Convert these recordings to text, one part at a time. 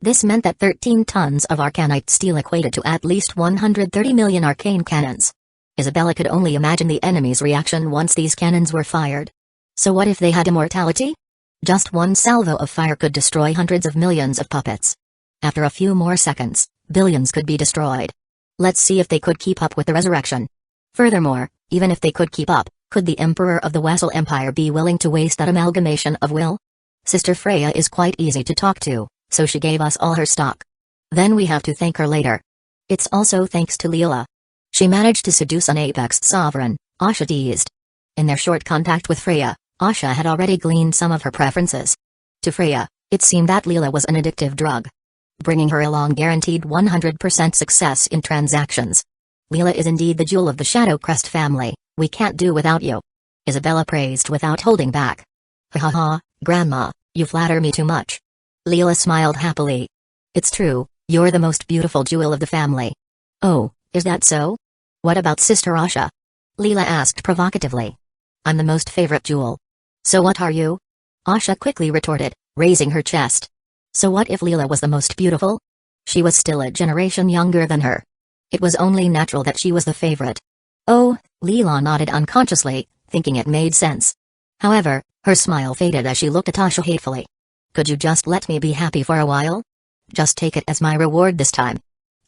This meant that 13 tons of arcanite steel equated to at least 130 million arcane cannons. Isabella could only imagine the enemy's reaction once these cannons were fired. So what if they had immortality? Just one salvo of fire could destroy hundreds of millions of puppets. After a few more seconds, billions could be destroyed. Let's see if they could keep up with the resurrection. Furthermore, even if they could keep up, could the Emperor of the Vassal Empire be willing to waste that amalgamation of will? Sister Freya is quite easy to talk to, so she gave us all her stock. Then we have to thank her later. It's also thanks to Leela. She managed to seduce an apex sovereign, Asha teased. In their short contact with Freya, Asha had already gleaned some of her preferences. To Freya, it seemed that Leela was an addictive drug. Bringing her along guaranteed 100% success in transactions. Leela is indeed the jewel of the Shadow Crest family, we can't do without you. Isabella praised without holding back. Ha ha ha, Grandma, you flatter me too much. Leela smiled happily. It's true, you're the most beautiful jewel of the family. Oh, is that so? What about Sister Asha? Leela asked provocatively. I'm the most favorite jewel. So what are you? Asha quickly retorted, raising her chest. So what if Leela was the most beautiful? She was still a generation younger than her. It was only natural that she was the favorite. Oh, Leela nodded unconsciously, thinking it made sense. However, her smile faded as she looked at Asha hatefully. Could you just let me be happy for a while? Just take it as my reward this time.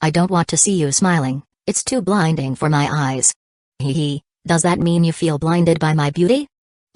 I don't want to see you smiling, it's too blinding for my eyes. Hee hee, does that mean you feel blinded by my beauty?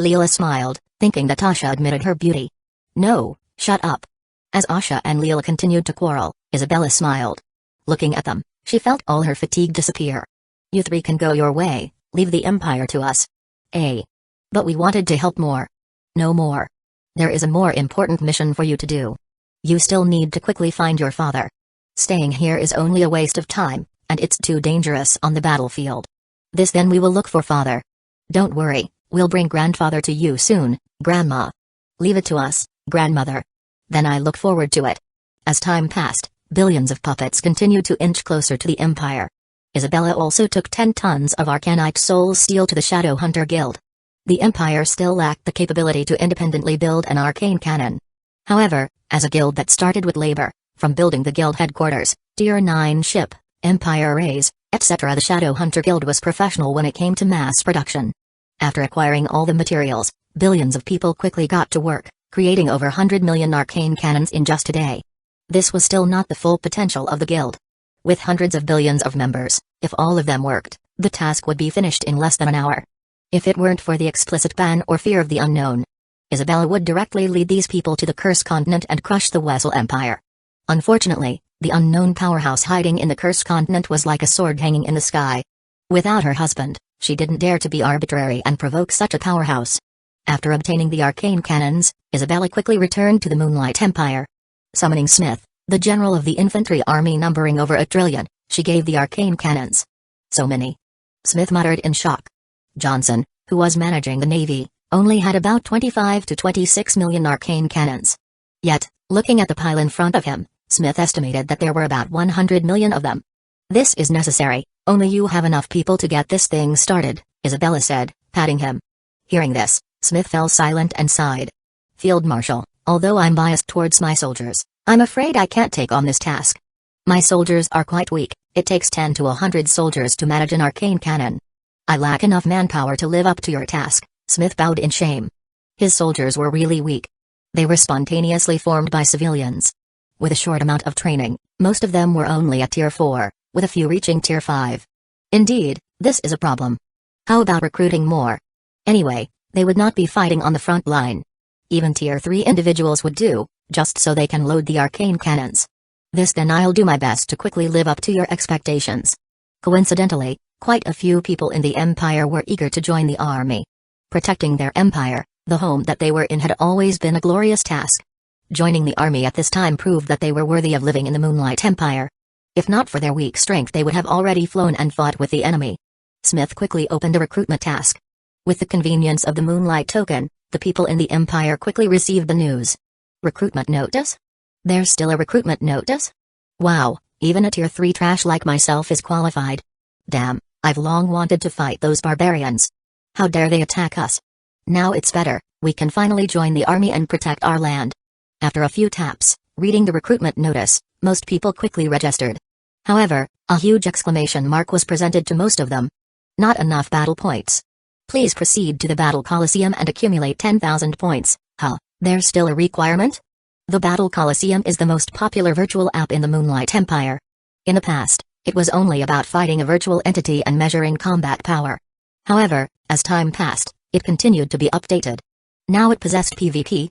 Leela smiled, thinking that Asha admitted her beauty. No, shut up. As Asha and Leela continued to quarrel, Isabella smiled. Looking at them, she felt all her fatigue disappear. You three can go your way, leave the Empire to us. But we wanted to help more. No more. There is a more important mission for you to do. You still need to quickly find your father. Staying here is only a waste of time, and it's too dangerous on the battlefield. Then we will look for father. Don't worry, we'll bring grandfather to you soon, Grandma. Leave it to us, Grandmother. Then I look forward to it. As time passed, billions of puppets continued to inch closer to the Empire. Isabella also took 10 tons of arcanite soul steel to the Shadow Hunter Guild. The Empire still lacked the capability to independently build an arcane cannon. However, as a guild that started with labor, from building the guild headquarters, Tier 9 ship, Empire raise, etc., the Shadow Hunter Guild was professional when it came to mass production. After acquiring all the materials, billions of people quickly got to work, creating over 100 million arcane cannons in just a day. This was still not the full potential of the guild. With hundreds of billions of members, if all of them worked, the task would be finished in less than an hour. If it weren't for the explicit ban or fear of the unknown, Isabella would directly lead these people to the Cursed Continent and crush the Vassal Empire. Unfortunately, the unknown powerhouse hiding in the Cursed Continent was like a sword hanging in the sky. Without her husband, she didn't dare to be arbitrary and provoke such a powerhouse. After obtaining the arcane cannons, Isabella quickly returned to the Moonlight Empire. Summoning Smith, the general of the infantry army numbering over 1 trillion, she gave the arcane cannons. So many. Smith muttered in shock. Johnson, who was managing the navy, only had about 25 to 26 million arcane cannons. Yet, looking at the pile in front of him, Smith estimated that there were about 100 million of them. This is necessary, only you have enough people to get this thing started, Isabella said, patting him. Hearing this, Smith fell silent and sighed. Field Marshal, although I'm biased towards my soldiers, I'm afraid I can't take on this task. My soldiers are quite weak, it takes 10 to 100 soldiers to manage an arcane cannon. I lack enough manpower to live up to your task, Smith bowed in shame. His soldiers were really weak. They were spontaneously formed by civilians. With a short amount of training, most of them were only at Tier 4, with a few reaching Tier 5. Indeed, this is a problem. How about recruiting more? Anyway, they would not be fighting on the front line. Even Tier 3 individuals would do, just so they can load the arcane cannons. Then I'll do my best to quickly live up to your expectations. Coincidentally, quite a few people in the Empire were eager to join the army. Protecting their empire, the home that they were in, had always been a glorious task. Joining the army at this time proved that they were worthy of living in the Moonlight Empire. If not for their weak strength, they would have already flown and fought with the enemy. Smith quickly opened a recruitment task. With the convenience of the Moonlight token, the people in the Empire quickly received the news. Recruitment notice? There's still a recruitment notice? Wow, even a Tier 3 trash like myself is qualified. Damn, I've long wanted to fight those barbarians. How dare they attack us? Now it's better, we can finally join the army and protect our land. After a few taps, Reading the recruitment notice, most people quickly registered. However, a huge exclamation mark was presented to most of them. Not enough battle points. Please proceed to the Battle Coliseum and accumulate 10,000 points. Huh, there's still a requirement? The Battle Coliseum is the most popular virtual app in the Moonlight Empire. In the past, it was only about fighting a virtual entity and measuring combat power. However, as time passed, it continued to be updated. Now it possessed PvP,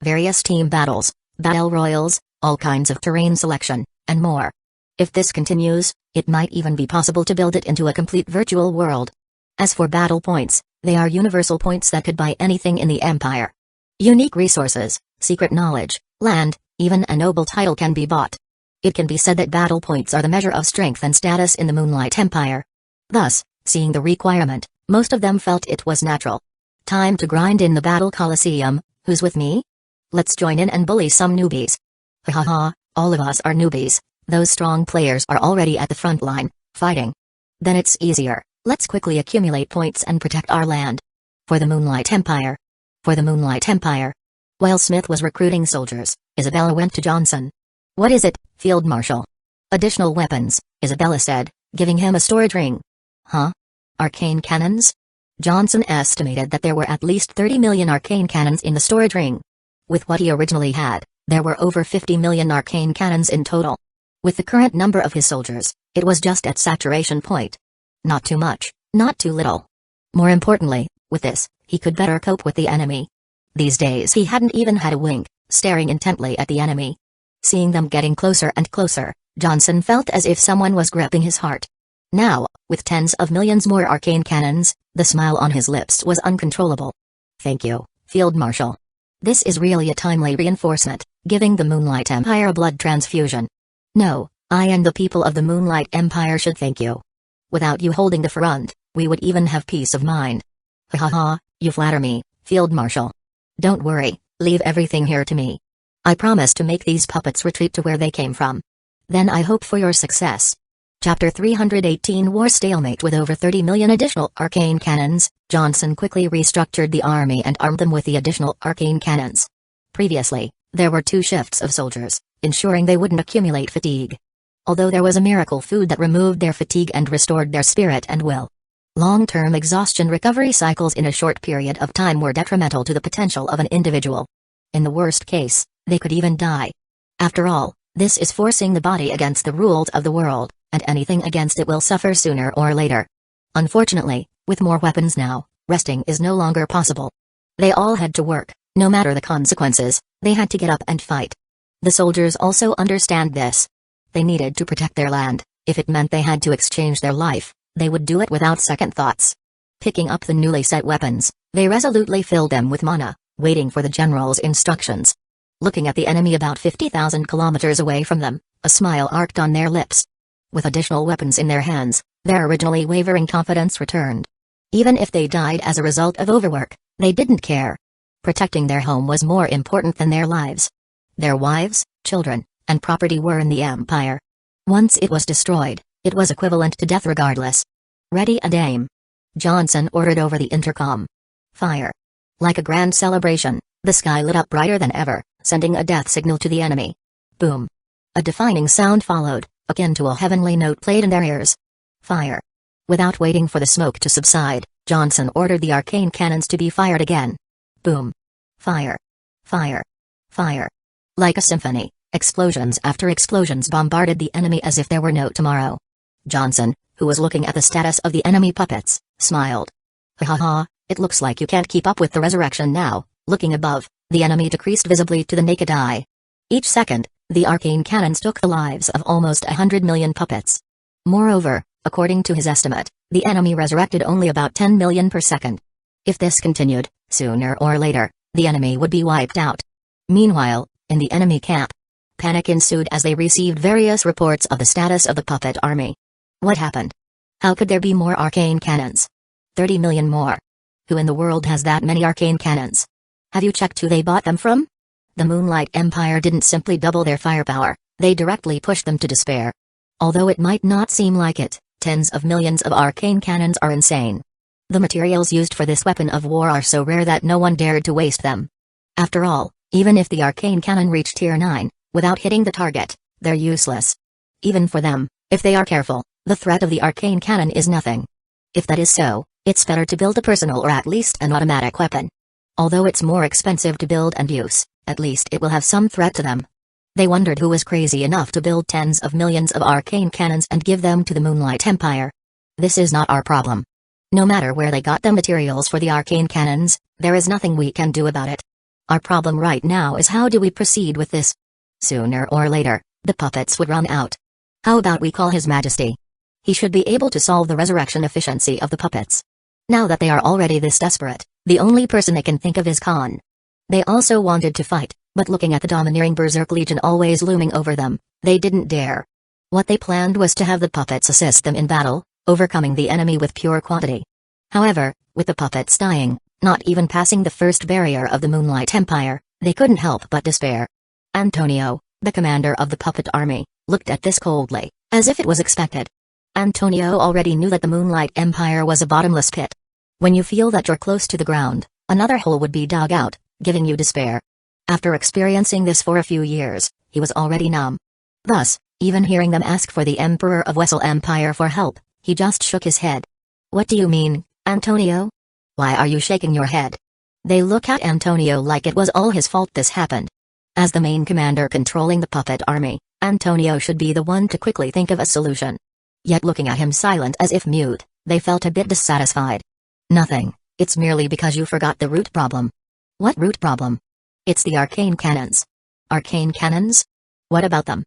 various team battles, battle royals, all kinds of terrain selection, and more. If this continues, it might even be possible to build it into a complete virtual world. As for battle points, they are universal points that could buy anything in the Empire. Unique resources, secret knowledge, land, even a noble title can be bought. It can be said that battle points are the measure of strength and status in the Moonlight Empire. Thus, seeing the requirement, most of them felt it was natural. Time to grind in the Battle Coliseum. Who's with me? Let's join in and bully some newbies. Hahaha, all of us are newbies. Those strong players are already at the front line, fighting. Then it's easier. Let's quickly accumulate points and protect our land. For the Moonlight Empire. For the Moonlight Empire. While Smith was recruiting soldiers, Isabella went to Johnson. What is it, Field Marshal? Additional weapons, Isabella said, giving him a storage ring. Huh? Arcane cannons? Johnson estimated that there were at least 30 million arcane cannons in the storage ring. With what he originally had, there were over 50 million arcane cannons in total. With the current number of his soldiers, it was just at saturation point. Not too much, not too little. More importantly, with this, he could better cope with the enemy. These days he hadn't even had a wink, staring intently at the enemy. Seeing them getting closer and closer, Johnson felt as if someone was gripping his heart. Now, with tens of millions more arcane cannons, the smile on his lips was uncontrollable. Thank you, Field Marshal. This is really a timely reinforcement, giving the Moonlight Empire a blood transfusion. No, I and the people of the Moonlight Empire should thank you. Without you holding the front, we would even have peace of mind. Hahaha, you flatter me, Field Marshal. Don't worry, leave everything here to me. I promise to make these puppets retreat to where they came from. Then I hope for your success. Chapter 318 War Stalemate. With over 30 million additional arcane cannons, Johnson quickly restructured the army and armed them with the additional arcane cannons. Previously, there were 2 shifts of soldiers, ensuring they wouldn't accumulate fatigue. Although there was a miracle food that removed their fatigue and restored their spirit and will. Long-term exhaustion recovery cycles in a short period of time were detrimental to the potential of an individual. In the worst case, they could even die. After all, this is forcing the body against the rules of the world, and anything against it will suffer sooner or later. Unfortunately, with more weapons now, resting is no longer possible. They all had to work, no matter the consequences, they had to get up and fight. The soldiers also understand this. They needed to protect their land. If it meant they had to exchange their life, they would do it without second thoughts. Picking up the newly set weapons, they resolutely filled them with mana, waiting for the general's instructions. Looking at the enemy about 50,000 kilometers away from them, a smile arced on their lips. With additional weapons in their hands, their originally wavering confidence returned. Even if they died as a result of overwork, they didn't care. Protecting their home was more important than their lives. Their wives, children, and property were in the Empire. Once it was destroyed, it was equivalent to death regardless. Ready and aim. Johnson ordered over the intercom. Fire. Like a grand celebration, the sky lit up brighter than ever, sending a death signal to the enemy. Boom. A deafening sound followed, akin to a heavenly note played in their ears. Fire. Without waiting for the smoke to subside, Johnson ordered the arcane cannons to be fired again. Boom. Fire. Fire. Fire. Like a symphony, explosions after explosions bombarded the enemy as if there were no tomorrow. Johnson, who was looking at the status of the enemy puppets, smiled. Ha ha ha, it looks like you can't keep up with the resurrection now. Looking above, the enemy decreased visibly to the naked eye. Each second, the arcane cannons took the lives of almost 100 million puppets. Moreover, according to his estimate, the enemy resurrected only about 10 million per second. If this continued, sooner or later, the enemy would be wiped out. Meanwhile, in the enemy camp, panic ensued as they received various reports of the status of the puppet army. What happened? How could there be more arcane cannons? 30 million more. Who in the world has that many arcane cannons? Have you checked who they bought them from? The Moonlight Empire didn't simply double their firepower, they directly pushed them to despair. Although it might not seem like it, tens of millions of arcane cannons are insane. The materials used for this weapon of war are so rare that no one dared to waste them. After all, even if the arcane cannon reached tier 9, Without hitting the target, they're useless. Even for them, if they are careful, the threat of the arcane cannon is nothing. If that is so, it's better to build a personal or at least an automatic weapon. Although it's more expensive to build and use, at least it will have some threat to them. They wondered who was crazy enough to build tens of millions of arcane cannons and give them to the Moonlight Empire. This is not our problem. No matter where they got the materials for the arcane cannons, there is nothing we can do about it. Our problem right now is how do we proceed with this? Sooner or later, the puppets would run out. How about we call His Majesty? He should be able to solve the resurrection efficiency of the puppets. Now that they are already this desperate, the only person they can think of is Khan. They also wanted to fight, but looking at the domineering Berserk Legion always looming over them, they didn't dare. What they planned was to have the puppets assist them in battle, overcoming the enemy with pure quantity. However, with the puppets dying, not even passing the first barrier of the Moonlight Empire, they couldn't help but despair. Antonio, the commander of the puppet army, looked at this coldly, as if it was expected. Antonio already knew that the Moonlight Empire was a bottomless pit. When you feel that you're close to the ground, another hole would be dug out, giving you despair. After experiencing this for a few years, he was already numb. Thus, even hearing them ask for the Emperor of Wessel Empire for help, he just shook his head. What do you mean, Antonio? Why are you shaking your head? They look at Antonio like it was all his fault this happened. As the main commander controlling the puppet army, Antonio should be the one to quickly think of a solution. Yet looking at him silent as if mute, they felt a bit dissatisfied. Nothing, it's merely because you forgot the root problem. What root problem? It's the arcane cannons. Arcane cannons? What about them?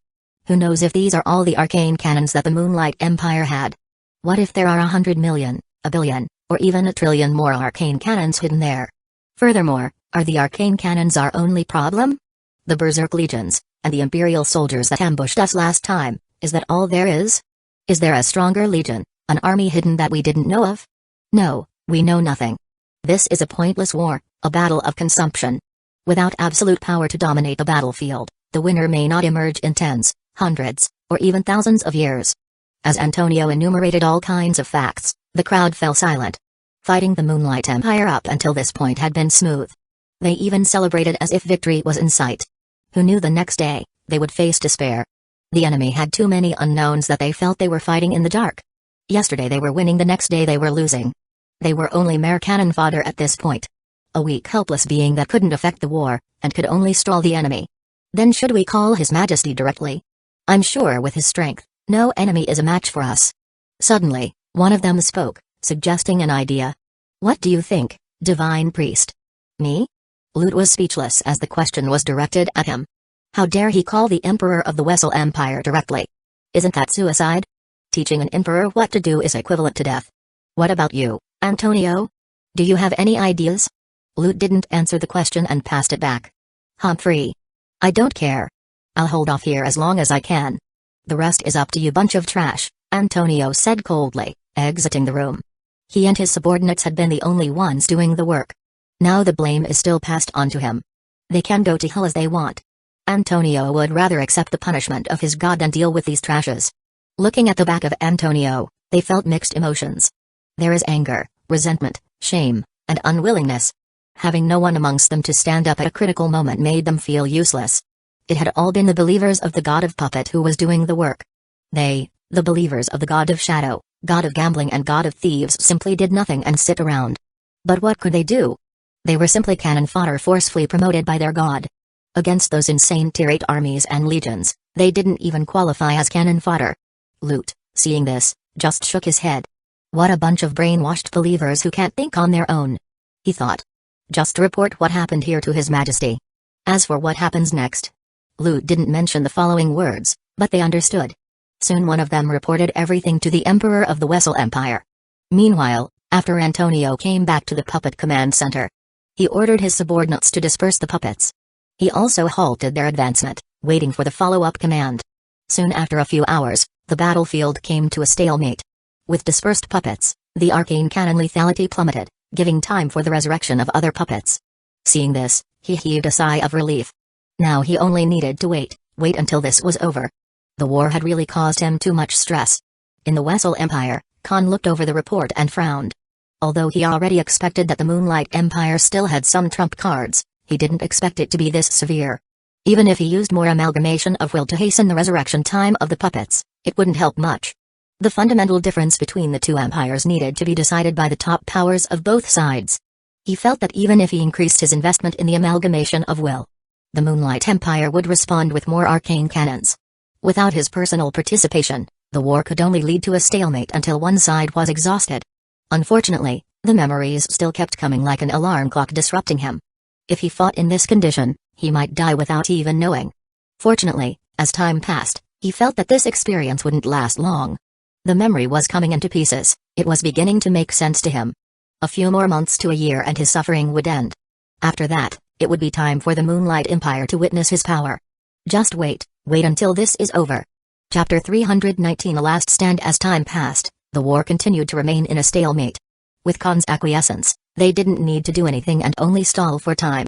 Who knows if these are all the arcane cannons that the Moonlight Empire had? What if there are 100 million, a billion, or even a trillion more arcane cannons hidden there? Furthermore, are the arcane cannons our only problem? The Berserk Legions, and the Imperial soldiers that ambushed us last time, is that all there is? Is there a stronger legion, an army hidden that we didn't know of? No, we know nothing. This is a pointless war, a battle of consumption. Without absolute power to dominate the battlefield, the winner may not emerge in tens, hundreds, or even thousands of years. As Antonio enumerated all kinds of facts, the crowd fell silent. Fighting the Moonlight Empire up until this point had been smooth. They even celebrated as if victory was in sight. Who knew the next day, they would face despair. The enemy had too many unknowns that they felt they were fighting in the dark. Yesterday they were winning, the next day they were losing. They were only mere cannon fodder at this point. A weak helpless being that couldn't affect the war, and could only stall the enemy. Then should we call His Majesty directly? I'm sure with his strength, no enemy is a match for us. Suddenly, one of them spoke, suggesting an idea. What do you think, Divine Priest? Me? Lute was speechless as the question was directed at him. How dare he call the Emperor of the Wessel Empire directly? Isn't that suicide? Teaching an emperor what to do is equivalent to death. What about you, Antonio? Do you have any ideas? Lute didn't answer the question and passed it back. Humphrey. I don't care. I'll hold off here as long as I can. The rest is up to you, bunch of trash, Antonio said coldly, exiting the room. He and his subordinates had been the only ones doing the work. Now the blame is still passed on to him. They can go to hell as they want. Antonio would rather accept the punishment of his god than deal with these trashes. Looking at the back of Antonio, they felt mixed emotions. There is anger, resentment, shame, and unwillingness. Having no one amongst them to stand up at a critical moment made them feel useless. It had all been the believers of the god of puppet who was doing the work. They, the believers of the god of shadow, god of gambling and god of thieves, simply did nothing and sit around. But what could they do? They were simply cannon fodder forcefully promoted by their god. Against those insane tier 8 armies and legions, they didn't even qualify as cannon fodder. Lute, seeing this, just shook his head. What a bunch of brainwashed believers who can't think on their own. He thought. Just report what happened here to His Majesty. As for what happens next, Lute didn't mention the following words, but they understood. Soon one of them reported everything to the Emperor of the Wessel Empire. Meanwhile, after Antonio came back to the puppet command center, he ordered his subordinates to disperse the puppets. He also halted their advancement, waiting for the follow-up command. Soon after a few hours, the battlefield came to a stalemate. With dispersed puppets, the arcane cannon lethality plummeted, giving time for the resurrection of other puppets. Seeing this, he heaved a sigh of relief. Now he only needed to wait until this was over. The war had really caused him too much stress. In the Wessel Empire, Khan looked over the report and frowned. Although he already expected that the Moonlight Empire still had some trump cards, he didn't expect it to be this severe. Even if he used more amalgamation of will to hasten the resurrection time of the puppets, it wouldn't help much. The fundamental difference between the two empires needed to be decided by the top powers of both sides. He felt that even if he increased his investment in the amalgamation of will, the Moonlight Empire would respond with more arcane cannons. Without his personal participation, the war could only lead to a stalemate until one side was exhausted. Unfortunately, the memories still kept coming like an alarm clock disrupting him. If he fought in this condition, he might die without even knowing. Fortunately, as time passed, he felt that this experience wouldn't last long. The memory was coming into pieces, it was beginning to make sense to him. A few more months to a year and his suffering would end. After that, it would be time for the Moonlight Empire to witness his power. Just wait until this is over. Chapter 319 A Last Stand. As time passed, the war continued to remain in a stalemate. With Khan's acquiescence, they didn't need to do anything and only stall for time.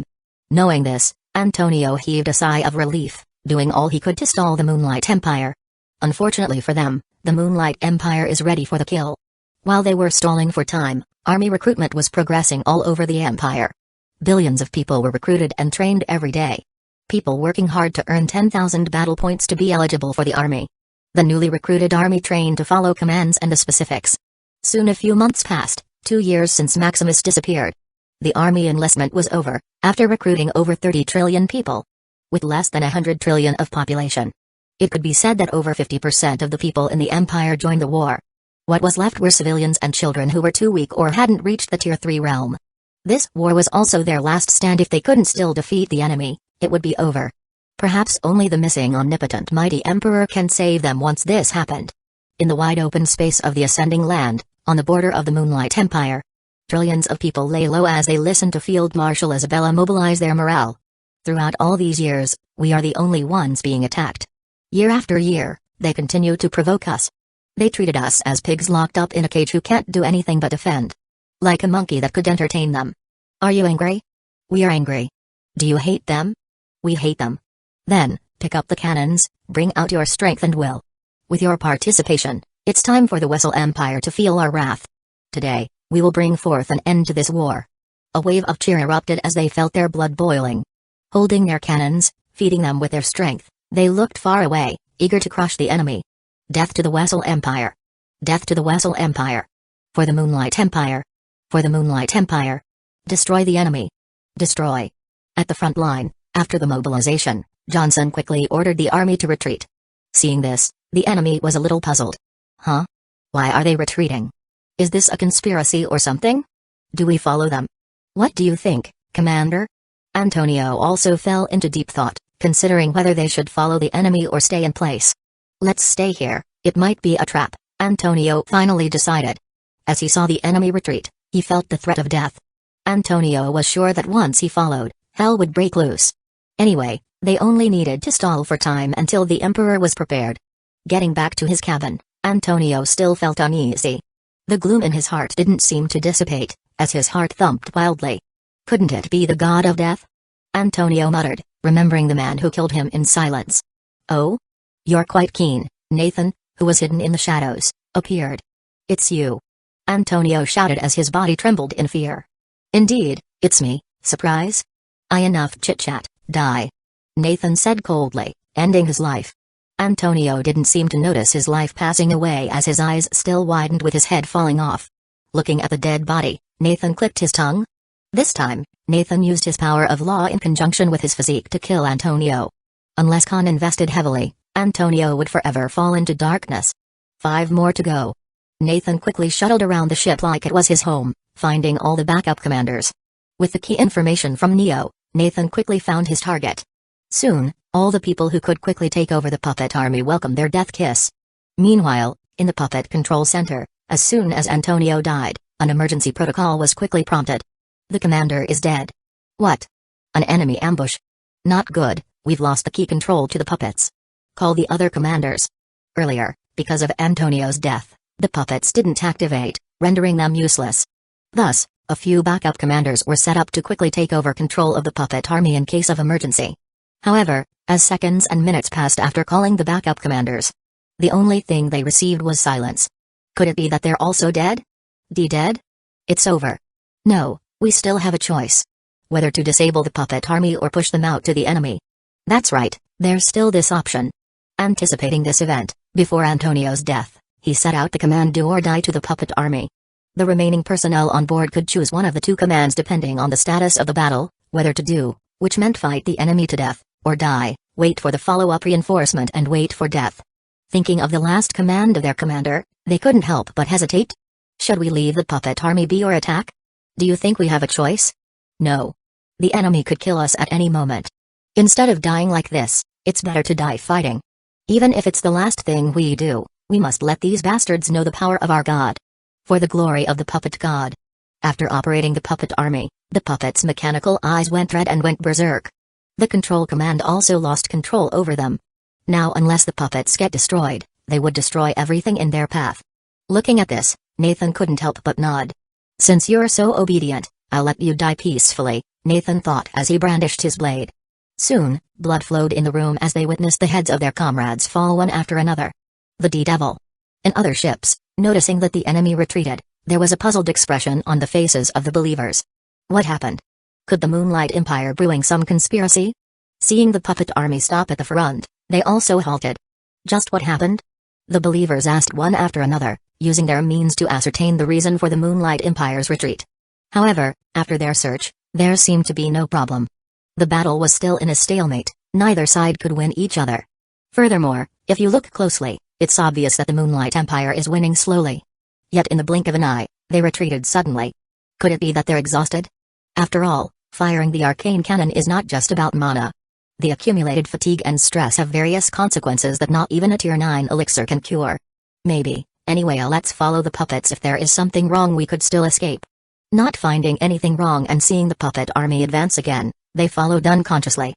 Knowing this, Antonio heaved a sigh of relief, doing all he could to stall the Moonlight Empire. Unfortunately for them, the Moonlight Empire is ready for the kill. While they were stalling for time, army recruitment was progressing all over the empire. Billions of people were recruited and trained every day. People working hard to earn 10,000 battle points to be eligible for the army. The newly recruited army trained to follow commands and the specifics. Soon a few months passed, 2 years since Maximus disappeared. The army enlistment was over, after recruiting over 30 trillion people. With less than 100 trillion of population, it could be said that over 50% of the people in the empire joined the war. What was left were civilians and children who were too weak or hadn't reached the Tier 3 realm. This war was also their last stand. If they couldn't still defeat the enemy, it would be over. Perhaps only the missing omnipotent mighty emperor can save them once this happened. In the wide open space of the ascending land, on the border of the Moonlight Empire, trillions of people lay low as they listened to Field Marshal Isabella mobilize their morale. Throughout all these years, we are the only ones being attacked. Year after year, they continue to provoke us. They treated us as pigs locked up in a cage who can't do anything but defend. Like a monkey that could entertain them. Are you angry? We are angry. Do you hate them? We hate them. Then, pick up the cannons, bring out your strength and will. With your participation, it's time for the Wessel Empire to feel our wrath. Today, we will bring forth an end to this war. A wave of cheer erupted as they felt their blood boiling. Holding their cannons, feeding them with their strength, they looked far away, eager to crush the enemy. Death to the Wessel Empire. Death to the Wessel Empire. For the Moonlight Empire. For the Moonlight Empire. Destroy the enemy. Destroy. At the front line, after the mobilization, Johnson quickly ordered the army to retreat. Seeing this, the enemy was a little puzzled. Huh? Why are they retreating? Is this a conspiracy or something? Do we follow them? What do you think, Commander? Antonio also fell into deep thought, considering whether they should follow the enemy or stay in place. Let's stay here, it might be a trap, Antonio finally decided. As he saw the enemy retreat, he felt the threat of death. Antonio was sure that once he followed, hell would break loose. Anyway, they only needed to stall for time until the Emperor was prepared. Getting back to his cabin, Antonio still felt uneasy. The gloom in his heart didn't seem to dissipate, as his heart thumped wildly. Couldn't it be the god of death? Antonio muttered, remembering the man who killed him in silence. Oh? You're quite keen. Nathan, who was hidden in the shadows, appeared. It's you. Antonio shouted as his body trembled in fear. Indeed, it's me. Surprise? Enough chit-chat, die. Nathan said coldly, ending his life. Antonio didn't seem to notice his life passing away as his eyes still widened with his head falling off. Looking at the dead body, Nathan clicked his tongue. This time, Nathan used his power of law in conjunction with his physique to kill Antonio. Unless Khan invested heavily, Antonio would forever fall into darkness. 5 more to go. Nathan quickly shuttled around the ship like it was his home, finding all the backup commanders. With the key information from Neo, Nathan quickly found his target. Soon, all the people who could quickly take over the puppet army welcomed their death kiss. Meanwhile, in the puppet control center, as soon as Antonio died, an emergency protocol was quickly prompted. The commander is dead. What? An enemy ambush. Not good, we've lost the key control to the puppets. Call the other commanders. Earlier, because of Antonio's death, the puppets didn't activate, rendering them useless. Thus, a few backup commanders were set up to quickly take over control of the puppet army in case of emergency. However, as seconds and minutes passed after calling the backup commanders, the only thing they received was silence. Could it be that they're also dead? Dead? It's over. No, we still have a choice. Whether to disable the puppet army or push them out to the enemy. That's right, there's still this option. Anticipating this event, before Antonio's death, he set out the command do or die to the puppet army. The remaining personnel on board could choose one of the two commands depending on the status of the battle, whether to do, which meant fight the enemy to death, or die, wait for the follow-up reinforcement and wait for death. Thinking of the last command of their commander, they couldn't help but hesitate. Should we leave the puppet army be or attack? Do you think we have a choice? No. The enemy could kill us at any moment. Instead of dying like this, it's better to die fighting. Even if it's the last thing we do, we must let these bastards know the power of our god. For the glory of the puppet god. After operating the puppet army, the puppet's mechanical eyes went red and went berserk. The control command also lost control over them. Now unless the puppets get destroyed, they would destroy everything in their path. Looking at this, Nathan couldn't help but nod. Since you're so obedient, I'll let you die peacefully, Nathan thought as he brandished his blade. Soon, blood flowed in the room as they witnessed the heads of their comrades fall one after another. The D-Devil. In other ships, noticing that the enemy retreated, there was a puzzled expression on the faces of the believers. What happened? Could the Moonlight Empire brewing some conspiracy? Seeing the puppet army stop at the front, they also halted. Just what happened? The believers asked one after another, using their means to ascertain the reason for the Moonlight Empire's retreat. However, after their search, there seemed to be no problem. The battle was still in a stalemate, neither side could win each other. Furthermore, if you look closely, it's obvious that the Moonlight Empire is winning slowly. Yet in the blink of an eye, they retreated suddenly. Could it be that they're exhausted? After all, firing the arcane cannon is not just about mana. The accumulated fatigue and stress have various consequences that not even a tier 9 elixir can cure. Maybe, anyway, let's follow the puppets. If there is something wrong we could still escape. Not finding anything wrong and seeing the puppet army advance again, they followed unconsciously.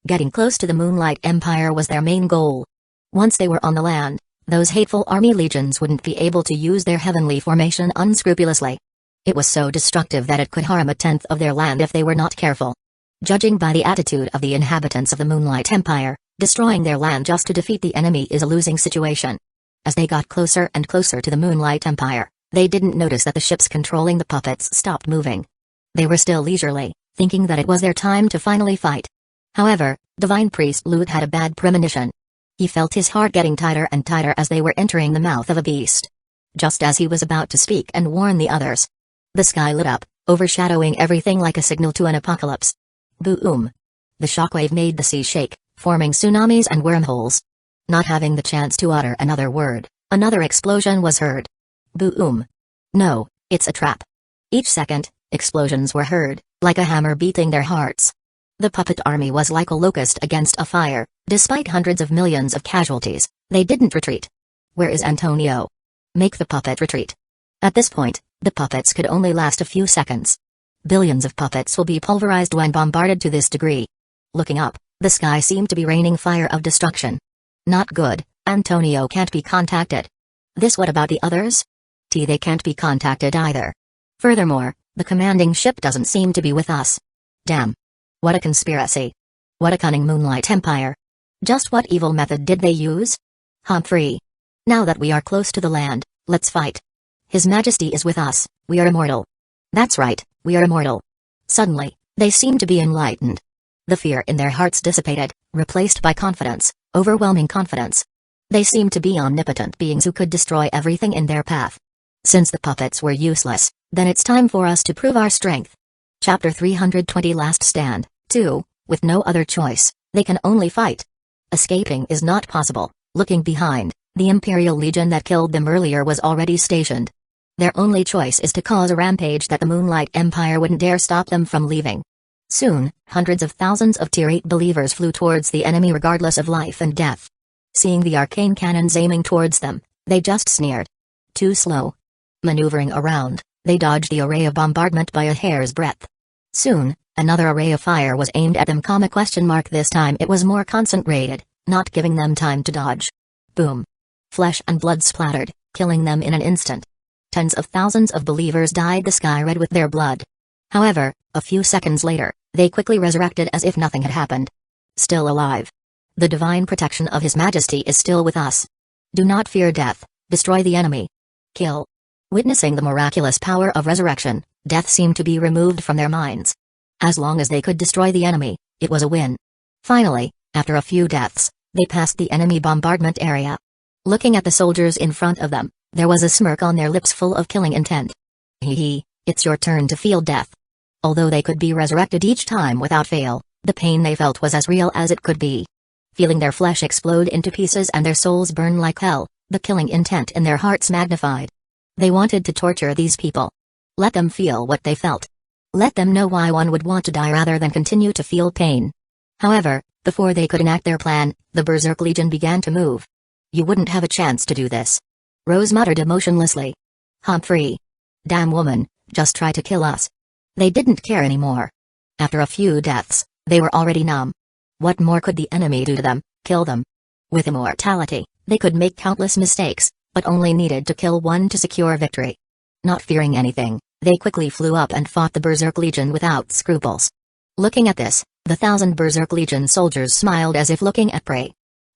Getting close to the Moonlight Empire was their main goal. Once they were on the land, those hateful army legions wouldn't be able to use their heavenly formation unscrupulously. It was so destructive that it could harm a tenth of their land if they were not careful. Judging by the attitude of the inhabitants of the Moonlight Empire, destroying their land just to defeat the enemy is a losing situation. As they got closer and closer to the Moonlight Empire, they didn't notice that the ships controlling the puppets stopped moving. They were still leisurely, thinking that it was their time to finally fight. However, Divine Priest Lute had a bad premonition. He felt his heart getting tighter and tighter as they were entering the mouth of a beast. Just as he was about to speak and warn the others, the sky lit up, overshadowing everything like a signal to an apocalypse. Boom! The shockwave made the sea shake, forming tsunamis and wormholes. Not having the chance to utter another word, another explosion was heard. Boom! No, it's a trap. Each second, explosions were heard, like a hammer beating their hearts. The puppet army was like a locust against a fire. Despite hundreds of millions of casualties, they didn't retreat. Where is Antonio? Make the puppet retreat. At this point, the puppets could only last a few seconds. Billions of puppets will be pulverized when bombarded to this degree. Looking up, the sky seemed to be raining fire of destruction. Not good, Antonio can't be contacted. What about the others? They can't be contacted either. Furthermore, the commanding ship doesn't seem to be with us. Damn. What a conspiracy. What a cunning Moonlight Empire. Just what evil method did they use? Humphrey. Now that we are close to the land, let's fight. His Majesty is with us, we are immortal. That's right, we are immortal. Suddenly, they seemed to be enlightened. The fear in their hearts dissipated, replaced by confidence, overwhelming confidence. They seemed to be omnipotent beings who could destroy everything in their path. Since the puppets were useless, then it's time for us to prove our strength. Chapter 320 Last Stand, 2, with no other choice, they can only fight. Escaping is not possible. Looking behind, the Imperial Legion that killed them earlier was already stationed. Their only choice is to cause a rampage that the Moonlight Empire wouldn't dare stop them from leaving. Soon, hundreds of thousands of Tier 8 believers flew towards the enemy regardless of life and death. Seeing the arcane cannons aiming towards them, they just sneered. Too slow. Maneuvering around, they dodged the array of bombardment by a hair's breadth. Soon, another array of fire was aimed at them. This time it was more concentrated, not giving them time to dodge. Boom. Flesh and blood splattered, killing them in an instant. Tens of thousands of believers dyed the sky red with their blood. However, a few seconds later, they quickly resurrected as if nothing had happened. Still alive. The divine protection of His Majesty is still with us. Do not fear death, destroy the enemy. Kill. Witnessing the miraculous power of resurrection, death seemed to be removed from their minds. As long as they could destroy the enemy, it was a win. Finally, After a few deaths, they passed the enemy bombardment area. Looking at the soldiers in front of them, there was a smirk on their lips full of killing intent. Hee hee, it's your turn to feel death. Although they could be resurrected each time without fail, the pain they felt was as real as it could be. Feeling their flesh explode into pieces and their souls burn like hell, the killing intent in their hearts magnified. They wanted to torture these people. Let them feel what they felt. Let them know why one would want to die rather than continue to feel pain. However, before they could enact their plan, the Berserk Legion began to move. You wouldn't have a chance to do this. Rose muttered emotionlessly. Humphrey. Damn woman, just try to kill us. They didn't care anymore. After a few deaths, they were already numb. What more could the enemy do to them? Kill them. With immortality, they could make countless mistakes, but only needed to kill one to secure victory. Not fearing anything, they quickly flew up and fought the Berserk Legion without scruples. Looking at this, the 1,000 Berserk Legion soldiers smiled as if looking at prey.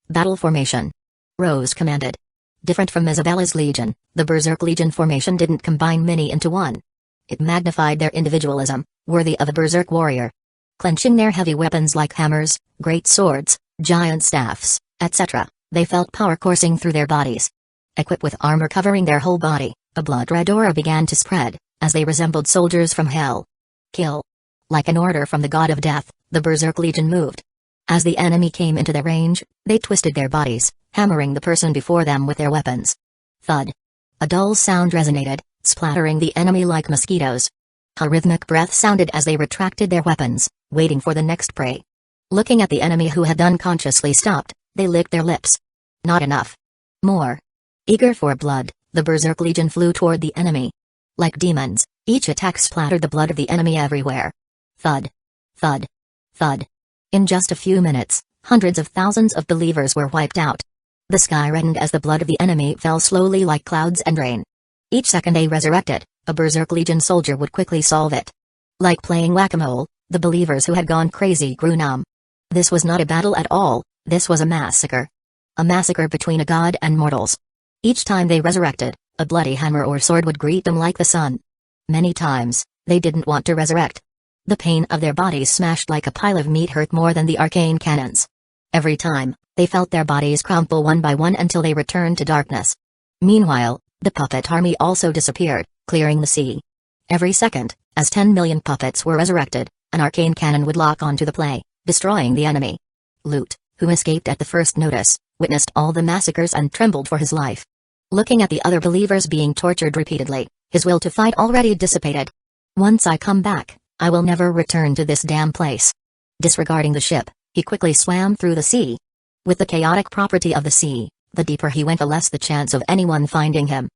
Battle formation. Rose commanded. Different from Isabella's legion, the Berserk Legion formation didn't combine many into one. It magnified their individualism, worthy of a berserk warrior. Clenching their heavy weapons like hammers, great swords, giant staffs, etc., they felt power coursing through their bodies. Equipped with armor covering their whole body, a blood-red aura began to spread, as they resembled soldiers from hell. Kill. Like an order from the god of death, the Berserk Legion moved. As the enemy came into their range, they twisted their bodies, hammering the person before them with their weapons. Thud. A dull sound resonated, splattering the enemy like mosquitoes. A rhythmic breath sounded as they retracted their weapons, waiting for the next prey. Looking at the enemy who had unconsciously stopped, they licked their lips. Not enough. More. Eager for blood, the Berserk Legion flew toward the enemy. Like demons, each attack splattered the blood of the enemy everywhere. Thud. Thud. Thud. In just a few minutes, hundreds of thousands of believers were wiped out. The sky reddened as the blood of the enemy fell slowly like clouds and rain. Each second they resurrected, a Berserk Legion soldier would quickly solve it. Like playing whack-a-mole, the believers who had gone crazy grew numb. This was not a battle at all, this was a massacre. A massacre between a god and mortals. Each time they resurrected, a bloody hammer or sword would greet them like the sun. Many times, they didn't want to resurrect. The pain of their bodies smashed like a pile of meat hurt more than the arcane cannons. Every time, they felt their bodies crumple one by one until they returned to darkness. Meanwhile, the puppet army also disappeared, clearing the sea. Every second, as 10 million puppets were resurrected, an arcane cannon would lock onto the play, destroying the enemy. Lute, who escaped at the first notice, witnessed all the massacres and trembled for his life. Looking at the other believers being tortured repeatedly, his will to fight already dissipated. Once I come back, I will never return to this damn place. Disregarding the ship, he quickly swam through the sea. With the chaotic property of the sea, the deeper he went the less the chance of anyone finding him.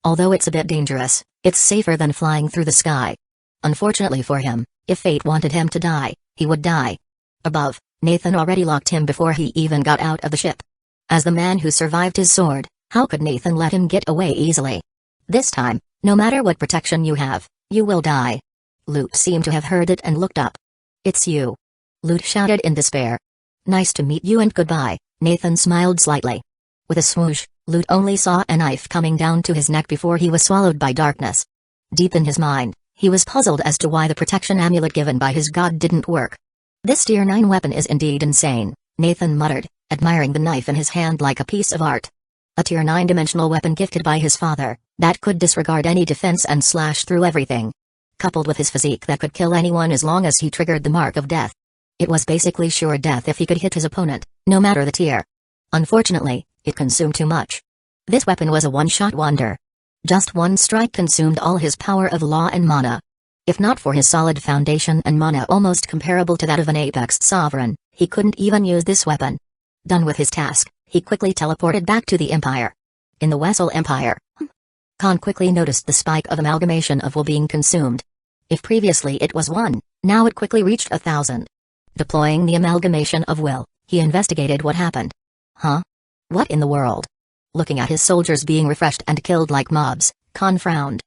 Although it's a bit dangerous, it's safer than flying through the sky. Unfortunately for him, if fate wanted him to die, he would die. Above, Nathan already locked him before he even got out of the ship. As the man who survived his sword, how could Nathan let him get away easily? This time, no matter what protection you have, you will die. Lute seemed to have heard it and looked up. It's you. Lute shouted in despair. Nice to meet you and goodbye, Nathan smiled slightly. With a swoosh, Lute only saw a knife coming down to his neck before he was swallowed by darkness. Deep in his mind, he was puzzled as to why the protection amulet given by his god didn't work. This tier 9 weapon is indeed insane, Nathan muttered, admiring the knife in his hand like a piece of art. A tier 9 dimensional weapon gifted by his father, that could disregard any defense and slash through everything. Coupled with his physique that could kill anyone as long as he triggered the mark of death. It was basically sure death if he could hit his opponent, no matter the tier. Unfortunately, it consumed too much. This weapon was a one-shot wonder. Just one strike consumed all his power of law and mana. If not for his solid foundation and mana almost comparable to that of an apex sovereign, he couldn't even use this weapon. Done with his task, he quickly teleported back to the Empire. In the Wessel Empire, Khan quickly noticed the spike of amalgamation of will being consumed. If previously it was 1, now it quickly reached 1,000. Deploying the amalgamation of will, he investigated what happened. Huh? What in the world? Looking at his soldiers being refreshed and killed like mobs, Khan frowned.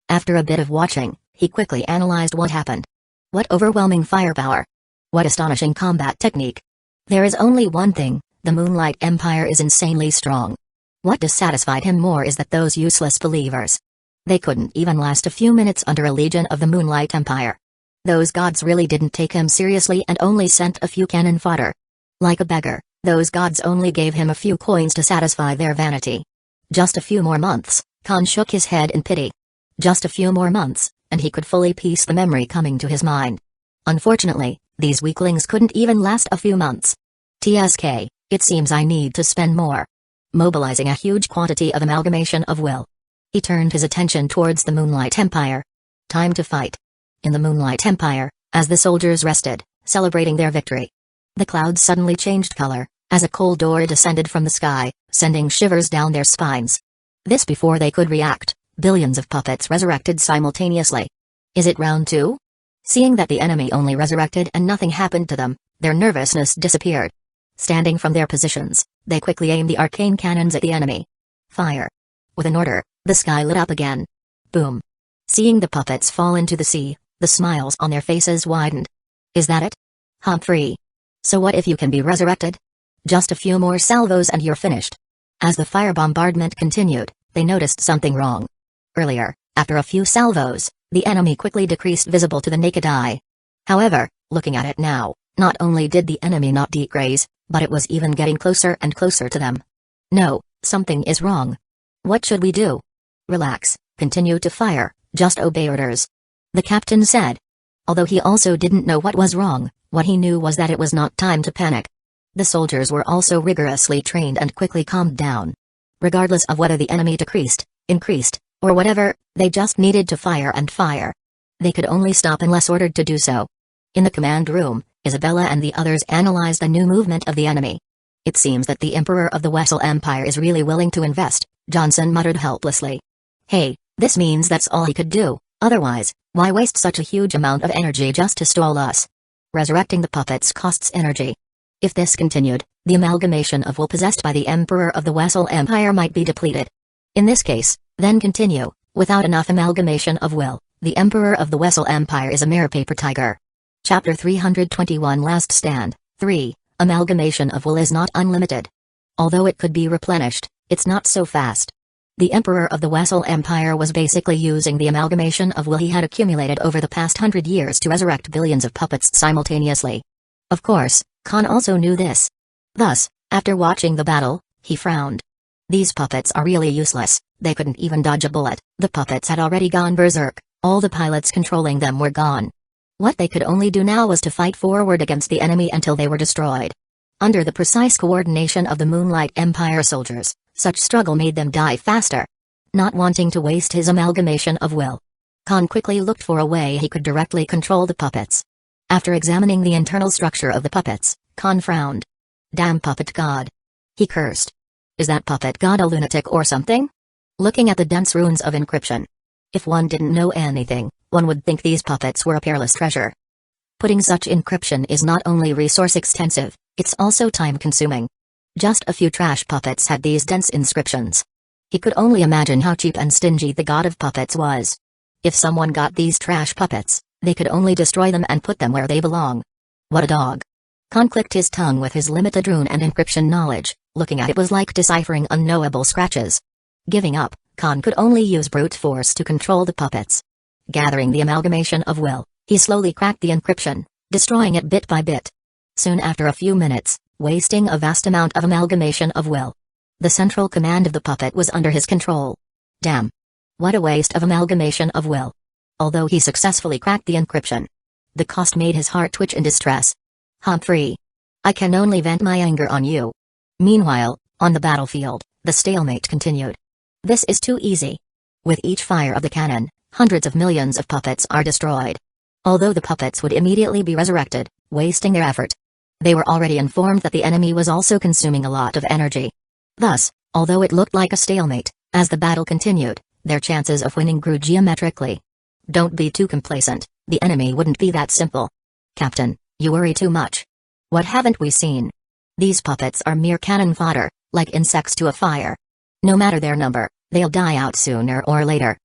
After a bit of watching, he quickly analyzed what happened. What overwhelming firepower! What astonishing combat technique! There is only one thing, the Moonlight Empire is insanely strong. What dissatisfied him more is that those useless believers. They couldn't even last a few minutes under a legion of the Moonlight Empire. Those gods really didn't take him seriously and only sent a few cannon fodder. Like a beggar, those gods only gave him a few coins to satisfy their vanity. Just a few more months, Khan shook his head in pity. Just a few more months, and he could fully piece the memory coming to his mind. Unfortunately, these weaklings couldn't even last a few months. TSK, it seems I need to spend more. Mobilizing a huge quantity of amalgamation of will, he turned his attention towards the Moonlight Empire. Time to fight. In the Moonlight Empire, as the soldiers rested, celebrating their victory, the clouds suddenly changed color, as a cold aura descended from the sky, sending shivers down their spines. This before they could react, billions of puppets resurrected simultaneously. Is it round 2? Seeing that the enemy only resurrected and nothing happened to them, their nervousness disappeared. Standing from their positions, they quickly aimed the arcane cannons at the enemy. Fire. With an order, the sky lit up again. Boom. Seeing the puppets fall into the sea, the smiles on their faces widened. Is that it? Humphrey. So what if you can be resurrected? Just a few more salvos and you're finished. As the fire bombardment continued, they noticed something wrong. Earlier, after a few salvos, the enemy quickly decreased visible to the naked eye. However, looking at it now, not only did the enemy not decrease, but it was even getting closer and closer to them. No, something is wrong. What should we do? Relax, continue to fire, just obey orders. The captain said. Although he also didn't know what was wrong, what he knew was that it was not time to panic. The soldiers were also rigorously trained and quickly calmed down. Regardless of whether the enemy decreased, increased, or whatever, they just needed to fire and fire. They could only stop unless ordered to do so. In the command room, Isabella and the others analyzed the new movement of the enemy. It seems that the Emperor of the Wessel Empire is really willing to invest, Johnson muttered helplessly. Hey, this means that's all he could do, otherwise, why waste such a huge amount of energy just to stall us? Resurrecting the puppets costs energy. If this continued, the amalgamation of will possessed by the Emperor of the Wessel Empire might be depleted. In this case, then continue, without enough amalgamation of will, the Emperor of the Wessel Empire is a mere paper tiger. Chapter 321 Last Stand, 3, Amalgamation of will is not unlimited. Although it could be replenished, it's not so fast. The Emperor of the Wessel Empire was basically using the amalgamation of will he had accumulated over the past 100 years to resurrect billions of puppets simultaneously. Of course, Khan also knew this. Thus, after watching the battle, he frowned. These puppets are really useless, they couldn't even dodge a bullet, the puppets had already gone berserk, all the pilots controlling them were gone. What they could only do now was to fight forward against the enemy until they were destroyed. Under the precise coordination of the Moonlight Empire soldiers, such struggle made them die faster. Not wanting to waste his amalgamation of will, Khan quickly looked for a way he could directly control the puppets. After examining the internal structure of the puppets, Khan frowned. Damn puppet god. He cursed. Is that puppet god a lunatic or something? Looking at the dense runes of encryption. If one didn't know anything, one would think these puppets were a peerless treasure. Putting such encryption is not only resource extensive, it's also time consuming. Just a few trash puppets had these dense inscriptions. He could only imagine how cheap and stingy the god of puppets was. If someone got these trash puppets, they could only destroy them and put them where they belong. What a dog. Khan clicked his tongue with his limited rune and encryption knowledge, looking at it was like deciphering unknowable scratches. Giving up, Khan could only use brute force to control the puppets. Gathering the amalgamation of will, he slowly cracked the encryption, destroying it bit by bit. Soon after a few minutes, wasting a vast amount of amalgamation of will. The central command of the puppet was under his control. Damn. What a waste of amalgamation of will. Although he successfully cracked the encryption, the cost made his heart twitch in distress. Humphrey. I can only vent my anger on you. Meanwhile, on the battlefield, the stalemate continued. This is too easy. With each fire of the cannon, hundreds of millions of puppets are destroyed. Although the puppets would immediately be resurrected, wasting their effort. They were already informed that the enemy was also consuming a lot of energy. Thus, although it looked like a stalemate, as the battle continued, their chances of winning grew geometrically. Don't be too complacent, the enemy wouldn't be that simple. Captain, you worry too much. What haven't we seen? These puppets are mere cannon fodder, like insects to a fire. No matter their number, they'll die out sooner or later.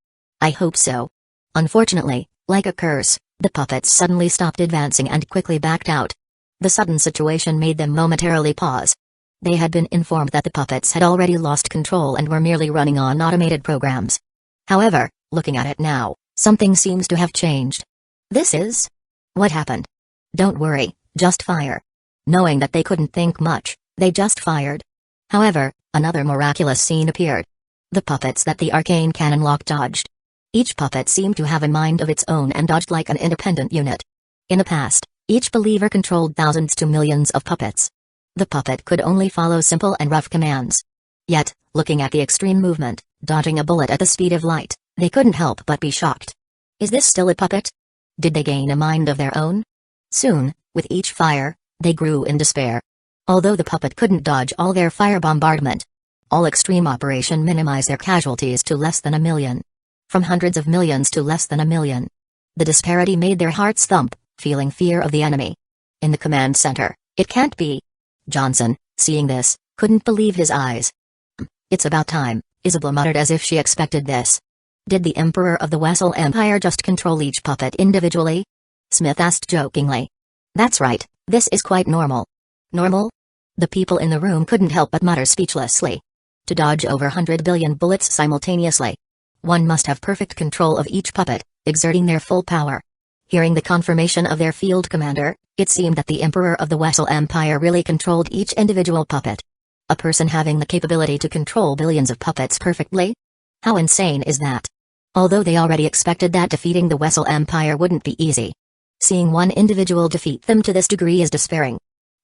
I hope so. Unfortunately, like a curse, the puppets suddenly stopped advancing and quickly backed out. The sudden situation made them momentarily pause. They had been informed that the puppets had already lost control and were merely running on automated programs. However, looking at it now, something seems to have changed. This is? What happened? Don't worry, just fire. Knowing that they couldn't think much, they just fired. However, another miraculous scene appeared. The puppets that the arcane cannon lock dodged. Each puppet seemed to have a mind of its own and dodged like an independent unit. In the past, each believer controlled thousands to millions of puppets. The puppet could only follow simple and rough commands. Yet, looking at the extreme movement, dodging a bullet at the speed of light, they couldn't help but be shocked. Is this still a puppet? Did they gain a mind of their own? Soon, with each fire, they grew in despair. Although the puppet couldn't dodge all their fire bombardment, all extreme operation minimized their casualties to less than 1 million. From hundreds of millions to less than 1 million. The disparity made their hearts thump, feeling fear of the enemy. In the command center, it can't be. Johnson, seeing this, couldn't believe his eyes. It's about time, Isabella muttered as if she expected this. Did the Emperor of the Wessel Empire just control each puppet individually? Smith asked jokingly. That's right, this is quite normal. Normal? The people in the room couldn't help but mutter speechlessly. To dodge over 100 billion bullets simultaneously, one must have perfect control of each puppet, exerting their full power. Hearing the confirmation of their field commander, it seemed that the Emperor of the Wessel Empire really controlled each individual puppet. A person having the capability to control billions of puppets perfectly? How insane is that? Although they already expected that defeating the Wessel Empire wouldn't be easy. Seeing one individual defeat them to this degree is despairing.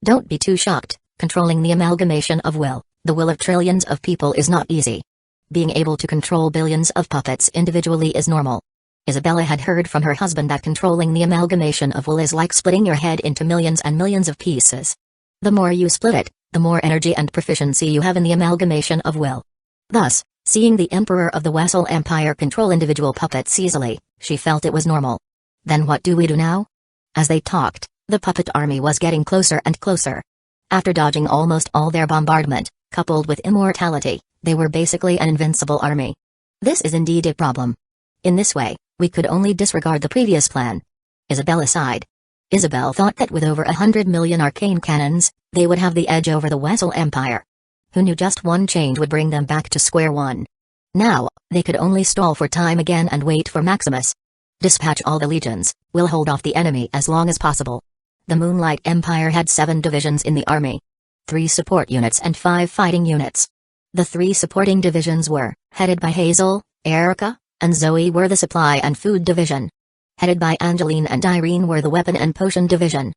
Don't be too shocked, controlling the amalgamation of will, the will of trillions of people is not easy. Being able to control billions of puppets individually is normal. Isabella had heard from her husband that controlling the amalgamation of will is like splitting your head into millions and millions of pieces. The more you split it, the more energy and proficiency you have in the amalgamation of will. Thus, seeing the Emperor of the Wessel Empire control individual puppets easily, she felt it was normal. Then what do we do now? As they talked, the puppet army was getting closer and closer. After dodging almost all their bombardment, coupled with immortality, they were basically an invincible army. This is indeed a problem. In this way, we could only disregard the previous plan. Isabella sighed. Isabel thought that with over 100 million arcane cannons, they would have the edge over the Wessel Empire. Who knew just one change would bring them back to square one? Now, they could only stall for time again and wait for Maximus. Dispatch all the legions, we'll hold off the enemy as long as possible. The Moonlight Empire had 7 divisions in the army. 3 support units and 5 fighting units. The 3 supporting divisions were, headed by Hazel, Erica, and Zoe were the supply and food division. Headed by Angeline and Irene were the weapon and potion division.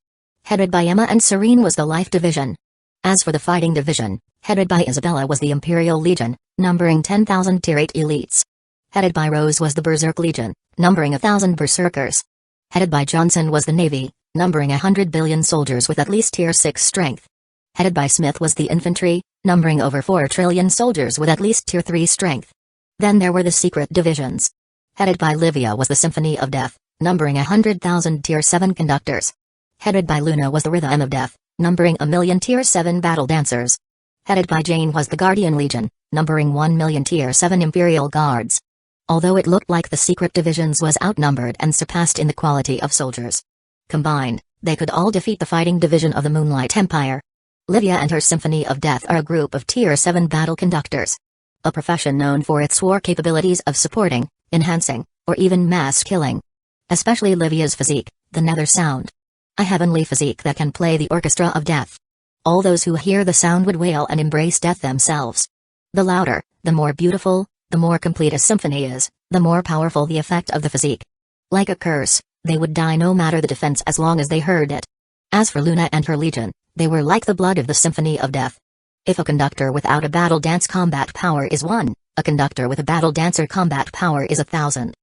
Headed by Emma and Serene was the life division. As for the fighting division, headed by Isabella was the Imperial Legion, numbering 10,000 Tier 8 elites. Headed by Rose was the Berserk Legion, numbering 1,000 berserkers. Headed by Johnson was the Navy, numbering 100 billion soldiers with at least Tier 6 strength. Headed by Smith was the infantry, numbering over 4 trillion soldiers with at least Tier 3 strength. Then there were the secret divisions. Headed by Livia was the Symphony of Death, numbering 100,000 Tier 7 conductors. Headed by Luna was the Rhythm of Death, numbering 1 million Tier 7 battle dancers. Headed by Jane was the Guardian Legion, numbering 1 million Tier 7 Imperial Guards. Although it looked like the secret divisions was outnumbered and surpassed in the quality of soldiers. Combined, they could all defeat the fighting division of the Moonlight Empire. Livia and her Symphony of Death are a group of Tier 7 battle conductors. A profession known for its war capabilities of supporting, enhancing, or even mass killing. Especially Livia's physique, the nether sound. A heavenly physique that can play the orchestra of death. All those who hear the sound would wail and embrace death themselves. The louder, the more beautiful, the more complete a symphony is, the more powerful the effect of the physique. Like a curse, they would die no matter the defense as long as they heard it. As for Luna and her legion, they were like the blood of the Symphony of Death. If a conductor without a battle dance combat power is 1, a conductor with a battle dancer combat power is 1,000.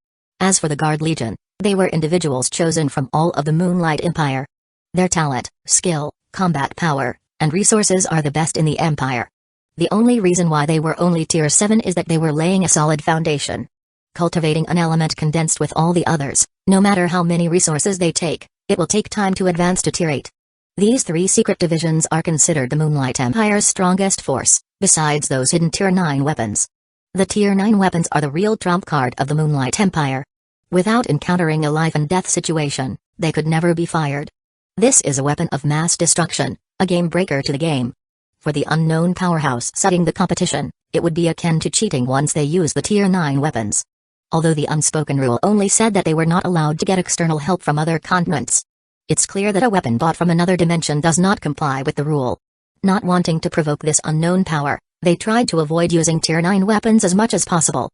As for the Guard Legion, they were individuals chosen from all of the Moonlight Empire. Their talent, skill, combat power, and resources are the best in the Empire. The only reason why they were only Tier 7 is that they were laying a solid foundation. Cultivating an element condensed with all the others, no matter how many resources they take, it will take time to advance to Tier 8. These 3 secret divisions are considered the Moonlight Empire's strongest force, besides those hidden Tier 9 weapons. The Tier 9 weapons are the real trump card of the Moonlight Empire. Without encountering a life and death situation, they could never be fired. This is a weapon of mass destruction, a game breaker to the game. For the unknown powerhouse setting the competition, it would be akin to cheating once they use the Tier 9 weapons. Although the unspoken rule only said that they were not allowed to get external help from other continents. It's clear that a weapon bought from another dimension does not comply with the rule. Not wanting to provoke this unknown power, they tried to avoid using Tier 9 weapons as much as possible.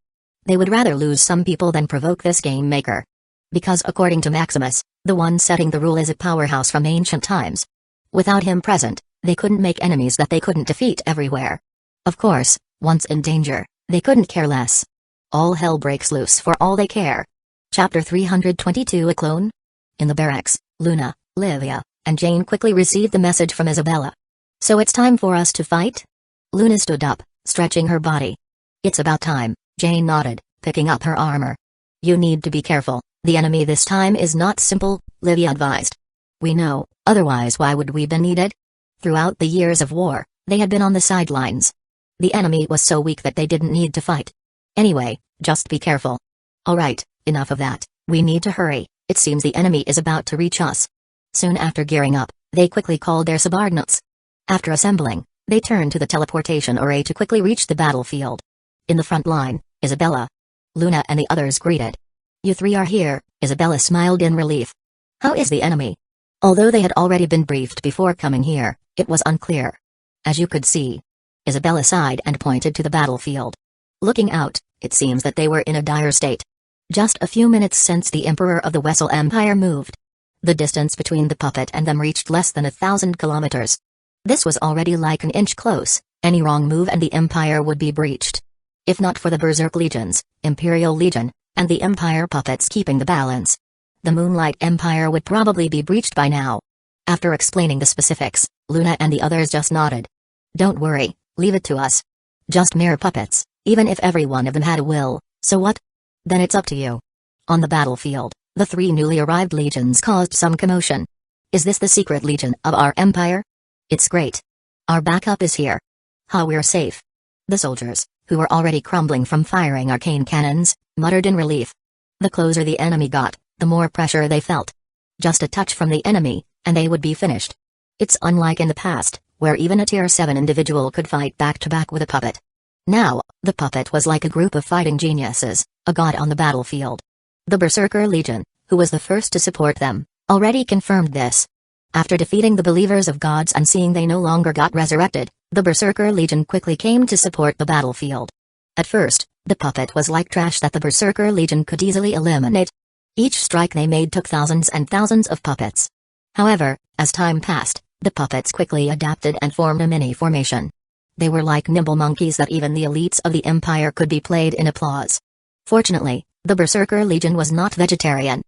They would rather lose some people than provoke this game maker. Because according to Maximus, the one setting the rule is a powerhouse from ancient times. Without him present, they couldn't make enemies that they couldn't defeat everywhere. Of course, once in danger, they couldn't care less. All hell breaks loose for all they care. Chapter 322 A Clone? In the barracks, Luna, Livia, and Jane quickly received the message from Isabella. So it's time for us to fight? Luna stood up, stretching her body. It's about time, Jane nodded, picking up her armor. You need to be careful, the enemy this time is not simple, Livia advised. We know, otherwise why would we be needed? Throughout the years of war, they had been on the sidelines. The enemy was so weak that they didn't need to fight. Anyway, just be careful. Alright, enough of that, we need to hurry, it seems the enemy is about to reach us. Soon after gearing up, they quickly called their subordinates. After assembling, they turned to the teleportation array to quickly reach the battlefield. In the front line, Isabella, Luna and the others greeted. You three are here, Isabella smiled in relief. How is the enemy? Although they had already been briefed before coming here, it was unclear. As you could see. Isabella sighed and pointed to the battlefield. Looking out, it seems that they were in a dire state. Just a few minutes since the Emperor of the Wessel Empire moved. The distance between the puppet and them reached less than 1,000 kilometers. This was already like an inch close, any wrong move and the Empire would be breached. If not for the Berserk Legions, Imperial Legion, and the Empire puppets keeping the balance, the Moonlight Empire would probably be breached by now. After explaining the specifics, Luna and the others just nodded. Don't worry, leave it to us. Just mere puppets, even if every one of them had a will, so what? Then it's up to you. On the battlefield, the three newly arrived legions caused some commotion. Is this the secret legion of our empire? It's great. Our backup is here. How we're safe. The soldiers, who were already crumbling from firing arcane cannons, muttered in relief. The closer the enemy got, the more pressure they felt. Just a touch from the enemy, and they would be finished. It's unlike in the past, where even a Tier 7 individual could fight back-to-back with a puppet. Now, the puppet was like a group of fighting geniuses, a god on the battlefield. The Berserker Legion, who was the first to support them, already confirmed this. After defeating the believers of gods and seeing they no longer got resurrected, the Berserker Legion quickly came to support the battlefield. At first, the puppet was like trash that the Berserker Legion could easily eliminate. Each strike they made took thousands and thousands of puppets. However, as time passed, the puppets quickly adapted and formed a mini-formation. They were like nimble monkeys that even the elites of the Empire could be played in applause. Fortunately, the Berserker Legion was not vegetarian.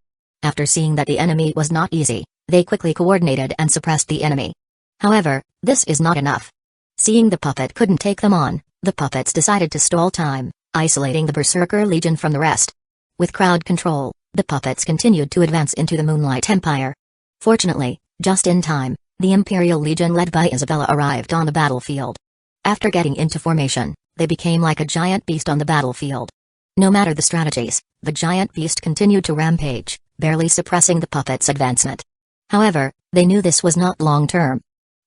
After seeing that the enemy was not easy, they quickly coordinated and suppressed the enemy. However, this is not enough. Seeing the puppet couldn't take them on, the puppets decided to stall time, isolating the Berserker Legion from the rest. With crowd control, the puppets continued to advance into the Moonlight Empire. Fortunately, just in time, the Imperial Legion led by Isabella arrived on the battlefield. After getting into formation, they became like a giant beast on the battlefield. No matter the strategies, the giant beast continued to rampage, barely suppressing the puppets' advancement. However, they knew this was not long-term.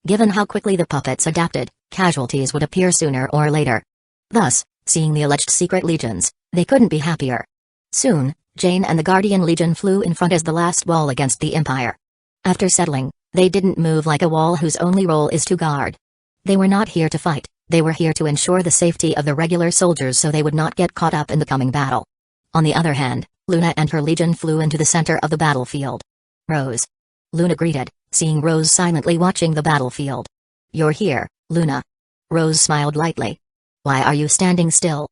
Given how quickly the puppets adapted, casualties would appear sooner or later. Thus, seeing the alleged secret legions, they couldn't be happier. Soon, Jane and the Guardian Legion flew in front as the last wall against the Empire. After settling, they didn't move like a wall whose only role is to guard. They were not here to fight, they were here to ensure the safety of the regular soldiers so they would not get caught up in the coming battle. On the other hand, Luna and her legion flew into the center of the battlefield. Rose. Luna greeted, seeing Rose silently watching the battlefield. You're here, Luna. Rose smiled lightly. Why are you standing still?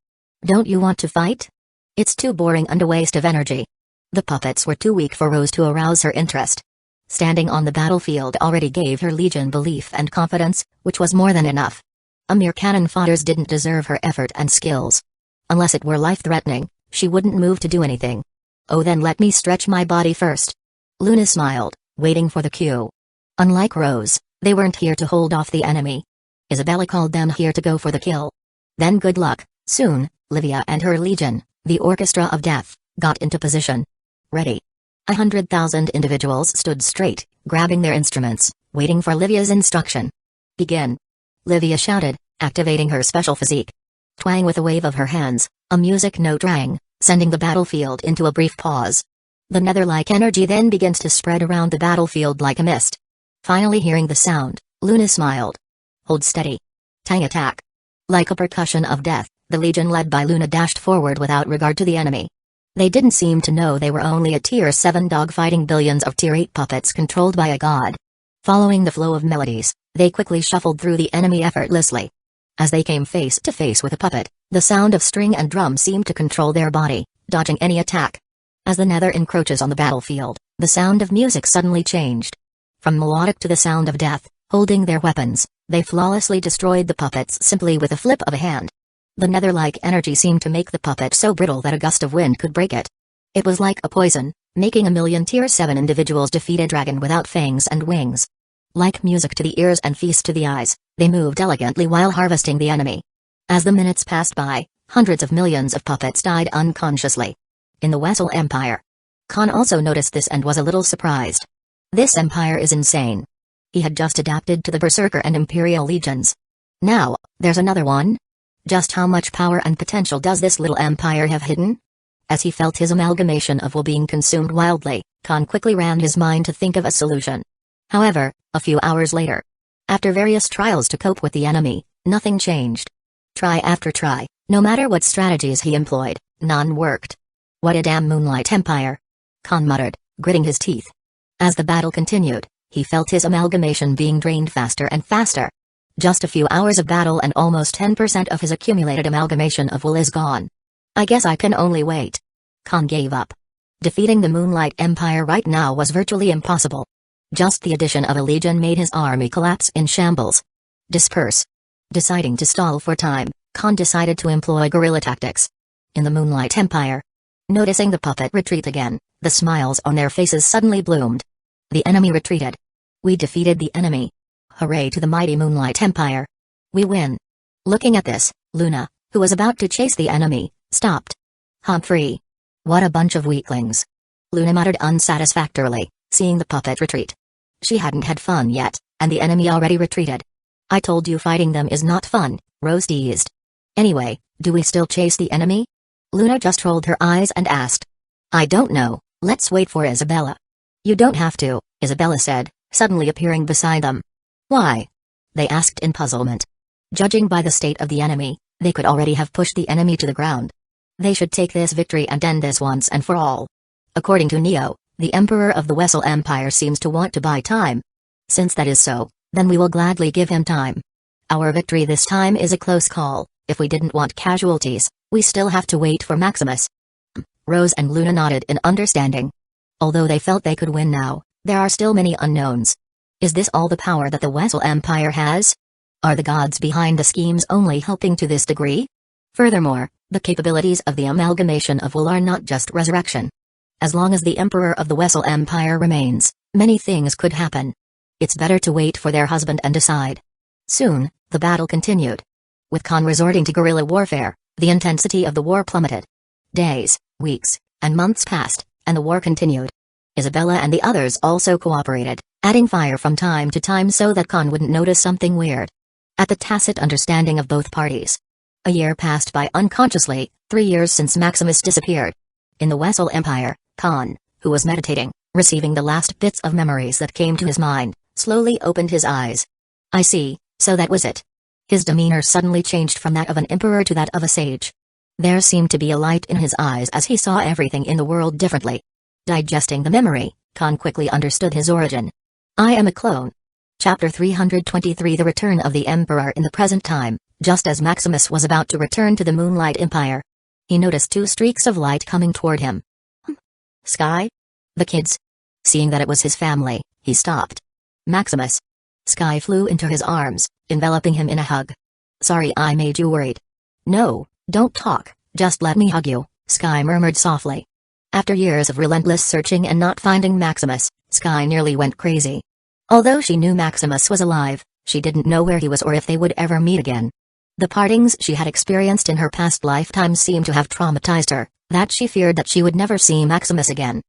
Don't you want to fight? It's too boring and a waste of energy. The puppets were too weak for Rose to arouse her interest. Standing on the battlefield already gave her legion belief and confidence, which was more than enough. A mere cannon fodders didn't deserve her effort and skills. Unless it were life-threatening, she wouldn't move to do anything. Oh, then let me stretch my body first. Luna smiled, waiting for the cue. Unlike Rose, they weren't here to hold off the enemy. Isabella called them here to go for the kill. Then good luck. Soon, Livia and her legion, the Orchestra of Death, got into position. Ready. 100,000 individuals stood straight, grabbing their instruments, waiting for Livia's instruction. Begin. Livia shouted, activating her special physique. Twang with a wave of her hands, a music note rang, sending the battlefield into a brief pause. The nether-like energy then begins to spread around the battlefield like a mist. Finally hearing the sound, Luna smiled. Hold steady. Tang attack. Like a percussion of death, the legion led by Luna dashed forward without regard to the enemy. They didn't seem to know they were only a Tier 7 dog fighting billions of Tier 8 puppets controlled by a god. Following the flow of melodies, they quickly shuffled through the enemy effortlessly. As they came face to face with a puppet, the sound of string and drum seemed to control their body, dodging any attack. As the nether encroaches on the battlefield, the sound of music suddenly changed. From melodic to the sound of death, holding their weapons, they flawlessly destroyed the puppets simply with a flip of a hand. The nether-like energy seemed to make the puppet so brittle that a gust of wind could break it. It was like a poison, making a million Tier 7 individuals defeat a dragon without fangs and wings. Like music to the ears and feast to the eyes, they moved elegantly while harvesting the enemy. As the minutes passed by, hundreds of millions of puppets died unconsciously. In the Wessel Empire. Khan also noticed this and was a little surprised. This empire is insane. He had just adapted to the Berserker and Imperial legions. Now, there's another one? Just how much power and potential does this little empire have hidden? As he felt his amalgamation of will being consumed wildly, Khan quickly ran his mind to think of a solution. However, a few hours later, after various trials to cope with the enemy, nothing changed. Try after try, no matter what strategies he employed, none worked. What a damn Moonlight Empire! Khan muttered, gritting his teeth. As the battle continued, he felt his amalgamation being drained faster and faster. Just a few hours of battle and almost 10% of his accumulated amalgamation of will is gone. I guess I can only wait. Khan gave up. Defeating the Moonlight Empire right now was virtually impossible. Just the addition of a legion made his army collapse in shambles. Disperse. Deciding to stall for time, Khan decided to employ guerrilla tactics. In the Moonlight Empire. Noticing the puppet retreat again, the smiles on their faces suddenly bloomed. The enemy retreated. We defeated the enemy. Hooray to the mighty Moonlight Empire. We win. Looking at this, Luna, who was about to chase the enemy, stopped. Humphrey. What a bunch of weaklings. Luna muttered unsatisfactorily, seeing the puppet retreat. She hadn't had fun yet, and the enemy already retreated. I told you fighting them is not fun, Rose teased. Anyway, do we still chase the enemy? Luna just rolled her eyes and asked. I don't know, let's wait for Isabella. You don't have to, Isabella said, suddenly appearing beside them. Why? They asked in puzzlement. Judging by the state of the enemy, they could already have pushed the enemy to the ground. They should take this victory and end this once and for all. According to Neo, the Emperor of the Wessel Empire seems to want to buy time. Since that is so, then we will gladly give him time. Our victory this time is a close call. If we didn't want casualties, we still have to wait for Maximus. Rose and Luna nodded in understanding. Although they felt they could win now, there are still many unknowns. Is this all the power that the Wessel Empire has? Are the gods behind the schemes only helping to this degree? Furthermore, the capabilities of the amalgamation of will are not just resurrection. As long as the Emperor of the Wessel Empire remains, many things could happen. It's better to wait for their husband and decide. Soon, the battle continued. With Khan resorting to guerrilla warfare, the intensity of the war plummeted. Days, weeks, and months passed, and the war continued. Isabella and the others also cooperated, adding fire from time to time so that Khan wouldn't notice something weird. At the tacit understanding of both parties. A year passed by unconsciously, 3 years since Maximus disappeared. In the Wessel Empire, Khan, who was meditating, receiving the last bits of memories that came to his mind, slowly opened his eyes. I see, so that was it. His demeanor suddenly changed from that of an emperor to that of a sage. There seemed to be a light in his eyes as he saw everything in the world differently. Digesting the memory, Khan quickly understood his origin. I am a clone. Chapter 323 The Return of the Emperor in the present time, just as Maximus was about to return to the Moonlight Empire. He noticed 2 streaks of light coming toward him. Sky? The kids? Seeing that it was his family, he stopped. Maximus. Sky flew into his arms, enveloping him in a hug. Sorry I made you worried. No, don't talk, just let me hug you, Sky murmured softly. After years of relentless searching and not finding Maximus, Sky nearly went crazy. Although she knew Maximus was alive, she didn't know where he was or if they would ever meet again. The partings she had experienced in her past lifetimes seemed to have traumatized her, that she feared that she would never see Maximus again.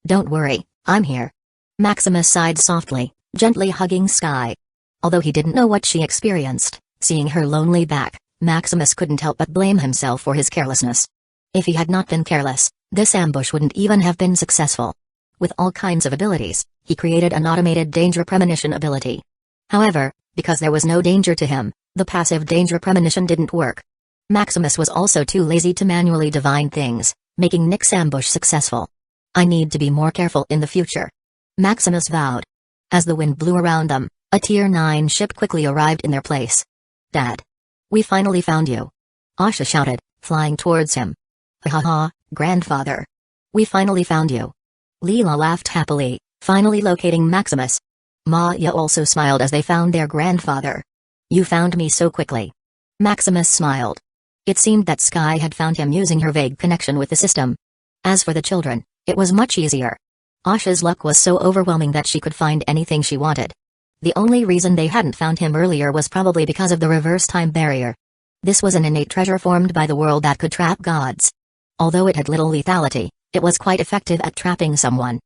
Don't worry, I'm here. Maximus sighed softly, gently hugging Sky. Although he didn't know what she experienced, seeing her lonely back, Maximus couldn't help but blame himself for his carelessness. If he had not been careless, This ambush wouldn't even have been successful. With all kinds of abilities, he created an automated danger premonition ability. However, because there was no danger to him, the passive danger premonition didn't work. Maximus was also too lazy to manually divine things, making Nick's ambush successful. I need to be more careful in the future, Maximus vowed. As the wind blew around them, a Tier 9 ship quickly arrived in their place. Dad. We finally found you. Asha shouted, flying towards him. Ha ha, grandfather. We finally found you. Leela laughed happily, finally locating Maximus. Maya also smiled as they found their grandfather. You found me so quickly. Maximus smiled. It seemed that Sky had found him using her vague connection with the system. As for the children, it was much easier. Asha's luck was so overwhelming that she could find anything she wanted. The only reason they hadn't found him earlier was probably because of the reverse time barrier. This was an innate treasure formed by the world that could trap gods. Although it had little lethality, it was quite effective at trapping someone.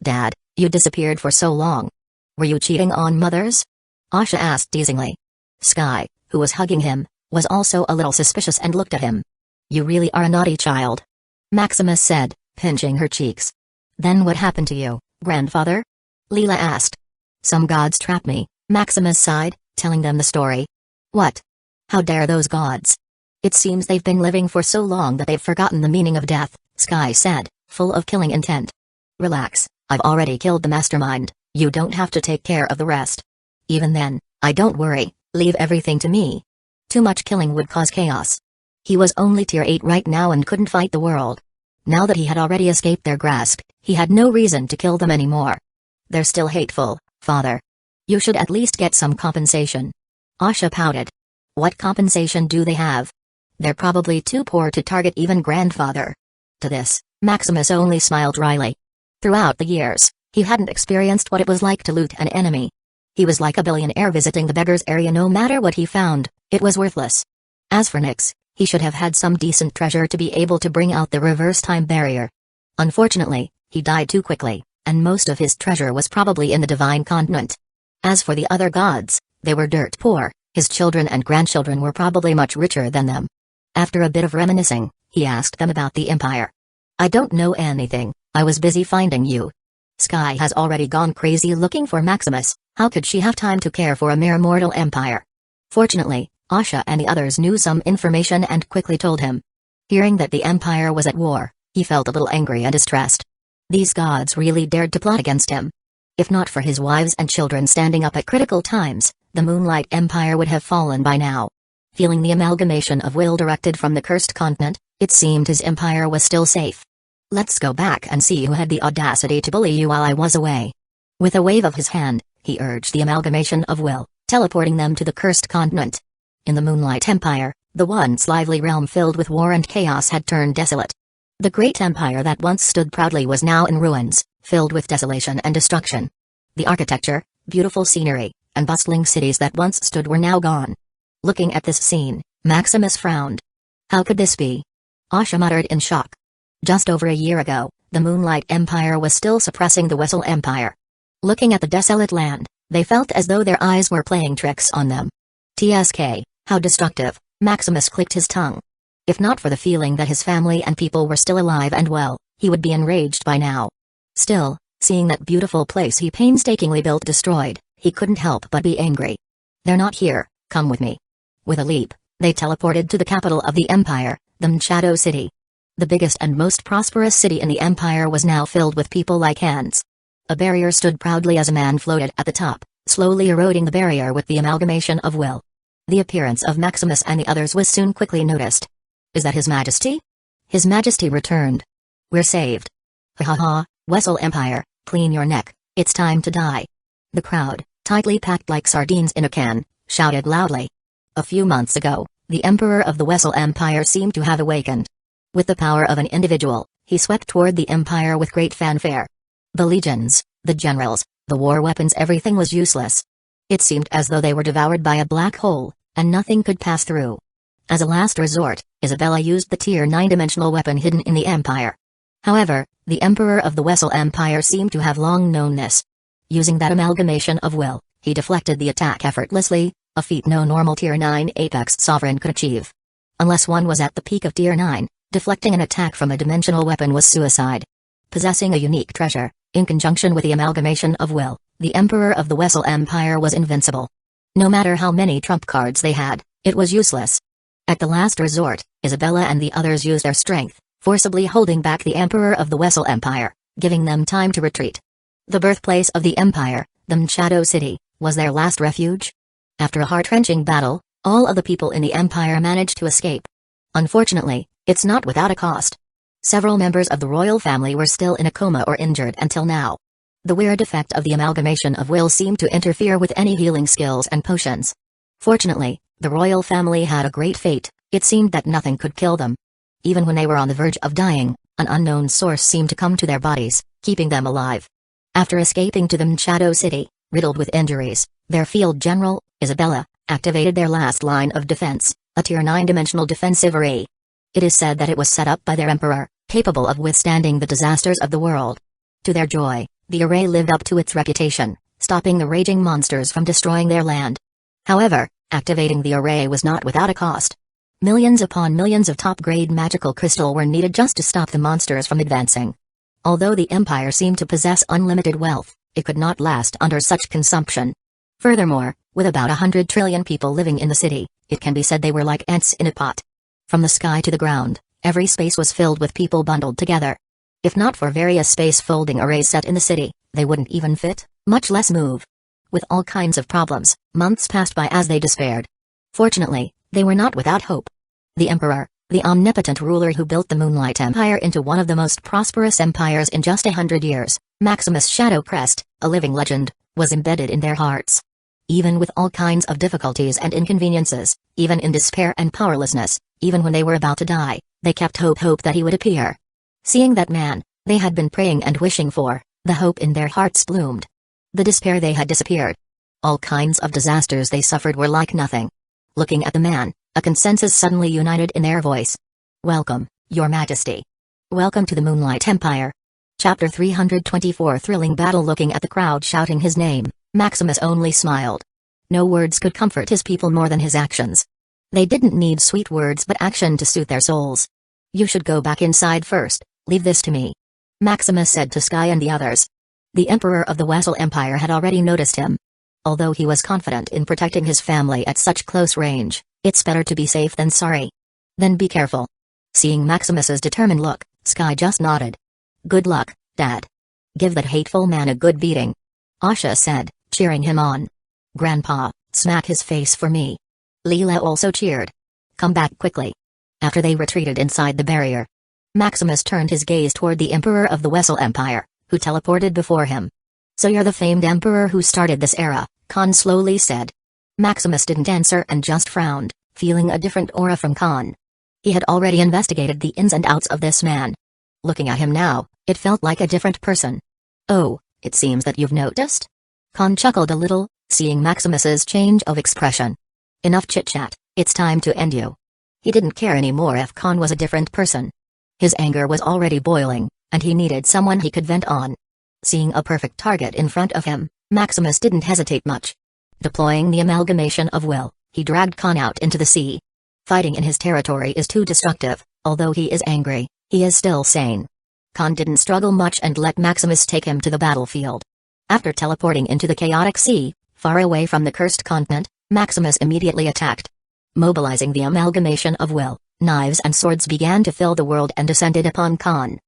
Dad, you disappeared for so long. Were you cheating on mothers? Asha asked teasingly. Sky, who was hugging him, was also a little suspicious and looked at him. You really are a naughty child, Maximus said, pinching her cheeks. Then what happened to you, grandfather? Leela asked. Some gods trapped me, Maximus sighed, telling them the story. What? How dare those gods? It seems they've been living for so long that they've forgotten the meaning of death, Sky said, full of killing intent. Relax, I've already killed the mastermind, you don't have to take care of the rest. Even then, I don't worry, leave everything to me. Too much killing would cause chaos. He was only Tier 8 right now and couldn't fight the world. Now that he had already escaped their grasp, he had no reason to kill them anymore. They're still hateful, father. You should at least get some compensation. Asha pouted. What compensation do they have? They're probably too poor to target even grandfather. To this, Maximus only smiled wryly. Throughout the years, he hadn't experienced what it was like to loot an enemy. He was like a billionaire visiting the beggar's area. No matter what he found, it was worthless. As for Nyx, he should have had some decent treasure to be able to bring out the reverse time barrier. Unfortunately, he died too quickly, and most of his treasure was probably in the divine continent. As for the other gods, they were dirt poor. His children and grandchildren were probably much richer than them. After a bit of reminiscing, he asked them about the Empire. I don't know anything, I was busy finding you. Sky has already gone crazy looking for Maximus, how could she have time to care for a mere mortal empire? Fortunately, Asha and the others knew some information and quickly told him. Hearing that the Empire was at war, he felt a little angry and distressed. These gods really dared to plot against him. If not for his wives and children standing up at critical times, the Moonlight Empire would have fallen by now. Feeling the amalgamation of will directed from the cursed continent, it seemed his empire was still safe. Let's go back and see who had the audacity to bully you while I was away. With a wave of his hand, he urged the amalgamation of will, teleporting them to the cursed continent. In the Moonlight Empire, the once lively realm filled with war and chaos had turned desolate. The great empire that once stood proudly was now in ruins, filled with desolation and destruction. The architecture, beautiful scenery, and bustling cities that once stood were now gone. Looking at this scene, Maximus frowned. How could this be? Asha muttered in shock. Just over a year ago, the Moonlight Empire was still suppressing the Wessel Empire. Looking at the desolate land, they felt as though their eyes were playing tricks on them. TSK, how destructive, Maximus clicked his tongue. If not for the feeling that his family and people were still alive and well, he would be enraged by now. Still, seeing that beautiful place he painstakingly built destroyed, he couldn't help but be angry. They're not here, come with me. With a leap, they teleported to the capital of the empire, the Machado City. The biggest and most prosperous city in the empire was now filled with people like ants. A barrier stood proudly as a man floated at the top, slowly eroding the barrier with the amalgamation of will. The appearance of Maximus and the others was soon quickly noticed. Is that His Majesty? His Majesty returned. We're saved. Ha ha ha, Wessel Empire, clean your neck, it's time to die. The crowd, tightly packed like sardines in a can, shouted loudly. A few months ago, the Emperor of the Wessel Empire seemed to have awakened. With the power of an individual, he swept toward the empire with great fanfare. The legions, the generals, the war weapons, everything was useless. It seemed as though they were devoured by a black hole, and nothing could pass through. As a last resort, Isabella used the Tier 9 dimensional weapon hidden in the empire. However, the Emperor of the Wessel Empire seemed to have long known this. Using that amalgamation of will, he deflected the attack effortlessly, a feat no normal Tier 9 apex sovereign could achieve. Unless one was at the peak of Tier 9, Deflecting an attack from a dimensional weapon was suicide. Possessing a unique treasure, in conjunction with the amalgamation of will, the Emperor of the Wessel Empire was invincible. No matter how many trump cards they had, it was useless. At the last resort, Isabella and the others used their strength, forcibly holding back the Emperor of the Wessel Empire, giving them time to retreat. The birthplace of the Empire, the Shadow City, was their last refuge. After a heart-wrenching battle, all of the people in the Empire managed to escape. Unfortunately, it's not without a cost. Several members of the royal family were still in a coma or injured until now. The weird effect of the amalgamation of will seemed to interfere with any healing skills and potions. Fortunately, the royal family had a great fate. It seemed that nothing could kill them. Even when they were on the verge of dying, an unknown source seemed to come to their bodies, keeping them alive. After escaping to the Shadow City, riddled with injuries, their field general, Isabella, activated their last line of defense, a Tier 9 dimensional defensive array. It is said that it was set up by their emperor, capable of withstanding the disasters of the world. To their joy, the array lived up to its reputation, stopping the raging monsters from destroying their land. However, activating the array was not without a cost. Millions upon millions of top-grade magical crystal were needed just to stop the monsters from advancing. Although the empire seemed to possess unlimited wealth, it could not last under such consumption. Furthermore, with about 100 trillion people living in the city, it can be said they were like ants in a pot. From the sky to the ground, every space was filled with people bundled together. If not for various space-folding arrays set in the city, they wouldn't even fit, much less move. With all kinds of problems, months passed by as they despaired. Fortunately, they were not without hope. The Emperor, the omnipotent ruler who built the Moonlight Empire into one of the most prosperous empires in just 100 years, Maximus Shadowcrest, a living legend, was embedded in their hearts. Even with all kinds of difficulties and inconveniences, even in despair and powerlessness, even when they were about to die, they kept hope that he would appear. Seeing that man, they had been praying and wishing for, the hope in their hearts bloomed. The despair they had disappeared. All kinds of disasters they suffered were like nothing. Looking at the man, a consensus suddenly united in their voice. "Welcome, Your Majesty. Welcome to the Moonlight Empire." Chapter 324 Thrilling battle. Looking at the crowd shouting his name, Maximus only smiled. No words could comfort his people more than his actions. They didn't need sweet words but action to soothe their souls. "You should go back inside first, leave this to me," Maximus said to Sky and the others. The Emperor of the Wessel Empire had already noticed him. Although he was confident in protecting his family at such close range, it's better to be safe than sorry. "Then be careful." Seeing Maximus's determined look, Sky just nodded. "Good luck, Dad. Give that hateful man a good beating," Asha said, cheering him on. "Grandpa, smack his face for me." Leela also cheered. "Come back quickly." After they retreated inside the barrier, Maximus turned his gaze toward the Emperor of the Wessel Empire, who teleported before him. "So you're the famed Emperor who started this era," Khan slowly said. Maximus didn't answer and just frowned, feeling a different aura from Khan. He had already investigated the ins and outs of this man. Looking at him now, it felt like a different person. "Oh, it seems that you've noticed?" Khan chuckled a little, seeing Maximus's change of expression. "Enough chit-chat, it's time to end you." He didn't care anymore if Khan was a different person. His anger was already boiling, and he needed someone he could vent on. Seeing a perfect target in front of him, Maximus didn't hesitate much. Deploying the amalgamation of will, he dragged Khan out into the sea. Fighting in his territory is too destructive. Although he is angry, he is still sane. Khan didn't struggle much and let Maximus take him to the battlefield. After teleporting into the chaotic sea, far away from the cursed continent, Maximus immediately attacked. Mobilizing the amalgamation of will, knives and swords began to fill the world and descended upon Khan.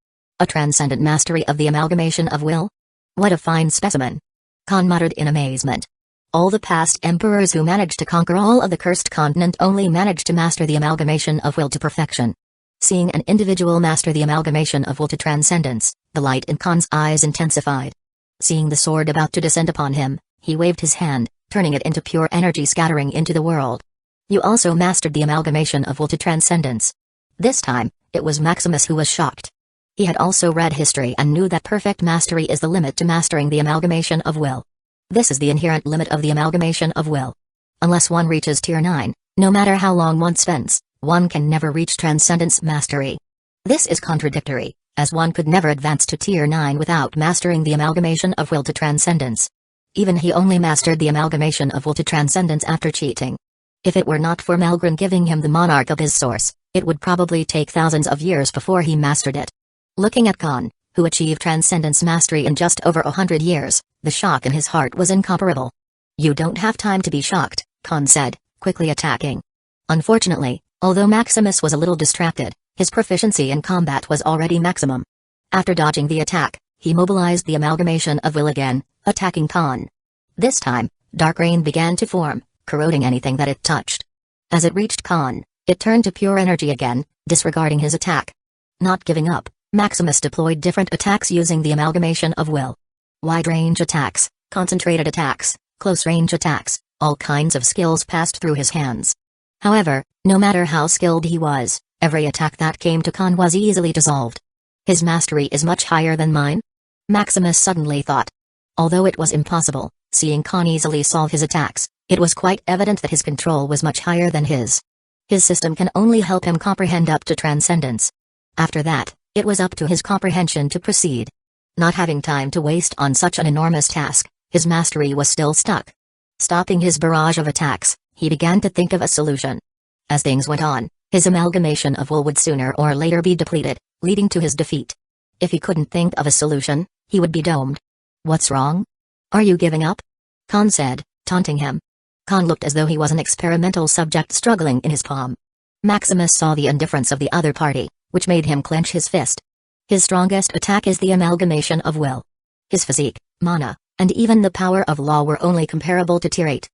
A transcendent mastery of the amalgamation of will? What a fine specimen! Khan muttered in amazement. All the past emperors who managed to conquer all of the cursed continent only managed to master the amalgamation of will to perfection. Seeing an individual master the amalgamation of will to transcendence, the light in Khan's eyes intensified. Seeing the sword about to descend upon him, he waved his hand, turning it into pure energy scattering into the world. "You also mastered the amalgamation of will to transcendence." This time, it was Maximus who was shocked. He had also read history and knew that perfect mastery is the limit to mastering the amalgamation of will. This is the inherent limit of the amalgamation of will. Unless one reaches Tier 9, no matter how long one spends, one can never reach transcendence mastery. This is contradictory, as one could never advance to Tier 9 without mastering the amalgamation of will to transcendence. Even he only mastered the amalgamation of will to transcendence after cheating. If it were not for Malgrin giving him the monarch of his source, It would probably take thousands of years before he mastered it. Looking at Khan, who achieved transcendence mastery in just over 100 years, the shock in his heart was incomparable. "You don't have time to be shocked," Khan said, quickly attacking. Unfortunately, although Maximus was a little distracted, his proficiency in combat was already maximum. After dodging the attack, he mobilized the amalgamation of will again, attacking Khan. This time, dark rain began to form, corroding anything that it touched. As it reached Khan, it turned to pure energy again, disregarding his attack. Not giving up, Maximus deployed different attacks using the amalgamation of will. Wide-range attacks, concentrated attacks, close-range attacks, all kinds of skills passed through his hands. However, no matter how skilled he was, every attack that came to Khan was easily dissolved. "His mastery is much higher than mine?" Maximus suddenly thought. Although it was impossible, seeing Khan easily solve his attacks, it was quite evident that his control was much higher than his. His system can only help him comprehend up to transcendence. After that, it was up to his comprehension to proceed. Not having time to waste on such an enormous task, his mastery was still stuck. Stopping his barrage of attacks, he began to think of a solution. As things went on, his amalgamation of will would sooner or later be depleted, leading to his defeat. If he couldn't think of a solution, he would be domed. "What's wrong? Are you giving up?" Khan said, taunting him. Khan looked as though he was an experimental subject struggling in his palm. Maximus saw the indifference of the other party, which made him clench his fist. His strongest attack is the amalgamation of will. His physique, mana, and even the power of law were only comparable to Tier 8.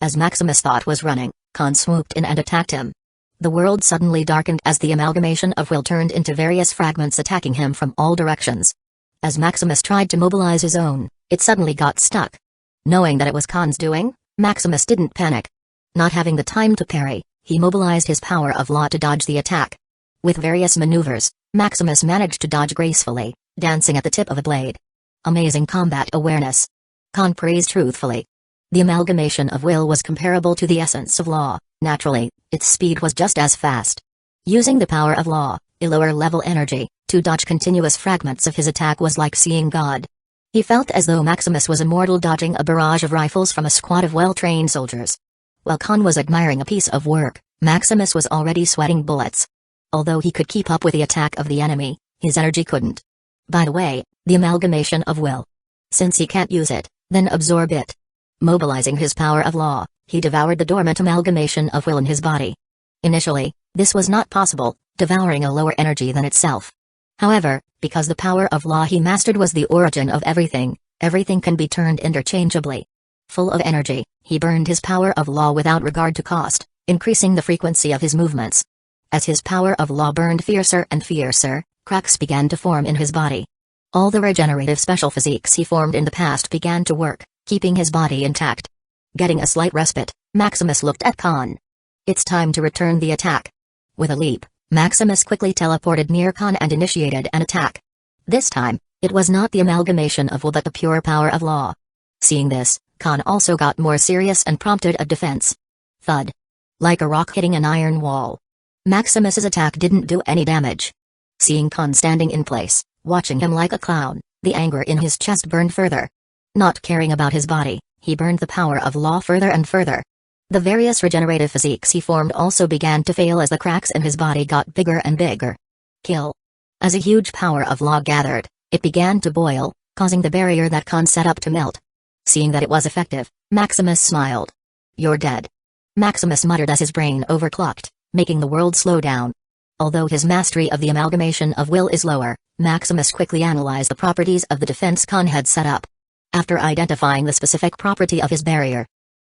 As Maximus thought was running, Khan swooped in and attacked him. The world suddenly darkened as the amalgamation of will turned into various fragments attacking him from all directions. As Maximus tried to mobilize his own, it suddenly got stuck. Knowing that it was Khan's doing, Maximus didn't panic. Not having the time to parry, he mobilized his power of law to dodge the attack. With various maneuvers, Maximus managed to dodge gracefully, dancing at the tip of a blade. Amazing combat awareness. Khan praised truthfully. The amalgamation of will was comparable to the essence of law. Naturally, its speed was just as fast. Using the power of law, a lower-level energy, to dodge continuous fragments of his attack was like seeing God. He felt as though Maximus was immortal dodging a barrage of rifles from a squad of well-trained soldiers. While Khan was admiring a piece of work, Maximus was already sweating bullets. Although he could keep up with the attack of the enemy, his energy couldn't. By the way, the amalgamation of will. Since he can't use it, then absorb it. Mobilizing his power of law, he devoured the dormant amalgamation of will in his body. Initially, this was not possible, devouring a lower energy than itself. However, because the power of law he mastered was the origin of everything, everything can be turned interchangeably. Full of energy, he burned his power of law without regard to cost, increasing the frequency of his movements. As his power of law burned fiercer and fiercer, cracks began to form in his body. All the regenerative special physiques he formed in the past began to work, keeping his body intact. Getting a slight respite, Maximus looked at Khan. It's time to return the attack. With a leap, Maximus quickly teleported near Khan and initiated an attack. This time, it was not the amalgamation of will but the pure power of law. Seeing this, Khan also got more serious and prompted a defense. Thud. Like a rock hitting an iron wall. Maximus's attack didn't do any damage. Seeing Khan standing in place, watching him like a clown, the anger in his chest burned further. Not caring about his body, he burned the power of law further and further. The various regenerative physiques he formed also began to fail as the cracks in his body got bigger and bigger. Kill. As a huge power of law gathered, it began to boil, causing the barrier that Khan set up to melt. Seeing that it was effective, Maximus smiled. "You're dead." Maximus muttered as his brain overclocked, making the world slow down. Although his mastery of the amalgamation of will is lower, Maximus quickly analyzed the properties of the defense Khan had set up. After identifying the specific property of his barrier,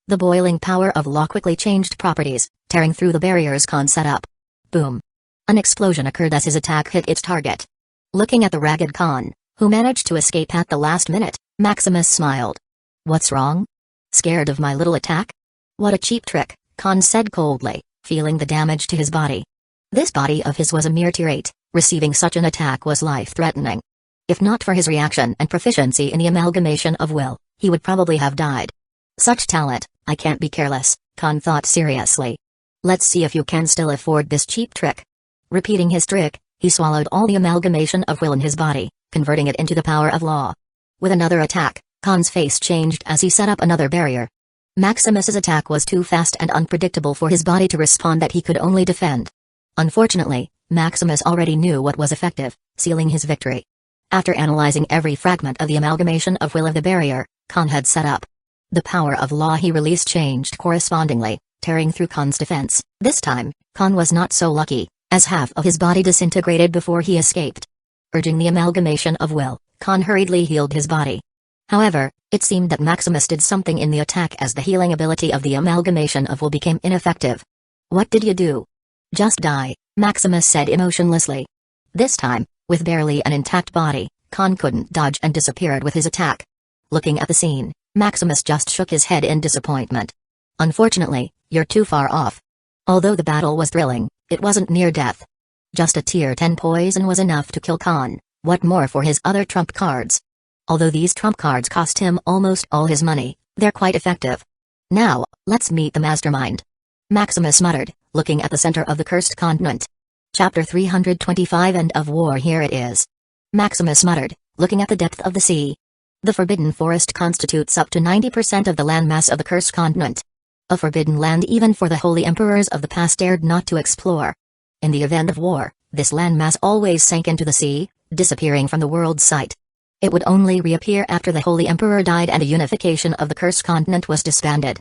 the boiling power of law quickly changed properties, tearing through the barriers Khan set up. Boom. An explosion occurred as his attack hit its target. Looking at the ragged Khan, who managed to escape at the last minute, Maximus smiled. "What's wrong? Scared of my little attack?" "What a cheap trick," Khan said coldly, feeling the damage to his body. This body of his was a mere Tier 8, receiving such an attack was life-threatening. If not for his reaction and proficiency in the amalgamation of will, he would probably have died. Such talent, I can't be careless, Khan thought seriously. Let's see if you can still afford this cheap trick. Repeating his trick, he swallowed all the amalgamation of will in his body, converting it into the power of law. With another attack, Khan's face changed as he set up another barrier. Maximus's attack was too fast and unpredictable for his body to respond that he could only defend. Unfortunately, Maximus already knew what was effective, sealing his victory. After analyzing every fragment of the amalgamation of will of the barrier, Khan had set up. The power of law he released changed correspondingly, tearing through Khan's defense. This time, Khan was not so lucky, as half of his body disintegrated before he escaped. Urging the amalgamation of will, Khan hurriedly healed his body. However, it seemed that Maximus did something in the attack as the healing ability of the amalgamation of will became ineffective. "What did you do?" "Just die," Maximus said emotionlessly. This time, with barely an intact body, Khan couldn't dodge and disappeared with his attack. Looking at the scene, Maximus just shook his head in disappointment. "Unfortunately, you're too far off." Although the battle was thrilling, it wasn't near death. Just a tier 10 poison was enough to kill Khan, what more for his other trump cards. Although these trump cards cost him almost all his money, they're quite effective. "Now, let's meet the mastermind," Maximus muttered, looking at the center of the cursed continent. Chapter 325 End of War. Here it is, Maximus muttered, looking at the depth of the sea. The Forbidden Forest constitutes up to 90% of the landmass of the cursed continent. A forbidden land even for the holy emperors of the past dared not to explore. In the event of war, this landmass always sank into the sea, disappearing from the world's sight. It would only reappear after the holy emperor died and the unification of the cursed continent was disbanded.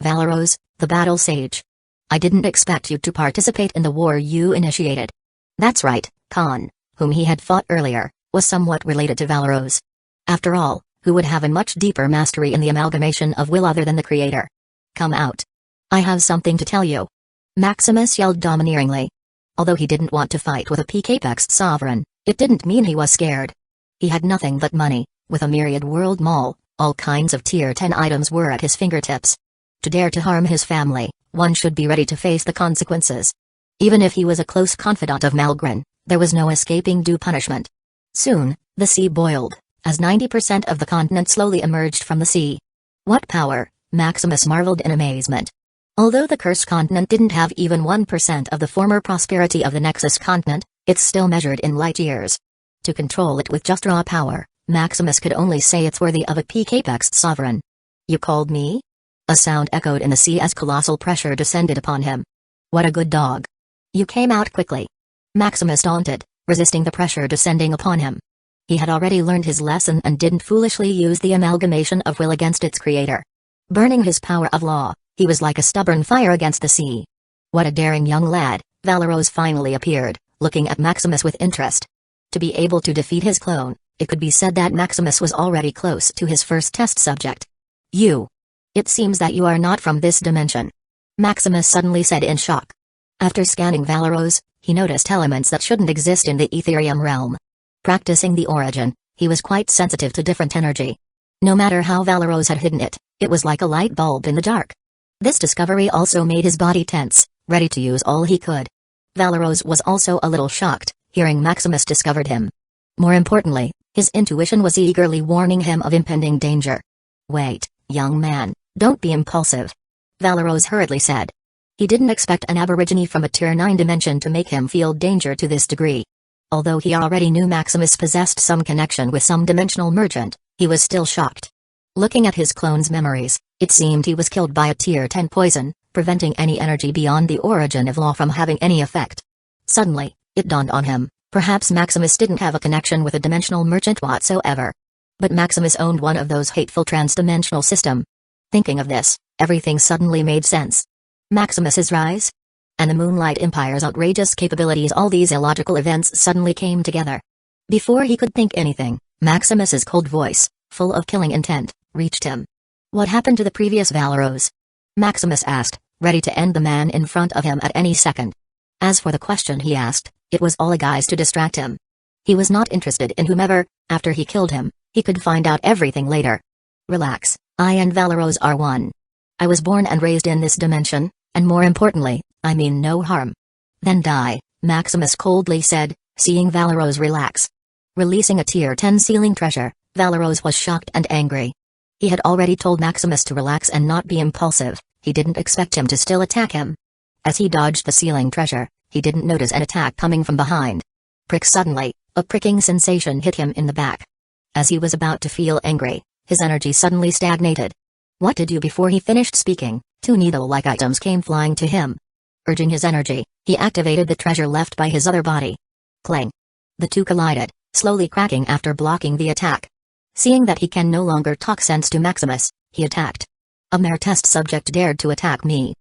Valeros, the battle sage. "I didn't expect you to participate in the war you initiated." That's right, Khan, whom he had fought earlier, was somewhat related to Valeros. After all, who would have a much deeper mastery in the amalgamation of will other than the creator? "Come out. I have something to tell you," Maximus yelled domineeringly. Although he didn't want to fight with a peak apex sovereign, it didn't mean he was scared. He had nothing but money, with a myriad world mall, all kinds of tier 10 items were at his fingertips. To dare to harm his family, one should be ready to face the consequences. Even if he was a close confidant of Malgrin, there was no escaping due punishment. Soon, the sea boiled, as 90% of the continent slowly emerged from the sea. What power, Maximus marveled in amazement. Although the cursed continent didn't have even 1% of the former prosperity of the Nexus continent, it's still measured in light years. To control it with just raw power, Maximus could only say it's worthy of a peak apex sovereign. "You called me?" A sound echoed in the sea as colossal pressure descended upon him. "What a good dog. You came out quickly." Maximus taunted, resisting the pressure descending upon him. He had already learned his lesson and didn't foolishly use the amalgamation of will against its creator. Burning his power of law, he was like a stubborn fire against the sea. What a daring young lad, Valeros finally appeared, looking at Maximus with interest. To be able to defeat his clone, it could be said that Maximus was already close to his first test subject. "You. It seems that you are not from this dimension," Maximus suddenly said in shock. After scanning Valeros, he noticed elements that shouldn't exist in the Ethereum realm. Practicing the origin, he was quite sensitive to different energy. No matter how Valeros had hidden it, it was like a light bulb in the dark. This discovery also made his body tense, ready to use all he could. Valeros was also a little shocked, hearing Maximus discovered him. More importantly, his intuition was eagerly warning him of impending danger. "Wait, young man, don't be impulsive," Valeros hurriedly said. He didn't expect an aborigine from a tier 9 dimension to make him feel danger to this degree. Although he already knew Maximus possessed some connection with some dimensional merchant, he was still shocked. Looking at his clone's memories, it seemed he was killed by a tier 10 poison, preventing any energy beyond the origin of law from having any effect. Suddenly, it dawned on him, perhaps Maximus didn't have a connection with a dimensional merchant whatsoever. But Maximus owned one of those hateful transdimensional system. Thinking of this, everything suddenly made sense. Maximus's rise? And the Moonlight Empire's outrageous capabilities, all these illogical events suddenly came together. Before he could think anything, Maximus's cold voice, full of killing intent, reached him. "What happened to the previous Valeros?" Maximus asked, ready to end the man in front of him at any second. As for the question he asked, it was all a guise to distract him. He was not interested in whomever, after he killed him, he could find out everything later. "Relax, I and Valeros are one. I was born and raised in this dimension, and more importantly, I mean no harm." "Then die," Maximus coldly said, seeing Valeros relax. Releasing a tier 10 sealing treasure, Valeros was shocked and angry. He had already told Maximus to relax and not be impulsive, he didn't expect him to still attack him. As he dodged the sealing treasure, he didn't notice an attack coming from behind. Prick suddenly, a pricking sensation hit him in the back. As he was about to feel angry, his energy suddenly stagnated. What to do before he finished speaking, two needle-like items came flying to him. Urging his energy, He activated the treasure left by his other body. Clang. The two collided, slowly cracking after blocking the attack. Seeing that he can no longer talk sense to Maximus, he attacked. A mere test subject dared to attack me.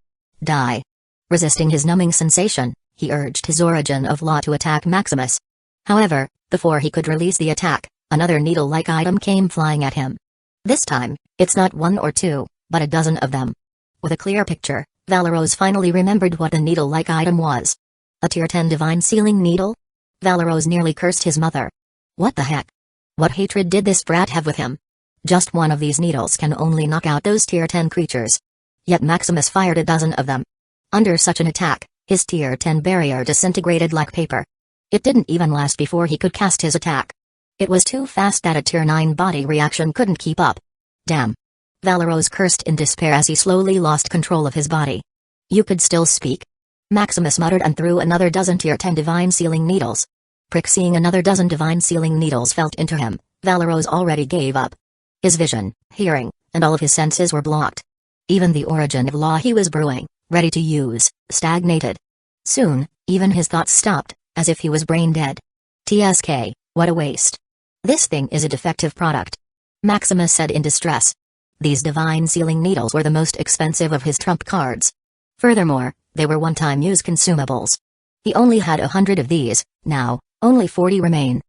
Die. Resisting his numbing sensation, he urged his origin of law to attack Maximus. However, before he could release the attack, another needle-like item came flying at him. This time, it's not one or two, but a dozen of them. With a clear picture, Valeros finally remembered what the needle-like item was. A tier 10 divine sealing needle? Valeros nearly cursed his mother. What the heck? What hatred did this brat have with him? Just one of these needles can only knock out those tier 10 creatures. Yet Maximus fired a dozen of them. Under such an attack, his tier 10 barrier disintegrated like paper. It didn't even last before he could cast his attack. It was too fast that a tier 9 body reaction couldn't keep up. Damn. Valeros cursed in despair as he slowly lost control of his body. You could still speak? Maximus muttered and threw another dozen tier 10 divine sealing needles. Prick, seeing another dozen divine sealing needles felt into him, Valeros already gave up. His vision, hearing, and all of his senses were blocked. Even the origin of law he was brewing, ready to use, stagnated. Soon, even his thoughts stopped, as if he was brain dead. TSK, what a waste. This thing is a defective product. Maximus said in distress. These divine sealing needles were the most expensive of his trump cards. Furthermore, they were one-time use consumables. He only had 100 of these, now, only 40 remain.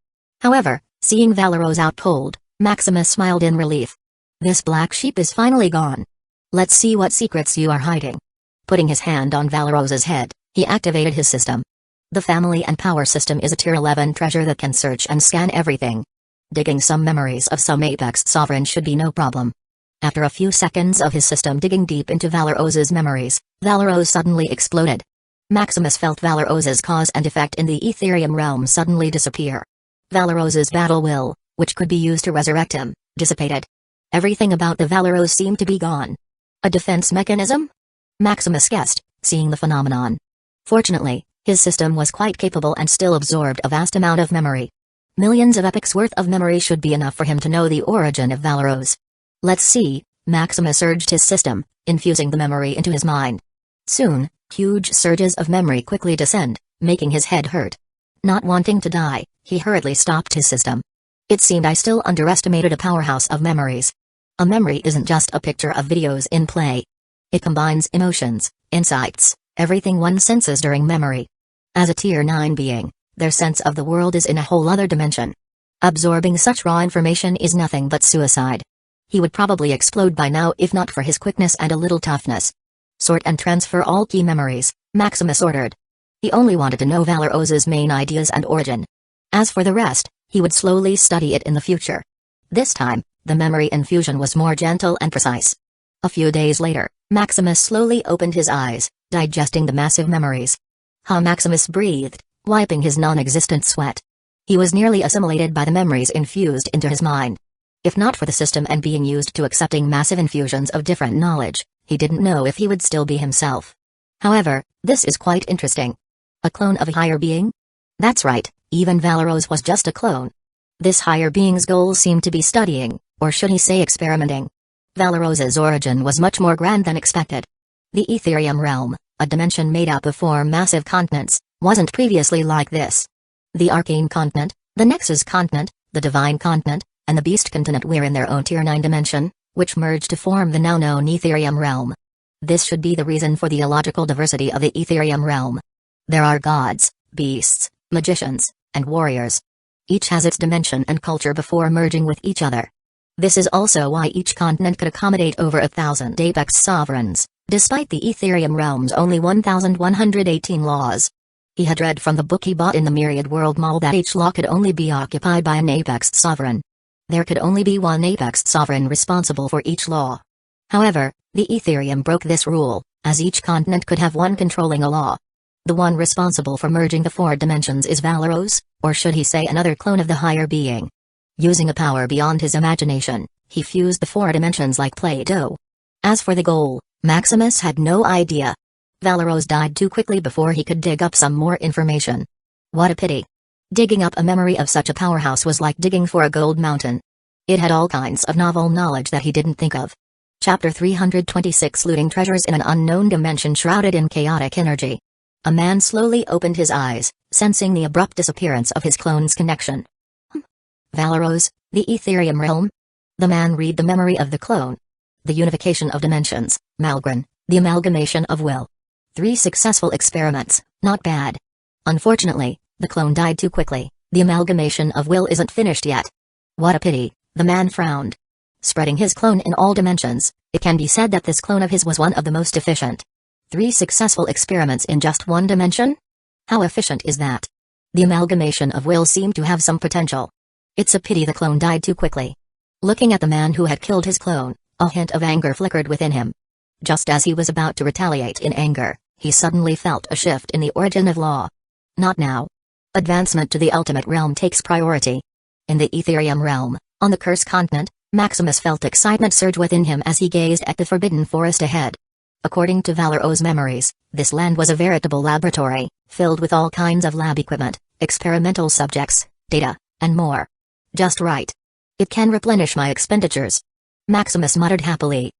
However, seeing Valeros out cold, Maximus smiled in relief. This black sheep is finally gone. Let's see what secrets you are hiding. Putting his hand on Valeros's head, he activated his system. The family and power system is a tier 11 treasure that can search and scan everything. Digging some memories of some apex sovereign should be no problem. After a few seconds of his system digging deep into Valeros's memories, Valeros suddenly exploded. Maximus felt Valeros's cause and effect in the Ethereum realm suddenly disappear. Valeros's battle will, which could be used to resurrect him, dissipated. Everything about the Valeros seemed to be gone. A defense mechanism? Maximus guessed, seeing the phenomenon. Fortunately, his system was quite capable and still absorbed a vast amount of memory. Millions of epochs worth of memory should be enough for him to know the origin of Valeros. Let's see, Maximus urged his system, infusing the memory into his mind. Soon, huge surges of memory quickly descend, making his head hurt. Not wanting to die, he hurriedly stopped his system. It seemed I still underestimated a powerhouse of memories. A memory isn't just a picture of videos in play. It combines emotions, insights, everything one senses during memory. As a tier 9 being, their sense of the world is in a whole other dimension. Absorbing such raw information is nothing but suicide. He would probably explode by now if not for his quickness and a little toughness. Sort and transfer all key memories, Maximus ordered. He only wanted to know Valeros's main ideas and origin. As for the rest, he would slowly study it in the future. This time, the memory infusion was more gentle and precise. A few days later, Maximus slowly opened his eyes, digesting the massive memories. Maximus breathed, wiping his non-existent sweat. He was nearly assimilated by the memories infused into his mind. If not for the system and being used to accepting massive infusions of different knowledge, he didn't know if he would still be himself. However, this is quite interesting. A clone of a higher being? That's right, even Valeros was just a clone. This higher being's goal seemed to be studying, or should he say experimenting. Valeros's origin was much more grand than expected. The Ethereum realm, a dimension made up of 4 massive continents, wasn't previously like this. The Arcane continent, the Nexus continent, the Divine continent, and the Beast continent were in their own tier 9 dimension, which merged to form the now known Ethereum realm. This should be the reason for the illogical diversity of the Ethereum realm. There are gods, beasts, magicians, and warriors. Each has its dimension and culture before merging with each other. This is also why each continent could accommodate over 1,000 apex sovereigns, despite the Ethereum realm's only 1,118 laws. He had read from the book he bought in the Myriad World Mall that each law could only be occupied by an apex sovereign. There could only be one apex sovereign responsible for each law. However, the Ethereum broke this rule, as each continent could have one controlling a law. The one responsible for merging the 4 dimensions is Valeros, or should he say another clone of the higher being. Using a power beyond his imagination, he fused the 4 dimensions like Play-Doh. As for the goal, Maximus had no idea. Valeros died too quickly before he could dig up some more information. What a pity. Digging up a memory of such a powerhouse was like digging for a gold mountain. It had all kinds of novel knowledge that he didn't think of. Chapter 326, Looting treasures in an unknown dimension shrouded in chaotic energy. A man slowly opened his eyes, sensing the abrupt disappearance of his clone's connection. Valeros, the Etherium realm? The man read the memory of the clone. The unification of dimensions, Malgren, the amalgamation of will. 3 successful experiments, not bad. Unfortunately, the clone died too quickly, the amalgamation of will isn't finished yet. What a pity, the man frowned. Spreading his clone in all dimensions, it can be said that this clone of his was one of the most efficient. 3 successful experiments in just one dimension? How efficient is that? The amalgamation of will seemed to have some potential. It's a pity the clone died too quickly. Looking at the man who had killed his clone, a hint of anger flickered within him. Just as he was about to retaliate in anger, he suddenly felt a shift in the origin of law. Not now. Advancement to the ultimate realm takes priority. In the Etherium realm, on the Cursed Continent, Maximus felt excitement surge within him as he gazed at the forbidden forest ahead. According to Valero's memories, this land was a veritable laboratory, filled with all kinds of lab equipment, experimental subjects, data, and more. Just right. It can replenish my expenditures. Maximus muttered happily.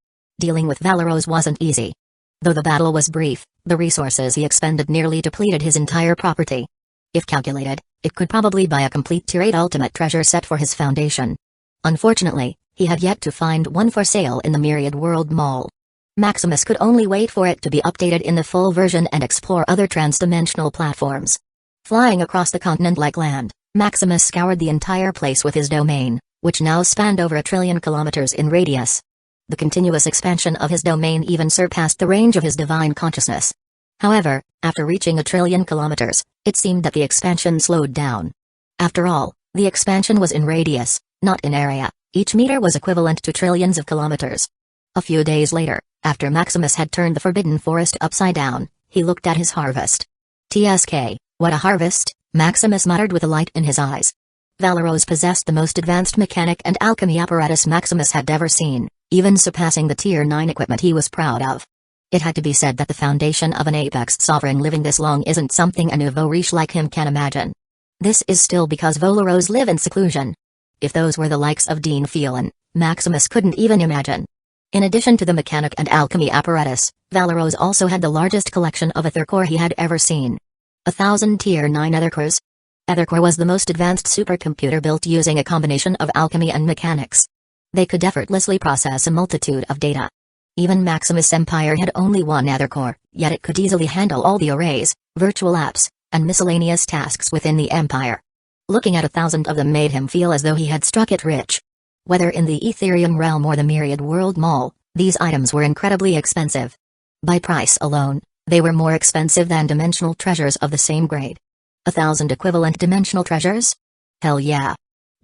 Dealing with Valeros wasn't easy. Though the battle was brief, the resources he expended nearly depleted his entire property. If calculated, it could probably buy a complete Tier 8 ultimate treasure set for his foundation. Unfortunately, he had yet to find one for sale in the Myriad World Mall. Maximus could only wait for it to be updated in the full version and explore other trans-dimensional platforms. Flying across the continent like land, Maximus scoured the entire place with his domain, which now spanned over 1 trillion kilometers in radius. The continuous expansion of his domain even surpassed the range of his divine consciousness. However, after reaching 1 trillion kilometers, it seemed that the expansion slowed down. After all, the expansion was in radius, not in area. Each meter was equivalent to trillions of kilometers. A few days later, after Maximus had turned the forbidden forest upside down, he looked at his harvest. TSK, what a harvest, Maximus muttered with a light in his eyes. Valeros possessed the most advanced mechanic and alchemy apparatus Maximus had ever seen, even surpassing the Tier 9 equipment he was proud of. It had to be said that the foundation of an apex sovereign living this long isn't something a nouveau riche like him can imagine. This is still because Valeros live in seclusion. If those were the likes of Dean Phelan, Maximus couldn't even imagine. In addition to the mechanic and alchemy apparatus, Valeros also had the largest collection of ethercore he had ever seen. 1,000 Tier 9 ethercores? Ethercore was the most advanced supercomputer built using a combination of alchemy and mechanics. They could effortlessly process a multitude of data. Even Maximus' empire had only one ethercore, yet it could easily handle all the arrays, virtual apps, and miscellaneous tasks within the empire. Looking at 1,000 of them made him feel as though he had struck it rich. Whether in the Etherium realm or the Myriad World Mall, these items were incredibly expensive. By price alone, they were more expensive than dimensional treasures of the same grade. 1,000 equivalent dimensional treasures? Hell yeah.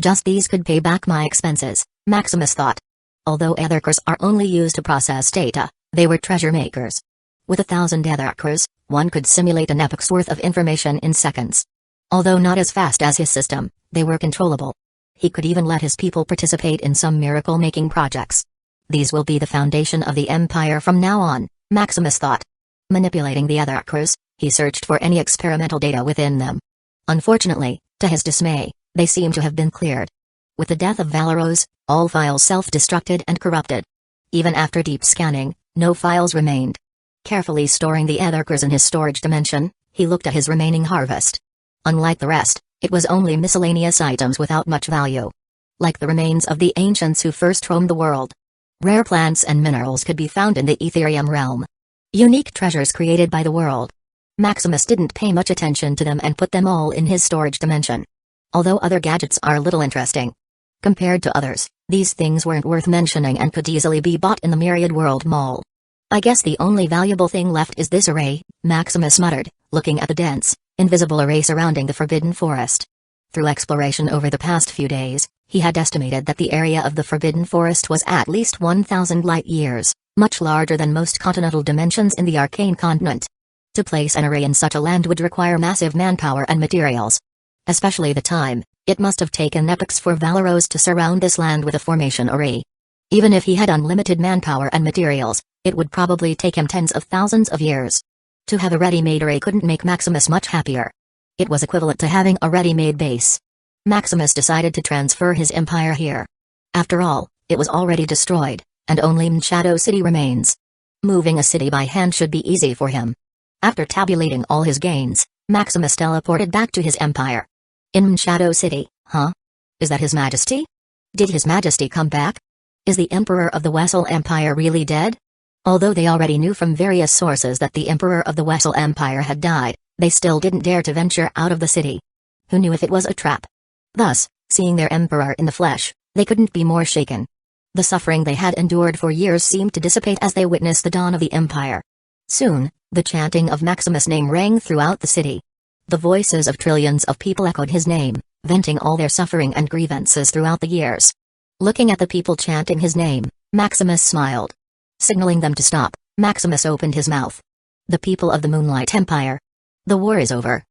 Just these could pay back my expenses, Maximus thought. Although ethercores are only used to process data, they were treasure makers. With 1,000 ethercores, one could simulate an epoch's worth of information in seconds. Although not as fast as his system, they were controllable. He could even let his people participate in some miracle-making projects. These will be the foundation of the empire from now on, Maximus thought. Manipulating the ethercores, he searched for any experimental data within them. Unfortunately, to his dismay, they seemed to have been cleared. With the death of Valeros, all files self-destructed and corrupted. Even after deep scanning, no files remained. Carefully storing the ethercores in his storage dimension, he looked at his remaining harvest. Unlike the rest, it was only miscellaneous items without much value. Like the remains of the ancients who first roamed the world. Rare plants and minerals could be found in the Etherium realm. Unique treasures created by the world. Maximus didn't pay much attention to them and put them all in his storage dimension. Although other gadgets are little interesting. Compared to others, these things weren't worth mentioning and could easily be bought in the Myriad World Mall. I guess the only valuable thing left is this array, Maximus muttered, looking at the dense, invisible array surrounding the Forbidden Forest. Through exploration over the past few days, he had estimated that the area of the Forbidden Forest was at least 1,000 light-years, much larger than most continental dimensions in the Arcane Continent. To place an array in such a land would require massive manpower and materials. Especially the time, it must have taken epochs for Valeros to surround this land with a formation array. Even if he had unlimited manpower and materials, it would probably take him tens of thousands of years. To have a ready-made array couldn't make Maximus much happier. It was equivalent to having a ready-made base. Maximus decided to transfer his empire here. After all, it was already destroyed, and only Shadow City remains. Moving a city by hand should be easy for him. After tabulating all his gains, Maximus teleported back to his empire. In Shadow City, huh? Is that His Majesty? Did His Majesty come back? Is the Emperor of the Wessel Empire really dead? Although they already knew from various sources that the Emperor of the Wessel Empire had died, they still didn't dare to venture out of the city. Who knew if it was a trap? Thus, seeing their Emperor in the flesh, they couldn't be more shaken. The suffering they had endured for years seemed to dissipate as they witnessed the dawn of the Empire. Soon, the chanting of Maximus' name rang throughout the city. The voices of trillions of people echoed his name, venting all their suffering and grievances throughout the years. Looking at the people chanting his name, Maximus smiled. Signaling them to stop, Maximus opened his mouth. The people of the Moonlight Empire. The war is over.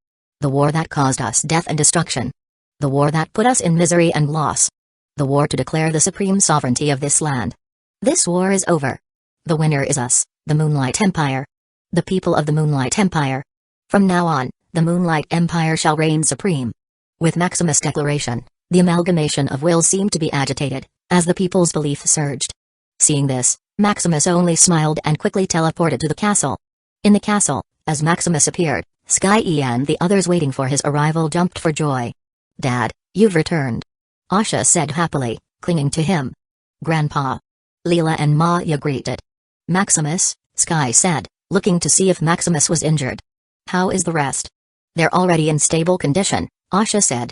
The war that caused us death and destruction. The war that put us in misery and loss. The war to declare the supreme sovereignty of this land. This war is over. The winner is us, the Moonlight Empire. The people of the Moonlight Empire. From now on, the Moonlight Empire shall reign supreme. With Maximus' declaration, the amalgamation of will seemed to be agitated, as the people's belief surged. Seeing this, Maximus only smiled and quickly teleported to the castle. In the castle, as Maximus appeared, Sky and the others waiting for his arrival jumped for joy. "Dad, you've returned," Asha said happily, clinging to him. "Grandpa." Leela and Maya greeted. "Maximus," Sky said, looking to see if Maximus was injured. "How is the rest?" "They're already in stable condition," Asha said.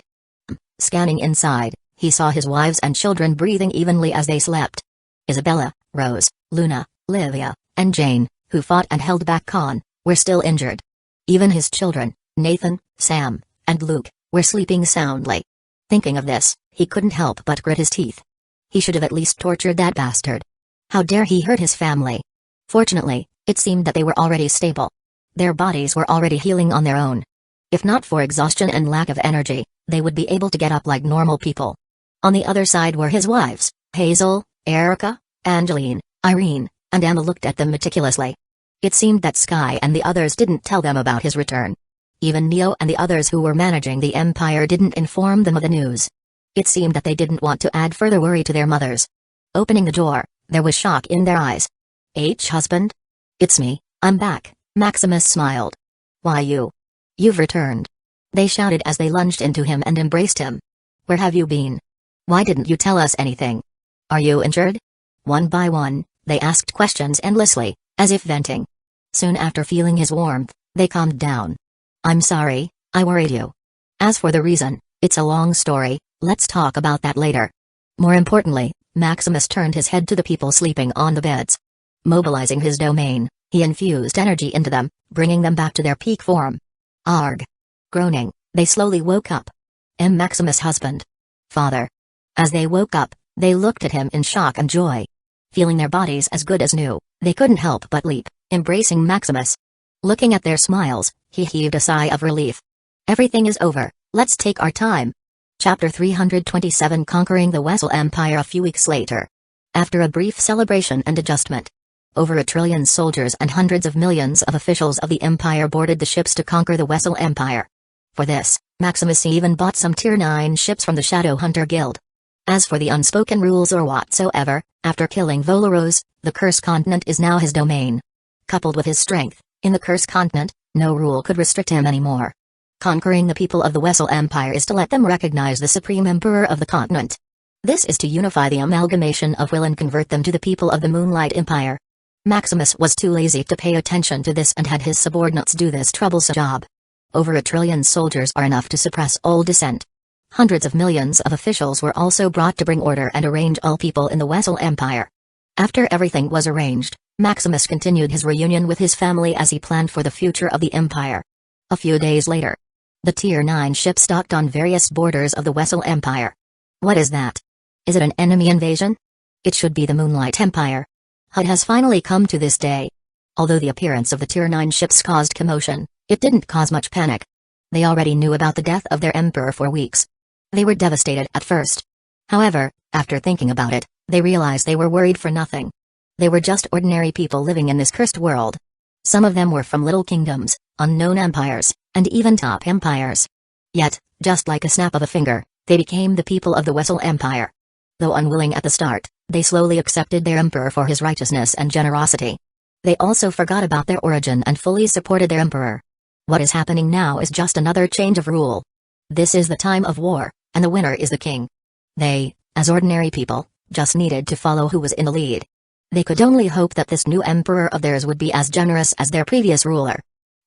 Scanning inside, he saw his wives and children breathing evenly as they slept. Isabella, Rose, Luna, Livia, and Jane, who fought and held back Khan, were still injured. Even his children, Nathan, Sam, and Luke, were sleeping soundly. Thinking of this, he couldn't help but grit his teeth. He should have at least tortured that bastard. How dare he hurt his family? Fortunately, it seemed that they were already stable. Their bodies were already healing on their own. If not for exhaustion and lack of energy, they would be able to get up like normal people. On the other side were his wives, Hazel, Erica, Angeline, Irene, and Emma looked at them meticulously. It seemed that Sky and the others didn't tell them about his return. Even Neo and the others who were managing the Empire didn't inform them of the news. It seemed that they didn't want to add further worry to their mothers. Opening the door, there was shock in their eyes. "Husband? It's me, I'm back," Maximus smiled. "Why you? You've returned." They shouted as they lunged into him and embraced him. "Where have you been? Why didn't you tell us anything? Are you injured?" One by one, they asked questions endlessly, as if venting. Soon after feeling his warmth, they calmed down. "I'm sorry, I worried you. As for the reason, it's a long story, let's talk about that later." More importantly, Maximus turned his head to the people sleeping on the beds. Mobilizing his domain, he infused energy into them, bringing them back to their peak form. Arg! Groaning, they slowly woke up. Maximus' husband. Father. As they woke up, they looked at him in shock and joy. Feeling their bodies as good as new, they couldn't help but leap, embracing Maximus. Looking at their smiles, he heaved a sigh of relief. "Everything is over, let's take our time." Chapter 327 Conquering the Wessel Empire. A few weeks later. After a brief celebration and adjustment, over 1 trillion soldiers and hundreds of millions of officials of the Empire boarded the ships to conquer the Wessel Empire. For this, Maximus even bought some Tier 9 ships from the Shadow Hunter Guild. As for the unspoken rules or whatsoever, after killing Volaros, the Curse Continent is now his domain. Coupled with his strength, in the Curse Continent, no rule could restrict him anymore. Conquering the people of the Wessel Empire is to let them recognize the Supreme Emperor of the continent. This is to unify the amalgamation of will and convert them to the people of the Moonlight Empire. Maximus was too lazy to pay attention to this and had his subordinates do this troublesome job. Over 1 trillion soldiers are enough to suppress all dissent. Hundreds of millions of officials were also brought to bring order and arrange all people in the Wessel Empire. After everything was arranged, Maximus continued his reunion with his family as he planned for the future of the Empire. A few days later, the Tier 9 ships docked on various borders of the Wessel Empire. What is that? Is it an enemy invasion? It should be the Moonlight Empire. It has finally come to this day. Although the appearance of the Tier 9 ships caused commotion, it didn't cause much panic. They already knew about the death of their emperor for weeks. They were devastated at first. However, after thinking about it, they realized they were worried for nothing. They were just ordinary people living in this cursed world. Some of them were from little kingdoms, unknown empires, and even top empires. Yet, just like a snap of a finger, they became the people of the Wessel Empire. Though unwilling at the start, they slowly accepted their emperor for his righteousness and generosity. They also forgot about their origin and fully supported their emperor. What is happening now is just another change of rule. This is the time of war, and the winner is the king. They, as ordinary people, just needed to follow who was in the lead. They could only hope that this new emperor of theirs would be as generous as their previous ruler.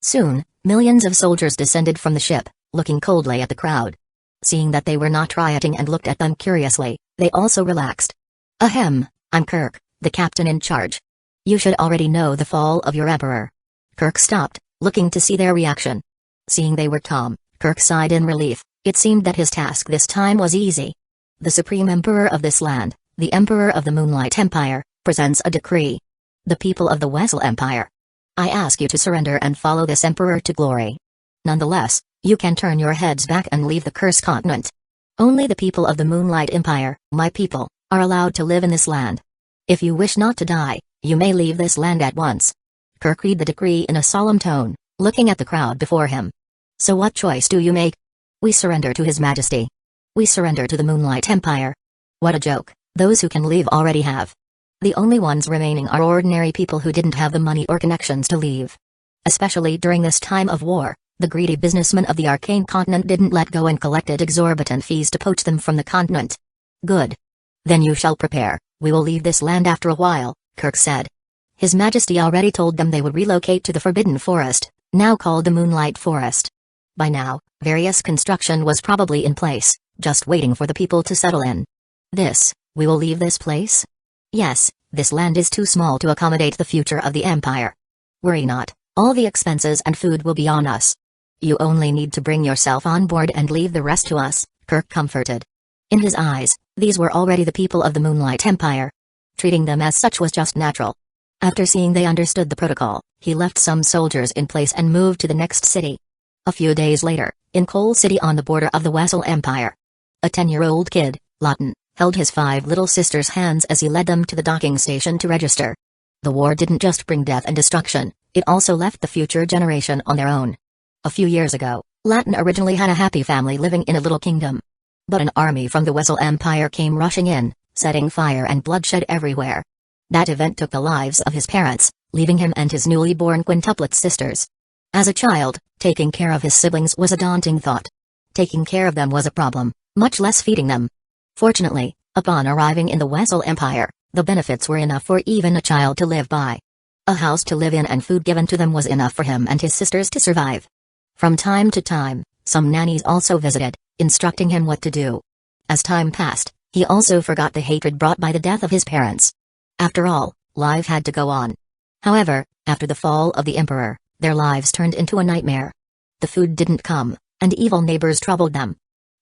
Soon, millions of soldiers descended from the ship, looking coldly at the crowd. Seeing that they were not rioting and looked at them curiously, they also relaxed. Ahem, I'm Kirk, the captain in charge. You should already know the fall of your emperor. Kirk stopped, looking to see their reaction. Seeing they were calm, Kirk sighed in relief. It seemed that his task this time was easy. The supreme emperor of this land, the emperor of the Moonlight Empire, presents a decree. The people of the Wesel Empire. I ask you to surrender and follow this emperor to glory. Nonetheless, you can turn your heads back and leave the cursed continent. Only the people of the Moonlight Empire, my people, are allowed to live in this land. If you wish not to die, you may leave this land at once. Kirk read the decree in a solemn tone, looking at the crowd before him. So what choice do you make? We surrender to His Majesty. We surrender to the Moonlight Empire. What a joke, those who can leave already have. The only ones remaining are ordinary people who didn't have the money or connections to leave. Especially during this time of war, the greedy businessmen of the Arcane Continent didn't let go and collected exorbitant fees to poach them from the continent. Good. Then you shall prepare, we will leave this land after a while, Kirk said. His Majesty already told them they would relocate to the Forbidden Forest, now called the Moonlight Forest. By now, various construction was probably in place, just waiting for the people to settle in. We will leave this place? Yes, this land is too small to accommodate the future of the Empire. Worry not, all the expenses and food will be on us. You only need to bring yourself on board and leave the rest to us, Kirk comforted. In his eyes, these were already the people of the Moonlight Empire. Treating them as such was just natural. After seeing they understood the protocol, he left some soldiers in place and moved to the next city. A few days later, in Coal City on the border of the Wesel Empire, a 10-year-old kid, Lawton, held his 5 little sisters' hands as he led them to the docking station to register. The war didn't just bring death and destruction, it also left the future generation on their own. A few years ago, Lawton originally had a happy family living in a little kingdom. But an army from the Wesel Empire came rushing in, setting fire and bloodshed everywhere. That event took the lives of his parents, leaving him and his newly born quintuplet sisters. As a child, taking care of his siblings was a daunting thought. Taking care of them was a problem, much less feeding them. Fortunately, upon arriving in the Wesel Empire, the benefits were enough for even a child to live by. A house to live in and food given to them was enough for him and his sisters to survive. From time to time, some nannies also visited, instructing him what to do. As time passed, he also forgot the hatred brought by the death of his parents. After all, life had to go on. However, after the fall of the emperor, their lives turned into a nightmare. The food didn't come, and evil neighbors troubled them.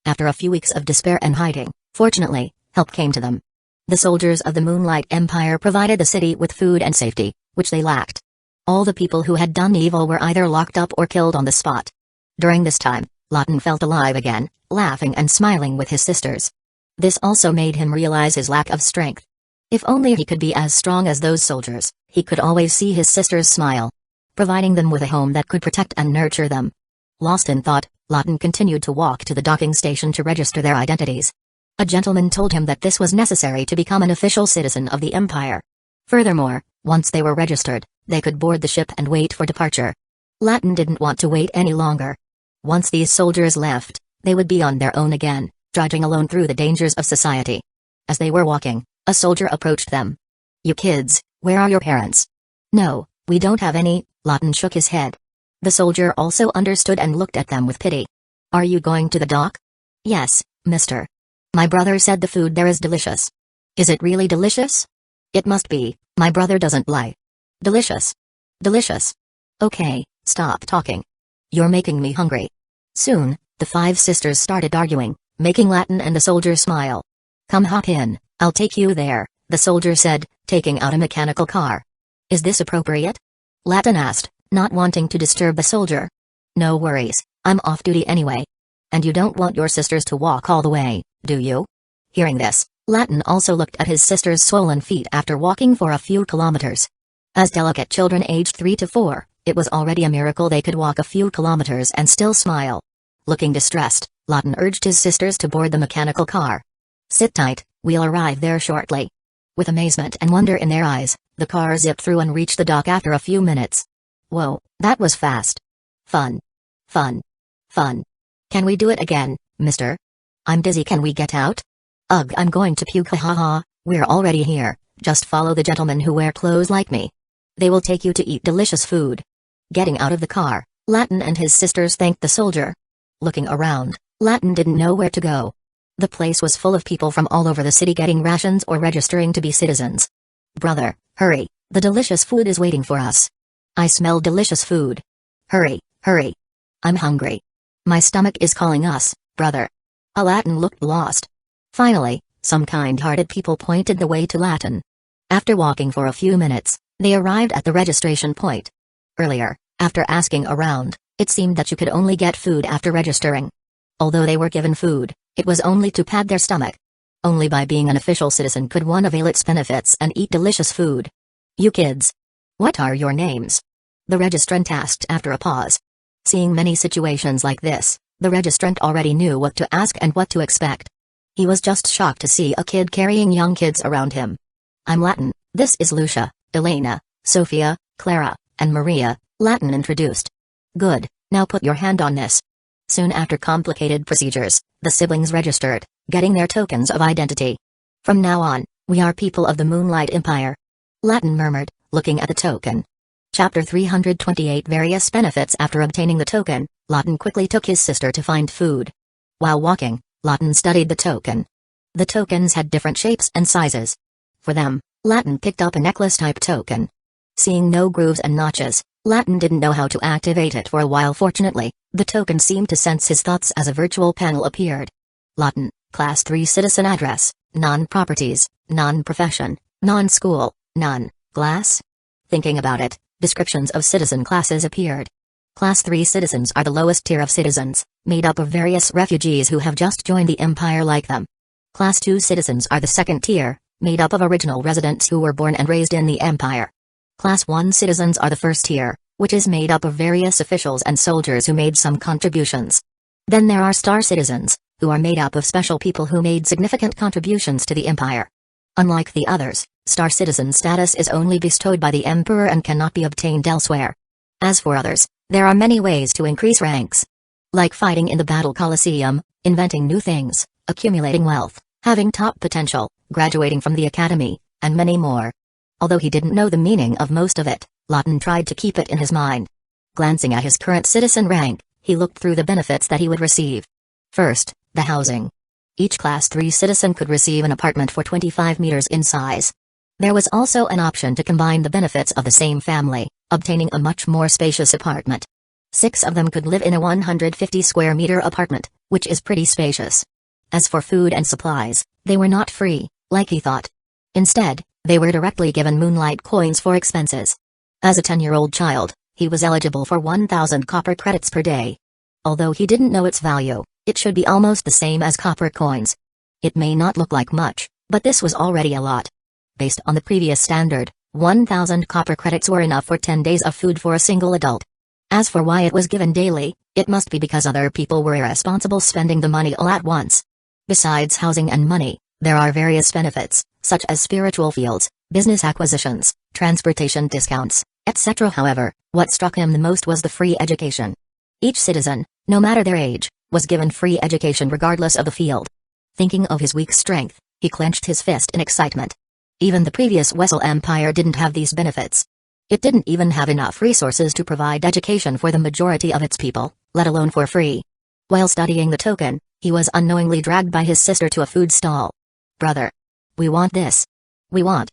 After a few weeks of despair and hiding, fortunately, help came to them. The soldiers of the Moonlight Empire provided the city with food and safety, which they lacked. All the people who had done evil were either locked up or killed on the spot. During this time, Lawton felt alive again, laughing and smiling with his sisters. This also made him realize his lack of strength. If only he could be as strong as those soldiers, he could always see his sisters smile, providing them with a home that could protect and nurture them. Lost in thought, Lawton continued to walk to the docking station to register their identities. A gentleman told him that this was necessary to become an official citizen of the Empire. Furthermore, once they were registered, they could board the ship and wait for departure. Lawton didn't want to wait any longer. Once these soldiers left, they would be on their own again, trudging alone through the dangers of society. As they were walking, a soldier approached them. You kids, where are your parents? No, we don't have any, Lawton shook his head. The soldier also understood and looked at them with pity. Are you going to the dock? Yes, mister. My brother said the food there is delicious. Is it really delicious? It must be, my brother doesn't lie. Delicious. Delicious. Okay, stop talking. You're making me hungry. Soon, the 5 sisters started arguing, making Lawton and the soldier smile. Come hop in, I'll take you there, the soldier said, taking out a mechanical car. Is this appropriate? Lawton asked, not wanting to disturb the soldier. No worries, I'm off duty anyway. And you don't want your sisters to walk all the way, do you? Hearing this, Lawton also looked at his sister's swollen feet after walking for a few kilometers. As delicate children aged 3 to 4, it was already a miracle they could walk a few kilometers and still smile. Looking distressed, Lawton urged his sisters to board the mechanical car. Sit tight, we'll arrive there shortly. With amazement and wonder in their eyes, the car zipped through and reached the dock after a few minutes. Whoa, that was fast. Fun. Fun. Fun. Can we do it again, mister? I'm dizzy, can we get out? Ugh, I'm going to puke, haha, we're already here, just follow the gentlemen who wear clothes like me. They will take you to eat delicious food. Getting out of the car, Latin and his sisters thanked the soldier. Looking around, Latin didn't know where to go. The place was full of people from all over the city getting rations or registering to be citizens. Brother, hurry, the delicious food is waiting for us. I smell delicious food. Hurry, hurry. I'm hungry. My stomach is calling us, brother. Latin looked lost. Finally, some kind-hearted people pointed the way to Latin. After walking for a few minutes, they arrived at the registration point. Earlier, after asking around, it seemed that you could only get food after registering. Although they were given food, it was only to pad their stomach. Only by being an official citizen could one avail its benefits and eat delicious food. You kids. What are your names? The registrant asked after a pause. Seeing many situations like this, the registrant already knew what to ask and what to expect. He was just shocked to see a kid carrying young kids around him. I'm Latin, this is Lucia, Elena, Sophia, Clara, and Maria, Latin introduced. Good, now put your hand on this. Soon after complicated procedures, the siblings registered, getting their tokens of identity. From now on, we are people of the Moonlight Empire. Latin murmured, looking at the token. Chapter 328 Various benefits. After obtaining the token, Latin quickly took his sister to find food. While walking, Latin studied the token. The tokens had different shapes and sizes. For them, Latin picked up a necklace-type token. Seeing no grooves and notches, Latin didn't know how to activate it for a while. Fortunately, the token seemed to sense his thoughts as a virtual panel appeared. Latin, Class 3 Citizen Address, Non-Properties, Non-Profession, Non-School, Non-Class. Thinking about it, descriptions of citizen classes appeared. Class 3 citizens are the lowest tier of citizens, made up of various refugees who have just joined the empire like them. Class 2 citizens are the second tier, made up of original residents who were born and raised in the empire. Class 1 citizens are the first tier, which is made up of various officials and soldiers who made some contributions. Then there are star citizens, who are made up of special people who made significant contributions to the empire. Unlike the others, star citizen status is only bestowed by the emperor and cannot be obtained elsewhere. As for others, there are many ways to increase ranks. Like fighting in the battle coliseum, inventing new things, accumulating wealth, having top potential, graduating from the academy, and many more. Although he didn't know the meaning of most of it, Latin tried to keep it in his mind. Glancing at his current citizen rank, he looked through the benefits that he would receive. First, the housing. Each Class 3 citizen could receive an apartment for 25 meters in size. There was also an option to combine the benefits of the same family, obtaining a much more spacious apartment. 6 of them could live in a 150 square meter apartment, which is pretty spacious. As for food and supplies, they were not free, like he thought. Instead, they were directly given moonlight coins for expenses. As a 10-year-old child, he was eligible for 1,000 copper credits per day. Although he didn't know its value, it should be almost the same as copper coins. It may not look like much, but this was already a lot. Based on the previous standard, 1,000 copper credits were enough for 10 days of food for a single adult. As for why it was given daily, it must be because other people were irresponsible spending the money all at once. Besides housing and money, there are various benefits, such as spiritual fields, business acquisitions, transportation discounts, etc. However, what struck him the most was the free education. Each citizen, no matter their age, was given free education regardless of the field. Thinking of his weak strength, he clenched his fist in excitement. Even the previous Wessel Empire didn't have these benefits. It didn't even have enough resources to provide education for the majority of its people, let alone for free. While studying the token, he was unknowingly dragged by his sister to a food stall. Brother. We want this. We want.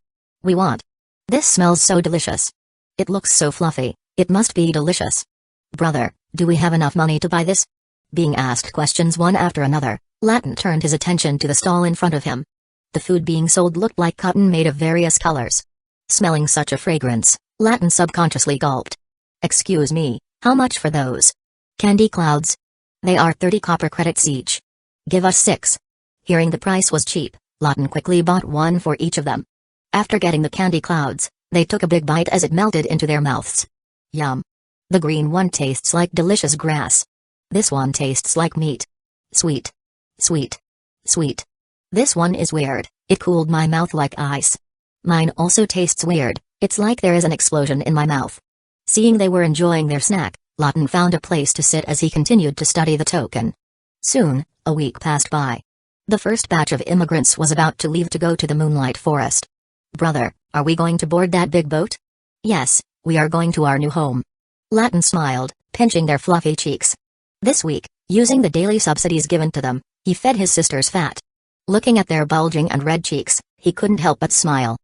This smells so delicious. It looks so fluffy, it must be delicious. Brother, do we have enough money to buy this? Being asked questions one after another, Latin turned his attention to the stall in front of him. The food being sold looked like cotton made of various colors. Smelling such a fragrance, Latin subconsciously gulped. Excuse me, how much for those? Candy clouds? They are 30 copper credits each. Give us 6. Hearing the price was cheap, Latin quickly bought one for each of them. After getting the candy clouds, they took a big bite as it melted into their mouths. Yum. The green one tastes like delicious grass. This one tastes like meat. Sweet. Sweet. Sweet. This one is weird, it cooled my mouth like ice. Mine also tastes weird, it's like there is an explosion in my mouth. Seeing they were enjoying their snack, Lawton found a place to sit as he continued to study the token. Soon, a week passed by. The first batch of immigrants was about to leave to go to the Moonlight Forest. Brother, are we going to board that big boat? Yes, we are going to our new home. Lawton smiled, pinching their fluffy cheeks. This week, using the daily subsidies given to them, he fed his sisters fat. Looking at their bulging and red cheeks, he couldn't help but smile.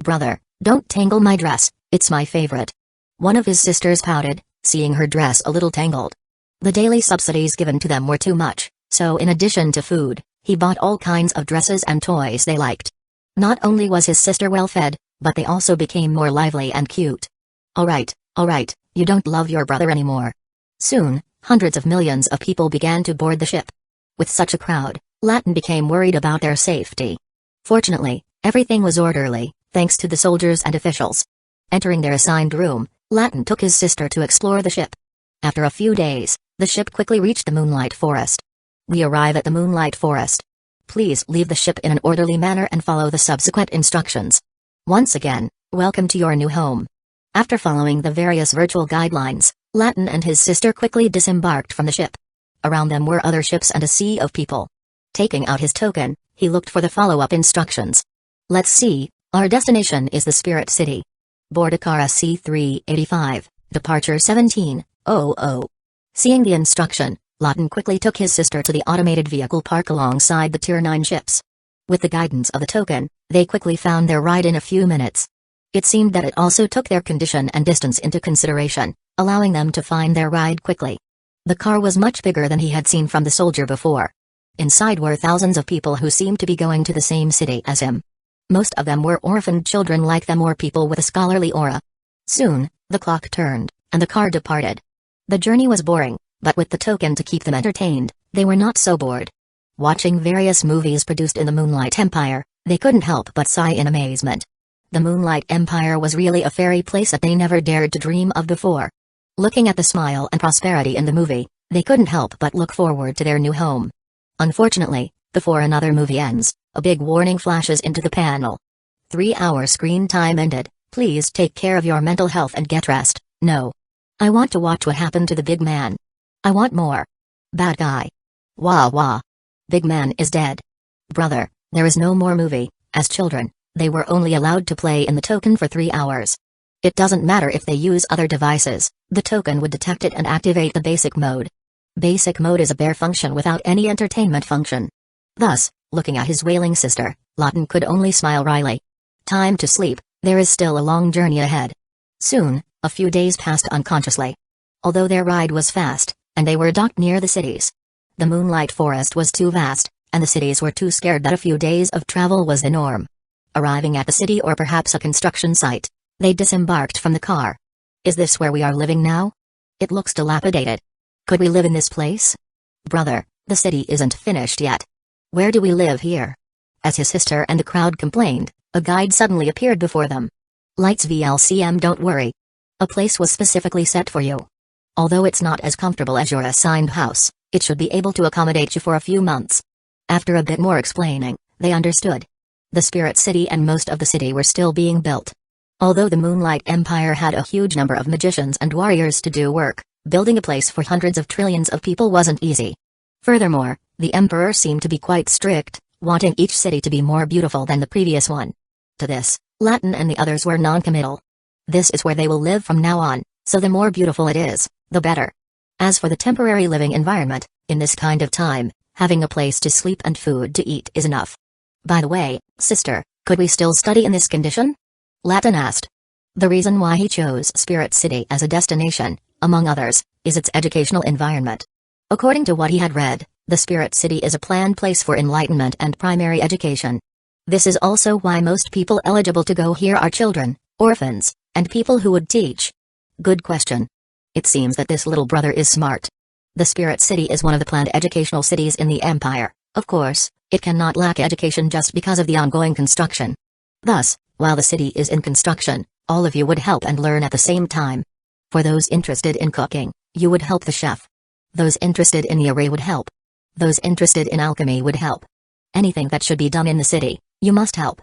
Brother, don't tangle my dress, it's my favorite. One of his sisters pouted, seeing her dress a little tangled. The daily subsidies given to them were too much, so in addition to food, he bought all kinds of dresses and toys they liked. Not only was his sister well fed, but they also became more lively and cute. Alright, you don't love your brother anymore. Soon, hundreds of millions of people began to board the ship. With such a crowd, Lawton became worried about their safety. Fortunately, everything was orderly, thanks to the soldiers and officials. Entering their assigned room, Lawton took his sister to explore the ship. After a few days, the ship quickly reached the Moonlight Forest. We arrive at the Moonlight Forest. Please leave the ship in an orderly manner and follow the subsequent instructions. Once again, welcome to your new home. After following the various virtual guidelines, Lawton and his sister quickly disembarked from the ship. Around them were other ships and a sea of people. Taking out his token, he looked for the follow-up instructions. Let's see, our destination is the Spirit City. Board Akara C-385, departure 17:00. Seeing the instruction, Lawton quickly took his sister to the automated vehicle park alongside the Tier 9 ships. With the guidance of the token, they quickly found their ride in a few minutes. It seemed that it also took their condition and distance into consideration, allowing them to find their ride quickly. The car was much bigger than he had seen from the soldier before. Inside were thousands of people who seemed to be going to the same city as him. Most of them were orphaned children like them or people with a scholarly aura. Soon, the clock turned, and the car departed. The journey was boring, but with the token to keep them entertained, they were not so bored. Watching various movies produced in the Moonlight Empire, they couldn't help but sigh in amazement. The Moonlight Empire was really a fairy place that they never dared to dream of before. Looking at the smile and prosperity in the movie, they couldn't help but look forward to their new home. Unfortunately, before another movie ends, a big warning flashes into the panel. 3-hour screen time ended, please take care of your mental health and get rest. No. I want to watch what happened to the big man. I want more. Bad guy. Wah wah. Big man is dead. Brother, there is no more movie. As children, they were only allowed to play in the token for 3 hours. It doesn't matter if they use other devices, the token would detect it and activate the basic mode. Basic mode is a bare function without any entertainment function. Thus, looking at his wailing sister, Lawton could only smile wryly. Time to sleep, there is still a long journey ahead. Soon, a few days passed unconsciously. Although their ride was fast, and they were docked near the cities, the Moonlight Forest was too vast, and the cities were too scared that a few days of travel was the norm. Arriving at the city or perhaps a construction site, they disembarked from the car. Is this where we are living now? It looks dilapidated. Could we live in this place? Brother, the city isn't finished yet. Where do we live here? As his sister and the crowd complained, a guide suddenly appeared before them. Lights VLCM, don't worry. A place was specifically set for you. Although it's not as comfortable as your assigned house, it should be able to accommodate you for a few months. After a bit more explaining, they understood. The Spirit City and most of the city were still being built. Although the Moonlight Empire had a huge number of magicians and warriors to do work, building a place for hundreds of trillions of people wasn't easy. Furthermore, the Emperor seemed to be quite strict, wanting each city to be more beautiful than the previous one. To this, Lawton and the others were non-committal. This is where they will live from now on, so the more beautiful it is, the better. As for the temporary living environment, in this kind of time, having a place to sleep and food to eat is enough. By the way, sister, could we still study in this condition? Lawton asked. The reason why he chose Spirit City as a destination, among others, is its educational environment. According to what he had read, the Spirit City is a planned place for enlightenment and primary education. This is also why most people eligible to go here are children, orphans, and people who would teach. Good question. It seems that this little brother is smart. The Spirit City is one of the planned educational cities in the Empire. Of course, it cannot lack education just because of the ongoing construction. Thus, while the city is in construction, all of you would help and learn at the same time. For those interested in cooking, you would help the chef. Those interested in the array would help. Those interested in alchemy would help. Anything that should be done in the city, you must help.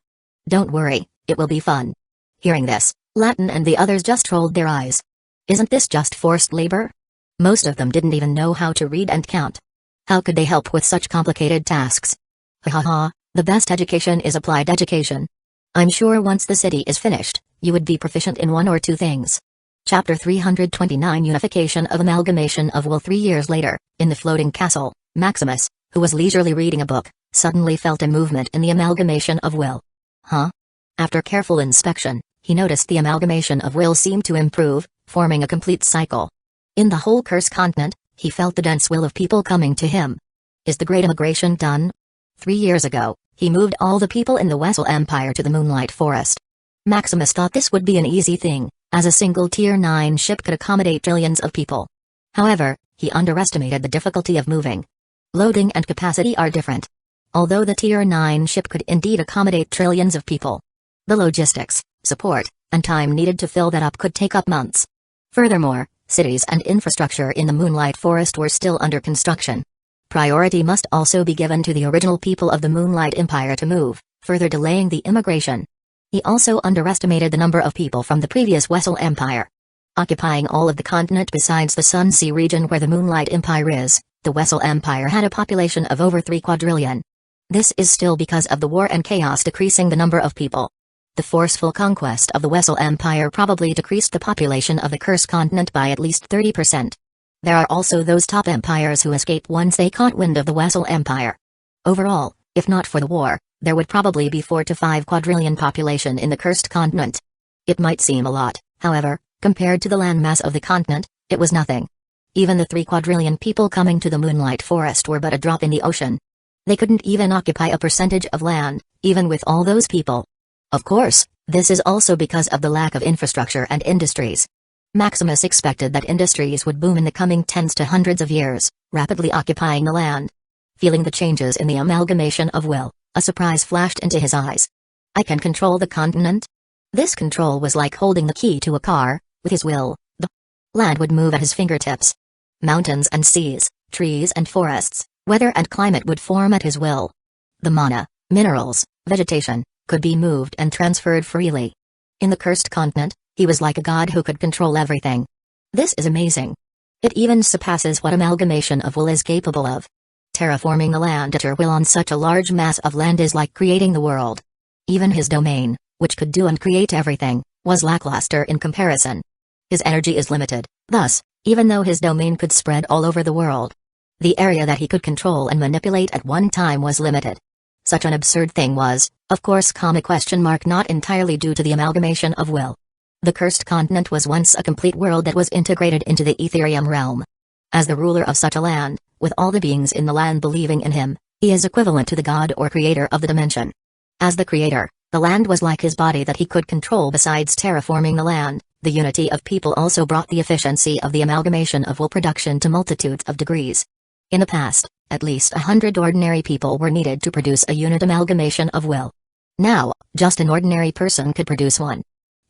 Don't worry, It will be fun. Hearing this, Latin and the others just rolled their eyes. Isn't this just forced labor? Most of them didn't even know how to read and count. How could they help with such complicated tasks? Ha ha ha, the best education is applied education. I'm sure once the city is finished, you would be proficient in one or two things. Chapter 329 Unification of Amalgamation of Will. 3 years later, in the floating castle, Maximus, who was leisurely reading a book, suddenly felt a movement in the amalgamation of will. Huh? After careful inspection, he noticed the amalgamation of will seemed to improve, forming a complete cycle. In the whole Cursed Continent, he felt the dense will of people coming to him. Is the great immigration done? 3 years ago, he moved all the people in the Wessel Empire to the Moonlight Forest. Maximus thought this would be an easy thing, as a single Tier 9 ship could accommodate trillions of people. However, he underestimated the difficulty of moving. Loading and capacity are different. Although the Tier 9 ship could indeed accommodate trillions of people, the logistics, support, and time needed to fill that up could take up months. Furthermore, cities and infrastructure in the Moonlight Forest were still under construction. Priority must also be given to the original people of the Moonlight Empire to move, further delaying the immigration. He also underestimated the number of people from the previous Wessel Empire. Occupying all of the continent besides the Sun Sea region where the Moonlight Empire is, the Wessel Empire had a population of over 3 quadrillion. This is still because of the war and chaos decreasing the number of people. The forceful conquest of the Wessel Empire probably decreased the population of the Cursed Continent by at least 30%. There are also those top empires who escape once they caught wind of the Wessel Empire. Overall, if not for the war, there would probably be 4 to 5 quadrillion population in the Cursed Continent. It might seem a lot, however, compared to the landmass of the continent, it was nothing. Even the 3 quadrillion people coming to the Moonlight Forest were but a drop in the ocean. They couldn't even occupy a percentage of land, even with all those people. Of course, this is also because of the lack of infrastructure and industries. Maximus expected that industries would boom in the coming tens to hundreds of years, rapidly occupying the land. Feeling the changes in the amalgamation of will, a surprise flashed into his eyes. I can control the continent? This control was like holding the key to a car. With his will, the land would move at his fingertips. Mountains and seas, trees and forests, weather and climate would form at his will. The mana, minerals, vegetation, could be moved and transferred freely. In the Cursed Continent, he was like a god who could control everything. This is amazing. It even surpasses what amalgamation of will is capable of. Terraforming the land at your will on such a large mass of land is like creating the world. Even his domain, which could do and create everything, was lackluster in comparison. His energy is limited, thus, even though his domain could spread all over the world, the area that he could control and manipulate at one time was limited. Such an absurd thing was, of course, not entirely due to the amalgamation of will. The Cursed Continent was once a complete world that was integrated into the Etherium realm. As the ruler of such a land, with all the beings in the land believing in him, he is equivalent to the god or creator of the dimension. As the creator, the land was like his body that he could control. Besides terraforming the land, the unity of people also brought the efficiency of the amalgamation of will production to multitudes of degrees. In the past, at least 100 ordinary people were needed to produce a unit amalgamation of will. Now, just an ordinary person could produce one.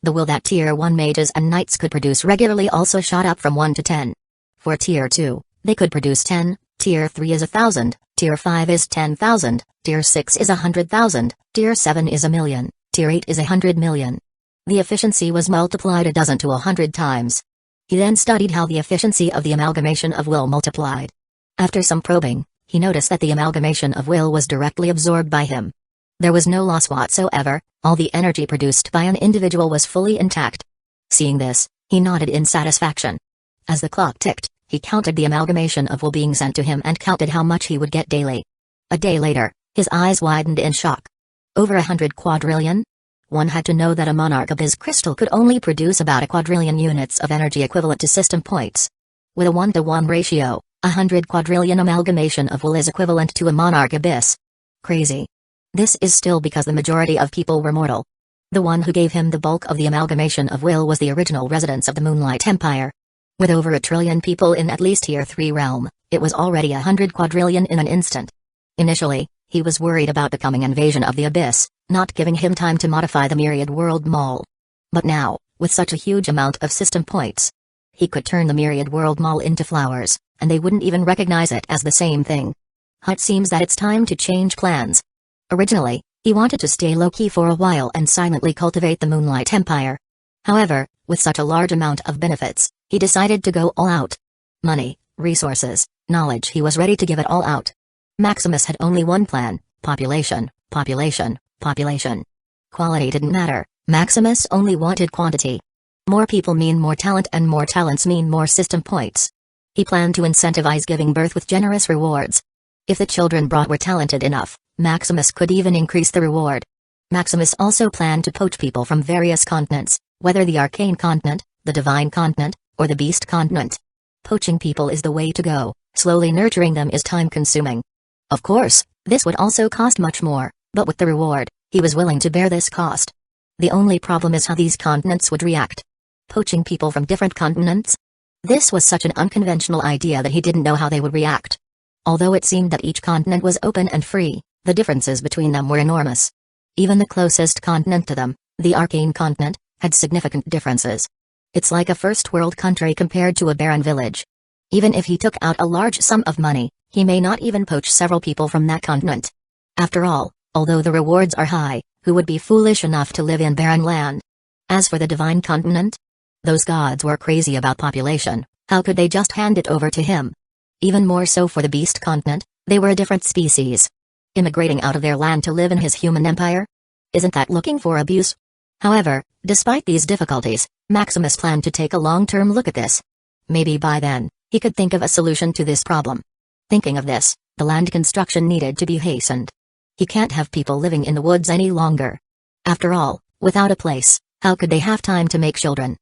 The will that Tier 1 mages and knights could produce regularly also shot up from 1 to 10. For Tier 2, they could produce 10, Tier 3 is 1,000, Tier 5 is 10,000, Tier 6 is 100,000, Tier 7 is 1,000,000, Tier 8 is 100 million. The efficiency was multiplied a dozen to 100 times. He then studied how the efficiency of the amalgamation of will multiplied. After some probing, he noticed that the amalgamation of will was directly absorbed by him. There was no loss whatsoever, all the energy produced by an individual was fully intact. Seeing this, he nodded in satisfaction. As the clock ticked, he counted the amalgamation of will being sent to him and counted how much he would get daily. A day later, his eyes widened in shock. Over 100 quadrillion? One had to know that a monarch abyss crystal could only produce about a quadrillion units of energy equivalent to system points. With a 1-to-1 ratio, 100 quadrillion amalgamation of will is equivalent to a monarch abyss. Crazy. This is still because the majority of people were mortal. The one who gave him the bulk of the amalgamation of will was the original residents of the Moonlight Empire. With over 1 trillion people in at least Tier 3 realm, it was already 100 quadrillion in an instant. Initially, he was worried about the coming invasion of the Abyss, not giving him time to modify the Myriad World Mall. But now, with such a huge amount of system points, he could turn the Myriad World Mall into flowers, and they wouldn't even recognize it as the same thing. It seems that it's time to change plans. Originally, He wanted to stay low-key for a while and silently cultivate the Moonlight Empire. However, with such a large amount of benefits, he decided to go all out. Money, resources, knowledge, he was ready to give it all out. Maximus had only one plan: population, population, population. Quality didn't matter, Maximus only wanted quantity. More people mean more talent, and more talents mean more system points. He planned to incentivize giving birth with generous rewards. If the children brought were talented enough, Maximus could even increase the reward. Maximus also planned to poach people from various continents, whether the Arcane Continent, the Divine Continent, or the Beast Continent. Poaching people is the way to go, slowly nurturing them is time-consuming. Of course, this would also cost much more, but with the reward, he was willing to bear this cost. The only problem is how these continents would react. Poaching people from different continents? This was such an unconventional idea that he didn't know how they would react. Although it seemed that each continent was open and free, the differences between them were enormous. Even the closest continent to them, the Arcane Continent, had significant differences. It's like a first-world country compared to a barren village. Even if he took out a large sum of money, he may not even poach several people from that continent. After all, although the rewards are high, who would be foolish enough to live in barren land? As for the Divine Continent? Those gods were crazy about population, how could they just hand it over to him? Even more so for the Beast Continent, they were a different species. Immigrating out of their land to live in his human empire? Isn't that looking for abuse? However, despite these difficulties, Maximus planned to take a long-term look at this. Maybe by then, he could think of a solution to this problem. Thinking of this, the land construction needed to be hastened. He can't have people living in the woods any longer. After all, without a place, how could they have time to make children?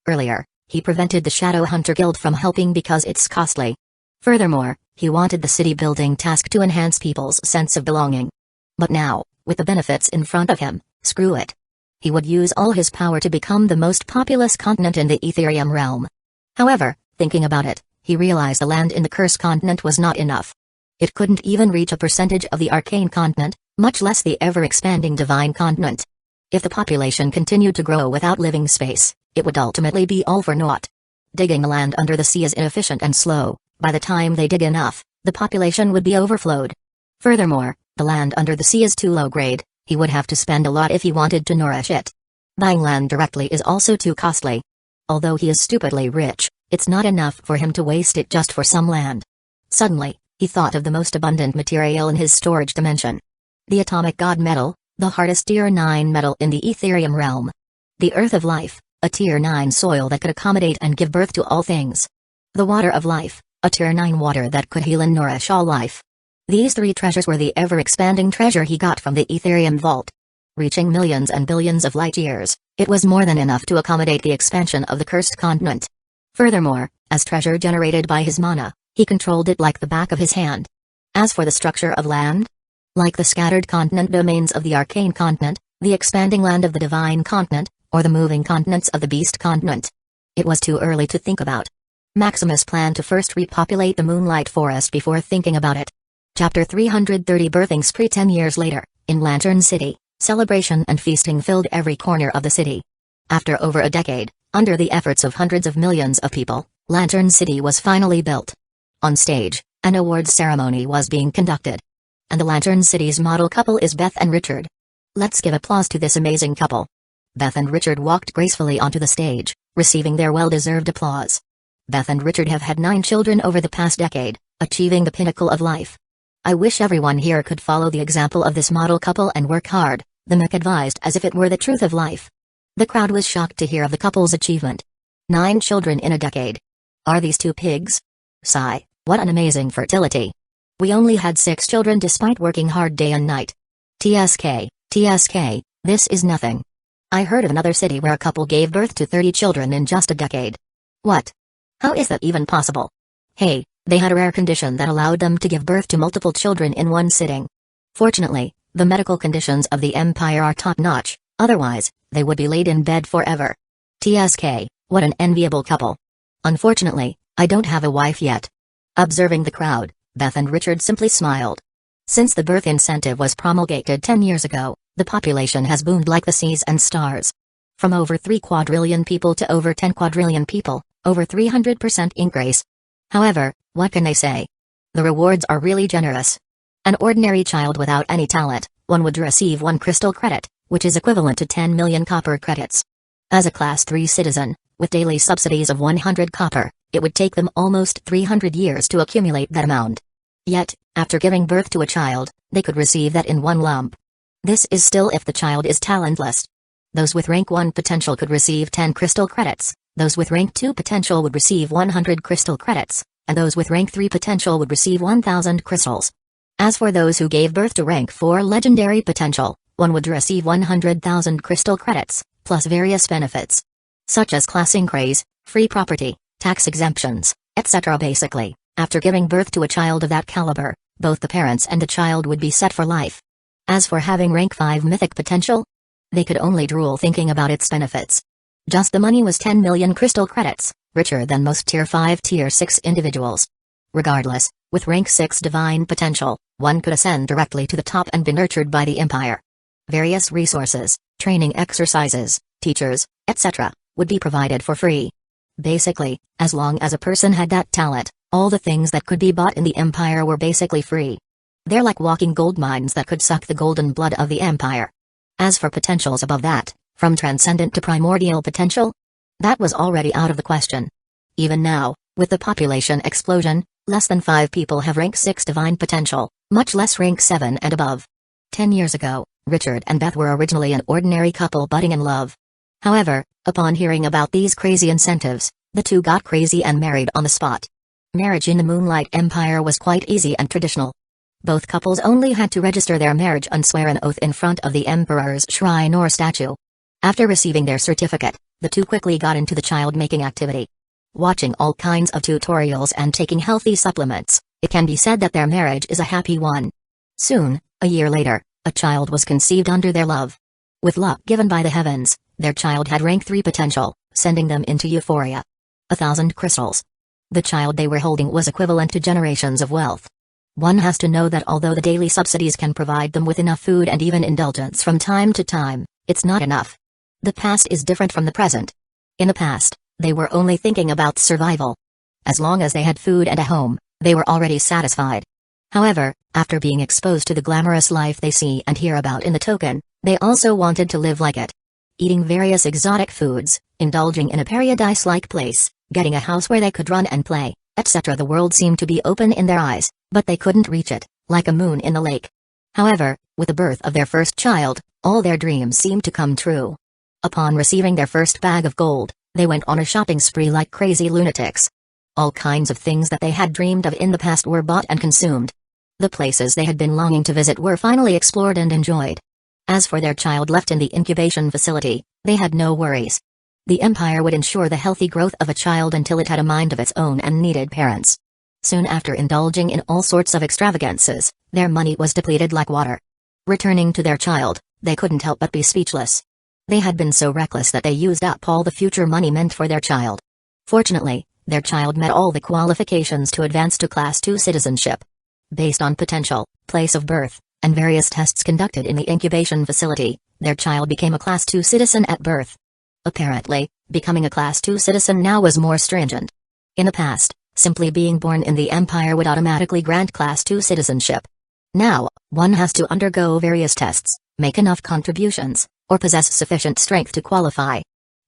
Earlier, he prevented the Shadow Hunter Guild from helping because it's costly. Furthermore, he wanted the city building task to enhance people's sense of belonging. But now, with the benefits in front of him, screw it. He would use all his power to become the most populous continent in the Ethereum realm. However, thinking about it, he realized the land in the Curse Continent was not enough. It couldn't even reach a percentage of the Arcane Continent, much less the ever-expanding Divine Continent. If the population continued to grow without living space, it would ultimately be all for naught. Digging the land under the sea is inefficient and slow. By the time they dig enough, the population would be overflowed. Furthermore, the land under the sea is too low grade, he would have to spend a lot if he wanted to nourish it. Buying land directly is also too costly. Although he is stupidly rich, it's not enough for him to waste it just for some land. Suddenly, he thought of the most abundant material in his storage dimension. The atomic god metal, the hardest tier 9 metal in the Ethereum realm. The earth of life, a tier 9 soil that could accommodate and give birth to all things. The water of life, a tier 9 water that could heal and nourish all life. These three treasures were the ever-expanding treasure he got from the Ethereum vault. Reaching millions and billions of light years, it was more than enough to accommodate the expansion of the Cursed Continent. Furthermore, as treasure generated by his mana, he controlled it like the back of his hand. As for the structure of land? Like the scattered continent domains of the Arcane Continent, the expanding land of the Divine Continent, or the moving continents of the Beast Continent. It was too early to think about. Maximus planned to first repopulate the Moonlight Forest before thinking about it. Chapter 330 Birthing Spree 10 years later, in Lantern City, celebration and feasting filled every corner of the city. After over a decade, under the efforts of hundreds of millions of people, Lantern City was finally built. On stage, an awards ceremony was being conducted. And the Lantern City's model couple is Beth and Richard. Let's give applause to this amazing couple. Beth and Richard walked gracefully onto the stage, receiving their well-deserved applause. Beth and Richard have had 9 children over the past decade, achieving the pinnacle of life. I wish everyone here could follow the example of this model couple and work hard, the Mick advised as if it were the truth of life. The crowd was shocked to hear of the couple's achievement. 9 children in a decade. Are these 2 pigs? Sigh, what an amazing fertility. We only had 6 children despite working hard day and night. TSK, this is nothing. I heard of another city where a couple gave birth to 30 children in just a decade. What? How is that even possible? Hey, they had a rare condition that allowed them to give birth to multiple children in one sitting. Fortunately, the medical conditions of the Empire are top-notch, otherwise, they would be laid in bed forever. TSK, what an enviable couple. Unfortunately, I don't have a wife yet. Observing the crowd, Beth and Richard simply smiled. Since the birth incentive was promulgated 10 years ago, the population has boomed like the seas and stars. From over 3 quadrillion people to over 10 quadrillion people, over 300% increase. However, what can they say? The rewards are really generous. An ordinary child without any talent, one would receive 1 crystal credit, which is equivalent to 10 million copper credits. As a Class 3 citizen, with daily subsidies of 100 copper, it would take them almost 300 years to accumulate that amount. Yet, after giving birth to a child, they could receive that in one lump. This is still if the child is talentless. Those with rank 1 potential could receive 10 crystal credits, those with rank 2 potential would receive 100 crystal credits, and those with rank 3 potential would receive 1000 crystals. As for those who gave birth to rank 4 legendary potential, one would receive 100,000 crystal credits, plus various benefits, such as class increase, free property, tax exemptions, etc. Basically, after giving birth to a child of that caliber, both the parents and the child would be set for life. As for having rank 5 mythic potential, they could only drool thinking about its benefits. Just the money was 10 million crystal credits, richer than most tier 5 tier 6 individuals. Regardless, with rank 6 divine potential, one could ascend directly to the top and be nurtured by the empire. Various resources, training exercises, teachers, etc., would be provided for free. Basically, as long as a person had that talent, all the things that could be bought in the empire were basically free. They're like walking gold mines that could suck the golden blood of the empire. As for potentials above that, from transcendent to primordial potential, that was already out of the question. Even now, with the population explosion, less than 5 people have rank 6 divine potential, much less rank 7 and above. 10 years ago, Richard and Beth were originally an ordinary couple budding in love. However, upon hearing about these crazy incentives, the two got crazy and married on the spot. Marriage in the Moonlight Empire was quite easy and traditional. Both couples only had to register their marriage and swear an oath in front of the emperor's shrine or statue. After receiving their certificate, the two quickly got into the child-making activity. Watching all kinds of tutorials and taking healthy supplements, it can be said that their marriage is a happy one. Soon, a year later, a child was conceived under their love. With luck given by the heavens, their child had rank 3 potential, sending them into euphoria. 1,000 crystals. The child they were holding was equivalent to generations of wealth. One has to know that although the daily subsidies can provide them with enough food and even indulgence from time to time, it's not enough. The past is different from the present. In the past, they were only thinking about survival. As long as they had food and a home, they were already satisfied. However, after being exposed to the glamorous life they see and hear about in the token, they also wanted to live like it. Eating various exotic foods, indulging in a paradise-like place, getting a house where they could run and play, etc. The world seemed to be open in their eyes, but they couldn't reach it, like a moon in the lake. However, with the birth of their first child, all their dreams seemed to come true. Upon receiving their first bag of gold, they went on a shopping spree like crazy lunatics. All kinds of things that they had dreamed of in the past were bought and consumed. The places they had been longing to visit were finally explored and enjoyed. As for their child left in the incubation facility, they had no worries. The empire would ensure the healthy growth of a child until it had a mind of its own and needed parents. Soon after indulging in all sorts of extravagances, their money was depleted like water. Returning to their child, they couldn't help but be speechless. They had been so reckless that they used up all the future money meant for their child. Fortunately, their child met all the qualifications to advance to Class 2 citizenship. Based on potential, place of birth, and various tests conducted in the incubation facility, their child became a Class 2 citizen at birth. Apparently, becoming a Class 2 citizen now was more stringent. In the past, simply being born in the Empire would automatically grant Class 2 citizenship. Now, one has to undergo various tests, make enough contributions, or possess sufficient strength to qualify.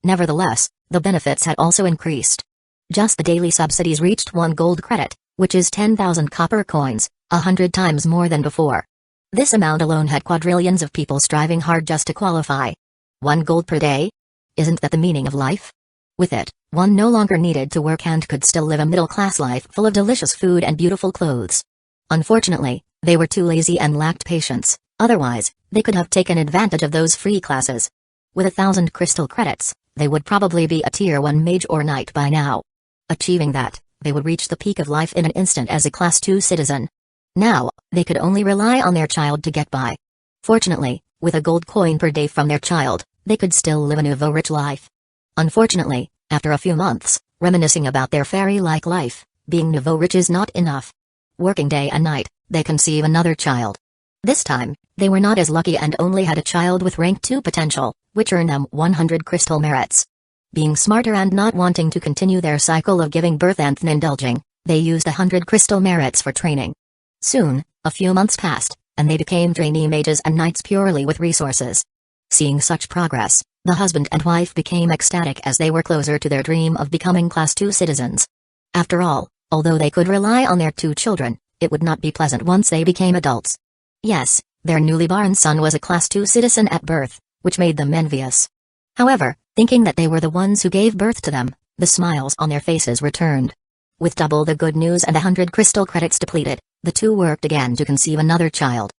Nevertheless, the benefits had also increased. Just the daily subsidies reached 1 gold credit, which is 10,000 copper coins, 100 times more than before. This amount alone had quadrillions of people striving hard just to qualify. 1 gold per day? Isn't that the meaning of life? With it, one no longer needed to work and could still live a middle-class life full of delicious food and beautiful clothes. Unfortunately, they were too lazy and lacked patience, otherwise, they could have taken advantage of those free classes. With 1,000 crystal credits, they would probably be a tier 1 mage or knight by now. Achieving that, they would reach the peak of life in an instant as a Class 2 citizen. Now, they could only rely on their child to get by. Fortunately, with a gold coin per day from their child, they could still live a nouveau-rich life. Unfortunately, after a few months, reminiscing about their fairy-like life, being nouveau-rich is not enough. Working day and night, they conceive another child. This time, they were not as lucky and only had a child with rank 2 potential, which earned them 100 crystal merits. Being smarter and not wanting to continue their cycle of giving birth and indulging, they used 100 crystal merits for training. Soon, a few months passed, and they became trainee mages and knights purely with resources. Seeing such progress, the husband and wife became ecstatic as they were closer to their dream of becoming Class 2 citizens. After all, although they could rely on their 2 children, it would not be pleasant once they became adults. Yes, their newly born son was a Class 2 citizen at birth, which made them envious. However, thinking that they were the ones who gave birth to them, the smiles on their faces returned. With double the good news and 100 crystal credits depleted, the 2 worked again to conceive another child.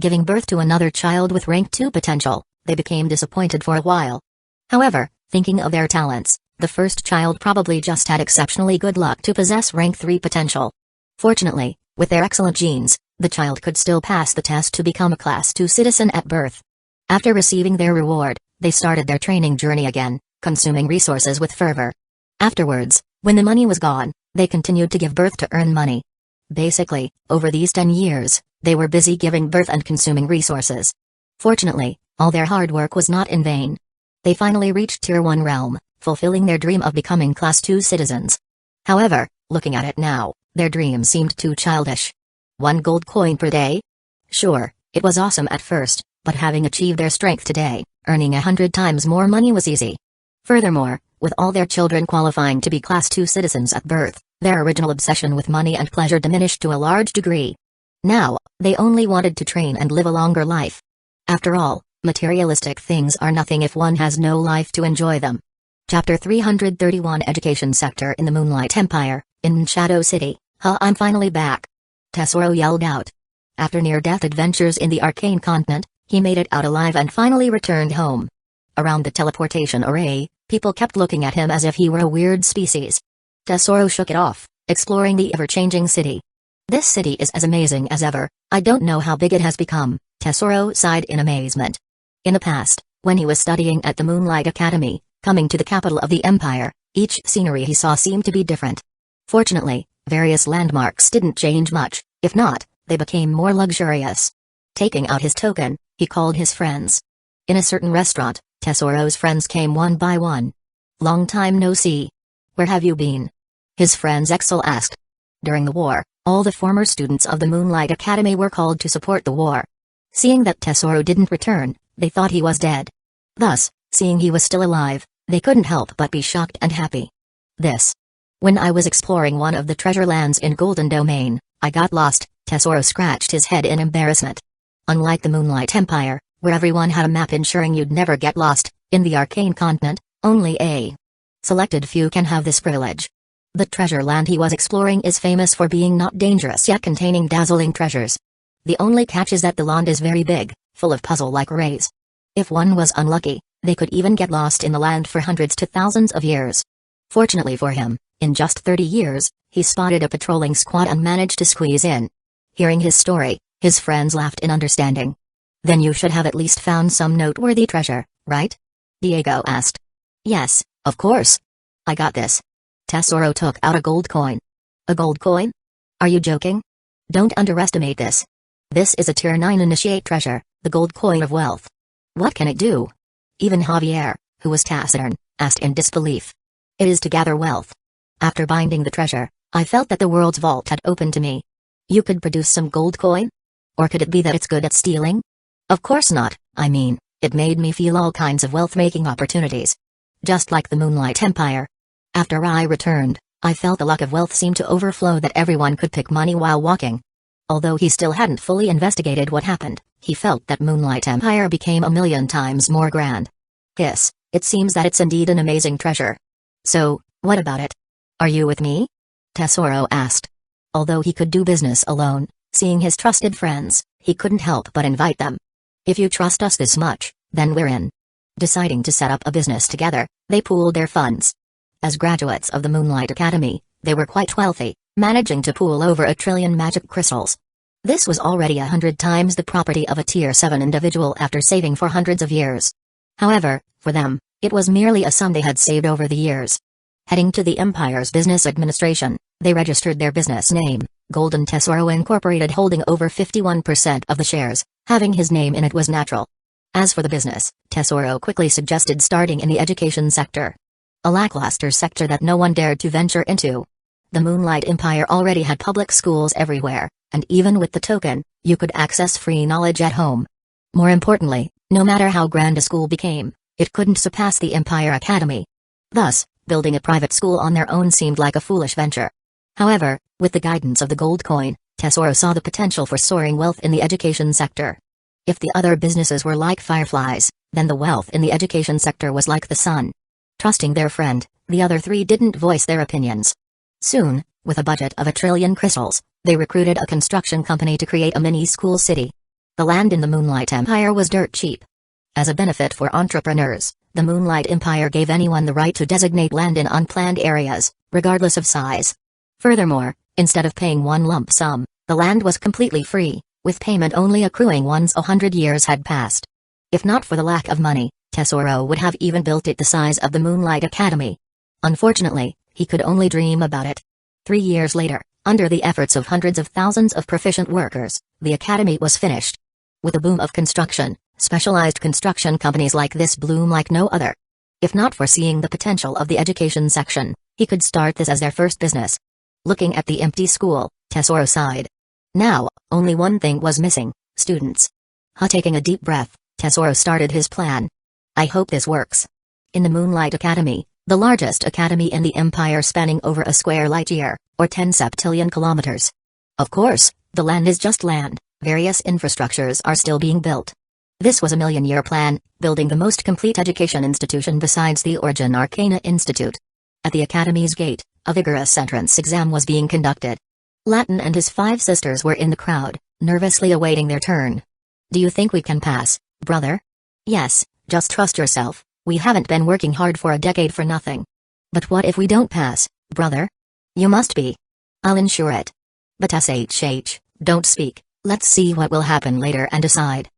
Giving birth to another child with rank 2 potential, they became disappointed for a while. However, thinking of their talents, the first child probably just had exceptionally good luck to possess rank 3 potential. Fortunately, with their excellent genes, the child could still pass the test to become a Class 2 citizen at birth. After receiving their reward, they started their training journey again, consuming resources with fervor. Afterwards, when the money was gone, they continued to give birth to earn money. Basically, over these 10 years, they were busy giving birth and consuming resources. Fortunately, all their hard work was not in vain. They finally reached Tier 1 realm, fulfilling their dream of becoming Class 2 citizens. However, looking at it now, their dream seemed too childish. 1 gold coin per day? Sure, it was awesome at first, but having achieved their strength today, earning 100 times more money was easy. Furthermore, with all their children qualifying to be Class 2 citizens at birth, their original obsession with money and pleasure diminished to a large degree. Now, they only wanted to train and live a longer life. After all, materialistic things are nothing if one has no life to enjoy them. Chapter 331 Education Sector in the Moonlight Empire, in Shadow City. I'm finally back. Tesoro yelled out. After near-death adventures in the Arcane Continent, he made it out alive and finally returned home. Around the teleportation array, people kept looking at him as if he were a weird species. Tesoro shook it off, exploring the ever-changing city. This city is as amazing as ever. I don't know how big it has become, Tesoro sighed in amazement. In the past, when he was studying at the Moonlight Academy, coming to the capital of the Empire, each scenery he saw seemed to be different. Fortunately, various landmarks didn't change much, if not, they became more luxurious. Taking out his token, he called his friends. In a certain restaurant, Tesoro's friends came one by one. Long time no see. Where have you been? His friends Exel asked. During the war, all the former students of the Moonlight Academy were called to support the war. Seeing that Tesoro didn't return, they thought he was dead. Thus, seeing he was still alive, they couldn't help but be shocked and happy. When I was exploring one of the treasure lands in Golden Domain, I got lost. Tesoro scratched his head in embarrassment. Unlike the Moonlight Empire, where everyone had a map ensuring you'd never get lost, in the Arcane Continent, only a selected few can have this privilege. The treasure land he was exploring is famous for being not dangerous yet containing dazzling treasures. The only catch is that the land is very big, full of puzzle-like arrays. If one was unlucky, they could even get lost in the land for hundreds to thousands of years. Fortunately for him, in just 30 years, he spotted a patrolling squad and managed to squeeze in. Hearing his story, his friends laughed in understanding. Then you should have at least found some noteworthy treasure, right? Diego asked. Yes, of course. I got this. Tesoro took out a gold coin. A gold coin? Are you joking? Don't underestimate this. This is a Tier 9 Initiate treasure, the gold coin of wealth. What can it do? Even Javier, who was taciturn, asked in disbelief. It is to gather wealth. After binding the treasure, I felt that the world's vault had opened to me. You could produce some gold coin? Or could it be that it's good at stealing? Of course not, I mean, it made me feel all kinds of wealth-making opportunities. Just like the Moonlight Empire. After I returned, I felt the luck of wealth seemed to overflow that everyone could pick money while walking. Although he still hadn't fully investigated what happened, he felt that Moonlight Empire became a million times more grand. Yes, it seems that it's indeed an amazing treasure. So, what about it? Are you with me? Tesoro asked. Although he could do business alone, seeing his trusted friends, he couldn't help but invite them. If you trust us this much, then we're in. Deciding to set up a business together, they pooled their funds. As graduates of the Moonlight Academy, they were quite wealthy, managing to pool over 1 trillion magic crystals. This was already 100 times the property of a Tier 7 individual after saving for hundreds of years. However, for them, it was merely a sum they had saved over the years. Heading to the Empire's business administration, they registered their business name, Golden Tesoro Incorporated, holding over 51% of the shares. Having his name in it was natural. As for the business, Tesoro quickly suggested starting in the education sector. A lackluster sector that no one dared to venture into. the Moonlight Empire already had public schools everywhere, and even with the token, you could access free knowledge at home. More importantly, no matter how grand a school became, it couldn't surpass the Empire Academy. Thus, building a private school on their own seemed like a foolish venture. However, with the guidance of the gold coin, Tesoro saw the potential for soaring wealth in the education sector. If the other businesses were like fireflies, then the wealth in the education sector was like the sun. Trusting their friend, the other three didn't voice their opinions. Soon, with a budget of 1 trillion crystals, they recruited a construction company to create a mini-school city. The land in the Moonlight Empire was dirt cheap. As a benefit for entrepreneurs, the Moonlight Empire gave anyone the right to designate land in unplanned areas, regardless of size. Furthermore, instead of paying one lump sum, the land was completely free, with payment only accruing once 100 years had passed. If not for the lack of money, Tesoro would have even built it the size of the Moonlight Academy. Unfortunately, he could only dream about it. 3 years later, under the efforts of hundreds of thousands of proficient workers, the academy was finished. With the boom of construction, specialized construction companies like this bloom like no other. If not for seeing the potential of the education section, he could start this as their first business. Looking at the empty school, Tesoro sighed. Now, only one thing was missing: students. Taking a deep breath, Tesoro started his plan. I hope this works. In the Moonlight Academy, the largest academy in the Empire spanning over a square light year, or 10 septillion kilometers. Of course, the land is just land, various infrastructures are still being built. This was a million-year plan, building the most complete education institution besides the Origin Arcana Institute. At the academy's gate, a vigorous entrance exam was being conducted. Latin and his 5 sisters were in the crowd, nervously awaiting their turn. Do you think we can pass, brother? Yes, just trust yourself, we haven't been working hard for a decade for nothing. But what if we don't pass, brother? You must be. I'll ensure it. But don't speak, let's see what will happen later and decide.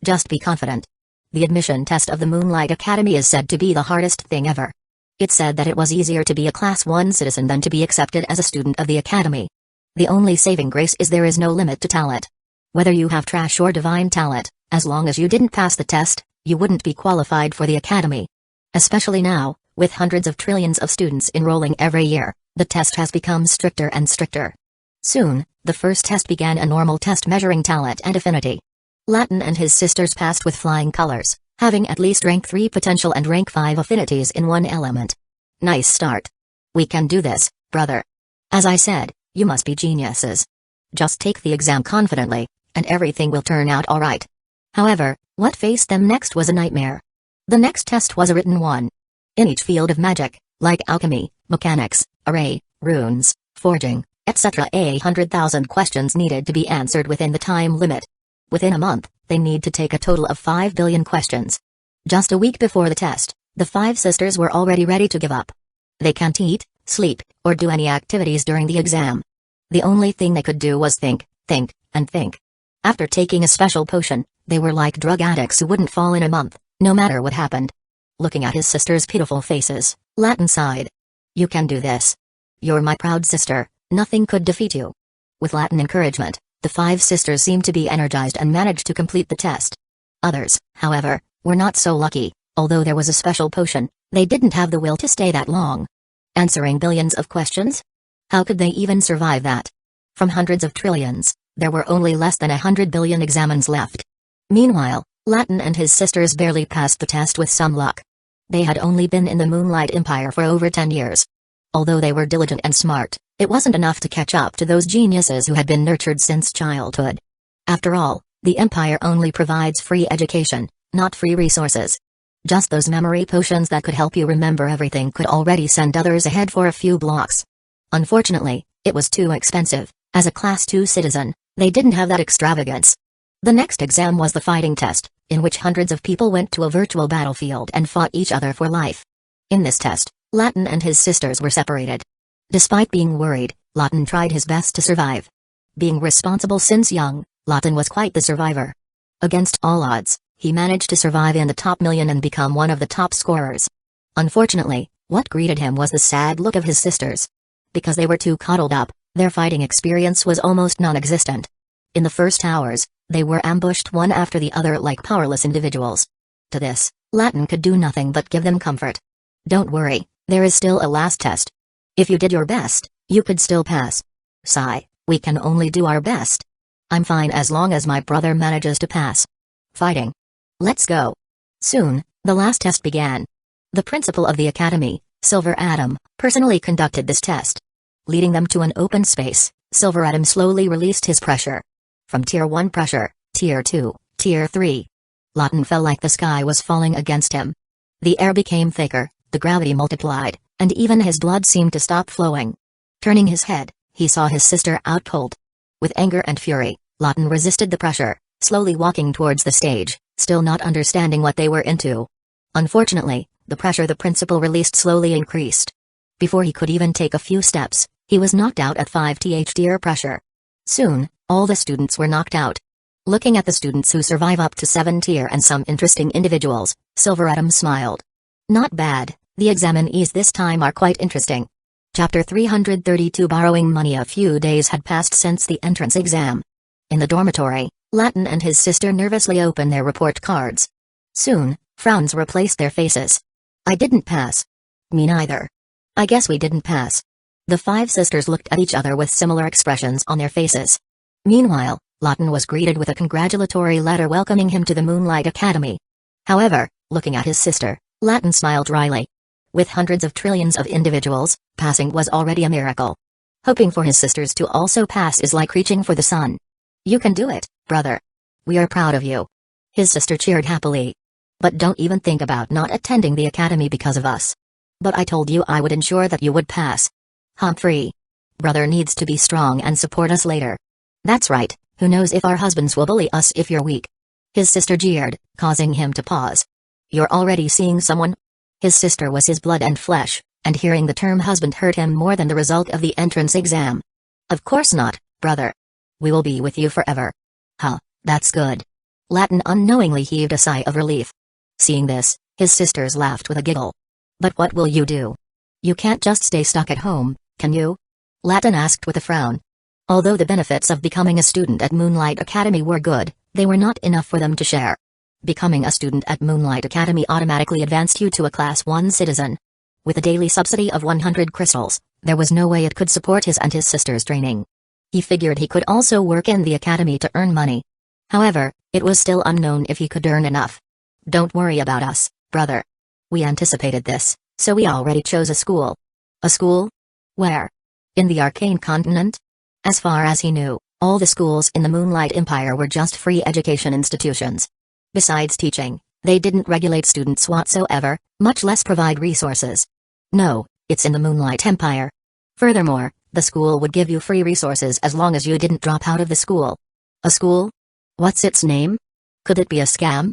Just be confident. The admission test of the Moonlight Academy is said to be the hardest thing ever. It's said that it was easier to be a Class 1 citizen than to be accepted as a student of the academy. The only saving grace is there is no limit to talent. Whether you have trash or divine talent, as long as you didn't pass the test, you wouldn't be qualified for the academy. Especially now, with hundreds of trillions of students enrolling every year, the test has become stricter and stricter. Soon, the first test began, a normal test measuring talent and affinity. Latin and his sisters passed with flying colors, having at least rank 3 potential and rank 5 affinities in one element. Nice start. We can do this, brother. As I said, you must be geniuses. Just take the exam confidently, and everything will turn out alright. However, what faced them next was a nightmare. The next test was a written one. In each field of magic, like alchemy, mechanics, array, runes, forging, etc., 100,000 questions needed to be answered within the time limit. Within a month, they need to take a total of 5 billion questions. Just a week before the test, the 5 sisters were already ready to give up. They can't eat, sleep, or do any activities during the exam. The only thing they could do was think, and think. After taking a special potion, they were like drug addicts who wouldn't fall in a month, no matter what happened. Looking at his sisters' pitiful faces, Latin sighed. You can do this. You're my proud sister, nothing could defeat you. With Latin encouragement, the 5 sisters seemed to be energized and managed to complete the test. Others, however, were not so lucky. Although there was a special potion, they didn't have the will to stay that long. Answering billions of questions? How could they even survive that? From hundreds of trillions, there were only less than 100 billion examines left. Meanwhile, Latin and his sisters barely passed the test with some luck. They had only been in the Moonlight Empire for over 10 years. Although they were diligent and smart, it wasn't enough to catch up to those geniuses who had been nurtured since childhood. After all, the Empire only provides free education, not free resources. Just those memory potions that could help you remember everything could already send others ahead for a few blocks. Unfortunately, it was too expensive. As a Class 2 citizen, they didn't have that extravagance. The next exam was the fighting test, in which hundreds of people went to a virtual battlefield and fought each other for life. In this test, Latin and his sisters were separated. Despite being worried, Latin tried his best to survive. Being responsible since young, Latin was quite the survivor. Against all odds, he managed to survive in the top million and become one of the top scorers. Unfortunately, what greeted him was the sad look of his sisters. Because they were too coddled up, their fighting experience was almost non-existent. In the first hours, they were ambushed one after the other like powerless individuals. To this, Latin could do nothing but give them comfort. Don't worry, there is still a last test. If you did your best, You could still pass. Sigh, we can only do our best. I'm fine as long as my brother manages to pass. Fighting. Let's go. Soon, the last test began. The principal of the academy, Silver Adam, personally conducted this test. Leading them to an open space, Silver Adam slowly released his pressure. From Tier 1 pressure, Tier 2, Tier 3. Lawton felt like the sky was falling against him. The air became thicker, the gravity multiplied, and even his blood seemed to stop flowing. Turning his head, he saw his sister out cold. With anger and fury, Lawton resisted the pressure, slowly walking towards the stage, still not understanding what they were into. Unfortunately, the pressure the principal released slowly increased. Before he could even take a few steps, he was knocked out at 5th tier pressure. Soon, all the students were knocked out. Looking at the students who survive up to 7 tier and some interesting individuals, Silver Adam smiled. Not bad, the examinees this time are quite interesting. Chapter 332 Borrowing money. A few days had passed since the entrance exam. In the dormitory, Lawton and his sister nervously opened their report cards. Soon, frowns replaced their faces. I didn't pass. Me neither. I guess we didn't pass. The 5 sisters looked at each other with similar expressions on their faces. Meanwhile, Lawton was greeted with a congratulatory letter welcoming him to the Moonlight Academy. However, looking at his sister, Lawton smiled dryly. With hundreds of trillions of individuals, passing was already a miracle. Hoping for his sisters to also pass is like reaching for the sun. You can do it, brother. We are proud of you. His sister cheered happily. But don't even think about not attending the academy because of us. But I told you I would ensure that you would pass. Humphrey. Brother needs to be strong and support us later. That's right, who knows if our husbands will bully us if you're weak. His sister jeered, causing him to pause. You're already seeing someone? His sister was his blood and flesh, and hearing the term husband hurt him more than the result of the entrance exam. Of course not, brother. We will be with you forever. Huh, that's good. Lawton unknowingly heaved a sigh of relief. Seeing this, his sisters laughed with a giggle. But what will you do? You can't just stay stuck at home, can you? Lawton asked with a frown. Although the benefits of becoming a student at Moonlight Academy were good, they were not enough for them to share. Becoming a student at Moonlight Academy automatically advanced you to a Class 1 citizen. With a daily subsidy of 100 crystals, there was no way it could support his and his sister's training. He figured he could also work in the academy to earn money. However, it was still unknown if he could earn enough. Don't worry about us, brother. We anticipated this, so we already chose a school. A school? Where? In the Arcane Continent? As far as he knew, all the schools in the Moonlight Empire were just free education institutions. Besides teaching, they didn't regulate students whatsoever, much less provide resources. No, it's in the Moonlight Empire. Furthermore, the school would give you free resources as long as you didn't drop out of the school. A school? What's its name? Could it be a scam?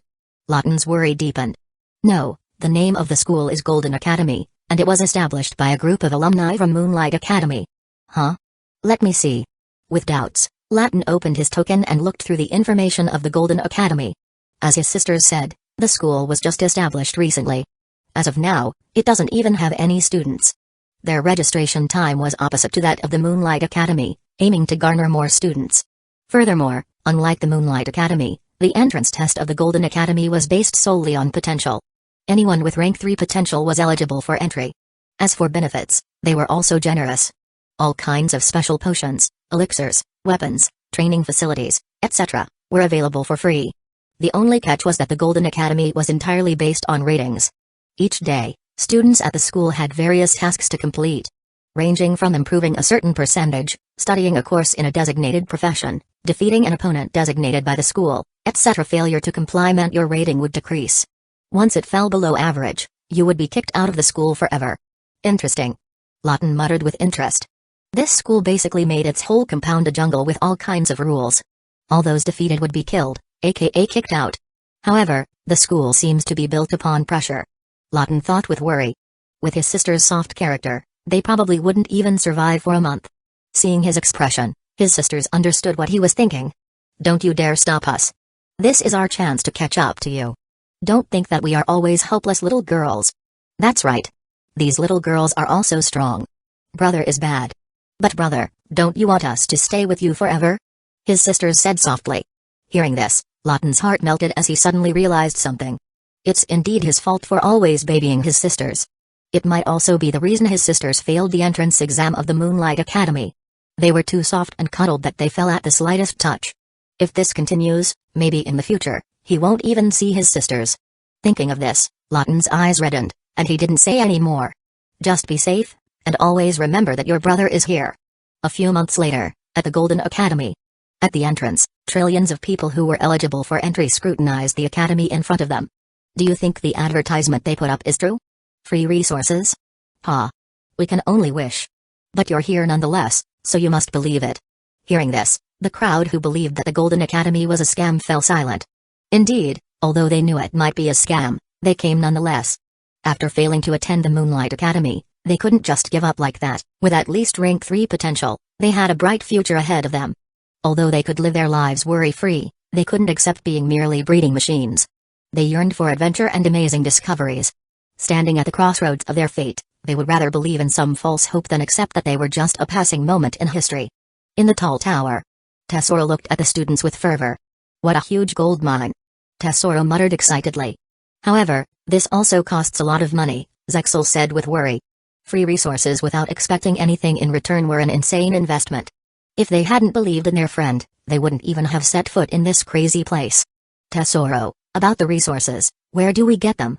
Lawton's worry deepened. No, the name of the school is Golden Academy, and it was established by a group of alumni from Moonlight Academy. Huh? Let me see. With doubts, Lawton opened his token and looked through the information of the Golden Academy. As his sisters said, the school was just established recently. As of now, it doesn't even have any students. Their registration time was opposite to that of the Moonlight Academy, aiming to garner more students. Furthermore, unlike the Moonlight Academy, the entrance test of the Golden Academy was based solely on potential. Anyone with rank 3 potential was eligible for entry. As for benefits, they were also generous. All kinds of special potions, elixirs, weapons, training facilities, etc., were available for free. The only catch was that the Golden Academy was entirely based on ratings. Each day, students at the school had various tasks to complete, ranging from improving a certain percentage, studying a course in a designated profession, defeating an opponent designated by the school, etc. Failure to comply meant your rating would decrease. Once it fell below average, you would be kicked out of the school forever. Interesting. Lawton muttered with interest. This school basically made its whole compound a jungle with all kinds of rules. All those defeated would be killed, aka kicked out. However, the school seems to be built upon pressure. Lawton thought with worry. With his sister's soft character, they probably wouldn't even survive for a month. Seeing his expression, his sisters understood what he was thinking. Don't you dare stop us. This is our chance to catch up to you. Don't think that we are always helpless little girls. That's right. These little girls are also strong. Brother is bad. But brother, don't you want us to stay with you forever? His sisters said softly. Hearing this, Lawton's heart melted as he suddenly realized something. It's indeed his fault for always babying his sisters. It might also be the reason his sisters failed the entrance exam of the Moonlight Academy. They were too soft and cuddled that they fell at the slightest touch. If this continues, maybe in the future, he won't even see his sisters. Thinking of this, Lawton's eyes reddened, and he didn't say any more. Just be safe, and always remember that your brother is here. A few months later, at the Golden Academy. At the entrance, trillions of people who were eligible for entry scrutinized the academy in front of them. Do you think the advertisement they put up is true? Free resources? Ha. We can only wish. But you're here nonetheless, so you must believe it. Hearing this, the crowd who believed that the Golden Academy was a scam fell silent. Indeed, although they knew it might be a scam, they came nonetheless. After failing to attend the Moonlight Academy, they couldn't just give up like that. With at least rank 3 potential, they had a bright future ahead of them. Although they could live their lives worry-free, they couldn't accept being merely breeding machines. They yearned for adventure and amazing discoveries. Standing at the crossroads of their fate, they would rather believe in some false hope than accept that they were just a passing moment in history. In the tall tower, Tesoro looked at the students with fervor. What a huge gold mine! Tesoro muttered excitedly. However, this also costs a lot of money, Zexel said with worry. Free resources without expecting anything in return were an insane investment. If they hadn't believed in their friend, they wouldn't even have set foot in this crazy place. Tesoro, about the resources, where do we get them?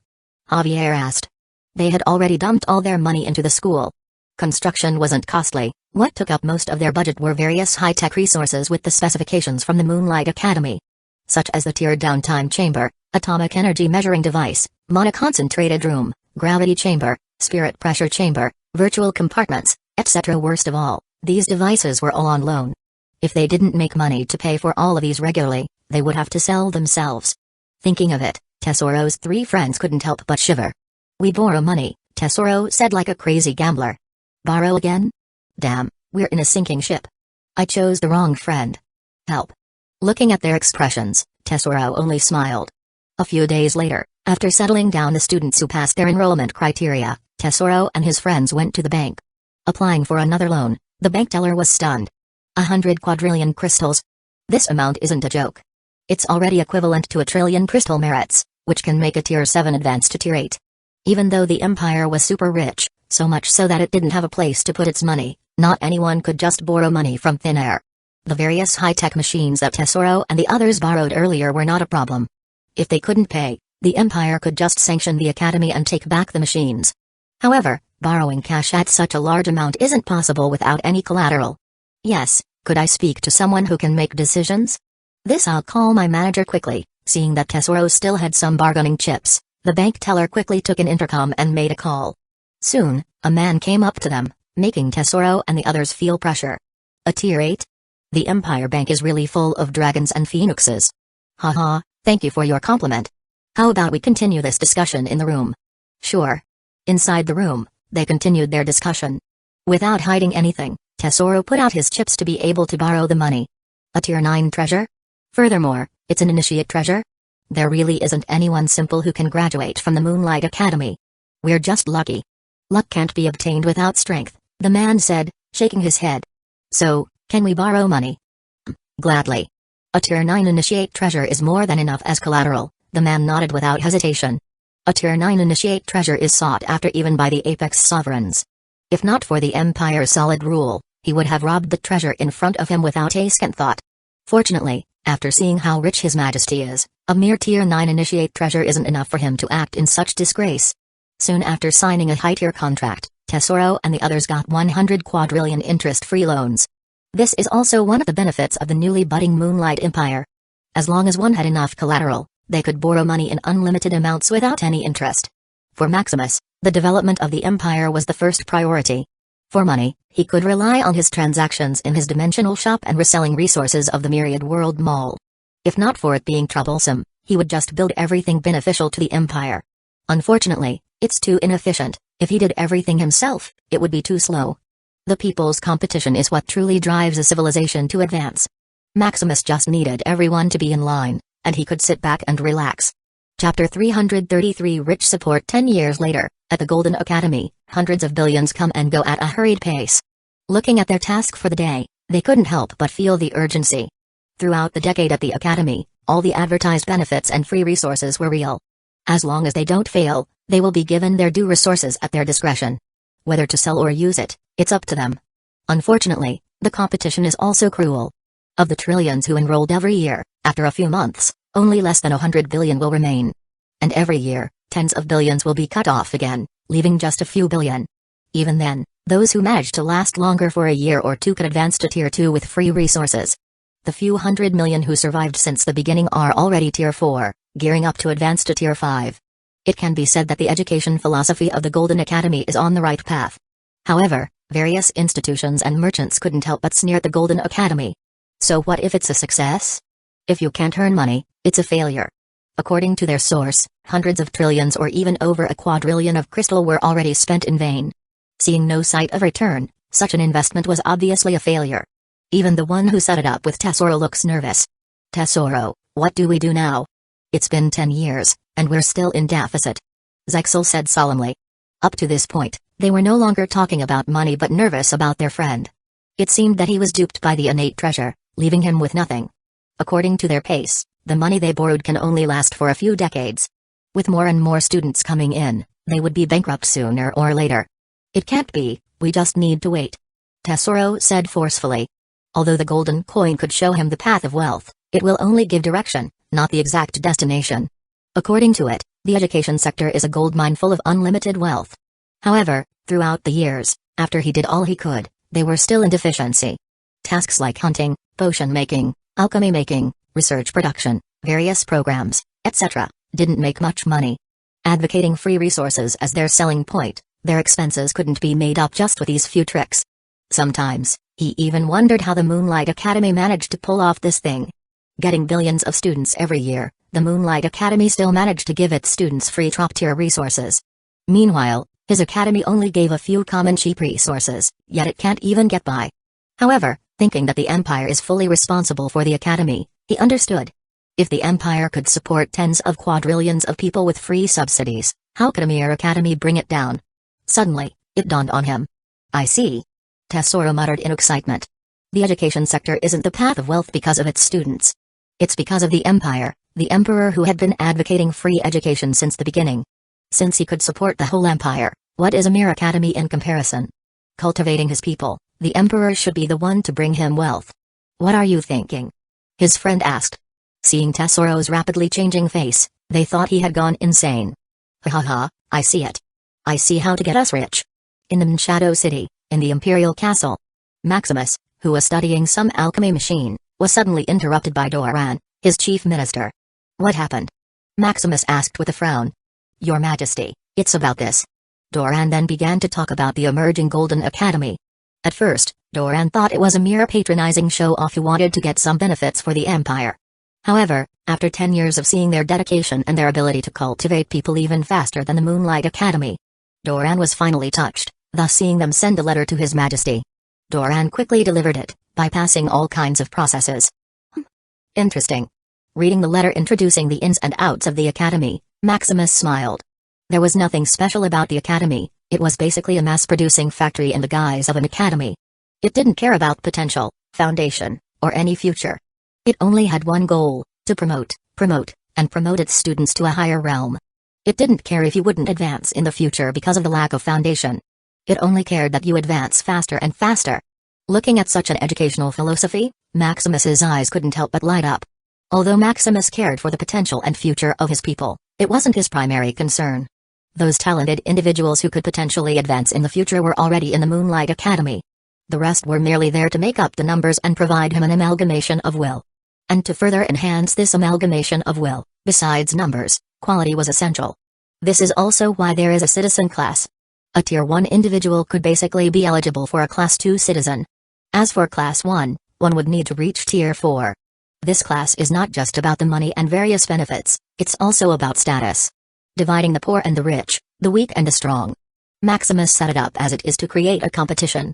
Javier asked. They had already dumped all their money into the school. Construction wasn't costly. What took up most of their budget were various high-tech resources with the specifications from the Moonlight Academy. Such as the tiered-down time chamber, atomic energy measuring device, monoconcentrated room, gravity chamber, spirit pressure chamber, virtual compartments, etc. Worst of all, these devices were all on loan. If they didn't make money to pay for all of these regularly, they would have to sell themselves. Thinking of it, Tesoro's 3 friends couldn't help but shiver. We borrow money, Tesoro said like a crazy gambler. Borrow again? Damn, we're in a sinking ship. I chose the wrong friend. Help. Looking at their expressions, Tesoro only smiled. A few days later, after settling down the students who passed their enrollment criteria, Tesoro and his friends went to the bank. Applying for another loan, the bank teller was stunned. 100 quadrillion crystals? This amount isn't a joke. It's already equivalent to 1 trillion crystal merits, which can make a Tier 7 advance to Tier 8. Even though the Empire was super rich, so much so that it didn't have a place to put its money, not anyone could just borrow money from thin air. The various high-tech machines that Tesoro and the others borrowed earlier were not a problem. If they couldn't pay, the Empire could just sanction the Academy and take back the machines. However, borrowing cash at such a large amount isn't possible without any collateral. Yes, could I speak to someone who can make decisions? This I'll call my manager quickly. Seeing that Tesoro still had some bargaining chips, the bank teller quickly took an intercom and made a call. Soon, a man came up to them, making Tesoro and the others feel pressure. A Tier 8? The Empire Bank is really full of dragons and phoenixes. Haha, thank you for your compliment. How about we continue this discussion in the room? Sure. Inside the room, they continued their discussion. Without hiding anything, Tesoro put out his chips to be able to borrow the money. A Tier 9 treasure? Furthermore, it's an initiate treasure? There really isn't anyone simple who can graduate from the Moonlight Academy. We're just lucky. Luck can't be obtained without strength, the man said, shaking his head. So, can we borrow money? Gladly. A Tier 9 initiate treasure is more than enough as collateral, the man nodded without hesitation. A Tier 9 initiate treasure is sought after even by the Apex sovereigns. If not for the Empire's solid rule, he would have robbed the treasure in front of him without a second thought. Fortunately, after seeing how rich His Majesty is, a mere Tier 9 initiate treasure isn't enough for him to act in such disgrace. Soon after signing a high-tier contract, Tesoro and the others got 100 quadrillion interest-free loans. This is also one of the benefits of the newly budding Moonlight Empire. As long as one had enough collateral, they could borrow money in unlimited amounts without any interest. For Maximus, the development of the Empire was the first priority. For money, he could rely on his transactions in his dimensional shop and reselling resources of the Myriad World Mall. If not for it being troublesome, he would just build everything beneficial to the Empire. Unfortunately, it's too inefficient. If he did everything himself, it would be too slow. The people's competition is what truly drives a civilization to advance. Maximus just needed everyone to be in line, and he could sit back and relax. Chapter 333 Rich Support 10 years later, at the Golden Academy, hundreds of billions come and go at a hurried pace. Looking at their task for the day, they couldn't help but feel the urgency. Throughout the decade at the Academy, all the advertised benefits and free resources were real. As long as they don't fail, they will be given their due resources at their discretion. Whether to sell or use it, it's up to them. Unfortunately, the competition is also cruel. Of the trillions who enrolled every year, after a few months, only less than 100 billion will remain. And every year, tens of billions will be cut off again, leaving just a few billion. Even then, those who manage to last longer for a year or two could advance to Tier 2 with free resources. The few 100 million who survived since the beginning are already Tier 4, gearing up to advance to Tier 5. It can be said that the education philosophy of the Golden Academy is on the right path. However, various institutions and merchants couldn't help but sneer at the Golden Academy. So what if it's a success? If you can't earn money, it's a failure. According to their source, hundreds of trillions or even over a quadrillion of crystal were already spent in vain. Seeing no sight of return, such an investment was obviously a failure. Even the one who set it up with Tesoro looks nervous. Tesoro, what do we do now? It's been 10 years, and we're still in deficit. Zexel said solemnly. Up to this point, they were no longer talking about money but nervous about their friend. It seemed that he was duped by the innate treasure, leaving him with nothing. According to their pace, the money they borrowed can only last for a few decades. With more and more students coming in, they would be bankrupt sooner or later. It can't be, we just need to wait. Tesoro said forcefully. Although the golden coin could show him the path of wealth, it will only give direction, not the exact destination. According to it, the education sector is a goldmine full of unlimited wealth. However, throughout the years, after he did all he could, they were still in deficiency. Tasks like hunting, potion making, alchemy making, research production, various programs, etc., didn't make much money. Advocating free resources as their selling point, their expenses couldn't be made up just with these few tricks. Sometimes, he even wondered how the Moonlight Academy managed to pull off this thing. Getting billions of students every year, the Moonlight Academy still managed to give its students free top-tier resources. Meanwhile, his academy only gave a few common cheap resources, yet it can't even get by. However, thinking that the Empire is fully responsible for the academy, he understood. If the Empire could support tens of quadrillions of people with free subsidies, how could a mere academy bring it down? Suddenly, it dawned on him. I see. Tesoro muttered in excitement. The education sector isn't the path of wealth because of its students. It's because of the Empire, the Emperor who had been advocating free education since the beginning. Since he could support the whole Empire, what is a mere academy in comparison? Cultivating his people, the Emperor should be the one to bring him wealth. What are you thinking? His friend asked. Seeing Tesoro's rapidly changing face, they thought he had gone insane. Ha ha ha, I see it. I see how to get us rich. In the Shadow City, in the Imperial Castle, Maximus, who was studying some alchemy machine, was suddenly interrupted by Doran, his chief minister. What happened? Maximus asked with a frown. Your Majesty, it's about this. Doran then began to talk about the emerging Golden Academy. At first, Doran thought it was a mere patronizing show-off who wanted to get some benefits for the Empire. However, after 10 years of seeing their dedication and their ability to cultivate people even faster than the Moonlight Academy, Doran was finally touched, thus seeing them send a letter to His Majesty. Doran quickly delivered it, bypassing all kinds of processes. Interesting. Reading the letter introducing the ins and outs of the Academy, Maximus smiled. There was nothing special about the Academy, it was basically a mass-producing factory in the guise of an academy. It didn't care about potential, foundation, or any future. It only had one goal, to promote, and promote its students to a higher realm. It didn't care if you wouldn't advance in the future because of the lack of foundation. It only cared that you advance faster and faster. Looking at such an educational philosophy, Maximus's eyes couldn't help but light up. Although Maximus cared for the potential and future of his people, it wasn't his primary concern. Those talented individuals who could potentially advance in the future were already in the Moonlight Academy. The rest were merely there to make up the numbers and provide him an amalgamation of will. And to further enhance this amalgamation of will, besides numbers, quality was essential. This is also why there is a citizen class. A Tier 1 individual could basically be eligible for a Class 2 citizen. As for Class 1, one would need to reach Tier 4. This class is not just about the money and various benefits, it's also about status. Dividing the poor and the rich, the weak and the strong. Maximus set it up as it is to create a competition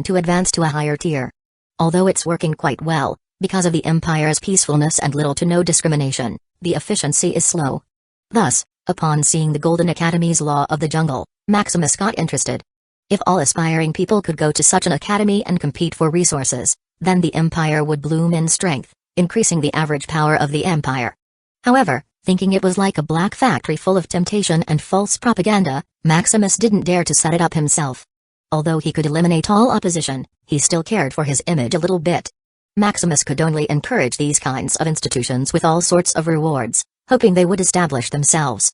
to advance to a higher tier. Although it's working quite well, because of the Empire's peacefulness and little to no discrimination, the efficiency is slow. Thus, upon seeing the Golden Academy's Law of the Jungle, Maximus got interested. If all aspiring people could go to such an academy and compete for resources, then the Empire would bloom in strength, increasing the average power of the Empire. However, Thinking it was like a black factory full of temptation and false propaganda, Maximus didn't dare to set it up himself. Although he could eliminate all opposition, he still cared for his image a little bit. Maximus could only encourage these kinds of institutions with all sorts of rewards, hoping they would establish themselves.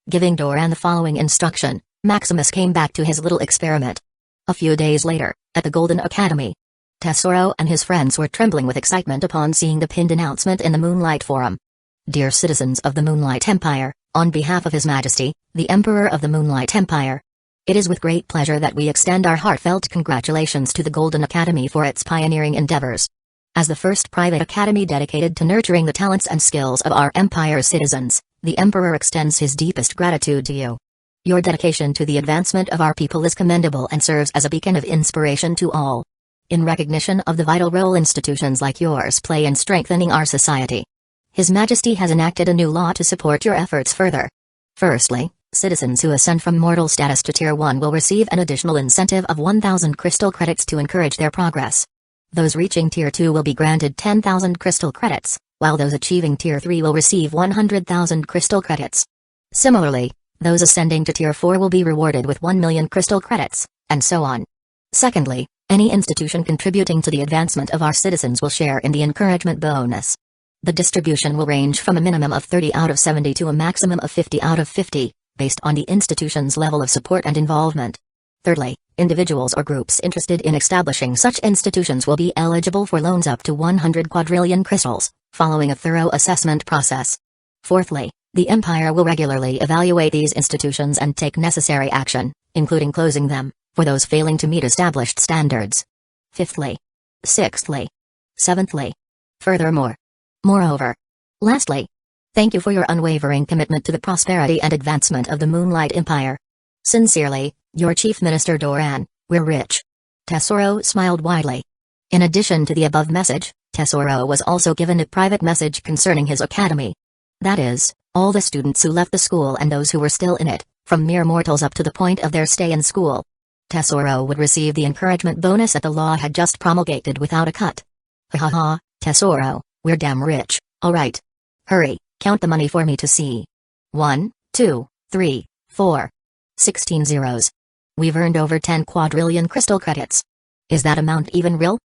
Giving Doran the following instruction, Maximus came back to his little experiment. A few days later, at the Golden Academy, Tesoro and his friends were trembling with excitement upon seeing the pinned announcement in the Moonlight Forum. Dear citizens of the Moonlight Empire, on behalf of His Majesty, the Emperor of the Moonlight Empire, it is with great pleasure that we extend our heartfelt congratulations to the Golden Academy for its pioneering endeavors. As the first private academy dedicated to nurturing the talents and skills of our Empire's citizens, the Emperor extends his deepest gratitude to you. Your dedication to the advancement of our people is commendable and serves as a beacon of inspiration to all. In recognition of the vital role institutions like yours play in strengthening our society, His Majesty has enacted a new law to support your efforts further. Firstly, citizens who ascend from mortal status to Tier 1 will receive an additional incentive of 1,000 crystal credits to encourage their progress. Those reaching Tier 2 will be granted 10,000 crystal credits, while those achieving Tier 3 will receive 100,000 crystal credits. Similarly, those ascending to Tier 4 will be rewarded with 1 million crystal credits, and so on. Secondly, any institution contributing to the advancement of our citizens will share in the encouragement bonus. The distribution will range from a minimum of 30 out of 70 to a maximum of 50 out of 50, based on the institution's level of support and involvement. Thirdly, individuals or groups interested in establishing such institutions will be eligible for loans up to 100 quadrillion crystals, following a thorough assessment process. Fourthly, the Empire will regularly evaluate these institutions and take necessary action, including closing them, for those failing to meet established standards. Fifthly. Sixthly. Seventhly. Furthermore. Moreover. Lastly. Thank you for your unwavering commitment to the prosperity and advancement of the Moonlight Empire. Sincerely, your Chief Minister Doran, we're rich. Tesoro smiled widely. In addition to the above message, Tesoro was also given a private message concerning his academy. That is, all the students who left the school and those who were still in it, from mere mortals up to the point of their stay in school. Tesoro would receive the encouragement bonus that the law had just promulgated without a cut. Ha ha ha, Tesoro, we're damn rich, alright. Hurry, count the money for me to see. 1, 2, 3, 4. 16 zeros. We've earned over 10 quadrillion crystal credits. Is that amount even real?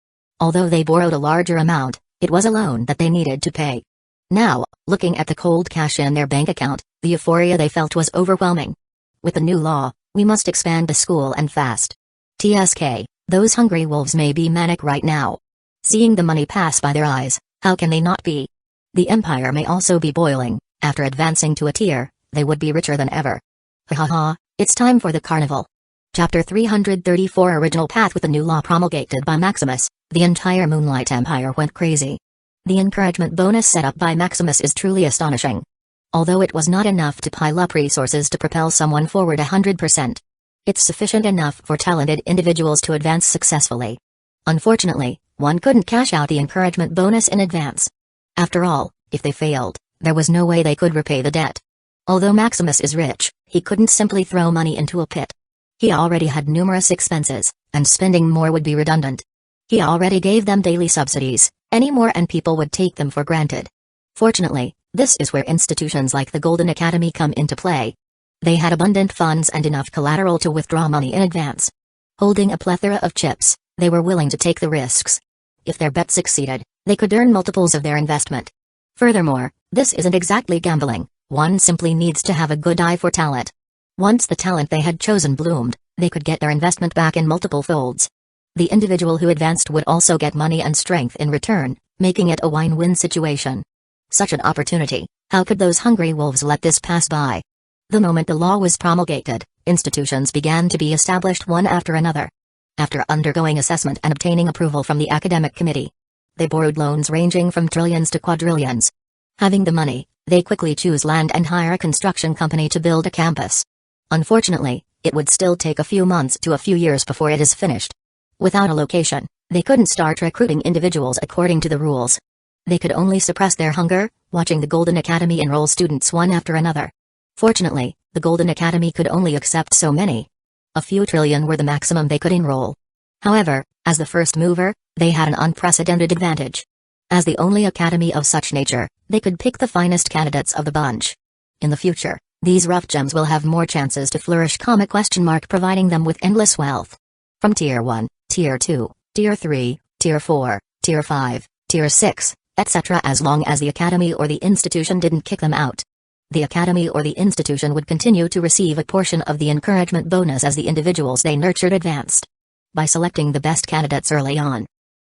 Although they borrowed a larger amount, it was a loan that they needed to pay. Now, looking at the cold cash in their bank account, the euphoria they felt was overwhelming. With the new law, we must expand the school and fast. TSK, those hungry wolves may be manic right now. Seeing the money pass by their eyes, how can they not be? The Empire may also be boiling. After advancing to a tier, they would be richer than ever. Ha ha ha, it's time for the carnival. Chapter 334 Original Path. With the new law promulgated by Maximus, the entire Moonlight Empire went crazy. The encouragement bonus set up by Maximus is truly astonishing. Although it was not enough to pile up resources to propel someone forward 100%, it's sufficient enough for talented individuals to advance successfully. Unfortunately, one couldn't cash out the encouragement bonus in advance. After all, if they failed, there was no way they could repay the debt. Although Maximus is rich, he couldn't simply throw money into a pit. He already had numerous expenses, and spending more would be redundant. He already gave them daily subsidies, any more and people would take them for granted. Fortunately, this is where institutions like the Golden Academy come into play. They had abundant funds and enough collateral to withdraw money in advance. Holding a plethora of chips, they were willing to take the risks. If their bet succeeded, they could earn multiples of their investment. Furthermore, this isn't exactly gambling, one simply needs to have a good eye for talent. Once the talent they had chosen bloomed, they could get their investment back in multiple folds. The individual who advanced would also get money and strength in return, making it a win-win situation. Such an opportunity, how could those hungry wolves let this pass by? The moment the law was promulgated, institutions began to be established one after another. After undergoing assessment and obtaining approval from the academic committee, they borrowed loans ranging from trillions to quadrillions. Having the money, they quickly choose land and hire a construction company to build a campus. Unfortunately, it would still take a few months to a few years before it is finished. Without a location, they couldn't start recruiting individuals according to the rules. They could only suppress their hunger, watching the Golden Academy enroll students one after another. Fortunately, the Golden Academy could only accept so many. A few trillion were the maximum they could enroll. However, as the first mover, they had an unprecedented advantage. As the only academy of such nature, They could pick the finest candidates of the bunch. In the future, these rough gems will have more chances to flourish, providing them with endless wealth. From Tier 1, Tier 2, Tier 3, Tier 4, Tier 5, Tier 6, etc. as long as the academy or the institution didn't kick them out. The academy or the institution would continue to receive a portion of the encouragement bonus as the individuals they nurtured advanced. By selecting the best candidates early on,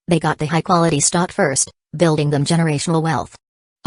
they got the high-quality stock first, building them generational wealth.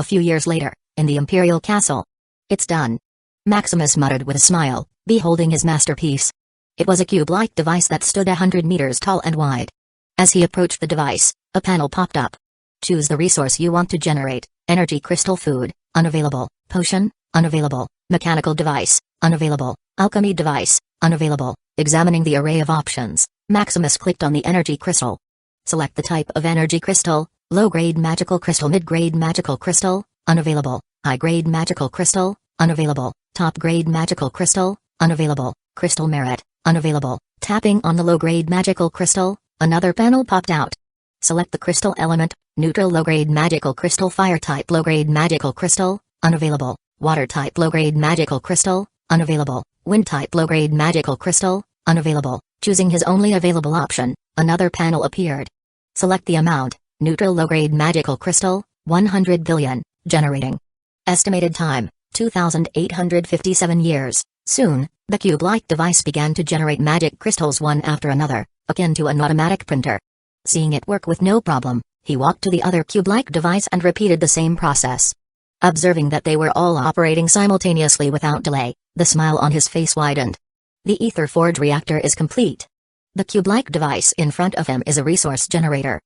A few years later, in the Imperial Castle. It's done. Maximus muttered with a smile, beholding his masterpiece. It was a cube-like device that stood 100 meters tall and wide. As he approached the device, a panel popped up. Choose the resource you want to generate: energy crystal, food, unavailable; potion, unavailable; mechanical device, unavailable; alchemy device, unavailable. Examining the array of options, Maximus clicked on the energy crystal. Select the type of energy crystal: low-grade magical crystal, mid-grade magical crystal, unavailable; high-grade magical crystal, unavailable; top-grade magical crystal, unavailable; crystal merit, unavailable. Tapping on the low-grade magical crystal, another panel popped out. Select the crystal element: neutral low-grade magical crystal, fire-type low-grade magical crystal, unavailable; water-type low-grade magical crystal, unavailable; wind-type low-grade magical crystal, unavailable. Choosing his only available option, another panel appeared. Select the amount: neutral low-grade magical crystal, 100 billion, generating. Estimated time, 2,857 years. Soon, the cube-like device began to generate magic crystals one after another, akin to an automatic printer. Seeing it work with no problem, he walked to the other cube-like device and repeated the same process. Observing that they were all operating simultaneously without delay, the smile on his face widened. The Ether Forge reactor is complete. The cube-like device in front of him is a resource generator.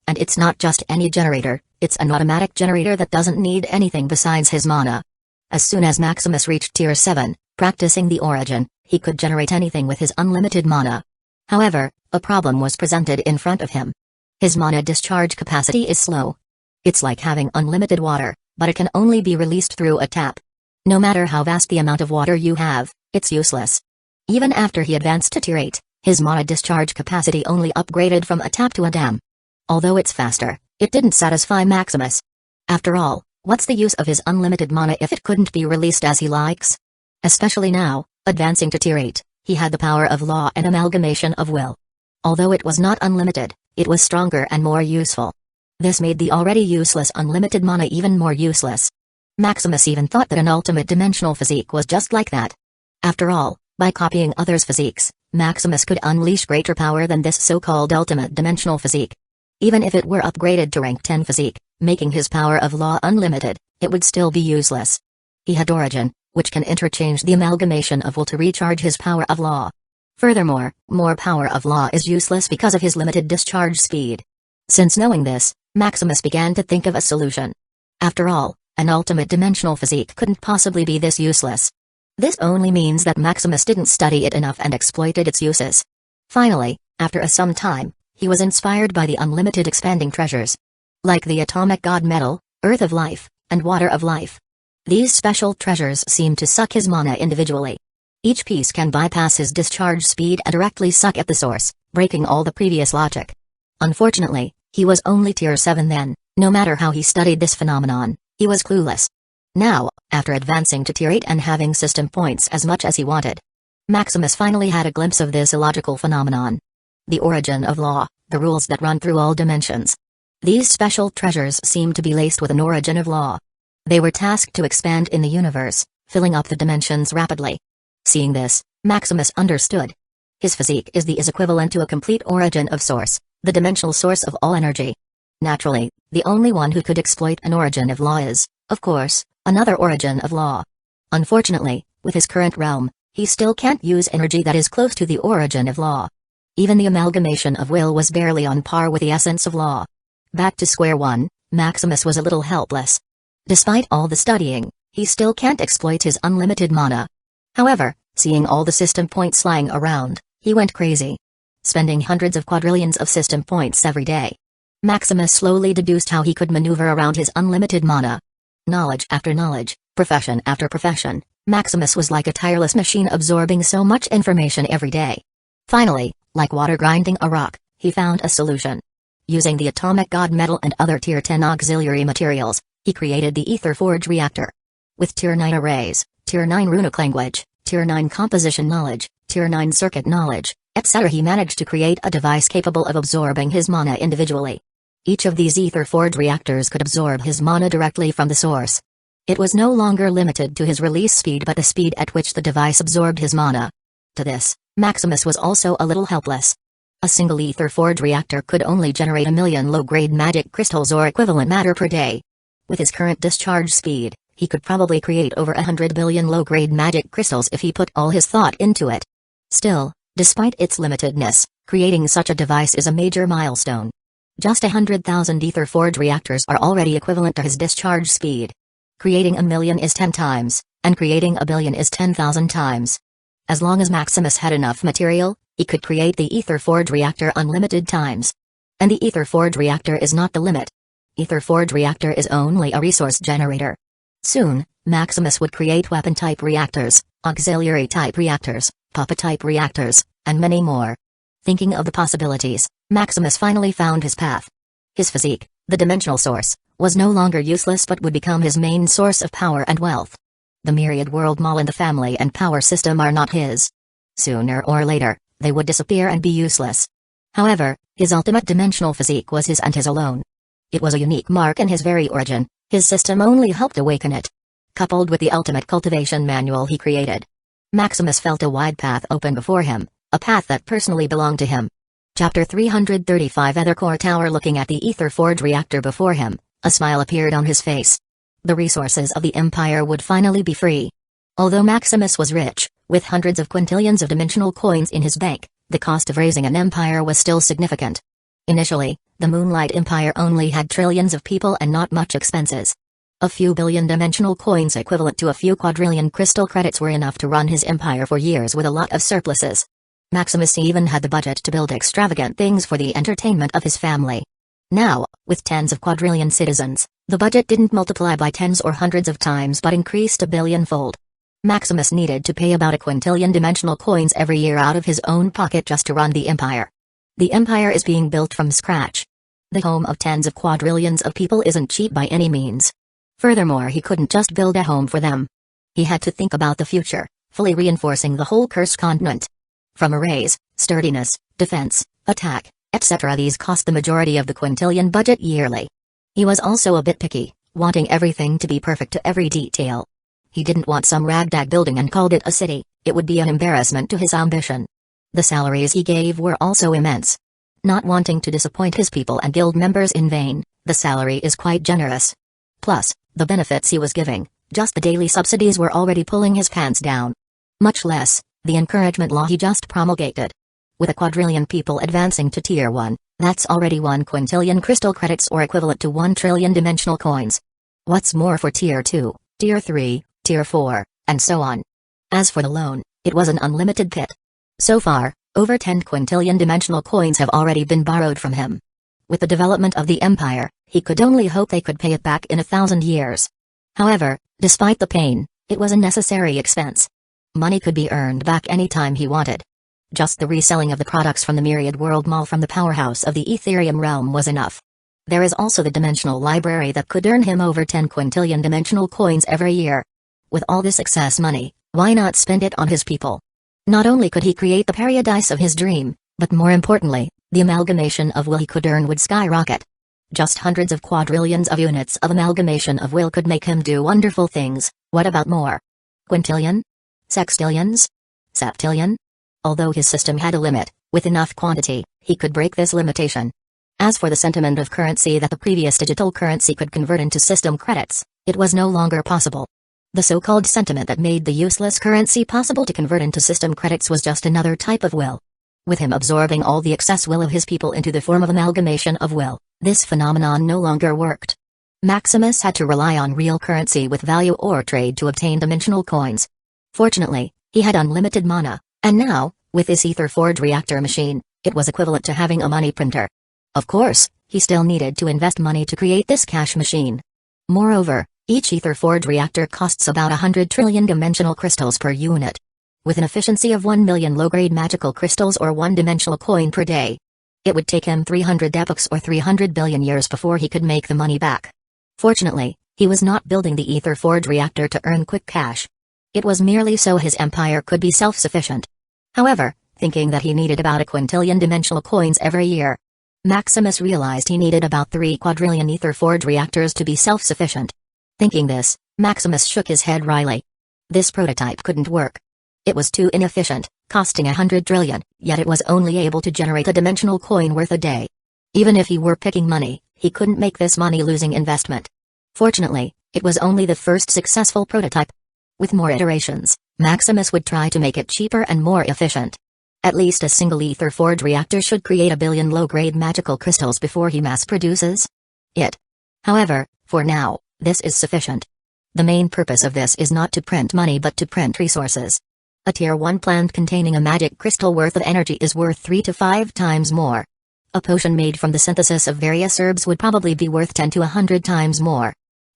And it's not just any generator, it's an automatic generator that doesn't need anything besides his mana. As soon as Maximus reached Tier 7, practicing the origin, he could generate anything with his unlimited mana. However, a problem was presented in front of him. His mana discharge capacity is slow. It's like having unlimited water, but it can only be released through a tap. No matter how vast the amount of water you have, it's useless. Even after he advanced to Tier 8, his mana discharge capacity only upgraded from a tap to a dam. Although it's faster, it didn't satisfy Maximus. After all, what's the use of his unlimited mana if it couldn't be released as he likes? Especially now, advancing to Tier 8, he had the power of law and amalgamation of will. Although it was not unlimited, it was stronger and more useful. This made the already useless unlimited mana even more useless. Maximus even thought that an ultimate dimensional physique was just like that. After all, by copying others' physiques, Maximus could unleash greater power than this so-called ultimate dimensional physique. Even if it were upgraded to rank 10 physique, making his power of law unlimited, it would still be useless. He had origin, which can interchange the amalgamation of will to recharge his power of law. Furthermore, more power of law is useless because of his limited discharge speed. Since knowing this, Maximus began to think of a solution. After all, an ultimate dimensional physique couldn't possibly be this useless. This only means that Maximus didn't study it enough and exploited its uses. Finally, after some time, he was inspired by the unlimited expanding treasures. Like the atomic god metal, earth of life, and water of life. These special treasures seem to suck his mana individually. Each piece can bypass his discharge speed and directly suck at the source, breaking all the previous logic. Unfortunately, he was only Tier 7 then. No matter how he studied this phenomenon, he was clueless. Now, after advancing to Tier 8 and having system points as much as he wanted, Maximus finally had a glimpse of this illogical phenomenon. The origin of law, the rules that run through all dimensions. These special treasures seem to be laced with an origin of law. They were tasked to expand in the universe, filling up the dimensions rapidly. Seeing this, Maximus understood. His physique is equivalent to a complete origin of source, the dimensional source of all energy. Naturally, the only one who could exploit an origin of law is, of course, another origin of law. Unfortunately, with his current realm, he still can't use energy that is close to the origin of law. Even the amalgamation of will was barely on par with the essence of law. Back to square one, Maximus was a little helpless. Despite all the studying, he still can't exploit his unlimited mana. However, seeing all the system points lying around, he went crazy. Spending hundreds of quadrillions of system points every day, Maximus slowly deduced how he could maneuver around his unlimited mana. Knowledge after knowledge, profession after profession, Maximus was like a tireless machine absorbing so much information every day. Finally, like water grinding a rock, he found a solution. Using the atomic god metal and other Tier 10 auxiliary materials, he created the Ether Forge reactor. With Tier 9 arrays, Tier 9 runic language, Tier 9 composition knowledge, Tier 9 circuit knowledge, etc., he managed to create a device capable of absorbing his mana individually. Each of these Ether Forge reactors could absorb his mana directly from the source. It was no longer limited to his release speed but the speed at which the device absorbed his mana. To this, Maximus was also a little helpless. A single Ether Forge reactor could only generate 1 million low-grade magic crystals or equivalent matter per day. With his current discharge speed, he could probably create over 100 billion low-grade magic crystals if he put all his thought into it. Still, despite its limitedness, creating such a device is a major milestone. Just 100,000 Ether Forge reactors are already equivalent to his discharge speed. Creating 1 million is 10 times, and creating 1 billion is 10,000 times. As long as Maximus had enough material, he could create the Ether Forge reactor unlimited times. And the Ether Forge reactor is not the limit. Ether Forge reactor is only a resource generator. Soon, Maximus would create weapon-type reactors, auxiliary-type reactors, puppet-type reactors, and many more. Thinking of the possibilities, Maximus finally found his path. His physique, the dimensional source, was no longer useless but would become his main source of power and wealth. The myriad world mall and the family and power system are not his. Sooner or later, they would disappear and be useless. However, his ultimate dimensional physique was his and his alone. It was a unique mark in his very origin, his system only helped awaken it. Coupled with the ultimate cultivation manual he created, Maximus felt a wide path open before him, a path that personally belonged to him. Chapter 335 Ethercore Tower. Looking at the Ether Forge reactor before him, a smile appeared on his face. The resources of the Empire would finally be free. Although Maximus was rich, with hundreds of quintillions of dimensional coins in his bank, the cost of raising an empire was still significant. Initially, the Moonlight Empire only had trillions of people and not much expenses. A few billion dimensional coins equivalent to a few quadrillion crystal credits were enough to run his empire for years with a lot of surpluses. Maximus even had the budget to build extravagant things for the entertainment of his family. Now, with tens of quadrillion citizens, the budget didn't multiply by tens or hundreds of times but increased a billionfold. Maximus needed to pay about a quintillion dimensional coins every year out of his own pocket just to run the empire. The empire is being built from scratch. The home of tens of quadrillions of people isn't cheap by any means. Furthermore, he couldn't just build a home for them. He had to think about the future, fully reinforcing the whole cursed continent. From arrays, sturdiness, defense, attack, etc. These cost the majority of the quintillion budget yearly. He was also a bit picky, wanting everything to be perfect to every detail. He didn't want some ragtag building and called it a city, it would be an embarrassment to his ambition. The salaries he gave were also immense. Not wanting to disappoint his people and guild members in vain, the salary is quite generous. Plus, the benefits he was giving, just the daily subsidies were already pulling his pants down. Much less, the encouragement law he just promulgated. With a quadrillion people advancing to Tier 1, that's already 1 quintillion crystal credits or equivalent to 1 trillion dimensional coins. What's more for Tier 2, Tier 3, Tier 4, and so on. As for the loan, it was an unlimited pit. So far, over 10 quintillion dimensional coins have already been borrowed from him. With the development of the empire, he could only hope they could pay it back in 1,000 years. However, despite the pain, it was a necessary expense. Money could be earned back any time he wanted. Just the reselling of the products from the Myriad World Mall from the powerhouse of the Ethereum realm was enough. There is also the dimensional library that could earn him over 10 quintillion dimensional coins every year. With all this excess money, why not spend it on his people? Not only could he create the paradise of his dream, but more importantly, the amalgamation of will he could earn would skyrocket. Just hundreds of quadrillions of units of amalgamation of will could make him do wonderful things. What about more? Quintillion? Sextillions? Septillion? Although his system had a limit, with enough quantity, he could break this limitation. As for the sentiment of currency that the previous digital currency could convert into system credits, it was no longer possible. The so-called sentiment that made the useless currency possible to convert into system credits was just another type of will. With him absorbing all the excess will of his people into the form of amalgamation of will, this phenomenon no longer worked. Maximus had to rely on real currency with value or trade to obtain dimensional coins. Fortunately, he had unlimited mana, and now, with this Ether Forge reactor machine, it was equivalent to having a money printer. Of course, he still needed to invest money to create this cash machine. Moreover, each Ether Forge reactor costs about 100 trillion dimensional crystals per unit. With an efficiency of 1 million low-grade magical crystals or 1 dimensional coin per day. It would take him 300 epochs or 300 billion years before he could make the money back. Fortunately, he was not building the Ether Forge reactor to earn quick cash. It was merely so his empire could be self-sufficient. However, thinking that he needed about a quintillion dimensional coins every year, Maximus realized he needed about 3 quadrillion Ether Forge reactors to be self-sufficient. Thinking this, Maximus shook his head wryly. This prototype couldn't work. It was too inefficient, costing 100 trillion, yet it was only able to generate a dimensional coin worth a day. Even if he were picking money, he couldn't make this money-losing investment. Fortunately, it was only the first successful prototype. With more iterations, Maximus would try to make it cheaper and more efficient. At least a single Ether Forge reactor should create 1 billion low-grade magical crystals before he mass-produces it. However, for now, this is sufficient. The main purpose of this is not to print money but to print resources. A Tier 1 plant containing a magic crystal worth of energy is worth 3 to 5 times more. A potion made from the synthesis of various herbs would probably be worth 10 to 100 times more.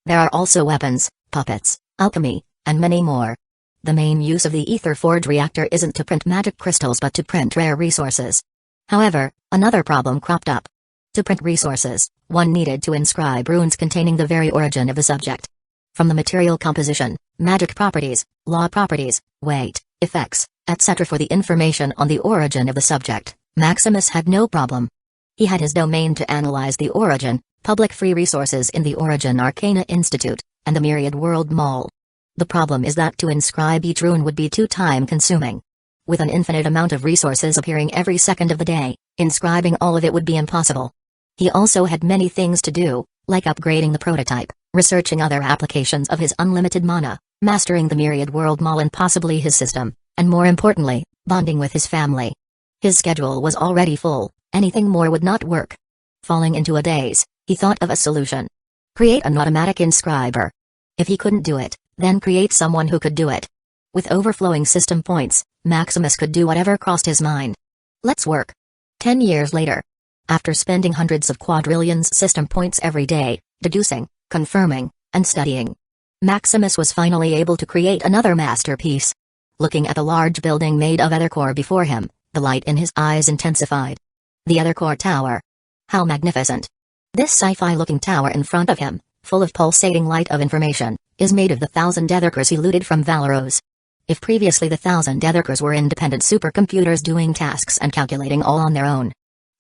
There are also weapons, puppets, alchemy, and many more. The main use of the Ether Forge reactor isn't to print magic crystals but to print rare resources. However, another problem cropped up. To print resources, one needed to inscribe runes containing the very origin of the subject. From the material composition, magic properties, law properties, weight, effects, etc. for the information on the origin of the subject, Maximus had no problem. He had his domain to analyze the origin, public free resources in the Origin Arcana Institute, and the Myriad World Mall. The problem is that to inscribe each rune would be too time-consuming. With an infinite amount of resources appearing every second of the day, inscribing all of it would be impossible. He also had many things to do, like upgrading the prototype, researching other applications of his unlimited mana, mastering the Myriad World Mall and possibly his system, and more importantly, bonding with his family. His schedule was already full, anything more would not work. Falling into a daze, he thought of a solution. Create an automatic inscriber. If he couldn't do it, then create someone who could do it. With overflowing system points, Maximus could do whatever crossed his mind. Let's work. 10 years later. After spending hundreds of quadrillions system points every day, deducing, confirming, and studying, Maximus was finally able to create another masterpiece. Looking at the large building made of ethercore before him, the light in his eyes intensified. The ethercore tower. How magnificent. This sci-fi-looking tower in front of him, full of pulsating light of information, is made of the 1,000 ethercores he looted from Valeros. If previously the 1,000 ethercores were independent supercomputers doing tasks and calculating all on their own,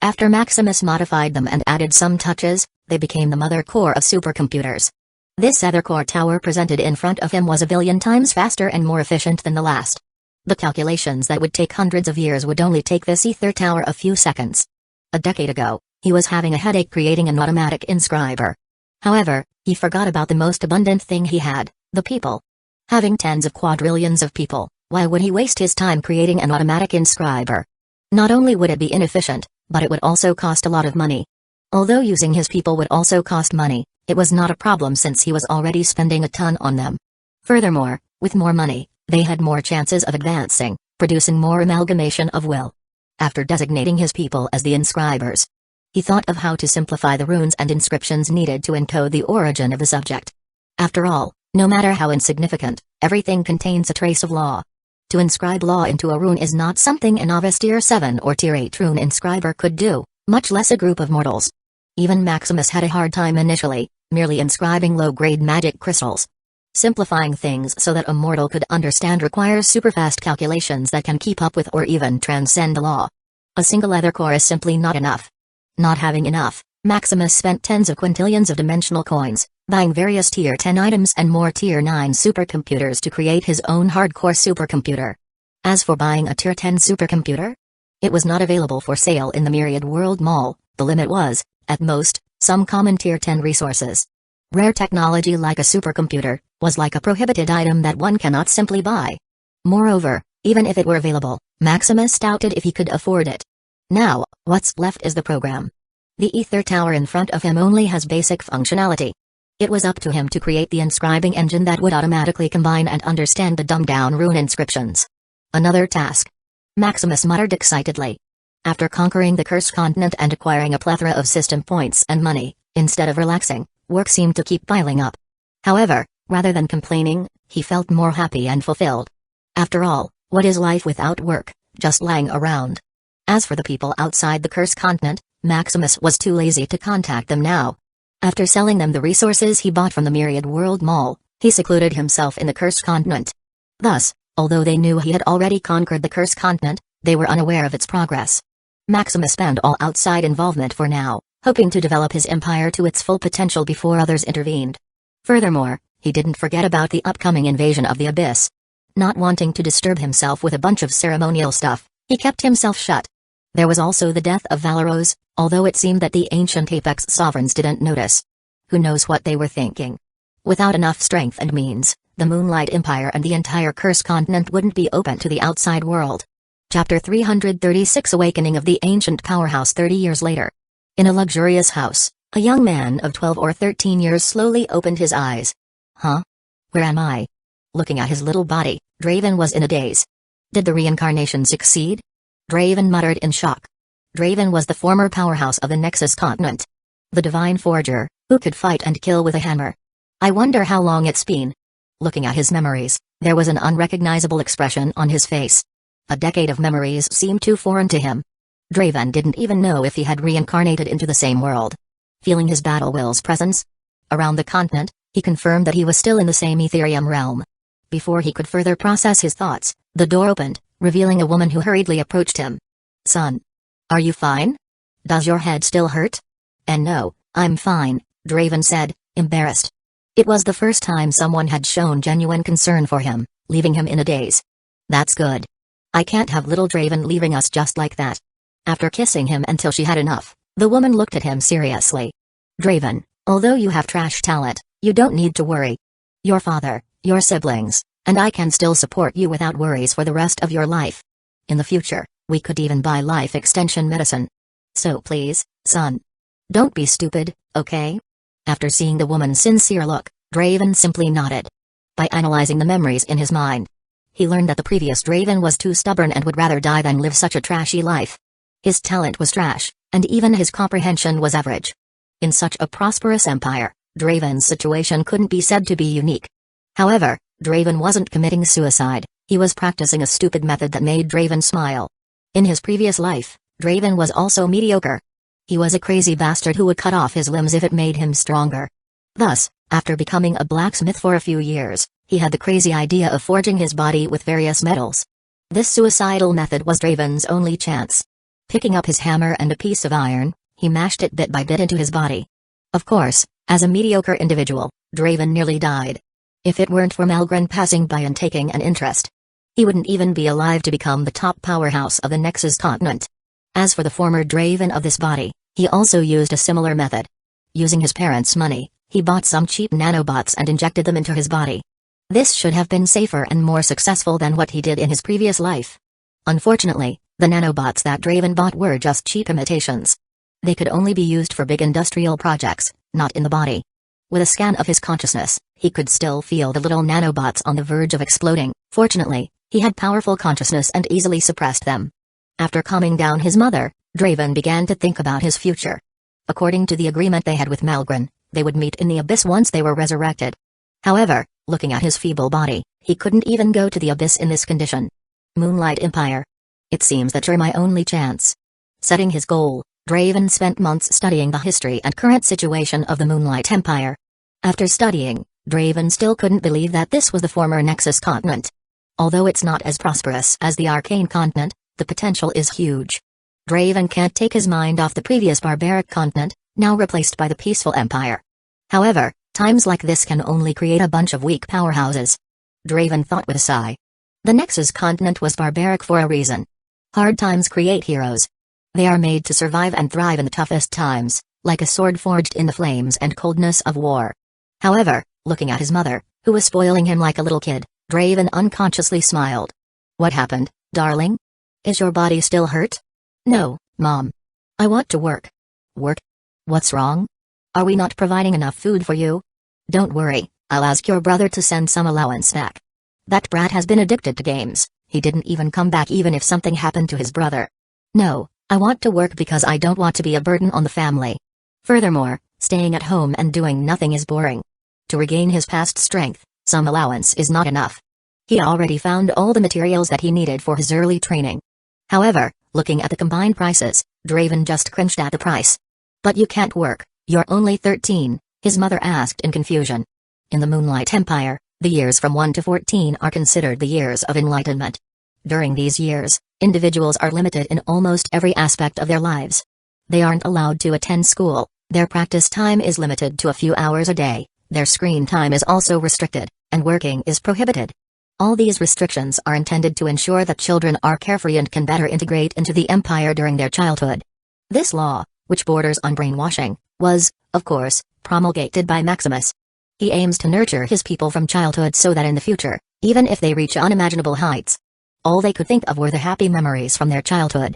after Maximus modified them and added some touches, they became the mother core of supercomputers. This ethercore tower presented in front of him was 1 billion times faster and more efficient than the last. The calculations that would take hundreds of years would only take this ether tower a few seconds. A decade ago, he was having a headache creating an automatic inscriber. However, he forgot about the most abundant thing he had, the people. Having tens of quadrillions of people, why would he waste his time creating an automatic inscriber? Not only would it be inefficient, but it would also cost a lot of money. Although using his people would also cost money, it was not a problem since he was already spending a ton on them. Furthermore, with more money, they had more chances of advancing, producing more amalgamation of will. After designating his people as the inscribers, he thought of how to simplify the runes and inscriptions needed to encode the origin of the subject. After all, no matter how insignificant, everything contains a trace of law. To inscribe law into a rune is not something a novice Tier 7 or Tier 8 rune inscriber could do, much less a group of mortals. Even Maximus had a hard time initially, merely inscribing low-grade magic crystals. Simplifying things so that a mortal could understand requires super-fast calculations that can keep up with or even transcend the law. A single ethercore is simply not enough. Not having enough, Maximus spent tens of quintillions of dimensional coins, buying various Tier 10 items and more Tier 9 supercomputers to create his own hardcore supercomputer. As for buying a Tier 10 supercomputer, it was not available for sale in the Myriad World Mall. The limit was, at most, some common Tier 10 resources. Rare technology like a supercomputer was like a prohibited item that one cannot simply buy. Moreover, even if it were available, Maximus doubted if he could afford it. Now, what's left is the program. The ether tower in front of him only has basic functionality. It was up to him to create the inscribing engine that would automatically combine and understand the dumbed-down rune inscriptions. Another task. Maximus muttered excitedly. After conquering the cursed continent and acquiring a plethora of system points and money, instead of relaxing, work seemed to keep piling up. However, rather than complaining, he felt more happy and fulfilled. After all, what is life without work, just lying around? As for the people outside the Cursed Continent, Maximus was too lazy to contact them now. After selling them the resources he bought from the Myriad World Mall, he secluded himself in the Cursed Continent. Thus, although they knew he had already conquered the Cursed Continent, they were unaware of its progress. Maximus banned all outside involvement for now, hoping to develop his empire to its full potential before others intervened. Furthermore, he didn't forget about the upcoming invasion of the Abyss. Not wanting to disturb himself with a bunch of ceremonial stuff, he kept himself shut. There was also the death of Valeros, although it seemed that the ancient Apex sovereigns didn't notice. Who knows what they were thinking? Without enough strength and means, the Moonlight Empire and the entire Cursed Continent wouldn't be open to the outside world. Chapter 336 Awakening of the Ancient Powerhouse 30 years later. In a luxurious house, a young man of 12 or 13 years slowly opened his eyes. Huh? Where am I? Looking at his little body, Draven was in a daze. Did the reincarnation succeed? Draven muttered in shock. Draven was the former powerhouse of the Nexus Continent. The divine forger, who could fight and kill with a hammer. I wonder how long it's been. Looking at his memories, there was an unrecognizable expression on his face. A decade of memories seemed too foreign to him. Draven didn't even know if he had reincarnated into the same world. Feeling his battle will's presence around the continent, he confirmed that he was still in the same Ethereum realm. Before he could further process his thoughts, the door opened, revealing a woman who hurriedly approached him. Son. Are you fine? Does your head still hurt? And no, I'm fine, Draven said, embarrassed. It was the first time someone had shown genuine concern for him, leaving him in a daze. That's good. I can't have little Draven leaving us just like that. After kissing him until she had enough, the woman looked at him seriously. Draven, although you have trash talent, you don't need to worry. Your father, your siblings, and I can still support you without worries for the rest of your life. In the future, we could even buy life extension medicine. So please, son. Don't be stupid, okay? After seeing the woman's sincere look, Draven simply nodded. By analyzing the memories in his mind, he learned that the previous Draven was too stubborn and would rather die than live such a trashy life. His talent was trash, and even his comprehension was average. In such a prosperous empire, Draven's situation couldn't be said to be unique. However, Draven wasn't committing suicide, he was practicing a stupid method that made Draven smile. In his previous life, Draven was also mediocre. He was a crazy bastard who would cut off his limbs if it made him stronger. Thus, after becoming a blacksmith for a few years, he had the crazy idea of forging his body with various metals. This suicidal method was Draven's only chance. Picking up his hammer and a piece of iron, he mashed it bit by bit into his body. Of course, as a mediocre individual, Draven nearly died. If it weren't for Malgren passing by and taking an interest, he wouldn't even be alive to become the top powerhouse of the Nexus Continent. As for the former Draven of this body, he also used a similar method. Using his parents' money, he bought some cheap nanobots and injected them into his body. This should have been safer and more successful than what he did in his previous life. Unfortunately, the nanobots that Draven bought were just cheap imitations. They could only be used for big industrial projects, not in the body. With a scan of his consciousness, he could still feel the little nanobots on the verge of exploding. Fortunately, he had powerful consciousness and easily suppressed them. After calming down his mother, Draven began to think about his future. According to the agreement they had with Malgren, they would meet in the Abyss once they were resurrected. However, looking at his feeble body, he couldn't even go to the Abyss in this condition. Moonlight Empire. It seems that you're my only chance. Setting his goal, Draven spent months studying the history and current situation of the Moonlight Empire. After studying, Draven still couldn't believe that this was the former Nexus Continent. Although it's not as prosperous as the Arcane Continent, the potential is huge. Draven can't take his mind off the previous barbaric continent, now replaced by the peaceful empire. However, times like this can only create a bunch of weak powerhouses. Draven thought with a sigh. The Nexus Continent was barbaric for a reason. Hard times create heroes. They are made to survive and thrive in the toughest times, like a sword forged in the flames and coldness of war. However, looking at his mother, who was spoiling him like a little kid, Draven unconsciously smiled. What happened, darling? Is your body still hurt? No, Mom. I want to work. Work? What's wrong? Are we not providing enough food for you? Don't worry, I'll ask your brother to send some allowance back. That brat has been addicted to games, he didn't even come back even if something happened to his brother. No, I want to work because I don't want to be a burden on the family. Furthermore, staying at home and doing nothing is boring. To regain his past strength, some allowance is not enough. He already found all the materials that he needed for his early training. However, Looking at the combined prices, Draven just cringed at the price. "But you can't work, you're only 13, his mother asked in confusion. In the Moonlight Empire, the years from 1 to 14 are considered the years of enlightenment. During these years, individuals are limited in almost every aspect of their lives. They aren't allowed to attend school, their practice time is limited to a few hours a day, their screen time is also restricted, and working is prohibited. All these restrictions are intended to ensure that children are carefree and can better integrate into the empire during their childhood. This law, which borders on brainwashing, was, of course, promulgated by Maximus. He aims to nurture his people from childhood so that in the future, even if they reach unimaginable heights, all they could think of were the happy memories from their childhood.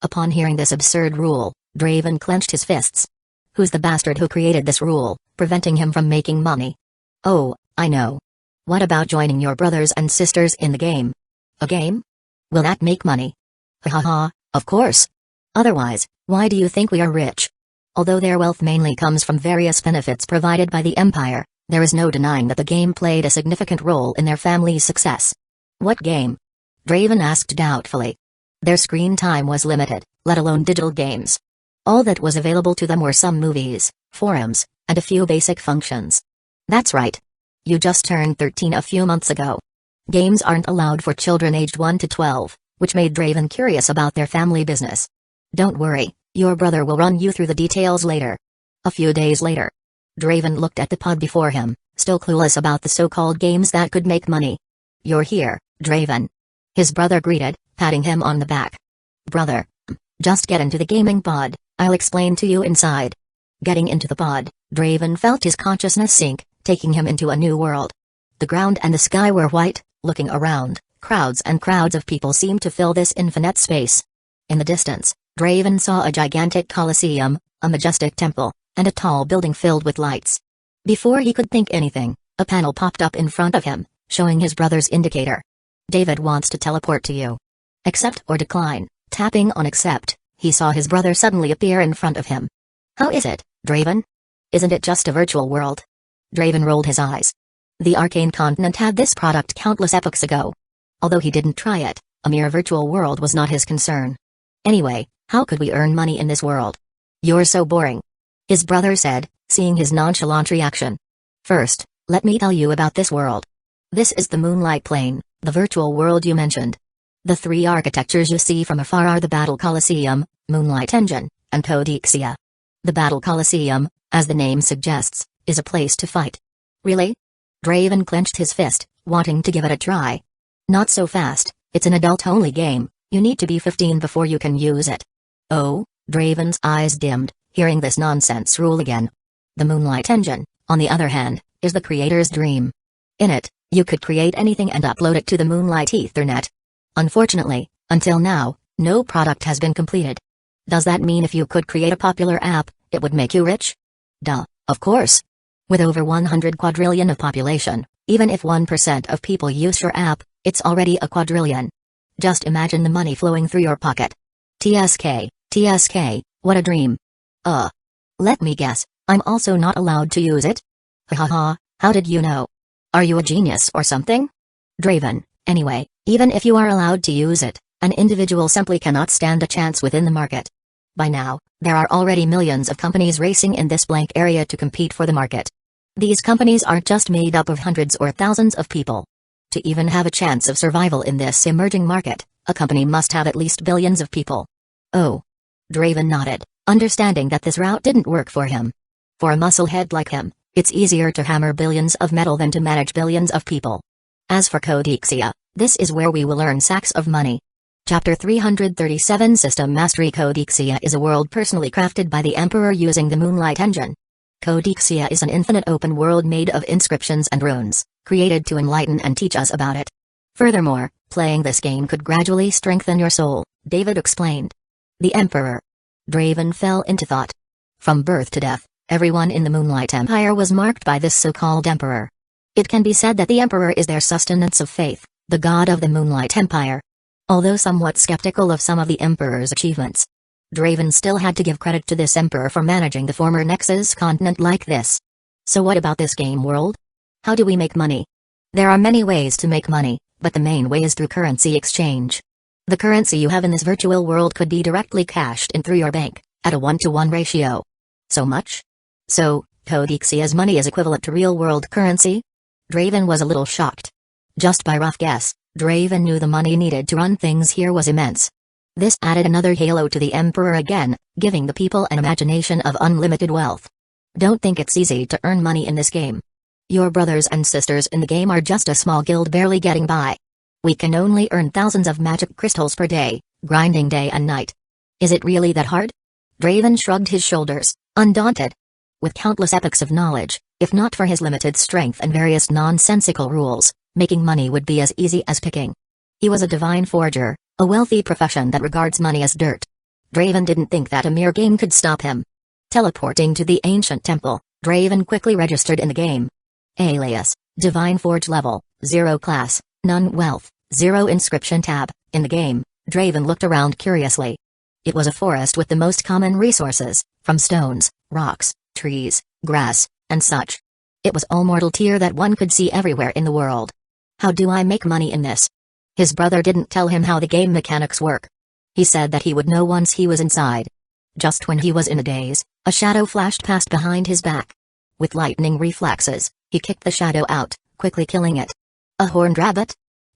Upon hearing this absurd rule, Draven clenched his fists. Who's the bastard who created this rule, preventing him from making money? Oh, I know. What about joining your brothers and sisters in the game? A game? Will that make money? Ha ha ha, of course. Otherwise, why do you think we are rich? Although their wealth mainly comes from various benefits provided by the Empire, there is no denying that the game played a significant role in their family's success. What game? Draven asked doubtfully. Their screen time was limited, let alone digital games. All that was available to them were some movies, forums, and a few basic functions. That's right. You just turned 13 a few months ago. Games aren't allowed for children aged 1 to 12, which made Draven curious about their family business. Don't worry, your brother will run you through the details later. A few days later, Draven looked at the pod before him, still clueless about the so-called games that could make money. You're here, Draven. His brother greeted, patting him on the back. Brother, just get into the gaming pod, I'll explain to you inside. Getting into the pod, Draven felt his consciousness sink, taking him into a new world. The ground and the sky were white. Looking around, crowds and crowds of people seemed to fill this infinite space. In the distance, Draven saw a gigantic coliseum, a majestic temple, and a tall building filled with lights. Before he could think anything, a panel popped up in front of him, showing his brother's indicator. David wants to teleport to you. Accept or decline. Tapping on accept, he saw his brother suddenly appear in front of him. How is it, Draven? Isn't it just a virtual world? Draven rolled his eyes. The Arcane Continent had this product countless epochs ago. Although he didn't try it, a mere virtual world was not his concern. Anyway, how could we earn money in this world? You're so boring. His brother said, seeing his nonchalant reaction. First, let me tell you about this world. This is the Moonlight Plane, the virtual world you mentioned. The three architectures you see from afar are the Battle Coliseum, Moonlight Engine, and Codexia. The Battle Coliseum, as the name suggests, is a place to fight. Really? Draven clenched his fist, wanting to give it a try. Not so fast, it's an adult-only game, you need to be 15 before you can use it. Oh, Draven's eyes dimmed, hearing this nonsense rule again. The Moonlight Engine, on the other hand, is the creator's dream. In it, you could create anything and upload it to the Moonlight Ethernet. Unfortunately, until now, no product has been completed. Does that mean if you could create a popular app, it would make you rich? Duh, of course. With over 100 quadrillion of population, even if 1% of people use your app, it's already a quadrillion. Just imagine the money flowing through your pocket. TSK, what a dream. Let me guess, I'm also not allowed to use it? Ha ha ha, how did you know? Are you a genius or something? Draven, anyway, even if you are allowed to use it, an individual simply cannot stand a chance within the market. By now, there are already millions of companies racing in this blank area to compete for the market. These companies aren't just made up of hundreds or thousands of people. To even have a chance of survival in this emerging market, a company must have at least billions of people. Oh. Draven nodded, understanding that this route didn't work for him. For a musclehead like him, it's easier to hammer billions of metal than to manage billions of people. As for Codexia, this is where we will earn sacks of money. Chapter 337 System Mastery. Codexia is a world personally crafted by the Emperor using the Moonlight Engine. Codexia is an infinite open world made of inscriptions and runes, created to enlighten and teach us about it. Furthermore, playing this game could gradually strengthen your soul, David explained. The Emperor. Draven fell into thought. From birth to death, everyone in the Moonlight Empire was marked by this so-called Emperor. It can be said that the Emperor is their sustenance of faith, the god of the Moonlight Empire. Although somewhat skeptical of some of the Emperor's achievements, Draven still had to give credit to this Emperor for managing the former Nexus continent like this. So what about this game world? How do we make money? There are many ways to make money, but the main way is through currency exchange. The currency you have in this virtual world could be directly cashed in through your bank, at a 1-to-1 ratio. So much? So, Codixia's money is equivalent to real-world currency? Draven was a little shocked. Just by rough guess, Draven knew the money needed to run things here was immense. This added another halo to the Emperor again, giving the people an imagination of unlimited wealth. Don't think it's easy to earn money in this game. Your brothers and sisters in the game are just a small guild barely getting by. We can only earn thousands of magic crystals per day, grinding day and night. Is it really that hard? Draven shrugged his shoulders, undaunted. With countless epochs of knowledge, if not for his limited strength and various nonsensical rules, making money would be as easy as picking. He was a divine forger, a wealthy profession that regards money as dirt. Draven didn't think that a mere game could stop him. Teleporting to the ancient temple, Draven quickly registered in the game. Alias, Divine Forge level, 0 class, none wealth, 0 inscription tab. In the game, Draven looked around curiously. It was a forest with the most common resources, from stones, rocks, trees, grass, and such. It was all mortal tier that one could see everywhere in the world. How do I make money in this? His brother didn't tell him how the game mechanics work. He said that he would know once he was inside. Just when he was in a daze, a shadow flashed past behind his back. With lightning reflexes, he kicked the shadow out, quickly killing it. A horned rabbit?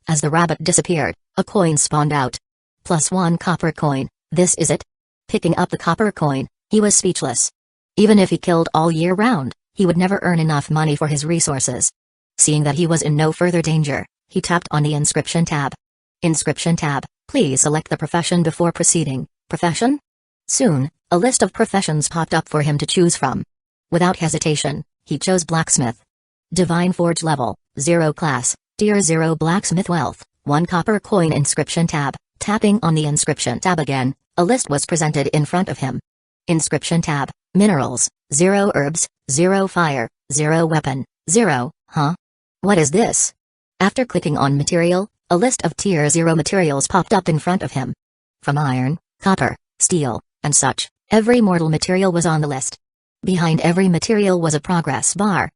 As the rabbit disappeared, a coin spawned out. +1 copper coin, this is it? Picking up the copper coin, he was speechless. Even if he killed all year round, he would never earn enough money for his resources. Seeing that he was in no further danger, he tapped on the inscription tab. Inscription tab, please select the profession before proceeding. Profession? Soon, a list of professions popped up for him to choose from. Without hesitation, he chose blacksmith. Divine Forge level, 0 class, tier 0 blacksmith wealth, 1 copper coin inscription tab. Tapping on the inscription tab again, a list was presented in front of him. Inscription tab, minerals, 0 herbs, 0 fire, 0 weapon, 0, huh? What is this? After clicking on material, a list of tier 0 materials popped up in front of him. From iron, copper, steel, and such, every mortal material was on the list. Behind every material was a progress bar.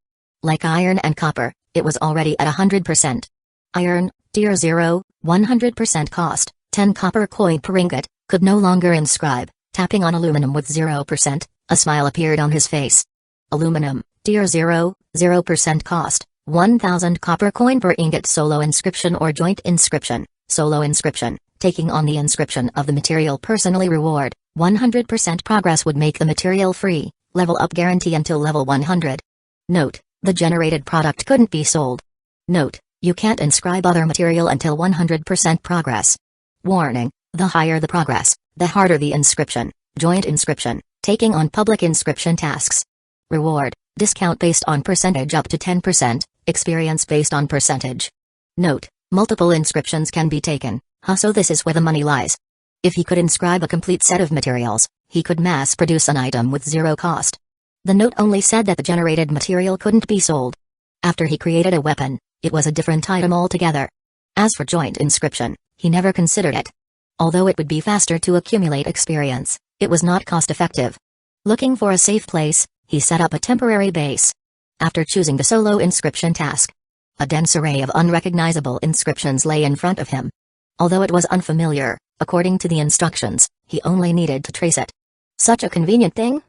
Like iron and copper, it was already at 100%. Iron, tier 0, 100% cost, 10 copper coin per ingot, could no longer inscribe. Tapping on aluminum with 0%, a smile appeared on his face. Aluminum, tier 0, 0% cost, 1000 copper coin per ingot. Solo inscription or joint inscription. Solo inscription, taking on the inscription of the material personally reward, 100% progress would make the material free, level up guarantee until level 100. Note, the generated product couldn't be sold. Note, you can't inscribe other material until 100% progress. Warning, the higher the progress, the harder the inscription. Joint inscription, taking on public inscription tasks. Reward, discount based on percentage up to 10%, experience based on percentage. Note, multiple inscriptions can be taken, so this is where the money lies. If he could inscribe a complete set of materials, he could mass produce an item with 0 cost. The note only said that the generated material couldn't be sold. After he created a weapon, it was a different item altogether. As for joint inscription, he never considered it. Although it would be faster to accumulate experience, it was not cost-effective. Looking for a safe place, he set up a temporary base. After choosing the solo inscription task, a dense array of unrecognizable inscriptions lay in front of him. Although it was unfamiliar, according to the instructions, he only needed to trace it. Such a convenient thing?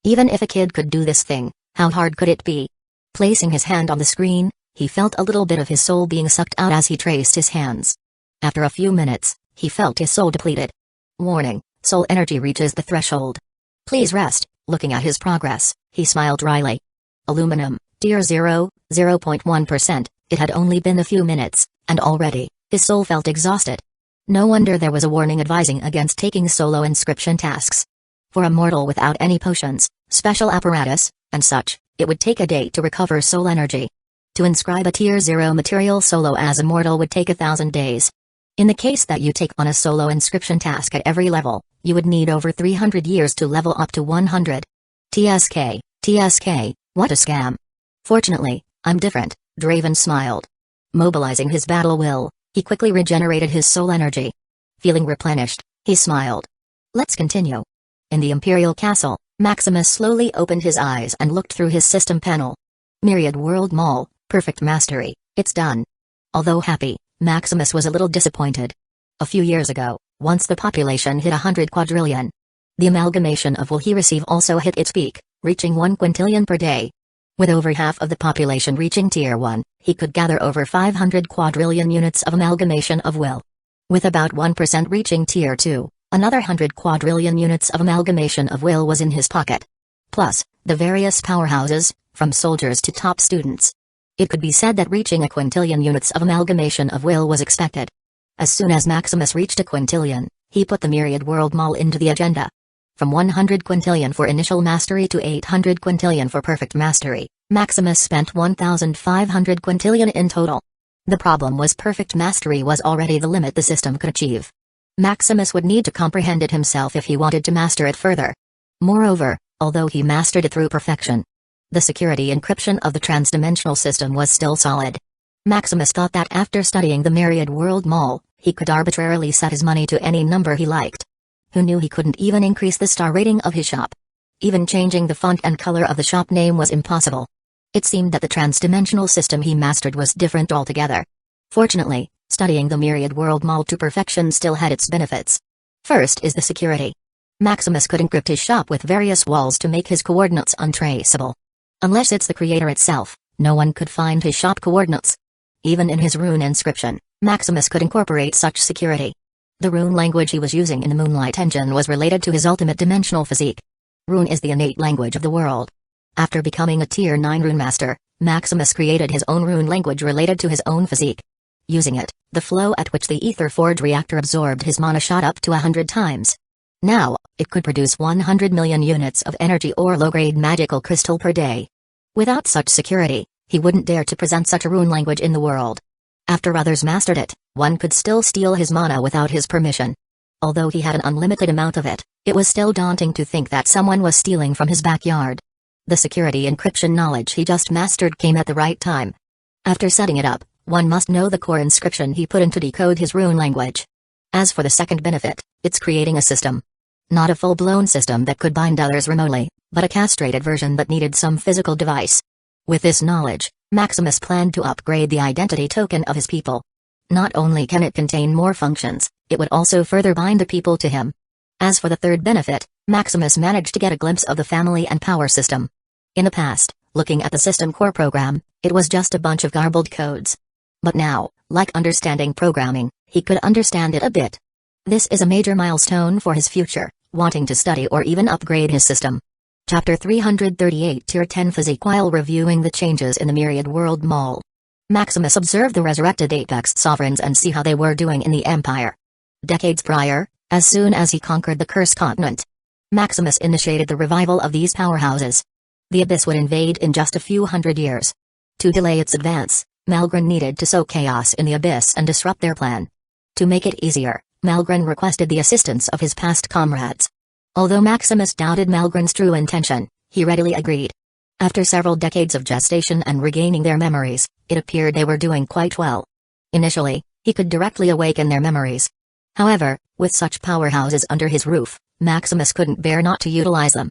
Even if a kid could do this thing, how hard could it be? Placing his hand on the screen, he felt a little bit of his soul being sucked out as he traced his hands. After a few minutes, he felt his soul depleted. Warning, soul energy reaches the threshold. Please rest. Looking at his progress, he smiled wryly. Aluminum, tier 0, 0.1%, it had only been a few minutes, and already, his soul felt exhausted. No wonder there was a warning advising against taking solo inscription tasks. For a mortal without any potions, special apparatus, and such, it would take a day to recover soul energy. To inscribe a tier 0 material solo as a mortal would take 1,000 days. In the case that you take on a solo inscription task at every level, you would need over 300 years to level up to 100. TSK, what a scam. Fortunately, I'm different, Draven smiled. Mobilizing his battle will, he quickly regenerated his soul energy. Feeling replenished, he smiled. Let's continue. In the Imperial Castle, Maximus slowly opened his eyes and looked through his system panel. Myriad World Mall, perfect mastery, it's done. Although happy, Maximus was a little disappointed. A few years ago, once the population hit 100 quadrillion, the amalgamation of will he receive also hit its peak, reaching 1 quintillion per day. With over half of the population reaching Tier 1, he could gather over 500 quadrillion units of amalgamation of will. With about 1% reaching Tier 2, another 100 quadrillion units of amalgamation of will was in his pocket. Plus, the various powerhouses, from soldiers to top students. It could be said that reaching a quintillion units of amalgamation of will was expected. As soon as Maximus reached a quintillion, he put the myriad world mall into the agenda. From 100 quintillion for initial mastery to 800 quintillion for perfect mastery, Maximus spent 1,500 quintillion in total. The problem was perfect mastery was already the limit the system could achieve. Maximus would need to comprehend it himself if he wanted to master it further. Moreover, although he mastered it through perfection, the security encryption of the transdimensional system was still solid. Maximus thought that after studying the myriad world mall, he could arbitrarily set his money to any number he liked. Who knew he couldn't even increase the star rating of his shop? Even changing the font and color of the shop name was impossible. It seemed that the transdimensional system he mastered was different altogether. Fortunately, studying the myriad world mall to perfection still had its benefits. First is the security. Maximus could encrypt his shop with various walls to make his coordinates untraceable. Unless it's the creator itself, no one could find his shop coordinates. Even in his rune inscription, Maximus could incorporate such security. The rune language he was using in the Moonlight engine was related to his ultimate dimensional physique. Rune is the innate language of the world. After becoming a Tier 9 rune master, Maximus created his own rune language related to his own physique. Using it, the flow at which the Ether Forge reactor absorbed his mana shot up to 100 times. Now, it could produce 100 million units of energy or low-grade magical crystal per day. Without such security, he wouldn't dare to present such a rune language in the world. After others mastered it, one could still steal his mana without his permission. Although he had an unlimited amount of it, it was still daunting to think that someone was stealing from his backyard. The security encryption knowledge he just mastered came at the right time. After setting it up, one must know the core inscription he put in to decode his rune language. As for the second benefit, it's creating a system. Not a full-blown system that could bind others remotely, but a castrated version that needed some physical device. With this knowledge, Maximus planned to upgrade the identity token of his people. Not only can it contain more functions, it would also further bind the people to him. As for the third benefit, Maximus managed to get a glimpse of the family and power system. In the past, looking at the system core program, it was just a bunch of garbled codes. But now, like understanding programming, he could understand it a bit. This is a major milestone for his future, wanting to study or even upgrade his system. Chapter 338 Tier 10 Physique. While reviewing the changes in the myriad world mall, Maximus observed the resurrected Apex sovereigns and see how they were doing in the Empire. Decades prior, as soon as he conquered the Cursed Continent, Maximus initiated the revival of these powerhouses. The Abyss would invade in just a few hundred years. To delay its advance, Malgren needed to sow chaos in the Abyss and disrupt their plan. To make it easier, Malgren requested the assistance of his past comrades. Although Maximus doubted Malgren's true intention, he readily agreed. After several decades of gestation and regaining their memories, it appeared they were doing quite well. Initially, he could directly awaken their memories. However, with such powerhouses under his roof, Maximus couldn't bear not to utilize them.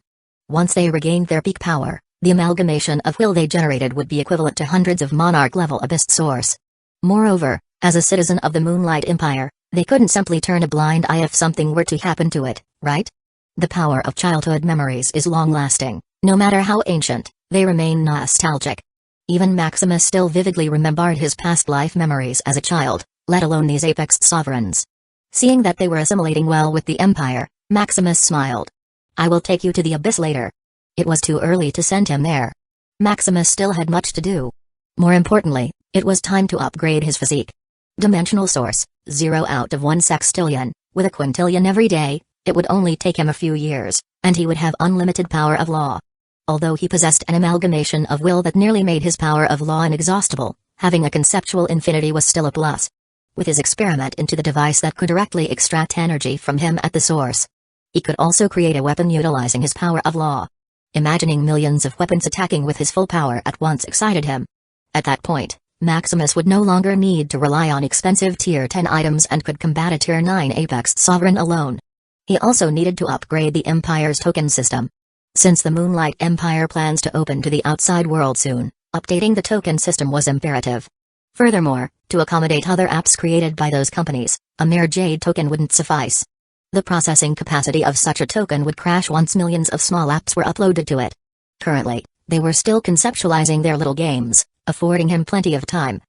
Once they regained their peak power, the amalgamation of will they generated would be equivalent to hundreds of monarch-level Abyss source. Moreover, as a citizen of the Moonlight Empire, they couldn't simply turn a blind eye if something were to happen to it, right? The power of childhood memories is long-lasting. No matter how ancient, they remain nostalgic. Even Maximus still vividly remembered his past life memories as a child, let alone these Apex sovereigns. Seeing that they were assimilating well with the Empire, Maximus smiled. I will take you to the Abyss later. It was too early to send him there. Maximus still had much to do. More importantly, it was time to upgrade his physique. Dimensional source, 0 out of 1 sextillion, with a quintillion every day, it would only take him a few years, and he would have unlimited power of law. Although he possessed an amalgamation of will that nearly made his power of law inexhaustible, having a conceptual infinity was still a plus. With his experiment into the device that could directly extract energy from him at the source, he could also create a weapon utilizing his power of law. Imagining millions of weapons attacking with his full power at once excited him. At that point, Maximus would no longer need to rely on expensive Tier 10 items and could combat a Tier 9 Apex sovereign alone. He also needed to upgrade the Empire's token system. Since the Moonlight Empire plans to open to the outside world soon, updating the token system was imperative. Furthermore, to accommodate other apps created by those companies, A mere jade token wouldn't suffice. The processing capacity of such a token would crash once millions of small apps were uploaded to it. Currently, they were still conceptualizing their little games, affording him plenty of time.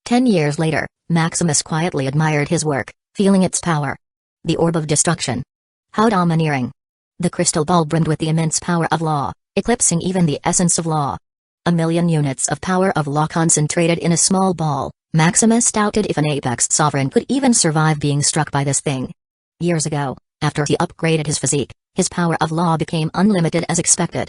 10 years later, Maximus quietly admired his work, feeling its power. The Orb of Destruction. How domineering. The crystal ball brimmed with the immense power of law, eclipsing even the essence of law. 1,000,000 units of power of law concentrated in a small ball. Maximus doubted if an apex sovereign could even survive being struck by this thing. Years ago, after he upgraded his physique, his power of law became unlimited as expected.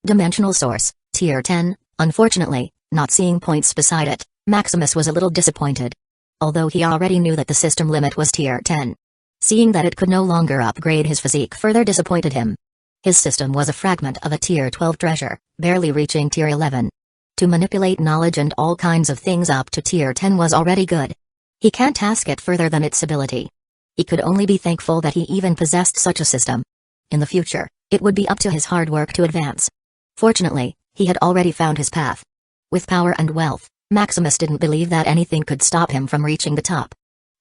Dimensional source, tier 10, unfortunately, not seeing points beside it, Maximus was a little disappointed. Although he already knew that the system limit was tier 10. Seeing that it could no longer upgrade his physique further disappointed him. His system was a fragment of a tier 12 treasure, barely reaching tier 11. To manipulate knowledge and all kinds of things up to tier 10 was already good. He can't task it further than its ability. He could only be thankful that he even possessed such a system. In the future, it would be up to his hard work to advance. Fortunately, he had already found his path. With power and wealth, Maximus didn't believe that anything could stop him from reaching the top.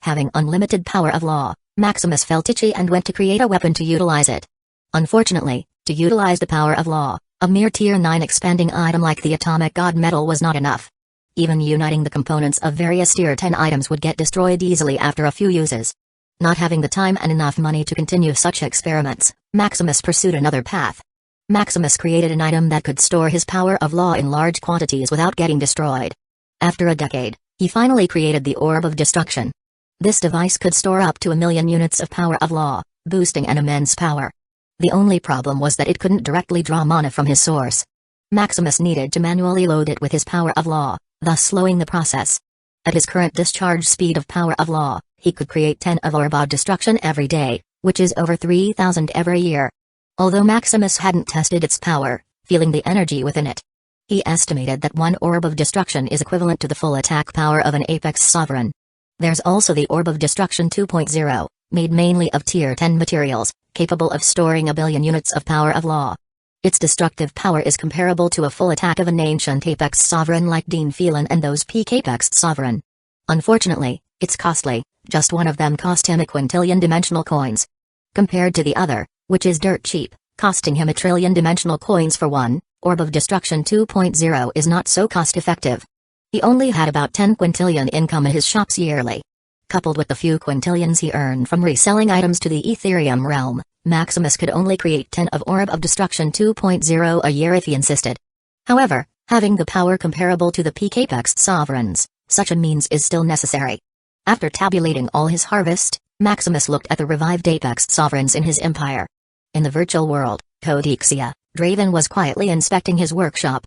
Having unlimited power of law, Maximus felt itchy and went to create a weapon to utilize it. Unfortunately, to utilize the power of law, a mere tier 9 expanding item like the atomic god metal was not enough. Even uniting the components of various tier 10 items would get destroyed easily after a few uses. Not having the time and enough money to continue such experiments, Maximus pursued another path. Maximus created an item that could store his power of law in large quantities without getting destroyed. After a decade, he finally created the Orb of Destruction. This device could store up to 1,000,000 units of power of law, boosting an immense power. The only problem was that it couldn't directly draw mana from his source. Maximus needed to manually load it with his power of law, thus slowing the process. At his current discharge speed of power of law, he could create 10 of Orb of Destruction every day, which is over 3,000 every year. Although Maximus hadn't tested its power, feeling the energy within it, he estimated that one Orb of Destruction is equivalent to the full attack power of an Apex Sovereign. There's also the Orb of Destruction 2.0, made mainly of tier 10 materials, capable of storing 1,000,000,000 units of power of law. Its destructive power is comparable to a full attack of an ancient Apex Sovereign like Dean Phelan and those peak Apex Sovereign. Unfortunately, it's costly, just one of them cost him 1,000,000,000 dimensional coins. Compared to the other, which is dirt cheap, costing him 1,000,000,000,000 dimensional coins for one, Orb of Destruction 2.0 is not so cost-effective. He only had about 10 quintillion income in his shops yearly. Coupled with the few quintillions he earned from reselling items to the Ethereum realm, Maximus could only create 10 of Orb of Destruction 2.0 a year if he insisted. However, having the power comparable to the peak Apex Sovereigns, such a means is still necessary. After tabulating all his harvest, Maximus looked at the revived Apex Sovereigns in his empire. In the virtual world, Codexia, Draven was quietly inspecting his workshop.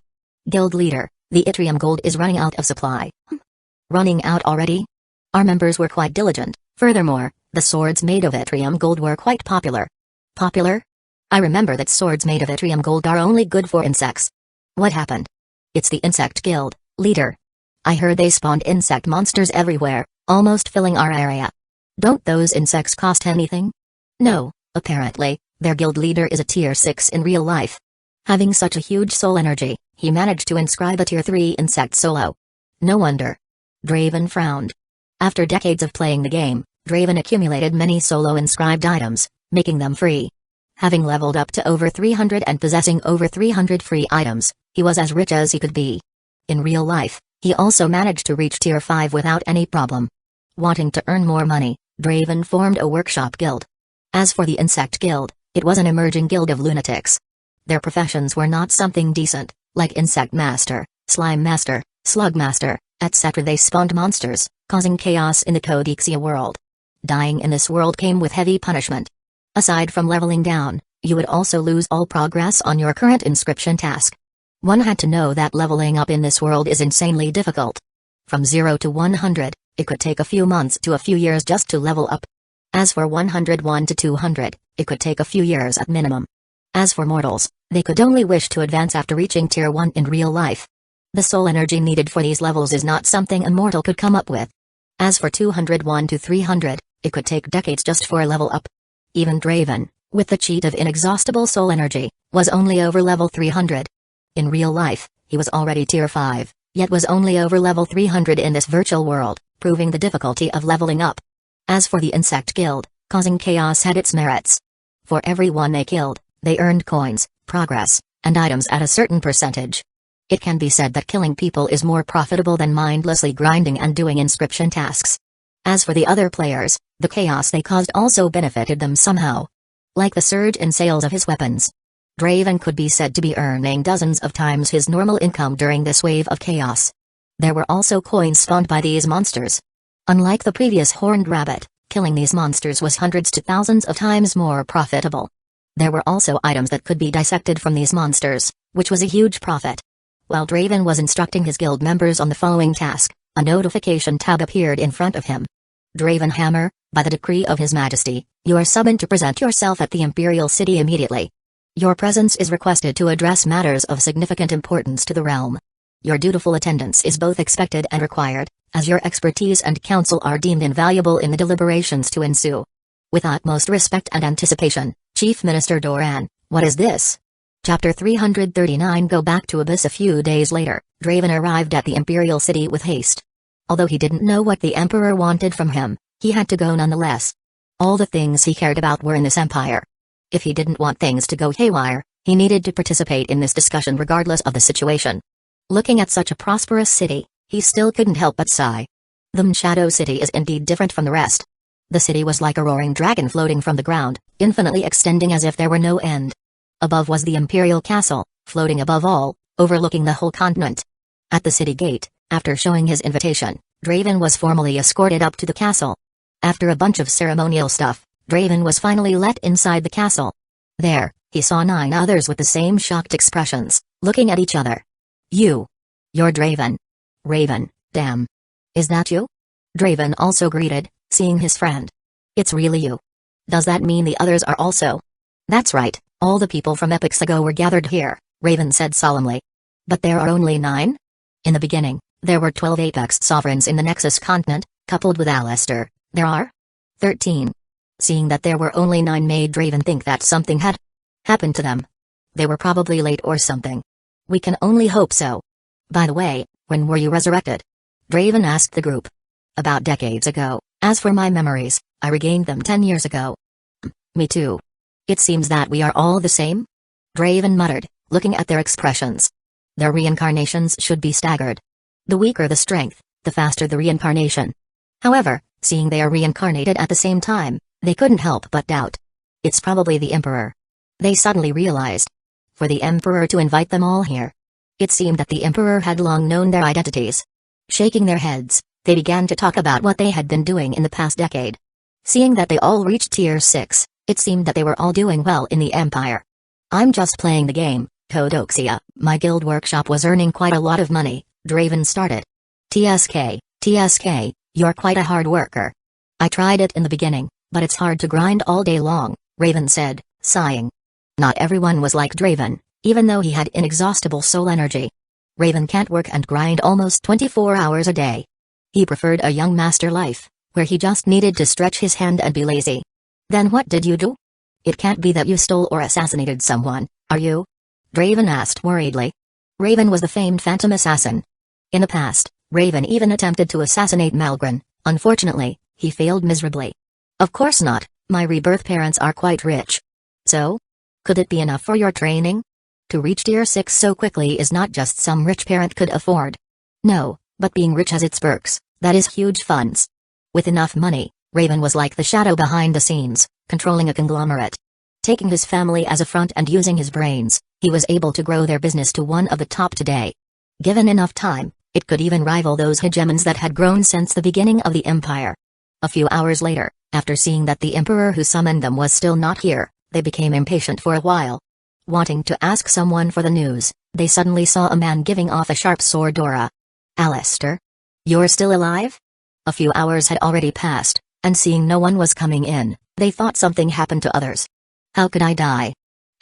Guild leader, the Yttrium gold is running out of supply. Running out already? Our members were quite diligent. Furthermore, the swords made of Yttrium gold were quite popular. Popular? I remember that swords made of Yttrium gold are only good for insects. What happened? It's the insect guild, leader. I heard they spawned insect monsters everywhere, almost filling our area. Don't those insects cost anything? No, apparently, their guild leader is a tier 6 in real life. Having such a huge soul energy, he managed to inscribe a tier 3 insect solo. No wonder. Draven frowned. After decades of playing the game, Draven accumulated many solo inscribed items, making them free. Having leveled up to over 300 and possessing over 300 free items, he was as rich as he could be. In real life, he also managed to reach tier 5 without any problem. Wanting to earn more money, Draven formed a workshop guild. As for the insect guild, it was an emerging guild of lunatics. Their professions were not something decent, like insect master, slime master, slug master, etc. They spawned monsters, causing chaos in the Codexia world. Dying in this world came with heavy punishment. Aside from leveling down, you would also lose all progress on your current inscription task. One had to know that leveling up in this world is insanely difficult. From 0 to 100, it could take a few months to a few years just to level up. As for 101 to 200, it could take a few years at minimum. As for mortals, they could only wish to advance after reaching tier 1 in real life. The soul energy needed for these levels is not something a mortal could come up with. As for 201 to 300, it could take decades just for a level up. Even Draven, with the cheat of inexhaustible soul energy, was only over level 300. In real life, he was already tier 5, yet was only over level 300 in this virtual world, proving the difficulty of leveling up. As for the insect guild, causing chaos had its merits. For every one they killed, they earned coins, progress, and items at a certain percentage. It can be said that killing people is more profitable than mindlessly grinding and doing inscription tasks. As for the other players, the chaos they caused also benefited them somehow. Like the surge in sales of his weapons. Draven could be said to be earning dozens of times his normal income during this wave of chaos. There were also coins spawned by these monsters. Unlike the previous horned rabbit, killing these monsters was hundreds to thousands of times more profitable. There were also items that could be dissected from these monsters, which was a huge profit. While Draven was instructing his guild members on the following task, a notification tab appeared in front of him. Draven Hammer, by the decree of His Majesty, you are summoned to present yourself at the Imperial City immediately. Your presence is requested to address matters of significant importance to the realm. Your dutiful attendance is both expected and required, as your expertise and counsel are deemed invaluable in the deliberations to ensue. With utmost respect and anticipation, Chief Minister Doran, what is this? Chapter 339. Go back to Abyss. A few days later, Draven arrived at the Imperial City with haste. Although he didn't know what the Emperor wanted from him, he had to go nonetheless. All the things he cared about were in this empire. If he didn't want things to go haywire, he needed to participate in this discussion regardless of the situation. Looking at such a prosperous city, he still couldn't help but sigh. The Shadow City is indeed different from the rest. The city was like a roaring dragon floating from the ground, infinitely extending as if there were no end. Above was the Imperial Castle, floating above all, overlooking the whole continent. At the city gate, after showing his invitation, Draven was formally escorted up to the castle. After a bunch of ceremonial stuff, Draven was finally let inside the castle. There, he saw 9 others with the same shocked expressions, looking at each other. You're Draven. Raven, damn. Is that you? Draven also greeted, seeing his friend. It's really you. Does that mean the others are also? That's right, all the people from Epic Saga were gathered here, Raven said solemnly. But there are only 9? In the beginning, there were 12 Apex sovereigns in the Nexus continent, coupled with Alistair. There are 13. Seeing that there were only 9 made Draven think that something had happened to them. They were probably late or something. We can only hope so. By the way, when were you resurrected? Draven asked the group. About decades ago. As for my memories, I regained them 10 years ago. Me too. It seems that we are all the same? Draven muttered, looking at their expressions. Their reincarnations should be staggered. The weaker the strength, the faster the reincarnation. However, seeing they are reincarnated at the same time, they couldn't help but doubt. It's probably the Emperor. They suddenly realized. For the Emperor to invite them all here. It seemed that the Emperor had long known their identities. Shaking their heads, they began to talk about what they had been doing in the past decade. Seeing that they all reached Tier 6, it seemed that they were all doing well in the Empire. I'm just playing the game, Codoxia. My guild workshop was earning quite a lot of money, Draven started. TSK, you're quite a hard worker. I tried it in the beginning, but it's hard to grind all day long, Raven said, sighing. Not everyone was like Draven, even though he had inexhaustible soul energy. Raven can't work and grind almost 24 hours a day. He preferred a young master life, where he just needed to stretch his hand and be lazy. Then what did you do? It can't be that you stole or assassinated someone, are you? Draven asked worriedly. Raven was the famed phantom assassin. In the past, Raven even attempted to assassinate Malgren. Unfortunately, he failed miserably. Of course not, my rebirth parents are quite rich. So? Could it be enough for your training? To reach Tier 6 so quickly is not just some rich parent could afford. No, but being rich has its perks, that is huge funds. With enough money, Raven was like the shadow behind the scenes, controlling a conglomerate. Taking his family as a front and using his brains, he was able to grow their business to one of the top today. Given enough time, it could even rival those hegemons that had grown since the beginning of the Empire. A few hours later, after seeing that the Emperor who summoned them was still not here, they became impatient for a while. Wanting to ask someone for the news, they suddenly saw a man giving off a sharp sword aura. Alistair? You're still alive? A few hours had already passed, and seeing no one was coming in, they thought something happened to others. How could I die?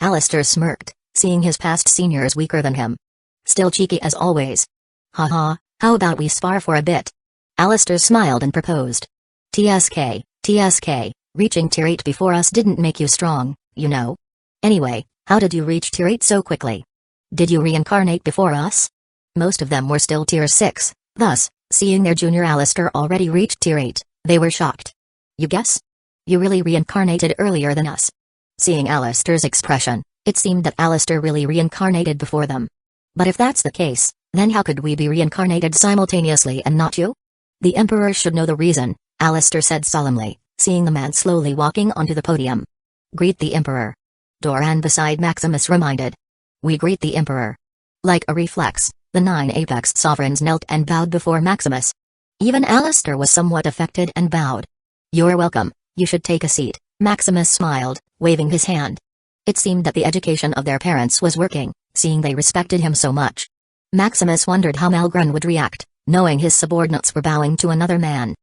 Alistair smirked, seeing his past seniors weaker than him. Still cheeky as always. Haha, how about we spar for a bit? Alistair smiled and proposed. TSK, reaching Tier 8 before us didn't make you strong, you know. Anyway, how did you reach Tier 8 so quickly? Did you reincarnate before us? Most of them were still Tier 6, thus, seeing their junior Alistair already reached Tier 8, they were shocked. You guess? You really reincarnated earlier than us. Seeing Alistair's expression, it seemed that Alistair really reincarnated before them. But if that's the case, then how could we be reincarnated simultaneously and not you? The Emperor should know the reason, Alistair said solemnly, seeing the man slowly walking onto the podium. Greet the Emperor. Doran beside Maximus reminded. We greet the Emperor. Like a reflex, the 9 Apex Sovereigns knelt and bowed before Maximus. Even Alistair was somewhat affected and bowed. You're welcome, you should take a seat, Maximus smiled, waving his hand. It seemed that the education of their parents was working, seeing they respected him so much. Maximus wondered how Malgren would react, knowing his subordinates were bowing to another man.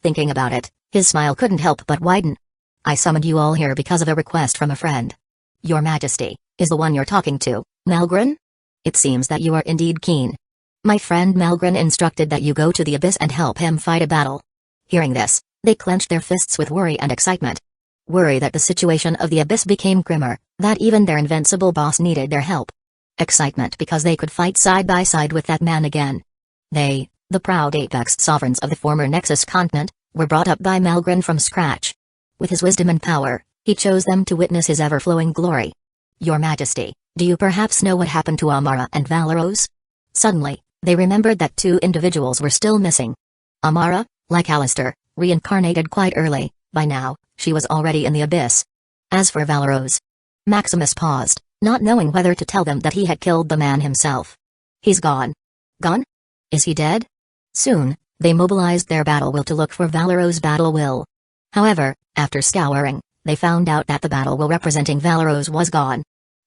Thinking about it, his smile couldn't help but widen. I summoned you all here because of a request from a friend. Your Majesty, is the one you're talking to, Malgren? It seems that you are indeed keen. My friend Malgren instructed that you go to the Abyss and help him fight a battle. Hearing this, they clenched their fists with worry and excitement. Worry that the situation of the Abyss became grimmer, that even their invincible boss needed their help. Excitement because they could fight side by side with that man again. They, the proud Apex Sovereigns of the former Nexus continent, were brought up by Malgren from scratch. With his wisdom and power, he chose them to witness his ever-flowing glory. Your Majesty, do you perhaps know what happened to Amara and Valeros? Suddenly, they remembered that 2 individuals were still missing. Amara, like Alistair, reincarnated quite early. By now, she was already in the Abyss. As for Valeros, Maximus paused, not knowing whether to tell them that he had killed the man himself. He's gone. Gone? Is he dead? Soon, they mobilized their battle will to look for Valeros' battle will. However, after scouring, they found out that the battle will representing Valeros was gone.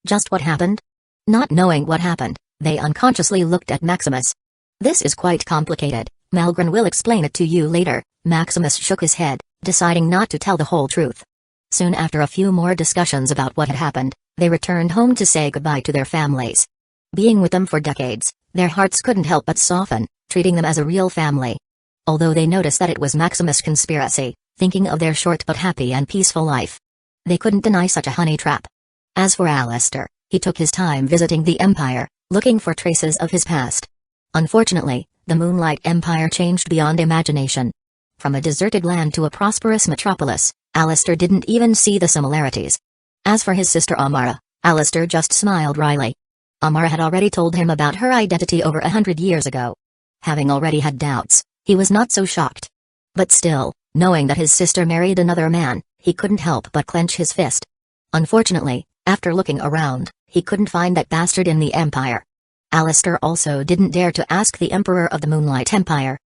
Just what happened? Not knowing what happened, they unconsciously looked at Maximus. This is quite complicated, Malgren will explain it to you later. Maximus shook his head, deciding not to tell the whole truth. Soon after a few more discussions about what had happened, they returned home to say goodbye to their families. Being with them for decades, their hearts couldn't help but soften, treating them as a real family. Although they noticed that it was Maximus' conspiracy, thinking of their short but happy and peaceful life, they couldn't deny such a honey trap. As for Alistair, he took his time visiting the Empire, looking for traces of his past. Unfortunately, the Moonlight Empire changed beyond imagination. From a deserted land to a prosperous metropolis, Alistair didn't even see the similarities. As for his sister Amara, Alistair just smiled wryly. Amara had already told him about her identity over 100 years ago. Having already had doubts, he was not so shocked. But still, knowing that his sister married another man, he couldn't help but clench his fist. Unfortunately, after looking around, he couldn't find that bastard in the Empire. Alistair also didn't dare to ask the Emperor of the Moonlight Empire.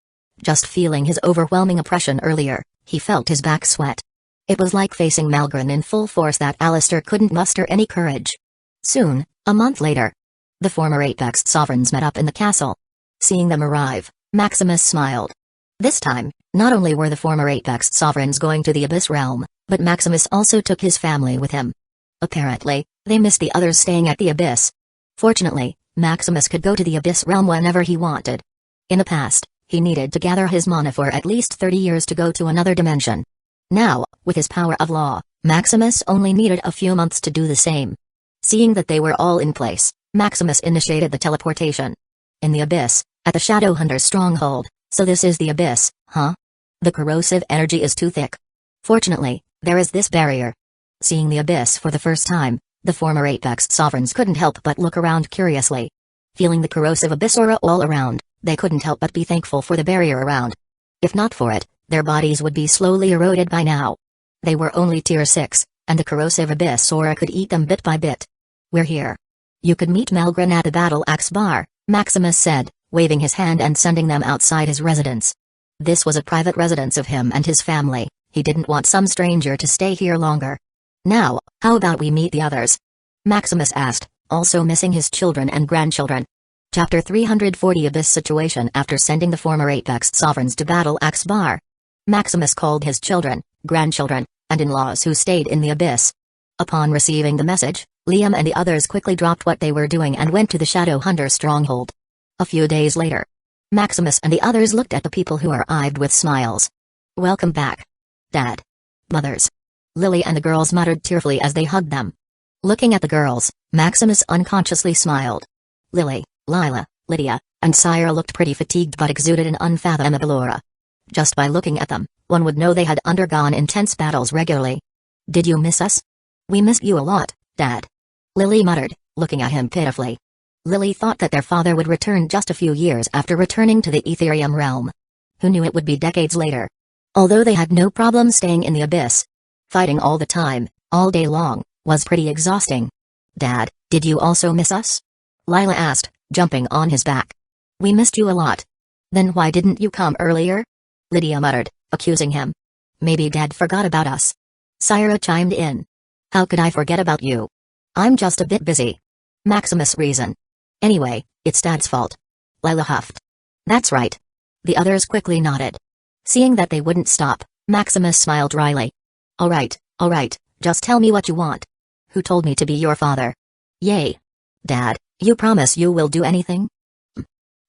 Just feeling his overwhelming oppression earlier, he felt his back sweat. It was like facing Malgren in full force that Alistair couldn't muster any courage. Soon, a month later, the former Apex Sovereigns met up in the castle. Seeing them arrive, Maximus smiled. This time, not only were the former Apex Sovereigns going to the Abyss Realm, but Maximus also took his family with him. Apparently, they missed the others staying at the Abyss. Fortunately, Maximus could go to the Abyss Realm whenever he wanted. In the past, he needed to gather his mana for at least 30 years to go to another dimension. Now, with his power of law, Maximus only needed a few months to do the same. Seeing that they were all in place, Maximus initiated the teleportation. In the Abyss, at the Shadowhunter's stronghold. So this is the Abyss, huh? The corrosive energy is too thick. Fortunately, there is this barrier. Seeing the Abyss for the first time, the former Apex Sovereigns couldn't help but look around curiously. Feeling the corrosive abyss aura all around, they couldn't help but be thankful for the barrier around. If not for it, their bodies would be slowly eroded by now. They were only tier 6, and the corrosive abyss aura could eat them bit by bit. We're here. You could meet Malgren at the Battle Axe Bar, Maximus said, waving his hand and sending them outside his residence. This was a private residence of him and his family. He didn't want some stranger to stay here longer. Now, how about we meet the others? Maximus asked, also missing his children and grandchildren. Chapter 340 Abyss Situation. After sending the former Apex Sovereigns to Battle Axe Bar, Maximus called his children, grandchildren, and in-laws who stayed in the Abyss. Upon receiving the message, Liam and the others quickly dropped what they were doing and went to the Shadowhunter stronghold. A few days later, Maximus and the others looked at the people who arrived with smiles. Welcome back, Dad. Mothers. Lily and the girls muttered tearfully as they hugged them. Looking at the girls, Maximus unconsciously smiled. Lily, Lila, Lydia, and Sire looked pretty fatigued but exuded an unfathomable aura. Just by looking at them, one would know they had undergone intense battles regularly. Did you miss us? We missed you a lot, Dad. Lily muttered, looking at him pitifully. Lily thought that their father would return just a few years after returning to the Etherium realm. Who knew it would be decades later? Although they had no problem staying in the abyss, fighting all the time, all day long, was pretty exhausting. Dad, did you also miss us? Lila asked, jumping on his back. We missed you a lot. Then why didn't you come earlier? Lydia muttered, accusing him. Maybe Dad forgot about us. Syra chimed in. How could I forget about you? I'm just a bit busy. Maximus reasoned. Anyway, it's Dad's fault. Lila huffed. That's right. The others quickly nodded. Seeing that they wouldn't stop, Maximus smiled wryly. All right, just tell me what you want. Who told me to be your father? Yay. Dad, you promise you will do anything?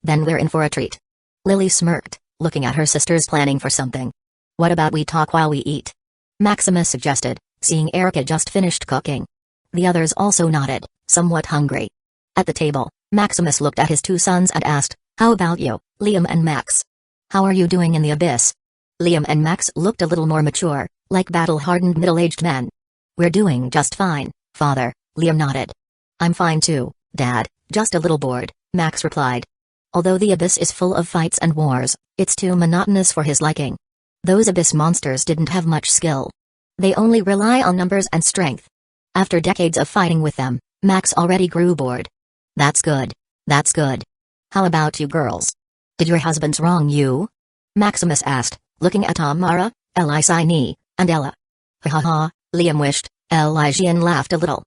Then we're in for a treat. Lily smirked, looking at her sisters planning for something. What about we talk while we eat? Maximus suggested, seeing Erica just finished cooking. The others also nodded, somewhat hungry. At the table, Maximus looked at his two sons and asked, how about you, Liam and Max? How are you doing in the abyss? Liam and Max looked a little more mature, like battle-hardened middle-aged men. We're doing just fine, Father, Liam nodded. I'm fine too, Dad, just a little bored, Max replied. Although the abyss is full of fights and wars, it's too monotonous for his liking. Those abyss monsters didn't have much skill. They only rely on numbers and strength. After decades of fighting with them, Max already grew bored. That's good. How about you girls? Did your husbands wrong you? Maximus asked, looking at Amara, Elisini, and Ella. Ha ha, Liam wished. Elysian laughed a little.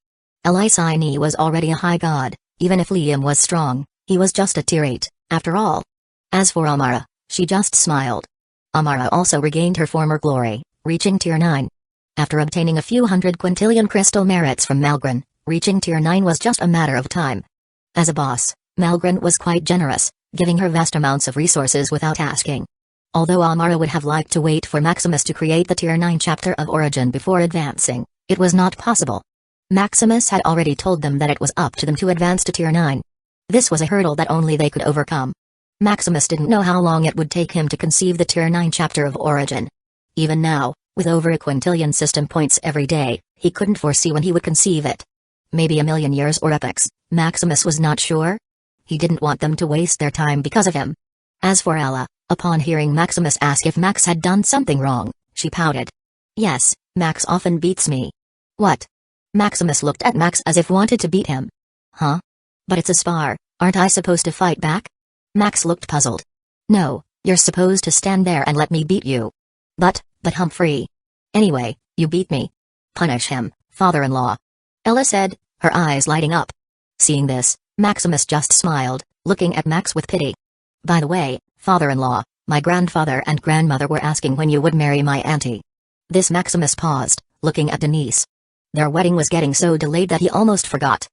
Elisini was already a high god, even if Liam was strong, he was just a tier 8, after all. As for Amara, she just smiled. Amara also regained her former glory, reaching tier 9. After obtaining a few hundred quintillion crystal merits from Malgren, reaching tier 9 was just a matter of time. As a boss, Malgren was quite generous, giving her vast amounts of resources without asking. Although Amara would have liked to wait for Maximus to create the tier 9 chapter of Origin before advancing, it was not possible. Maximus had already told them that it was up to them to advance to tier 9. This was a hurdle that only they could overcome. Maximus didn't know how long it would take him to conceive the tier 9 chapter of Origin. Even now, with over a quintillion system points every day, he couldn't foresee when he would conceive it. Maybe a million years or epochs, Maximus was not sure. He didn't want them to waste their time because of him. As for Ella, upon hearing Maximus ask if Max had done something wrong, she pouted. Yes, Max often beats me. What? Maximus looked at Max as if wanted to beat him. Huh? But it's a spar, aren't I supposed to fight back? Max looked puzzled. No, you're supposed to stand there and let me beat you. But Humphrey. Anyway, you beat me. Punish him, father-in-law. Ella said, her eyes lighting up. Seeing this, Maximus just smiled, looking at Max with pity. By the way, father-in-law, my grandfather and grandmother were asking when you would marry my auntie. This Maximus paused, looking at Denise. Their wedding was getting so delayed that he almost forgot.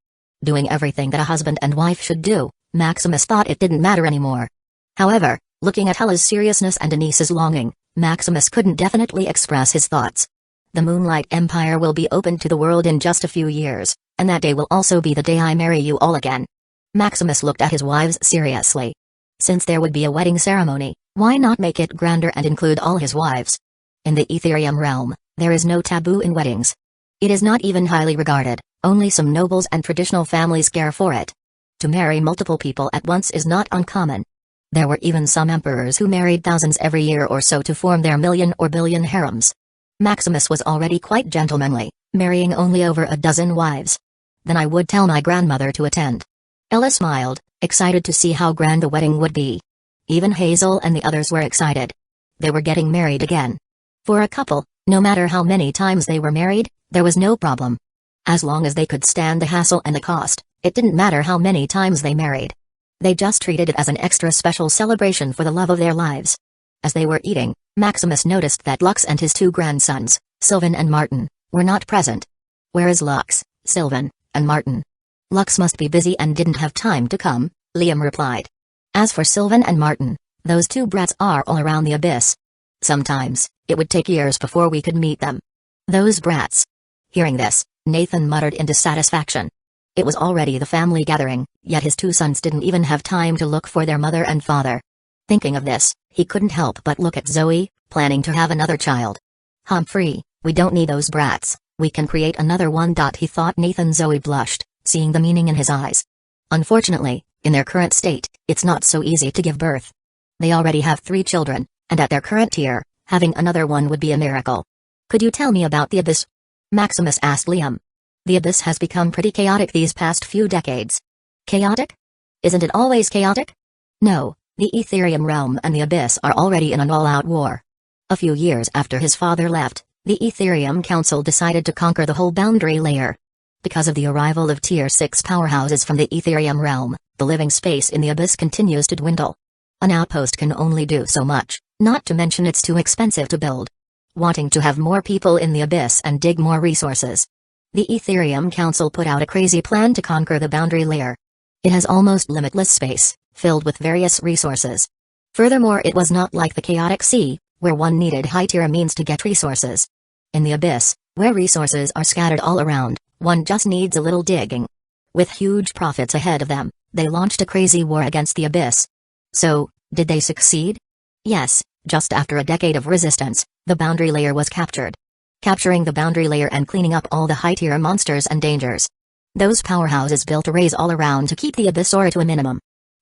Doing everything that a husband and wife should do, Maximus thought it didn't matter anymore. However, looking at Hella's seriousness and Denise's longing, Maximus couldn't definitely express his thoughts. The Moonlight Empire will be open to the world in just a few years, and that day will also be the day I marry you all again. Maximus looked at his wives seriously. Since there would be a wedding ceremony, why not make it grander and include all his wives? In the Etherium realm, there is no taboo in weddings. It is not even highly regarded, only some nobles and traditional families care for it. To marry multiple people at once is not uncommon. There were even some emperors who married thousands every year or so to form their million or billion harems. Maximus was already quite gentlemanly, marrying only over a dozen wives. Then I would tell my grandmother to attend. Ella smiled, excited to see how grand the wedding would be. Even Hazel and the others were excited. They were getting married again. For a couple, no matter how many times they were married, there was no problem. As long as they could stand the hassle and the cost, it didn't matter how many times they married. They just treated it as an extra special celebration for the love of their lives. As they were eating, Maximus noticed that Lux and his two grandsons, Sylvan and Martin, were not present. Where is Lux, Sylvan, and Martin? Lux must be busy and didn't have time to come, Liam replied. As for Sylvan and Martin, those two brats are all around the abyss. Sometimes, it would take years before we could meet them. Those brats. Hearing this, Nathan muttered in dissatisfaction. It was already the family gathering, yet his two sons didn't even have time to look for their mother and father. Thinking of this, he couldn't help but look at Zoe, planning to have another child. Humphrey, we don't need those brats, we can create another one. He thought. Nathan. Zoe blushed, seeing the meaning in his eyes. Unfortunately, in their current state, it's not so easy to give birth. They already have 3 children, and at their current tier, having another one would be a miracle. Could you tell me about the Abyss? Maximus asked Liam. The Abyss has become pretty chaotic these past few decades. Chaotic? Isn't it always chaotic? No, the Etherium realm and the Abyss are already in an all-out war. A few years after his father left, the Etherium Council decided to conquer the whole boundary layer. Because of the arrival of Tier 6 powerhouses from the Etherium realm, the living space in the Abyss continues to dwindle. An outpost can only do so much, not to mention it's too expensive to build. Wanting to have more people in the Abyss and dig more resources, the Etherium Council put out a crazy plan to conquer the boundary layer. It has almost limitless space, filled with various resources. Furthermore, it was not like the chaotic sea, where one needed high-tier means to get resources. In the Abyss, where resources are scattered all around, one just needs a little digging. With huge profits ahead of them, they launched a crazy war against the Abyss. So, did they succeed? Yes, just after a decade of resistance, the boundary layer was captured. Capturing the boundary layer and cleaning up all the high-tier monsters and dangers. Those powerhouses built arrays all around to keep the Abyss aura to a minimum.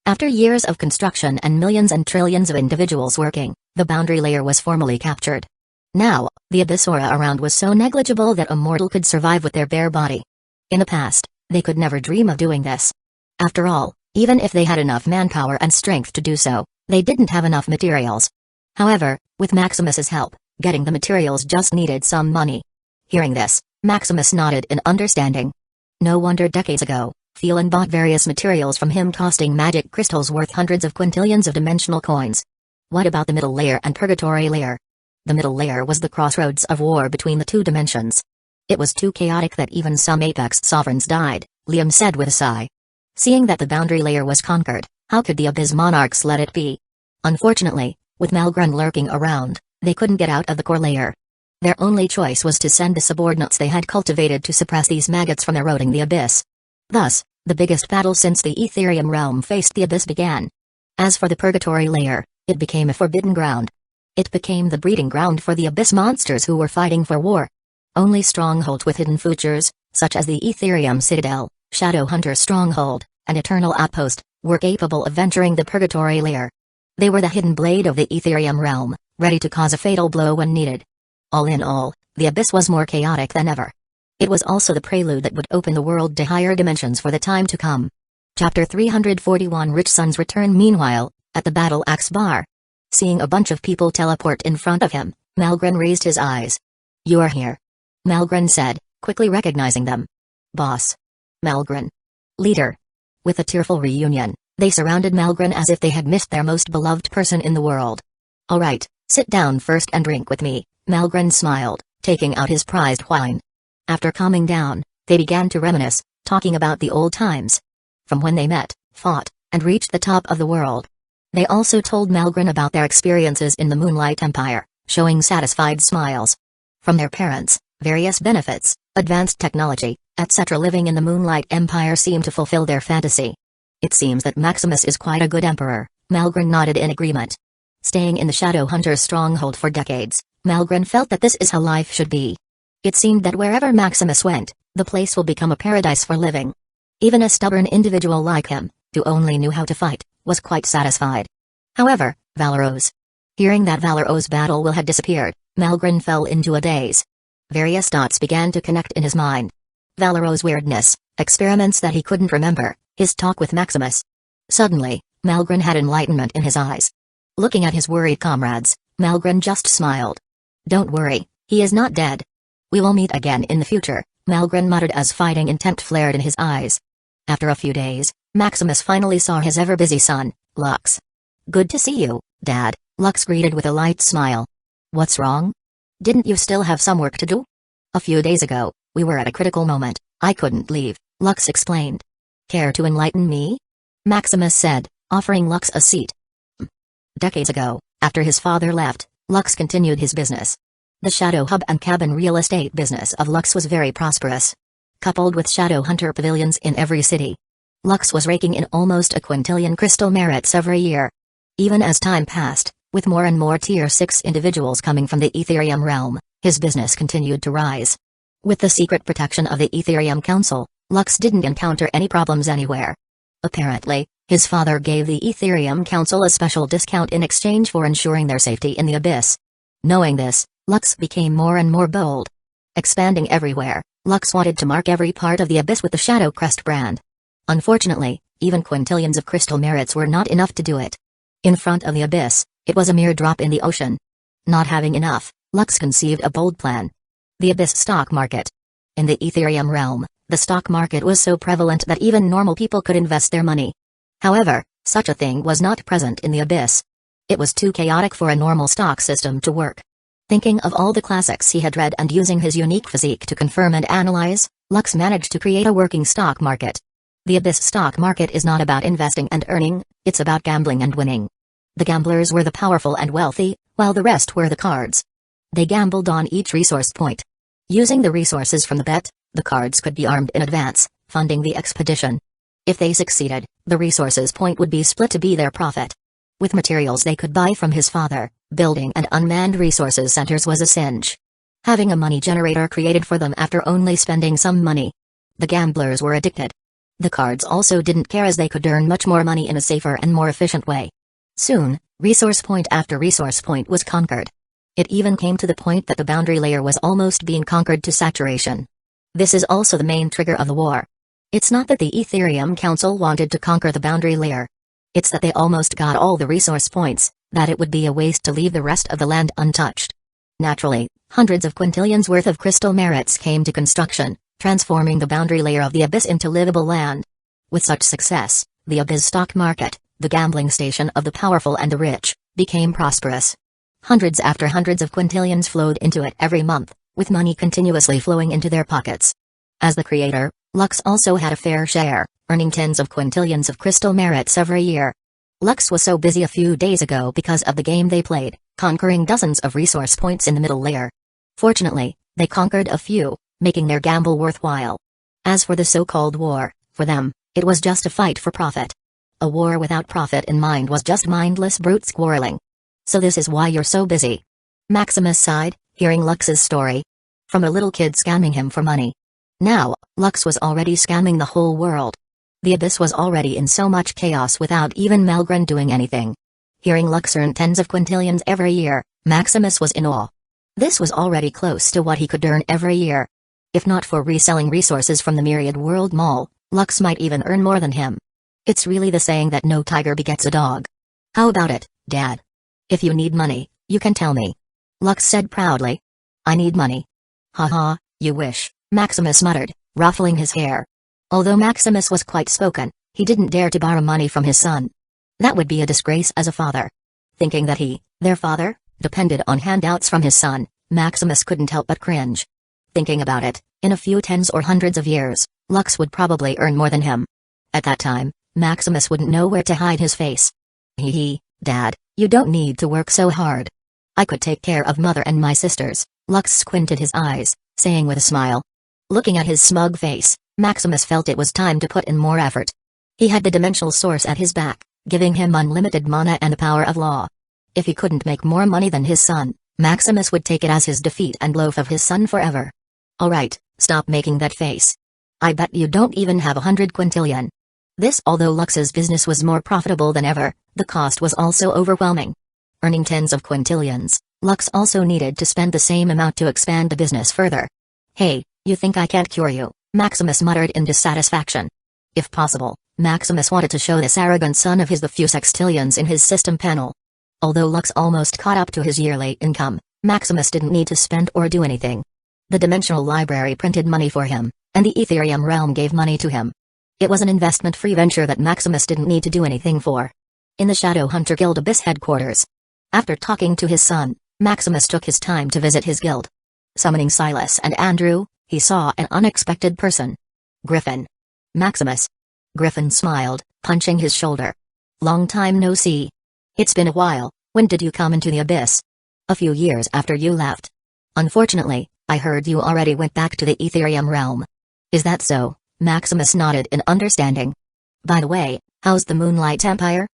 After years of construction and millions and trillions of individuals working, the boundary layer was formally captured. Now, the Abyss aura around was so negligible that a mortal could survive with their bare body. In the past, they could never dream of doing this. After all, even if they had enough manpower and strength to do so, they didn't have enough materials. However, with Maximus's help, getting the materials just needed some money. Hearing this, Maximus nodded in understanding. No wonder decades ago, Phelan bought various materials from him, costing magic crystals worth hundreds of quintillions of dimensional coins. What about the middle layer and purgatory layer? The middle layer was the crossroads of war between the 2 dimensions. It was too chaotic that even some apex sovereigns died, Liam said with a sigh. Seeing that the boundary layer was conquered, how could the Abyss monarchs let it be? Unfortunately, with Malgren lurking around, they couldn't get out of the core layer. Their only choice was to send the subordinates they had cultivated to suppress these maggots from eroding the Abyss. Thus, the biggest battle since the Etherium realm faced the Abyss began. As for the purgatory layer, it became a forbidden ground. It became the breeding ground for the Abyss monsters who were fighting for war. Only strongholds with hidden futures, such as the Etherium Citadel, Shadowhunter Stronghold, and Eternal Outpost, were capable of venturing the purgatory layer. They were the hidden blade of the Etherium realm, ready to cause a fatal blow when needed. All in all, the Abyss was more chaotic than ever. It was also the prelude that would open the world to higher dimensions for the time to come. Chapter 341. Rich Son's return. Meanwhile, at the Battle Axe Bar, seeing a bunch of people teleport in front of him, Malgren raised his eyes. "You are here," Malgren said, quickly recognizing them. "Boss." Malgren. "Leader." With a tearful reunion, they surrounded Malgren as if they had missed their most beloved person in the world. "All right, sit down first and drink with me," Malgren smiled, taking out his prized wine. After calming down, they began to reminisce, talking about the old times. From when they met, fought, and reached the top of the world. They also told Malgren about their experiences in the Moonlight Empire, showing satisfied smiles. From their parents, various benefits, advanced technology, etc. living in the Moonlight Empire seemed to fulfill their fantasy. "It seems that Maximus is quite a good emperor," Malgren nodded in agreement. Staying in the Shadowhunter's stronghold for decades, Malgren felt that this is how life should be. It seemed that wherever Maximus went, the place will become a paradise for living. Even a stubborn individual like him, who only knew how to fight, was quite satisfied. However, Valeros. Hearing that Valeros' battle will had disappeared, Malgren fell into a daze. Various dots began to connect in his mind. Valeros' weirdness, experiments that he couldn't remember, his talk with Maximus. Suddenly, Malgren had enlightenment in his eyes. Looking at his worried comrades, Malgren just smiled. "Don't worry, he is not dead. We will meet again in the future," Malgren muttered as fighting intent flared in his eyes. After a few days, Maximus finally saw his ever-busy son, Lux. "Good to see you, Dad," Lux greeted with a light smile. "What's wrong? Didn't you still have some work to do?" "A few days ago, we were at a critical moment, I couldn't leave," Lux explained. "Care to enlighten me?" Maximus said, offering Lux a seat. Decades ago, after his father left, Lux continued his business. The Shadow Hub and cabin real estate business of Lux was very prosperous. Coupled with Shadowhunter pavilions in every city, Lux was raking in almost a quintillion crystal merits every year. Even as time passed, With more and more Tier 6 individuals coming from the Ethereum realm, his business continued to rise. With the secret protection of the Ethereum Council, Lux didn't encounter any problems anywhere. Apparently, his father gave the Ethereum Council a special discount in exchange for ensuring their safety in the abyss. Knowing this, Lux became more and more bold. Expanding everywhere, Lux wanted to mark every part of the abyss with the Shadow Crest brand. Unfortunately, even quintillions of crystal merits were not enough to do it. In front of the abyss, it was a mere drop in the ocean. Not having enough, Lux conceived a bold plan. The abyss stock market. In the Ethereum realm, the stock market was so prevalent that even normal people could invest their money. However, such a thing was not present in the abyss. It was too chaotic for a normal stock system to work. Thinking of all the classics he had read and using his unique physique to confirm and analyze, Lux managed to create a working stock market. The abyss stock market is not about investing and earning, it's about gambling and winning. The gamblers were the powerful and wealthy, while the rest were the cards. They gambled on each resource point. Using the resources from the bet, the cards could be armed in advance, funding the expedition. If they succeeded, the resources point would be split to be their profit. With materials they could buy from his father, building and unmanned resources centers was a cinch. Having a money generator created for them after only spending some money. The gamblers were addicted. The cards also didn't care as they could earn much more money in a safer and more efficient way. Soon, resource point after resource point was conquered. It even came to the point that the boundary layer was almost being conquered to saturation. This is also the main trigger of the war. It's not that the Ethereum Council wanted to conquer the boundary layer. It's that they almost got all the resource points, that it would be a waste to leave the rest of the land untouched. Naturally, hundreds of quintillions worth of crystal merits came to construction, transforming the boundary layer of the abyss into livable land. With such success, the abyss stock market, the gambling station of the powerful and the rich, became prosperous. Hundreds after hundreds of quintillions flowed into it every month, with money continuously flowing into their pockets. As the creator, Lux also had a fair share, earning tens of quintillions of crystal merits every year. Lux was so busy a few days ago because of the game they played, conquering dozens of resource points in the middle layer. Fortunately, they conquered a few, making their gamble worthwhile. As for the so-called war, for them, it was just a fight for profit. A war without profit in mind was just mindless brutes quarreling. So this is why you're so busy. Maximus sighed, hearing Lux's story. From a little kid scamming him for money. Now, Lux was already scamming the whole world. The abyss was already in so much chaos without even Malgren doing anything. Hearing Lux earn tens of quintillions every year, Maximus was in awe. This was already close to what he could earn every year. If not for reselling resources from the Myriad World Mall, Lux might even earn more than him. It's really the saying that no tiger begets a dog. How about it, Dad? If you need money, you can tell me. Lux said proudly. I need money. Haha, you wish, Maximus muttered, ruffling his hair. Although Maximus was quite spoken, he didn't dare to borrow money from his son. That would be a disgrace as a father. Thinking that he, their father, depended on handouts from his son, Maximus couldn't help but cringe. Thinking about it, in a few tens or hundreds of years, Lux would probably earn more than him. At that time, Maximus wouldn't know where to hide his face. Hee, Dad, you don't need to work so hard. I could take care of Mother and my sisters, Lux squinted his eyes, saying with a smile. Looking at his smug face, Maximus felt it was time to put in more effort. He had the dimensional source at his back, giving him unlimited mana and the power of law. If he couldn't make more money than his son, Maximus would take it as his defeat and loaf of his son forever. Alright, stop making that face. I bet you don't even have 100 quintillion. This, although Lux's business was more profitable than ever, the cost was also overwhelming. Earning tens of quintillions, Lux also needed to spend the same amount to expand the business further. Hey, you think I can't cure you? Maximus muttered in dissatisfaction. If possible, Maximus wanted to show this arrogant son of his the few sextillions in his system panel. Although Lux almost caught up to his yearly income, Maximus didn't need to spend or do anything. The Dimensional Library printed money for him, and the Ethereum realm gave money to him. It was an investment-free venture that Maximus didn't need to do anything for. In the Shadow Hunter Guild Abyss headquarters. After talking to his son, Maximus took his time to visit his guild. Summoning Silas and Andrew, he saw an unexpected person. Griffin. Maximus. Griffin smiled, punching his shoulder. Long time no see. It's been a while. When did you come into the abyss? A few years after you left. Unfortunately, I heard you already went back to the Ethereum realm. Is that so? Maximus nodded in understanding. By the way, how's the Moonlight Empire?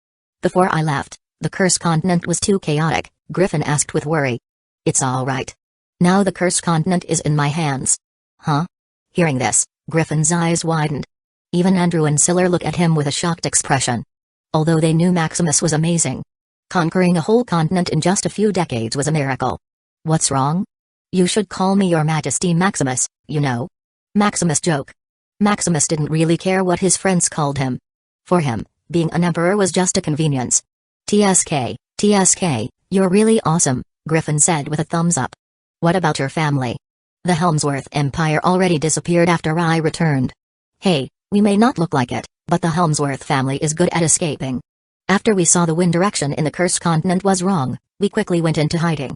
Before I left, The Cursed Continent was too chaotic, Griffin asked with worry. It's all right. Now the Cursed Continent is in my hands. Huh? Hearing this, Griffin's eyes widened. Even Andrew and Siller looked at him with a shocked expression. Although they knew Maximus was amazing, conquering a whole continent in just a few decades was a miracle. What's wrong? You should call me your Majesty Maximus, you know. Maximus joked. Maximus didn't really care what his friends called him. For him, being an emperor was just a convenience. TSK, you're really awesome, Griffin said with a thumbs up. What about your family? The Helmsworth Empire already disappeared after I returned. Hey, we may not look like it, but the Helmsworth family is good at escaping. After we saw the wind direction in the Cursed Continent was wrong, we quickly went into hiding.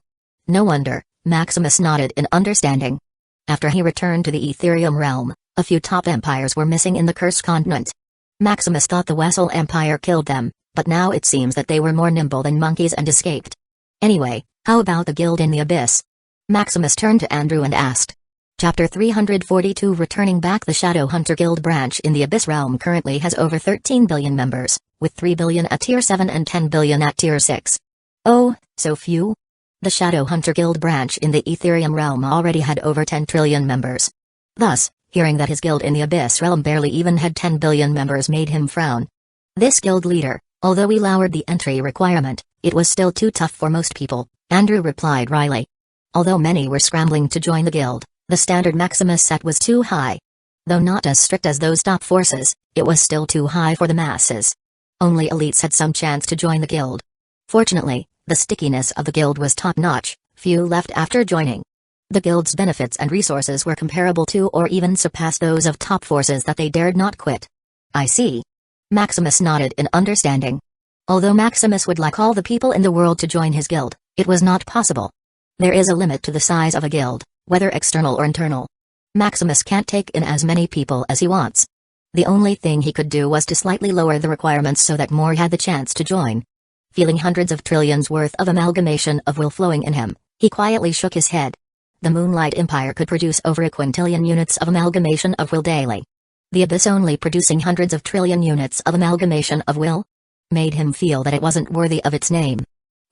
No wonder, Maximus nodded in understanding. After he returned to the Ethereum realm, a few top empires were missing in the Cursed Continent. Maximus thought the Wessel Empire killed them, but now it seems that they were more nimble than monkeys and escaped. Anyway, how about the guild in the Abyss? Maximus turned to Andrew and asked. Chapter 342 Returning back. The Shadowhunter Guild branch in the Abyss realm currently has over 13 billion members, with 3 billion at Tier 7 and 10 billion at Tier 6. Oh, so few? The Shadowhunter Guild branch in the Ethereum realm already had over 10 trillion members. Thus, hearing that his guild in the Abyss realm barely even had 10 billion members made him frown. This guild leader, although we lowered the entry requirement, it was still too tough for most people, Andrew replied wryly. Although many were scrambling to join the guild, the standard Maximus set was too high. Though not as strict as those top forces, it was still too high for the masses. Only elites had some chance to join the guild. Fortunately, the stickiness of the guild was top-notch, few left after joining. The guild's benefits and resources were comparable to or even surpassed those of top forces that they dared not quit. I see. Maximus nodded in understanding. Although Maximus would like all the people in the world to join his guild, it was not possible. There is a limit to the size of a guild, whether external or internal. Maximus can't take in as many people as he wants. The only thing he could do was to slightly lower the requirements so that more had the chance to join. Feeling hundreds of trillions worth of amalgamation of will flowing in him, he quietly shook his head. The Moonlight Empire could produce over a quintillion units of amalgamation of will daily. The Abyss only producing hundreds of trillion units of amalgamation of will made him feel that it wasn't worthy of its name.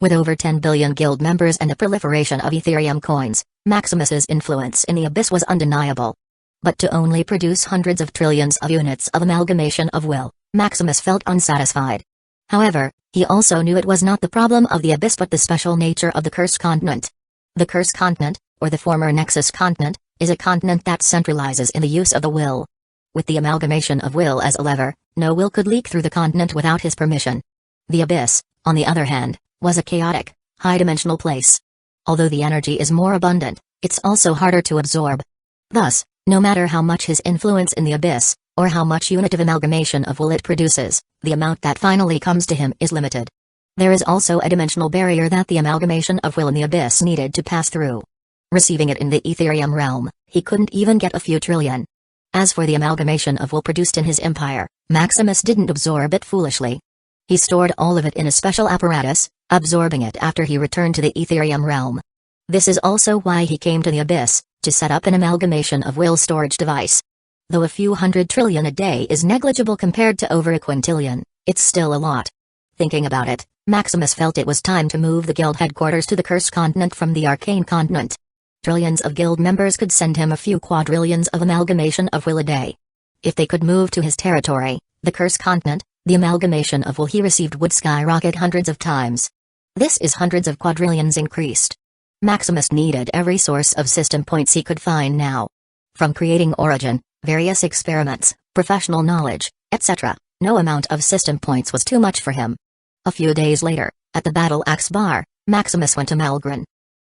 With over 10 billion guild members and the proliferation of Ethereum coins, Maximus's influence in the Abyss was undeniable. But to only produce hundreds of trillions of units of amalgamation of will, Maximus felt unsatisfied. However, he also knew it was not the problem of the Abyss but the special nature of the Cursed Continent. The Cursed Continent, or the former Nexus Continent, is a continent that centralizes in the use of the will. With the amalgamation of will as a lever, no will could leak through the continent without his permission. The Abyss, on the other hand, was a chaotic, high-dimensional place. Although the energy is more abundant, it's also harder to absorb. Thus, no matter how much his influence in the Abyss, or how much unitive amalgamation of will it produces, the amount that finally comes to him is limited. There is also a dimensional barrier that the amalgamation of will in the Abyss needed to pass through. Receiving it in the Ethereum realm, he couldn't even get a few trillion. As for the amalgamation of will produced in his empire, Maximus didn't absorb it foolishly. He stored all of it in a special apparatus, absorbing it after he returned to the Ethereum realm. This is also why he came to the Abyss, to set up an amalgamation of will storage device. Though a few hundred trillion a day is negligible compared to over a quintillion, it's still a lot. Thinking about it, Maximus felt it was time to move the guild headquarters to the Cursed Continent from the Arcane Continent. Trillions of guild members could send him a few quadrillions of amalgamation of will a day. If they could move to his territory, the Cursed Continent, the amalgamation of will he received would skyrocket hundreds of times. This is hundreds of quadrillions increased. Maximus needed every source of system points he could find now. From creating origin, various experiments, professional knowledge, etc., no amount of system points was too much for him. A few days later, at the Battle Axe Bar, Maximus went to Malgren.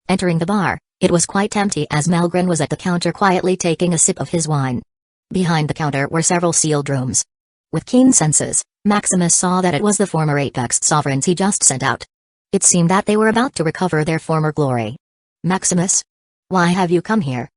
Entering the bar, it was quite empty as Malgren was at the counter quietly taking a sip of his wine. Behind the counter were several sealed rooms. With keen senses, Maximus saw that it was the former Apex sovereigns he just sent out. It seemed that they were about to recover their former glory. Maximus? Why have you come here?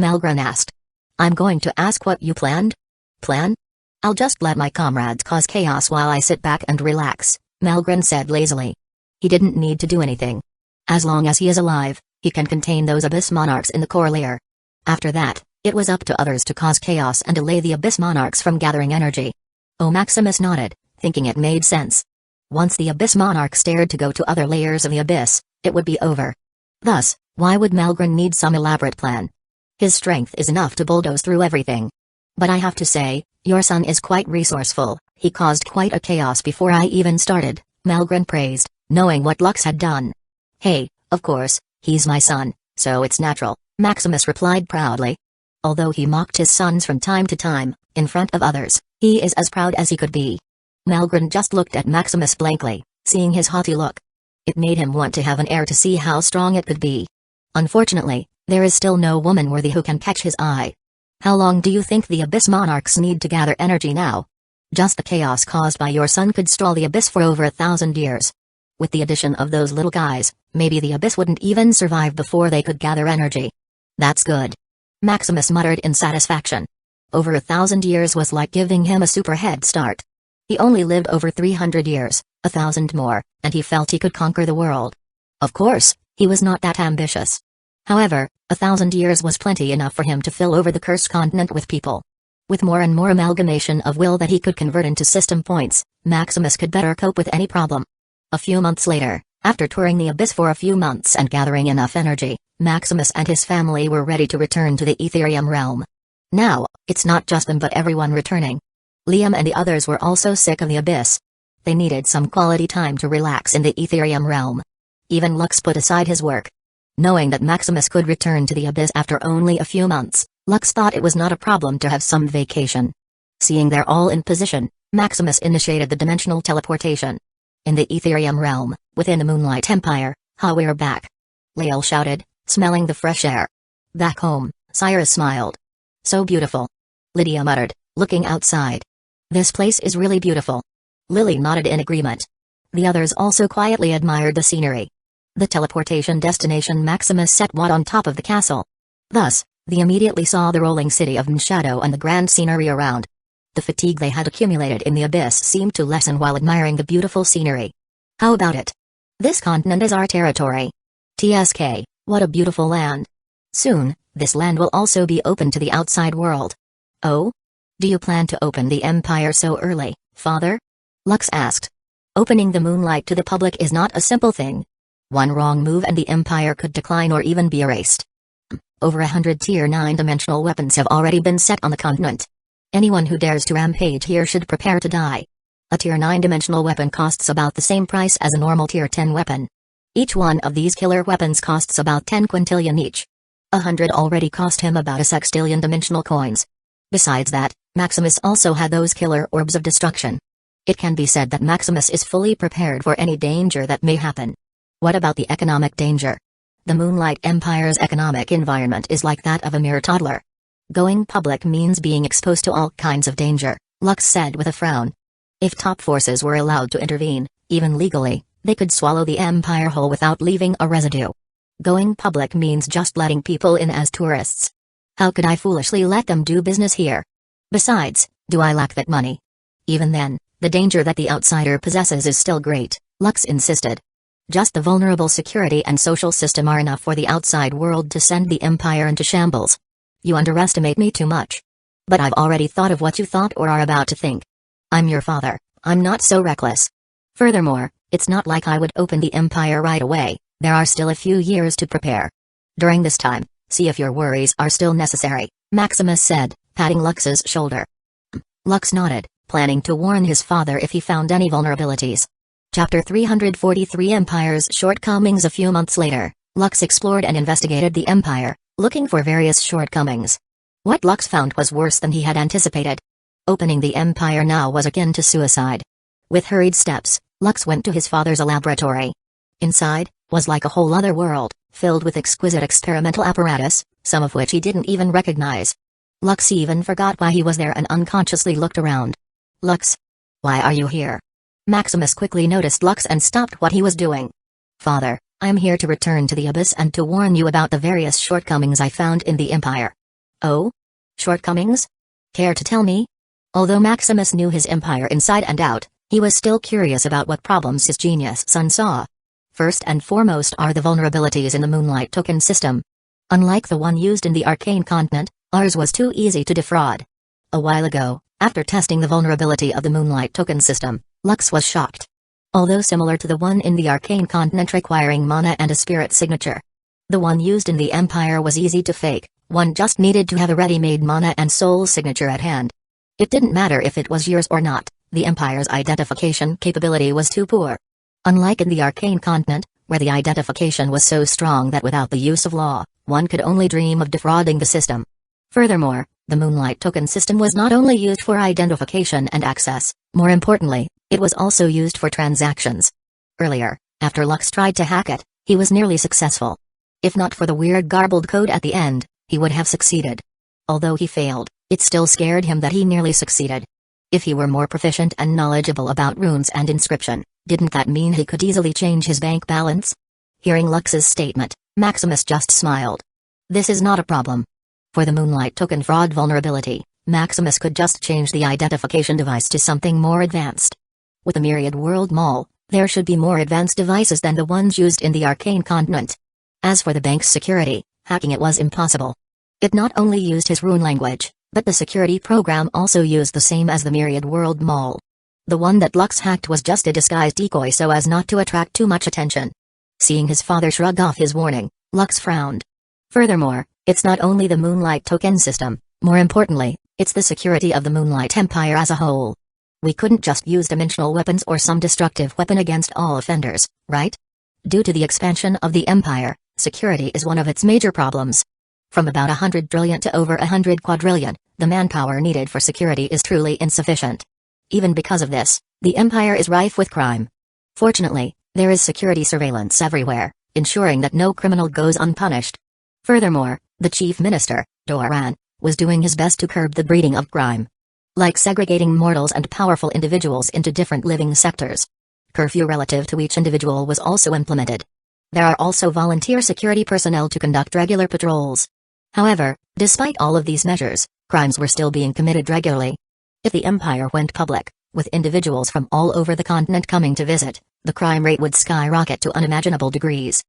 Malgren asked. I'm going to ask what you planned? Plan? I'll just let my comrades cause chaos while I sit back and relax, Malgren said lazily. He didn't need to do anything. As long as he is alive, he can contain those Abyss Monarchs in the core layer. After that, it was up to others to cause chaos and delay the Abyss Monarchs from gathering energy. Oh, Maximus nodded, thinking it made sense. Once the Abyss Monarchs dared to go to other layers of the Abyss, it would be over. Thus, why would Malgren need some elaborate plan? His strength is enough to bulldoze through everything. But I have to say, your son is quite resourceful. He caused quite a chaos before I even started, Malgren praised, knowing what Lux had done. Hey, of course, he's my son, so it's natural, Maximus replied proudly. Although he mocked his sons from time to time, in front of others, he is as proud as he could be. Malgren just looked at Maximus blankly, seeing his haughty look. It made him want to have an heir to see how strong it could be. Unfortunately, there is still no woman worthy who can catch his eye. How long do you think the Abyss Monarchs need to gather energy now? Just the chaos caused by your son could stall the Abyss for over 1,000 years. With the addition of those little guys, maybe the Abyss wouldn't even survive before they could gather energy. That's good. Maximus muttered in satisfaction. Over 1,000 years was like giving him a super head start. He only lived over 300 years, 1,000 more, and he felt he could conquer the world. Of course, he was not that ambitious. However, 1,000 years was plenty enough for him to fill over the cursed continent with people. With more and more amalgamation of will that he could convert into system points, Maximus could better cope with any problem. A few months later, after touring the Abyss for a few months and gathering enough energy, Maximus and his family were ready to return to the Etherium realm. Now, it's not just them but everyone returning. Liam and the others were also sick of the Abyss. They needed some quality time to relax in the Etherium realm. Even Lux put aside his work. Knowing that Maximus could return to the Abyss after only a few months, Lux thought it was not a problem to have some vacation. Seeing they're all in position, Maximus initiated the dimensional teleportation. In the Etherium realm, within the Moonlight Empire, we're back. Lael shouted, smelling the fresh air. Back home, Cyrus smiled. So beautiful. Lydia muttered, looking outside. This place is really beautiful. Lily nodded in agreement. The others also quietly admired the scenery. The teleportation destination Maximus set was on top of the castle. Thus, they immediately saw the rolling city of Shadow and the grand scenery around. The fatigue they had accumulated in the Abyss seemed to lessen while admiring the beautiful scenery. How about it? This continent is our territory. TSK, what a beautiful land. Soon, this land will also be open to the outside world. Oh? Do you plan to open the Empire so early, Father? Lux asked. Opening the Moonlight to the public is not a simple thing. One wrong move and the Empire could decline or even be erased. Over 100 Tier 9 dimensional weapons have already been set on the continent. Anyone who dares to rampage here should prepare to die. A Tier 9 dimensional weapon costs about the same price as a normal Tier 10 weapon. Each one of these killer weapons costs about 10 quintillion each. 100 already cost him about a sextillion dimensional coins. Besides that, Maximus also had those killer orbs of destruction. It can be said that Maximus is fully prepared for any danger that may happen. What about the economic danger? The Moonlight Empire's economic environment is like that of a mere toddler. Going public means being exposed to all kinds of danger, Lux said with a frown. If top forces were allowed to intervene, even legally, they could swallow the Empire whole without leaving a residue. Going public means just letting people in as tourists. How could I foolishly let them do business here? Besides, do I lack that money? Even then, the danger that the outsider possesses is still great, Lux insisted. Just the vulnerable security and social system are enough for the outside world to send the Empire into shambles. You underestimate me too much. But I've already thought of what you thought or are about to think. I'm your father, I'm not so reckless. Furthermore, it's not like I would open the Empire right away, there are still a few years to prepare. During this time, see if your worries are still necessary, Maximus said, patting Lux's shoulder. Lux nodded, planning to warn his father if he found any vulnerabilities. Chapter 343 Empire's Shortcomings. A few months later, Lux explored and investigated the Empire, looking for various shortcomings. What Lux found was worse than he had anticipated. Opening the Empire now was akin to suicide. With hurried steps, Lux went to his father's laboratory. Inside, was like a whole other world, filled with exquisite experimental apparatus, some of which he didn't even recognize. Lux even forgot why he was there and unconsciously looked around. Lux? Why are you here? Maximus quickly noticed Lux and stopped what he was doing. Father, I am here to return to the Abyss and to warn you about the various shortcomings I found in the Empire. Oh? Shortcomings? Care to tell me? Although Maximus knew his empire inside and out, he was still curious about what problems his genius son saw. First and foremost are the vulnerabilities in the Moonlight token system. Unlike the one used in the Arcane continent, ours was too easy to defraud. A while ago, after testing the vulnerability of the Moonlight token system, Lux was shocked. although similar to the one in the Arcane Continent requiring mana and a spirit signature. The one used in the Empire was easy to fake, one just needed to have a ready-made mana and soul signature at hand. It didn't matter if it was yours or not, the Empire's identification capability was too poor. Unlike in the Arcane Continent, where the identification was so strong that without the use of law, one could only dream of defrauding the system. Furthermore, the Moonlight token system was not only used for identification and access, more importantly, it was also used for transactions. Earlier, after Lux tried to hack it, he was nearly successful. If not for the weird garbled code at the end, he would have succeeded. Although he failed, it still scared him that he nearly succeeded. If he were more proficient and knowledgeable about runes and inscription, didn't that mean he could easily change his bank balance? Hearing Lux's statement, Maximus just smiled. This is not a problem. For the Moonlight token fraud vulnerability, Maximus could just change the identification device to something more advanced. With the Myriad World Mall, there should be more advanced devices than the ones used in the Arcane Continent. As for the bank's security, hacking it was impossible. It not only used his rune language, but the security program also used the same as the Myriad World Mall. The one that Lux hacked was just a disguised decoy so as not to attract too much attention. Seeing his father shrug off his warning, Lux frowned. Furthermore, it's not only the Moonlight token system, more importantly, it's the security of the Moonlight Empire as a whole. We couldn't just use dimensional weapons or some destructive weapon against all offenders, right? Due to the expansion of the Empire, security is one of its major problems. From about 100 trillion to over 100 quadrillion, the manpower needed for security is truly insufficient. Even because of this, the Empire is rife with crime. Fortunately, there is security surveillance everywhere, ensuring that no criminal goes unpunished. Furthermore, the Chief Minister, Doran, was doing his best to curb the breeding of crime. Like segregating mortals and powerful individuals into different living sectors. Curfew relative to each individual was also implemented. There are also volunteer security personnel to conduct regular patrols. However, despite all of these measures, crimes were still being committed regularly. If the Empire went public, with individuals from all over the continent coming to visit, the crime rate would skyrocket to unimaginable degrees.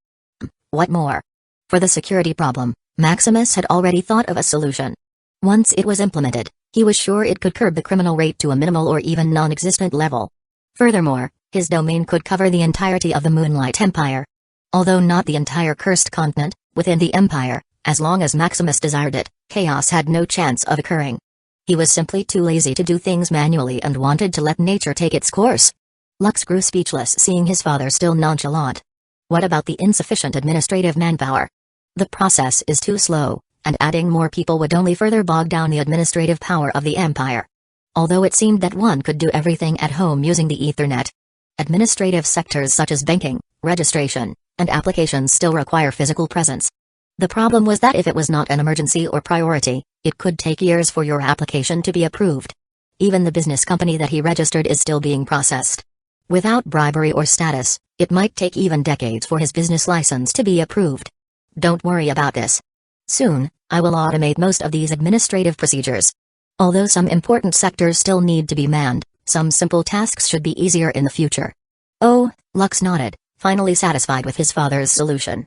What more? For the security problem, Maximus had already thought of a solution. Once it was implemented, he was sure it could curb the criminal rate to a minimal or even non-existent level. Furthermore, his domain could cover the entirety of the Moonlight Empire. Although not the entire cursed continent, within the Empire, as long as Maximus desired it, chaos had no chance of occurring. He was simply too lazy to do things manually and wanted to let nature take its course. Lux grew speechless seeing his father still nonchalant. What about the insufficient administrative manpower? The process is too slow, and adding more people would only further bog down the administrative power of the Empire. Although it seemed that one could do everything at home using the Ethernet. Administrative sectors such as banking, registration, and applications still require physical presence. The problem was that if it was not an emergency or priority, it could take years for your application to be approved. Even the business company that he registered is still being processed. Without bribery or status, it might take even decades for his business license to be approved. Don't worry about this. Soon, I will automate most of these administrative procedures. Although some important sectors still need to be manned, some simple tasks should be easier in the future. Oh, Lux nodded, finally satisfied with his father's solution.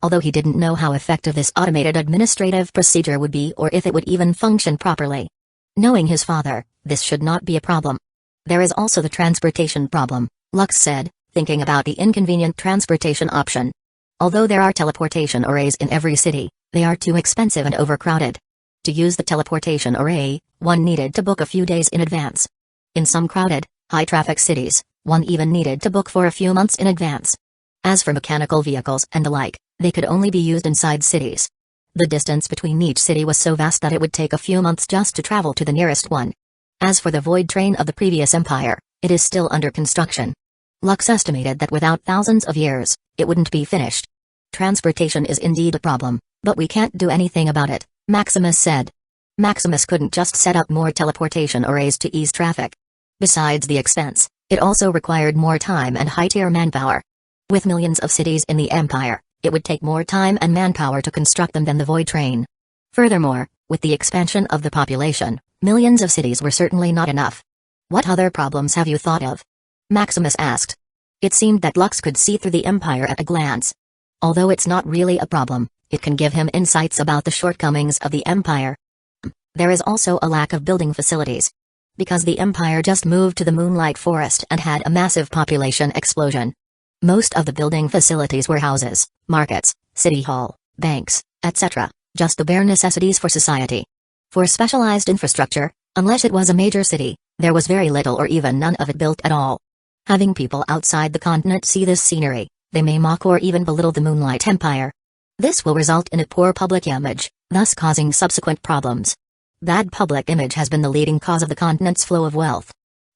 Although he didn't know how effective this automated administrative procedure would be or if it would even function properly. Knowing his father, this should not be a problem. There is also the transportation problem, Lux said, thinking about the inconvenient transportation option. Although there are teleportation arrays in every city, they are too expensive and overcrowded. To use the teleportation array, one needed to book a few days in advance. In some crowded, high-traffic cities, one even needed to book for a few months in advance. As for mechanical vehicles and the like, they could only be used inside cities. The distance between each city was so vast that it would take a few months just to travel to the nearest one. As for the void train of the previous empire, it is still under construction. Lux estimated that without thousands of years, it wouldn't be finished. Transportation is indeed a problem, but we can't do anything about it, Maximus said. Maximus couldn't just set up more teleportation arrays to ease traffic. Besides the expense, it also required more time and high-tier manpower. With millions of cities in the empire, it would take more time and manpower to construct them than the void train. Furthermore, with the expansion of the population, millions of cities were certainly not enough. What other problems have you thought of? Maximus asked. It seemed that Lux could see through the empire at a glance. Although it's not really a problem, it can give him insights about the shortcomings of the empire. There is also a lack of building facilities. Because the Empire just moved to the Moonlight Forest and had a massive population explosion. Most of the building facilities were houses, markets, city hall, banks, etc., just the bare necessities for society. For specialized infrastructure, unless it was a major city, there was very little or even none of it built at all. Having people outside the continent see this scenery, they may mock or even belittle the Moonlight Empire. This will result in a poor public image, thus causing subsequent problems. Bad public image has been the leading cause of the continent's flow of wealth.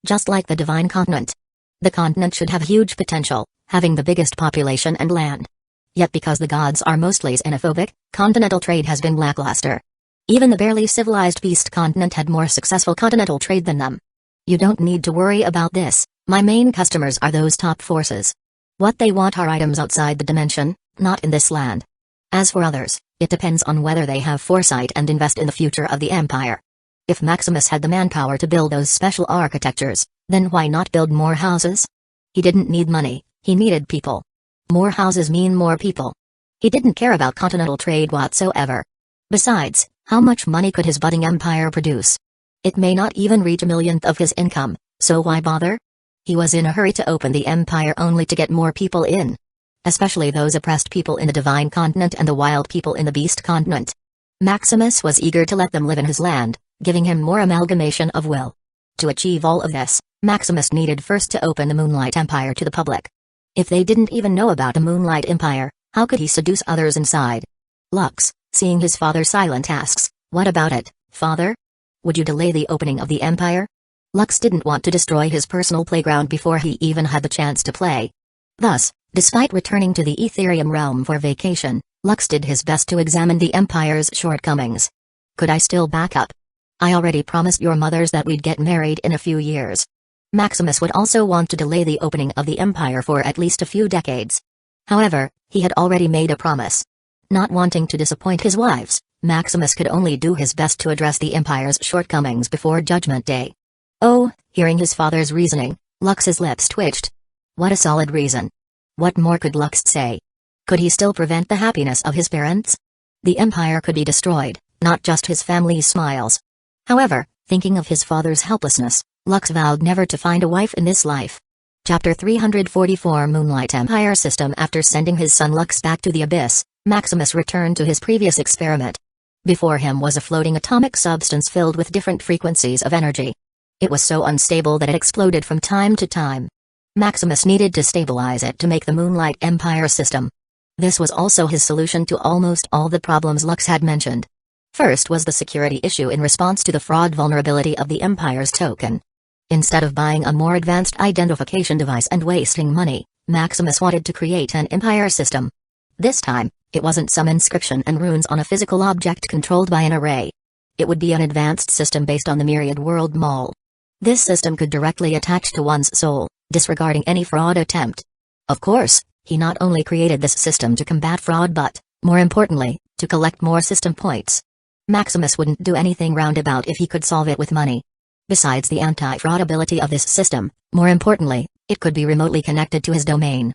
Just like the Divine Continent. The continent should have huge potential, having the biggest population and land. Yet because the gods are mostly xenophobic, continental trade has been lackluster. Even the barely civilized Beast Continent had more successful continental trade than them. You don't need to worry about this, my main customers are those top forces. What they want are items outside the dimension, not in this land. As for others, it depends on whether they have foresight and invest in the future of the Empire. If Maximus had the manpower to build those special architectures, then why not build more houses? He didn't need money, he needed people. More houses mean more people. He didn't care about continental trade whatsoever. Besides, how much money could his budding empire produce? It may not even reach a millionth of his income, so why bother? He was in a hurry to open the empire only to get more people in. Especially those oppressed people in the Divine Continent and the wild people in the Beast Continent. Maximus was eager to let them live in his land, giving him more amalgamation of will. To achieve all of this, Maximus needed first to open the Moonlight Empire to the public. If they didn't even know about the Moonlight Empire, how could he seduce others inside? Lux, seeing his father silent, asks, "What about it, father? Would you delay the opening of the empire?" Lux didn't want to destroy his personal playground before he even had the chance to play. Thus, despite returning to the Etherium realm for vacation, Lux did his best to examine the Empire's shortcomings. Could I still back up? I already promised your mothers that we'd get married in a few years. Maximus would also want to delay the opening of the Empire for at least a few decades. However, he had already made a promise. Not wanting to disappoint his wives, Maximus could only do his best to address the Empire's shortcomings before Judgment Day. Oh, hearing his father's reasoning, Lux's lips twitched. What a solid reason. What more could Lux say? Could he still prevent the happiness of his parents? The Empire could be destroyed, not just his family's smiles. However, thinking of his father's helplessness, Lux vowed never to find a wife in this life. Chapter 344 Moonlight Empire System. After sending his son Lux back to the abyss, Maximus returned to his previous experiment. Before him was a floating atomic substance filled with different frequencies of energy. It was so unstable that it exploded from time to time. Maximus needed to stabilize it to make the Moonlight Empire system. This was also his solution to almost all the problems Lux had mentioned. First was the security issue in response to the fraud vulnerability of the Empire's token. Instead of buying a more advanced identification device and wasting money, Maximus wanted to create an Empire system. This time, it wasn't some inscription and runes on a physical object controlled by an array. It would be an advanced system based on the Myriad World Mall. This system could directly attach to one's soul, disregarding any fraud attempt. Of course, he not only created this system to combat fraud but, more importantly, to collect more system points. Maximus wouldn't do anything roundabout if he could solve it with money. Besides the anti-fraud ability of this system, more importantly, it could be remotely connected to his domain.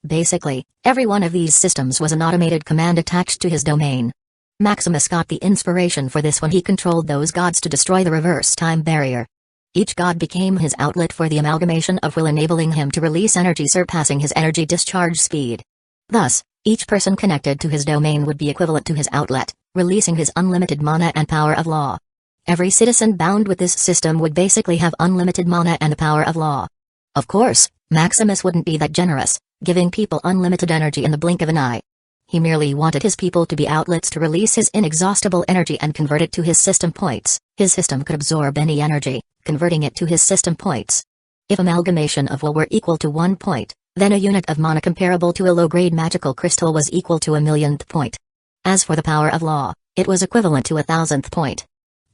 Basically, every one of these systems was an automated command attached to his domain. Maximus got the inspiration for this when he controlled those gods to destroy the reverse time barrier. Each god became his outlet for the amalgamation of will, enabling him to release energy surpassing his energy discharge speed. Thus, each person connected to his domain would be equivalent to his outlet, releasing his unlimited mana and power of law. Every citizen bound with this system would basically have unlimited mana and the power of law. Of course, Maximus wouldn't be that generous, giving people unlimited energy in the blink of an eye. He merely wanted his people to be outlets to release his inexhaustible energy and convert it to his system points. His system could absorb any energy, converting it to his system points. If amalgamation of will were equal to 1 point, then a unit of mana comparable to a low-grade magical crystal was equal to a millionth point. As for the power of law, it was equivalent to 1,000th point.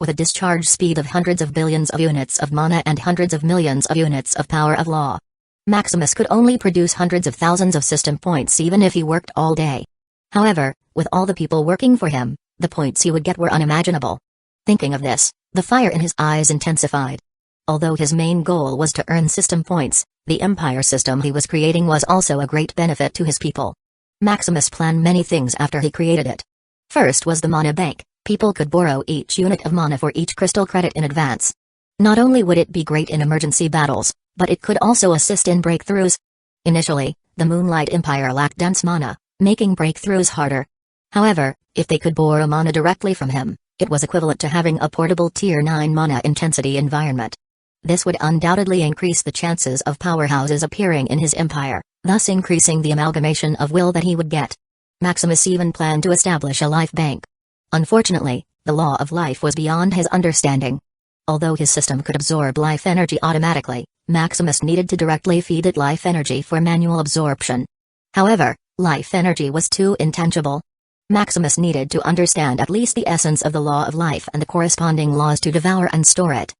With a discharge speed of hundreds of billions of units of mana and hundreds of millions of units of power of law, Maximus could only produce hundreds of thousands of system points even if he worked all day. However, with all the people working for him, the points he would get were unimaginable. Thinking of this, the fire in his eyes intensified. Although his main goal was to earn system points, the Empire system he was creating was also a great benefit to his people. Maximus planned many things after he created it. First was the mana bank. People could borrow each unit of mana for each crystal credit in advance. Not only would it be great in emergency battles, but it could also assist in breakthroughs. Initially, the Moonlight Empire lacked dense mana, making breakthroughs harder. However, if they could borrow mana directly from him, it was equivalent to having a portable Tier 9 mana intensity environment. This would undoubtedly increase the chances of powerhouses appearing in his empire, thus increasing the amalgamation of will that he would get. Maximus even planned to establish a life bank. Unfortunately, the law of life was beyond his understanding. Although his system could absorb life energy automatically, Maximus needed to directly feed it life energy for manual absorption. However, life energy was too intangible. Maximus needed to understand at least the essence of the law of life and the corresponding laws to devour and store it.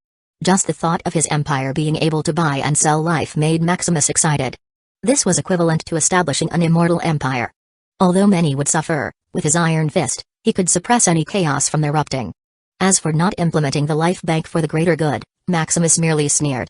Just the thought of his empire being able to buy and sell life made Maximus excited. This was equivalent to establishing an immortal empire. Although many would suffer, with his iron fist, he could suppress any chaos from erupting. As for not implementing the life bank for the greater good, Maximus merely sneered.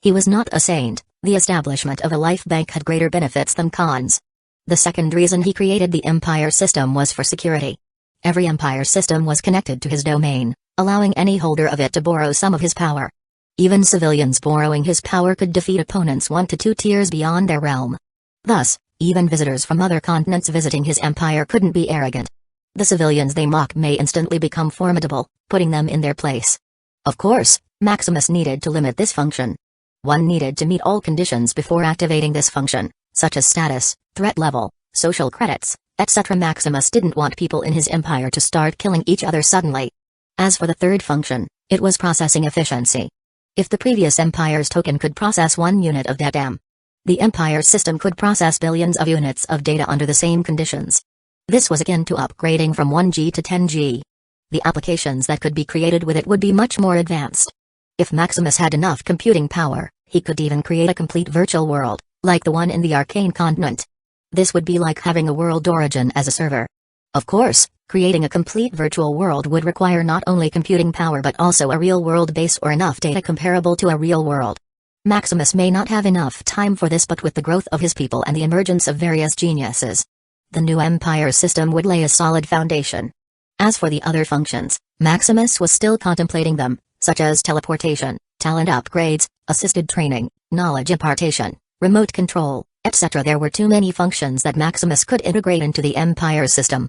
He was not a saint. The establishment of a life bank had greater benefits than cons. The second reason he created the empire system was for security. Every empire system was connected to his domain, allowing any holder of it to borrow some of his power. Even civilians borrowing his power could defeat opponents 1 to 2 tiers beyond their realm. Thus, even visitors from other continents visiting his empire couldn't be arrogant. The civilians they mock may instantly become formidable, putting them in their place. Of course, Maximus needed to limit this function. One needed to meet all conditions before activating this function, such as status, threat level, social credits, etc. Maximus didn't want people in his empire to start killing each other suddenly. As for the third function, it was processing efficiency. If the previous empire's token could process 1 unit of data, the empire system could process billions of units of data under the same conditions. This was akin to upgrading from 1G to 10G. The applications that could be created with it would be much more advanced. If Maximus had enough computing power, he could even create a complete virtual world, like the one in the Arcane Continent. This would be like having a world origin as a server. Of course, creating a complete virtual world would require not only computing power but also a real-world base or enough data comparable to a real world. Maximus may not have enough time for this, but with the growth of his people and the emergence of various geniuses, the new empire system would lay a solid foundation. As for the other functions, Maximus was still contemplating them, such as teleportation, talent upgrades, assisted training, knowledge impartation, remote control, etc. There were too many functions that Maximus could integrate into the empire system.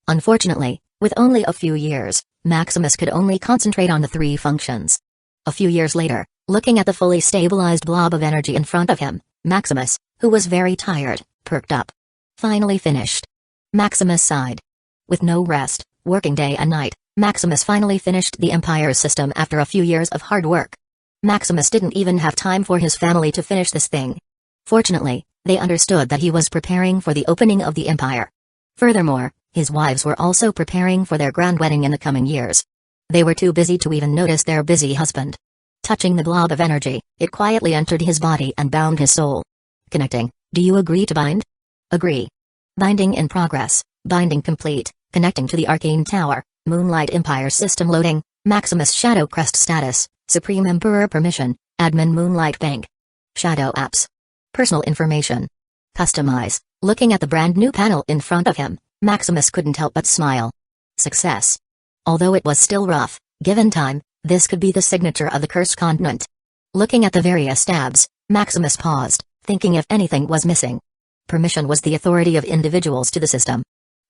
Unfortunately, with only a few years, Maximus could only concentrate on the 3 functions. A few years later, looking at the fully stabilized blob of energy in front of him, Maximus, who was very tired, perked up. Finally finished. Maximus sighed. With no rest, working day and night, Maximus finally finished the empire system after a few years of hard work. Maximus didn't even have time for his family to finish this thing. Fortunately, they understood that he was preparing for the opening of the empire. Furthermore, his wives were also preparing for their grand wedding in the coming years. They were too busy to even notice their busy husband. Touching the blob of energy, it quietly entered his body and bound his soul. Connecting. Do you agree to bind? Agree. Binding in progress. Binding complete. Connecting to the Arcane Tower. Moonlight Empire system loading. Maximus Shadow Crest status. Supreme Emperor permission. Admin Moonlight Bank. Shadow apps. Personal information. Customize. Looking at the brand new panel in front of him, Maximus couldn't help but smile. Success. Although it was still rough, given time, this could be the signature of the Cursed Continent. Looking at the various tabs, Maximus paused, thinking if anything was missing. Permission was the authority of individuals to the system.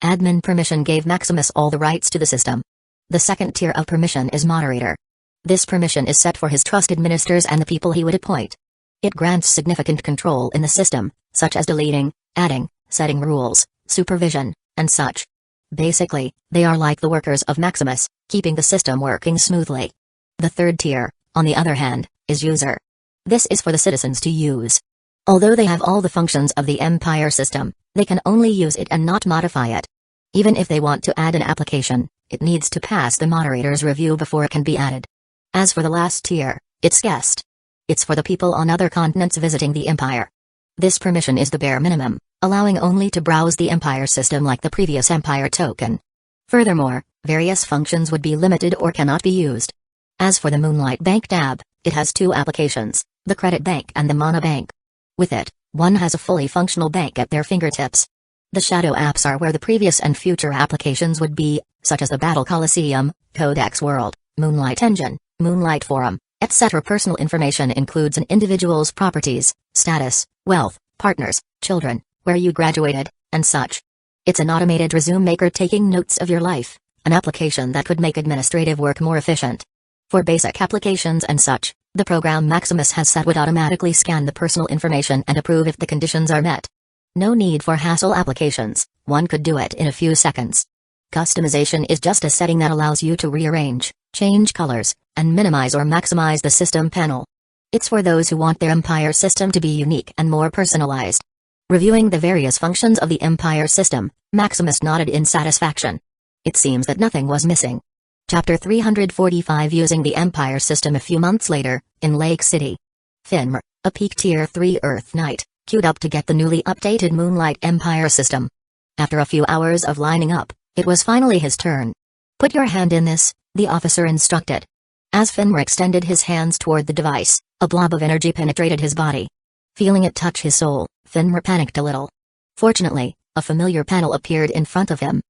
Admin permission gave Maximus all the rights to the system. The second tier of permission is moderator. This permission is set for his trusted ministers and the people he would appoint. It grants significant control in the system, such as deleting, adding, setting rules, supervision, and such. Basically, they are like the workers of Maximus, keeping the system working smoothly. The third tier, on the other hand, is user. This is for the citizens to use. Although they have all the functions of the Empire system, they can only use it and not modify it. Even if they want to add an application, it needs to pass the moderator's review before it can be added. As for the last tier, it's guest. It's for the people on other continents visiting the Empire. This permission is the bare minimum, allowing only to browse the Empire system like the previous Empire token. Furthermore, various functions would be limited or cannot be used. As for the Moonlight Bank tab, it has 2 applications, the Credit Bank and the Mana Bank. With it, one has a fully functional bank at their fingertips. The shadow apps are where the previous and future applications would be, such as the Battle Coliseum, Codex World, Moonlight Engine, Moonlight Forum, etc. Personal information includes an individual's properties, status, wealth, partners, children, where you graduated, and such. It's an automated resume maker taking notes of your life, an application that could make administrative work more efficient. For basic applications and such, the program Maximus has set would automatically scan the personal information and approve if the conditions are met. No need for hassle applications, one could do it in a few seconds. Customization is just a setting that allows you to rearrange, change colors, and minimize or maximize the system panel. It's for those who want their Empire system to be unique and more personalized. Reviewing the various functions of the Empire system, Maximus nodded in satisfaction. It seems that nothing was missing. Chapter 345 Using the Empire system. A few months later, in Lake City. Finmer, a peak Tier 3 Earth Knight, queued up to get the newly updated Moonlight Empire system. After a few hours of lining up, it was finally his turn. Put your hand in this, the officer instructed. As Finmer extended his hands toward the device, a blob of energy penetrated his body. Feeling it touch his soul, Finmer panicked a little. Fortunately, a familiar panel appeared in front of him.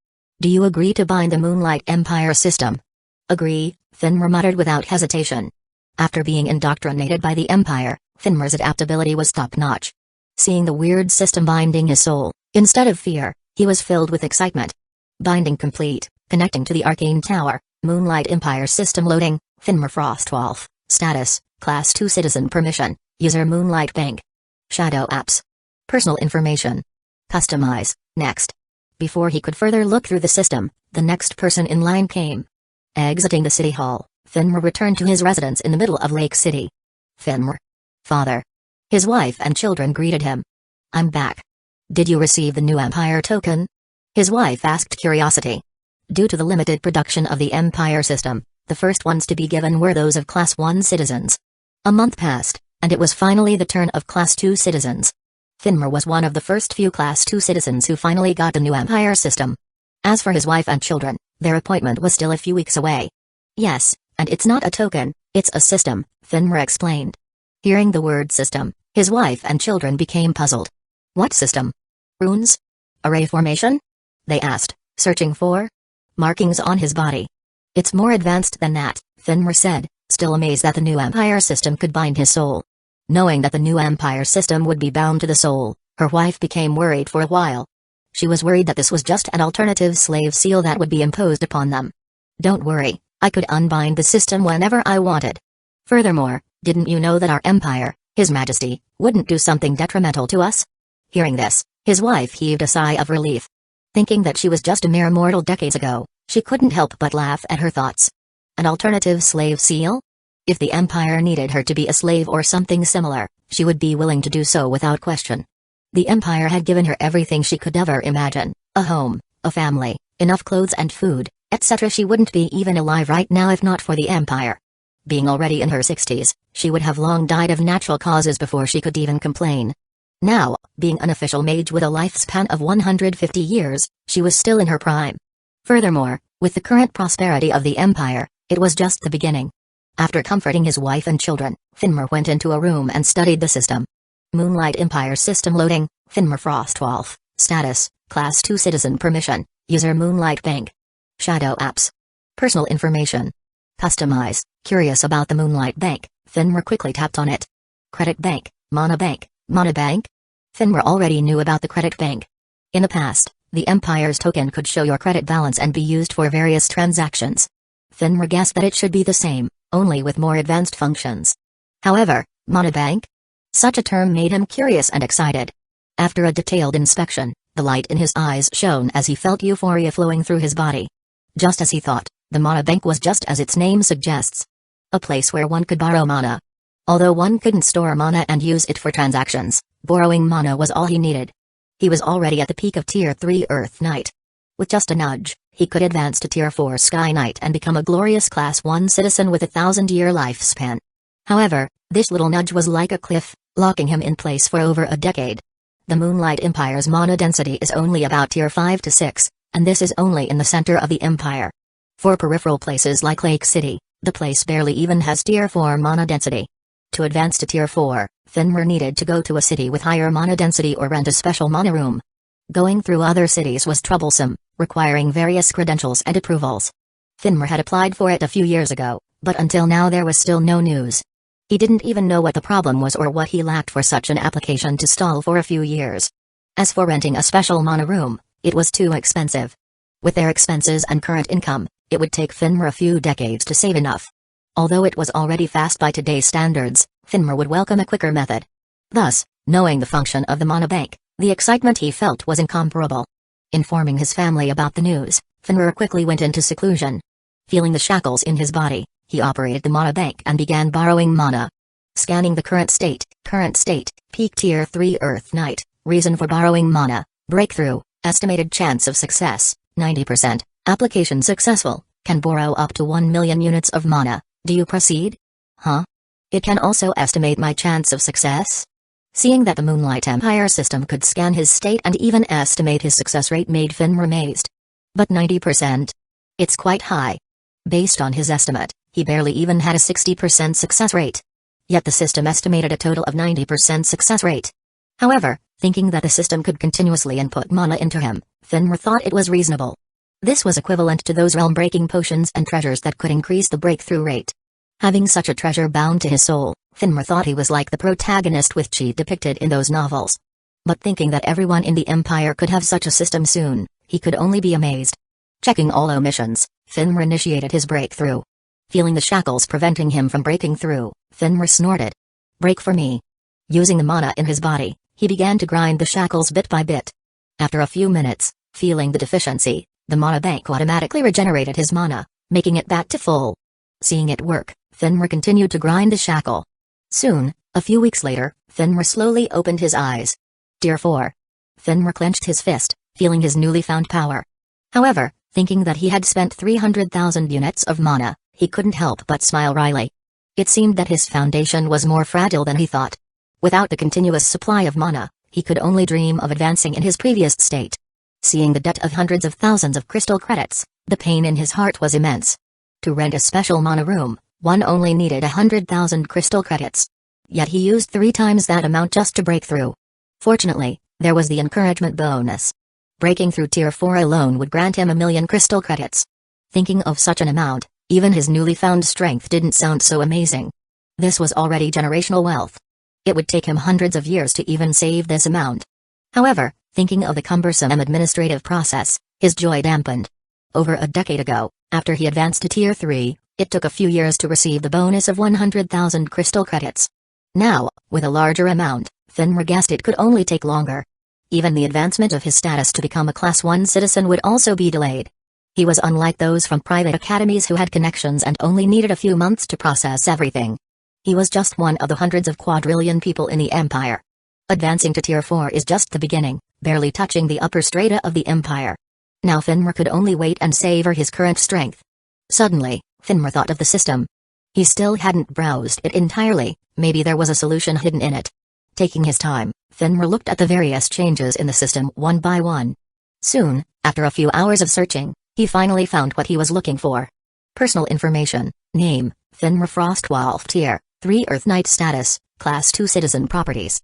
Do you agree to bind the Moonlight Empire system? Agree, Finmer muttered without hesitation. After being indoctrinated by the Empire, Finmer's adaptability was top-notch. Seeing the weird system binding his soul, instead of fear, he was filled with excitement. Binding complete, connecting to the Arcane Tower, Moonlight Empire system loading, Finmer Frostwolf, status, Class 2 Citizen Permission, User Moonlight Bank. Shadow Apps. Personal information. Customize, next. Before he could further look through the system, the next person in line came. Exiting the city hall, Finmer returned to his residence in the middle of Lake City. Finmer. Father. His wife and children greeted him. I'm back. Did you receive the new Empire token? His wife asked curiosity. Due to the limited production of the Empire system, the first ones to be given were those of Class 1 citizens. A month passed, and it was finally the turn of Class 2 citizens. Finmer was one of the first few Class 2 citizens who finally got the new Empire system. As for his wife and children, their appointment was still a few weeks away. Yes, and it's not a token, it's a system, Finmer explained. Hearing the word system, his wife and children became puzzled. What system? Runes? Array formation? They asked, searching for markings on his body. It's more advanced than that, Finmer said, still amazed that the new Empire system could bind his soul. Knowing that the new Empire system would be bound to the soul, her wife became worried for a while. She was worried that this was just an alternative slave seal that would be imposed upon them. Don't worry, I could unbind the system whenever I wanted. Furthermore, didn't you know that our Empire, His Majesty, wouldn't do something detrimental to us? Hearing this, his wife heaved a sigh of relief. Thinking that she was just a mere mortal decades ago, she couldn't help but laugh at her thoughts. An alternative slave seal? If the Empire needed her to be a slave or something similar, she would be willing to do so without question. The Empire had given her everything she could ever imagine, a home, a family, enough clothes and food, etc. She wouldn't be even alive right now if not for the Empire. Being already in her 60s, she would have long died of natural causes before she could even complain. Now, being an official mage with a lifespan of 150 years, she was still in her prime. Furthermore, with the current prosperity of the Empire, it was just the beginning. After comforting his wife and children, Finmer went into a room and studied the system. Moonlight Empire system loading, Finmer Frostwolf, status, Class 2 Citizen Permission, User Moonlight Bank. Shadow Apps. Personal information. Customize, curious about the Moonlight Bank, Finmer quickly tapped on it. Credit Bank, Mana Bank, Mana Bank? Finmer already knew about the Credit Bank. In the past, the Empire's token could show your credit balance and be used for various transactions. Finmer guessed that it should be the same, only with more advanced functions. However, Mana Bank? Such a term made him curious and excited. After a detailed inspection, the light in his eyes shone as he felt euphoria flowing through his body. Just as he thought, the Mana Bank was just as its name suggests. A place where one could borrow mana. Although one couldn't store mana and use it for transactions, borrowing mana was all he needed. He was already at the peak of Tier 3 Earth Knight. With just a nudge, he could advance to Tier 4 Sky Knight and become a glorious Class 1 citizen with a 1,000-year lifespan. However, this little nudge was like a cliff, locking him in place for over a decade. The Moonlight Empire's mana density is only about Tier 5 to 6, and this is only in the center of the Empire. For peripheral places like Lake City, the place barely even has Tier 4 mana density. To advance to Tier 4, Finmer needed to go to a city with higher mana density or rent a special mana room. Going through other cities was troublesome, requiring various credentials and approvals. Finmer had applied for it a few years ago, but until now there was still no news. He didn't even know what the problem was or what he lacked for such an application to stall for a few years. As for renting a special mana room, it was too expensive. With their expenses and current income, it would take Finmer a few decades to save enough. Although it was already fast by today's standards, Finmer would welcome a quicker method. Thus, knowing the function of the mana bank, the excitement he felt was incomparable. Informing his family about the news, Finmer quickly went into seclusion. Feeling the shackles in his body, he operated the mana bank and began borrowing mana. Scanning the current state, peak tier 3 Earth Knight, reason for borrowing mana, breakthrough, estimated chance of success, 90%, application successful, can borrow up to 1 million units of mana, do you proceed? Huh? It can also estimate my chance of success? Seeing that the Moonlight Empire system could scan his state and even estimate his success rate made Finmer amazed. But 90%? It's quite high. Based on his estimate, he barely even had a 60% success rate. Yet the system estimated a total of 90% success rate. However, thinking that the system could continuously input mana into him, Finmer thought it was reasonable. This was equivalent to those realm-breaking potions and treasures that could increase the breakthrough rate. Having such a treasure bound to his soul, Finmer thought he was like the protagonist with Chi depicted in those novels. But thinking that everyone in the Empire could have such a system soon, he could only be amazed. Checking all omissions, Finmer initiated his breakthrough. Feeling the shackles preventing him from breaking through, Finmer snorted. Break for me. Using the mana in his body, he began to grind the shackles bit by bit. After a few minutes, feeling the deficiency, the mana bank automatically regenerated his mana, making it back to full. Seeing it work, Finmer continued to grind the shackle. Soon, a few weeks later, Finmer slowly opened his eyes. Tier 4. Finmer clenched his fist, feeling his newly found power. However, thinking that he had spent 300,000 units of mana, he couldn't help but smile wryly. It seemed that his foundation was more fragile than he thought. Without the continuous supply of mana, he could only dream of advancing in his previous state. Seeing the debt of hundreds of thousands of crystal credits, the pain in his heart was immense. To rent a special mana room, one only needed 100,000 crystal credits. Yet he used 3 times that amount just to break through. Fortunately, there was the encouragement bonus. Breaking through tier 4 alone would grant him 1,000,000 crystal credits. Thinking of such an amount, even his newly found strength didn't sound so amazing. This was already generational wealth. It would take him hundreds of years to even save this amount. However, thinking of the cumbersome administrative process, his joy dampened. Over a decade ago, after he advanced to tier 3, it took a few years to receive the bonus of 100,000 crystal credits. Now, with a larger amount, Finmer guessed it could only take longer. Even the advancement of his status to become a Class 1 citizen would also be delayed. He was unlike those from private academies who had connections and only needed a few months to process everything. He was just one of the hundreds of quadrillion people in the Empire. Advancing to tier 4 is just the beginning, barely touching the upper strata of the Empire. Now Finmer could only wait and savor his current strength. Suddenly, Finmer thought of the system. He still hadn't browsed it entirely, maybe there was a solution hidden in it. Taking his time, Finmer looked at the various changes in the system one by one. Soon, after a few hours of searching, he finally found what he was looking for. Personal information, name, Finmer Frostwolf tier 3 Earth Knight status, Class 2 citizen properties.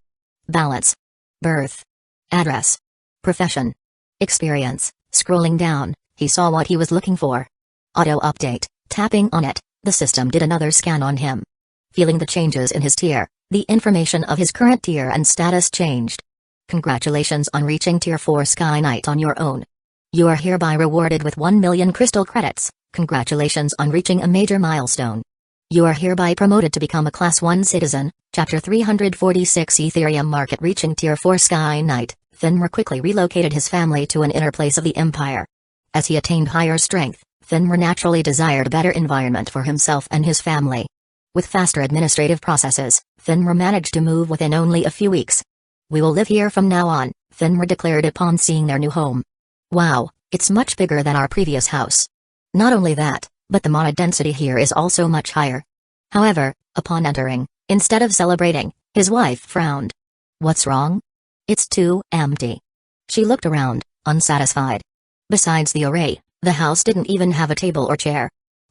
Balance. Birth. Address. Profession. Experience. Scrolling down, he saw what he was looking for. Auto update, tapping on it, the system did another scan on him. Feeling the changes in his tier, the information of his current tier and status changed. Congratulations on reaching tier 4 Sky Knight on your own. You are hereby rewarded with 1,000,000 crystal credits. Congratulations on reaching a major milestone. You are hereby promoted to become a Class 1 citizen. Chapter 346 Ethereum Market. Reaching tier 4 Sky Knight, Finmer quickly relocated his family to an inner place of the Empire. As he attained higher strength, Finmer naturally desired a better environment for himself and his family. With faster administrative processes, Finmer managed to move within only a few weeks. We will live here from now on, Finmer declared upon seeing their new home. Wow, it's much bigger than our previous house. Not only that, but the mana density here is also much higher. However, upon entering, instead of celebrating, his wife frowned. What's wrong? It's too empty. She looked around, unsatisfied. Besides the array, the house didn't even have a table or chair.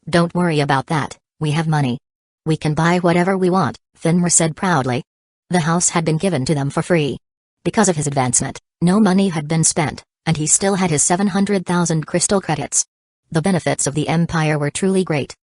Don't worry about that, we have money. We can buy whatever we want, Finmer said proudly. The house had been given to them for free. Because of his advancement, no money had been spent, and he still had his 700,000 crystal credits. The benefits of the Empire were truly great.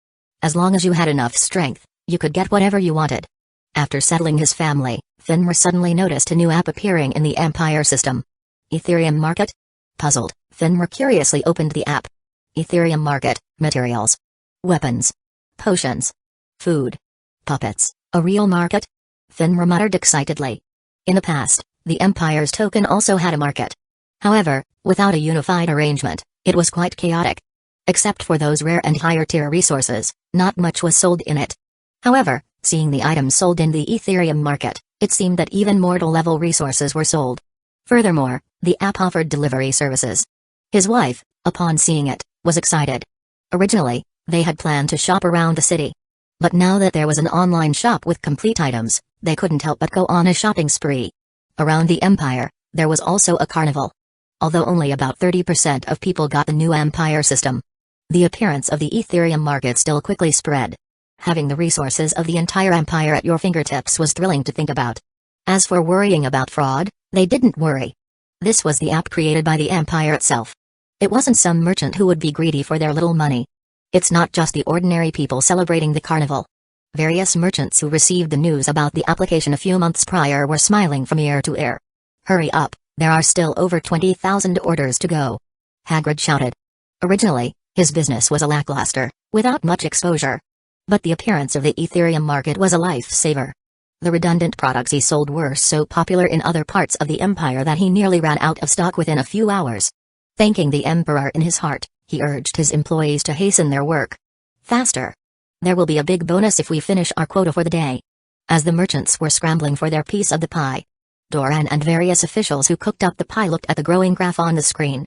As long as you had enough strength, you could get whatever you wanted. After settling his family, Finmore suddenly noticed a new app appearing in the Empire system. Ethereum Market? Puzzled, Finmore curiously opened the app. Ethereum Market, materials. Weapons. Potions. Food. Puppets, a real market? Finmore muttered excitedly. In the past, the Empire's token also had a market. However, without a unified arrangement, it was quite chaotic. Except for those rare and higher-tier resources, not much was sold in it. However, seeing the items sold in the Ethereum market, it seemed that even mortal-level resources were sold. Furthermore, the app offered delivery services. His wife, upon seeing it, was excited. Originally, they had planned to shop around the city. But now that there was an online shop with complete items, they couldn't help but go on a shopping spree. Around the Empire, there was also a carnival. Although only about 30% of people got the new Empire system. The appearance of the Ethereum market still quickly spread. Having the resources of the entire Empire at your fingertips was thrilling to think about. As for worrying about fraud, they didn't worry. This was the app created by the Empire itself. It wasn't some merchant who would be greedy for their little money. It's not just the ordinary people celebrating the carnival. Various merchants who received the news about the application a few months prior were smiling from ear to ear. Hurry up, there are still over 20,000 orders to go. Hagrid shouted. Originally, his business was a lackluster, without much exposure. But the appearance of the Ethereum market was a lifesaver. The redundant products he sold were so popular in other parts of the Empire that he nearly ran out of stock within a few hours. Thanking the Emperor in his heart, he urged his employees to hasten their work. Faster. There will be a big bonus if we finish our quota for the day. As the merchants were scrambling for their piece of the pie, Doran and various officials who cooked up the pie looked at the growing graph on the screen.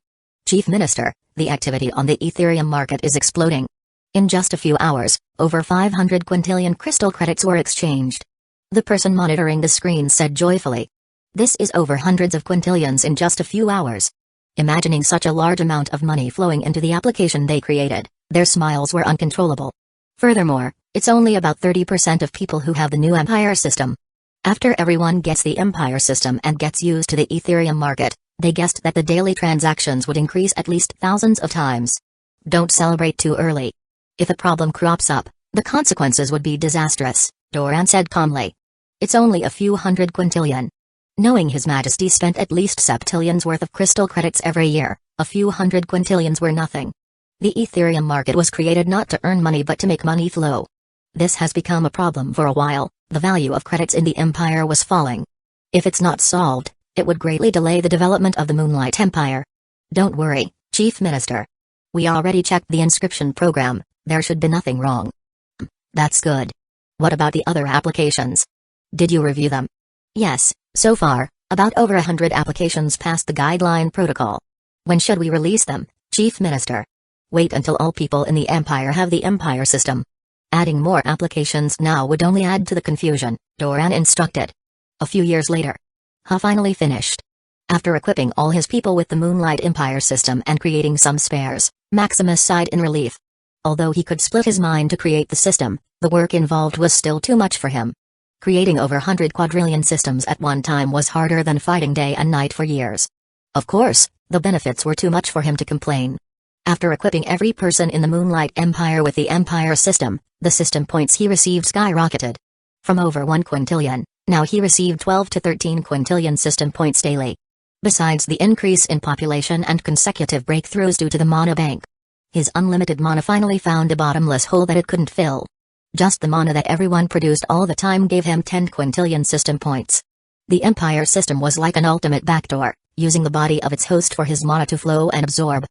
Chief Minister, the activity on the Ethereum market is exploding. In just a few hours, over 500 quintillion crystal credits were exchanged. The person monitoring the screen said joyfully. This is over hundreds of quintillions in just a few hours. Imagining such a large amount of money flowing into the application they created, their smiles were uncontrollable. Furthermore, it's only about 30% of people who have the new Empire system. After everyone gets the Empire system and gets used to the Ethereum market, they guessed that the daily transactions would increase at least thousands of times. Don't celebrate too early. If a problem crops up, the consequences would be disastrous, Doran said calmly. It's only a few hundred quintillion. Knowing His Majesty spent at least septillions worth of crystal credits every year, a few hundred quintillions were nothing. The Ethereum market was created not to earn money but to make money flow. This has become a problem for a while. The value of credits in the Empire was falling. If it's not solved, it would greatly delay the development of the Moonlight Empire. Don't worry, Chief Minister. We already checked the inscription program, there should be nothing wrong. That's good. What about the other applications? Did you review them? Yes, so far, about over 100 applications passed the guideline protocol. When should we release them, Chief Minister? Wait until all people in the Empire have the Empire system. Adding more applications now would only add to the confusion, Doran instructed. A few years later, Ha finally finished. After equipping all his people with the Moonlight Empire system and creating some spares, Maximus sighed in relief. Although he could split his mind to create the system, the work involved was still too much for him. Creating over 100 quadrillion systems at one time was harder than fighting day and night for years. Of course, the benefits were too much for him to complain. After equipping every person in the Moonlight Empire with the Empire system, the system points he received skyrocketed. From over 1 quintillion, now he received 12 to 13 quintillion system points daily. Besides the increase in population and consecutive breakthroughs due to the mana bank. His unlimited mana finally found a bottomless hole that it couldn't fill. Just the mana that everyone produced all the time gave him 10 quintillion system points. The Empire system was like an ultimate backdoor, using the body of its host for his mana to flow and absorb.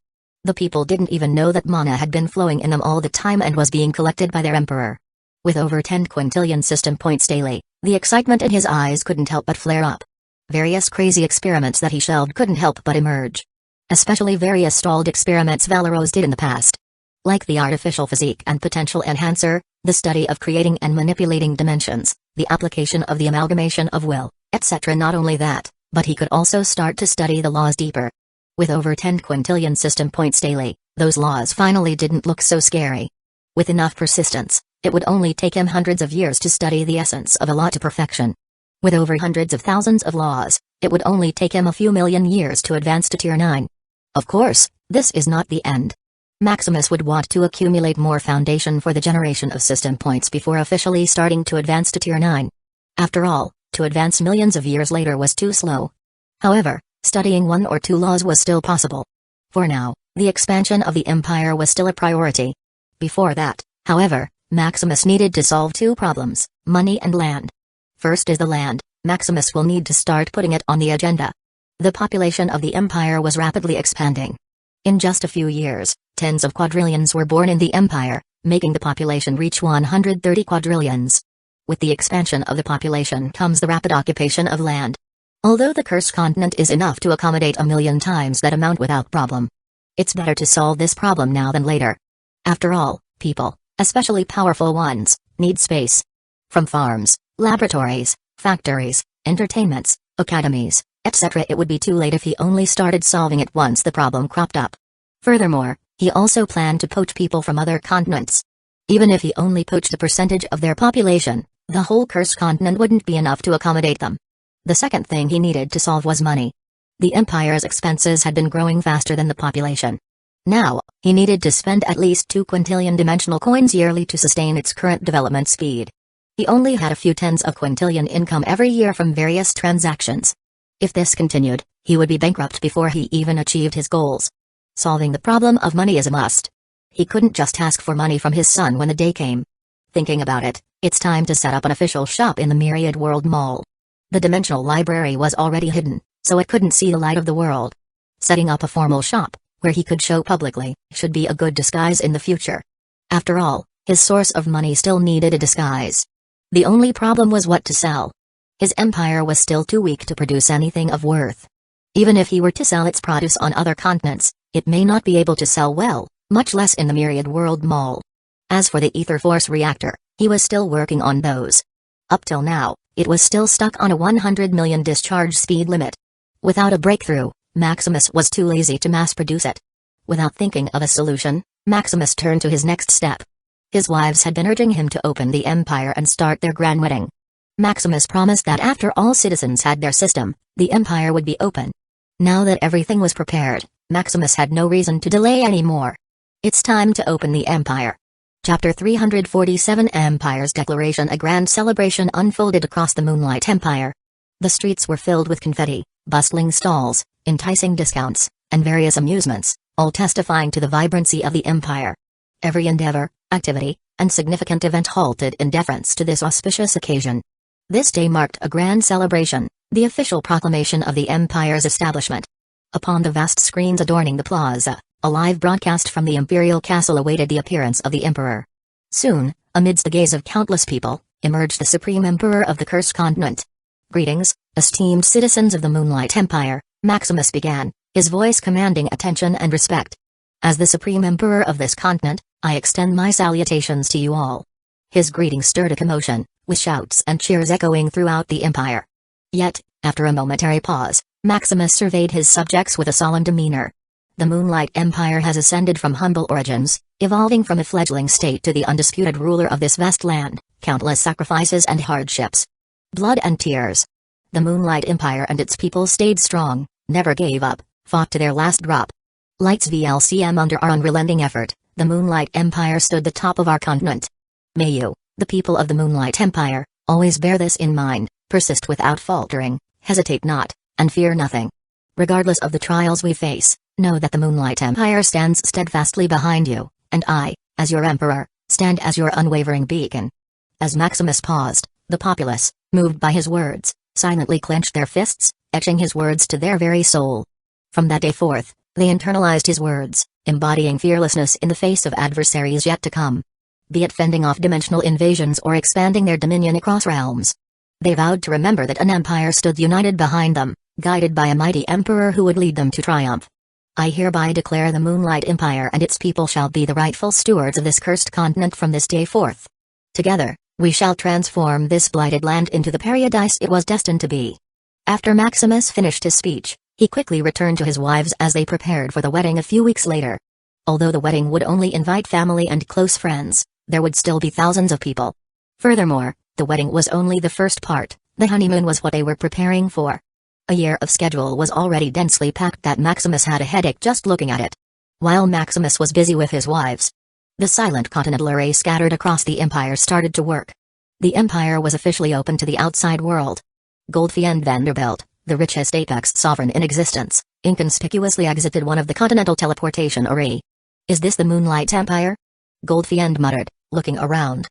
The people didn't even know that mana had been flowing in them all the time and was being collected by their emperor. With over 10 quintillion system points daily, the excitement in his eyes couldn't help but flare up. Various crazy experiments that he shelved couldn't help but emerge. Especially various stalled experiments Valeros did in the past. Like the artificial physique and potential enhancer, the study of creating and manipulating dimensions, the application of the amalgamation of will, etc. Not only that, but he could also start to study the laws deeper. With over 10 quintillion system points daily, those laws finally didn't look so scary. With enough persistence, it would only take him hundreds of years to study the essence of a law to perfection. With over hundreds of thousands of laws, it would only take him a few million years to advance to Tier 9. Of course, this is not the end. Maximus would want to accumulate more foundation for the generation of system points before officially starting to advance to Tier 9. After all, to advance millions of years later was too slow. However, studying 1 or 2 laws was still possible. For now, the expansion of the empire was still a priority. Before that, however, Maximus needed to solve 2 problems, money and land. First is the land. Maximus will need to start putting it on the agenda. The population of the empire was rapidly expanding. In just a few years, tens of quadrillions were born in the empire, making the population reach 130 quadrillions. With the expansion of the population comes the rapid occupation of land. Although the cursed continent is enough to accommodate 1,000,000 times that amount without problem. It's better to solve this problem now than later. After all, people, especially powerful ones, need space. From farms, laboratories, factories, entertainments, academies, etc. It would be too late if he only started solving it once the problem cropped up. Furthermore, he also planned to poach people from other continents. Even if he only poached a percentage of their population, the whole cursed continent wouldn't be enough to accommodate them. The second thing he needed to solve was money. The empire's expenses had been growing faster than the population. Now, he needed to spend at least 2 quintillion dimensional coins yearly to sustain its current development speed. He only had a few tens of quintillion income every year from various transactions. If this continued, he would be bankrupt before he even achieved his goals. Solving the problem of money is a must. He couldn't just ask for money from his son when the day came. Thinking about it, it's time to set up an official shop in the Myriad World Mall. The dimensional library was already hidden, so it couldn't see the light of the world. Setting up a formal shop, where he could show publicly, should be a good disguise in the future. After all, his source of money still needed a disguise. The only problem was what to sell. His empire was still too weak to produce anything of worth. Even if he were to sell its produce on other continents, it may not be able to sell well, much less in the Myriad World Mall. As for the Ether Force reactor, he was still working on those. Up till now, it was still stuck on a 100 million discharge speed limit. Without a breakthrough, Maximus was too lazy to mass-produce it. Without thinking of a solution, Maximus turned to his next step. His wives had been urging him to open the empire and start their grand wedding. Maximus promised that after all citizens had their system, the empire would be open. Now that everything was prepared, Maximus had no reason to delay anymore. It's time to open the empire. Chapter 347 Empire's Declaration. A grand celebration unfolded across the Moonlight Empire. The streets were filled with confetti, bustling stalls, enticing discounts, and various amusements, all testifying to the vibrancy of the empire. Every endeavor, activity, and significant event halted in deference to this auspicious occasion. This day marked a grand celebration, the official proclamation of the empire's establishment. Upon the vast screens adorning the plaza, a live broadcast from the imperial castle awaited the appearance of the emperor. Soon, amidst the gaze of countless people, emerged the supreme emperor of the cursed continent. "Greetings, esteemed citizens of the Moonlight Empire," Maximus began, his voice commanding attention and respect. "As the supreme emperor of this continent, I extend my salutations to you all." His greeting stirred a commotion, with shouts and cheers echoing throughout the empire. Yet, after a momentary pause, Maximus surveyed his subjects with a solemn demeanor. The Moonlight Empire has ascended from humble origins, evolving from a fledgling state to the undisputed ruler of this vast land, countless sacrifices and hardships. Blood and tears. The Moonlight Empire and its people stayed strong, never gave up, fought to their last drop. Lights VLCM. Under our unrelenting effort, the Moonlight Empire stood the top of our continent. May you, the people of the Moonlight Empire, always bear this in mind, persist without faltering, hesitate not, and fear nothing. Regardless of the trials we face, know that the Moonlight Empire stands steadfastly behind you, and I, as your emperor, stand as your unwavering beacon. As Maximus paused, the populace, moved by his words, silently clenched their fists, etching his words to their very soul. From that day forth, they internalized his words, embodying fearlessness in the face of adversaries yet to come. Be it fending off dimensional invasions or expanding their dominion across realms. They vowed to remember that an empire stood united behind them, guided by a mighty emperor who would lead them to triumph. I hereby declare the Moonlight Empire and its people shall be the rightful stewards of this cursed continent from this day forth. Together, we shall transform this blighted land into the paradise it was destined to be. After Maximus finished his speech, he quickly returned to his wives as they prepared for the wedding a few weeks later. Although the wedding would only invite family and close friends, there would still be thousands of people. Furthermore, the wedding was only the first part, the honeymoon was what they were preparing for. A year of schedule was already densely packed that Maximus had a headache just looking at it. while Maximus was busy with his wives. The silent continental array scattered across the empire started to work. The empire was officially open to the outside world. Goldfiend Vanderbilt, the richest apex sovereign in existence, inconspicuously exited one of the continental teleportation array. "Is this the Moonlight Empire?" Goldfiend muttered, looking around.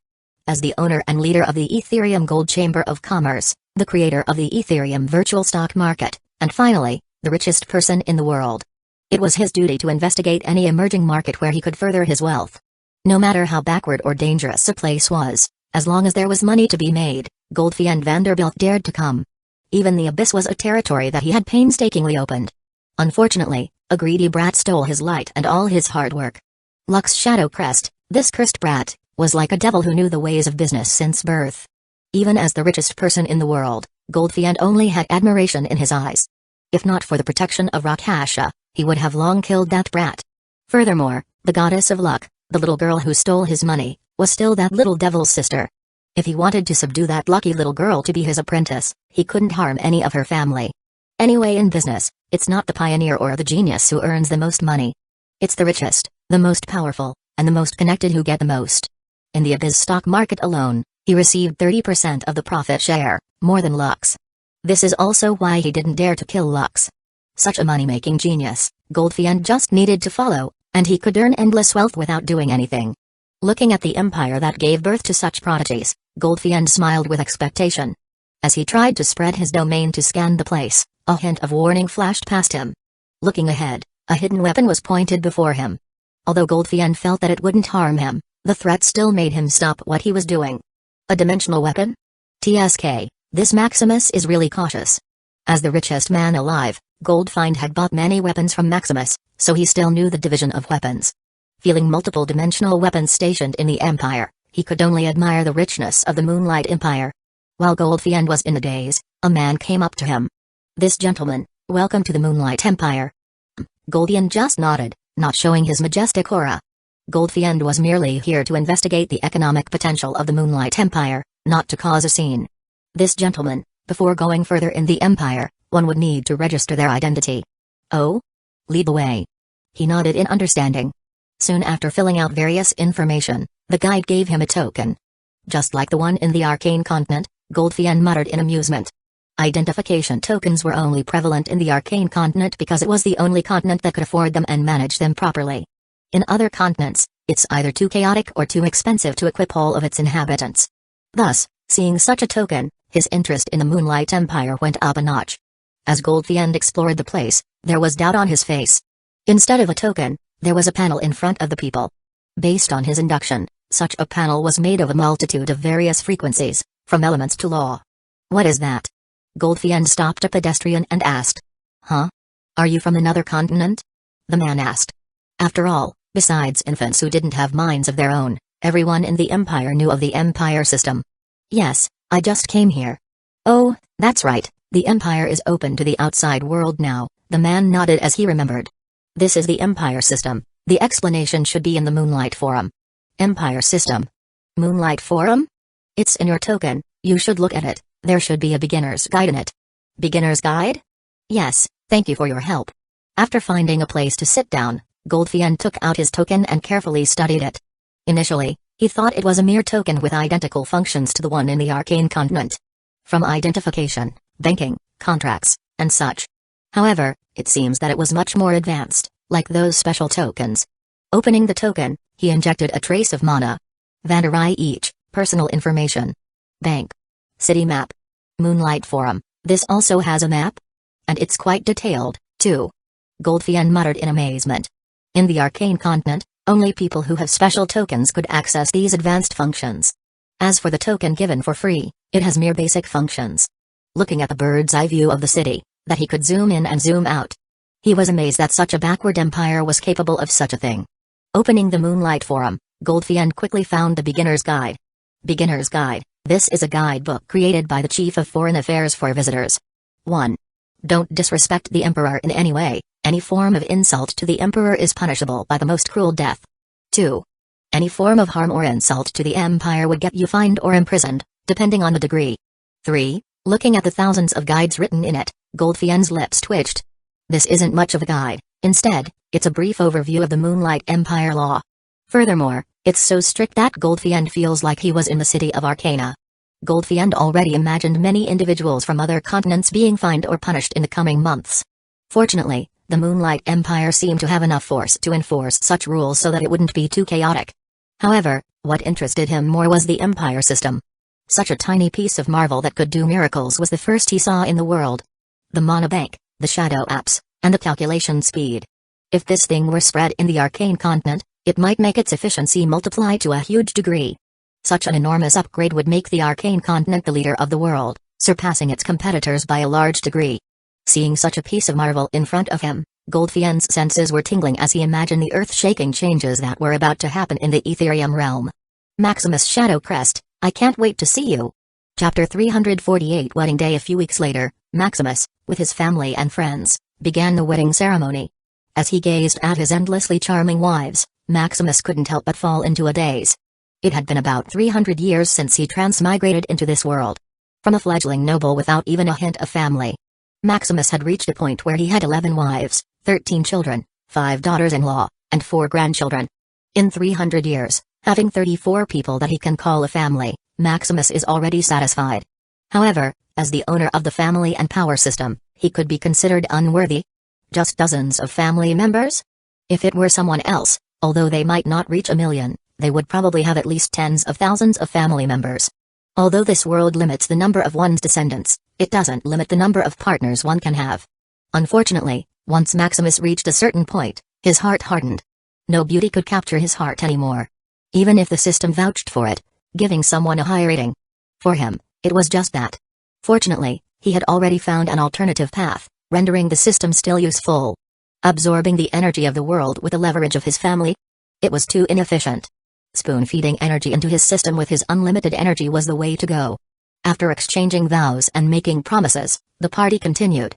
As the owner and leader of the Ethereum Gold Chamber of Commerce, the creator of the Ethereum virtual stock market, and finally, the richest person in the world, it was his duty to investigate any emerging market where he could further his wealth. No matter how backward or dangerous a place was, as long as there was money to be made, Goldfiend Vanderbilt dared to come. Even the abyss was a territory that he had painstakingly opened. Unfortunately, a greedy brat stole his light and all his hard work. Lux Shadow Crest, this cursed brat, was like a devil who knew the ways of business since birth. Even as the richest person in the world, Goldfiend only had admiration in his eyes. If not for the protection of Rakasha, he would have long killed that brat. Furthermore, the goddess of luck, the little girl who stole his money, was still that little devil's sister. If he wanted to subdue that lucky little girl to be his apprentice, he couldn't harm any of her family. Anyway, in business, it's not the pioneer or the genius who earns the most money. It's the richest, the most powerful, and the most connected who get the most. In the Abyss stock market alone, he received 30% of the profit share, more than Lux. This is also why he didn't dare to kill Lux. Such a money-making genius, Goldfiend just needed to follow, and he could earn endless wealth without doing anything. Looking at the empire that gave birth to such prodigies, Goldfiend smiled with expectation. As he tried to spread his domain to scan the place, a hint of warning flashed past him. Looking ahead, a hidden weapon was pointed before him. Although Goldfiend felt that it wouldn't harm him, the threat still made him stop what he was doing. A dimensional weapon? TSK, this Maximus is really cautious. As the richest man alive, Goldfiend had bought many weapons from Maximus, so he still knew the division of weapons. Feeling multiple dimensional weapons stationed in the Empire, he could only admire the richness of the Moonlight Empire. While Goldfiend was in a daze, a man came up to him. "This gentleman, welcome to the Moonlight Empire." Goldfiend just nodded, not showing his majestic aura. Goldfiend was merely here to investigate the economic potential of the Moonlight Empire, not to cause a scene. "This gentleman, before going further in the Empire, one would need to register their identity." "Oh? Lead the way." He nodded in understanding. Soon after filling out various information, the guide gave him a token. Just like the one in the Arcane Continent, Goldfiend muttered in amusement. Identification tokens were only prevalent in the Arcane Continent because it was the only continent that could afford them and manage them properly. In other continents, it's either too chaotic or too expensive to equip all of its inhabitants. Thus, seeing such a token, his interest in the Moonlight Empire went up a notch. As Goldfiend explored the place, there was doubt on his face. Instead of a token, there was a panel in front of the people. Based on his induction, such a panel was made of a multitude of various frequencies, from elements to law. "What is that?" Goldfiend stopped a pedestrian and asked. "Huh? Are you from another continent?" the man asked. After all, besides infants who didn't have minds of their own, everyone in the Empire knew of the Empire system. "Yes, I just came here." "Oh, that's right, the Empire is open to the outside world now," the man nodded as he remembered. "This is the Empire system, the explanation should be in the Moonlight Forum." "Empire system? Moonlight Forum? It's in your token, you should look at it, there should be a beginner's guide in it." "Beginner's guide?" "Yes, thank you for your help." After finding a place to sit down, Goldfiend took out his token and carefully studied it. Initially, he thought it was a mere token with identical functions to the one in the Arcane Continent. From identification, banking, contracts, and such. However, it seems that it was much more advanced, like those special tokens. Opening the token, he injected a trace of mana. Vanderai each, personal information. Bank. City map. Moonlight Forum, this also has a map? And it's quite detailed, too. Goldfiend muttered in amazement. In the Arcane Continent, only people who have special tokens could access these advanced functions. As for the token given for free, it has mere basic functions. Looking at the bird's eye view of the city, that he could zoom in and zoom out. He was amazed that such a backward empire was capable of such a thing. Opening the Moonlight Forum, Goldfiend quickly found the Beginner's Guide. Beginner's Guide, this is a guidebook created by the Chief of Foreign Affairs for visitors. 1. Don't disrespect the Emperor in any way, any form of insult to the Emperor is punishable by the most cruel death. 2. Any form of harm or insult to the Empire would get you fined or imprisoned, depending on the degree. 3. Looking at the thousands of guides written in it, Goldfiend's lips twitched. This isn't much of a guide, Instead, it's a brief overview of the Moonlight Empire law. Furthermore, it's so strict that Goldfiend feels like he was in the city of Arcana. Goldfiend already imagined many individuals from other continents being fined or punished in the coming months. Fortunately, the Moonlight Empire seemed to have enough force to enforce such rules so that it wouldn't be too chaotic. However, what interested him more was the Empire system. Such a tiny piece of marvel that could do miracles was the first he saw in the world. The monobank, the shadow apps, and the calculation speed. If this thing were spread in the Arcane continent, it might make its efficiency multiply to a huge degree. Such an enormous upgrade would make the Arcane continent the leader of the world, surpassing its competitors by a large degree. Seeing such a piece of marvel in front of him, Goldfiend's senses were tingling as he imagined the earth-shaking changes that were about to happen in the Etherium realm. Maximus Shadow Crest, I can't wait to see you. Chapter 348 Wedding Day. A few weeks later, Maximus, with his family and friends, began the wedding ceremony. As he gazed at his endlessly charming wives, Maximus couldn't help but fall into a daze. It had been about 300 years since he transmigrated into this world. From a fledgling noble without even a hint of family, Maximus had reached a point where he had 11 wives, 13 children, 5 daughters-in-law, and 4 grandchildren. In 300 years, having 34 people that he can call a family, Maximus is already satisfied. However, as the owner of the family and power system, he could be considered unworthy. Just dozens of family members? If it were someone else, although they might not reach a million, they would probably have at least tens of thousands of family members. Although this world limits the number of one's descendants, it doesn't limit the number of partners one can have. Unfortunately, once Maximus reached a certain point, his heart hardened. No beauty could capture his heart anymore. Even if the system vouched for it, giving someone a high rating. For him, it was just that. Fortunately, he had already found an alternative path, rendering the system still useful. Absorbing the energy of the world with the leverage of his family? It was too inefficient. Spoon-feeding energy into his system with his unlimited energy was the way to go. After exchanging vows and making promises, the party continued.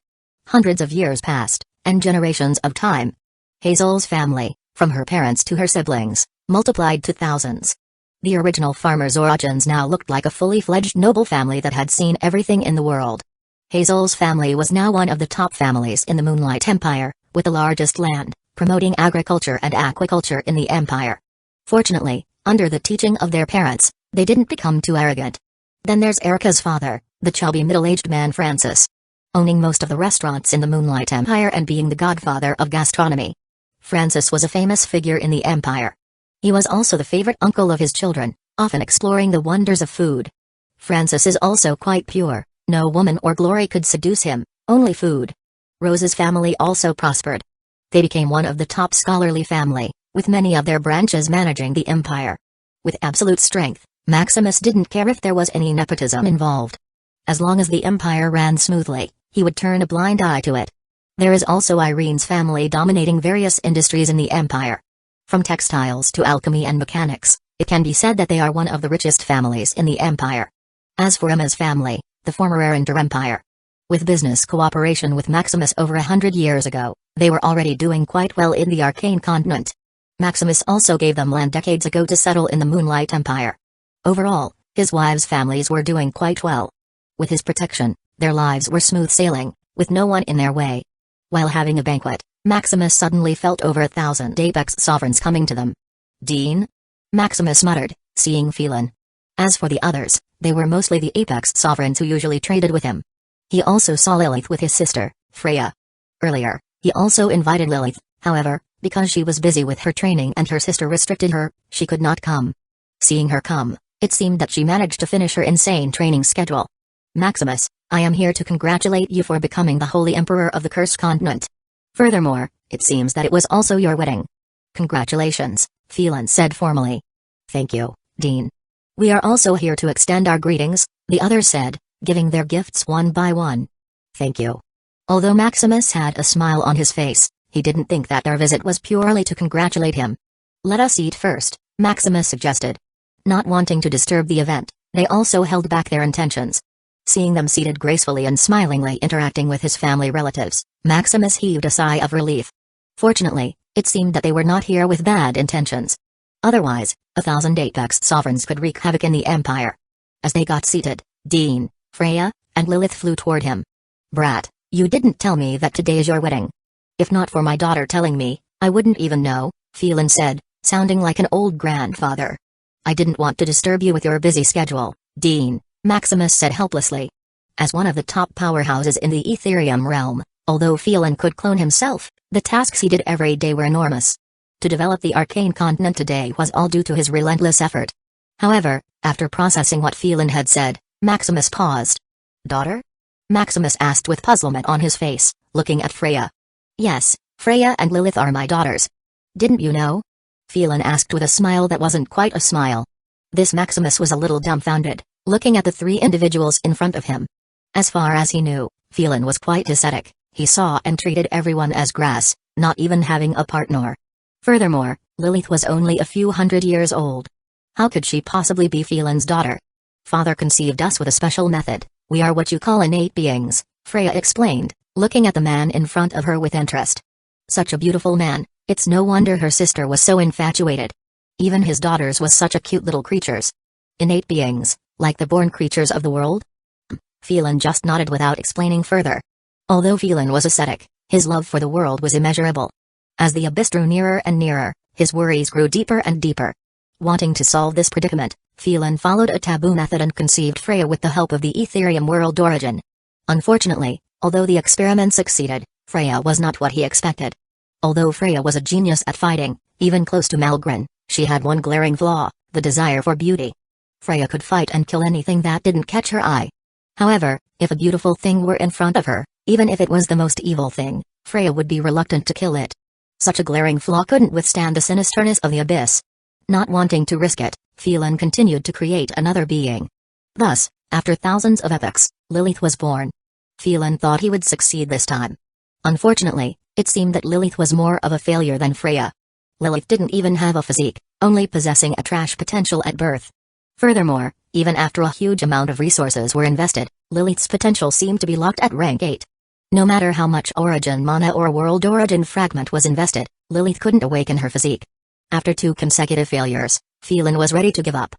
Hundreds of years passed, and generations of time. Hazel's family, from her parents to her siblings, multiplied to thousands. The original farmers' origins now looked like a fully fledged noble family that had seen everything in the world. Hazel's family was now one of the top families in the Moonlight Empire, with the largest land, promoting agriculture and aquaculture in the empire. Fortunately, under the teaching of their parents, they didn't become too arrogant. Then there's Erica's father, the chubby middle-aged man Francis. Owning most of the restaurants in the Moonlight Empire and being the godfather of gastronomy. Francis was a famous figure in the empire. He was also the favorite uncle of his children, often exploring the wonders of food. Francis is also quite pure, no woman or glory could seduce him, only food. Rose's family also prospered. They became one of the top scholarly family, with many of their branches managing the empire. With absolute strength, Maximus didn't care if there was any nepotism involved. As long as the empire ran smoothly, he would turn a blind eye to it. There is also Irene's family dominating various industries in the empire. From textiles to alchemy and mechanics, it can be said that they are one of the richest families in the empire. As for Emma's family, the former Arendar Empire. With business cooperation with Maximus over 100 years ago, they were already doing quite well in the Arcane continent. Maximus also gave them land decades ago to settle in the Moonlight Empire. Overall, his wives' families were doing quite well. With his protection, their lives were smooth sailing, with no one in their way. While having a banquet, Maximus suddenly felt over 1,000 apex sovereigns coming to them. Dean? Maximus muttered, seeing Phelan. As for the others, they were mostly the apex sovereigns who usually traded with him. He also saw Lilith with his sister, Freya. Earlier, he also invited Lilith, however, because she was busy with her training and her sister restricted her, she could not come. Seeing her come, it seemed that she managed to finish her insane training schedule. Maximus, I am here to congratulate you for becoming the Holy Emperor of the Cursed Continent. Furthermore, it seems that it was also your wedding. Congratulations, Phelan said formally. Thank you, Dean. We are also here to extend our greetings, the others said, giving their gifts one by one. Thank you. Although Maximus had a smile on his face, he didn't think that their visit was purely to congratulate him. Let us eat first, Maximus suggested. Not wanting to disturb the event, they also held back their intentions. Seeing them seated gracefully and smilingly interacting with his family relatives, Maximus heaved a sigh of relief. Fortunately, it seemed that they were not here with bad intentions. Otherwise, 1,000 apex sovereigns could wreak havoc in the empire. As they got seated, Dean, Freya, and Lilith flew toward him. Brat, you didn't tell me that today is your wedding. If not for my daughter telling me, I wouldn't even know, Phelan said, sounding like an old grandfather. I didn't want to disturb you with your busy schedule, Dean, Maximus said helplessly. As one of the top powerhouses in the Ethereum realm, although Phelan could clone himself, the tasks he did every day were enormous. To develop the arcane continent today was all due to his relentless effort. However, after processing what Phelan had said, Maximus paused. Daughter? Maximus asked with puzzlement on his face, looking at Freya. Yes, Freya and Lilith are my daughters. Didn't you know? Phelan asked with a smile that wasn't quite a smile. This Maximus was a little dumbfounded, looking at the three individuals in front of him. As far as he knew, Phelan was quite ascetic. He saw and treated everyone as grass, not even having a partner. Furthermore, Lilith was only a few hundred years old. How could she possibly be Phelan's daughter? Father conceived us with a special method. We are what you call innate beings, Freya explained, looking at the man in front of her with interest. Such a beautiful man, it's no wonder her sister was so infatuated. Even his daughters was such a cute little creatures. Innate beings, like the born creatures of the world? Phelan just nodded without explaining further. Although Phelan was ascetic, his love for the world was immeasurable. As the abyss drew nearer and nearer, his worries grew deeper and deeper. Wanting to solve this predicament, Phelan followed a taboo method and conceived Freya with the help of the Ethereum world origin. Unfortunately, although the experiment succeeded, Freya was not what he expected. Although Freya was a genius at fighting, even close to Malgrin, she had one glaring flaw, the desire for beauty. Freya could fight and kill anything that didn't catch her eye. However, if a beautiful thing were in front of her, even if it was the most evil thing, Freya would be reluctant to kill it. Such a glaring flaw couldn't withstand the sinisterness of the abyss. Not wanting to risk it, Phelan continued to create another being. Thus, after thousands of epochs, Lilith was born. Phelan thought he would succeed this time. Unfortunately, it seemed that Lilith was more of a failure than Freya. Lilith didn't even have a physique, only possessing a trash potential at birth. Furthermore, even after a huge amount of resources were invested, Lilith's potential seemed to be locked at rank 8. No matter how much origin mana or world origin fragment was invested, Lilith couldn't awaken her physique. After 2 consecutive failures, Phelan was ready to give up.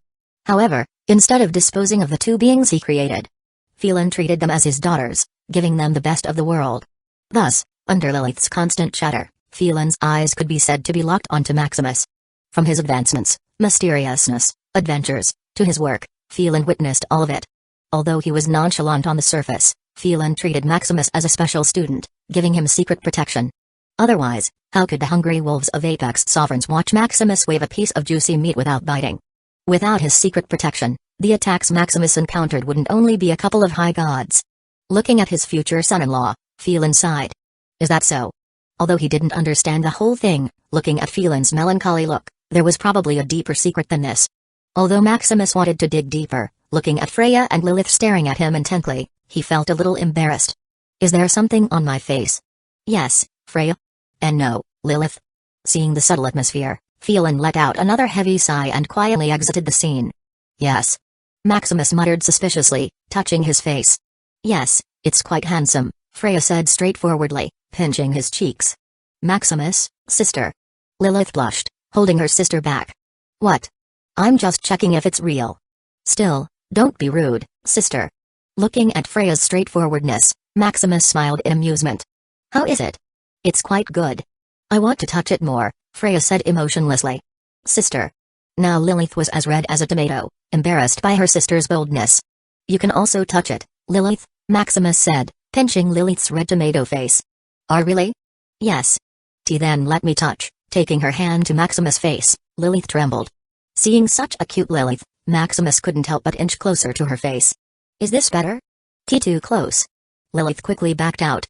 However, instead of disposing of the 2 beings he created, Phelan treated them as his daughters, giving them the best of the world. Thus, under Lilith's constant chatter, Phelan's eyes could be said to be locked onto Maximus. From his advancements, mysteriousness, adventures, to his work, Phelan witnessed all of it. Although he was nonchalant on the surface, Phelan treated Maximus as a special student, giving him secret protection. Otherwise, how could the hungry wolves of Apex Sovereigns watch Maximus wave a piece of juicy meat without biting? Without his secret protection, the attacks Maximus encountered wouldn't only be a couple of high gods. Looking at his future son-in-law, Phelan sighed. Is that so? Although he didn't understand the whole thing, looking at Phelan's melancholy look, there was probably a deeper secret than this. Although Maximus wanted to dig deeper, looking at Freya and Lilith staring at him intently, he felt a little embarrassed. Is there something on my face? Yes, Freya. And no, Lilith. Seeing the subtle atmosphere, Phelan let out another heavy sigh and quietly exited the scene. Yes. Maximus muttered suspiciously, touching his face. Yes, it's quite handsome, Freya said straightforwardly, pinching his cheeks. Maximus, sister. Lilith blushed, holding her sister back. What? I'm just checking if it's real. Still, don't be rude, sister. Looking at Freya's straightforwardness, Maximus smiled in amusement. How is it? It's quite good. I want to touch it more, Freya said emotionlessly. Sister. Now Lilith was as red as a tomato, embarrassed by her sister's boldness. You can also touch it, Lilith, Maximus said, pinching Lilith's red tomato face. Oh really? Yes. Then let me touch. Taking her hand to Maximus' face, Lilith trembled. Seeing such a cute Lilith, Maximus couldn't help but inch closer to her face. Is this better? Too close. Lilith quickly backed out.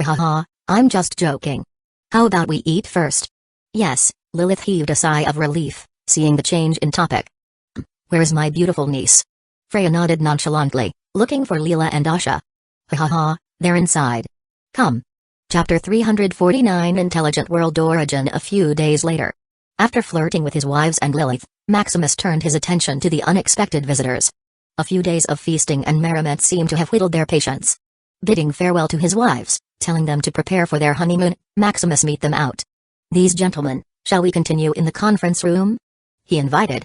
Ha, I'm just joking. How about we eat first? Yes, Lilith heaved a sigh of relief, seeing the change in topic. Where's my beautiful niece? Freya nodded nonchalantly, looking for Leela and Asha. Ha, they're inside. Come. Chapter 349 Intelligent World Origin. A few days later. After flirting with his wives and Lilith, Maximus turned his attention to the unexpected visitors. A few days of feasting and merriment seemed to have whittled their patience. Bidding farewell to his wives, telling them to prepare for their honeymoon, Maximus met them out. These gentlemen, shall we continue in the conference room? He invited.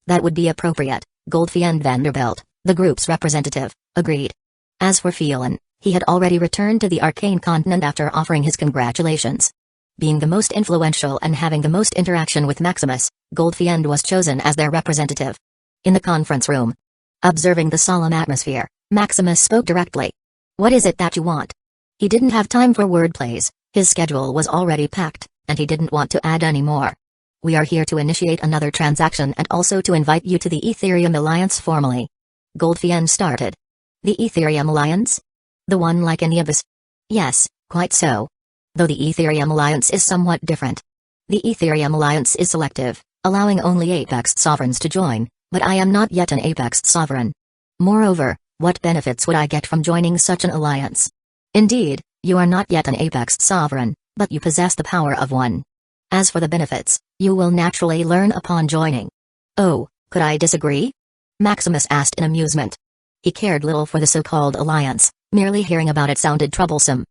That would be appropriate, Goldfie and Vanderbilt, the group's representative, agreed. As for Phelan, he had already returned to the Arcane Continent after offering his congratulations. Being the most influential and having the most interaction with Maximus, Goldfiend was chosen as their representative. In the conference room, observing the solemn atmosphere, Maximus spoke directly. "What is it that you want?" He didn't have time for wordplays, his schedule was already packed, and he didn't want to add any more. "We are here to initiate another transaction and also to invite you to the Ethereum Alliance formally." Goldfiend started. "The Ethereum Alliance? The one like Anubis?" "Yes, quite so. Though the Ethereum Alliance is somewhat different. The Ethereum Alliance is selective, allowing only Apex sovereigns to join, but I am not yet an Apex sovereign. Moreover, what benefits would I get from joining such an alliance? Indeed, you are not yet an Apex sovereign, but you possess the power of one. As for the benefits, you will naturally learn upon joining." "Oh, could I disagree?" Maximus asked in amusement. He cared little for the so-called alliance, merely hearing about it sounded troublesome.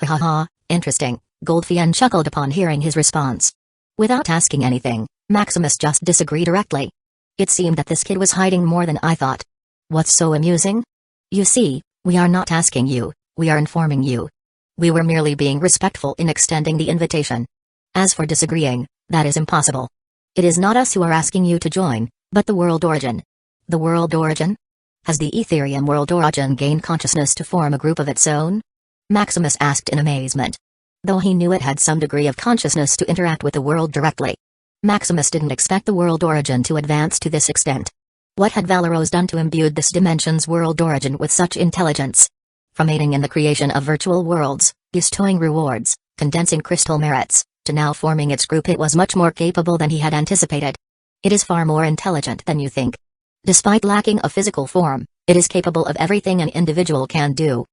"Ha ha ha, interesting," Goldfiend chuckled upon hearing his response. Without asking anything, Maximus just disagreed directly. "It seemed that this kid was hiding more than I thought." "What's so amusing?" "You see, we are not asking you, we are informing you. We were merely being respectful in extending the invitation. As for disagreeing, that is impossible. It is not us who are asking you to join, but the World Origin." "The World Origin? Has the Ethereum World Origin gained consciousness to form a group of its own?" Maximus asked in amazement. Though he knew it had some degree of consciousness to interact with the world directly, Maximus didn't expect the World Origin to advance to this extent. What had Valeros done to imbue this dimension's World Origin with such intelligence? From aiding in the creation of virtual worlds, bestowing rewards, condensing crystal merits, to now forming its group, it was much more capable than he had anticipated. It is far more intelligent than you think. Despite lacking a physical form, it is capable of everything an individual can do.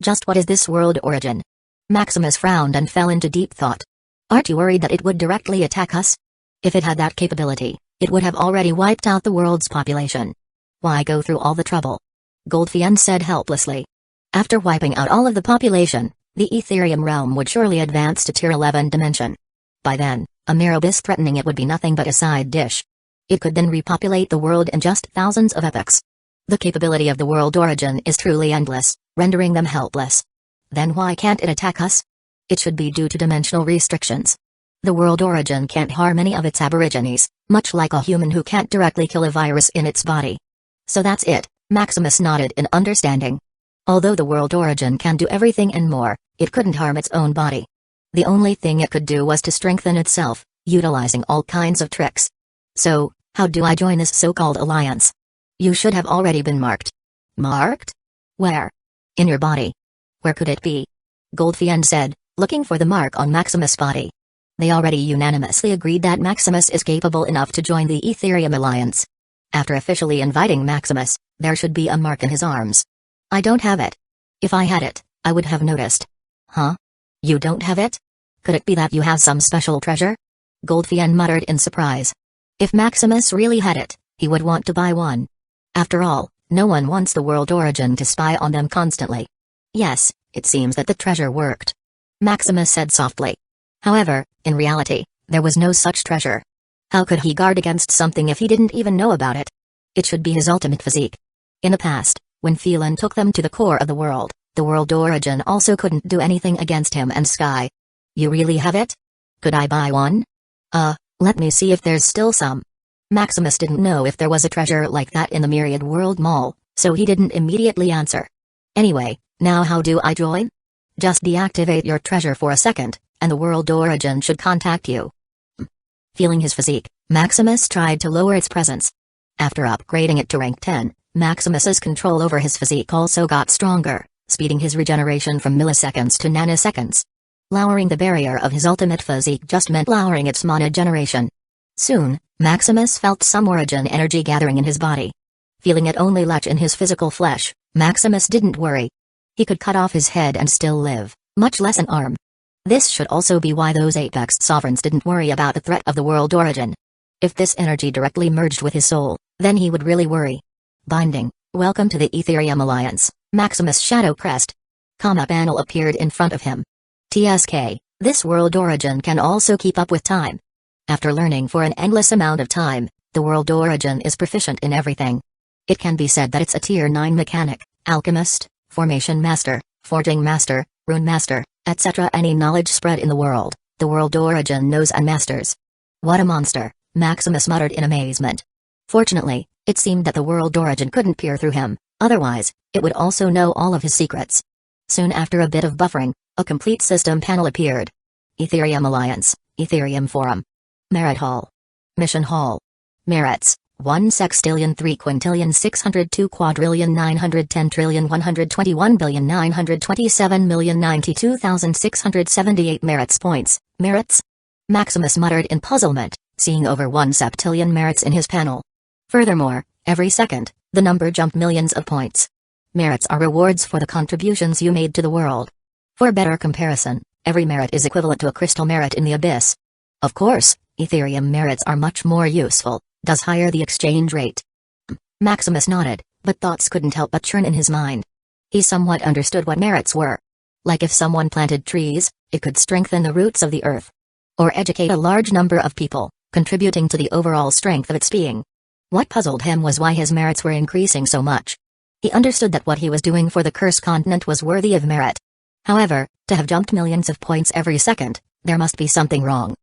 Just what is this World Origin? Maximus frowned and fell into deep thought. "Aren't you worried that it would directly attack us? If it had that capability, it would have already wiped out the world's population. Why go through all the trouble?" Goldfiend said helplessly. "After wiping out all of the population, the Ethereum realm would surely advance to Tier 11 dimension. By then, a mere abyss threatening it would be nothing but a side dish. It could then repopulate the world in just thousands of epochs. The capability of the World Origin is truly endless, rendering them helpless. Then why can't it attack us? It should be due to dimensional restrictions. The World Origin can't harm any of its aborigines, much like a human who can't directly kill a virus in its body." "So that's it," Maximus nodded in understanding. "Although the World Origin can do everything and more, it couldn't harm its own body. The only thing it could do was to strengthen itself, utilizing all kinds of tricks. So, how do I join this so-called alliance?" "You should have already been marked." "Marked? Where?" "In your body." "Where could it be?" Goldfiend said, looking for the mark on Maximus' body. They already unanimously agreed that Maximus is capable enough to join the Ethereum Alliance. After officially inviting Maximus, there should be a mark in his arms. "I don't have it. If I had it, I would have noticed." "Huh? You don't have it? Could it be that you have some special treasure?" Goldfiend muttered in surprise. If Maximus really had it, he would want to buy one. After all, no one wants the World Origin to spy on them constantly. "Yes, it seems that the treasure worked," Maximus said softly. However, in reality, there was no such treasure. How could he guard against something if he didn't even know about it? It should be his ultimate physique. In the past, when Phelan took them to the core of the World Origin also couldn't do anything against him and Sky. "You really have it? Could I buy one?" Let me see if there's still some." Maximus didn't know if there was a treasure like that in the Myriad World Mall, so he didn't immediately answer. "Anyway, now how do I join?" "Just deactivate your treasure for a second, and the World Origin should contact you." Feeling his physique, Maximus tried to lower its presence. After upgrading it to rank 10, Maximus's control over his physique also got stronger, speeding his regeneration from milliseconds to nanoseconds. Lowering the barrier of his ultimate physique just meant lowering its mana generation. Soon, Maximus felt some origin energy gathering in his body. Feeling it only latch in his physical flesh, Maximus didn't worry. He could cut off his head and still live, much less an arm. This should also be why those Apex sovereigns didn't worry about the threat of the World Origin. If this energy directly merged with his soul, then he would really worry. Binding, "Welcome to the Ethereum Alliance," Maximus' shadow pressed. Comma panel appeared in front of him. "TSK, this World Origin can also keep up with time. After learning for an endless amount of time, the World Origin is proficient in everything. It can be said that it's a Tier 9 mechanic, alchemist, Formation Master, Forging Master, Rune Master, etc. Any knowledge spread in the world origin knows and masters. What a monster, Maximus muttered in amazement. Fortunately, it seemed that the world origin couldn't peer through him, otherwise, it would also know all of his secrets. Soon after a bit of buffering, a complete system panel appeared. Ethereum Alliance, Ethereum Forum. Merit Hall. Mission Hall. Merits, 1 sextillion 3 quintillion 602 quadrillion 910 trillion 121 billion 927 million 92,678 merits points. Merits? Maximus muttered in puzzlement, seeing over 1 septillion merits in his panel. Furthermore, every second, the number jumped millions of points. Merits are rewards for the contributions you made to the world. For better comparison, every merit is equivalent to a crystal merit in the abyss. Of course, Ethereum merits are much more useful, does higher the exchange rate. Maximus nodded, but thoughts couldn't help but churn in his mind. He somewhat understood what merits were. Like if someone planted trees, it could strengthen the roots of the earth. Or educate a large number of people, contributing to the overall strength of its being. What puzzled him was why his merits were increasing so much. He understood that what he was doing for the Cursed Continent was worthy of merit. However, to have jumped millions of points every second, there must be something wrong.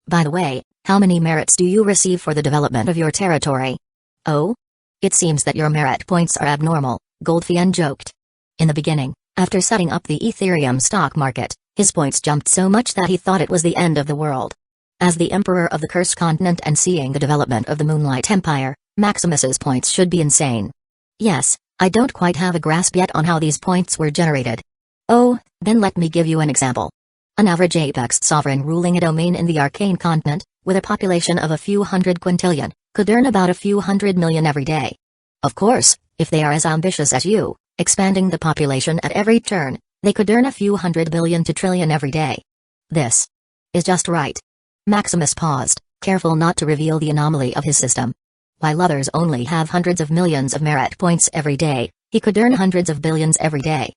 By the way, how many merits do you receive for the development of your territory? Oh? It seems that your merit points are abnormal, Goldfian joked. In the beginning, after setting up the Ethereum stock market, his points jumped so much that he thought it was the end of the world. As the Emperor of the Cursed Continent and seeing the development of the Moonlight Empire, Maximus's points should be insane. Yes, I don't quite have a grasp yet on how these points were generated. Oh, then let me give you an example. An average apex sovereign ruling a domain in the Arcane Continent, with a population of a few hundred quintillion, could earn about a few hundred million every day. Of course, if they are as ambitious as you, expanding the population at every turn, they could earn a few hundred billion to trillion every day. This is just right. Maximus paused, careful not to reveal the anomaly of his system. While others only have hundreds of millions of merit points every day, he could earn hundreds of billions every day.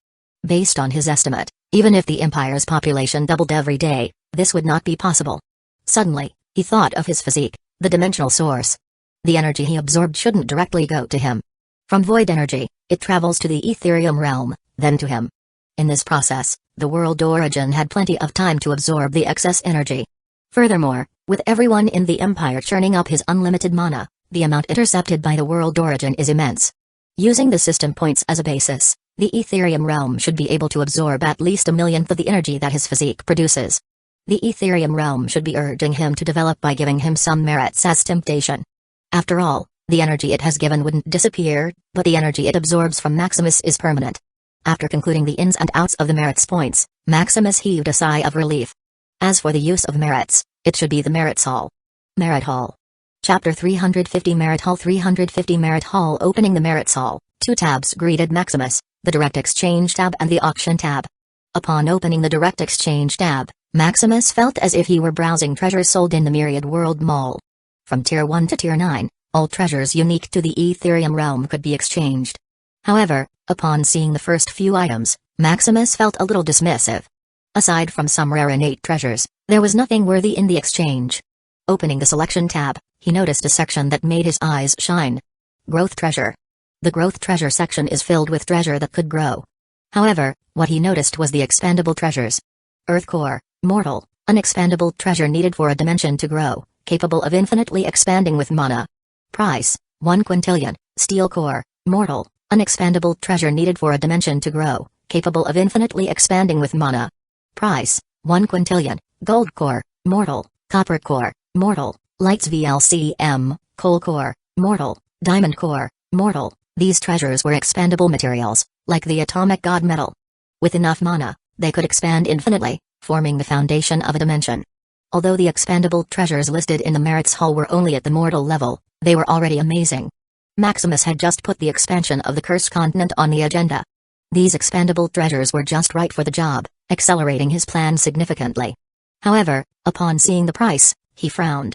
Based on his estimate, even if the Empire's population doubled every day, this would not be possible. Suddenly, he thought of his physique, the dimensional source. The energy he absorbed shouldn't directly go to him. From void energy, it travels to the Ethereum realm, then to him. In this process, the world origin had plenty of time to absorb the excess energy. Furthermore, with everyone in the Empire churning up his unlimited mana, the amount intercepted by the world origin is immense. Using the system points as a basis, the Ethereum realm should be able to absorb at least a millionth of the energy that his physique produces. The Ethereum realm should be urging him to develop by giving him some merits as temptation. After all, the energy it has given wouldn't disappear, but the energy it absorbs from Maximus is permanent. After concluding the ins and outs of the merits points, Maximus heaved a sigh of relief. As for the use of merits, it should be the Merits Hall. Merit Hall. Chapter 350 Merit Hall 350 Merit Hall Opening the Merits Hall, 2 tabs greeted Maximus, the Direct Exchange tab and the Auction tab. Upon opening the Direct Exchange tab, Maximus felt as if he were browsing treasures sold in the Myriad World Mall. From Tier 1 to Tier 9, all treasures unique to the Ethereum realm could be exchanged. However, upon seeing the first few items, Maximus felt a little dismissive. Aside from some rare innate treasures, there was nothing worthy in the exchange. Opening the Selection tab, he noticed a section that made his eyes shine. Growth Treasure. The Growth Treasure section is filled with treasure that could grow. However, what he noticed was the expandable treasures. Earth Core, Mortal, an expandable treasure needed for a dimension to grow, capable of infinitely expanding with mana. Price, 1 quintillion, Steel Core, Mortal, an expandable treasure needed for a dimension to grow, capable of infinitely expanding with mana. Price, 1 quintillion, Gold Core, Mortal, Copper Core, Mortal, Lights VLCM, Coal Core, Mortal, Diamond Core, Mortal. These treasures were expandable materials, like the atomic god metal. With enough mana, they could expand infinitely, forming the foundation of a dimension. Although the expandable treasures listed in the Merits Hall were only at the mortal level, they were already amazing. Maximus had just put the expansion of the Cursed Continent on the agenda. These expandable treasures were just right for the job, accelerating his plan significantly. However, upon seeing the price, he frowned.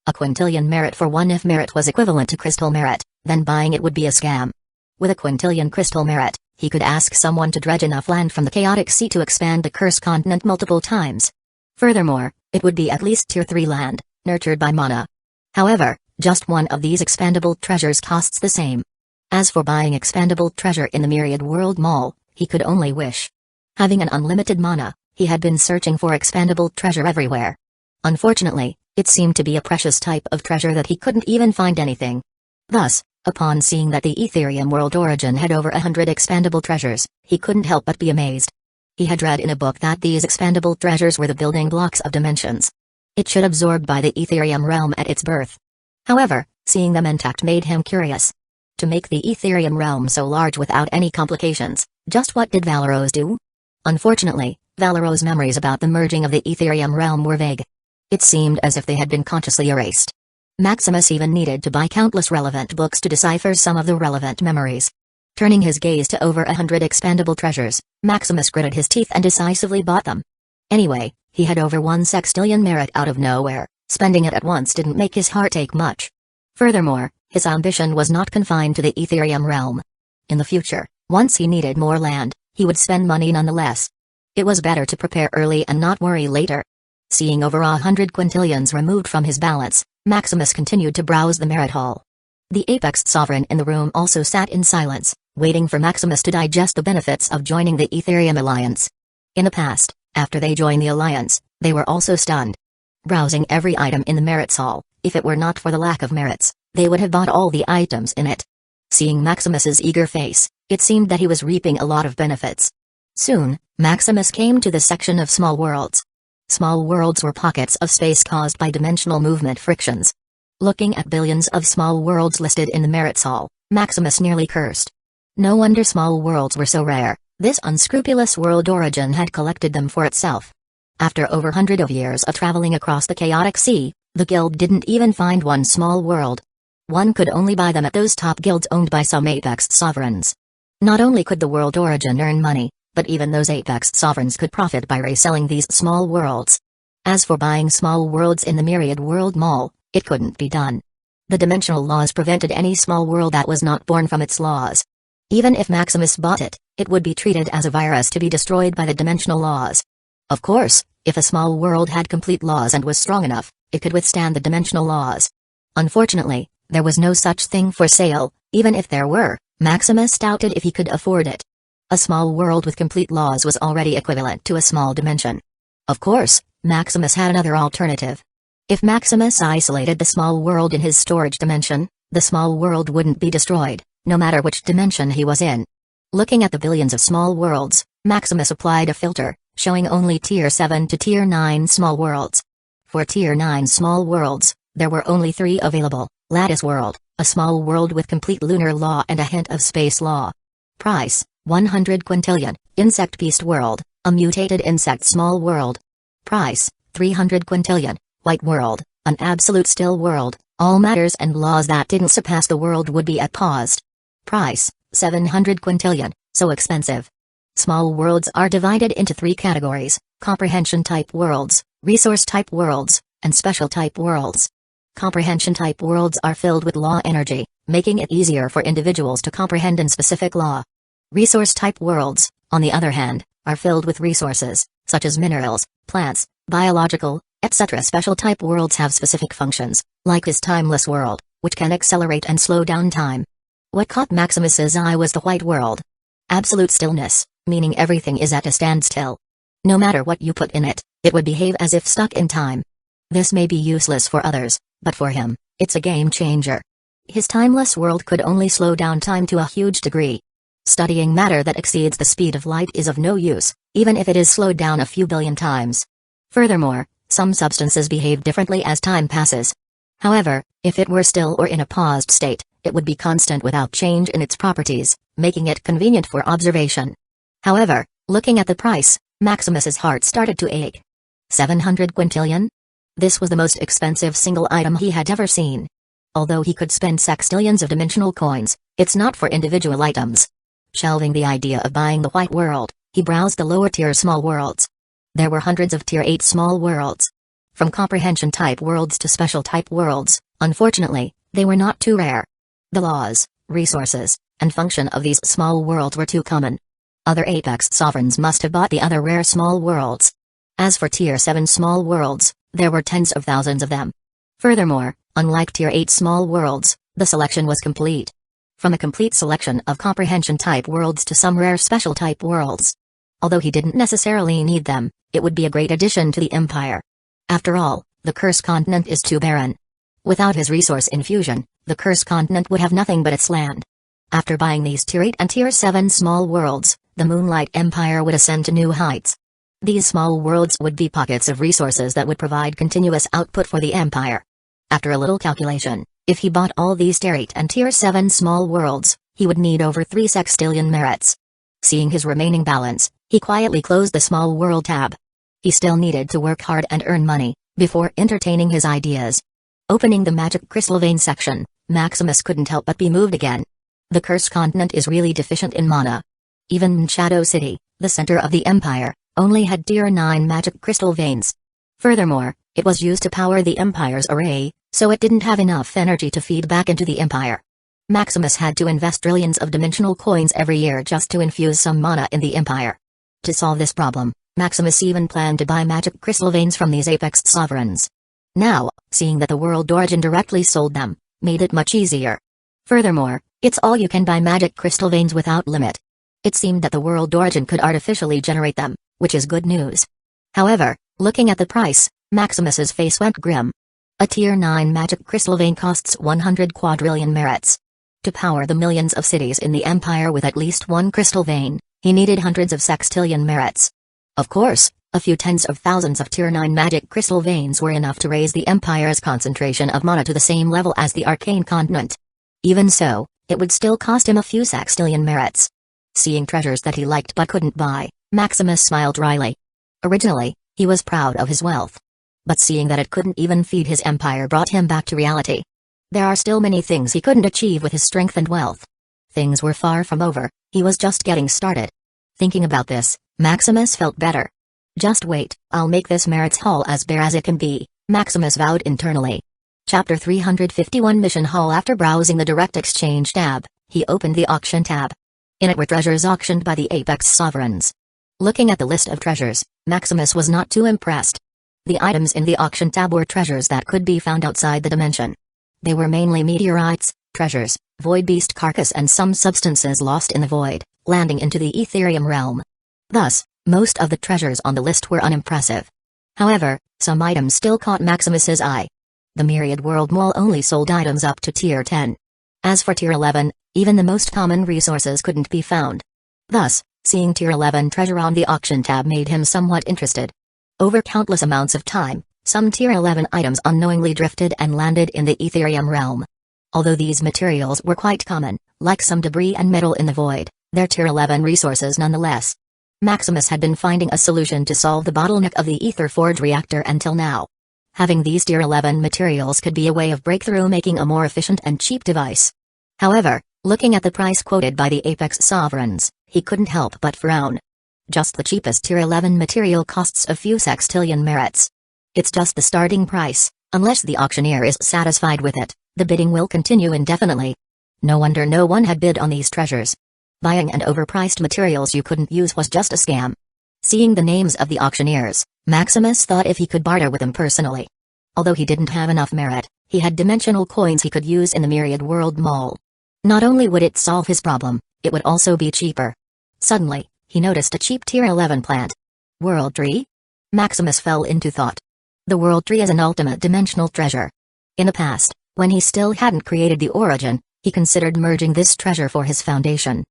A quintillion merit for one. If merit was equivalent to crystal merit, then buying it would be a scam. With a quintillion crystal merit, he could ask someone to dredge enough land from the chaotic sea to expand the Cursed Continent multiple times. Furthermore, it would be at least Tier 3 land, nurtured by mana. However, just one of these expandable treasures costs the same. As for buying expandable treasure in the Myriad World Mall, he could only wish. Having an unlimited mana, he had been searching for expandable treasure everywhere. Unfortunately, it seemed to be a precious type of treasure that he couldn't even find anything. Thus, upon seeing that the Ethereum world origin had over 100 expandable treasures, he couldn't help but be amazed. He had read in a book that these expandable treasures were the building blocks of dimensions. It should absorbed by the Ethereum realm at its birth. However, seeing them intact made him curious. To make the Ethereum realm so large without any complications, just what did Valeros do? Unfortunately, Valeros' memories about the merging of the Ethereum realm were vague. It seemed as if they had been consciously erased. Maximus even needed to buy countless relevant books to decipher some of the relevant memories. Turning his gaze to over 100 expandable treasures, Maximus gritted his teeth and decisively bought them. Anyway, he had over 1 sextillion merit out of nowhere. Spending it at once didn't make his heart ache much. Furthermore, his ambition was not confined to the Ethereum realm. In the future, once he needed more land, he would spend money nonetheless. It was better to prepare early and not worry later. Seeing over 100 quintillions removed from his balance, Maximus continued to browse the merit hall. The Apex Sovereign in the room also sat in silence, waiting for Maximus to digest the benefits of joining the Ethereum Alliance. In the past, after they joined the Alliance, they were also stunned. Browsing every item in the merits hall, if it were not for the lack of merits, they would have bought all the items in it. Seeing Maximus's eager face, it seemed that he was reaping a lot of benefits. Soon, Maximus came to the section of small worlds. Small worlds were pockets of space caused by dimensional movement frictions. Looking at billions of small worlds listed in the merits hall, Maximus nearly cursed. No wonder small worlds were so rare. This unscrupulous world origin had collected them for itself. After over 100 of years of traveling across the chaotic sea, the guild didn't even find one small world. One could only buy them at those top guilds owned by some Apex sovereigns. Not only could the world origin earn money, but even those Apex sovereigns could profit by reselling these small worlds. As for buying small worlds in the Myriad World Mall, it couldn't be done. The dimensional laws prevented any small world that was not born from its laws. Even if Maximus bought it, it would be treated as a virus to be destroyed by the dimensional laws. Of course, if a small world had complete laws and was strong enough, it could withstand the dimensional laws. Unfortunately, there was no such thing for sale. Even if there were, Maximus doubted if he could afford it. A small world with complete laws was already equivalent to a small dimension. Of course, Maximus had another alternative. If Maximus isolated the small world in his storage dimension, the small world wouldn't be destroyed, no matter which dimension he was in. Looking at the billions of small worlds, Maximus applied a filter, showing only Tier 7 to Tier 9 small worlds. For Tier 9 small worlds, there were only 3 available: Lattice World, a small world with complete lunar law and a hint of space law. Price: 100 quintillion. Insect Beast World, a mutated insect small world. Price: 300 quintillion. White World, an absolute still world. All matters and laws that didn't surpass the world would be at paused. Price: 700 quintillion. So expensive. Small worlds are divided into 3 categories: comprehension-type worlds, resource-type worlds, and special-type worlds. Comprehension-type worlds are filled with law energy, making it easier for individuals to comprehend in specific law. Resource-type worlds, on the other hand, are filled with resources, such as minerals, plants, biological, etc. Special-type worlds have specific functions, like his timeless world, which can accelerate and slow down time. What caught Maximus's eye was the white world. Absolute stillness, meaning everything is at a standstill. No matter what you put in it, it would behave as if stuck in time. This may be useless for others, but for him, it's a game changer. His timeless world could only slow down time to a huge degree. Studying matter that exceeds the speed of light is of no use, even if it is slowed down a few billion times. Furthermore, some substances behave differently as time passes. However, if it were still or in a paused state, it would be constant without change in its properties, making it convenient for observation. However, looking at the price, Maximus's heart started to ache. 700 quintillion? This was the most expensive single item he had ever seen. Although he could spend sextillions of dimensional coins, it's not for individual items. Shelving the idea of buying the white world, he browsed the lower tier small worlds. There were hundreds of Tier 8 small worlds. From comprehension-type worlds to special-type worlds, unfortunately, they were not too rare. The laws, resources, and function of these small worlds were too common. Other Apex sovereigns must have bought the other rare small worlds. As for Tier 7 small worlds, there were tens of thousands of them. Furthermore, unlike Tier 8 small worlds, the selection was complete. from a complete selection of comprehension-type worlds to some rare special-type worlds. Although he didn't necessarily need them, it would be a great addition to the Empire. After all, the Cursed Continent is too barren. Without his resource infusion, the Cursed Continent would have nothing but its land. After buying these Tier 8 and Tier 7 small worlds, the Moonlight Empire would ascend to new heights. These small worlds would be pockets of resources that would provide continuous output for the Empire. After a little calculation, if he bought all these Tier 8 and Tier 7 small worlds, he would need over 3 sextillion merits. Seeing his remaining balance, he quietly closed the small world tab. He still needed to work hard and earn money, before entertaining his ideas. Opening the magic crystal vein section, Maximus couldn't help but be moved again. The Cursed Continent is really deficient in mana. Even Shadow City, the center of the Empire, only had Tier 9 magic crystal veins. Furthermore, it was used to power the Empire's array, so it didn't have enough energy to feed back into the Empire. Maximus had to invest trillions of dimensional coins every year just to infuse some mana in the Empire. To solve this problem, Maximus even planned to buy magic crystal veins from these apex sovereigns. Now, seeing that the World Origin directly sold them, made it much easier. Furthermore, it's all-you-can-buy magic crystal veins without limit. It seemed that the World Origin could artificially generate them, which is good news. However, looking at the price, Maximus's face went grim. A Tier 9 magic crystal vein costs 100 quadrillion merits. To power the millions of cities in the Empire with at least one crystal vein, he needed hundreds of sextillion merits. Of course, a few tens of thousands of Tier 9 magic crystal veins were enough to raise the Empire's concentration of mana to the same level as the Arcane Continent. Even so, it would still cost him a few sextillion merits. Seeing treasures that he liked but couldn't buy, Maximus smiled wryly. Originally, he was proud of his wealth. But seeing that it couldn't even feed his empire brought him back to reality. There are still many things he couldn't achieve with his strength and wealth. Things were far from over, he was just getting started. Thinking about this, Maximus felt better. Just wait, I'll make this merits haul as bare as it can be, Maximus vowed internally. Chapter 351 Mission Hall. After browsing the Direct Exchange tab, he opened the Auction tab. In it were treasures auctioned by the Apex Sovereigns. Looking at the list of treasures, Maximus was not too impressed. The items in the Auction tab were treasures that could be found outside the dimension. They were mainly meteorites, treasures, void beast carcass and some substances lost in the void, landing into the Ethereum realm. Thus, most of the treasures on the list were unimpressive. However, some items still caught Maximus's eye. The Myriad World Mall only sold items up to Tier 10. As for Tier 11, even the most common resources couldn't be found. Thus, seeing Tier 11 treasure on the Auction tab made him somewhat interested. Over countless amounts of time, some Tier 11 items unknowingly drifted and landed in the Ethereum realm. Although these materials were quite common, like some debris and metal in the void, they're Tier 11 resources nonetheless. Maximus had been finding a solution to solve the bottleneck of the Ether Forge reactor until now. Having these Tier 11 materials could be a way of breakthrough, making a more efficient and cheap device. However, looking at the price quoted by the Apex Sovereigns, he couldn't help but frown. Just the cheapest Tier 11 material costs a few sextillion merits. It's just the starting price. Unless the auctioneer is satisfied with it, the bidding will continue indefinitely. No wonder no one had bid on these treasures. Buying and overpriced materials you couldn't use was just a scam. Seeing the names of the auctioneers, Maximus thought if he could barter with them personally. Although he didn't have enough merit, he had dimensional coins he could use in the Myriad World Mall. Not only would it solve his problem, it would also be cheaper. Suddenly, he noticed a cheap Tier 11 plant. World Tree? Maximus fell into thought. The World Tree is an ultimate dimensional treasure. In the past, when he still hadn't created the Origin, he considered merging this treasure for his foundation.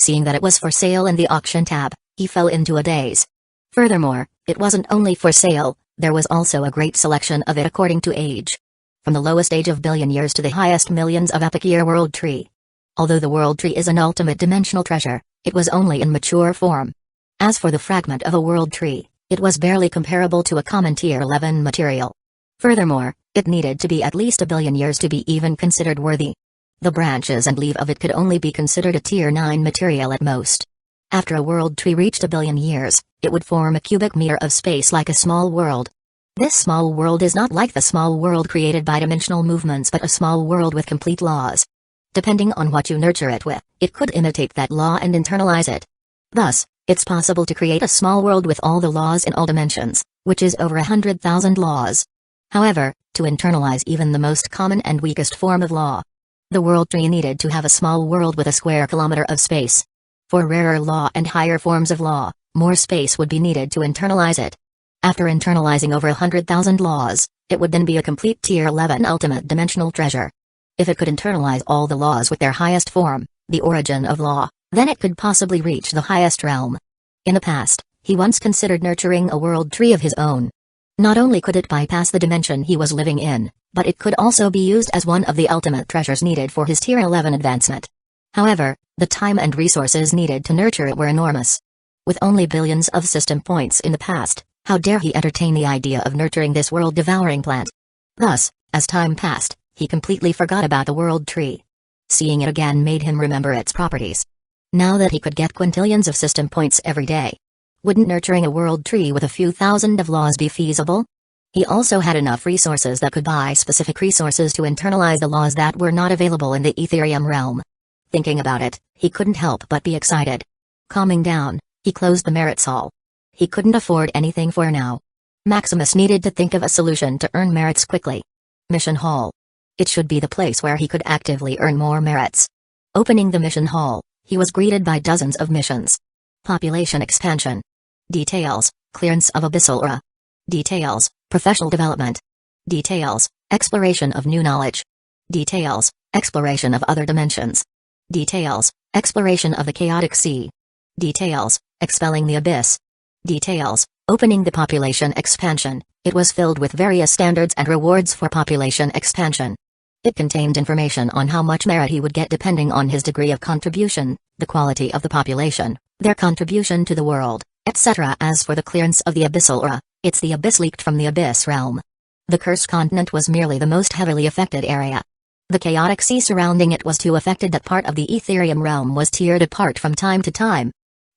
Seeing that it was for sale in the auction tab, he fell into a daze. Furthermore, it wasn't only for sale, there was also a great selection of it according to age. From the lowest age of billion years to the highest millions of epic year World Tree. Although the World Tree is an ultimate dimensional treasure, it was only in mature form. As for the fragment of a World Tree, it was barely comparable to a common Tier 11 material. Furthermore, it needed to be at least a billion years to be even considered worthy. The branches and leaf of it could only be considered a Tier 9 material at most. After a World Tree reached a billion years, it would form a cubic meter of space like a small world. This small world is not like the small world created by dimensional movements but a small world with complete laws. Depending on what you nurture it with, it could imitate that law and internalize it. Thus, it's possible to create a small world with all the laws in all dimensions, which is over 100,000 laws. However, to internalize even the most common and weakest form of law, The world tree needed to have a small world with a square kilometer of space. For rarer law and higher forms of law, more space would be needed to internalize it. After internalizing over 100,000 laws, it would then be a complete Tier 11 ultimate dimensional treasure. If it could internalize all the laws with their highest form, the origin of law, then it could possibly reach the highest realm. In the past, he once considered nurturing a world tree of his own. Not only could it bypass the dimension he was living in, but it could also be used as one of the ultimate treasures needed for his Tier 11 advancement. However, the time and resources needed to nurture it were enormous. With only billions of system points in the past, how dare he entertain the idea of nurturing this world-devouring plant? Thus, as time passed, he completely forgot about the world tree. Seeing it again made him remember its properties. Now that he could get quintillions of system points every day, wouldn't nurturing a world tree with a few thousand of laws be feasible? He also had enough resources that could buy specific resources to internalize the laws that were not available in the Ethereum realm. Thinking about it, he couldn't help but be excited. Calming down, he closed the merits hall. He couldn't afford anything for now. Maximus needed to think of a solution to earn merits quickly. Mission hall. It should be the place where he could actively earn more merits. Opening the mission hall, he was greeted by dozens of missions. Population expansion. Details, clearance of abyssal aura. Details, professional development. Details, exploration of new knowledge. Details, exploration of other dimensions. Details, exploration of the chaotic sea. Details, expelling the abyss. Details, opening the population expansion. It was filled with various standards and rewards for population expansion. It contained information on how much merit he would get depending on his degree of contribution, the quality of the population, their contribution to the world, etc. As for the clearance of the abyssal aura, it's the abyss leaked from the abyss realm. The cursed continent was merely the most heavily affected area. The chaotic sea surrounding it was too affected that part of the Ethereum realm was teared apart from time to time.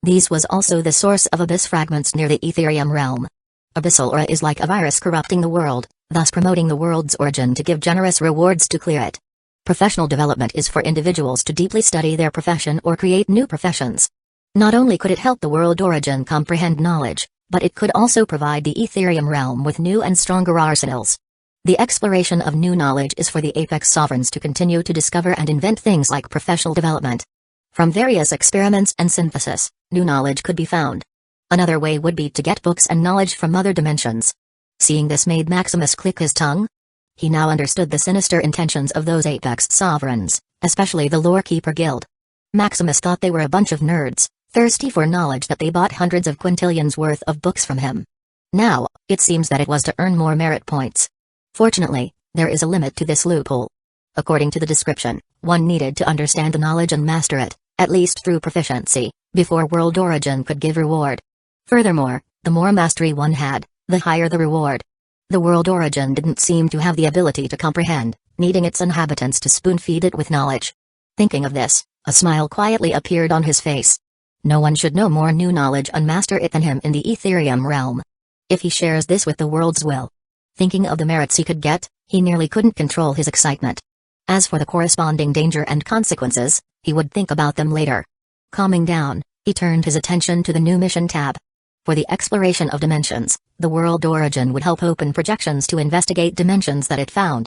These was also the source of abyss fragments near the Ethereum realm. Abyssal aura is like a virus corrupting the world, thus promoting the world's origin to give generous rewards to clear it. Professional development is for individuals to deeply study their profession or create new professions. Not only could it help the world origin comprehend knowledge, but it could also provide the Ethereum realm with new and stronger arsenals. The exploration of new knowledge is for the apex sovereigns to continue to discover and invent things like professional development. From various experiments and synthesis, new knowledge could be found. Another way would be to get books and knowledge from other dimensions. Seeing this made Maximus click his tongue. He now understood the sinister intentions of those apex sovereigns, especially the Lorekeeper Guild. Maximus thought they were a bunch of nerds, thirsty for knowledge that they bought hundreds of quintillions worth of books from him. Now, it seems that it was to earn more merit points. Fortunately, there is a limit to this loophole. According to the description, one needed to understand the knowledge and master it, at least through proficiency, before world origin could give reward. Furthermore, the more mastery one had, the higher the reward. The world origin didn't seem to have the ability to comprehend, needing its inhabitants to spoon-feed it with knowledge. Thinking of this, a smile quietly appeared on his face. No one should know more new knowledge and master it than him in the Ethereum realm. If he shares this with the world's will. Thinking of the merits he could get, he nearly couldn't control his excitement. As for the corresponding danger and consequences, he would think about them later. Calming down, he turned his attention to the new mission tab. For the exploration of dimensions, the world origin would help open projections to investigate dimensions that it found.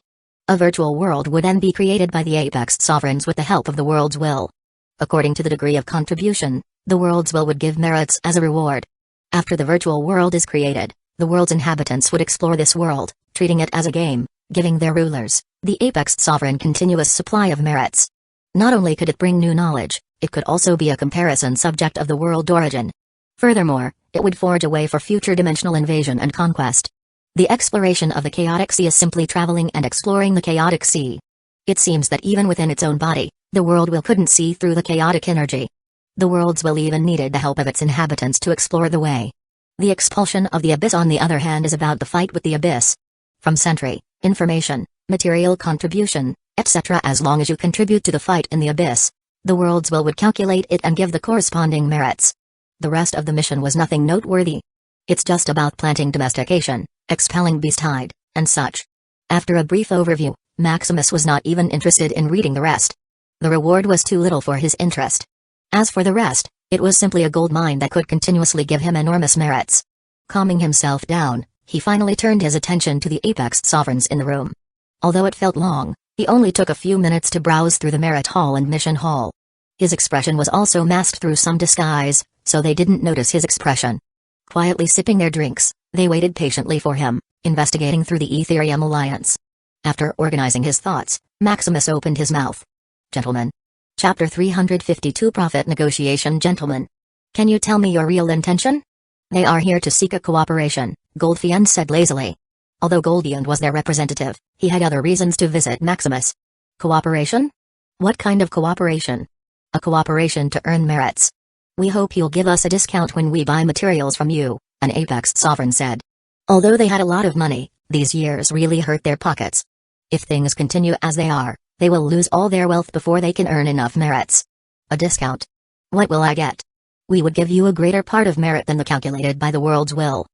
A virtual world would then be created by the apex sovereigns with the help of the world's will. According to the degree of contribution, the world's will would give merits as a reward. After the virtual world is created, the world's inhabitants would explore this world, treating it as a game, giving their rulers, the apex sovereign, continuous supply of merits. Not only could it bring new knowledge, it could also be a comparison subject of the world origin. Furthermore, it would forge a way for future dimensional invasion and conquest. The exploration of the chaotic sea is simply traveling and exploring the chaotic sea. It seems that even within its own body, the world will couldn't see through the chaotic energy. The world's will even needed the help of its inhabitants to explore the way. The expulsion of the abyss, on the other hand, is about the fight with the abyss. From sentry, information, material contribution, etc. As long as you contribute to the fight in the abyss, the world's will would calculate it and give the corresponding merits. The rest of the mission was nothing noteworthy. It's just about planting domestication, expelling beasthide, and such. After a brief overview, Maximus was not even interested in reading the rest. The reward was too little for his interest. As for the rest, it was simply a gold mine that could continuously give him enormous merits. Calming himself down, he finally turned his attention to the apex sovereigns in the room. Although it felt long, He only took a few minutes to browse through the merit hall and mission hall. His expression was also masked through some disguise, so they didn't notice his expression. Quietly sipping their drinks, they waited patiently for him, investigating through the Ethereum Alliance. After organizing his thoughts, Maximus opened his mouth. Gentlemen. Chapter 352 Profit Negotiation. Gentlemen. Can you tell me your real intention? They are here to seek a cooperation, Goldfiend said lazily. Although Goldfiend was their representative, he had other reasons to visit Maximus. Cooperation? What kind of cooperation? A cooperation to earn merits. We hope you'll give us a discount when we buy materials from you, an Apex sovereign said. Although they had a lot of money, these years really hurt their pockets. If things continue as they are, they will lose all their wealth before they can earn enough merits. A discount? What will I get? We would give you a greater part of merit than the calculated by the world's will.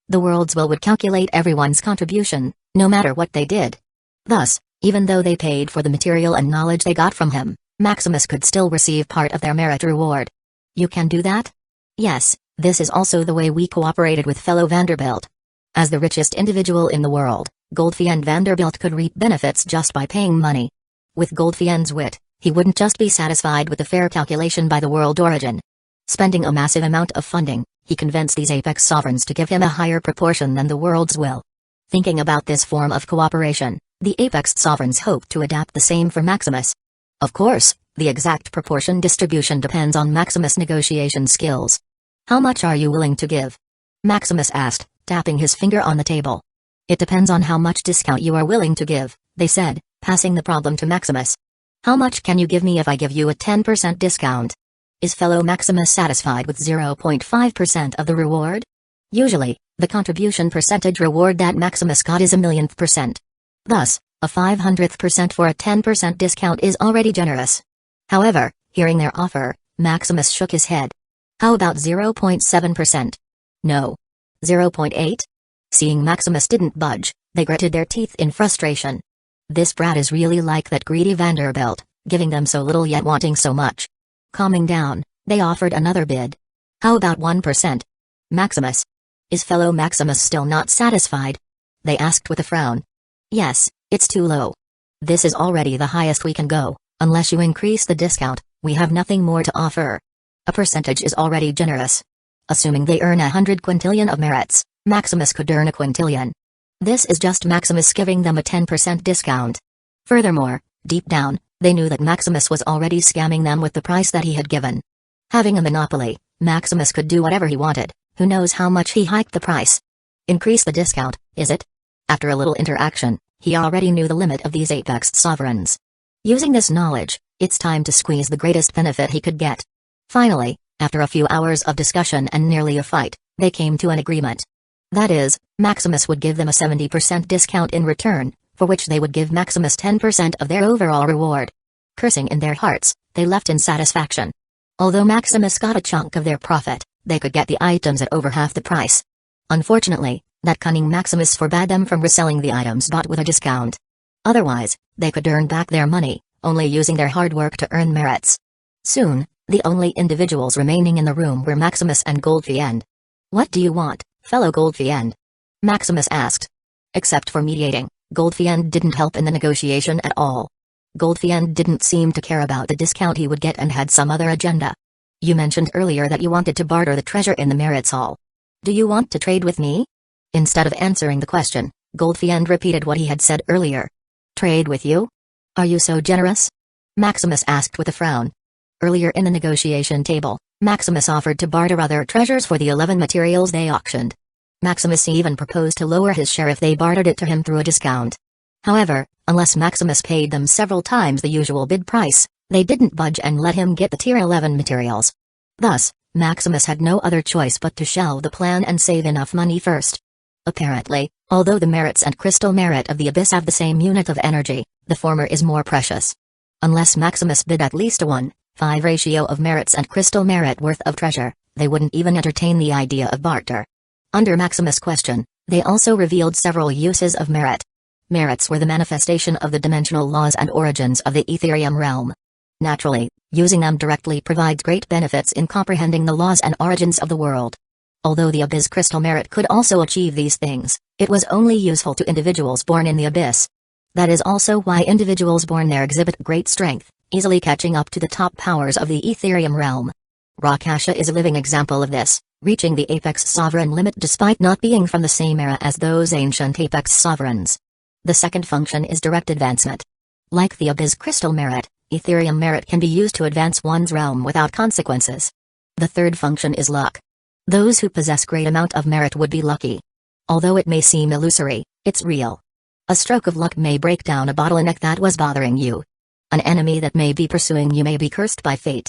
The world's will would calculate everyone's contribution, no matter what they did. Thus, even though they paid for the material and knowledge they got from him, Maximus could still receive part of their merit reward. You can do that? Yes, this is also the way we cooperated with fellow Vanderbilt. As the richest individual in the world, Goldfiend Vanderbilt could reap benefits just by paying money. With Goldfiend's wit, he wouldn't just be satisfied with the fair calculation by the world origin. Spending a massive amount of funding, he convinced these Apex sovereigns to give him a higher proportion than the world's will. Thinking about this form of cooperation, the Apex sovereigns hoped to adapt the same for Maximus. Of course, the exact proportion distribution depends on Maximus' negotiation skills. How much are you willing to give? Maximus asked, tapping his finger on the table. It depends on how much discount you are willing to give, they said, passing the problem to Maximus. How much can you give me if I give you a 10% discount? Is fellow Maximus satisfied with 0.5% of the reward? Usually, the contribution percentage reward that Maximus got is a millionth percent. Thus, a 500th% for a 10% discount is already generous. However, hearing their offer, Maximus shook his head. How about 0.7%? No. 0.8? Seeing Maximus didn't budge, they gritted their teeth in frustration. This brat is really like that greedy Vanderbilt, giving them so little yet wanting so much. Calming down, they offered another bid. How about 1%? Maximus. Is fellow Maximus still not satisfied? They asked with a frown. Yes, it's too low. This is already the highest we can go. Unless you increase the discount, we have nothing more to offer. A percentage is already generous. Assuming they earn 100 quintillion of merits, Maximus could earn a quintillion. This is just Maximus giving them a 10% discount. Furthermore, deep down, they knew that Maximus was already scamming them with the price that he had given. Having a monopoly, Maximus could do whatever he wanted, who knows how much he hiked the price. Increase the discount, is it? After a little interaction, he already knew the limit of these Apex sovereigns. Using this knowledge, it's time to squeeze the greatest benefit he could get. Finally, after a few hours of discussion and nearly a fight, they came to an agreement. That is, Maximus would give them a 70% discount in return, for which they would give Maximus 10% of their overall reward. Cursing in their hearts, they left in satisfaction. Although Maximus got a chunk of their profit, they could get the items at over half the price. Unfortunately, that cunning Maximus forbade them from reselling the items bought with a discount. Otherwise, they could earn back their money, only using their hard work to earn merits. Soon, the only individuals remaining in the room were Maximus and Goldfiend. What do you want, fellow Goldfiend? Maximus asked. Except for mediating, Goldfiend didn't help in the negotiation at all. Goldfiend didn't seem to care about the discount he would get and had some other agenda. You mentioned earlier that you wanted to barter the treasure in the merits hall. Do you want to trade with me? Instead of answering the question, Goldfiend repeated what he had said earlier. Trade with you? Are you so generous? Maximus asked with a frown. Earlier in the negotiation table, Maximus offered to barter other treasures for the 11 materials they auctioned. Maximus even proposed to lower his share if they bartered it to him through a discount. However, unless Maximus paid them several times the usual bid price, they didn't budge and let him get the tier 11 materials. Thus, Maximus had no other choice but to shelve the plan and save enough money first. Apparently, although the merits and crystal merit of the abyss have the same unit of energy, the former is more precious. Unless Maximus bid at least a 1:5 ratio of merits and crystal merit worth of treasure, they wouldn't even entertain the idea of barter. Under Maximus' question, they also revealed several uses of merit. Merits were the manifestation of the dimensional laws and origins of the Ethereum realm. Naturally, using them directly provides great benefits in comprehending the laws and origins of the world. Although the Abyss crystal merit could also achieve these things, it was only useful to individuals born in the Abyss. That is also why individuals born there exhibit great strength, easily catching up to the top powers of the Ethereum realm. Rakasha is a living example of this, reaching the Apex Sovereign limit despite not being from the same era as those ancient Apex Sovereigns. The second function is direct advancement. Like the Abyss Crystal Merit, Ethereum Merit can be used to advance one's realm without consequences. The third function is luck. Those who possess great amount of merit would be lucky. Although it may seem illusory, it's real. A stroke of luck may break down a bottleneck that was bothering you. An enemy that may be pursuing you may be cursed by fate.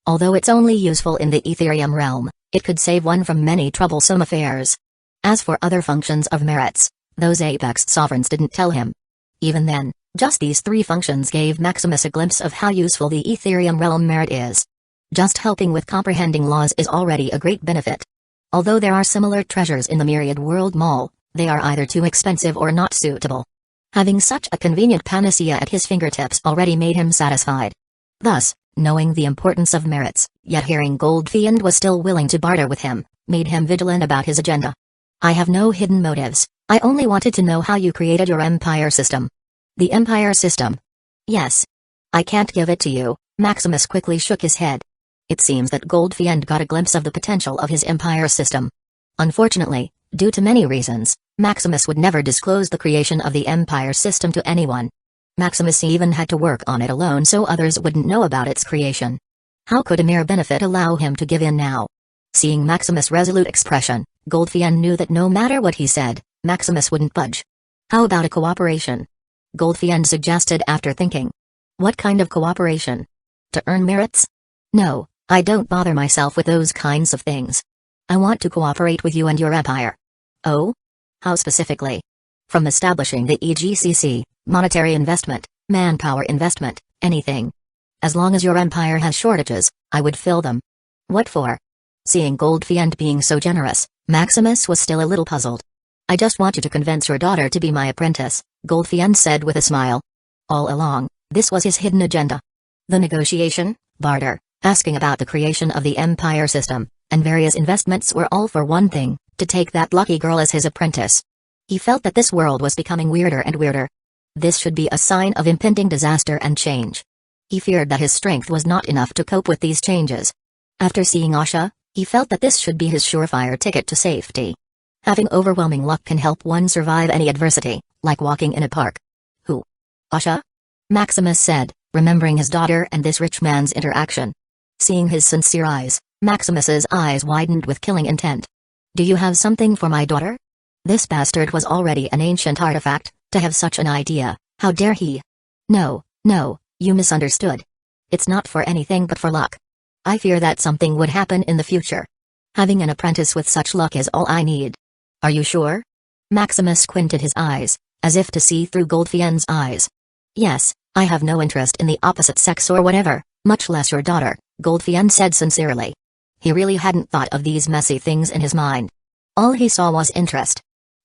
Although it's only useful in the Ethereum realm, it could save one from many troublesome affairs. As for other functions of merits, those Apex Sovereigns didn't tell him. Even then, just these three functions gave Maximus a glimpse of how useful the Ethereum realm merit is. Just helping with comprehending laws is already a great benefit. Although there are similar treasures in the Myriad World Mall, they are either too expensive or not suitable. Having such a convenient panacea at his fingertips already made him satisfied. Thus, knowing the importance of merits, yet hearing Gold Fiend was still willing to barter with him, made him vigilant about his agenda. I have no hidden motives, I only wanted to know how you created your empire system. The empire system? Yes. I can't give it to you, Maximus quickly shook his head. It seems that Gold Fiend got a glimpse of the potential of his empire system. Unfortunately, due to many reasons, Maximus would never disclose the creation of the empire system to anyone. Maximus even had to work on it alone so others wouldn't know about its creation. How could a mere benefit allow him to give in now? Seeing Maximus' resolute expression, Gold Fiend knew that no matter what he said, Maximus wouldn't budge. How about a cooperation? Gold Fiend suggested after thinking. What kind of cooperation? To earn merits? No, I don't bother myself with those kinds of things. I want to cooperate with you and your empire. Oh? How specifically? From establishing the EGCC, monetary investment, manpower investment, anything. As long as your empire has shortages, I would fill them. What for? Seeing Gold Fiend being so generous, Maximus was still a little puzzled. I just want you to convince your daughter to be my apprentice, Gold Fiend said with a smile. All along, this was his hidden agenda. The negotiation, barter, asking about the creation of the empire system, and various investments were all for one thing, to take that lucky girl as his apprentice. He felt that this world was becoming weirder and weirder. This should be a sign of impending disaster and change. He feared that his strength was not enough to cope with these changes. After seeing Asha, he felt that this should be his surefire ticket to safety. Having overwhelming luck can help one survive any adversity, like walking in a park. Who? Asha? Maximus said, remembering his daughter and this rich man's interaction. Seeing his sincere eyes, Maximus's eyes widened with killing intent. Do you have something for my daughter? This bastard was already an ancient artifact, to have such an idea, how dare he? No, you misunderstood. It's not for anything but for luck. I fear that something would happen in the future. Having an apprentice with such luck is all I need. Are you sure? Maximus squinted his eyes, as if to see through Gold Fiend's eyes. Yes, I have no interest in the opposite sex or whatever, much less your daughter, Gold Fiend said sincerely. He really hadn't thought of these messy things in his mind. All he saw was interest.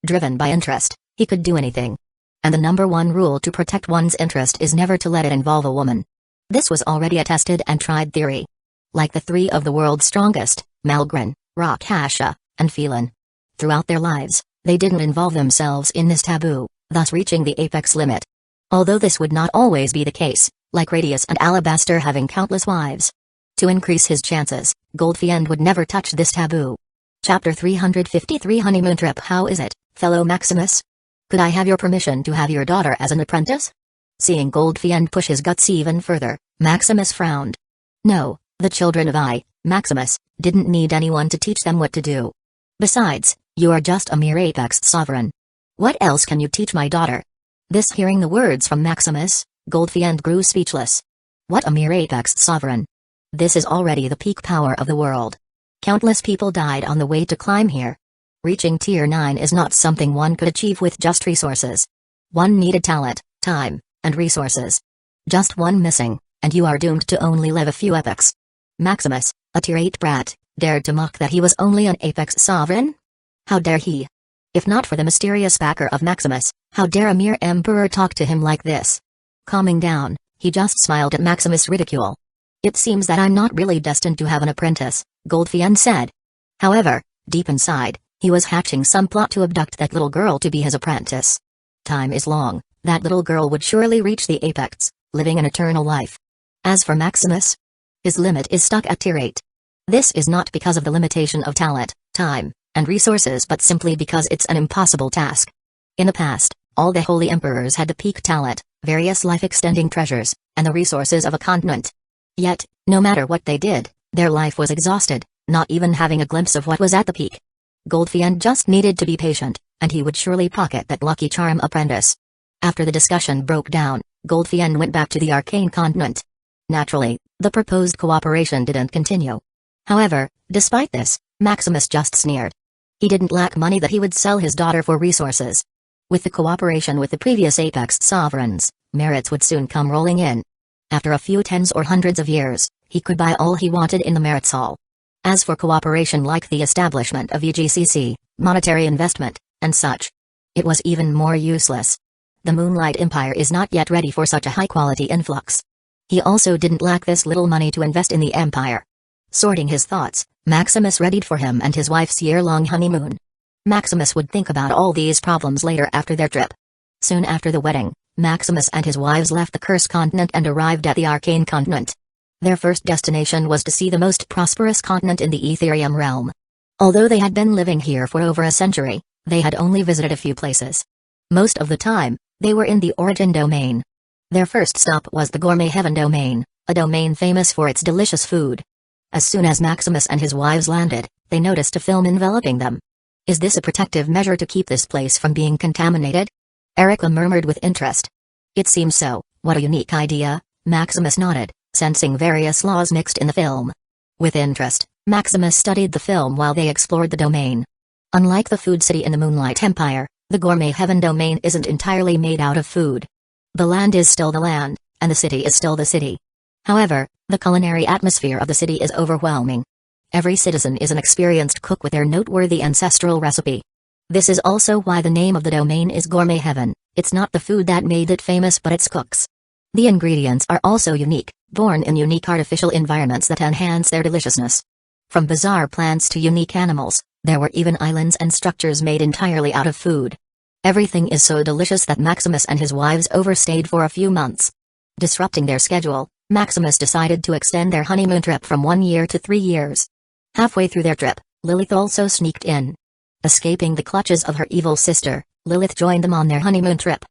Driven by interest, he could do anything. And the number one rule to protect one's interest is never to let it involve a woman. This was already a tested and tried theory. Like the three of the world's strongest, Malgren, Rakasha, and Phelan. Throughout their lives, they didn't involve themselves in this taboo, thus reaching the apex limit. Although this would not always be the case, like Radius and Alabaster having countless wives. To increase his chances, Gold Fiend would never touch this taboo. Chapter 353 Honeymoon Trip. How is it, fellow Maximus? Could I have your permission to have your daughter as an apprentice? Seeing Gold Fiend push his guts even further, Maximus frowned. No, the children of Maximus, didn't need anyone to teach them what to do. Besides, you are just a mere apex sovereign. What else can you teach my daughter? Hearing the words from Maximus, Gold Fiend grew speechless. What a mere apex sovereign. This is already the peak power of the world. Countless people died on the way to climb here. Reaching tier 9 is not something one could achieve with just resources. One needed talent, time, and resources. Just one missing, and you are doomed to only live a few epochs. Maximus, a tier 8 brat, dared to mock that he was only an apex sovereign? How dare he? If not for the mysterious backer of Maximus, how dare a mere emperor talk to him like this? Calming down, he just smiled at Maximus' ridicule. It seems that I'm not really destined to have an apprentice, Gold Fiend said. However, deep inside, he was hatching some plot to abduct that little girl to be his apprentice. Time is long, that little girl would surely reach the apex, living an eternal life. As for Maximus, his limit is stuck at tier 8. This is not because of the limitation of talent, time, and resources, but simply because it's an impossible task. In the past, all the holy emperors had the peak talent, various life-extending treasures, and the resources of a continent. Yet, no matter what they did, their life was exhausted, not even having a glimpse of what was at the peak. Goldfiend just needed to be patient, and he would surely pocket that lucky charm apprentice. After the discussion broke down, Goldfiend went back to the arcane continent. Naturally, the proposed cooperation didn't continue. However, despite this, Maximus just sneered. He didn't lack money that he would sell his daughter for resources. With the cooperation with the previous Apex sovereigns, merits would soon come rolling in. After a few tens or hundreds of years, he could buy all he wanted in the merits hall. As for cooperation like the establishment of UGCC, monetary investment, and such, it was even more useless. The Moonlight Empire is not yet ready for such a high-quality influx. He also didn't lack this little money to invest in the empire. Sorting his thoughts, Maximus readied for him and his wife's year-long honeymoon. Maximus would think about all these problems later after their trip. Soon after the wedding, Maximus and his wives left the Cursed Continent and arrived at the Arcane Continent. Their first destination was to see the most prosperous continent in the Ethereum realm. Although they had been living here for over a century, they had only visited a few places. Most of the time, they were in the Origin domain. Their first stop was the Gourmet Heaven domain, a domain famous for its delicious food. As soon as Maximus and his wives landed, they noticed a film enveloping them. Is this a protective measure to keep this place from being contaminated? Erica murmured with interest. It seems so. What a unique idea, Maximus nodded, sensing various laws mixed in the film. With interest, Maximus studied the film while they explored the domain. Unlike the food city in the Moonlight Empire, the Gourmet Heaven domain isn't entirely made out of food. The land is still the land, and the city is still the city. However, the culinary atmosphere of the city is overwhelming. Every citizen is an experienced cook with their noteworthy ancestral recipe. This is also why the name of the domain is Gourmet Heaven. It's not the food that made it famous but its cooks. The ingredients are also unique, born in unique artificial environments that enhance their deliciousness. From bizarre plants to unique animals, there were even islands and structures made entirely out of food. Everything is so delicious that Maximus and his wives overstayed for a few months. Disrupting their schedule, Maximus decided to extend their honeymoon trip from 1 year to 3 years. Halfway through their trip, Lilith also sneaked in. Escaping the clutches of her evil sister, Lilith joined them on their honeymoon trip.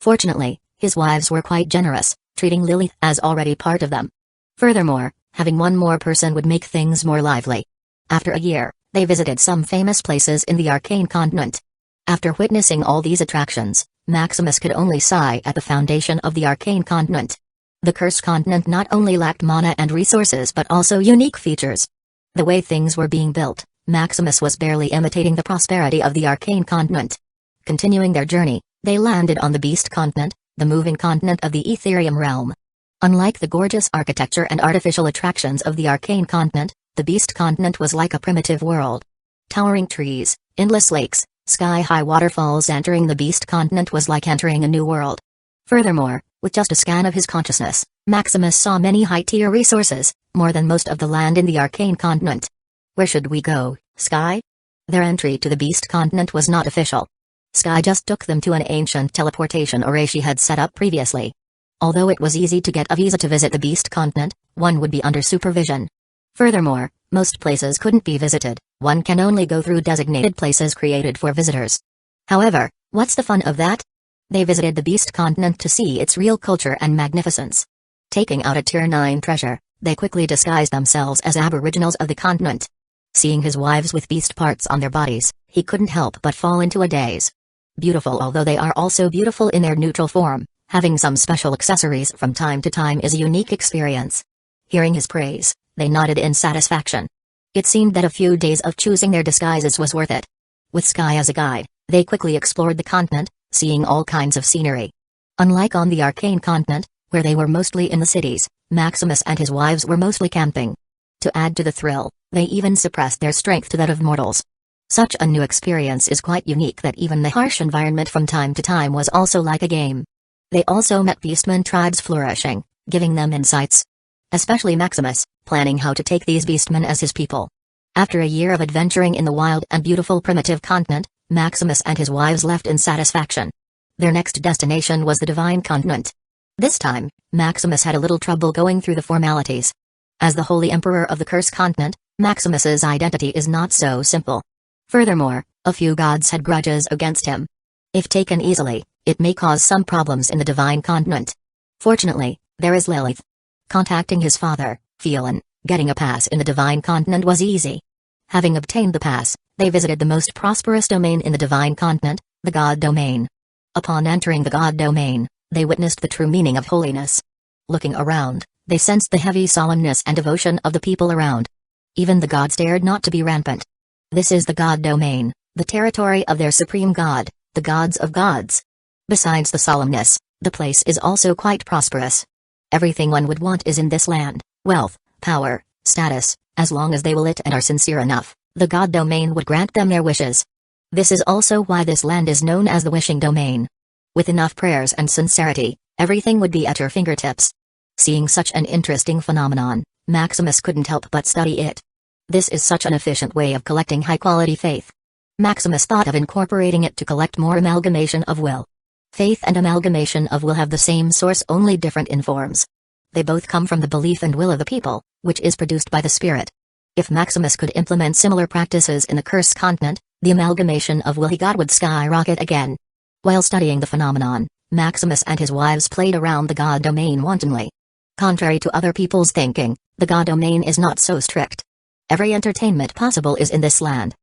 Fortunately, his wives were quite generous, treating Lilith as already part of them. Furthermore, having one more person would make things more lively. After a year, they visited some famous places in the Arcane Continent. After witnessing all these attractions, Maximus could only sigh at the foundation of the Arcane Continent. The Cursed Continent not only lacked mana and resources but also unique features. The way things were being built, Maximus was barely imitating the prosperity of the Arcane Continent. Continuing their journey, they landed on the Beast Continent, the moving continent of the Ethereum realm. Unlike the gorgeous architecture and artificial attractions of the Arcane Continent, the Beast Continent was like a primitive world. Towering trees, endless lakes, sky-high waterfalls. Entering the Beast Continent was like entering a new world. Furthermore, with just a scan of his consciousness, Maximus saw many high-tier resources, more than most of the land in the Arcane Continent. Where should we go, Sky? Their entry to the Beast Continent was not official. Sky just took them to an ancient teleportation array she had set up previously. Although it was easy to get a visa to visit the Beast Continent, one would be under supervision. Furthermore, most places couldn't be visited, one can only go through designated places created for visitors. However, what's the fun of that? They visited the Beast Continent to see its real culture and magnificence. Taking out a Tier 9 treasure, they quickly disguised themselves as aboriginals of the continent. Seeing his wives with beast parts on their bodies, he couldn't help but fall into a daze. Beautiful, although they are also beautiful in their neutral form, having some special accessories from time to time is a unique experience. Hearing his praise, they nodded in satisfaction. It seemed that a few days of choosing their disguises was worth it. With Sky as a guide, they quickly explored the continent, seeing all kinds of scenery. Unlike on the Arcane Continent, where they were mostly in the cities, Maximus and his wives were mostly camping. To add to the thrill, they even suppressed their strength to that of mortals. Such a new experience is quite unique that even the harsh environment from time to time was also like a game. They also met beastmen tribes flourishing, giving them insights. Especially Maximus, planning how to take these beastmen as his people. After a year of adventuring in the wild and beautiful primitive continent, Maximus and his wives left in satisfaction. Their next destination was the Divine Continent. This time, Maximus had a little trouble going through the formalities. As the Holy Emperor of the Cursed Continent, Maximus's identity is not so simple. Furthermore, a few gods had grudges against him. If taken easily, it may cause some problems in the Divine Continent. Fortunately, there is Lilith. Contacting his father, Phelan, getting a pass in the Divine Continent was easy. Having obtained the pass, they visited the most prosperous domain in the Divine Continent, the God Domain. Upon entering the God Domain, they witnessed the true meaning of holiness. Looking around, they sensed the heavy solemnness and devotion of the people around. Even the gods dared not to be rampant. This is the God Domain, the territory of their supreme god, the gods of gods. Besides the solemnness, the place is also quite prosperous. Everything one would want is in this land: wealth, power, status. As long as they will it and are sincere enough, the God Domain would grant them their wishes. This is also why this land is known as the Wishing Domain. With enough prayers and sincerity, everything would be at your fingertips. Seeing such an interesting phenomenon, Maximus couldn't help but study it. This is such an efficient way of collecting high-quality faith. Maximus thought of incorporating it to collect more amalgamation of will. Faith and amalgamation of will have the same source, only different in forms. They both come from the belief and will of the people, which is produced by the spirit. If Maximus could implement similar practices in the Cursed Continent, the amalgamation of will he got would skyrocket again. While studying the phenomenon, Maximus and his wives played around the God Domain wantonly. Contrary to other people's thinking, the God Domain is not so strict. Every entertainment possible is in this land.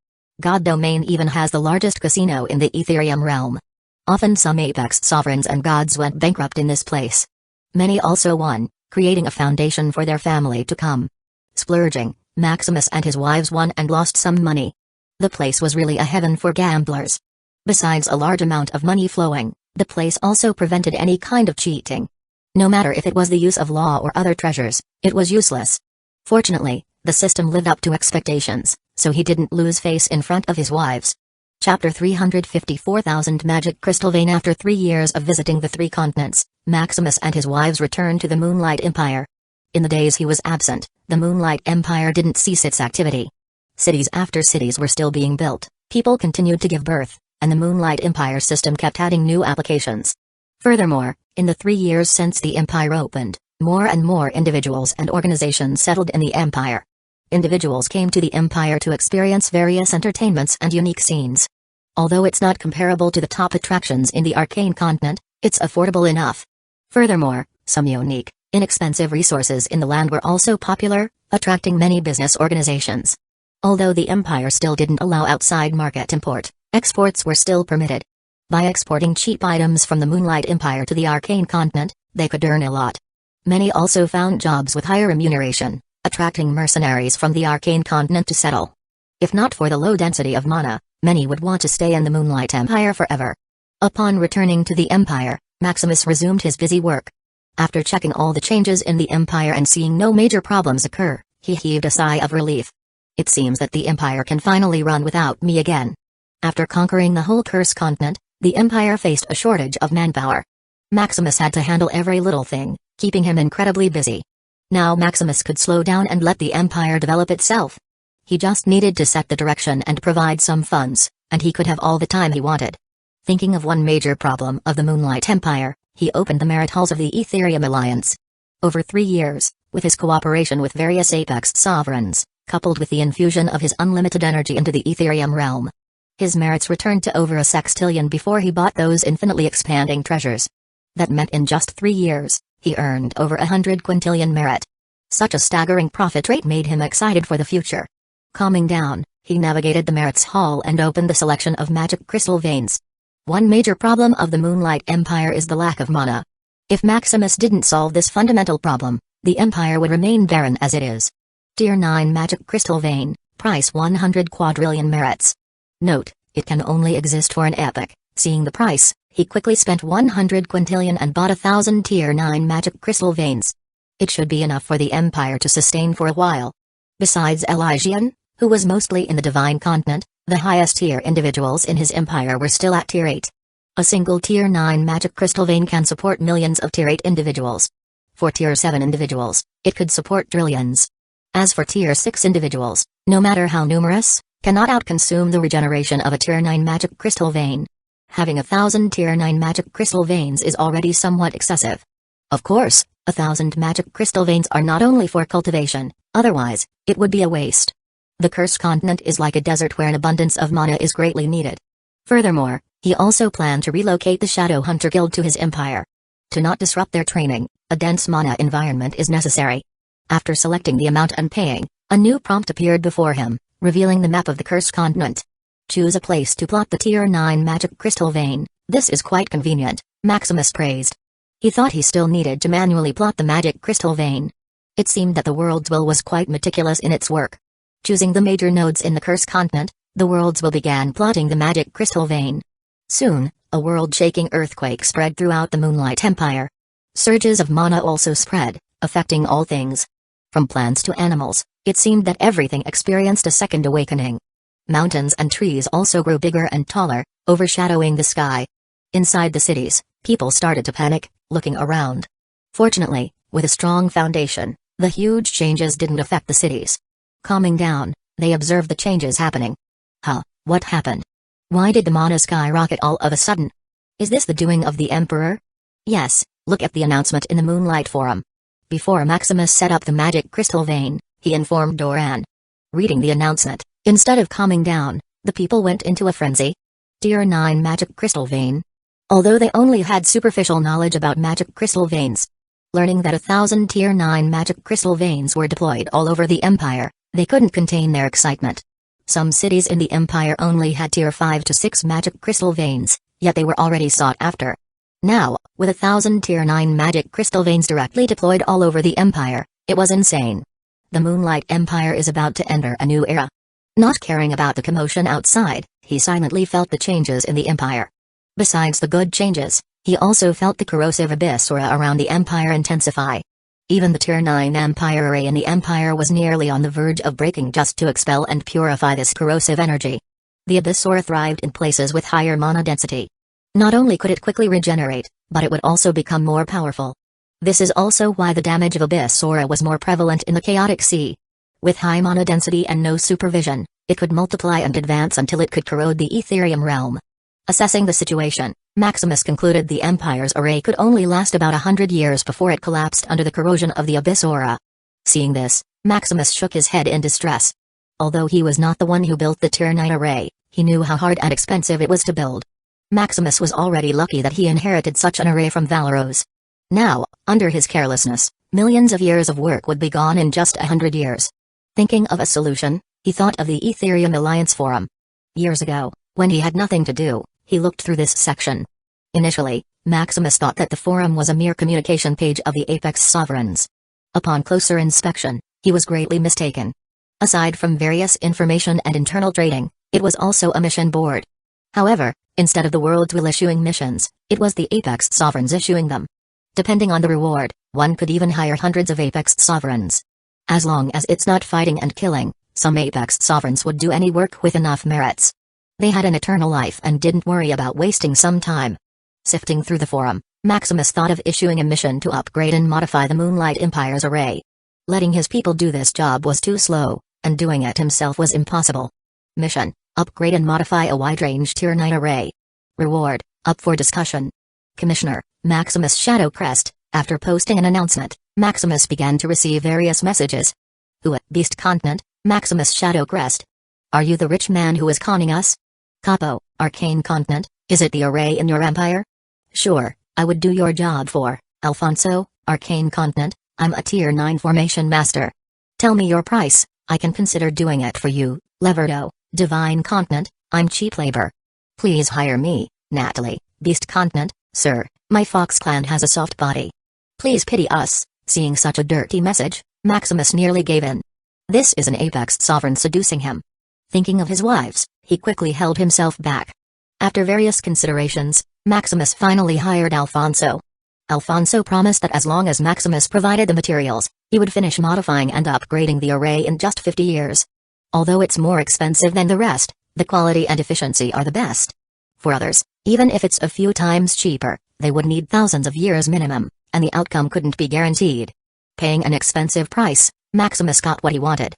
God Domain even has the largest casino in the Ethereum realm. Often some apex sovereigns and gods went bankrupt in this place. Many also won, creating a foundation for their family to come. Splurging, Maximus and his wives won and lost some money. The place was really a heaven for gamblers. Besides a large amount of money flowing, the place also prevented any kind of cheating. No matter if it was the use of law or other treasures, it was useless. Fortunately, the system lived up to expectations, so he didn't lose face in front of his wives. Chapter 354,000 Magic Crystal Vein. After 3 years of visiting the 3 continents, Maximus and his wives returned to the Moonlight Empire. In the days he was absent, the Moonlight Empire didn't cease its activity. Cities after cities were still being built, people continued to give birth, and the Moonlight Empire system kept adding new applications. Furthermore, in the 3 years since the Empire opened, more and more individuals and organizations settled in the Empire. Individuals came to the Empire to experience various entertainments and unique scenes. Although it's not comparable to the top attractions in the Arcane Continent, it's affordable enough. Furthermore, some unique, inexpensive resources in the land were also popular, attracting many business organizations. Although the Empire still didn't allow outside market import, exports were still permitted. By exporting cheap items from the Moonlight Empire to the Arcane Continent, they could earn a lot. Many also found jobs with higher remuneration, attracting mercenaries from the Arcane Continent to settle. If not for the low density of mana, many would want to stay in the Moonlight Empire forever. Upon returning to the Empire, Maximus resumed his busy work. After checking all the changes in the Empire and seeing no major problems occur, he heaved a sigh of relief. It seems that the Empire can finally run without me again. After conquering the whole Cursed Continent, the Empire faced a shortage of manpower. Maximus had to handle every little thing, keeping him incredibly busy. Now Maximus could slow down and let the Empire develop itself. He just needed to set the direction and provide some funds, and he could have all the time he wanted. Thinking of one major problem of the Moonlight Empire, he opened the merit halls of the Ethereum Alliance. Over 3 years, with his cooperation with various apex sovereigns, coupled with the infusion of his unlimited energy into the Ethereum realm, his merits returned to over a sextillion before he bought those infinitely expanding treasures. That meant in just 3 years, he earned over 100 quintillion merit. Such a staggering profit rate made him excited for the future. Calming down, he navigated the merits hall and opened the selection of magic crystal veins. One major problem of the Moonlight Empire is the lack of mana. If Maximus didn't solve this fundamental problem, the Empire would remain barren as it is. Tier 9 Magic Crystal Vein, price 100 quadrillion merits. Note, it can only exist for an epoch. Seeing the price, he quickly spent 100 quintillion and bought 1,000 Tier 9 Magic Crystal Veins. It should be enough for the Empire to sustain for a while. Besides Elysian, who was mostly in the Divine Continent, the highest tier individuals in his empire were still at Tier 8. A single Tier 9 Magic Crystal Vein can support millions of Tier 8 individuals. For Tier 7 individuals, it could support trillions. As for Tier 6 individuals, no matter how numerous, cannot outconsume the regeneration of a Tier 9 Magic Crystal Vein. Having 1,000 Tier 9 magic crystal veins is already somewhat excessive. Of course, 1,000 magic crystal veins are not only for cultivation, otherwise, it would be a waste. The Cursed Continent is like a desert where an abundance of mana is greatly needed. Furthermore, he also planned to relocate the Shadow Hunter Guild to his empire. To not disrupt their training, a dense mana environment is necessary. After selecting the amount and paying, a new prompt appeared before him, revealing the map of the Cursed Continent. Choose a place to plot the Tier 9 magic crystal vein. This is quite convenient, Maximus praised. He thought he still needed to manually plot the magic crystal vein. It seemed that the World's Will was quite meticulous in its work. Choosing the major nodes in the Cursed Continent, the World's Will began plotting the magic crystal vein. Soon, a world-shaking earthquake spread throughout the Moonlight Empire. Surges of mana also spread, affecting all things. From plants to animals, it seemed that everything experienced a second awakening. Mountains and trees also grew bigger and taller, overshadowing the sky. Inside the cities, people started to panic, looking around. Fortunately, with a strong foundation, the huge changes didn't affect the cities. Calming down, they observed the changes happening. What happened? Why did the mana skyrocket all of a sudden? Is this the doing of the Emperor? Yes, look at the announcement in the Moonlight Forum. Before Maximus set up the magic crystal vein, he informed Doran. Reading the announcement, instead of calming down, the people went into a frenzy. Tier 9 magic crystal vein. Although they only had superficial knowledge about magic crystal veins, learning that 1,000 Tier 9 magic crystal veins were deployed all over the Empire, they couldn't contain their excitement. Some cities in the Empire only had Tier 5 to 6 magic crystal veins, yet they were already sought after. Now, with 1,000 Tier 9 magic crystal veins directly deployed all over the Empire, it was insane. The Moonlight Empire is about to enter a new era. Not caring about the commotion outside, he silently felt the changes in the Empire. Besides the good changes, he also felt the corrosive abyss aura around the Empire intensify. Even the Tier 9 Empire array in the Empire was nearly on the verge of breaking just to expel and purify this corrosive energy. The abyss aura thrived in places with higher mana density. Not only could it quickly regenerate, but it would also become more powerful. This is also why the damage of abyss aura was more prevalent in the chaotic sea. With high mana density and no supervision, it could multiply and advance until it could corrode the Ethereum realm. Assessing the situation, Maximus concluded the Empire's array could only last about 100 years before it collapsed under the corrosion of the abyss aura. Seeing this, Maximus shook his head in distress. Although he was not the one who built the Tier 9 array, he knew how hard and expensive it was to build. Maximus was already lucky that he inherited such an array from Valeros. Now, under his carelessness, millions of years of work would be gone in just 100 years. Thinking of a solution, he thought of the Ethereum Alliance Forum. Years ago, when he had nothing to do, he looked through this section. Initially, Maximus thought that the forum was a mere communication page of the Apex Sovereigns. Upon closer inspection, he was greatly mistaken. Aside from various information and internal trading, it was also a mission board. However, instead of the World's Will issuing missions, it was the Apex Sovereigns issuing them. Depending on the reward, one could even hire hundreds of Apex Sovereigns. As long as it's not fighting and killing, some Apex Sovereigns would do any work with enough merits. They had an eternal life and didn't worry about wasting some time. Sifting through the forum, Maximus thought of issuing a mission to upgrade and modify the Moonlight Empire's array. Letting his people do this job was too slow, and doing it himself was impossible. Mission: upgrade and modify a wide-range Tier 9 array. Reward: up for discussion. Commissioner, Maximus Shadow Crest. After posting an announcement, Maximus began to receive various messages. Who at Beast Continent, Maximus Shadow Crest? Are you the rich man who is conning us? Capo, Arcane Continent, is it the array in your empire? Sure, I would do your job for, Alfonso, Arcane Continent, I'm a Tier 9 formation master. Tell me your price, I can consider doing it for you, Leverdo, Divine Continent, I'm cheap labor. Please hire me, Natalie, Beast Continent, sir, my Fox clan has a soft body. Please pity us. Seeing such a dirty message, Maximus nearly gave in. This is an Apex Sovereign seducing him. Thinking of his wives, he quickly held himself back. After various considerations, Maximus finally hired Alfonso. Alfonso promised that as long as Maximus provided the materials, he would finish modifying and upgrading the array in just 50 years. Although it's more expensive than the rest, the quality and efficiency are the best. For others, even if it's a few times cheaper, they would need thousands of years minimum, and the outcome couldn't be guaranteed. Paying an expensive price, Maximus got what he wanted.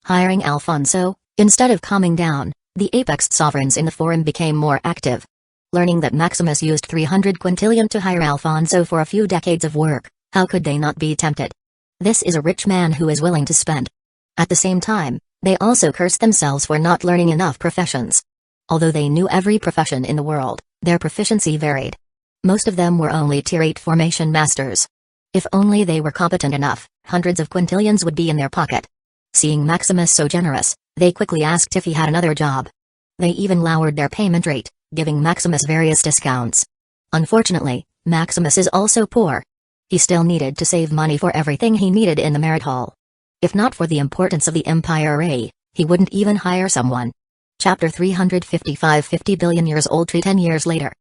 Hiring Alfonso, instead of calming down, the Apex Sovereigns in the forum became more active. Learning that Maximus used 300 quintillion to hire Alfonso for a few decades of work, how could they not be tempted? This is a rich man who is willing to spend. At the same time, they also cursed themselves for not learning enough professions. Although they knew every profession in the world, their proficiency varied. Most of them were only Tier 8 formation masters. If only they were competent enough, hundreds of quintillions would be in their pocket. Seeing Maximus so generous, they quickly asked if he had another job. They even lowered their payment rate, giving Maximus various discounts. Unfortunately, Maximus is also poor. He still needed to save money for everything he needed in the merit hall. If not for the importance of the Empire Array, he wouldn't even hire someone. Chapter 355 50 billion years old. 10 years later.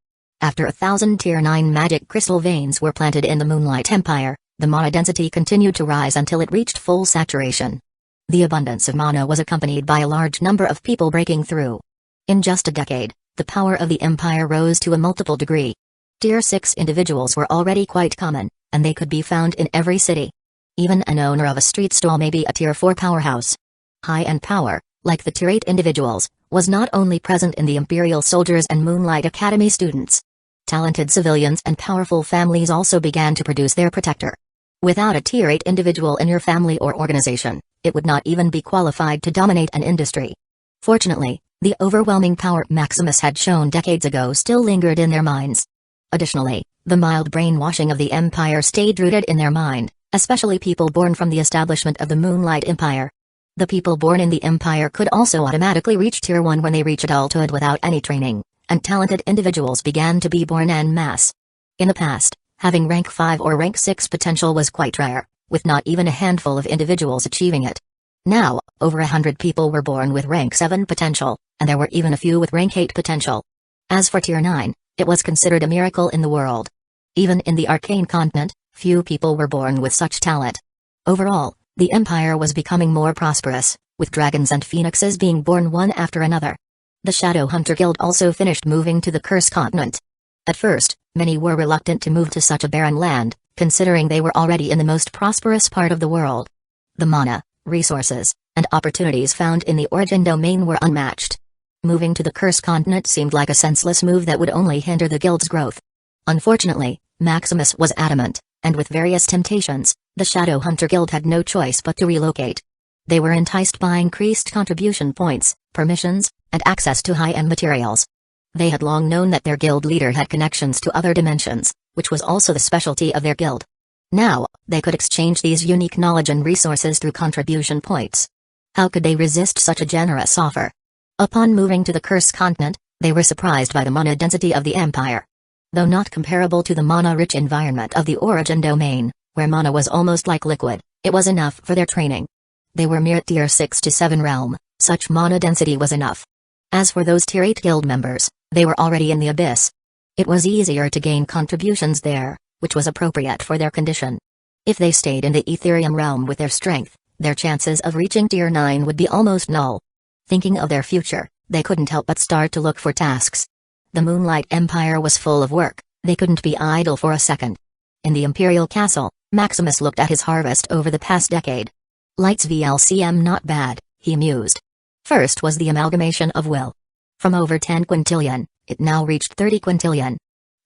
After 1,000 Tier 9 magic crystal veins were planted in the Moonlight Empire, the mana density continued to rise until it reached full saturation. The abundance of mana was accompanied by a large number of people breaking through. In just a decade, the power of the Empire rose to a multiple degree. Tier 6 individuals were already quite common, and they could be found in every city. Even an owner of a street stall may be a Tier 4 powerhouse. High-end power, like the Tier 8 individuals, was not only present in the Imperial soldiers and Moonlight Academy students. Talented civilians and powerful families also began to produce their protector. Without a Tier 8 individual in your family or organization, it would not even be qualified to dominate an industry. Fortunately, the overwhelming power Maximus had shown decades ago still lingered in their minds. Additionally, the mild brainwashing of the Empire stayed rooted in their mind, especially people born from the establishment of the Moonlight Empire. The people born in the Empire could also automatically reach Tier 1 when they reach adulthood without any training, and talented individuals began to be born en masse. In the past, having rank 5 or rank 6 potential was quite rare, with not even a handful of individuals achieving it. Now, over 100 people were born with rank 7 potential, and there were even a few with rank 8 potential. As for Tier 9, it was considered a miracle in the world. Even in the Arcane continent, few people were born with such talent. Overall, the Empire was becoming more prosperous, with dragons and phoenixes being born one after another. The Shadow Hunter Guild also finished moving to the Cursed Continent. At first, many were reluctant to move to such a barren land, considering they were already in the most prosperous part of the world. The mana, resources, and opportunities found in the Origin Domain were unmatched. Moving to the Cursed Continent seemed like a senseless move that would only hinder the guild's growth. Unfortunately, Maximus was adamant, and with various temptations, the Shadow Hunter Guild had no choice but to relocate. They were enticed by increased contribution points, permissions, and access to high-end materials. They had long known that their guild leader had connections to other dimensions, which was also the specialty of their guild. Now, they could exchange these unique knowledge and resources through contribution points. How could they resist such a generous offer? Upon moving to the Cursed Continent, they were surprised by the mana density of the Empire. Though not comparable to the mana-rich environment of the Origin Domain, where mana was almost like liquid, it was enough for their training. They were mere Tier 6 to 7 realm, such mana density was enough. As for those Tier 8 guild members, they were already in the abyss. It was easier to gain contributions there, which was appropriate for their condition. If they stayed in the Ethereum realm with their strength, their chances of reaching Tier 9 would be almost null. Thinking of their future, they couldn't help but start to look for tasks. The Moonlight Empire was full of work, they couldn't be idle for a second. In the Imperial Castle, Maximus looked at his harvest over the past decade. Lights VLCM not bad, he mused. First was the amalgamation of will. From over 10 quintillion, it now reached 30 quintillion.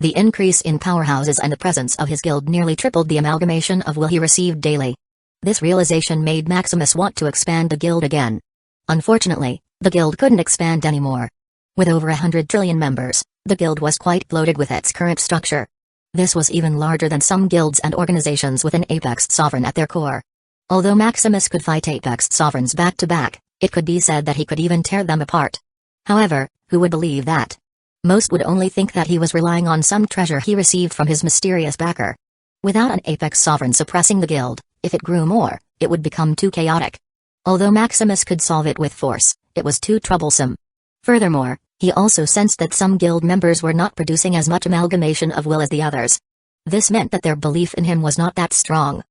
The increase in powerhouses and the presence of his guild nearly tripled the amalgamation of will he received daily. This realization made Maximus want to expand the guild again. Unfortunately, the guild couldn't expand anymore. With over 100 trillion members, the guild was quite bloated with its current structure. This was even larger than some guilds and organizations with an apex sovereign at their core. Although Maximus could fight apex sovereigns back to back, it could be said that he could even tear them apart. However, who would believe that? Most would only think that he was relying on some treasure he received from his mysterious backer. Without an apex sovereign suppressing the guild, if it grew more, it would become too chaotic. Although Maximus could solve it with force, it was too troublesome. Furthermore, he also sensed that some guild members were not producing as much amalgamation of will as the others. This meant that their belief in him was not that strong.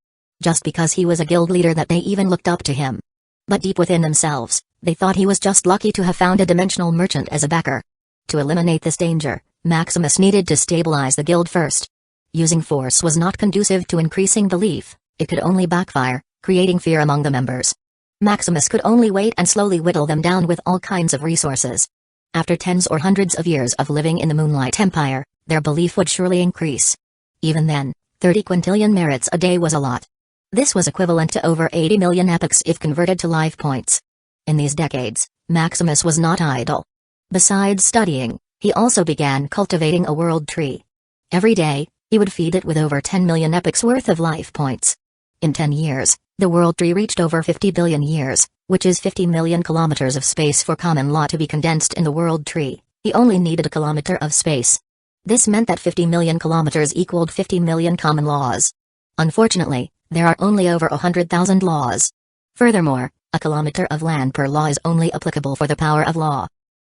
Just because he was a guild leader that they even looked up to him. But deep within themselves, they thought he was just lucky to have found a dimensional merchant as a backer. To eliminate this danger, Maximus needed to stabilize the guild first. Using force was not conducive to increasing belief, it could only backfire, creating fear among the members. Maximus could only wait and slowly whittle them down with all kinds of resources. After tens or hundreds of years of living in the Moonlight Empire, their belief would surely increase. Even then, 30 quintillion merits a day was a lot. This was equivalent to over 80 million epochs if converted to life points. In these decades, Maximus was not idle. Besides studying, he also began cultivating a world tree. Every day, he would feed it with over 10 million epochs worth of life points. In 10 years, the world tree reached over 50 billion years, which is 50 million kilometers of space for common law to be condensed in the world tree. He only needed a kilometer of space. This meant that 50 million kilometers equaled 50 million common laws. Unfortunately, there are only over 100,000 laws. Furthermore, a kilometer of land per law is only applicable for the power of law.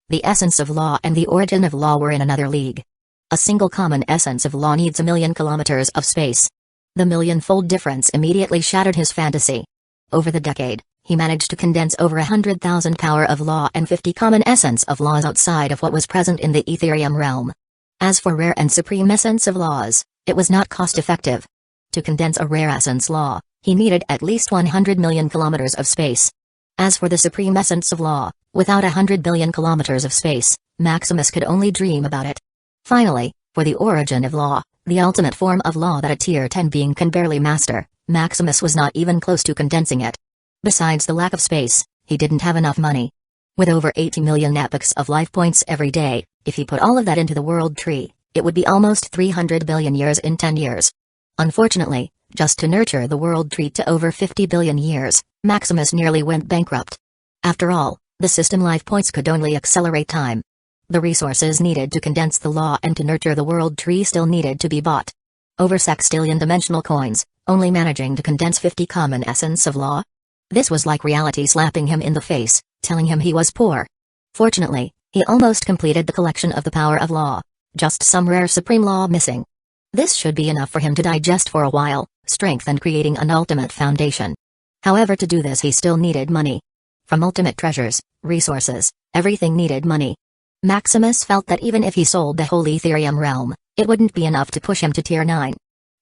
The essence of law and the origin of law were in another league. A single common essence of law needs a million kilometers of space. The million-fold difference immediately shattered his fantasy. Over the decade, he managed to condense over 100,000 power of law and 50 common essence of laws outside of what was present in the Ethereum realm. As for rare and supreme essence of laws, it was not cost-effective. To condense a rare essence law, he needed at least 100 million kilometers of space. As for the supreme essence of law, without 100 billion kilometers of space, Maximus could only dream about it. Finally, for the origin of law, the ultimate form of law that a tier 10 being can barely master, Maximus was not even close to condensing it. Besides the lack of space, he didn't have enough money. With over 80 million epochs of life points every day, if he put all of that into the world tree, it would be almost 300 billion years in 10 years. Unfortunately, just to nurture the world tree to over 50 billion years, Maximus nearly went bankrupt. After all, the system life points could only accelerate time. The resources needed to condense the law and to nurture the world tree still needed to be bought. Over sextillion dimensional coins, only managing to condense 50 common essence of law? This was like reality slapping him in the face, telling him he was poor. Fortunately, he almost completed the collection of the power of law. Just some rare supreme law missing. This should be enough for him to digest for a while, strengthen creating an ultimate foundation. However, to do this he still needed money. From ultimate treasures, resources, everything needed money. Maximus felt that even if he sold the whole Ethereum realm, it wouldn't be enough to push him to tier 9.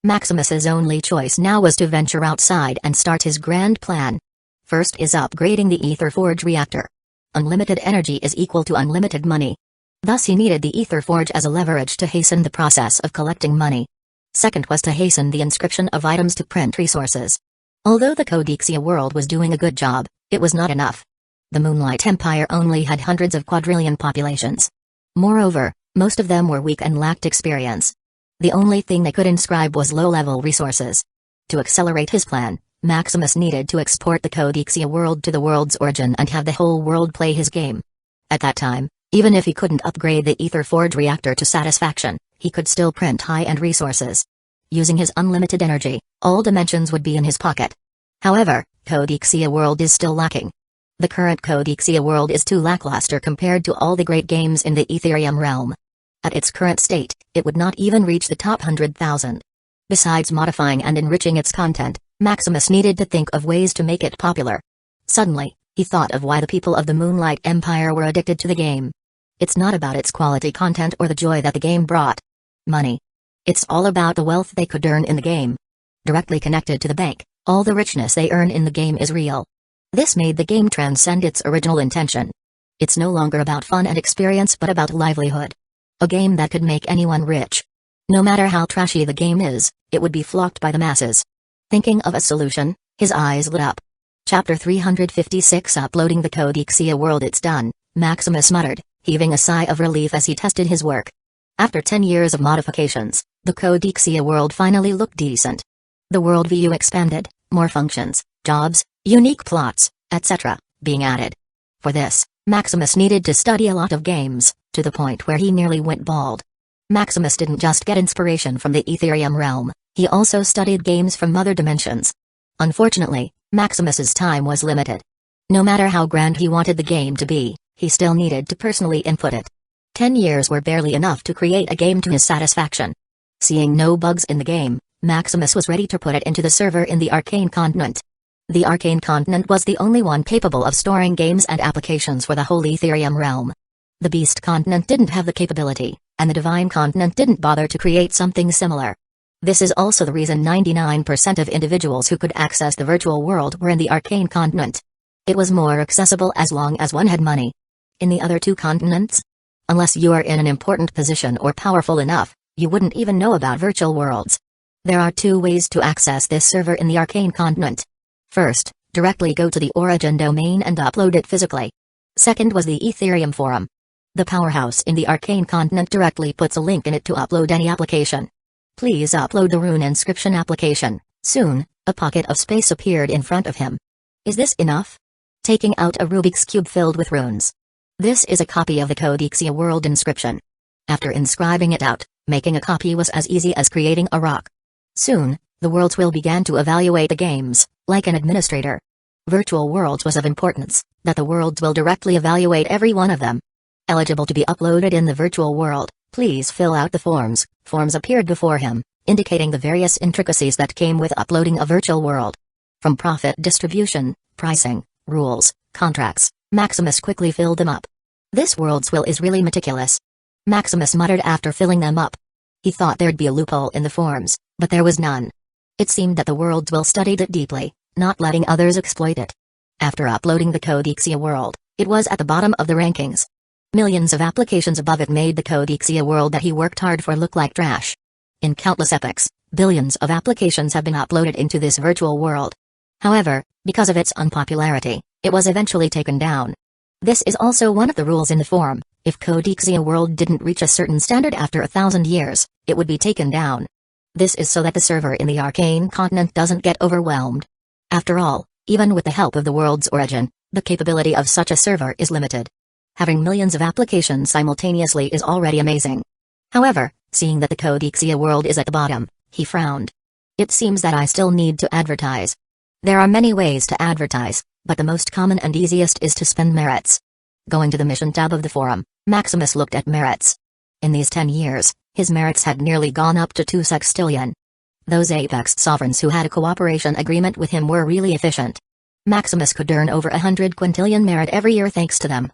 Maximus's only choice now was to venture outside and start his grand plan. First is upgrading the Ether Forge reactor. Unlimited energy is equal to unlimited money. Thus he needed the Ether Forge as a leverage to hasten the process of collecting money. Second was to hasten the inscription of items to print resources. Although the Codexia world was doing a good job, it was not enough. The Moonlight Empire only had hundreds of quadrillion populations. Moreover, most of them were weak and lacked experience. The only thing they could inscribe was low-level resources. To accelerate his plan, Maximus needed to export the Codexia world to the world's origin and have the whole world play his game. At that time, even if he couldn't upgrade the Ether Forge reactor to satisfaction, he could still print high-end resources. Using his unlimited energy, all dimensions would be in his pocket. However, Codexia world is still lacking. The current Codexia world is too lackluster compared to all the great games in the Ethereum realm. At its current state, it would not even reach the top 100,000. Besides modifying and enriching its content, Maximus needed to think of ways to make it popular. Suddenly, he thought of why the people of the Moonlight Empire were addicted to the game. It's not about its quality content or the joy that the game brought. Money. It's all about the wealth they could earn in the game. Directly connected to the bank, all the richness they earn in the game is real. This made the game transcend its original intention. It's no longer about fun and experience but about livelihood. A game that could make anyone rich. No matter how trashy the game is, it would be flocked by the masses. Thinking of a solution, his eyes lit up. Chapter 356 Uploading the Codexia world. It's done, Maximus muttered, heaving a sigh of relief as he tested his work. After 10 years of modifications, the Codexia world finally looked decent. The world view expanded, more functions, jobs, unique plots, etc., being added. For this, Maximus needed to study a lot of games, to the point where he nearly went bald. Maximus didn't just get inspiration from the Ethereum realm, he also studied games from other dimensions. Unfortunately, Maximus's time was limited. No matter how grand he wanted the game to be, he still needed to personally input it. 10 years were barely enough to create a game to his satisfaction. Seeing no bugs in the game, Maximus was ready to put it into the server in the Arcane Continent. The Arcane Continent was the only one capable of storing games and applications for the whole Ethereum realm. The Beast Continent didn't have the capability, and the Divine Continent didn't bother to create something similar. This is also the reason 99% of individuals who could access the virtual world were in the Arcane Continent. It was more accessible as long as one had money. In the other two continents, Unless you are in an important position or powerful enough, you wouldn't even know about virtual worlds. There are two ways to access this server in the Arcane Continent. First, directly go to the Origin domain and upload it physically. Second was the Ethereum forum. The powerhouse in the Arcane Continent directly puts a link in it to upload any application. Please upload the rune inscription application. Soon, a pocket of space appeared in front of him. Is this enough? Taking out a Rubik's Cube filled with runes. This is a copy of the Codexia world inscription. After inscribing it out, making a copy was as easy as creating a rock. Soon, the worlds will begin to evaluate the games, like an administrator. Virtual worlds was of importance, that the worlds will directly evaluate every one of them. Eligible to be uploaded in the virtual world, please fill out the forms. Forms appeared before him, indicating the various intricacies that came with uploading a virtual world. From profit distribution, pricing, rules, contracts, Maximus quickly filled them up. This world's will is really meticulous. Maximus muttered after filling them up. He thought there'd be a loophole in the forms, but there was none. It seemed that the world's will studied it deeply, not letting others exploit it. After uploading the Codexia world, it was at the bottom of the rankings. Millions of applications above it made the Codexia world that he worked hard for look like trash. In countless epochs, billions of applications have been uploaded into this virtual world. However, because of its unpopularity, it was eventually taken down. This is also one of the rules in the forum. If Codexia world didn't reach a certain standard after 1,000 years, it would be taken down. This is so that the server in the Arcane Continent doesn't get overwhelmed. After all, even with the help of the world's origin, the capability of such a server is limited. Having millions of applications simultaneously is already amazing. However, seeing that the Codexia world is at the bottom, he frowned. It seems that I still need to advertise. There are many ways to advertise, but the most common and easiest is to spend merits. Going to the mission tab of the forum, Maximus looked at merits. In these 10 years, his merits had nearly gone up to 2 sextillion. Those apex sovereigns who had a cooperation agreement with him were really efficient. Maximus could earn over 100 quintillion merit every year thanks to them.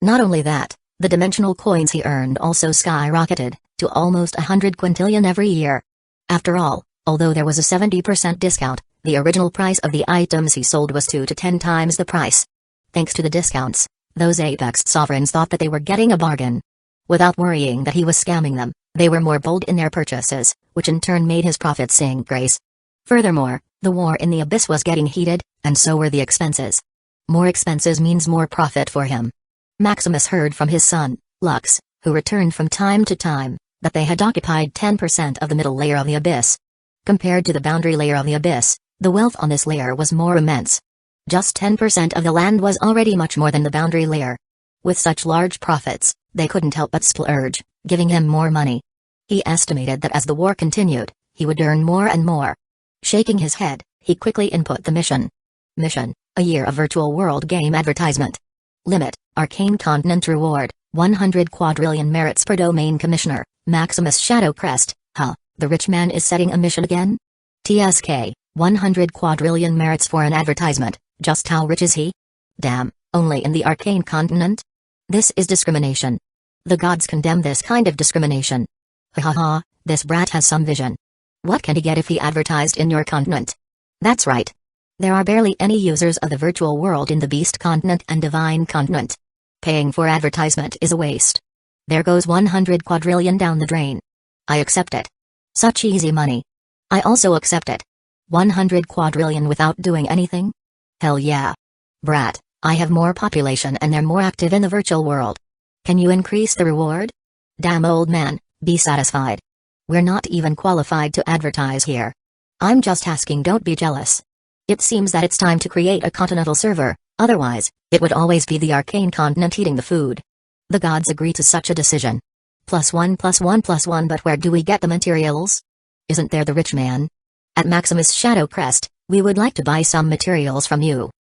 Not only that, the dimensional coins he earned also skyrocketed, to almost 100 quintillion every year. After all, although there was a 70% discount, the original price of the items he sold was 2 to 10 times the price. Thanks to the discounts, those apex sovereigns thought that they were getting a bargain. Without worrying that he was scamming them, they were more bold in their purchases, which in turn made his profits increase. Furthermore, the war in the abyss was getting heated, and so were the expenses. More expenses means more profit for him. Maximus heard from his son, Lux, who returned from time to time, that they had occupied 10% of the middle layer of the abyss. Compared to the boundary layer of the abyss, the wealth on this layer was more immense. Just 10% of the land was already much more than the boundary layer. With such large profits, they couldn't help but splurge, giving him more money. He estimated that as the war continued, he would earn more and more. Shaking his head, he quickly input the mission. Mission: a year of virtual world game advertisement. Limit: Arcane Continent reward, 100 quadrillion merits per domain commissioner, Maximus Shadow Crest. The rich man is setting a mission again? TSK, 100 quadrillion merits for an advertisement, just how rich is he? Damn, only in the Arcane Continent? This is discrimination. The gods condemn this kind of discrimination. This brat has some vision. What can he get if he advertised in your continent? That's right. There are barely any users of the virtual world in the Beast Continent and Divine Continent. Paying for advertisement is a waste. There goes 100 quadrillion down the drain. I accept it. Such easy money. I also accept it. 100 quadrillion without doing anything? Hell yeah. Brat, I have more population and they're more active in the virtual world. Can you increase the reward? Damn old man, be satisfied. We're not even qualified to advertise here. I'm just asking, don't be jealous. It seems that it's time to create a continental server, otherwise, it would always be the Arcane Continent eating the food. The gods agree to such a decision. +1 +1 +1, but where do we get the materials? Isn't there the rich man? At Maximus Shadow Crest, we would like to buy some materials from you.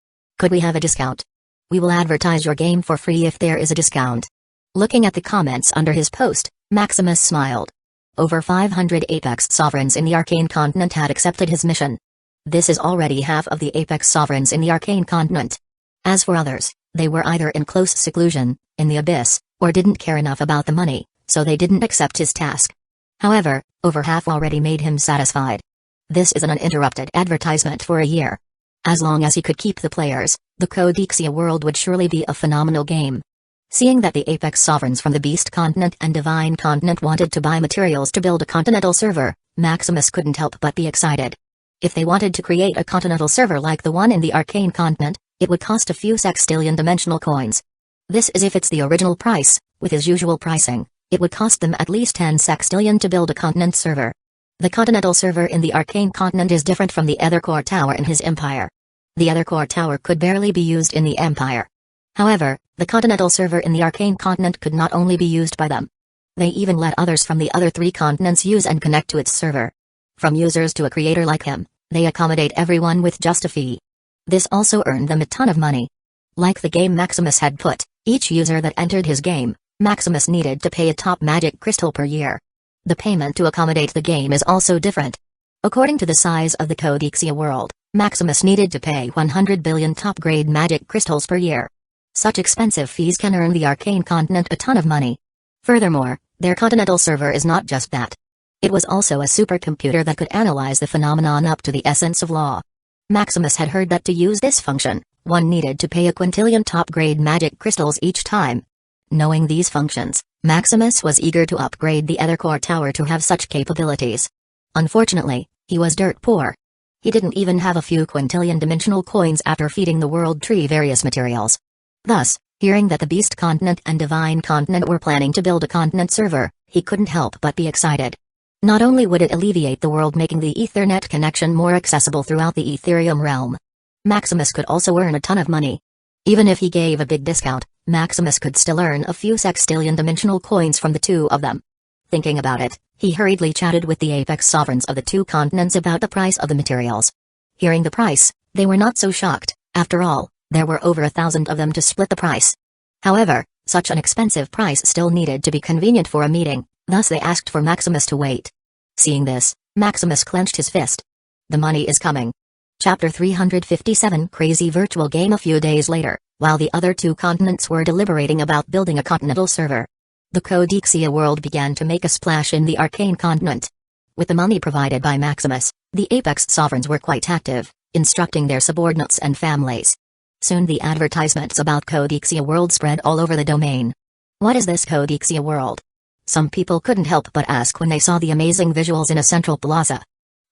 Could we have a discount? We will advertise your game for free if there is a discount. Looking at the comments under his post, Maximus smiled. Over 500 apex sovereigns in the Arcane Continent had accepted his mission. This is already half of the apex sovereigns in the Arcane Continent. As for others, they were either in close seclusion, in the abyss, or didn't care enough about the money, so they didn't accept his task. However, over half already made him satisfied. This is an uninterrupted advertisement for a year. As long as he could keep the players, the Codexia world would surely be a phenomenal game. Seeing that the Apex Sovereigns from the Beast Continent and Divine Continent wanted to buy materials to build a continental server, Maximus couldn't help but be excited. If they wanted to create a continental server like the one in the Arcane Continent, it would cost a few sextillion dimensional coins. This is if it's the original price. With his usual pricing, it would cost them at least 10 sextillion to build a continent server. The continental server in the Arcane Continent is different from the Ethercore Tower in his empire. The Ethercore Tower could barely be used in the empire. However, the continental server in the Arcane Continent could not only be used by them. They even let others from the other 3 continents use and connect to its server. From users to a creator like him, they accommodate everyone with just a fee. This also earned them a ton of money. Like the game Maximus had put, each user that entered his game, Maximus needed to pay a top magic crystal per year. The payment to accommodate the game is also different. According to the size of the Codexia world, Maximus needed to pay 100 billion top-grade magic crystals per year. Such expensive fees can earn the Arcane Continent a ton of money. Furthermore, their continental server is not just that. It was also a supercomputer that could analyze the phenomenon up to the essence of law. Maximus had heard that to use this function, one needed to pay a quintillion top-grade magic crystals each time. Knowing these functions, Maximus was eager to upgrade the Ethercore Tower to have such capabilities. Unfortunately, he was dirt poor. He didn't even have a few quintillion dimensional coins after feeding the world tree various materials. Thus, hearing that the Beast Continent and Divine Continent were planning to build a continent server, he couldn't help but be excited. Not only would it alleviate the world, making the Ethernet connection more accessible throughout the Ethereum realm, Maximus could also earn a ton of money. Even if he gave a big discount, Maximus could still earn a few sextillion dimensional coins from the 2 of them. Thinking about it, he hurriedly chatted with the Apex Sovereigns of the 2 continents about the price of the materials. Hearing the price, they were not so shocked. After all, there were over 1,000 of them to split the price. However, such an expensive price still needed to be convenient for a meeting, thus they asked for Maximus to wait. Seeing this, Maximus clenched his fist. The money is coming. Chapter 357 Crazy Virtual Game. A few days later, while the other 2 continents were deliberating about building a continental server, the Codexia world began to make a splash in the Arcane Continent. With the money provided by Maximus, the Apex Sovereigns were quite active, instructing their subordinates and families. Soon the advertisements about Codexia world spread all over the domain. What is this Codexia world? Some people couldn't help but ask when they saw the amazing visuals in a central plaza.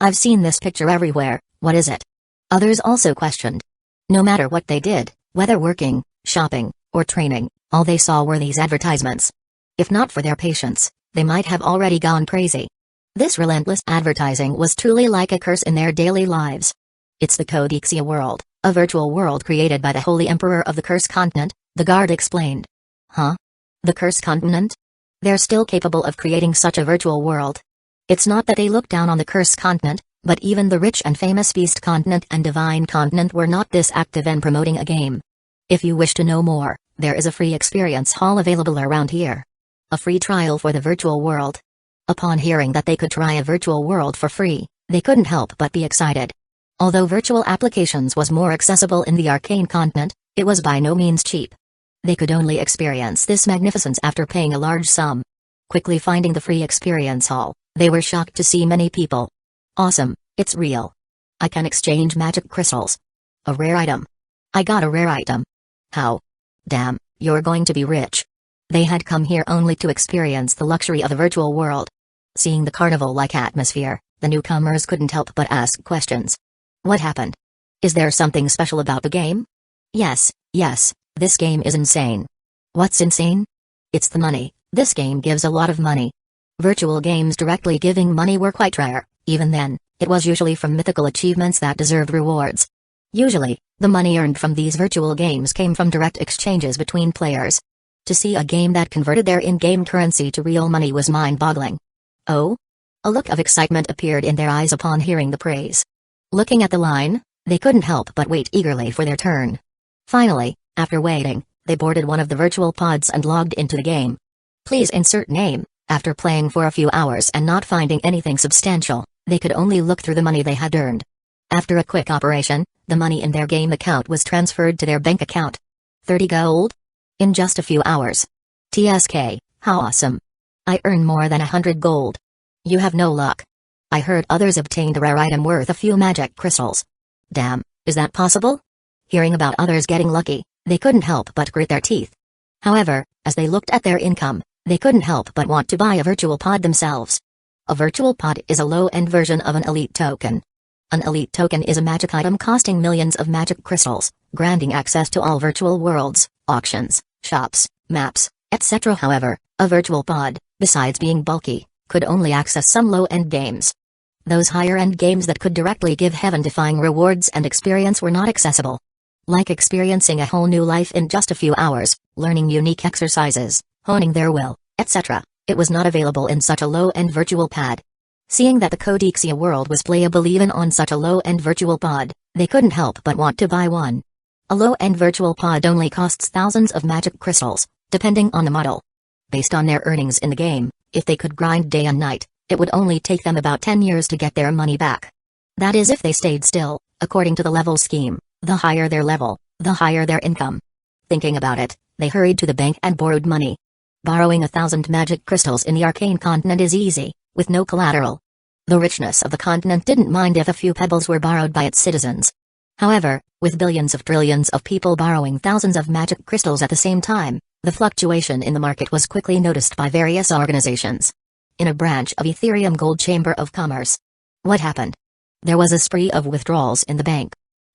I've seen this picture everywhere, what is it? Others also questioned. No matter what they did, whether working, shopping, or training, all they saw were these advertisements. If not for their patience, they might have already gone crazy. This relentless advertising was truly like a curse in their daily lives. It's the Codexia world, a virtual world created by the Holy Emperor of the Curse Continent, the guard explained. Huh? The Curse Continent? They're still capable of creating such a virtual world. It's not that they look down on the Curse Continent, but even the rich and famous Beast Continent and Divine Continent were not this active in promoting a game. If you wish to know more, there is a free experience hall available around here. A free trial for the virtual world. Upon hearing that they could try a virtual world for free, they couldn't help but be excited. Although virtual applications was more accessible in the Arcane Continent, it was by no means cheap. They could only experience this magnificence after paying a large sum. Quickly finding the free experience hall, they were shocked to see many people. Awesome, it's real. I can exchange magic crystals. A rare item. I got a rare item. How? Damn, you're going to be rich. They had come here only to experience the luxury of the virtual world. Seeing the carnival-like atmosphere, the newcomers couldn't help but ask questions. What happened? Is there something special about the game? Yes, this game is insane. What's insane? It's the money. This game gives a lot of money. Virtual games directly giving money were quite rare. Even then, it was usually from mythical achievements that deserved rewards. Usually, the money earned from these virtual games came from direct exchanges between players. To see a game that converted their in-game currency to real money was mind-boggling. Oh? A look of excitement appeared in their eyes upon hearing the praise. Looking at the line, they couldn't help but wait eagerly for their turn. Finally, after waiting, they boarded one of the virtual pods and logged into the game. Please insert name. After playing for a few hours and not finding anything substantial, they could only look through the money they had earned. After a quick operation, the money in their game account was transferred to their bank account. 30 gold? In just a few hours. TSK, how awesome. I earn more than 100 gold. You have no luck. I heard others obtained a rare item worth a few magic crystals. Damn, is that possible? Hearing about others getting lucky, they couldn't help but grit their teeth. However, as they looked at their income, they couldn't help but want to buy a virtual pod themselves. A virtual pod is a low-end version of an elite token. An elite token is a magic item costing millions of magic crystals, granting access to all virtual worlds, auctions, shops, maps, etc. However, a virtual pod, besides being bulky, could only access some low-end games. Those higher-end games that could directly give heaven-defying rewards and experience were not accessible. Like experiencing a whole new life in just a few hours, learning unique exercises, honing their will, etc., it was not available in such a low-end virtual pod. Seeing that the Codexia world was playable even on such a low-end virtual pod, they couldn't help but want to buy one. A low-end virtual pod only costs thousands of magic crystals, depending on the model. Based on their earnings in the game, if they could grind day and night, it would only take them about 10 years to get their money back. That is if they stayed still, according to the level scheme. The higher their level, the higher their income. Thinking about it, they hurried to the bank and borrowed money. Borrowing 1,000 magic crystals in the arcane continent is easy, with no collateral. The richness of the continent didn't mind if a few pebbles were borrowed by its citizens. However, with billions of trillions of people borrowing thousands of magic crystals at the same time, the fluctuation in the market was quickly noticed by various organizations. In a branch of Ethereum Gold Chamber of Commerce. What happened? There was a spree of withdrawals in the bank.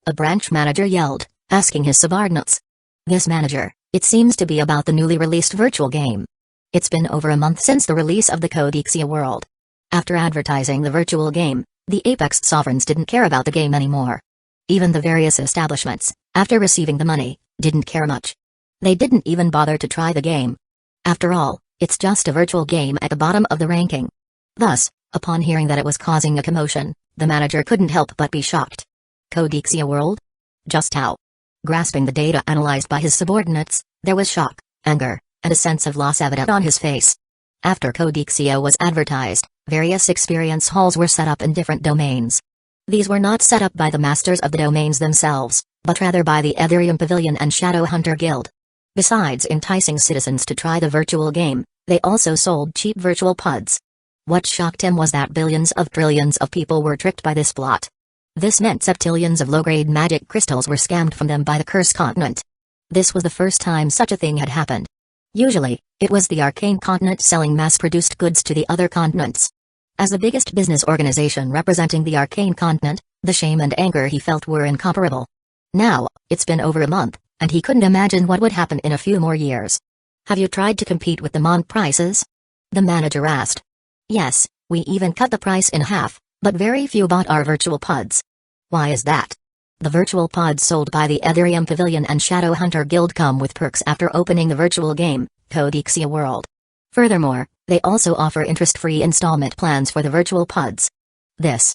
A branch manager yelled, asking his subordinates. This manager, it seems to be about the newly released virtual game. It's been over a month since the release of the Codexia world. After advertising the virtual game, the Apex sovereigns didn't care about the game anymore. Even the various establishments, after receiving the money, didn't care much. They didn't even bother to try the game. After all, it's just a virtual game at the bottom of the ranking. Thus, upon hearing that it was causing a commotion, the manager couldn't help but be shocked. Codexia world? Just how? Grasping the data analyzed by his subordinates, there was shock, anger, and a sense of loss evident on his face. After Codexia was advertised, various experience halls were set up in different domains. These were not set up by the masters of the domains themselves, but rather by the Ethereum Pavilion and Shadow Hunter Guild. Besides enticing citizens to try the virtual game, they also sold cheap virtual pods. What shocked him was that billions of trillions of people were tricked by this plot. This meant septillions of low-grade magic crystals were scammed from them by the Cursed Continent. This was the first time such a thing had happened. Usually, it was the Arcane Continent selling mass-produced goods to the other continents. As the biggest business organization representing the Arcane Continent, the shame and anger he felt were incomparable. Now, it's been over a month, and he couldn't imagine what would happen in a few more years. Have you tried to compete with the MON prices? The manager asked. Yes, we even cut the price in half, but very few bought our virtual pods. Why is that? The virtual pods sold by the Ethereum Pavilion and Shadow Hunter Guild come with perks after opening the virtual game, Codexia World. Furthermore, they also offer interest-free installment plans for the virtual pods. The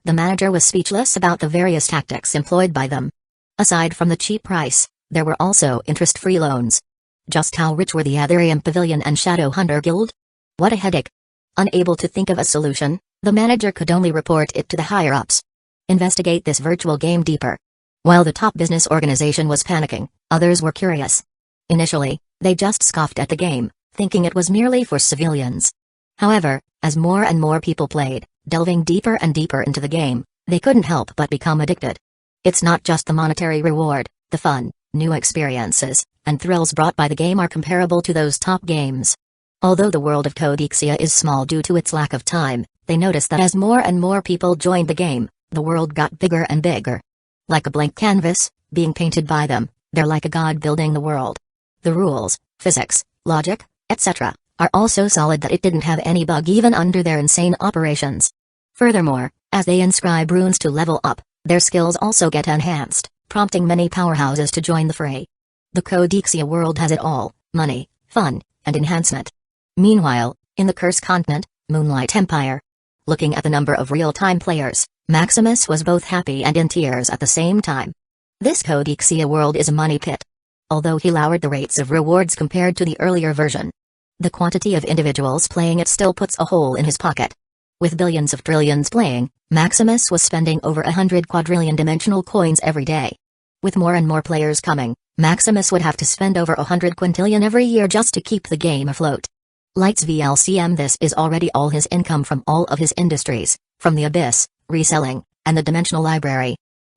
manager was speechless about the various tactics employed by them. Aside from the cheap price, there were also interest-free loans. Just how rich were the Ethereum Pavilion and Shadow Hunter Guild? What a headache. Unable to think of a solution, the manager could only report it to the higher-ups. Investigate this virtual game deeper. While the top business organization was panicking, others were curious. Initially, they just scoffed at the game, thinking it was merely for civilians. However, as more and more people played, delving deeper and deeper into the game, they couldn't help but become addicted. It's not just the monetary reward, the fun, new experiences, and thrills brought by the game are comparable to those top games. Although the world of Codexia is small due to its lack of time, they noticed that as more and more people joined the game, the world got bigger and bigger. Like a blank canvas, being painted by them, they're like a god building the world. The rules, physics, logic, etc., are all so solid that it didn't have any bug even under their insane operations. Furthermore, as they inscribe runes to level up, their skills also get enhanced, prompting many powerhouses to join the fray. The Codexia world has it all: money, fun, and enhancement. Meanwhile, in the Cursed Continent, Moonlight Empire. Looking at the number of real-time players, Maximus was both happy and in tears at the same time. This Codexia world is a money pit. Although he lowered the rates of rewards compared to the earlier version, the quantity of individuals playing it still puts a hole in his pocket. With billions of trillions playing, Maximus was spending over 100 quadrillion dimensional coins every day. With more and more players coming, Maximus would have to spend over 100 quintillion every year just to keep the game afloat. Lights VLCM. This is already all his income from all of his industries, from the Abyss, reselling, and the Dimensional Library.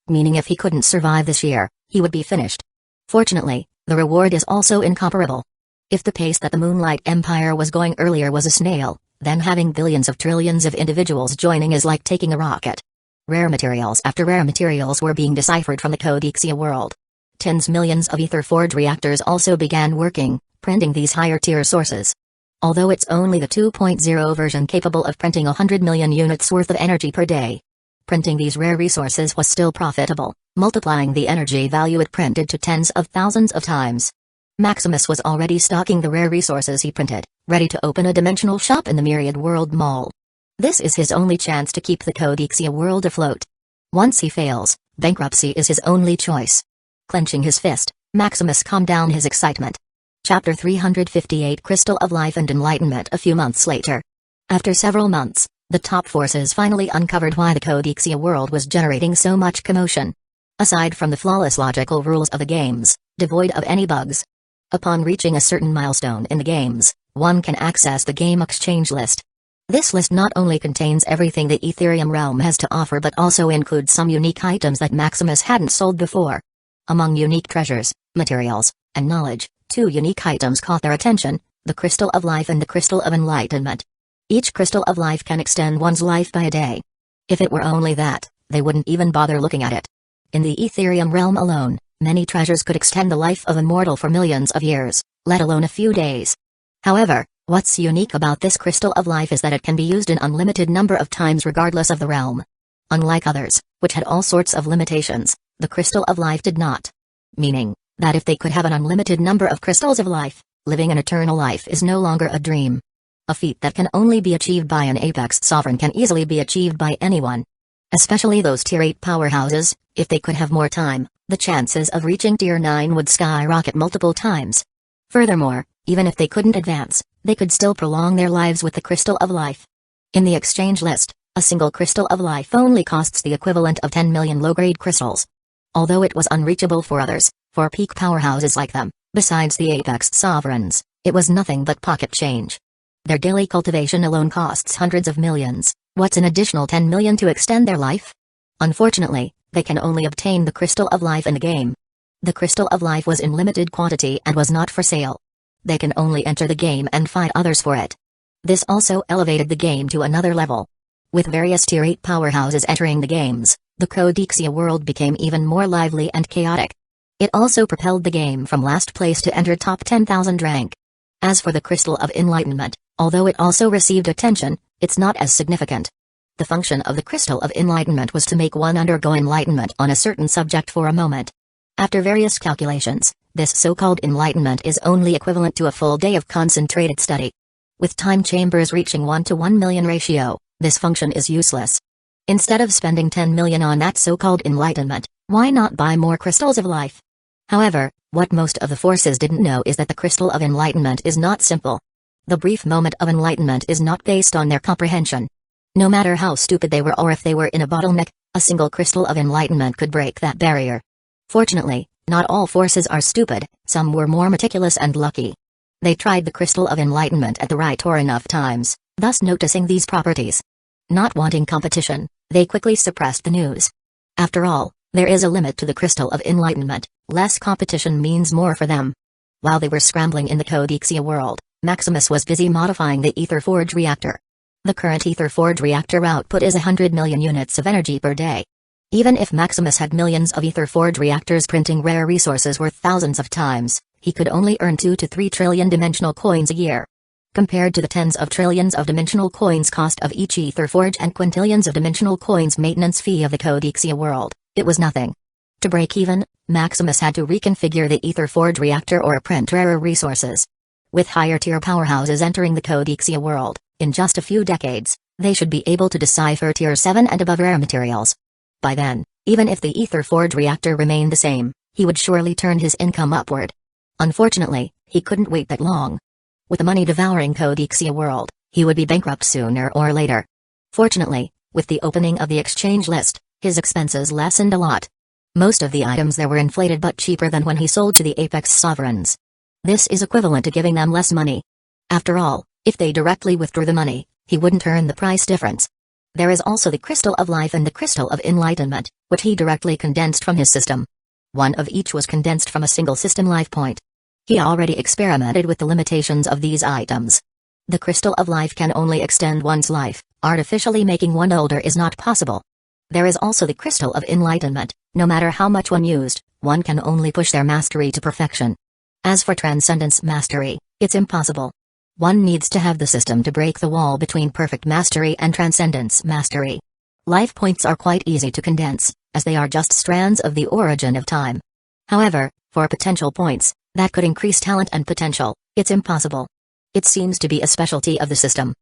Meaning if he couldn't survive this year, he would be finished. Fortunately, the reward is also incomparable. If the pace that the Moonlight Empire was going earlier was a snail, then having billions of trillions of individuals joining is like taking a rocket. Rare materials after rare materials were being deciphered from the Codexia world. Tens millions of Etherforge reactors also began working, printing these higher-tier sources. Although it's only the 2.0 version capable of printing 100 million units worth of energy per day. Printing these rare resources was still profitable, multiplying the energy value it printed to tens of thousands of times. Maximus was already stocking the rare resources he printed, ready to open a dimensional shop in the Myriad World Mall. This is his only chance to keep the Codexia world afloat. Once he fails, bankruptcy is his only choice. Clenching his fist, Maximus calmed down his excitement. Chapter 358 Crystal of Life and Enlightenment. A few months later. After several months, the top forces finally uncovered why the Codexia world was generating so much commotion. Aside from the flawless logical rules of the games, devoid of any bugs. Upon reaching a certain milestone in the games, one can access the game exchange list. This list not only contains everything the Ethereum realm has to offer but also includes some unique items that Maximus hadn't sold before. Among unique treasures, materials, and knowledge, two unique items caught their attention, the Crystal of Life and the Crystal of Enlightenment. Each Crystal of Life can extend one's life by a day. If it were only that, they wouldn't even bother looking at it. In the Ethereum realm alone, many treasures could extend the life of a mortal for millions of years, let alone a few days. However, what's unique about this Crystal of Life is that it can be used an unlimited number of times regardless of the realm. Unlike others, which had all sorts of limitations, the Crystal of Life did not. Meaning, that if they could have an unlimited number of Crystals of Life, living an eternal life is no longer a dream. A feat that can only be achieved by an Apex Sovereign can easily be achieved by anyone. Especially those Tier 8 powerhouses, if they could have more time, the chances of reaching Tier 9 would skyrocket multiple times. Furthermore, even if they couldn't advance, they could still prolong their lives with the Crystal of Life. In the exchange list, a single Crystal of Life only costs the equivalent of 10 million low-grade crystals. Although it was unreachable for others, for peak powerhouses like them, besides the Apex Sovereigns, it was nothing but pocket change. Their daily cultivation alone costs hundreds of millions. What's an additional 10 million to extend their life? Unfortunately, they can only obtain the Crystal of Life in the game. The Crystal of Life was in limited quantity and was not for sale. They can only enter the game and fight others for it. This also elevated the game to another level. With various Tier 8 powerhouses entering the games, the Codexia world became even more lively and chaotic. It also propelled the game from last place to enter top 10,000 rank. As for the Crystal of Enlightenment, although it also received attention, it's not as significant. The function of the Crystal of Enlightenment was to make one undergo enlightenment on a certain subject for a moment. After various calculations, this so-called enlightenment is only equivalent to a full day of concentrated study. With time chambers reaching 1 to 1 million ratio, this function is useless. Instead of spending 10 million on that so-called enlightenment, why not buy more Crystals of Life? However, what most of the forces didn't know is that the Crystal of Enlightenment is not simple. The brief moment of enlightenment is not based on their comprehension. No matter how stupid they were or if they were in a bottleneck, a single Crystal of Enlightenment could break that barrier. Fortunately, not all forces are stupid, some were more meticulous and lucky. They tried the Crystal of Enlightenment at the right or enough times, thus noticing these properties. Not wanting competition, they quickly suppressed the news. After all, there is a limit to the Crystal of Enlightenment, less competition means more for them. While they were scrambling in the Codexia world, Maximus was busy modifying the Etherforge reactor. The current Etherforge reactor output is 100 million units of energy per day. Even if Maximus had millions of Etherforge reactors printing rare resources worth thousands of times, he could only earn 2 to 3 trillion dimensional coins a year. Compared to the tens of trillions of dimensional coins cost of each Etherforge and quintillions of dimensional coins maintenance fee of the Codexia world, it was nothing. To break even, Maximus had to reconfigure the Etherforge reactor or print rarer resources. With higher tier powerhouses entering the Codexia world, in just a few decades, they should be able to decipher Tier 7 and above rare materials. By then, even if the Etherforge reactor remained the same, he would surely turn his income upward. Unfortunately, he couldn't wait that long. With the money-devouring Codexia world, he would be bankrupt sooner or later. Fortunately, with the opening of the exchange list, his expenses lessened a lot. Most of the items there were inflated but cheaper than when he sold to the Apex Sovereigns. This is equivalent to giving them less money. After all, if they directly withdrew the money, he wouldn't earn the price difference. There is also the Crystal of Life and the Crystal of Enlightenment, which he directly condensed from his system. One of each was condensed from a single system life point. He already experimented with the limitations of these items. The crystal of life can only extend one's life, artificially making one older is not possible. There is also the crystal of enlightenment. No matter how much one used, one can only push their mastery to perfection. As for transcendence mastery, it's impossible. One needs to have the system to break the wall between perfect mastery and transcendence mastery. Life points are quite easy to condense, as they are just strands of the origin of time. However, for potential points, that could increase talent and potential, it's impossible. It seems to be a specialty of the system.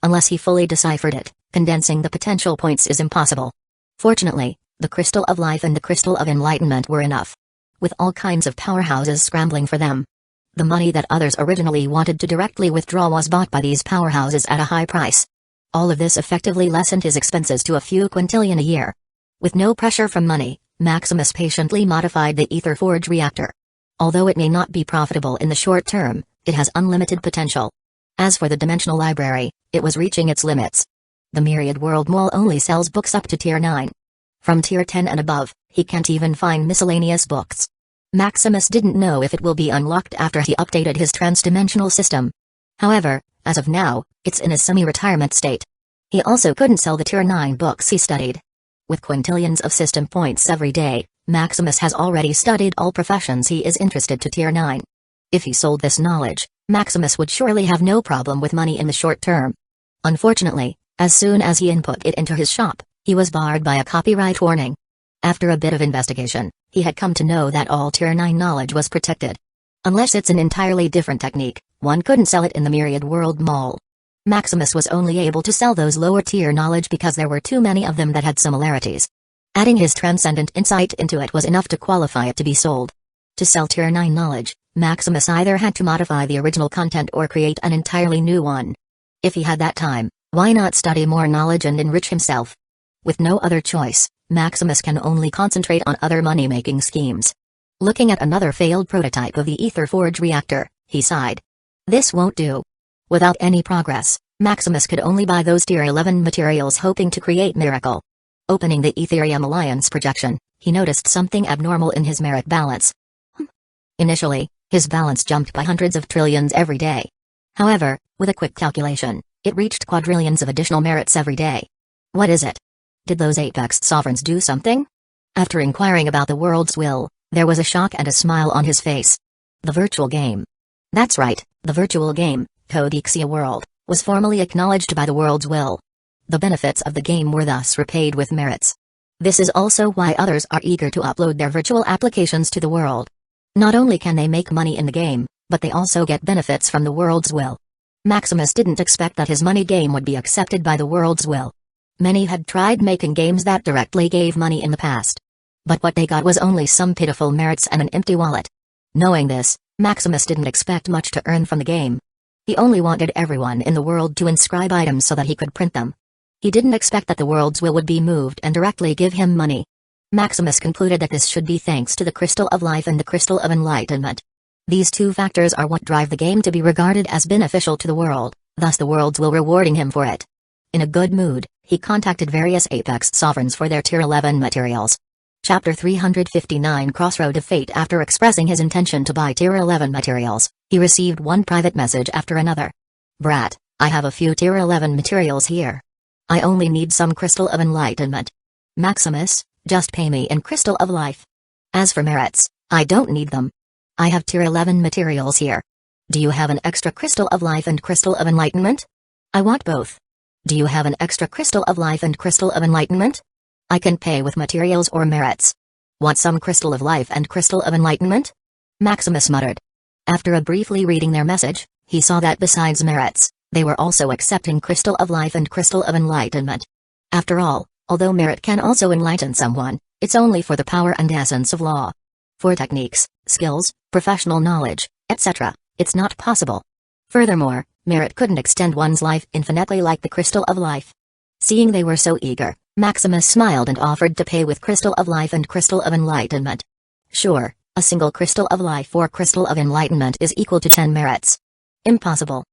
Unless he fully deciphered it, condensing the potential points is impossible. Fortunately, the crystal of life and the crystal of enlightenment were enough. With all kinds of powerhouses scrambling for them. The money that others originally wanted to directly withdraw was bought by these powerhouses at a high price. All of this effectively lessened his expenses to a few quintillion a year. With no pressure from money, Maximus patiently modified the Ether Forge reactor. Although it may not be profitable in the short term, it has unlimited potential. As for the dimensional library, it was reaching its limits. The Myriad World Mall only sells books up to Tier 9. From Tier 10 and above, he can't even find miscellaneous books. Maximus didn't know if it will be unlocked after he updated his transdimensional system. However, as of now, it's in a semi-retirement state. He also couldn't sell the Tier 9 books he studied. With quintillions of system points every day, Maximus has already studied all professions he is interested to Tier 9. If he sold this knowledge, Maximus would surely have no problem with money in the short term. Unfortunately, as soon as he input it into his shop, he was barred by a copyright warning. After a bit of investigation, he had come to know that all Tier 9 knowledge was protected. Unless it's an entirely different technique, one couldn't sell it in the Myriad World Mall. Maximus was only able to sell those lower tier knowledge because there were too many of them that had similarities. Adding his transcendent insight into it was enough to qualify it to be sold. To sell Tier 9 knowledge, Maximus either had to modify the original content or create an entirely new one. If he had that time, why not study more knowledge and enrich himself? With no other choice, Maximus can only concentrate on other money-making schemes. Looking at another failed prototype of the Ether Forge reactor, he sighed. This won't do. Without any progress, Maximus could only buy those Tier 11 materials hoping to create miracle. Opening the Ethereum Alliance projection, he noticed something abnormal in his merit balance. Initially, his balance jumped by hundreds of trillions every day. However, with a quick calculation, it reached quadrillions of additional merits every day. What is it? Did those apex sovereigns do something? After inquiring about the world's will, there was a shock and a smile on his face. The virtual game. That's right, the virtual game, Codexia World, was formally acknowledged by the world's will. The benefits of the game were thus repaid with merits. This is also why others are eager to upload their virtual applications to the world. Not only can they make money in the game, but they also get benefits from the world's will. Maximus didn't expect that his money game would be accepted by the world's will. Many had tried making games that directly gave money in the past. But what they got was only some pitiful merits and an empty wallet. Knowing this, Maximus didn't expect much to earn from the game. He only wanted everyone in the world to inscribe items so that he could print them. He didn't expect that the world's will would be moved and directly give him money. Maximus concluded that this should be thanks to the Crystal of Life and the Crystal of Enlightenment. These two factors are what drive the game to be regarded as beneficial to the world, thus the world's will rewarding him for it. In a good mood, he contacted various apex sovereigns for their Tier 11 materials. Chapter 359 Crossroad of Fate. After expressing his intention to buy Tier 11 materials, he received one private message after another. Brat, I have a few Tier 11 materials here. I only need some Crystal of Enlightenment. Maximus, just pay me in Crystal of Life. As for merits, I don't need them. I have Tier 11 materials here. Do you have an extra Crystal of Life and Crystal of Enlightenment? I want both. Do you have an extra Crystal of Life and Crystal of Enlightenment? I can pay with materials or merits. Want some Crystal of Life and Crystal of Enlightenment? Maximus muttered. After briefly reading their message, he saw that besides merits, they were also accepting Crystal of Life and Crystal of Enlightenment. After all, although merit can also enlighten someone, it's only for the power and essence of law. For techniques, skills, professional knowledge, etc., it's not possible. Furthermore, merit couldn't extend one's life infinitely like the Crystal of Life. Seeing they were so eager, Maximus smiled and offered to pay with Crystal of Life and Crystal of Enlightenment. Sure, a single Crystal of Life or Crystal of Enlightenment is equal to 10 merits. Impossible.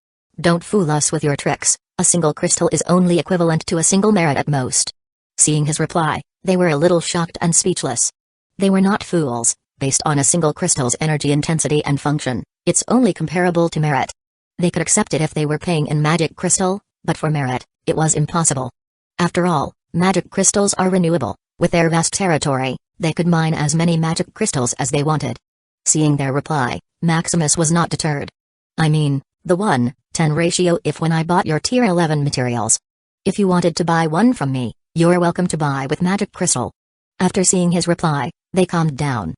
Don't fool us with your tricks, a single crystal is only equivalent to a single merit at most. Seeing his reply, they were a little shocked and speechless. They were not fools, Based on a single crystal's energy intensity and function, it's only comparable to merit. They could accept it if they were paying in magic crystal, but for merit, it was impossible. After all, magic crystals are renewable. With their vast territory, they could mine as many magic crystals as they wanted. Seeing their reply, Maximus was not deterred. I mean, the 1:10 ratio if when I bought your tier 11 materials. If you wanted to buy one from me, you're welcome to buy with magic crystal. After seeing his reply, they calmed down.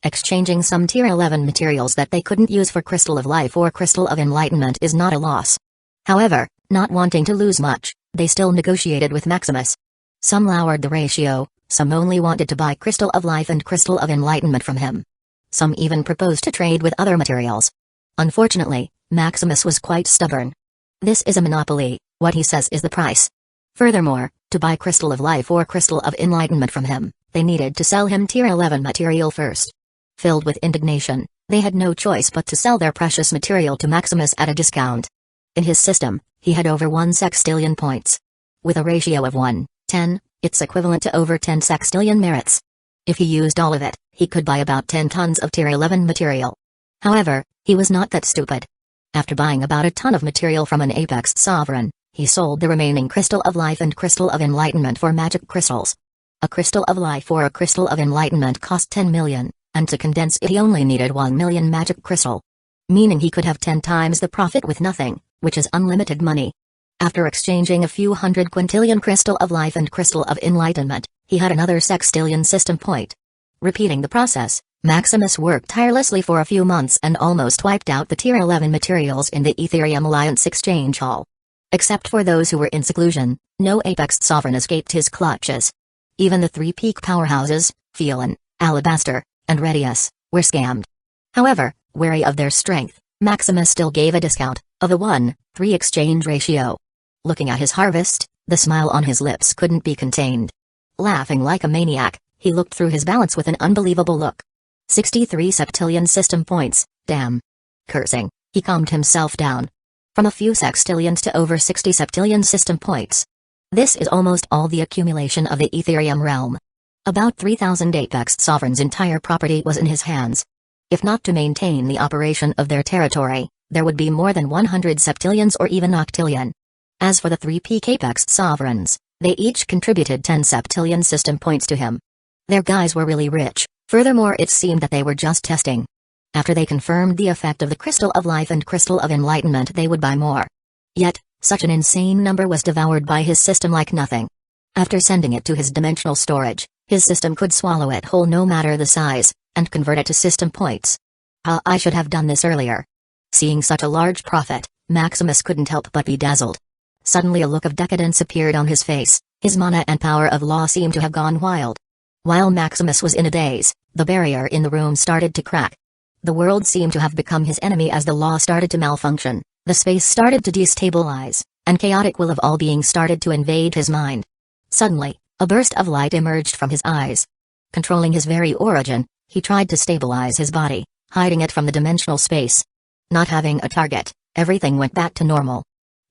Exchanging some tier 11 materials that they couldn't use for Crystal of Life or Crystal of Enlightenment is not a loss. However, not wanting to lose much, they still negotiated with Maximus. Some lowered the ratio, some only wanted to buy Crystal of Life and Crystal of Enlightenment from him. Some even proposed to trade with other materials. Unfortunately, Maximus was quite stubborn. This is a monopoly, what he says is the price. Furthermore, to buy Crystal of Life or Crystal of Enlightenment from him, they needed to sell him tier 11 material first. Filled with indignation, they had no choice but to sell their precious material to Maximus at a discount. In his system, he had over 1 sextillion points. With a ratio of 1:10, it's equivalent to over 10 sextillion merits. If he used all of it, he could buy about 10 tons of tier 11 material. However, he was not that stupid. After buying about a ton of material from an Apex Sovereign, he sold the remaining Crystal of Life and Crystal of Enlightenment for magic crystals. A Crystal of Life or a Crystal of Enlightenment cost 10 million, and to condense it he only needed 1 million magic crystal. Meaning he could have 10 times the profit with nothing, which is unlimited money. After exchanging a few hundred quintillion Crystal of Life and Crystal of Enlightenment, he had another sextillion system point. Repeating the process, Maximus worked tirelessly for a few months and almost wiped out the tier 11 materials in the Ethereum Alliance exchange hall. Except for those who were in seclusion, no Apex Sovereign escaped his clutches. Even the 3 peak powerhouses, Phelan, Alabaster, and Redius, were scammed. However, wary of their strength, Maximus still gave a discount, of a 1:3 exchange ratio. Looking at his harvest, the smile on his lips couldn't be contained. Laughing like a maniac, he looked through his balance with an unbelievable look. 63 septillion system points, damn. Cursing, he calmed himself down. From a few sextillions to over 60 septillion system points. This is almost all the accumulation of the Ethereum realm. About 3,000 Apex Sovereign's entire property was in his hands. If not to maintain the operation of their territory, there would be more than 100 septillions or even octillion. As for the 3 peak Apex Sovereigns, they each contributed 10 septillion system points to him. Their guys were really rich, furthermore it seemed that they were just testing. After they confirmed the effect of the Crystal of Life and Crystal of Enlightenment they would buy more. Yet, such an insane number was devoured by his system like nothing. After sending it to his dimensional storage, his system could swallow it whole no matter the size, and convert it to system points. I should have done this earlier. Seeing such a large profit, Maximus couldn't help but be dazzled. Suddenly a look of decadence appeared on his face, his mana and power of law seemed to have gone wild. While Maximus was in a daze, the barrier in the room started to crack. The world seemed to have become his enemy as the law started to malfunction, the space started to destabilize, and chaotic will of all beings started to invade his mind. Suddenly, a burst of light emerged from his eyes. Controlling his very origin, he tried to stabilize his body, hiding it from the dimensional space. Not having a target, everything went back to normal.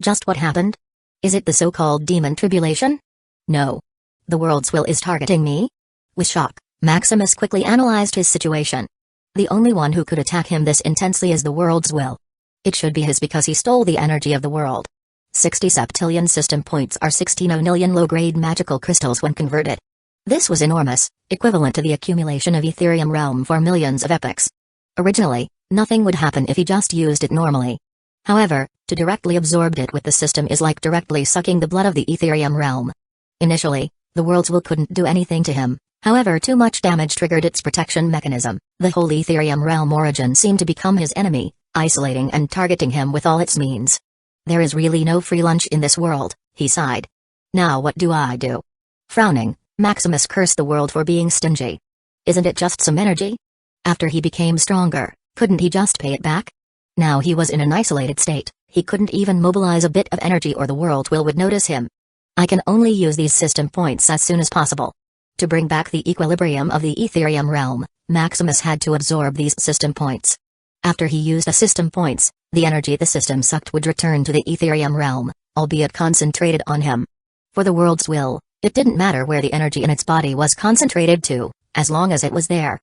Just what happened? Is it the so-called demon tribulation? No. The world's will is targeting me? With shock, Maximus quickly analyzed his situation. The only one who could attack him this intensely is the world's will. It should be his because he stole the energy of the world. 60 septillion system points are 16 million low-grade magical crystals when converted. This was enormous, equivalent to the accumulation of Ethereum realm for millions of epochs. Originally, nothing would happen if he just used it normally. However, to directly absorb it with the system is like directly sucking the blood of the Ethereum realm. Initially, the world's will couldn't do anything to him, however too much damage triggered its protection mechanism. The whole Ethereum realm origin seemed to become his enemy, isolating and targeting him with all its means. There is really no free lunch in this world, he sighed. Now what do I do? Frowning, Maximus cursed the world for being stingy. Isn't it just some energy? After he became stronger, couldn't he just pay it back? Now he was in an isolated state, he couldn't even mobilize a bit of energy or the world will would notice him. I can only use these system points as soon as possible. To bring back the equilibrium of the Ethereum realm, Maximus had to absorb these system points. After he used the system points, the energy the system sucked would return to the Ethereum realm, albeit concentrated on him. For the world's will, it didn't matter where the energy in its body was concentrated to, as long as it was there.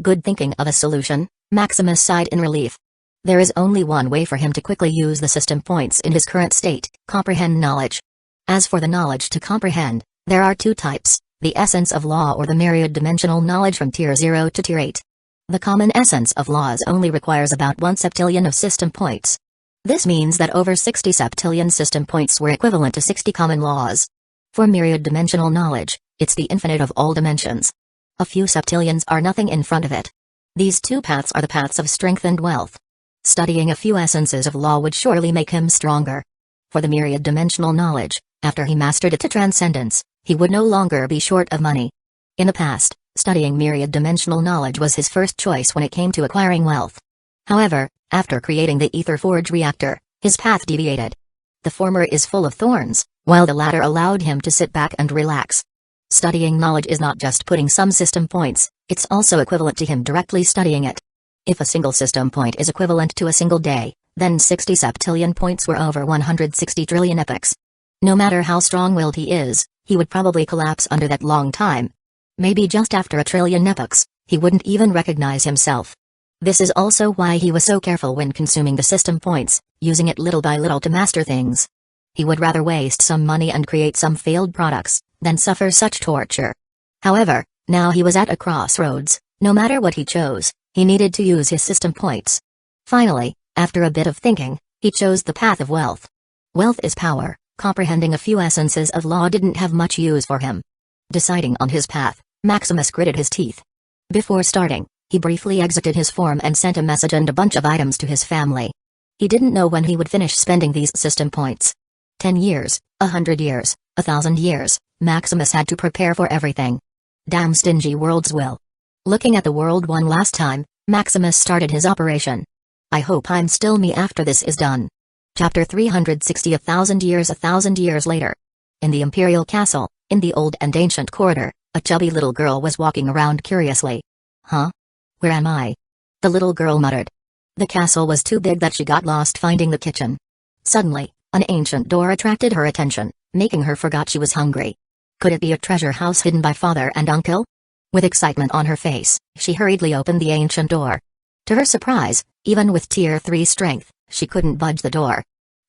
Good thinking of a solution, Maximus sighed in relief. There is only one way for him to quickly use the system points in his current state: comprehend knowledge. As for the knowledge to comprehend, there are two types: the essence of law or the myriad-dimensional knowledge from Tier 0 to Tier 8. The common essence of laws only requires about 1 septillion of system points. This means that over 60 septillion system points were equivalent to 60 common laws. For myriad-dimensional knowledge, it's the infinite of all dimensions. A few septillions are nothing in front of it. These two paths are the paths of strength and wealth. Studying a few essences of law would surely make him stronger. For the myriad-dimensional knowledge, after he mastered it to transcendence, he would no longer be short of money. In the past, studying myriad-dimensional knowledge was his first choice when it came to acquiring wealth. However, after creating the Ether Forge reactor, his path deviated. The former is full of thorns, while the latter allowed him to sit back and relax. Studying knowledge is not just putting some system points, it's also equivalent to him directly studying it. If a single system point is equivalent to a single day, then 60 septillion points were over 160 trillion epochs. No matter how strong-willed he is, he would probably collapse under that long time. Maybe just after a trillion epochs, he wouldn't even recognize himself. This is also why he was so careful when consuming the system points, using it little by little to master things. He would rather waste some money and create some failed products than suffer such torture. However, now he was at a crossroads. No matter what he chose, he needed to use his system points. Finally, after a bit of thinking, he chose the path of wealth. Wealth is power. Comprehending a few essences of law didn't have much use for him. Deciding on his path, Maximus gritted his teeth. Before starting, he briefly exited his form and sent a message and a bunch of items to his family. He didn't know when he would finish spending these system points. 10 years, 100 years, 1,000 years, Maximus had to prepare for everything. Damn stingy worlds will. Looking at the world one last time, Maximus started his operation. I hope I'm still me after this is done. Chapter 360 1,000 years later. In the Imperial Castle, in the old and ancient corridor, a chubby little girl was walking around curiously. Huh? Where am I? The little girl muttered. The castle was too big that she got lost finding the kitchen. Suddenly, an ancient door attracted her attention, making her forget she was hungry. Could it be a treasure house hidden by father and uncle? With excitement on her face, she hurriedly opened the ancient door. To her surprise, even with Tier 3 strength, she couldn't budge the door.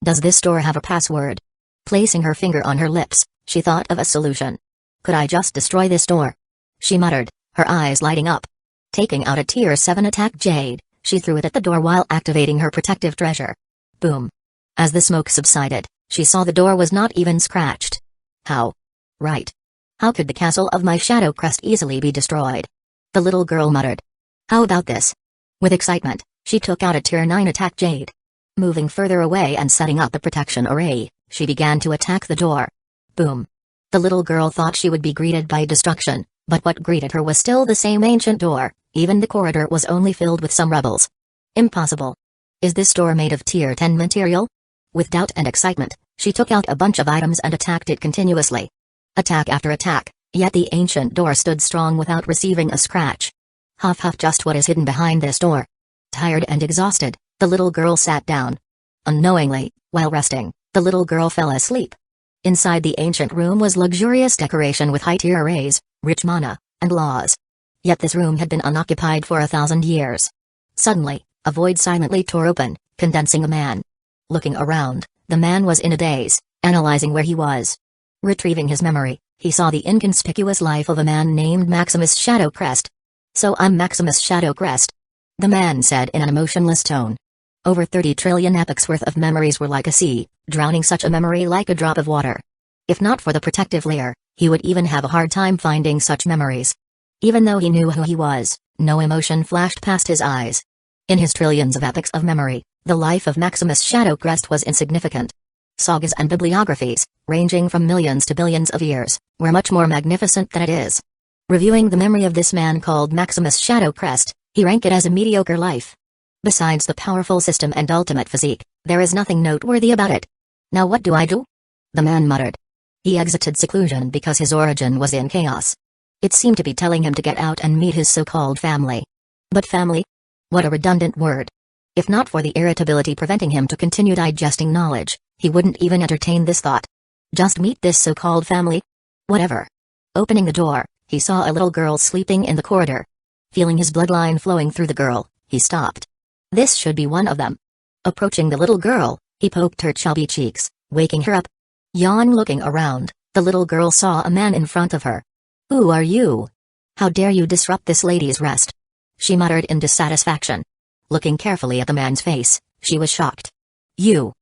Does this door have a password? Placing her finger on her lips, she thought of a solution. Could I just destroy this door? She muttered, her eyes lighting up. Taking out a Tier 7 attack jade, she threw it at the door while activating her protective treasure. Boom. As the smoke subsided, she saw the door was not even scratched. How? Right. How could the castle of my Shadow Crest easily be destroyed? The little girl muttered. How about this? With excitement, she took out a Tier 9 attack jade. Moving further away and setting up the protection array, she began to attack the door. Boom. The little girl thought she would be greeted by destruction, but what greeted her was still the same ancient door. Even the corridor was only filled with some rebels. Impossible. Is this door made of Tier 10 material? With doubt and excitement, she took out a bunch of items and attacked it continuously. Attack after attack, yet the ancient door stood strong without receiving a scratch. Huff huff, just what is hidden behind this door? Tired and exhausted, the little girl sat down. Unknowingly, while resting, the little girl fell asleep. Inside the ancient room was luxurious decoration with high-tier arrays, rich mana, and laws. Yet this room had been unoccupied for 1,000 years. Suddenly, a void silently tore open, condensing a man. Looking around, the man was in a daze, analyzing where he was. Retrieving his memory, he saw the inconspicuous life of a man named Maximus Shadowcrest. So I'm Maximus Shadowcrest, the man said in an emotionless tone. Over 30 trillion epochs worth of memories were like a sea, drowning such a memory like a drop of water. If not for the protective layer, he would even have a hard time finding such memories. Even though he knew who he was, no emotion flashed past his eyes. In his trillions of epochs of memory, the life of Maximus Shadowcrest was insignificant. Sagas and bibliographies, ranging from millions to billions of years, were much more magnificent than it is. Reviewing the memory of this man called Maximus Shadowcrest, he ranked it as a mediocre life. Besides the powerful system and ultimate physique, there is nothing noteworthy about it. Now what do I do? The man muttered. He exited seclusion because his origin was in chaos. It seemed to be telling him to get out and meet his so-called family. But family? What a redundant word. If not for the irritability preventing him to continue digesting knowledge, he wouldn't even entertain this thought. Just meet this so-called family? Whatever. Opening the door, he saw a little girl sleeping in the corridor. Feeling his bloodline flowing through the girl, he stopped. This should be one of them. Approaching the little girl, he poked her chubby cheeks, waking her up. Looking around, the little girl saw a man in front of her. "Who are you? How dare you disrupt this lady's rest?" she muttered in dissatisfaction. Looking carefully at the man's face, she was shocked. You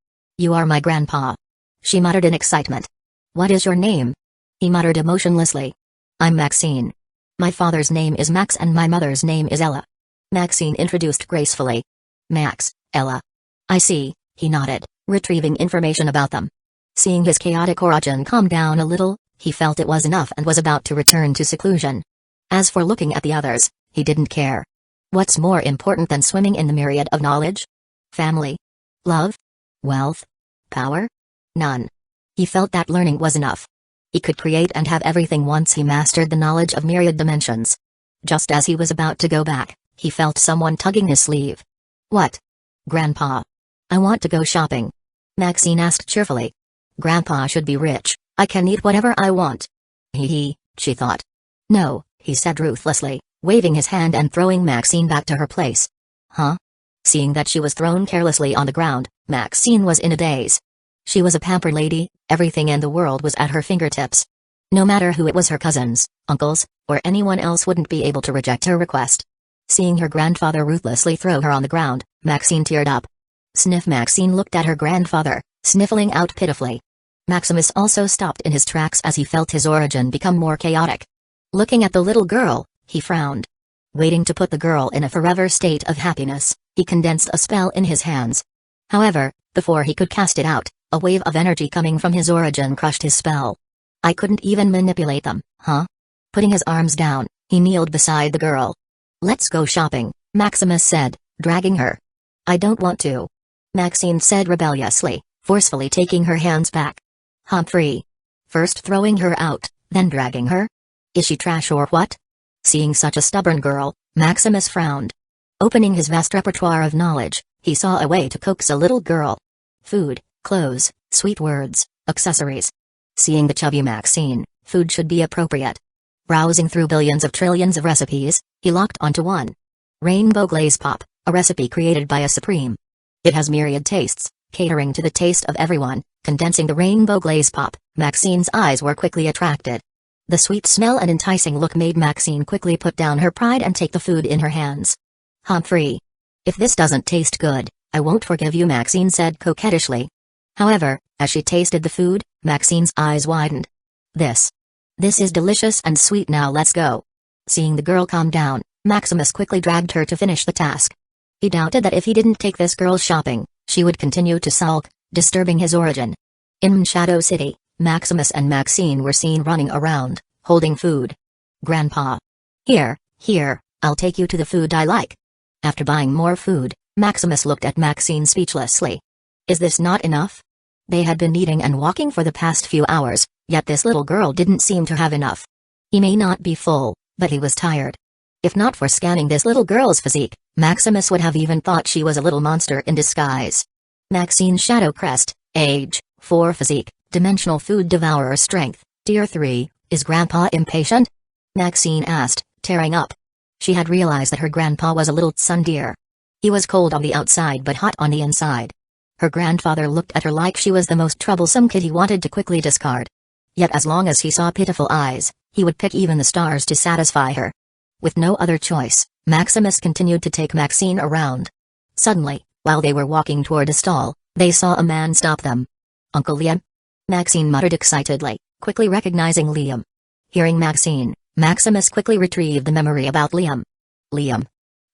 are my grandpa," she muttered in excitement. "What is your name?" he muttered emotionlessly. "I'm Maxine. My father's name is Max and my mother's name is Ella." Maxine introduced gracefully. "Max, Ella. I see," he nodded, retrieving information about them. Seeing his chaotic origin calm down a little, he felt it was enough and was about to return to seclusion. As for looking at the others, he didn't care. What's more important than swimming in the myriad of knowledge? Family? Love? Wealth? Power? None. He felt that learning was enough. He could create and have everything once he mastered the knowledge of myriad dimensions. Just as he was about to go back, he felt someone tugging his sleeve. "What?" "Grandpa. I want to go shopping," Maxine asked cheerfully. "Grandpa should be rich, I can eat whatever I want." She thought. "No," he said ruthlessly, waving his hand and throwing Maxine back to her place. "Huh?" Seeing that she was thrown carelessly on the ground, Maxine was in a daze. She was a pampered lady, everything in the world was at her fingertips. No matter who it was, her cousins, uncles, or anyone else wouldn't be able to reject her request. Seeing her grandfather ruthlessly throw her on the ground, Maxine teared up. Sniff. Maxine looked at her grandfather, sniffling out pitifully. Maximus also stopped in his tracks as he felt his origin become more chaotic. Looking at the little girl, he frowned. Waiting to put the girl in a forever state of happiness, he condensed a spell in his hands. However, before he could cast it out, a wave of energy coming from his origin crushed his spell. "I couldn't even manipulate them, huh?" Putting his arms down, he kneeled beside the girl. "Let's go shopping," Maximus said, dragging her. "I don't want to," Maxine said rebelliously, forcefully taking her hands back. "Humphrey." First throwing her out, then dragging her? Is she trash or what? Seeing such a stubborn girl, Maximus frowned. Opening his vast repertoire of knowledge, he saw a way to coax a little girl. Food, clothes, sweet words, accessories. Seeing the chubby Maxine, food should be appropriate. Browsing through billions of trillions of recipes, he locked onto one. Rainbow Glaze Pop, a recipe created by a supreme. It has myriad tastes, catering to the taste of everyone. Condensing the rainbow glaze pop, Maxine's eyes were quickly attracted. The sweet smell and enticing look made Maxine quickly put down her pride and take the food in her hands. "Humphrey. If this doesn't taste good, I won't forgive you," Maxine said coquettishly. However, as she tasted the food, Maxine's eyes widened. This is delicious and sweet, now let's go." Seeing the girl calm down, Maximus quickly dragged her to finish the task. He doubted that if he didn't take this girl shopping, she would continue to sulk, disturbing his origin. In Shadow City, Maximus and Maxine were seen running around, holding food. "Grandpa. Here, I'll take you to the food I like." After buying more food, Maximus looked at Maxine speechlessly. Is this not enough? They had been eating and walking for the past few hours, yet this little girl didn't seem to have enough. He may not be full, but he was tired. If not for scanning this little girl's physique, Maximus would have even thought she was a little monster in disguise. Maxine Shadow Crest, age, 4 physique, dimensional food devourer strength, tier 3, is Grandpa impatient? Maxine asked, tearing up. She had realized that her grandpa was a little tsundere. He was cold on the outside but hot on the inside. Her grandfather looked at her like she was the most troublesome kid he wanted to quickly discard. Yet as long as he saw pitiful eyes, he would pick even the stars to satisfy her. With no other choice, Maximus continued to take Maxine around. Suddenly, while they were walking toward a stall, they saw a man stop them. "Uncle Liam?" Maxine muttered excitedly, quickly recognizing Liam. Hearing Maxine, Maximus quickly retrieved the memory about Liam. Liam.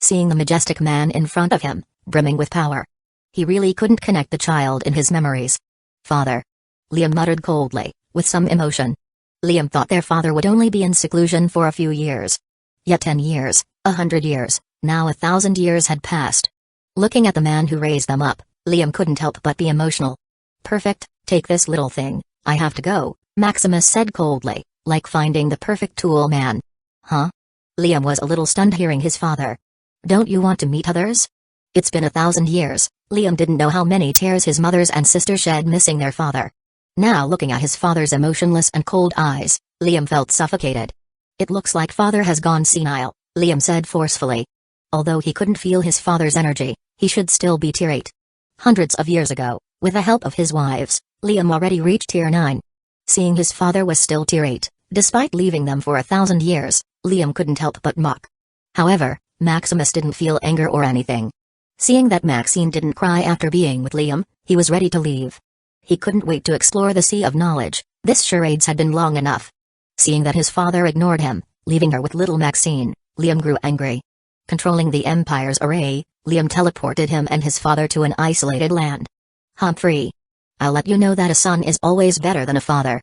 Seeing the majestic man in front of him, brimming with power. He really couldn't connect the child in his memories. "Father." Liam muttered coldly, with some emotion. Liam thought their father would only be in seclusion for a few years. Yet 10 years, 100 years, now 1,000 years had passed. Looking at the man who raised them up, Liam couldn't help but be emotional. "Perfect, take this little thing, I have to go," Maximus said coldly, like finding the perfect tool man. "Huh?" Liam was a little stunned hearing his father. "Don't you want to meet others?" It's been 1,000 years, Liam didn't know how many tears his mothers and sisters shed missing their father. Now looking at his father's emotionless and cold eyes, Liam felt suffocated. It looks like father has gone senile, Liam said forcefully. Although he couldn't feel his father's energy, he should still be tier 8. Hundreds of years ago, with the help of his wives, Liam already reached tier 9. Seeing his father was still tier 8, despite leaving them for 1,000 years, Liam couldn't help but mock. However, Maximus didn't feel anger or anything. Seeing that Maxine didn't cry after being with Liam, he was ready to leave. He couldn't wait to explore the sea of knowledge. This charades had been long enough. Seeing that his father ignored him, leaving her with little Maxine, Liam grew angry. Controlling the Empire's array, Liam teleported him and his father to an isolated land. Humphrey. I'll let you know that a son is always better than a father.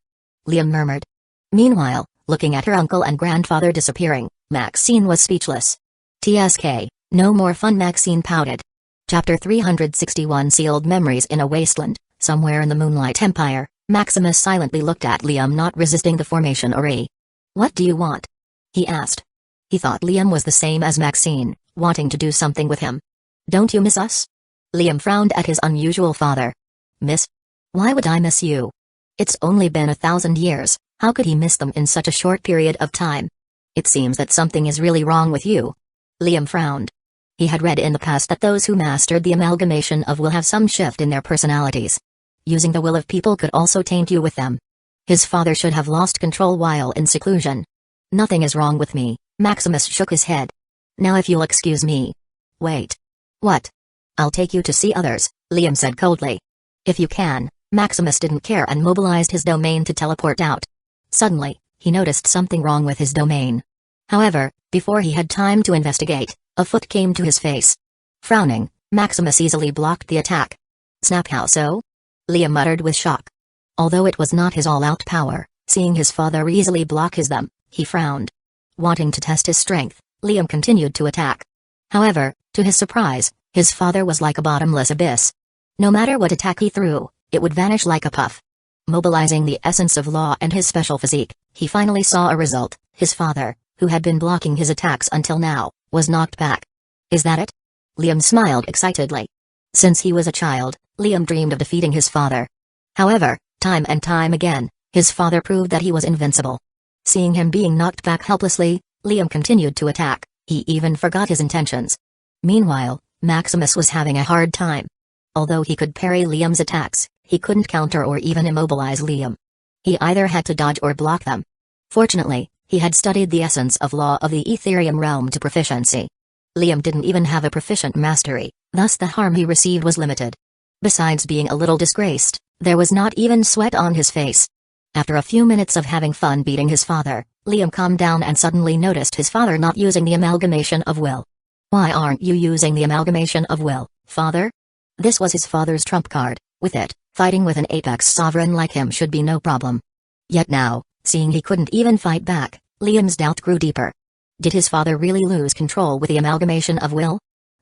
Liam murmured. Meanwhile, looking at her uncle and grandfather disappearing, Maxine was speechless. TSK, no more fun, Maxine pouted. Chapter 361 Sealed Memories in a Wasteland, somewhere in the Moonlight Empire, Maximus silently looked at Liam, not resisting the formation array. What do you want? He asked. He thought Liam was the same as Maxine, wanting to do something with him. Don't you miss us? Liam frowned at his unusual father. Miss? Why would I miss you? It's only been 1,000 years, how could he miss them in such a short period of time? It seems that something is really wrong with you. Liam frowned. He had read in the past that those who mastered the amalgamation of will have some shift in their personalities. Using the will of people could also taint you with them. His father should have lost control while in seclusion. Nothing is wrong with me, Maximus shook his head. Now if you'll excuse me. Wait. What? I'll take you to see others, Liam said coldly. If you can. Maximus didn't care and mobilized his domain to teleport out. Suddenly, he noticed something wrong with his domain. However, before he had time to investigate, a foot came to his face. Frowning, Maximus easily blocked the attack. Snap, how so? Liam muttered with shock. Although it was not his all-out power, seeing his father easily block his them, he frowned. Wanting to test his strength, Liam continued to attack. However, to his surprise, his father was like a bottomless abyss. No matter what attack he threw, it would vanish like a puff. Mobilizing the essence of law and his special physique, he finally saw a result. His father, who had been blocking his attacks until now, was knocked back. Is that it? Liam smiled excitedly. Since he was a child, Liam dreamed of defeating his father. However, time and time again, his father proved that he was invincible. Seeing him being knocked back helplessly, Liam continued to attack. He even forgot his intentions. Meanwhile, Maximus was having a hard time. Although he could parry Liam's attacks, he couldn't counter or even immobilize Liam. He either had to dodge or block them. Fortunately, he had studied the essence of law of the Ethereum realm to proficiency. Liam didn't even have a proficient mastery, thus the harm he received was limited. Besides being a little disgraced, there was not even sweat on his face. After a few minutes of having fun beating his father, Liam calmed down and suddenly noticed his father not using the amalgamation of will. Why aren't you using the amalgamation of will, father? This was his father's trump card. With it, fighting with an apex sovereign like him should be no problem. Yet now, seeing he couldn't even fight back, Liam's doubt grew deeper. Did his father really lose control with the amalgamation of will?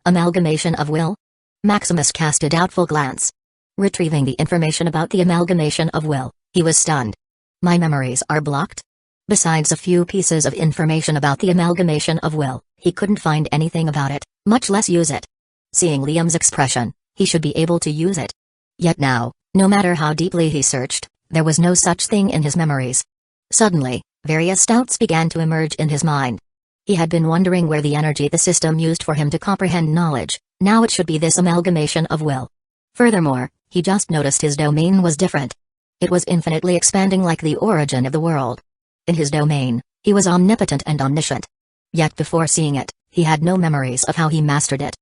Amalgamation of will? Maximus cast a doubtful glance. Retrieving the information about the amalgamation of will, he was stunned. My memories are blocked? Besides a few pieces of information about the amalgamation of will, he couldn't find anything about it, much less use it. Seeing Liam's expression, he should be able to use it. Yet now, no matter how deeply he searched, there was no such thing in his memories. Suddenly, various doubts began to emerge in his mind. He had been wondering where the energy the system used for him to comprehend knowledge, now it should be this amalgamation of will. Furthermore, he just noticed his domain was different. It was infinitely expanding like the origin of the world. In his domain, he was omnipotent and omniscient. Yet before seeing it, he had no memories of how he mastered it.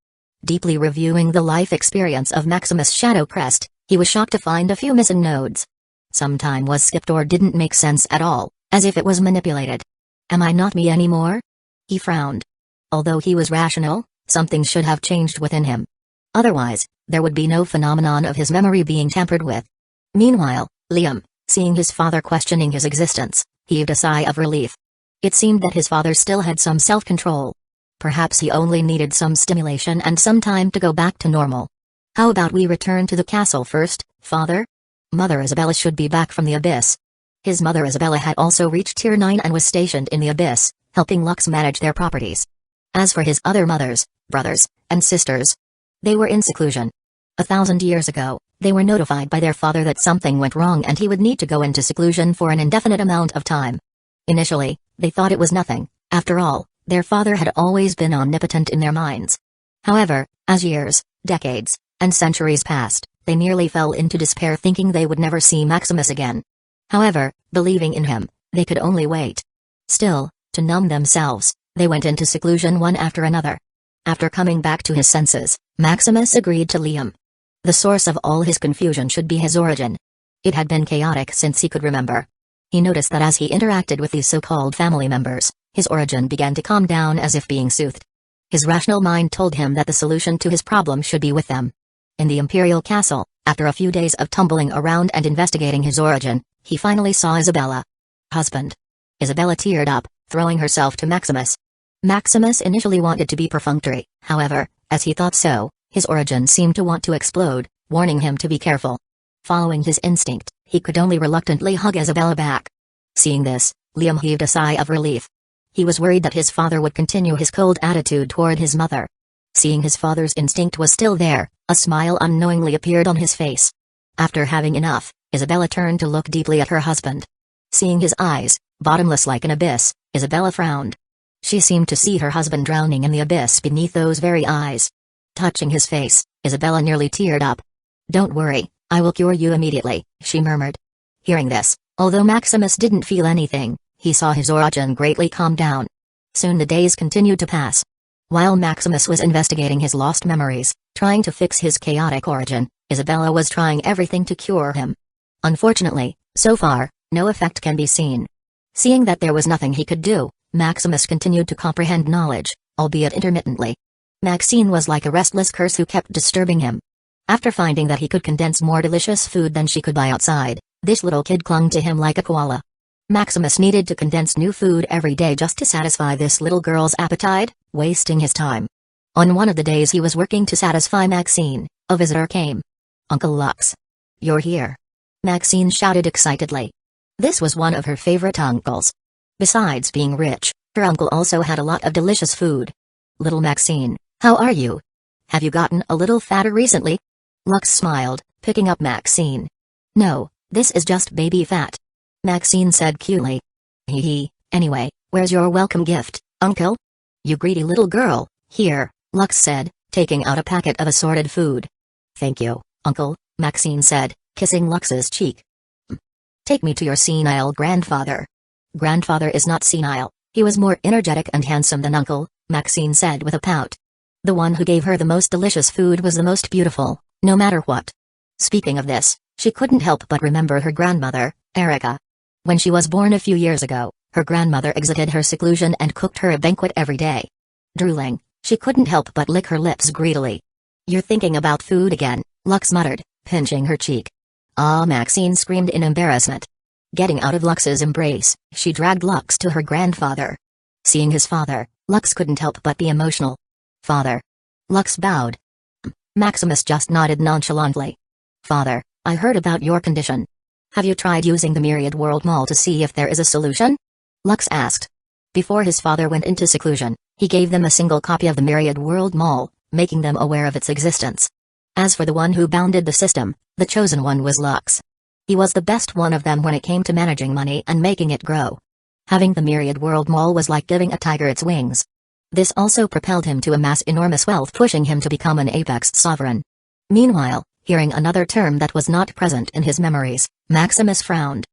Deeply reviewing the life experience of Maximus Shadow Crest, he was shocked to find a few missing nodes. Some time was skipped or didn't make sense at all, as if it was manipulated. Am I not me anymore? He frowned. Although he was rational, something should have changed within him. Otherwise, there would be no phenomenon of his memory being tampered with. Meanwhile, Liam, seeing his father questioning his existence, heaved a sigh of relief. It seemed that his father still had some self-control. Perhaps he only needed some stimulation and some time to go back to normal. How about we return to the castle first, father? Mother Isabella should be back from the abyss. His mother Isabella had also reached tier 9 and was stationed in the abyss, helping Lux manage their properties. As for his other mothers, brothers, and sisters, they were in seclusion. 1,000 years ago, they were notified by their father that something went wrong and he would need to go into seclusion for an indefinite amount of time. Initially, they thought it was nothing. After all, Their father had always been omnipotent in their minds. However, as years, decades, and centuries passed, they nearly fell into despair, thinking they would never see Maximus again. However, believing in him, they could only wait. Still, to numb themselves, they went into seclusion one after another. After coming back to his senses, Maximus agreed to Liam. The source of all his confusion should be his origin. It had been chaotic since he could remember. He noticed that as he interacted with these so-called family members, his origin began to calm down as if being soothed. His rational mind told him that the solution to his problem should be with them. In the Imperial Castle, after a few days of tumbling around and investigating his origin, he finally saw Isabella. Husband. Isabella teared up, throwing herself to Maximus. Maximus initially wanted to be perfunctory, however, as he thought so, his origin seemed to want to explode, warning him to be careful. Following his instinct, he could only reluctantly hug Isabella back. Seeing this, Liam heaved a sigh of relief. He was worried that his father would continue his cold attitude toward his mother. Seeing his father's instinct was still there, a smile unknowingly appeared on his face. After having enough, Isabella turned to look deeply at her husband. Seeing his eyes, bottomless like an abyss, Isabella frowned. She seemed to see her husband drowning in the abyss beneath those very eyes. Touching his face, Isabella nearly teared up. "Don't worry, I will cure you immediately," she murmured. Hearing this, although Maximus didn't feel anything, he saw his origin greatly calm down. Soon the days continued to pass. While Maximus was investigating his lost memories, trying to fix his chaotic origin, Isabella was trying everything to cure him. Unfortunately, so far, no effect can be seen. Seeing that there was nothing he could do, Maximus continued to comprehend knowledge, albeit intermittently. Maxine was like a restless curse who kept disturbing him. After finding that he could condense more delicious food than she could buy outside, this little kid clung to him like a koala. Maximus needed to condense new food every day just to satisfy this little girl's appetite, wasting his time. On one of the days he was working to satisfy Maxine, a visitor came. "Uncle Lux. You're here." Maxine shouted excitedly. This was one of her favorite uncles. Besides being rich, her uncle also had a lot of delicious food. "Little Maxine, how are you? Have you gotten a little fatter recently?" Lux smiled, picking up Maxine. "No, this is just baby fat," Maxine said cutely. "Hee, anyway, where's your welcome gift, uncle?" "You greedy little girl, here," Lux said, taking out a packet of assorted food. "Thank you, uncle," Maxine said, kissing Lux's cheek. "Take me to your senile grandfather." "Grandfather is not senile, he was more energetic and handsome than uncle," Maxine said with a pout. The one who gave her the most delicious food was the most beautiful, no matter what. Speaking of this, she couldn't help but remember her grandmother, Erica. When she was born a few years ago, her grandmother exited her seclusion and cooked her a banquet every day. Drooling, she couldn't help but lick her lips greedily. "You're thinking about food again," Lux muttered, pinching her cheek. "Ah!" Maxine screamed in embarrassment. Getting out of Lux's embrace, she dragged Lux to her grandfather. Seeing his father, Lux couldn't help but be emotional. "Father." Lux bowed. Maximus just nodded nonchalantly. "Father, I heard about your condition. Have you tried using the Myriad World Mall to see if there is a solution?" Lux asked. Before his father went into seclusion, he gave them a single copy of the Myriad World Mall, making them aware of its existence. As for the one who bounded the system, the chosen one was Lux. He was the best one of them when it came to managing money and making it grow. Having the Myriad World Mall was like giving a tiger its wings. This also propelled him to amass enormous wealth, pushing him to become an apex sovereign. Meanwhile, hearing another term that was not present in his memories, Maximus frowned.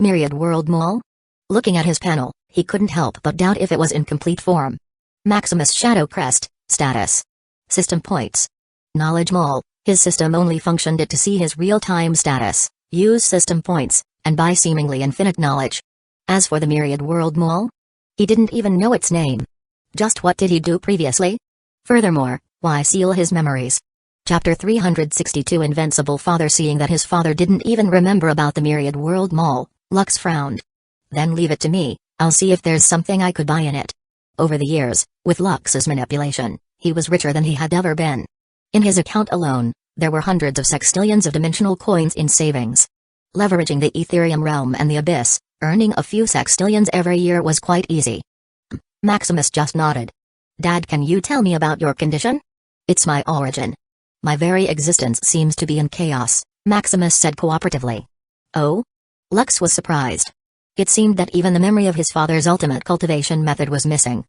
Myriad World Mall? Looking at his panel, he couldn't help but doubt if it was in complete form. Maximus Shadow Crest, status. System points. Knowledge Mall, his system only functioned it to see his real-time status, use system points, and buy seemingly infinite knowledge. As for the Myriad World Mall? He didn't even know its name. Just what did he do previously? Furthermore, why seal his memories? Chapter 362 Invincible Father. Seeing that his father didn't even remember about the Myriad World Mall, Lux frowned. "Then leave it to me, I'll see if there's something I could buy in it." Over the years, with Lux's manipulation, he was richer than he had ever been. In his account alone, there were hundreds of sextillions of dimensional coins in savings. Leveraging the Ethereum realm and the Abyss, earning a few sextillions every year was quite easy. Maximus just nodded. "Dad, can you tell me about your condition?" "It's my origin. My very existence seems to be in chaos," Maximus said cooperatively. "Oh?" Lux was surprised. It seemed that even the memory of his father's ultimate cultivation method was missing.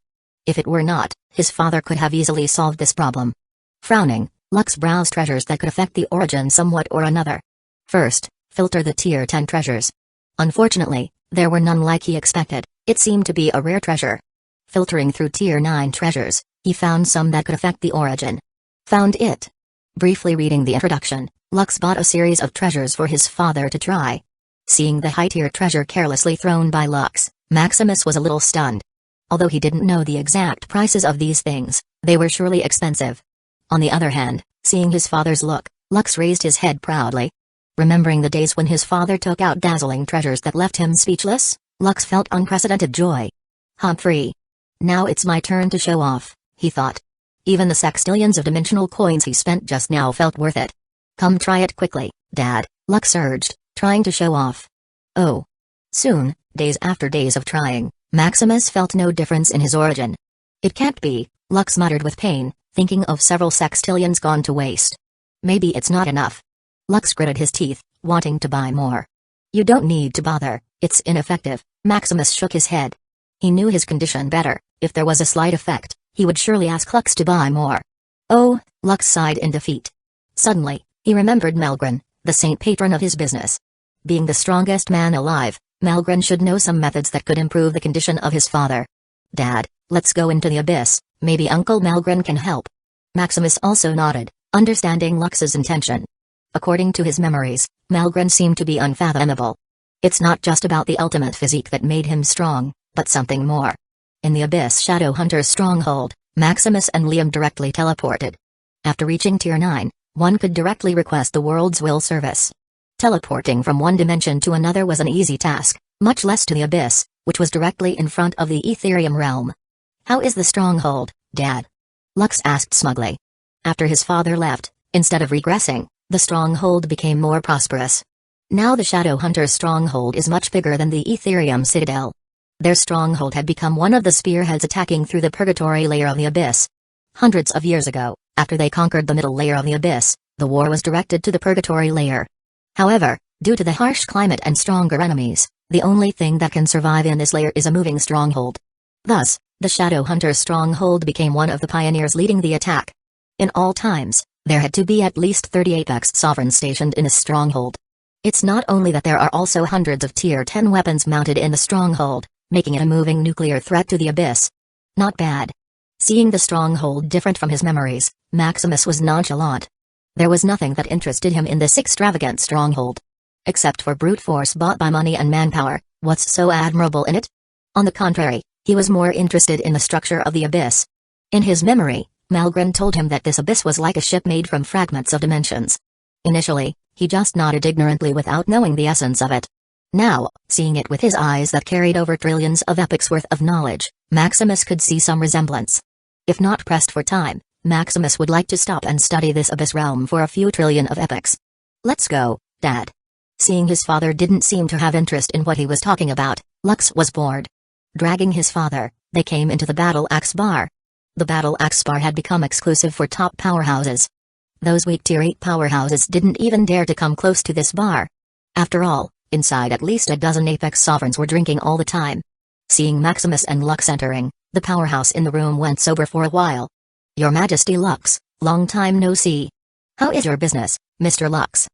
If it were not, his father could have easily solved this problem. Frowning, Lux browsed treasures that could affect the origin somewhat or another. First, filter the tier 10 treasures. Unfortunately, there were none like he expected. It seemed to be a rare treasure. Filtering through tier 9 treasures, he found some that could affect the origin. Found it. Briefly reading the introduction, Lux bought a series of treasures for his father to try. Seeing the high-tier treasure carelessly thrown by Lux, Maximus was a little stunned. Although he didn't know the exact prices of these things, they were surely expensive. On the other hand, seeing his father's look, Lux raised his head proudly. Remembering the days when his father took out dazzling treasures that left him speechless, Lux felt unprecedented joy. Humphrey. Now it's my turn to show off, he thought. Even the sextillions of dimensional coins he spent just now felt worth it. Come try it quickly, Dad, Lux urged, trying to show off. Oh. Soon, days after days of trying, Maximus felt no difference in his origin. It can't be, Lux muttered with pain, thinking of several sextillions gone to waste. Maybe it's not enough. Lux gritted his teeth, wanting to buy more. You don't need to bother, it's ineffective, Maximus shook his head. He knew his condition better. If there was a slight effect, he would surely ask Lux to buy more. Oh, Lux sighed in defeat. Suddenly, he remembered Melgren, the saint patron of his business. Being the strongest man alive, Melgren should know some methods that could improve the condition of his father. Dad, let's go into the abyss, maybe Uncle Melgren can help. Maximus also nodded, understanding Lux's intention. According to his memories, Melgren seemed to be unfathomable. It's not just about the ultimate physique that made him strong, but something more. In the Abyss Shadow Hunter's stronghold, Maximus and Liam directly teleported. After reaching Tier 9, one could directly request the world's will service. Teleporting from one dimension to another was an easy task, much less to the Abyss, which was directly in front of the Etherium realm. How is the stronghold, Dad? Lux asked smugly. After his father left, instead of regressing, the stronghold became more prosperous. Now the Shadow Hunter's stronghold is much bigger than the Etherium Citadel. Their stronghold had become one of the spearheads attacking through the purgatory layer of the Abyss. Hundreds of years ago, after they conquered the middle layer of the Abyss, the war was directed to the purgatory layer. However, due to the harsh climate and stronger enemies, the only thing that can survive in this layer is a moving stronghold. Thus, the Shadow Hunter's stronghold became one of the pioneers leading the attack. In all times, there had to be at least 30 Apex Sovereigns stationed in a stronghold. It's not only that there are also hundreds of Tier 10 weapons mounted in the stronghold, making it a moving nuclear threat to the Abyss. Not bad. Seeing the stronghold different from his memories, Maximus was nonchalant. There was nothing that interested him in this extravagant stronghold. Except for brute force bought by money and manpower, what's so admirable in it? On the contrary, he was more interested in the structure of the Abyss. In his memory, Melgren told him that this Abyss was like a ship made from fragments of dimensions. Initially, he just nodded ignorantly without knowing the essence of it. Now, seeing it with his eyes that carried over trillions of epochs worth of knowledge, Maximus could see some resemblance. If not pressed for time, Maximus would like to stop and study this abyss realm for a few trillion of epochs. Let's go, Dad. Seeing his father didn't seem to have interest in what he was talking about, Lux was bored. Dragging his father, they came into the Battle Axe Bar. The Battle Axe Bar had become exclusive for top powerhouses. Those weak Tier 8 powerhouses didn't even dare to come close to this bar. After all, inside at least a dozen Apex Sovereigns were drinking all the time. Seeing Maximus and Lux entering, the powerhouse in the room went sober for a while. Your Majesty Lux, long time no see. How is your business, Mr. Lux?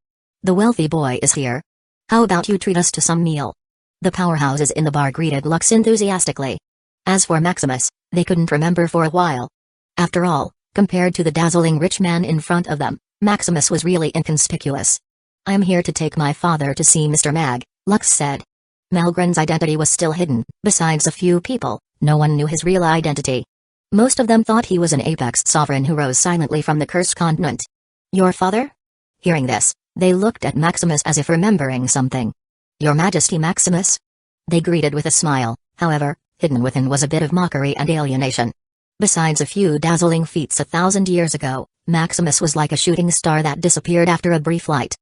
The wealthy boy is here. How about you treat us to some meal? The powerhouses in the bar greeted Lux enthusiastically. As for Maximus, they couldn't remember for a while. After all, compared to the dazzling rich man in front of them, Maximus was really inconspicuous. I am here to take my father to see Mr. Mag, Lux said. Melgren's identity was still hidden. Besides a few people, no one knew his real identity. Most of them thought he was an Apex Sovereign who rose silently from the cursed continent. Your father? Hearing this, they looked at Maximus as if remembering something. Your Majesty Maximus? They greeted with a smile, however, hidden within was a bit of mockery and alienation. Besides a few dazzling feats 1,000 years ago, Maximus was like a shooting star that disappeared after a brief flight.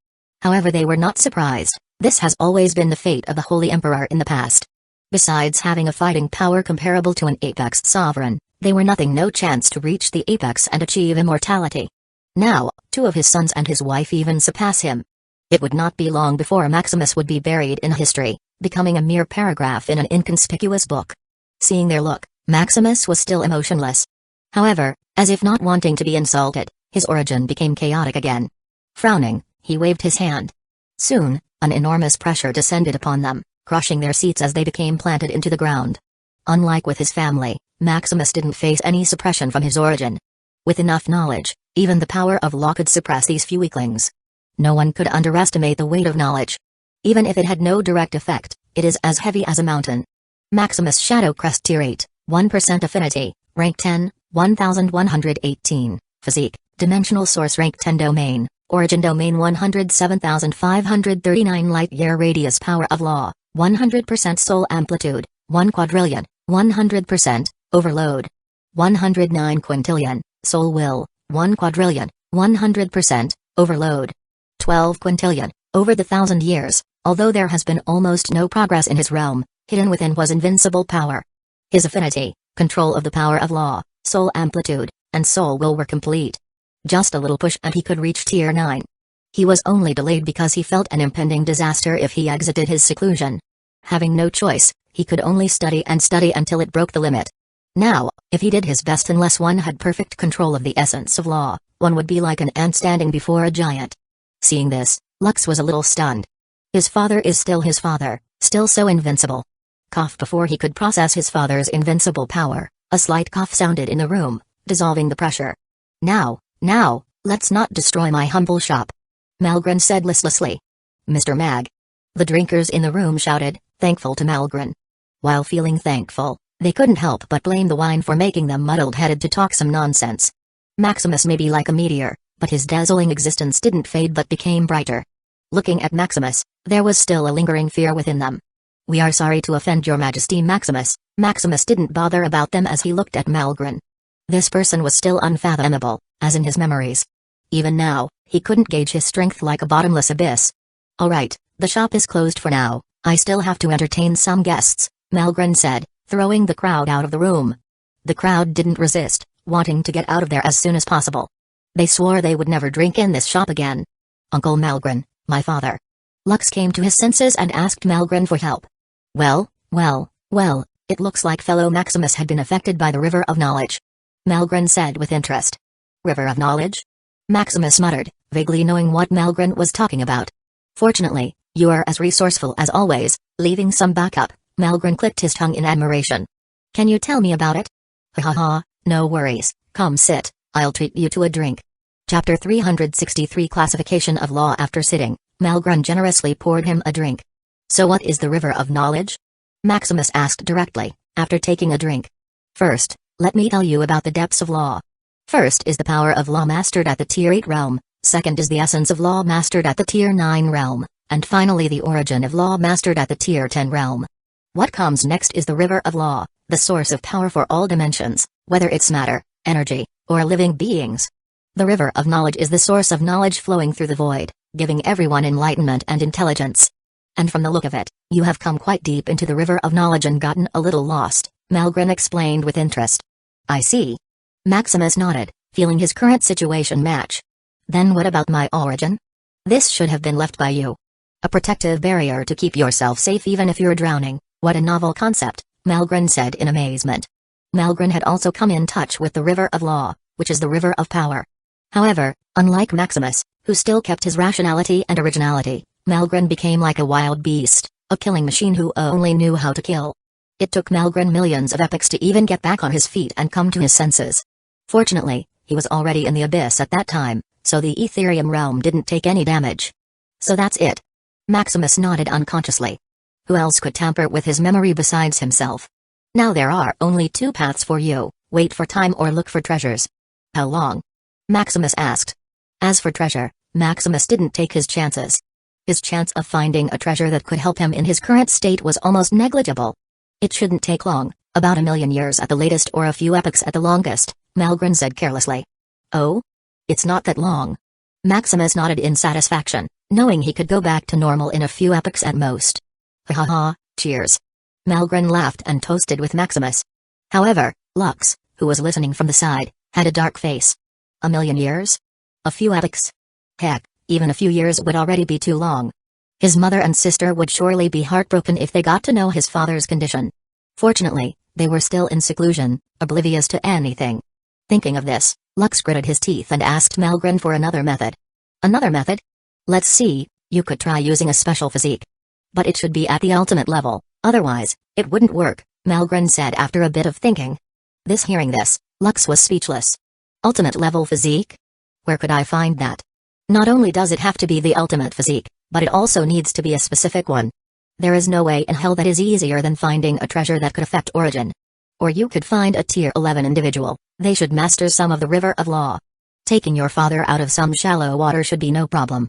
However, they were not surprised. This has always been the fate of the Holy Emperor in the past. Besides having a fighting power comparable to an Apex Sovereign, they were nothing, no chance to reach the Apex and achieve immortality. Now, two of his sons and his wife even surpass him. It would not be long before Maximus would be buried in history, becoming a mere paragraph in an inconspicuous book. Seeing their look, Maximus was still emotionless. However, as if not wanting to be insulted, his origin became chaotic again. Frowning, he waved his hand. Soon, an enormous pressure descended upon them, crushing their seats as they became planted into the ground. Unlike with his family, Maximus didn't face any suppression from his origin. With enough knowledge, even the power of law could suppress these few weaklings. No one could underestimate the weight of knowledge. Even if it had no direct effect, it is as heavy as a mountain. Maximus Shadow Crest Tier 8, 1% Affinity, Rank 10, 1118, Physique, Dimensional Source Rank 10 Domain, Origin Domain 107,539 Light-Year Radius Power of Law, 100% Soul Amplitude, 1 quadrillion, 100%, Overload. 109 quintillion, Soul Will, 1 quadrillion, 100%, Overload. 12 quintillion, over the 1,000 years, although there has been almost no progress in his realm, hidden within was invincible power. His affinity, control of the power of law, soul amplitude, and soul will were complete. Just a little push and he could reach Tier 9. He was only delayed because he felt an impending disaster if he exited his seclusion. Having no choice, he could only study and study until it broke the limit. Now, if he did his best unless one had perfect control of the essence of law, one would be like an ant standing before a giant. Seeing this, Lux was a little stunned. His father is still his father, still so invincible. Cough. Before he could process his father's invincible power, a slight cough sounded in the room, dissolving the pressure. Now, let's not destroy my humble shop," Malgren said listlessly. "Mr. Mag." The drinkers in the room shouted, thankful to Malgren. While feeling thankful, they couldn't help but blame the wine for making them muddled-headed to talk some nonsense. Maximus may be like a meteor, but his dazzling existence didn't fade but became brighter. Looking at Maximus, there was still a lingering fear within them. "We are sorry to offend your majesty, Maximus." Maximus didn't bother about them as he looked at Malgren. This person was still unfathomable, as in his memories. Even now, he couldn't gauge his strength like a bottomless abyss. "Alright, the shop is closed for now, I still have to entertain some guests," Malgren said, throwing the crowd out of the room. The crowd didn't resist, wanting to get out of there as soon as possible. They swore they would never drink in this shop again. "Uncle Malgren, my father." Lux came to his senses and asked Malgren for help. Well, it looks like fellow Maximus had been affected by the River of Knowledge," Malgren said with interest. "River of Knowledge?" Maximus muttered, vaguely knowing what Malgren was talking about. "Fortunately, you are as resourceful as always, leaving some backup." Malgren clicked his tongue in admiration. "Can you tell me about it?" "Ha, no worries, come sit, I'll treat you to a drink." Chapter 363 Classification of Law. After sitting, Malgren generously poured him a drink. "So what is the River of Knowledge?" Maximus asked directly, after taking a drink. "First, let me tell you about the depths of law. First is the power of law mastered at the Tier 8 realm, second is the essence of law mastered at the Tier 9 realm, and finally the origin of law mastered at the Tier 10 realm. What comes next is the River of Law, the source of power for all dimensions, whether it's matter, energy, or living beings. The River of Knowledge is the source of knowledge flowing through the void, giving everyone enlightenment and intelligence. And from the look of it, you have come quite deep into the River of Knowledge and gotten a little lost," Malgren explained with interest. "I see." Maximus nodded, feeling his current situation match. "Then what about my origin? This should have been left by you. A protective barrier to keep yourself safe even if you're drowning. What a novel concept," Malgren said in amazement. Malgren had also come in touch with the River of Law, which is the River of Power. However, unlike Maximus, who still kept his rationality and originality, Malgren became like a wild beast, a killing machine who only knew how to kill. It took Malgren millions of epochs to even get back on his feet and come to his senses. Fortunately, he was already in the abyss at that time, so the Etherium realm didn't take any damage. "So that's it?" Maximus nodded unconsciously. Who else could tamper with his memory besides himself? "Now there are only two paths for you, wait for time or look for treasures." "How long?" Maximus asked. As for treasure, Maximus didn't take his chances. His chance of finding a treasure that could help him in his current state was almost negligible. "It shouldn't take long, about 1,000,000 years at the latest or a few epochs at the longest," Malgren said carelessly. "Oh? It's not that long." Maximus nodded in satisfaction, knowing he could go back to normal in a few epochs at most. Ha, cheers." Malgren laughed and toasted with Maximus. However, Lux, who was listening from the side, had a dark face. 1,000,000 years? A few epochs? Heck, even a few years would already be too long. His mother and sister would surely be heartbroken if they got to know his father's condition. Fortunately, They were still in seclusion, oblivious to anything. Thinking of this, Lux gritted his teeth and asked Malgren for another method. Another method? Let's see, you could try using a special physique. But it should be at the ultimate level, otherwise, it wouldn't work, Malgren said after a bit of thinking. Hearing this, Lux was speechless. Ultimate level physique? Where could I find that? Not only does it have to be the ultimate physique, but it also needs to be a specific one. There is no way in hell that is easier than finding a treasure that could affect origin. Or you could find a tier 11 individual, they should master some of the river of law. Taking your father out of some shallow water should be no problem.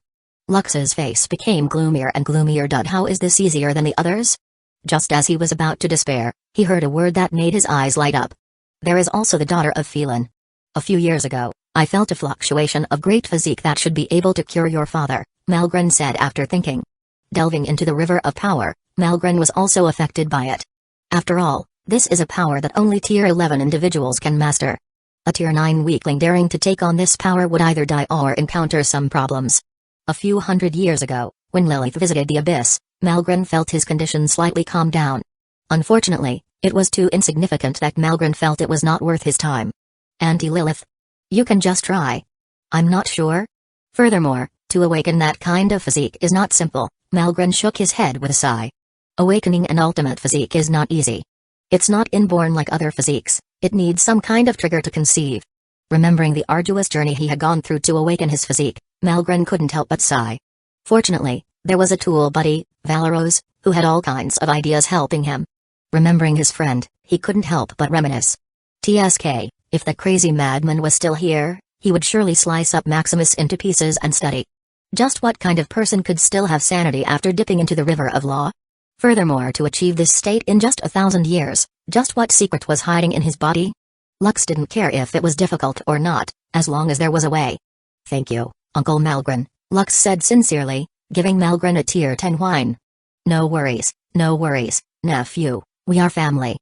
Lux's face became gloomier and gloomier. How is this easier than the others? Just as he was about to despair, he heard a word that made his eyes light up. There is also the daughter of Phelan. A few years ago, I felt a fluctuation of great physique that should be able to cure your father, Malgren said after thinking. Delving into the river of power, Malgren was also affected by it. After all, this is a power that only tier 11 individuals can master. A tier 9 weakling daring to take on this power would either die or encounter some problems. A few hundred years ago, when Lilith visited the abyss, Malgren felt his condition slightly calm down. Unfortunately, it was too insignificant that Malgren felt it was not worth his time. Anti-Lilith? You can just try. I'm not sure. Furthermore, to awaken that kind of physique is not simple, Malgren shook his head with a sigh. Awakening an ultimate physique is not easy. It's not inborn like other physiques, it needs some kind of trigger to conceive. Remembering the arduous journey he had gone through to awaken his physique, Malgren couldn't help but sigh. Fortunately, there was a tool buddy, Valeros, who had all kinds of ideas helping him. Remembering his friend, he couldn't help but reminisce. TSK, if the crazy madman was still here, he would surely slice up Maximus into pieces and study. Just what kind of person could still have sanity after dipping into the river of law? Furthermore, to achieve this state in just 1,000 years, just what secret was hiding in his body? Lux didn't care if it was difficult or not, as long as there was a way. Thank you, Uncle Malgren, Lux said sincerely, giving Malgren a tier 10 wine. No worries, nephew, we are family.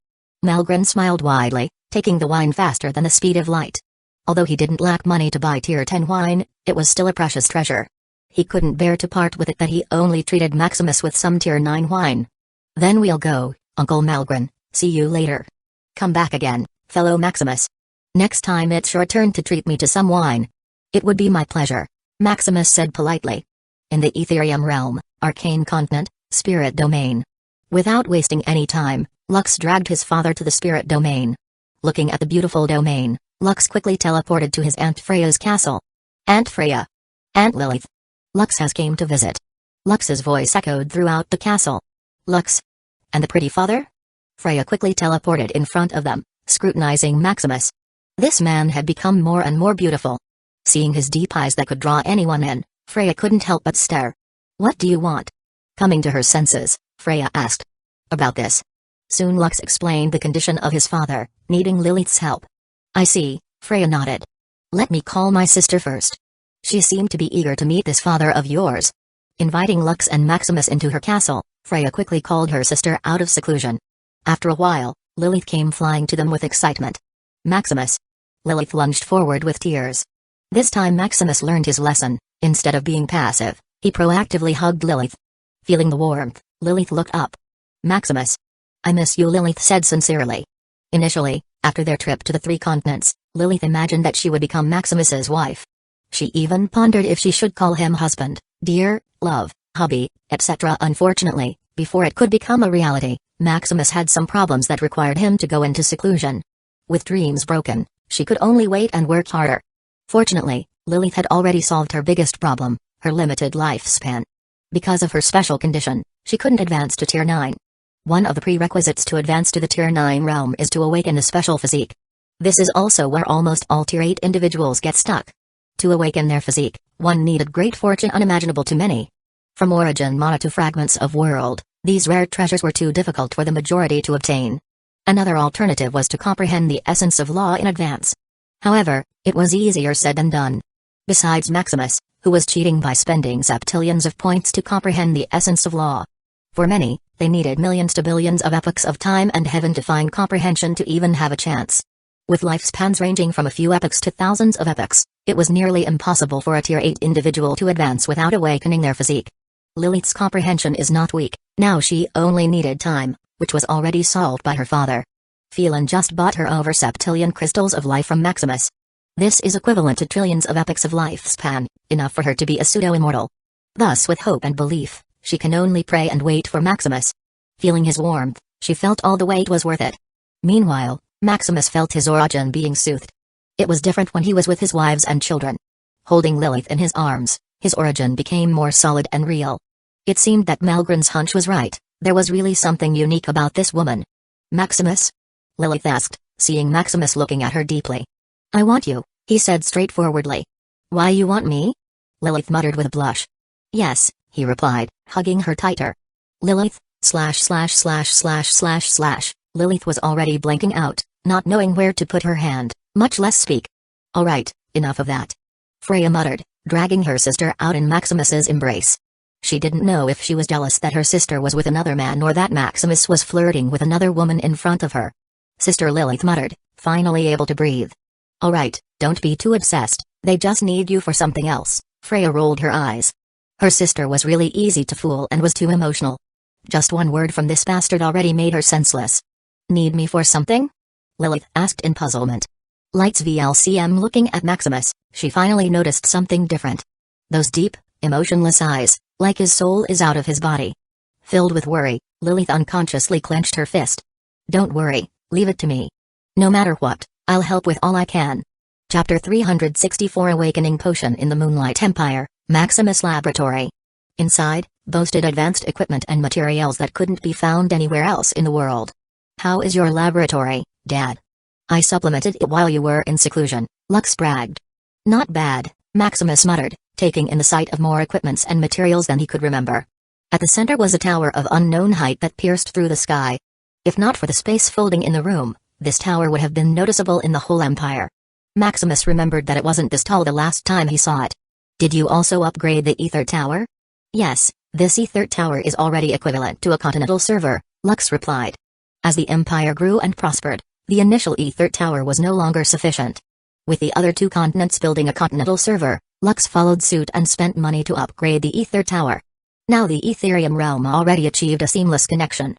Malgren smiled widely, taking the wine faster than the speed of light. Although he didn't lack money to buy tier 10 wine, it was still a precious treasure. He couldn't bear to part with it, that he only treated Maximus with some tier 9 wine. Then we'll go, Uncle Malgren, see you later. Come back again, fellow Maximus. Next time it's your turn to treat me to some wine. It would be my pleasure, Maximus said politely. In the Etherium realm, Arcane Continent, Spirit Domain. Without wasting any time, Lux dragged his father to the Spirit Domain. Looking at the beautiful domain, Lux quickly teleported to his Aunt Freya's castle. Aunt Freya. Aunt Lilith. Lux has came to visit. Lux's voice echoed throughout the castle. Lux? And the pretty father? Freya quickly teleported in front of them, scrutinizing Maximus. This man had become more and more beautiful. Seeing his deep eyes that could draw anyone in, Freya couldn't help but stare. What do you want? Coming to her senses, Freya asked. About this. Soon Lux explained the condition of his father, needing Lilith's help. I see, Freya nodded. Let me call my sister first. She seemed to be eager to meet this father of yours. Inviting Lux and Maximus into her castle, Freya quickly called her sister out of seclusion. After a while, Lilith came flying to them with excitement. Maximus. Lilith lunged forward with tears. This time Maximus learned his lesson. Instead of being passive, he proactively hugged Lilith. Feeling the warmth, Lilith looked up. Maximus. I miss you, Lilith said sincerely. Initially, after their trip to the 3 continents, Lilith imagined that she would become Maximus's wife. She even pondered if she should call him husband, dear, love, hubby, etc. Unfortunately, before it could become a reality, Maximus had some problems that required him to go into seclusion. With dreams broken, she could only wait and work harder. Fortunately, Lilith had already solved her biggest problem, her limited lifespan. Because of her special condition, she couldn't advance to tier 9. One of the prerequisites to advance to the tier 9 realm is to awaken a special physique. This is also where almost all tier 8 individuals get stuck. To awaken their physique, one needed great fortune unimaginable to many. From origin mana to fragments of world, these rare treasures were too difficult for the majority to obtain. Another alternative was to comprehend the essence of law in advance. However, it was easier said than done. Besides Maximus, who was cheating by spending septillions of points to comprehend the essence of law. For many, they needed millions to billions of epochs of time and heaven to find comprehension to even have a chance. With lifespans ranging from a few epochs to thousands of epochs, it was nearly impossible for a tier 8 individual to advance without awakening their physique. Lilith's comprehension is not weak, now she only needed time, which was already solved by her father. Phelan just bought her over septillion crystals of life from Maximus. This is equivalent to trillions of epochs of lifespan, enough for her to be a pseudo-immortal. Thus with hope and belief, she can only pray and wait for Maximus. Feeling his warmth, she felt all the wait was worth it. Meanwhile, Maximus felt his origin being soothed. It was different when he was with his wives and children. Holding Lilith in his arms, his origin became more solid and real. It seemed that Malgren's hunch was right, there was really something unique about this woman. Maximus? Lilith asked, seeing Maximus looking at her deeply. I want you, he said straightforwardly. Why you want me? Lilith muttered with a blush. Yes, he replied, hugging her tighter. Lilith, ///////. Lilith was already blanking out, not knowing where to put her hand, much less speak. All right, enough of that. Freya muttered, dragging her sister out in Maximus's embrace. She didn't know if she was jealous that her sister was with another man or that Maximus was flirting with another woman in front of her. Sister Lilith muttered, finally able to breathe. All right, don't be too obsessed, they just need you for something else. Freya rolled her eyes. Her sister was really easy to fool and was too emotional. Just one word from this bastard already made her senseless. Need me for something? Lilith asked in puzzlement. Lights VLCM looking at Maximus, she finally noticed something different. Those deep, emotionless eyes, like his soul is out of his body. Filled with worry, Lilith unconsciously clenched her fist. Don't worry, leave it to me. No matter what, I'll help with all I can. Chapter 364 Awakening Potion in the Moonlight Empire, Maximus Laboratory. Inside, boasted advanced equipment and materials that couldn't be found anywhere else in the world. How is your laboratory, Dad? I supplemented it while you were in seclusion, Lux bragged. Not bad, Maximus muttered, taking in the sight of more equipments and materials than he could remember. At the center was a tower of unknown height that pierced through the sky. If not for the space folding in the room, this tower would have been noticeable in the whole empire. Maximus remembered that it wasn't this tall the last time he saw it. Did you also upgrade the ether tower? Yes, this ether tower is already equivalent to a continental server, Lux replied. As the empire grew and prospered, the initial ether tower was no longer sufficient. With the other two continents building a continental server, Lux followed suit and spent money to upgrade the ether tower. Now the Ethereum realm already achieved a seamless connection.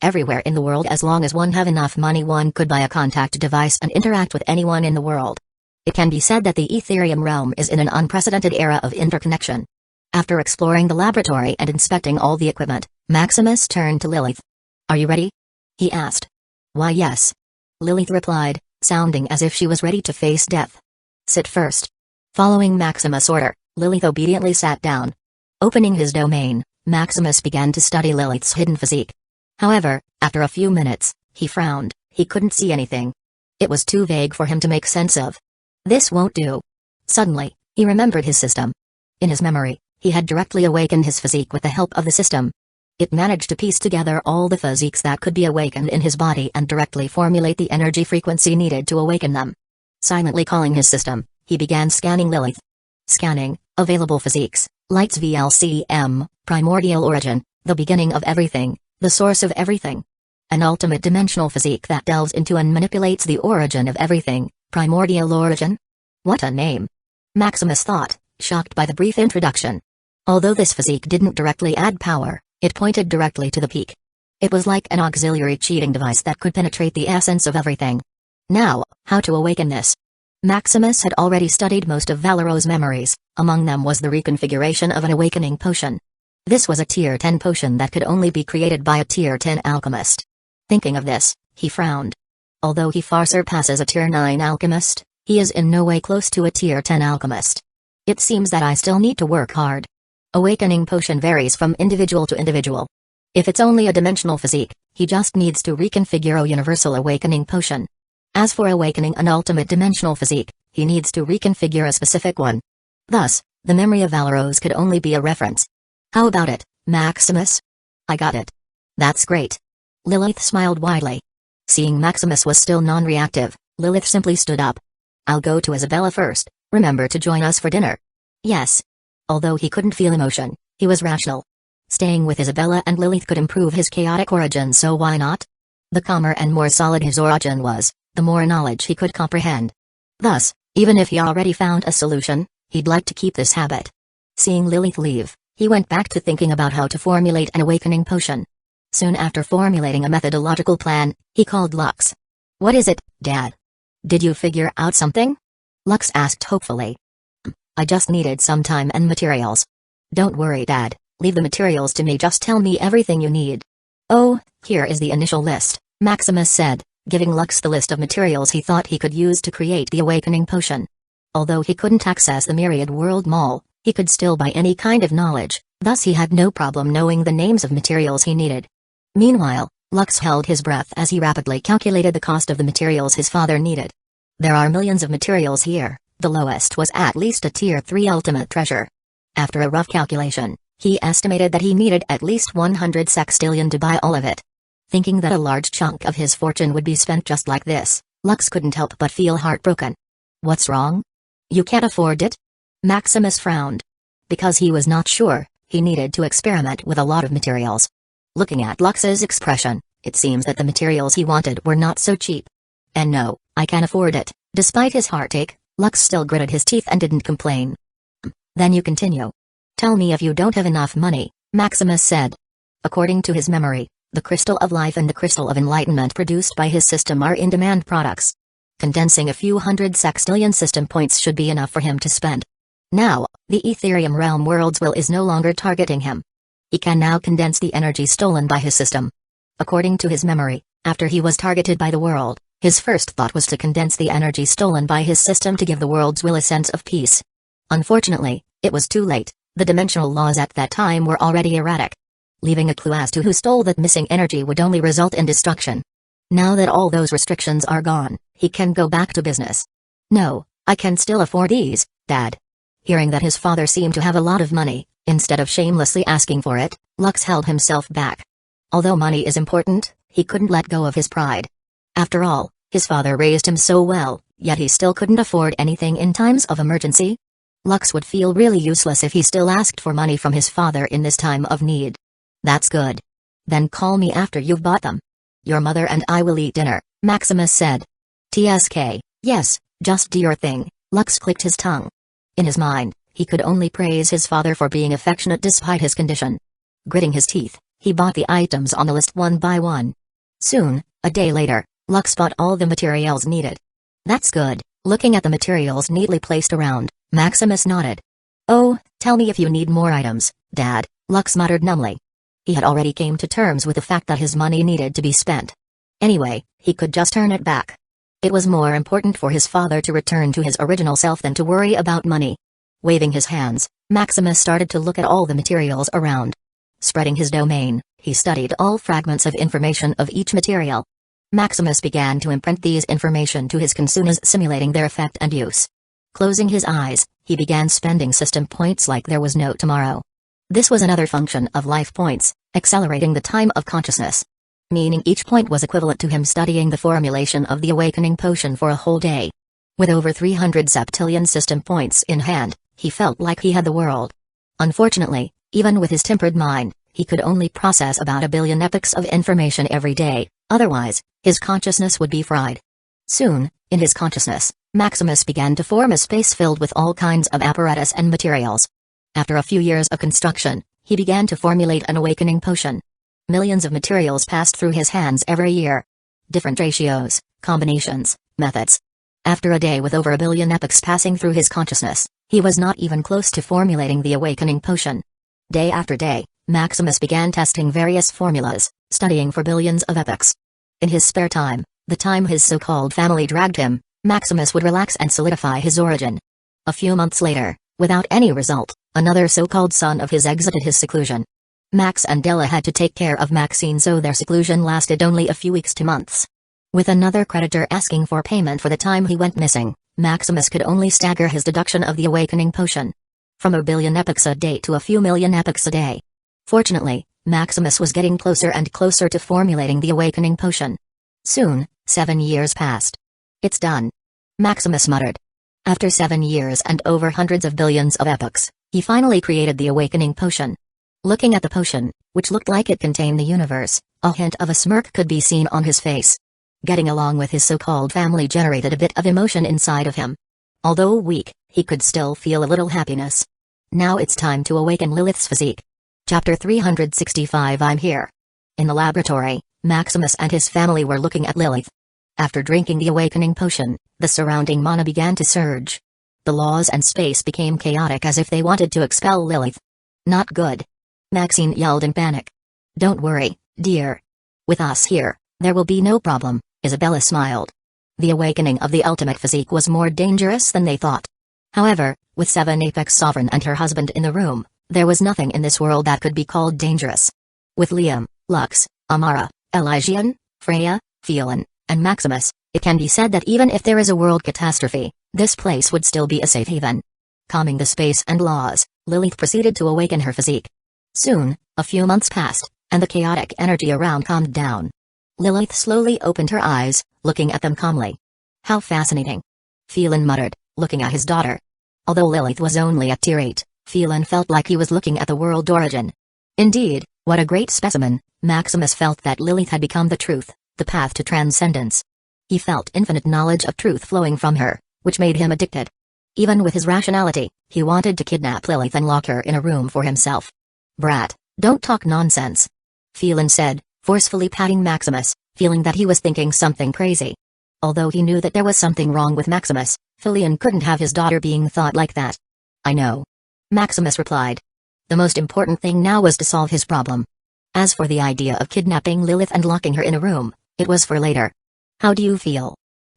Everywhere in the world, as long as one have enough money, one could buy a contact device and interact with anyone in the world. It can be said that the Ethereum realm is in an unprecedented era of interconnection. After exploring the laboratory and inspecting all the equipment, Maximus turned to Lilith. Are you ready? He asked. Why yes. Lilith replied, sounding as if she was ready to face death. Sit first. Following Maximus' order, Lilith obediently sat down. Opening his domain, Maximus began to study Lilith's hidden physique. However, after a few minutes, he frowned, he couldn't see anything. It was too vague for him to make sense of. This won't do. Suddenly, he remembered his system. In his memory, he had directly awakened his physique with the help of the system. It managed to piece together all the physiques that could be awakened in his body and directly formulate the energy frequency needed to awaken them. Silently calling his system, he began scanning Lilith. Scanning, available physiques, Lights VLCM, primordial origin, the beginning of everything, the source of everything. An ultimate dimensional physique that delves into and manipulates the origin of everything, primordial origin? What a name! Maximus thought, shocked by the brief introduction. Although this physique didn't directly add power, it pointed directly to the peak. It was like an auxiliary cheating device that could penetrate the essence of everything. Now, how to awaken this? Maximus had already studied most of Valero's memories, among them was the reconfiguration of an awakening potion. This was a Tier 10 potion that could only be created by a Tier 10 alchemist. Thinking of this, he frowned. Although he far surpasses a Tier 9 alchemist, he is in no way close to a Tier 10 alchemist. It seems that I still need to work hard. Awakening potion varies from individual to individual. If it's only a dimensional physique, he just needs to reconfigure a universal awakening potion. As for awakening an ultimate dimensional physique, he needs to reconfigure a specific one. Thus, the memory of Valero's could only be a reference. How about it, Maximus? I got it. That's great. Lilith smiled widely. Seeing Maximus was still non-reactive, Lilith simply stood up. I'll go to Isabella first, remember to join us for dinner. Yes. Although he couldn't feel emotion, he was rational. Staying with Isabella and Lilith could improve his chaotic origin, so why not? The calmer and more solid his origin was, the more knowledge he could comprehend. Thus, even if he already found a solution, he'd like to keep this habit. Seeing Lilith leave, he went back to thinking about how to formulate an awakening potion. Soon after formulating a methodological plan, he called Lux. What is it, Dad? Did you figure out something? Lux asked hopefully. I just needed some time and materials. Don't worry, Dad, leave the materials to me, just tell me everything you need. Oh, here is the initial list, Maximus said, giving Lux the list of materials he thought he could use to create the awakening potion. Although he couldn't access the Myriad World Mall, he could still buy any kind of knowledge, thus he had no problem knowing the names of materials he needed. Meanwhile, Lux held his breath as he rapidly calculated the cost of the materials his father needed. There are millions of materials here, the lowest was at least a Tier 3 ultimate treasure. After a rough calculation, he estimated that he needed at least 100 sextillion to buy all of it. Thinking that a large chunk of his fortune would be spent just like this, Lux couldn't help but feel heartbroken. What's wrong? You can't afford it? Maximus frowned. Because he was not sure, he needed to experiment with a lot of materials. Looking at Lux's expression, it seems that the materials he wanted were not so cheap. And no, I can afford it. Despite his heartache, Lux still gritted his teeth and didn't complain. Then you continue. Tell me if you don't have enough money, Maximus said. According to his memory, the Crystal of Life and the Crystal of Enlightenment produced by his system are in-demand products. Condensing a few hundred sextillion system points should be enough for him to spend. Now, the Ethereum Realm World's will is no longer targeting him. He can now condense the energy stolen by his system. According to his memory, after he was targeted by the world, his first thought was to condense the energy stolen by his system to give the world's will a sense of peace. Unfortunately, it was too late. The dimensional laws at that time were already erratic. Leaving a clue as to who stole that missing energy would only result in destruction. Now that all those restrictions are gone, he can go back to business. No, I can still afford these, Dad. Hearing that his father seemed to have a lot of money, instead of shamelessly asking for it, Lux held himself back. Although money is important, he couldn't let go of his pride. After all, his father raised him so well, yet he still couldn't afford anything in times of emergency. Lux would feel really useless if he still asked for money from his father in this time of need. That's good. Then call me after you've bought them. Your mother and I will eat dinner, Maximus said. TSK, yes, just do your thing, Lux clicked his tongue. In his mind, he could only praise his father for being affectionate despite his condition. Gritting his teeth, he bought the items on the list one by one. Soon, a day later, Lux bought all the materials needed. That's good. Looking at the materials neatly placed around, Maximus nodded. Oh, tell me if you need more items, Dad, Lux muttered numbly. He had already came to terms with the fact that his money needed to be spent. Anyway, he could just earn it back. It was more important for his father to return to his original self than to worry about money. Waving his hands, Maximus started to look at all the materials around. Spreading his domain, he studied all fragments of information of each material. Maximus began to imprint these information to his consumas, simulating their effect and use. Closing his eyes, he began spending system points like there was no tomorrow. This was another function of life points, accelerating the time of consciousness. Meaning each point was equivalent to him studying the formulation of the awakening potion for a whole day. With over 300 septillion system points in hand, he felt like he had the world. Unfortunately, even with his tempered mind, he could only process about 1 billion epochs of information every day, otherwise, his consciousness would be fried. Soon, in his consciousness, Maximus began to form a space filled with all kinds of apparatus and materials. After a few years of construction, he began to formulate an awakening potion. Millions of materials passed through his hands every year. Different ratios, combinations, methods. After a day with over 1 billion epochs passing through his consciousness, he was not even close to formulating the awakening potion. Day after day, Maximus began testing various formulas, studying for billions of epochs. In his spare time, the time his so-called family dragged him, Maximus would relax and solidify his origin. A few months later, without any result, another so-called son of his exited his seclusion. Max and Della had to take care of Maxine, so their seclusion lasted only a few weeks to months. With another creditor asking for payment for the time he went missing, Maximus could only stagger his deduction of the awakening potion. From 1 billion epochs a day to a few million epochs a day. Fortunately, Maximus was getting closer and closer to formulating the awakening potion. Soon, 7 years passed. It's done, Maximus muttered. After 7 years and over hundreds of billions of epochs, he finally created the awakening potion. Looking at the potion, which looked like it contained the universe, a hint of a smirk could be seen on his face. Getting along with his so-called family generated a bit of emotion inside of him. Although weak, he could still feel a little happiness. Now it's time to awaken Lilith's physique. Chapter 365 I'm here. In the laboratory, Maximus and his family were looking at Lilith. After drinking the awakening potion, the surrounding mana began to surge. The laws and space became chaotic as if they wanted to expel Lilith. Not good. Maxine yelled in panic. Don't worry, dear. With us here, there will be no problem, Isabella smiled. The awakening of the ultimate physique was more dangerous than they thought. However, with 7 Apex Sovereign and her husband in the room, there was nothing in this world that could be called dangerous. With Liam, Lux, Amara, Elysian, Freya, Phelan, and Maximus, it can be said that even if there is a world catastrophe, this place would still be a safe haven. Calming the space and laws, Lilith proceeded to awaken her physique. Soon, a few months passed, and the chaotic energy around calmed down. Lilith slowly opened her eyes, looking at them calmly. How fascinating. Phelan muttered, looking at his daughter. Although Lilith was only at tier 8, Phelan felt like he was looking at the world origin. Indeed, what a great specimen. Maximus felt that Lilith had become the truth, the path to transcendence. He felt infinite knowledge of truth flowing from her, which made him addicted. Even with his rationality, he wanted to kidnap Lilith and lock her in a room for himself. Brat, don't talk nonsense. Phelan said, forcefully patting Maximus, feeling that he was thinking something crazy. Although he knew that there was something wrong with Maximus, Phelan couldn't have his daughter being thought like that. I know. Maximus replied. The most important thing now was to solve his problem. As for the idea of kidnapping Lilith and locking her in a room, it was for later. How do you feel?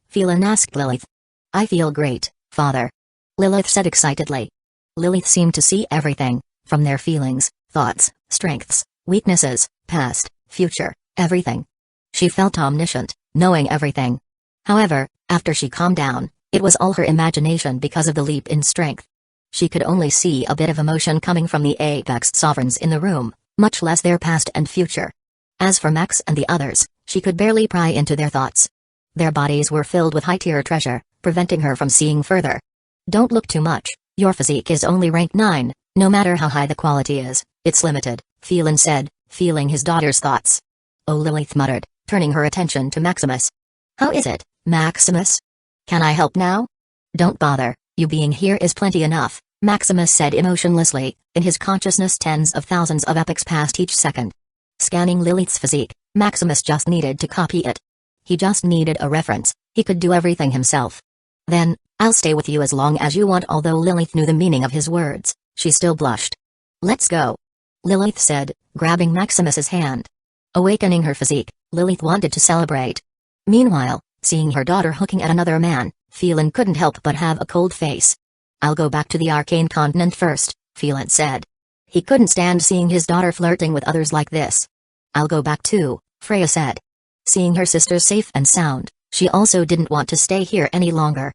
Phelan asked Lilith. I feel great, father. Lilith said excitedly. Lilith seemed to see everything, from their feelings, thoughts, strengths, weaknesses, past, future, everything. She felt omniscient, knowing everything. However, after she calmed down, it was all her imagination because of the leap in strength. She could only see a bit of emotion coming from the Apex Sovereigns in the room, much less their past and future. As for Max and the others, she could barely pry into their thoughts. Their bodies were filled with high-tier treasure, preventing her from seeing further. Don't look too much, your physique is only rank 9, no matter how high the quality is, it's limited, Phelan said, feeling his daughter's thoughts. Oh, Lilith muttered, turning her attention to Maximus. How is it, Maximus? Can I help now? Don't bother, you being here is plenty enough, Maximus said emotionlessly, in his consciousness tens of thousands of epochs passed each second. Scanning Lilith's physique, Maximus just needed to copy it. He just needed a reference, he could do everything himself. Then, I'll stay with you as long as you want. Although Lilith knew the meaning of his words, she still blushed. Let's go. Lilith said, grabbing Maximus's hand. Awakening her physique, Lilith wanted to celebrate. Meanwhile, seeing her daughter hooking at another man, Phelan couldn't help but have a cold face. I'll go back to the Arcane Continent first, Phelan said. He couldn't stand seeing his daughter flirting with others like this. I'll go back too, Freya said. Seeing her sister safe and sound, she also didn't want to stay here any longer.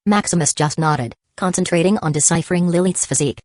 Maximus just nodded, concentrating on deciphering Lilith's physique.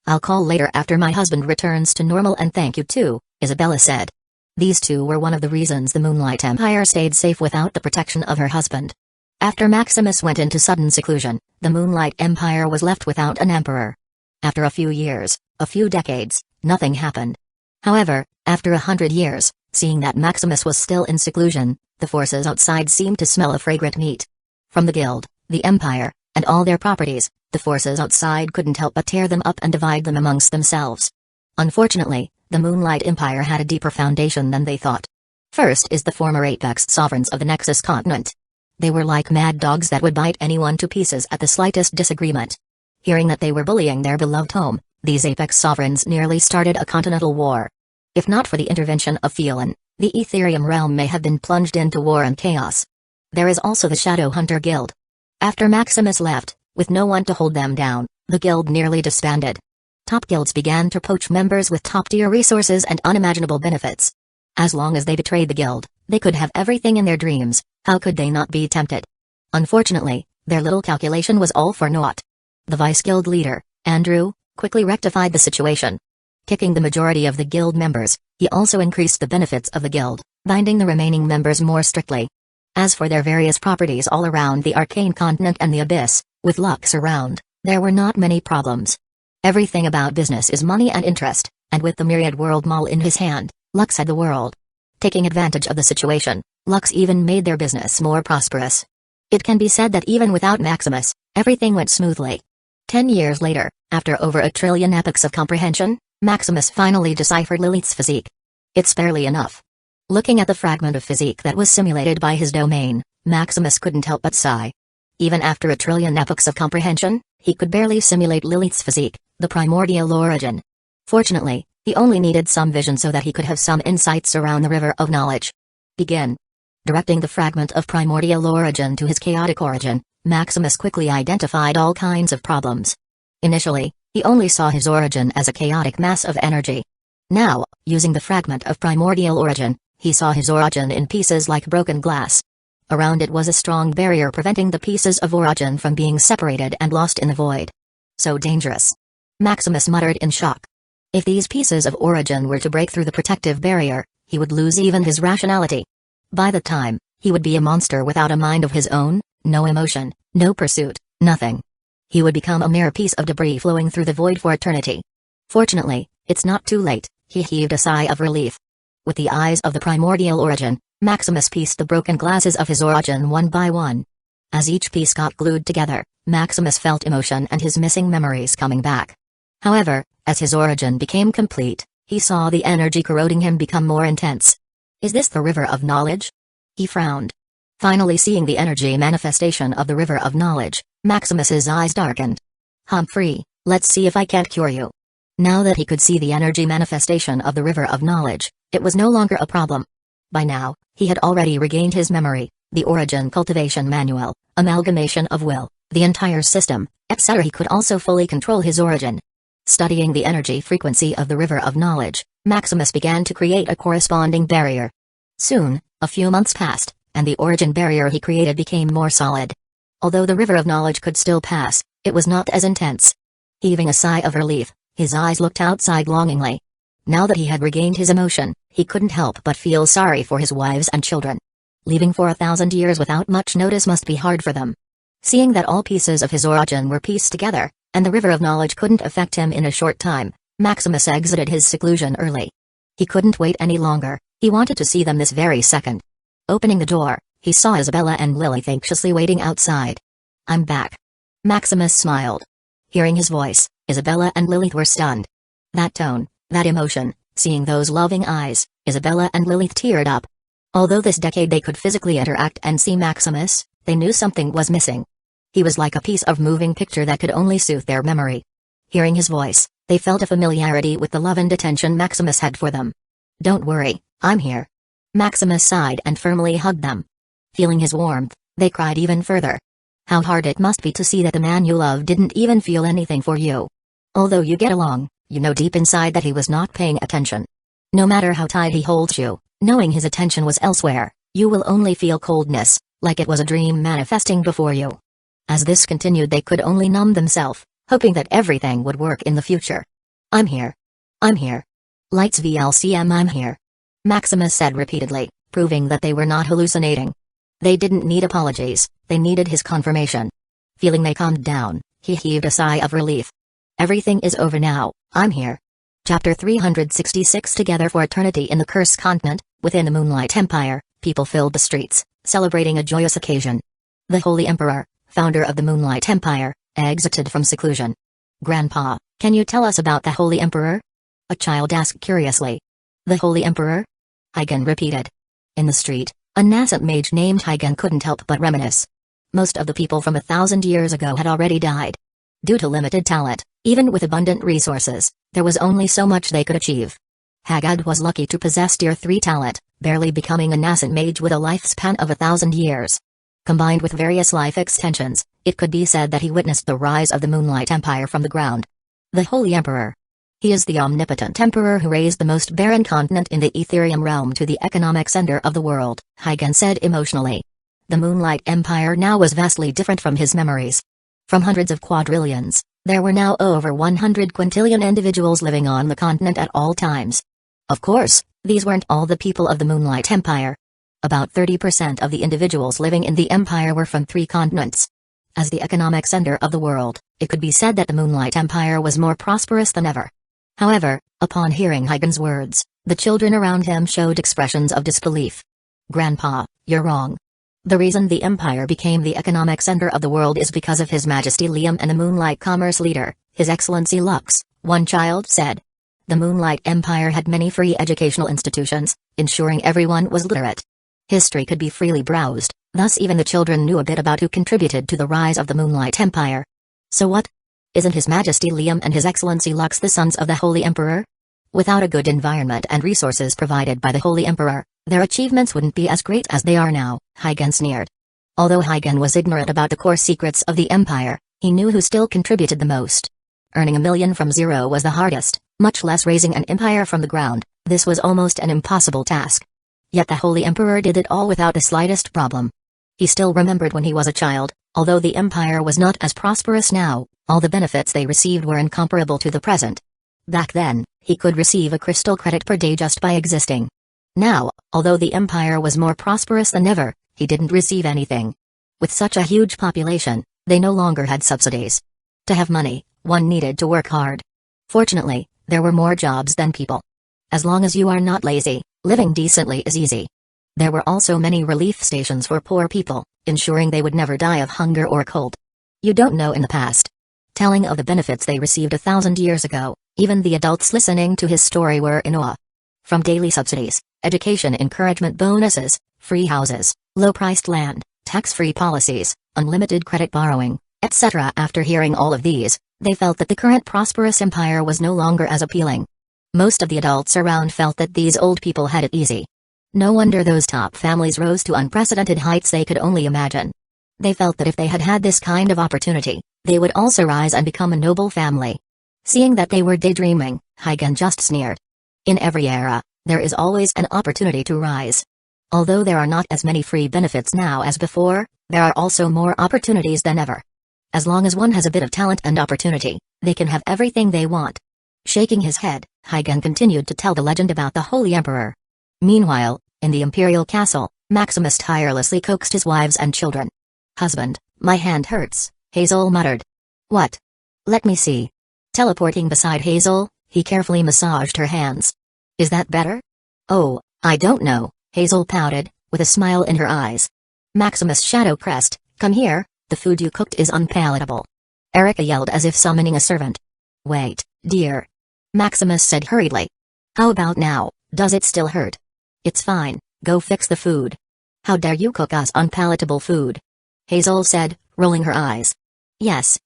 I'll call later after my husband returns to normal, and thank you too, Isabella said. These two were one of the reasons the Moonlight Empire stayed safe without the protection of her husband. After Maximus went into sudden seclusion, the Moonlight Empire was left without an emperor. After a few years, a few decades, nothing happened. However, after 100 years, seeing that Maximus was still in seclusion, the forces outside seemed to smell of fragrant meat. From the guild, the empire, and all their properties, the forces outside couldn't help but tear them up and divide them amongst themselves. Unfortunately, the Moonlight Empire had a deeper foundation than they thought. First is the former Apex Sovereigns of the Nexus continent. They were like mad dogs that would bite anyone to pieces at the slightest disagreement. Hearing that they were bullying their beloved home, these Apex Sovereigns nearly started a continental war. If not for the intervention of Phelan, the Ethereum realm may have been plunged into war and chaos. There is also the Shadow Hunter Guild. After Maximus left, with no one to hold them down, the guild nearly disbanded. Top guilds began to poach members with top-tier resources and unimaginable benefits. As long as they betrayed the guild, they could have everything in their dreams. How could they not be tempted? Unfortunately, their little calculation was all for naught. The vice-guild leader, Andrew, quickly rectified the situation. Kicking the majority of the guild members, he also increased the benefits of the guild, binding the remaining members more strictly. As for their various properties all around the Arcane Continent and the Abyss, with Lux around, there were not many problems. Everything about business is money and interest, and with the Myriad World Mall in his hand, Lux had the world. Taking advantage of the situation, Lux even made their business more prosperous. It can be said that even without Maximus, everything went smoothly. 10 years later, after over 1 trillion epochs of comprehension, Maximus finally deciphered Lilith's physique. It's barely enough. Looking at the fragment of physique that was simulated by his domain, Maximus couldn't help but sigh. Even after a trillion epochs of comprehension, he could barely simulate Lilith's physique, the primordial origin. Fortunately, he only needed some vision so that he could have some insights around the river of knowledge. Begin. Directing the fragment of primordial origin to his chaotic origin, Maximus quickly identified all kinds of problems. Initially, he only saw his origin as a chaotic mass of energy. Now, using the fragment of primordial origin, he saw his origin in pieces like broken glass. Around it was a strong barrier preventing the pieces of origin from being separated and lost in the void. So dangerous. Maximus muttered in shock. If these pieces of origin were to break through the protective barrier, he would lose even his rationality. By the time, he would be a monster without a mind of his own, no emotion, no pursuit, nothing. He would become a mere piece of debris flowing through the void for eternity. Fortunately, it's not too late, he heaved a sigh of relief. With the eyes of the primordial origin, Maximus pieced the broken glasses of his origin one by one. As each piece got glued together, Maximus felt emotion and his missing memories coming back. However, as his origin became complete, he saw the energy corroding him become more intense. Is this the river of knowledge? He frowned. Finally seeing the energy manifestation of the river of knowledge, Maximus's eyes darkened. Humphrey, let's see if I can't cure you. Now that he could see the energy manifestation of the river of knowledge, it was no longer a problem. By now, he had already regained his memory, the origin cultivation manual, amalgamation of will, the entire system, etc. He could also fully control his origin. Studying the energy frequency of the river of knowledge, Maximus began to create a corresponding barrier. Soon, a few months passed, and the origin barrier he created became more solid. Although the river of knowledge could still pass, it was not as intense. Heaving a sigh of relief, his eyes looked outside longingly. Now that he had regained his emotion, he couldn't help but feel sorry for his wives and children. Leaving for 1,000 years without much notice must be hard for them. Seeing that all pieces of his origin were pieced together, and the river of knowledge couldn't affect him in a short time, Maximus exited his seclusion early. He couldn't wait any longer, he wanted to see them this very second. Opening the door, he saw Isabella and Lilith anxiously waiting outside. I'm back. Maximus smiled. Hearing his voice, Isabella and Lilith were stunned. That tone, that emotion, seeing those loving eyes, Isabella and Lilith teared up. Although this decade they could physically interact and see Maximus, they knew something was missing. He was like a piece of moving picture that could only soothe their memory. Hearing his voice, they felt a familiarity with the love and attention Maximus had for them. Don't worry, I'm here. Maximus sighed and firmly hugged them. Feeling his warmth, they cried even further. How hard it must be to see that the man you love didn't even feel anything for you. Although you get along, you know deep inside that he was not paying attention. No matter how tight he holds you, knowing his attention was elsewhere, you will only feel coldness, like it was a dream manifesting before you. As this continued they could only numb themselves, hoping that everything would work in the future. I'm here. I'm here. Lights VLCM I'm here. Maximus said repeatedly, proving that they were not hallucinating. They didn't need apologies, they needed his confirmation. Feeling they calmed down, he heaved a sigh of relief. Everything is over now, I'm here. Chapter 366 Together for Eternity in the Cursed Continent, within the Moonlight Empire, people filled the streets, celebrating a joyous occasion. The Holy Emperor, founder of the Moonlight Empire, exited from seclusion. Grandpa, can you tell us about the Holy Emperor? A child asked curiously. The Holy Emperor? Hygen repeated. In the street, a nascent mage named Hygen couldn't help but reminisce. Most of the people from 1,000 years ago had already died. Due to limited talent, even with abundant resources, there was only so much they could achieve. Hagad was lucky to possess Tier 3 talent, barely becoming a nascent mage with a lifespan of 1,000 years. Combined with various life extensions, it could be said that he witnessed the rise of the Moonlight Empire from the ground. The Holy Emperor. He is the omnipotent emperor who raised the most barren continent in the Ethereum realm to the economic center of the world, Hygen said emotionally. The Moonlight Empire now was vastly different from his memories. From hundreds of quadrillions, there were now over 100 quintillion individuals living on the continent at all times. Of course, these weren't all the people of the Moonlight Empire. About 30% of the individuals living in the empire were from 3 continents. As the economic center of the world, it could be said that the Moonlight Empire was more prosperous than ever. However, upon hearing Hygen's words, the children around him showed expressions of disbelief. Grandpa, you're wrong. The reason the empire became the economic center of the world is because of His Majesty Liam and the Moonlight Commerce Leader, His Excellency Lux, one child said. The Moonlight Empire had many free educational institutions, ensuring everyone was literate. History could be freely browsed, Thus even the children knew a bit about who contributed to the rise of the Moonlight Empire. So what? Isn't His Majesty Liam and His Excellency Lux the sons of the Holy Emperor? Without a good environment and resources provided by the Holy Emperor, their achievements wouldn't be as great as they are now, Hygen sneered. Although Hygen was ignorant about the core secrets of the Empire, he knew who still contributed the most. Earning 1 million from zero was the hardest, much less raising an empire from the ground. This was almost an impossible task. Yet the Holy Emperor did it all without the slightest problem. He still remembered when he was a child, although the empire was not as prosperous now, all the benefits they received were incomparable to the present. Back then, he could receive a crystal credit per day just by existing. Now, although the empire was more prosperous than ever, he didn't receive anything. With such a huge population, they no longer had subsidies. To have money, one needed to work hard. Fortunately, there were more jobs than people. As long as you are not lazy, living decently is easy. There were also many relief stations for poor people, ensuring they would never die of hunger or cold. You don't know in the past. Telling of the benefits they received 1,000 years ago, even the adults listening to his story were in awe. From daily subsidies, education encouragement bonuses, free houses, low-priced land, tax-free policies, unlimited credit borrowing, etc. After hearing all of these, they felt that the current prosperous empire was no longer as appealing. Most of the adults around felt that these old people had it easy. No wonder those top families rose to unprecedented heights they could only imagine. They felt that if they had had this kind of opportunity, they would also rise and become a noble family. Seeing that they were daydreaming, Hygen just sneered. In every era, there is always an opportunity to rise. Although there are not as many free benefits now as before, there are also more opportunities than ever. As long as one has a bit of talent and opportunity, they can have everything they want. Shaking his head, Hygen continued to tell the legend about the Holy Emperor. Meanwhile, in the imperial castle, Maximus tirelessly coaxed his wives and children. "Husband, my hand hurts," Hazel muttered. "What? Let me see." Teleporting beside Hazel, he carefully massaged her hands. "Is that better?" "Oh, I don't know," Hazel pouted, with a smile in her eyes. Maximus' shadow pressed. "Come here, the food you cooked is unpalatable." Erica yelled as if summoning a servant. "Wait, dear," Maximus said hurriedly. "How about now, does it still hurt?" "It's fine, go fix the food." "How dare you cook us unpalatable food?" Hazel said, rolling her eyes. Yes,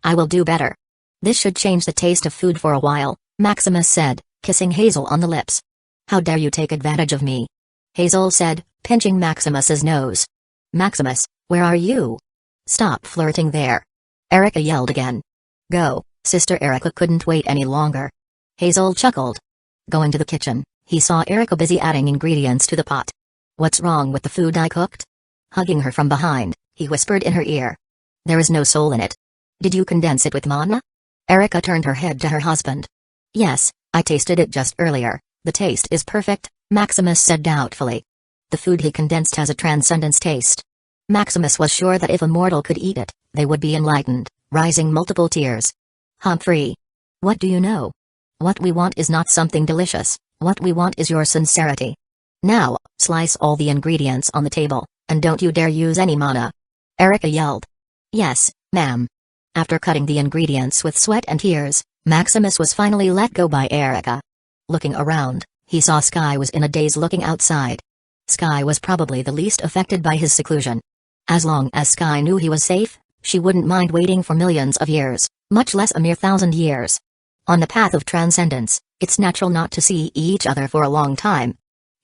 I will do better." "This should change the taste of food for a while," Maximus said, kissing Hazel on the lips. "How dare you take advantage of me?" Hazel said, pinching Maximus's nose. "Maximus, where are you? Stop flirting there." Erica yelled again. "Go." Sister Erica couldn't wait any longer. Hazel chuckled. Going to the kitchen, he saw Erica busy adding ingredients to the pot. "What's wrong with the food I cooked?" Hugging her from behind, he whispered in her ear. "There is no soul in it. Did you condense it with mana?" Erica turned her head to her husband. "Yes, I tasted it just earlier. The taste is perfect," Maximus said doubtfully. "The food he condensed has a transcendence taste." Maximus was sure that if a mortal could eat it, they would be enlightened, rising multiple tears. "Humphrey. What do you know? What we want is not something delicious, what we want is your sincerity. Now, slice all the ingredients on the table, and don't you dare use any mana." Erica yelled. "Yes, ma'am." After cutting the ingredients with sweat and tears, Maximus was finally let go by Erica. Looking around, he saw Sky was in a daze looking outside. Sky was probably the least affected by his seclusion. As long as Sky knew he was safe, she wouldn't mind waiting for millions of years, much less a mere 1,000 years. On the path of transcendence, it's natural not to see each other for a long time.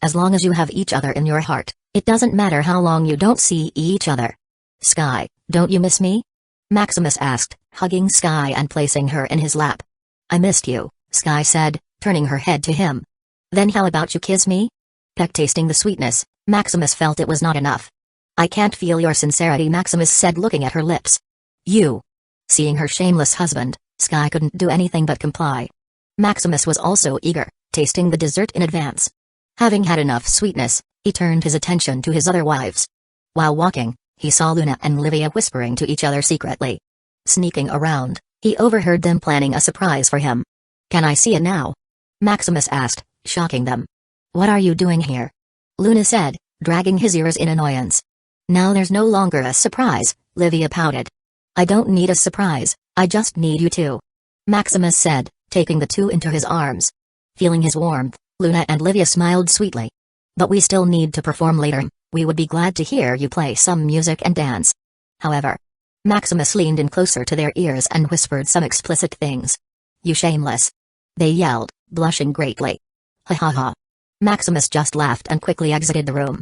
As long as you have each other in your heart, it doesn't matter how long you don't see each other. "Sky, don't you miss me?" Maximus asked, hugging Sky and placing her in his lap. "I missed you," Sky said, turning her head to him. "Then how about you kiss me?" Peck tasting the sweetness, Maximus felt it was not enough. "I can't feel your sincerity," Maximus said looking at her lips. "You." Seeing her shameless husband, Sky couldn't do anything but comply. Maximus was also eager, tasting the dessert in advance. Having had enough sweetness, he turned his attention to his other wives. While walking, he saw Luna and Livia whispering to each other secretly. Sneaking around, he overheard them planning a surprise for him. "Can I see it now?" Maximus asked, shocking them. "What are you doing here?" Luna said, dragging his ears in annoyance. "Now there's no longer a surprise," Livia pouted. "I don't need a surprise, I just need you two," Maximus said, taking the two into his arms. Feeling his warmth, Luna and Livia smiled sweetly. But we still need to perform later. We would be glad to hear you play some music and dance. However, Maximus leaned in closer to their ears and whispered some explicit things. You shameless! They yelled, blushing greatly. Ha ha ha. Maximus just laughed and quickly exited the room.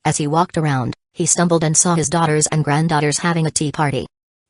As he walked around, he stumbled and saw his daughters and granddaughters having a tea party.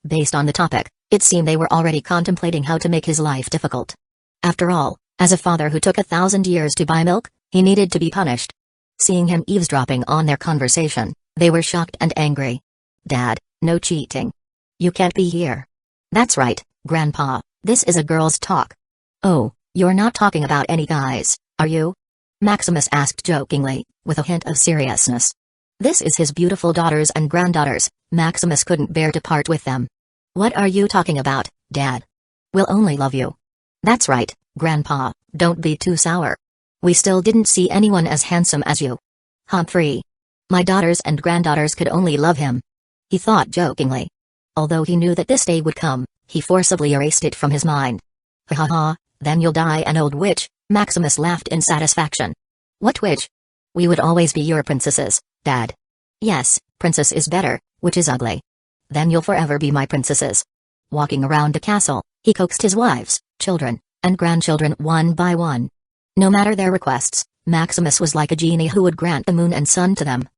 Based on the topic, it seemed they were already contemplating how to make his life difficult. After all, as a father who took 1,000 years to buy milk, he needed to be punished. Seeing him eavesdropping on their conversation, they were shocked and angry. Dad, no cheating. You can't be here. That's right, Grandpa, this is a girls' talk. Oh, you're not talking about any guys, are you? Maximus asked jokingly, with a hint of seriousness. This is his beautiful daughters and granddaughters. Maximus couldn't bear to part with them. What are you talking about, Dad? We'll only love you. That's right, Grandpa, don't be too sour. We still didn't see anyone as handsome as you. Humphrey. My daughters and granddaughters could only love him. He thought jokingly. Although he knew that this day would come, he forcibly erased it from his mind. Ha ha ha, then you'll die an old witch, Maximus laughed in satisfaction. What witch? We would always be your princesses, Dad. Yes, princess is better, witch is ugly. Then you'll forever be my princesses. Walking around the castle, he coaxed his wives, children, and grandchildren one by one. No matter their requests, Maximus was like a genie who would grant the moon and sun to them.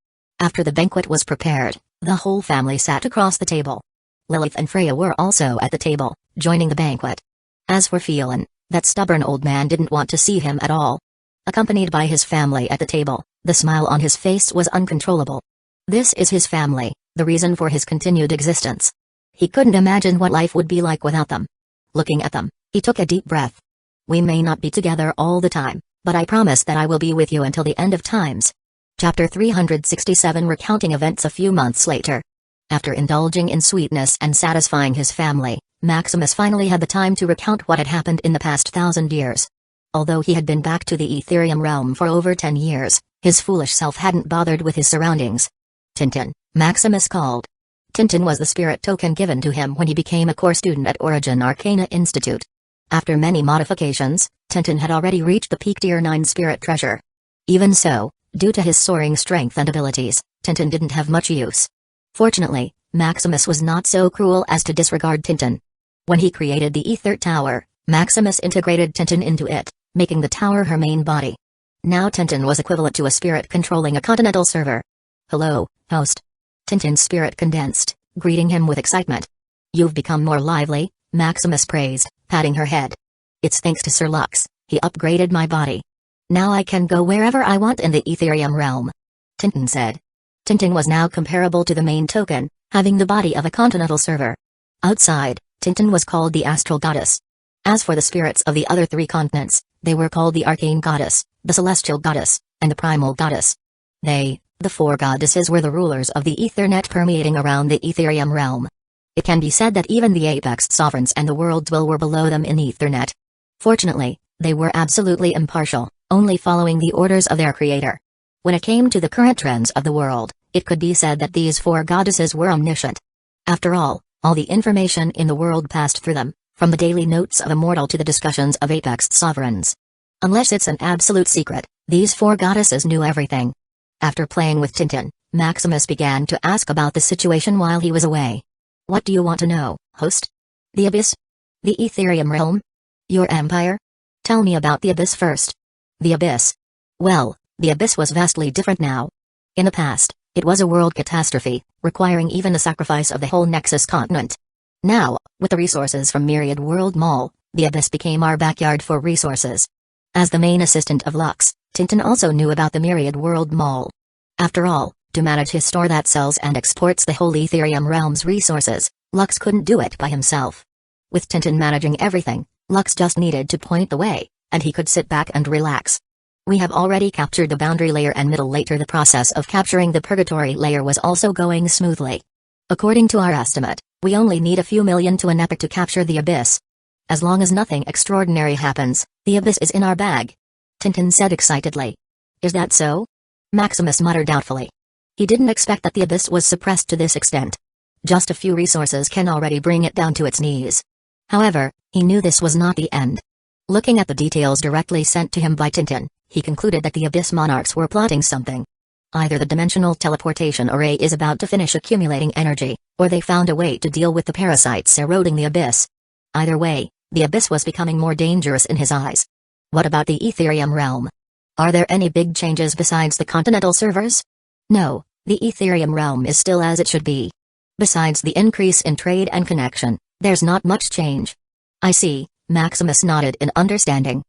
After the banquet was prepared, the whole family sat across the table. Lilith and Freya were also at the table, joining the banquet. As for Phelan, that stubborn old man didn't want to see him at all. Accompanied by his family at the table, the smile on his face was uncontrollable. This is his family, the reason for his continued existence. He couldn't imagine what life would be like without them. Looking at them, he took a deep breath. We may not be together all the time, but I promise that I will be with you until the end of times. Chapter 367 Recounting events a few months later. After indulging in sweetness and satisfying his family, Maximus finally had the time to recount what had happened in the past 1,000 years. Although he had been back to the Etherium realm for over 10 years, his foolish self hadn't bothered with his surroundings. Tintin, Maximus called. Tintin was the spirit token given to him when he became a core student at Origin Arcana Institute. After many modifications, Tintin had already reached the peak Tier 9 spirit treasure. Even so, due to his soaring strength and abilities, Tintin didn't have much use. Fortunately, Maximus was not so cruel as to disregard Tintin. When he created the Ether Tower, Maximus integrated Tintin into it, making the tower her main body. Now Tintin was equivalent to a spirit controlling a continental server. Hello, host. Tintin's spirit condensed, greeting him with excitement. You've become more lively, Maximus praised, patting her head. It's thanks to Sir Lux, he upgraded my body. Now I can go wherever I want in the Etherium realm. Tintin said. Tintin was now comparable to the main token, having the body of a continental server. Outside, Tintin was called the Astral Goddess. As for the spirits of the other 3 continents, they were called the Arcane Goddess, the Celestial Goddess, and the Primal Goddess. They, the 4 goddesses, were the rulers of the Ethernet permeating around the Etherium realm. It can be said that even the Apex Sovereigns and the World's Will were below them in Ethernet. Fortunately, they were absolutely impartial, only following the orders of their creator. When it came to the current trends of the world, it could be said that these 4 goddesses were omniscient. After all the information in the world passed through them, from the daily notes of a mortal to the discussions of Apex Sovereigns. Unless it's an absolute secret, these 4 goddesses knew everything. After playing with Tintin, Maximus began to ask about the situation while he was away. What do you want to know, host? The Abyss? The Etherium realm? Your empire? Tell me about the Abyss first. The Abyss. Well, the Abyss was vastly different now. In the past, it was a world catastrophe, requiring even the sacrifice of the whole Nexus continent. Now, with the resources from Myriad World Mall, the Abyss became our backyard for resources. As the main assistant of Lux, Tintin also knew about the Myriad World Mall. After all, to manage his store that sells and exports the whole Etherium realm's resources, Lux couldn't do it by himself. With Tintin managing everything, Lux just needed to point the way, and he could sit back and relax. We have already captured the boundary layer and middle layer. The process of capturing the purgatory layer was also going smoothly. According to our estimate, we only need a few million to an epoch to capture the Abyss. As long as nothing extraordinary happens, the Abyss is in our bag. Tintin said excitedly. Is that so? Maximus muttered doubtfully. He didn't expect that the Abyss was suppressed to this extent. Just a few resources can already bring it down to its knees. However, he knew this was not the end. Looking at the details directly sent to him by Tintin, he concluded that the Abyss Monarchs were plotting something. Either the dimensional teleportation array is about to finish accumulating energy, or they found a way to deal with the parasites eroding the Abyss. Either way, the Abyss was becoming more dangerous in his eyes. What about the Ethereum realm? Are there any big changes besides the continental servers? No, the Ethereum realm is still as it should be. Besides the increase in trade and connection, there's not much change. I see, Maximus nodded in understanding.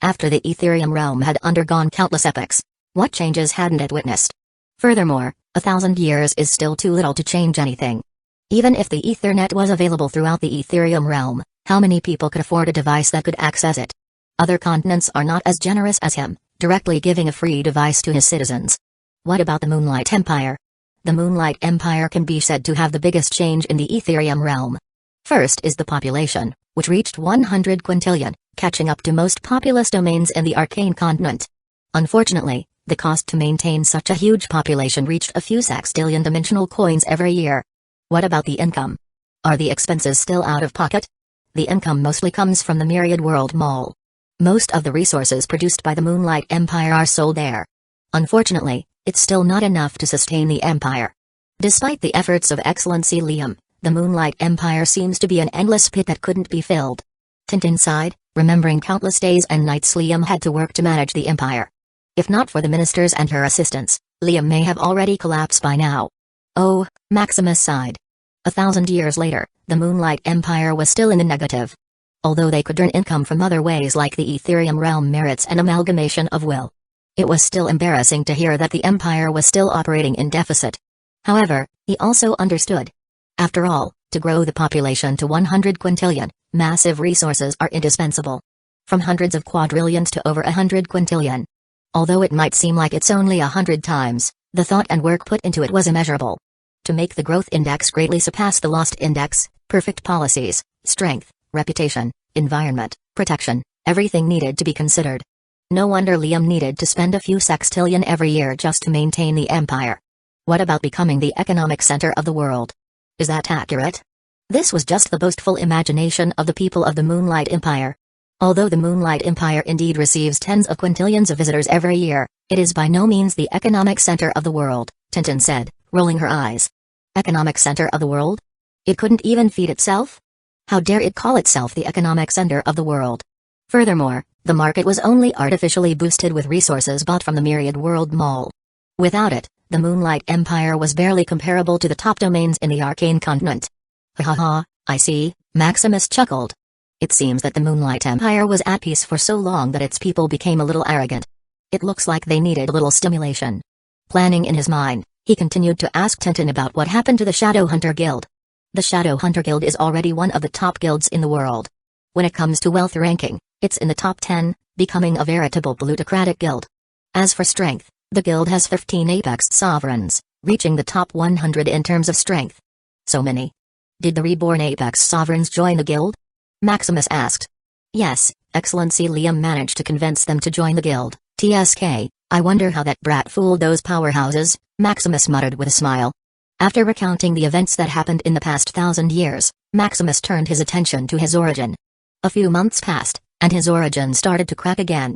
After the Ethereum realm had undergone countless epochs, what changes hadn't it witnessed? Furthermore, 1,000 years is still too little to change anything. Even if the Ethernet was available throughout the Ethereum realm, how many people could afford a device that could access it? Other continents are not as generous as him, directly giving a free device to his citizens. What about the Moonlight Empire? The Moonlight Empire can be said to have the biggest change in the Ethereum realm. First is the population, which reached 100 quintillion, catching up to most populous domains in the Arcane continent. Unfortunately, the cost to maintain such a huge population reached a few sextillion dimensional coins every year. What about the income? Are the expenses still out of pocket? The income mostly comes from the Myriad World Mall. Most of the resources produced by the Moonlight Empire are sold there. Unfortunately, it's still not enough to sustain the empire. Despite the efforts of Excellency Liam, the Moonlight Empire seems to be an endless pit that couldn't be filled. Tintin sighed, remembering countless days and nights Liam had to work to manage the empire. If not for the ministers and her assistants, Liam may have already collapsed by now. Oh, Maximus sighed. 1,000 years later, the Moonlight Empire was still in the negative. Although they could earn income from other ways like the Ethereum realm merits and amalgamation of will. It was still embarrassing to hear that the empire was still operating in deficit. However, he also understood. After all, to grow the population to 100 quintillion, massive resources are indispensable. From hundreds of quadrillions to over 100 quintillion. Although it might seem like it's only 100 times, the thought and work put into it was immeasurable. To make the growth index greatly surpass the lost index, perfect policies, strength, reputation, environment, protection, everything needed to be considered. No wonder Liam needed to spend a few sextillion every year just to maintain the empire. What about becoming the economic center of the world? Is that accurate? This was just the boastful imagination of the people of the Moonlight Empire. Although the Moonlight Empire indeed receives tens of quintillions of visitors every year, it is by no means the economic center of the world, Tintin said, rolling her eyes. Economic center of the world? It couldn't even feed itself? How dare it call itself the economic center of the world? Furthermore, the market was only artificially boosted with resources bought from the Myriad World Mall. Without it, the Moonlight Empire was barely comparable to the top domains in the Arcane continent. Ha ha ha, I see, Maximus chuckled. It seems that the Moonlight Empire was at peace for so long that its people became a little arrogant. It looks like they needed a little stimulation. Planning in his mind, he continued to ask Tintin about what happened to the Shadow Hunter Guild. The Shadow Hunter Guild is already one of the top guilds in the world. When it comes to wealth ranking, it's in the top 10, becoming a veritable plutocratic guild. As for strength, the guild has 15 apex sovereigns, reaching the top 100 in terms of strength. So many. Did the reborn apex sovereigns join the guild? Maximus asked. Yes, Excellency Liam managed to convince them to join the guild. TSK, I wonder how that brat fooled those powerhouses, Maximus muttered with a smile. After recounting the events that happened in the past 1,000 years, Maximus turned his attention to his origin. A few months passed, and his origin started to crack again.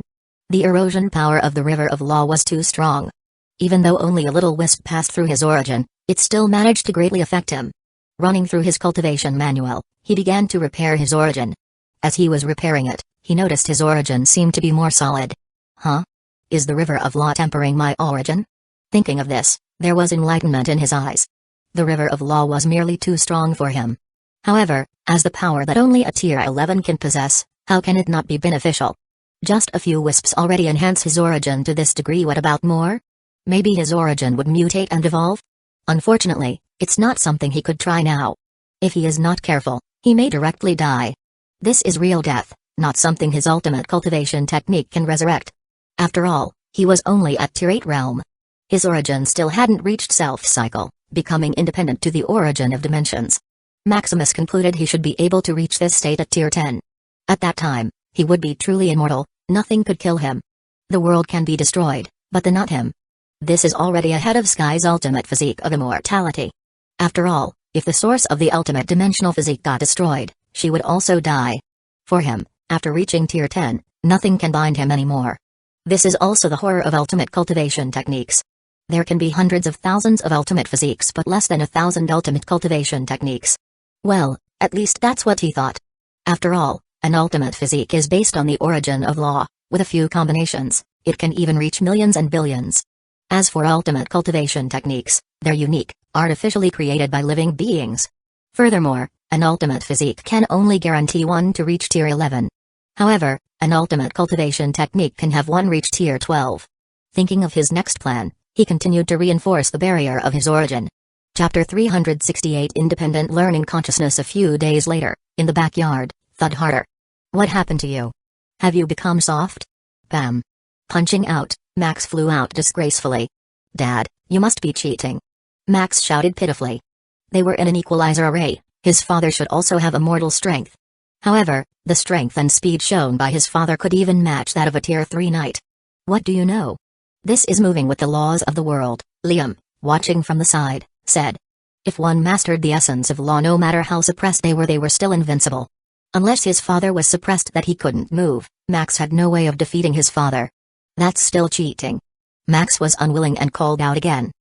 The erosion power of the River of Law was too strong. Even though only a little wisp passed through his origin, it still managed to greatly affect him. Running through his cultivation manual, he began to repair his origin. As he was repairing it, he noticed his origin seemed to be more solid. Huh? Is the River of Law tempering my origin? Thinking of this, there was enlightenment in his eyes. The River of Law was merely too strong for him. However, as the power that only a tier 11 can possess, how can it not be beneficial? Just a few wisps already enhance his origin to this degree. What about more? Maybe his origin would mutate and evolve? Unfortunately, it's not something he could try now. If he is not careful, he may directly die. This is real death, not something his ultimate cultivation technique can resurrect. After all, he was only at tier 8 realm. His origin still hadn't reached self-cycle, becoming independent to the origin of dimensions. Maximus concluded he should be able to reach this state at tier 10. At that time, he would be truly immortal, nothing could kill him. The world can be destroyed, but not him. This is already ahead of Sky's ultimate physique of immortality. After all, if the source of the ultimate dimensional physique got destroyed, she would also die. For him, after reaching tier 10, nothing can bind him anymore. This is also the horror of ultimate cultivation techniques. There can be hundreds of thousands of ultimate physiques but less than 1,000 ultimate cultivation techniques. Well, at least that's what he thought. After all, an ultimate physique is based on the origin of law. With a few combinations, it can even reach millions and billions. As for ultimate cultivation techniques, they're unique, artificially created by living beings. Furthermore, an ultimate physique can only guarantee one to reach tier 11. However, an ultimate cultivation technique can have one reach tier 12. Thinking of his next plan, he continued to reinforce the barrier of his origin. Chapter 368 Independent Learning Consciousness. A few days later, in the backyard, thud harder. What happened to you? Have you become soft? Bam. Punching out, Max flew out disgracefully. Dad, you must be cheating. Max shouted pitifully. They were in an equalizer array, his father should also have immortal strength. However, the strength and speed shown by his father could even match that of a tier 3 knight. What do you know? This is moving with the laws of the world, Liam, watching from the side, said. If one mastered the essence of law, no matter how suppressed they were still invincible. Unless his father was suppressed that he couldn't move, Max had no way of defeating his father. That's still cheating. Max was unwilling and called out again.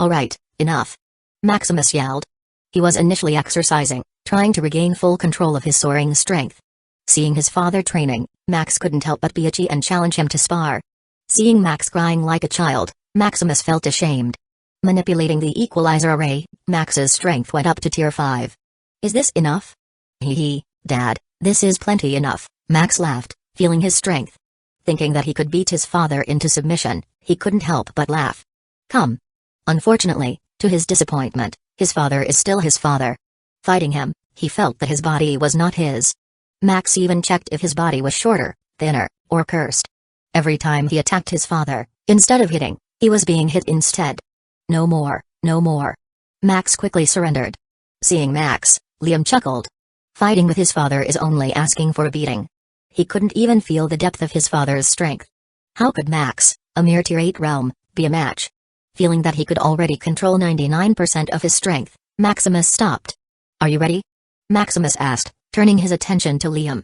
Alright, enough. Maximus yelled. He was initially exercising, trying to regain full control of his soaring strength. Seeing his father training, Max couldn't help but be itchy and challenge him to spar. Seeing Max crying like a child, Maximus felt ashamed. Manipulating the equalizer array, Max's strength went up to tier 5. Is this enough? Hee, Dad, this is plenty enough, Max laughed, feeling his strength. Thinking that he could beat his father into submission, he couldn't help but laugh. Come. Unfortunately, to his disappointment, his father is still his father. Fighting him, he felt that his body was not his. Max even checked if his body was shorter, thinner, or cursed. Every time he attacked his father, instead of hitting, he was being hit instead. No more, no more. Max quickly surrendered. Seeing Max, Liam chuckled. Fighting with his father is only asking for a beating. He couldn't even feel the depth of his father's strength. How could Max, a mere tier 8 realm, be a match? Feeling that he could already control 99% of his strength, Maximus stopped. Are you ready? Maximus asked, turning his attention to Liam.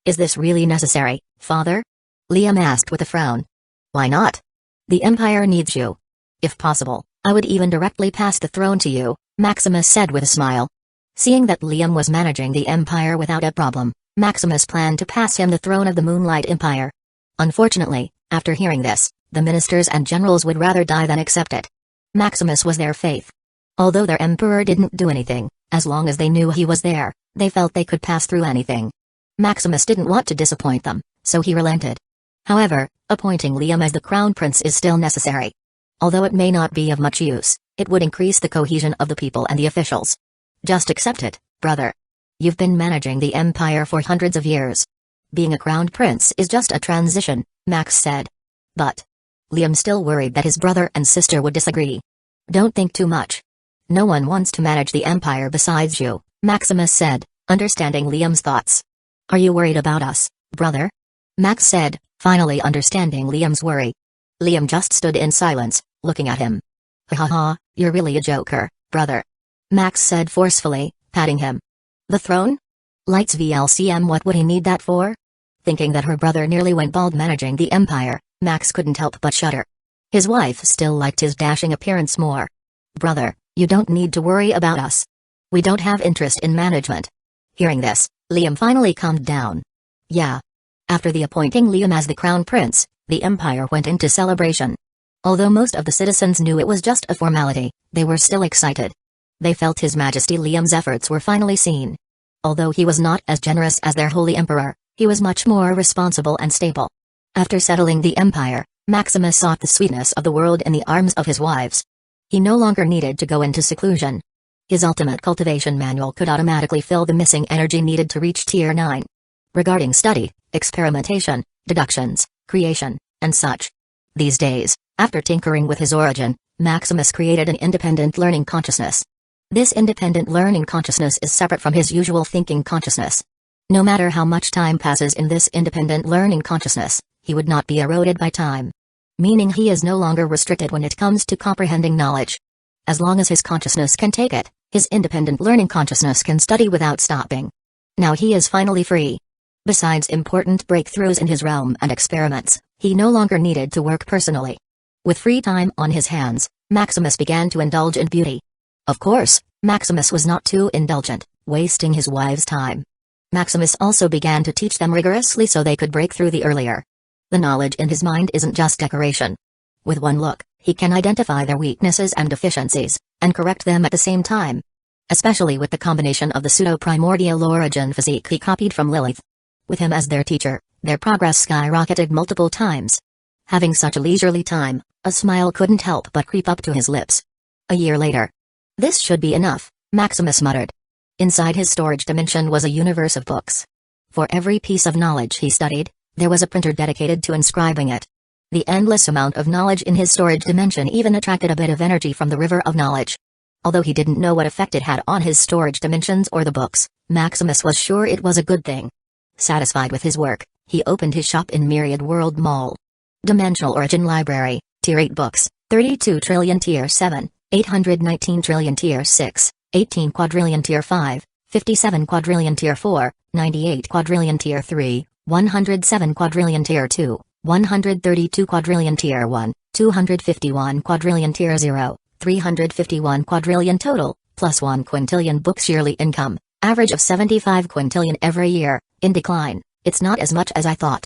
Is this really necessary, father? Liam asked with a frown. Why not? The Empire needs you. If possible, I would even directly pass the throne to you, Maximus said with a smile. Seeing that Liam was managing the Empire without a problem, Maximus planned to pass him the throne of the Moonlight Empire. Unfortunately, after hearing this, the ministers and generals would rather die than accept it. Maximus was their faith. Although their emperor didn't do anything, as long as they knew he was there, they felt they could pass through anything. Maximus didn't want to disappoint them, so he relented. However, appointing Liam as the crown prince is still necessary. Although it may not be of much use, it would increase the cohesion of the people and the officials. Just accept it, brother. You've been managing the empire for hundreds of years. Being a crowned prince is just a transition, Max said. But Liam still worried that his brother and sister would disagree. Don't think too much. No one wants to manage the empire besides you, Maximus said, understanding Liam's thoughts. Are you worried about us, brother? Max said, finally understanding Liam's worry. Liam just stood in silence, looking at him. Ha ha, you're really a joker, brother. Max said forcefully, patting him. The throne? Lights VLCM, what would he need that for? Thinking that her brother nearly went bald managing the empire, Max couldn't help but shudder. His wife still liked his dashing appearance more. Brother, you don't need to worry about us. We don't have interest in management. Hearing this, Liam finally calmed down. Yeah. After the appointing Liam as the crown prince, the empire went into celebration. Although most of the citizens knew it was just a formality, they were still excited. They felt His Majesty Liam's efforts were finally seen. Although he was not as generous as their holy emperor, he was much more responsible and stable. After settling the empire, Maximus sought the sweetness of the world in the arms of his wives. He no longer needed to go into seclusion. His ultimate cultivation manual could automatically fill the missing energy needed to reach tier 9. Regarding study, experimentation, deductions, creation, and such. These days, after tinkering with his origin, Maximus created an independent learning consciousness. This independent learning consciousness is separate from his usual thinking consciousness. No matter how much time passes in this independent learning consciousness, he would not be eroded by time. Meaning he is no longer restricted when it comes to comprehending knowledge. As long as his consciousness can take it, his independent learning consciousness can study without stopping. Now he is finally free. Besides important breakthroughs in his realm and experiments, He no longer needed to work personally. With free time on his hands, Maximus began to indulge in beauty. Of course, Maximus was not too indulgent, wasting his wives' time. Maximus also began to teach them rigorously so they could break through the earlier. The knowledge in his mind isn't just decoration. With one look, he can identify their weaknesses and deficiencies, and correct them at the same time. Especially with the combination of the pseudo-primordial origin physique he copied from Lilith. With him as their teacher, their progress skyrocketed multiple times. Having such a leisurely time, a smile couldn't help but creep up to his lips. A year later. This should be enough, Maximus muttered. Inside his storage dimension was a universe of books. For every piece of knowledge he studied, there was a printer dedicated to inscribing it. The endless amount of knowledge in his storage dimension even attracted a bit of energy from the river of knowledge. Although he didn't know what effect it had on his storage dimensions or the books, Maximus was sure it was a good thing. Satisfied with his work, he opened his shop in Myriad World Mall. Dimensional Origin Library, Tier 8 books, 32 trillion Tier 7, 819 trillion Tier 6, 18 quadrillion Tier 5, 57 quadrillion Tier 4, 98 quadrillion Tier 3, 107 quadrillion Tier 2, 132 quadrillion Tier 1, 251 quadrillion Tier 0, 351 quadrillion total, plus 1 quintillion books yearly income, average of 75 quintillion every year, in decline. It's not as much as I thought.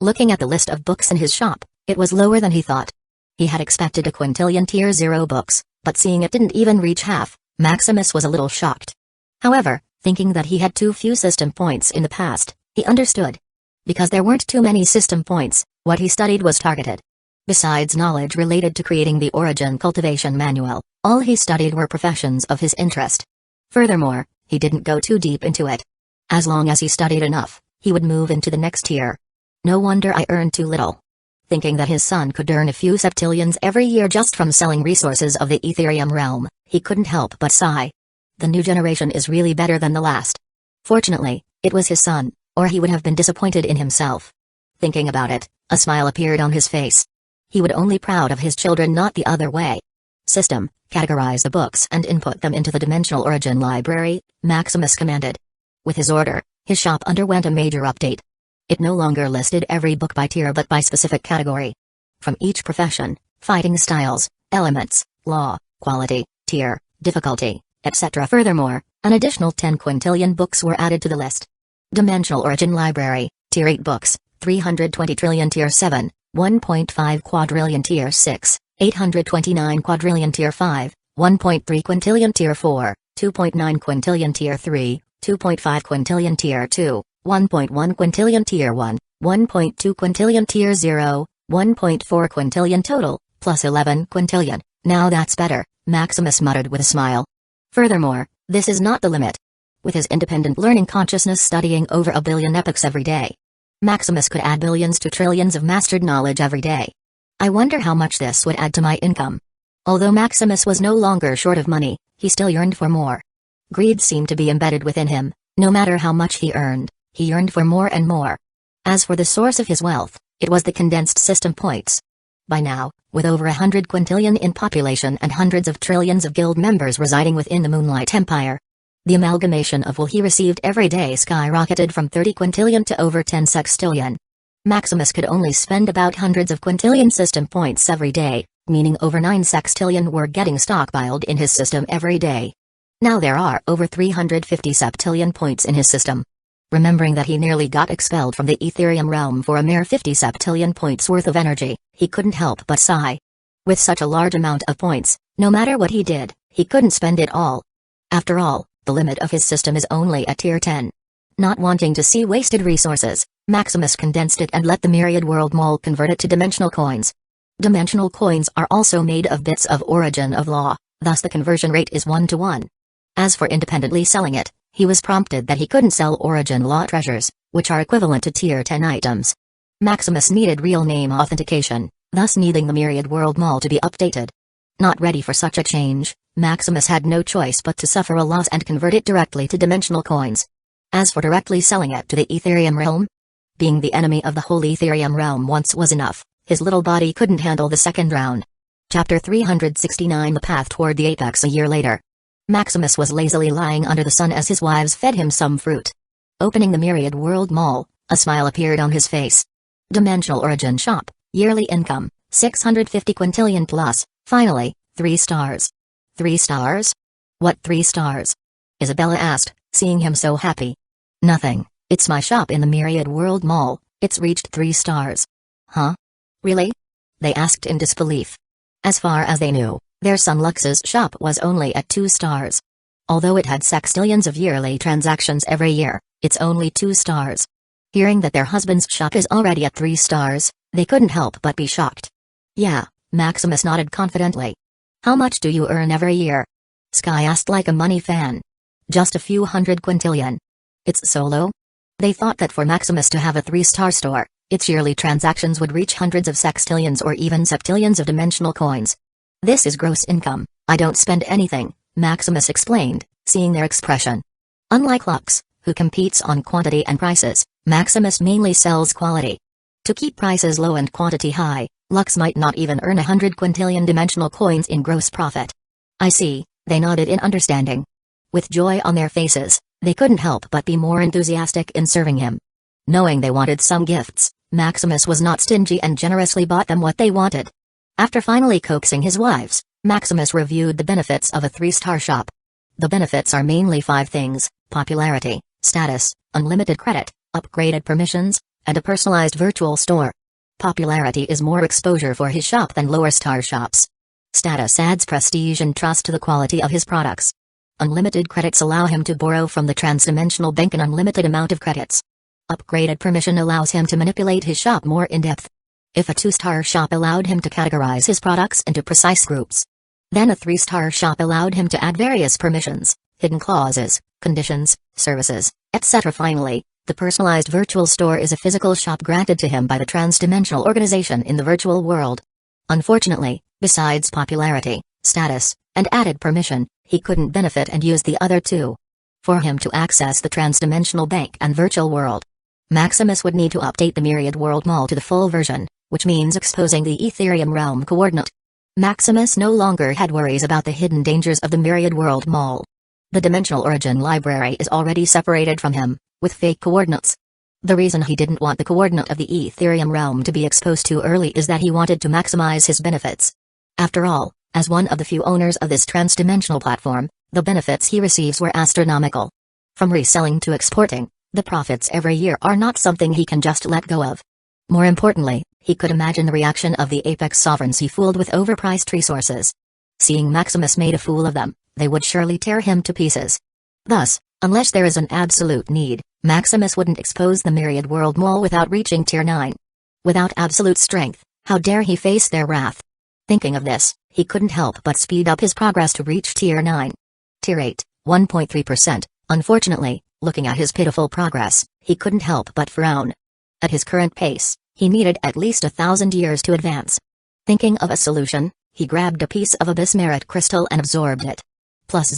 Looking at the list of books in his shop, it was lower than he thought. He had expected a quintillion Tier 0 books, but seeing it didn't even reach half, Maximus was a little shocked. However, thinking that he had too few system points in the past, he understood. Because there weren't too many system points, what he studied was targeted. Besides knowledge related to creating the Origin Cultivation Manual, all he studied were professions of his interest. Furthermore, he didn't go too deep into it. As long as he studied enough, he would move into the next tier. No wonder I earned too little. Thinking that his son could earn a few septillions every year just from selling resources of the Ethereum realm, he couldn't help but sigh. The new generation is really better than the last. Fortunately, it was his son, or he would have been disappointed in himself. Thinking about it, a smile appeared on his face. He would only proud of his children, not the other way. System, categorize the books and input them into the Dimensional Origin Library, Maximus commanded. With his order, his shop underwent a major update. It no longer listed every book by tier but by specific category. From each profession, fighting styles, elements, law, quality, tier, difficulty, etc. Furthermore, an additional 10 quintillion books were added to the list. Dimensional Origin Library, Tier 8 books, 320 trillion Tier 7, 1.5 quadrillion Tier 6, 829 quadrillion Tier 5, 1.3 quintillion Tier 4, 2.9 quintillion Tier 3, 2.5 quintillion Tier 2, 1.1 quintillion Tier 1, 1.2 quintillion Tier 0, 1.4 quintillion total, plus 11 quintillion. Now that's better, Maximus muttered with a smile. Furthermore, this is not the limit. With his independent learning consciousness studying over a billion epochs every day, Maximus could add billions to trillions of mastered knowledge every day. I wonder how much this would add to my income. Although Maximus was no longer short of money, he still yearned for more. Greed seemed to be embedded within him. No matter how much he earned, he yearned for more and more. As for the source of his wealth, it was the condensed system points. By now, with over 100 quintillion in population and hundreds of trillions of guild members residing within the Moonlight Empire, the amalgamation of will he received every day skyrocketed from 30 quintillion to over 10 sextillion. Maximus could only spend about hundreds of quintillion system points every day, meaning over 9 sextillion were getting stockpiled in his system every day. Now there are over 350 septillion points in his system. Remembering that he nearly got expelled from the Ethereum realm for a mere 50 septillion points worth of energy, he couldn't help but sigh. With such a large amount of points, no matter what he did, he couldn't spend it all. After all, the limit of his system is only at tier 10. Not wanting to see wasted resources, Maximus condensed it and let the Myriad World Mall convert it to dimensional coins. Dimensional coins are also made of bits of origin of law, thus the conversion rate is 1-to-1. As for independently selling it, he was prompted that he couldn't sell origin law treasures, which are equivalent to tier 10 items. Maximus needed real name authentication, thus needing the Myriad World Mall to be updated. Not ready for such a change, Maximus had no choice but to suffer a loss and convert it directly to dimensional coins. As for directly selling it to the Ethereum realm, being the enemy of the whole Ethereum realm once was enough, his little body couldn't handle the second round. Chapter 369 The Path Toward the Apex. A year later, Maximus was lazily lying under the sun as his wives fed him some fruit. Opening the Myriad World Mall, a smile appeared on his face. Dimensional Origin Shop, Yearly income, 650 quintillion plus, finally, 3 stars. 3 stars? What 3 stars? Isabella asked, seeing him so happy. Nothing, it's my shop in the Myriad World Mall, it's reached 3 stars. Huh? Really? They asked in disbelief. As far as they knew, their son Lux's shop was only at 2 stars. Although it had sextillions of yearly transactions every year, it's only 2 stars. Hearing that their husband's shop is already at 3 stars, they couldn't help but be shocked. Yeah, Maximus nodded confidently. How much do you earn every year? Sky asked like a money fan. Just a few hundred quintillion. It's so low? They thought that for Maximus to have a 3-star store, its yearly transactions would reach hundreds of sextillions or even septillions of dimensional coins. This is gross income, I don't spend anything, Maximus explained, seeing their expression. Unlike Lux, who competes on quantity and prices, Maximus mainly sells quality. To keep prices low and quantity high, Lux might not even earn 100 quintillion dimensional coins in gross profit. I see, they nodded in understanding. With joy on their faces, they couldn't help but be more enthusiastic in serving him. Knowing they wanted some gifts, Maximus was not stingy and generously bought them what they wanted. After finally coaxing his wives, Maximus reviewed the benefits of a 3-star shop. The benefits are mainly 5 things: popularity, status, unlimited credit, upgraded permissions, and a personalized virtual store. Popularity is more exposure for his shop than lower-star shops. Status adds prestige and trust to the quality of his products. Unlimited credits allow him to borrow from the transdimensional bank an unlimited amount of credits. Upgraded permission allows him to manipulate his shop more in-depth. If a 2-star shop allowed him to categorize his products into precise groups, then a 3-star shop allowed him to add various permissions, hidden clauses, conditions, services, etc. Finally, the personalized virtual store is a physical shop granted to him by the transdimensional organization in the virtual world. Unfortunately, besides popularity, status, and added permission, he couldn't benefit and use the other 2. For him to access the transdimensional bank and virtual world, Maximus would need to update the Myriad World Mall to the full version, which means exposing the Ethereum realm coordinate. Maximus no longer had worries about the hidden dangers of the Myriad World Mall. The Dimensional Origin Library is already separated from him, with fake coordinates. The reason he didn't want the coordinate of the Ethereum realm to be exposed too early is that he wanted to maximize his benefits. After all, as one of the few owners of this transdimensional platform, the benefits he receives were astronomical. From reselling to exporting, the profits every year are not something he can just let go of. More importantly, he could imagine the reaction of the Apex sovereigns he fooled with overpriced resources. Seeing Maximus made a fool of them, they would surely tear him to pieces. Thus, unless there is an absolute need, Maximus wouldn't expose the Myriad World Mall without reaching Tier 9. Without absolute strength, how dare he face their wrath? Thinking of this, he couldn't help but speed up his progress to reach Tier 9. Tier 8, 1.3%. Unfortunately, looking at his pitiful progress, he couldn't help but frown. At his current pace, he needed at least 1,000 years to advance. Thinking of a solution, he grabbed a piece of abyss merit crystal and absorbed it. Plus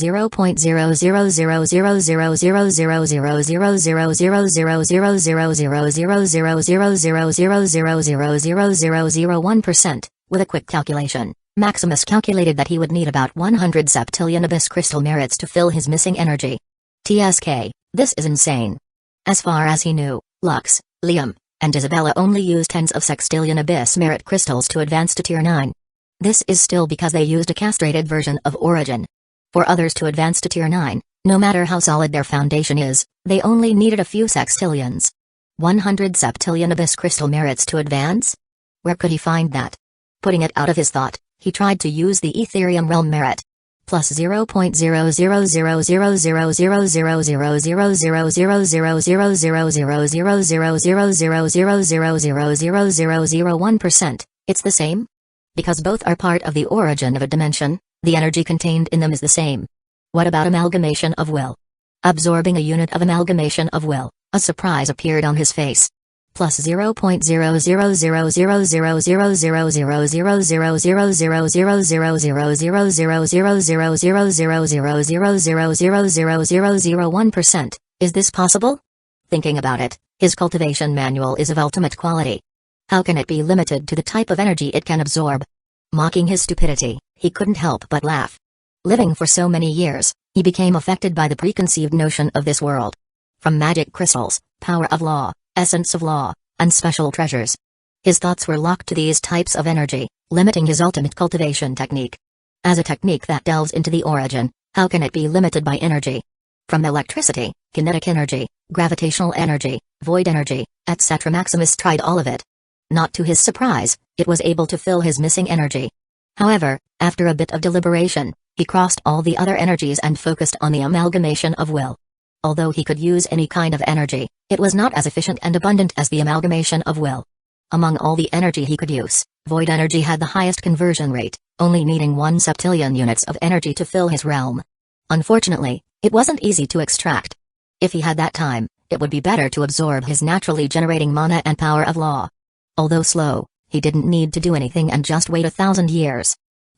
0.0000000000000000000000000000000000000000000000000000000000000000000000000000000000000000000000000000000000000000000000000000000000000000000000000000000000000000000000000000000000000000000000000000000000000000000000000000000000000000000000000000000000000000000000000000000000000000000000000000000000000000000000000000000000000000000000000000000000000000000000000000000000000000000000000000000000000000000000000000000000000000000000000000000000000000000000000000000000000000000000000000000000000000000000000000000000000000000000000000000000000000000000000000000000000000000000000000000000000000000000000000000000000000000000000000000000000000000000000000000000000000000 merits to fill his missing energy. How can it be limited to the type of energy it can absorb? TSK, this is insane. As far as he knew, Lux, Liam, and Isabella only used tens of sextillion abyss merit crystals to advance to Tier 9. This is still because they used a castrated version of Origin. For others to advance to Tier 9, no matter how solid their foundation is, they only needed a few sextillions. 100 septillion abyss crystal merits to advance? Where could he find that? Putting it out of his thought, he tried to use the Ethereum realm merit. Plus 0.000000000000000000000000000000000000000000000000000000000000000000000000000000000000000000000000000000000000000000000000000000000000000000000000000000000000000000000000000000000000000000000000000000000000000000000000000000000000001% It's the same. What about amalgamation of will? Absorbing a unit of amalgamation of will, a surprise appeared on his face. Plus 0.0000000000000000000000000000000000000000000000000000000000000000000000000000000000000000000000000000000000000000000000000000000000000000000000000000000000000000000000000000000000000000000000000000000000000000000000000000000000000000000000000000000000000 How can it be limited to the type of energy it can absorb? Mocking his stupidity, he couldn't help but laugh. Living for so many years, he became affected by the preconceived notion of this world. From magic crystals, power of law, essence of law, and special treasures. His thoughts were locked to these types of energy, limiting his ultimate cultivation technique. As a technique that delves into the origin, how can it be limited by energy? From electricity, kinetic energy, gravitational energy, void energy, etc. Maximus tried all of it. Not to his surprise, it was able to fill his missing energy. However, after a bit of deliberation, he crossed all the other energies and focused on the amalgamation of will. Although he could use any kind of energy, it was not as efficient and abundant as the amalgamation of will. Among all the energy he could use, void energy had the highest conversion rate, only needing 1 septillion units of energy to fill his realm. Unfortunately, it wasn't easy to extract. If he had that time, it would be better to absorb his naturally generating mana and power of law. Although slow, he didn't need to do anything and just wait 1,000 years.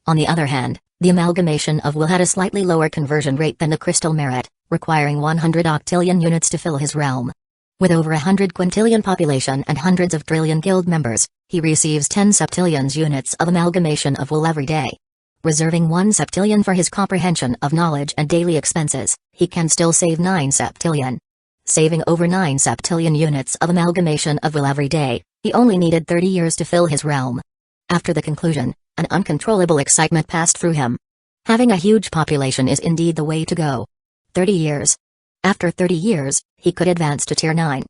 On the other hand, the amalgamation of will had a slightly lower conversion rate than the crystal merit, requiring 100 octillion units to fill his realm. With over 100 quintillion population and hundreds of trillion guild members, he receives 10 septillions units of amalgamation of will every day. Reserving 1 septillion for his comprehension of knowledge and daily expenses, he can still save 9 septillion. Saving over 9 septillion units of amalgamation of will every day, he only needed 30 years to fill his realm. After the conclusion, an uncontrollable excitement passed through him. Having a huge population is indeed the way to go. 30 years. After 30 years, he could advance to Tier 9.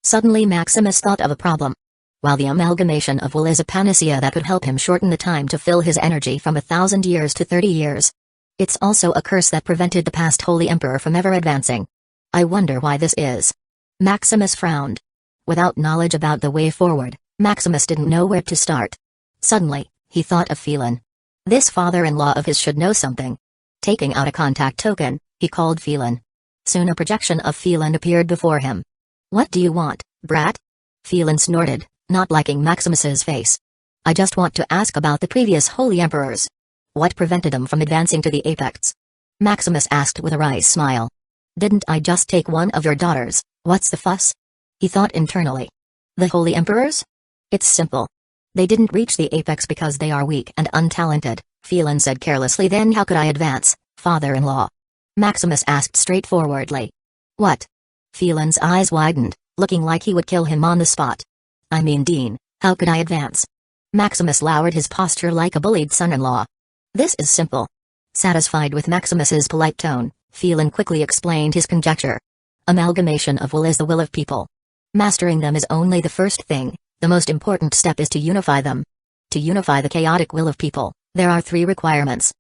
Suddenly Maximus thought of a problem. While the amalgamation of will is a panacea that could help him shorten the time to fill his energy from 1,000 years to 30 years, it's also a curse that prevented the past Holy Emperor from ever advancing. I wonder why this is. Maximus frowned. Without knowledge about the way forward, Maximus didn't know where to start. Suddenly, he thought of Phelan. This father-in-law of his should know something. Taking out a contact token, he called Phelan. Soon a projection of Phelan appeared before him. "What do you want, brat?" Phelan snorted, not liking Maximus's face. "I just want to ask about the previous holy emperors. What prevented them from advancing to the apex?" Maximus asked with a wry smile. "Didn't I just take one of your daughters? What's the fuss?" He thought internally. "The holy emperors? It's simple. They didn't reach the apex because they are weak and untalented," Phelan said carelessly. "Then how could I advance, father-in-law?" Maximus asked straightforwardly. "What?" Phelan's eyes widened, looking like he would kill him on the spot. "I mean, Dean, how could I advance?" Maximus lowered his posture like a bullied son-in-law. "This is simple." Satisfied with Maximus's polite tone, Phelan quickly explained his conjecture. Amalgamation of will is the will of people. Mastering them is only the first thing, the most important step is to unify them. To unify the chaotic will of people, there are 3 requirements.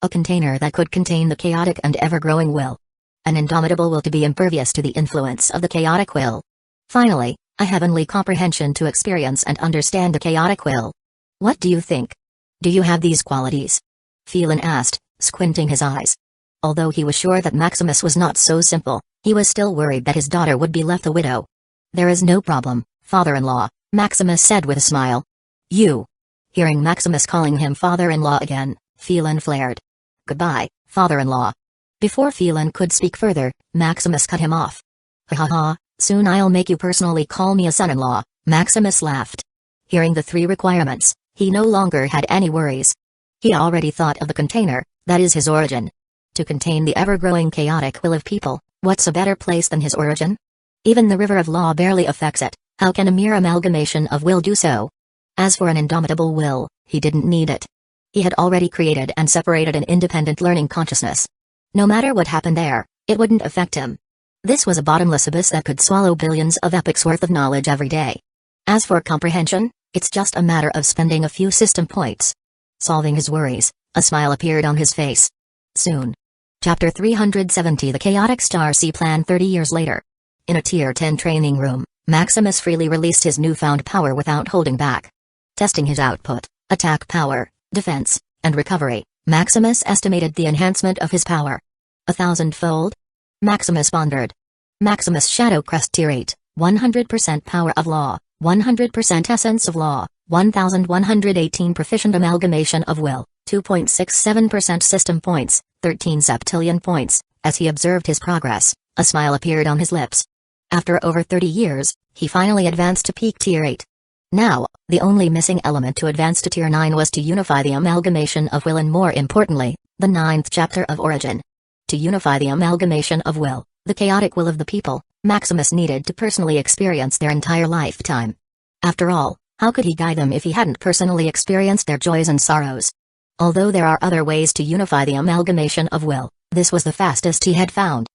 A container that could contain the chaotic and ever-growing will. An indomitable will to be impervious to the influence of the chaotic will. Finally, a heavenly comprehension to experience and understand the chaotic will. What do you think? Do you have these qualities? Phelan asked, squinting his eyes. Although he was sure that Maximus was not so simple, he was still worried that his daughter would be left a widow. "There is no problem, father-in-law," Maximus said with a smile. "You." Hearing Maximus calling him father-in-law again, Phelan flared. "Goodbye, father-in-law." Before Phelan could speak further, Maximus cut him off. "Ha ha ha, soon I'll make you personally call me a son-in-law," Maximus laughed. Hearing the 3 requirements, he no longer had any worries. He already thought of the container, that is his origin. To contain the ever-growing chaotic will of people, what's a better place than his origin? Even the river of law barely affects it, how can a mere amalgamation of will do so? As for an indomitable will, he didn't need it. He had already created and separated an independent learning consciousness. No matter what happened there, it wouldn't affect him. This was a bottomless abyss that could swallow billions of epochs worth of knowledge every day. As for comprehension, it's just a matter of spending a few system points. Solving his worries, a smile appeared on his face. Soon. Chapter 370 The Chaotic Starsea Plan 30 years later. In a Tier 10 training room, Maximus freely released his newfound power without holding back. Testing his output, attack power, defense, and recovery, Maximus estimated the enhancement of his power. 1,000-fold? Maximus pondered. Maximus Shadow Crest Tier 8, 100% power of law, 100% essence of law, 1,118 proficient amalgamation of will, 2.67% system points, 13 septillion points. As he observed his progress, a smile appeared on his lips. After over 30 years, he finally advanced to peak Tier 8. Now, the only missing element to advance to Tier 9 was to unify the amalgamation of will and more importantly, the 9th chapter of Origin. To unify the amalgamation of will, the chaotic will of the people, Maximus needed to personally experience their entire lifetime. After all, How could he guide them if he hadn't personally experienced their joys and sorrows? Although there are other ways to unify the amalgamation of will, this was the fastest he had found.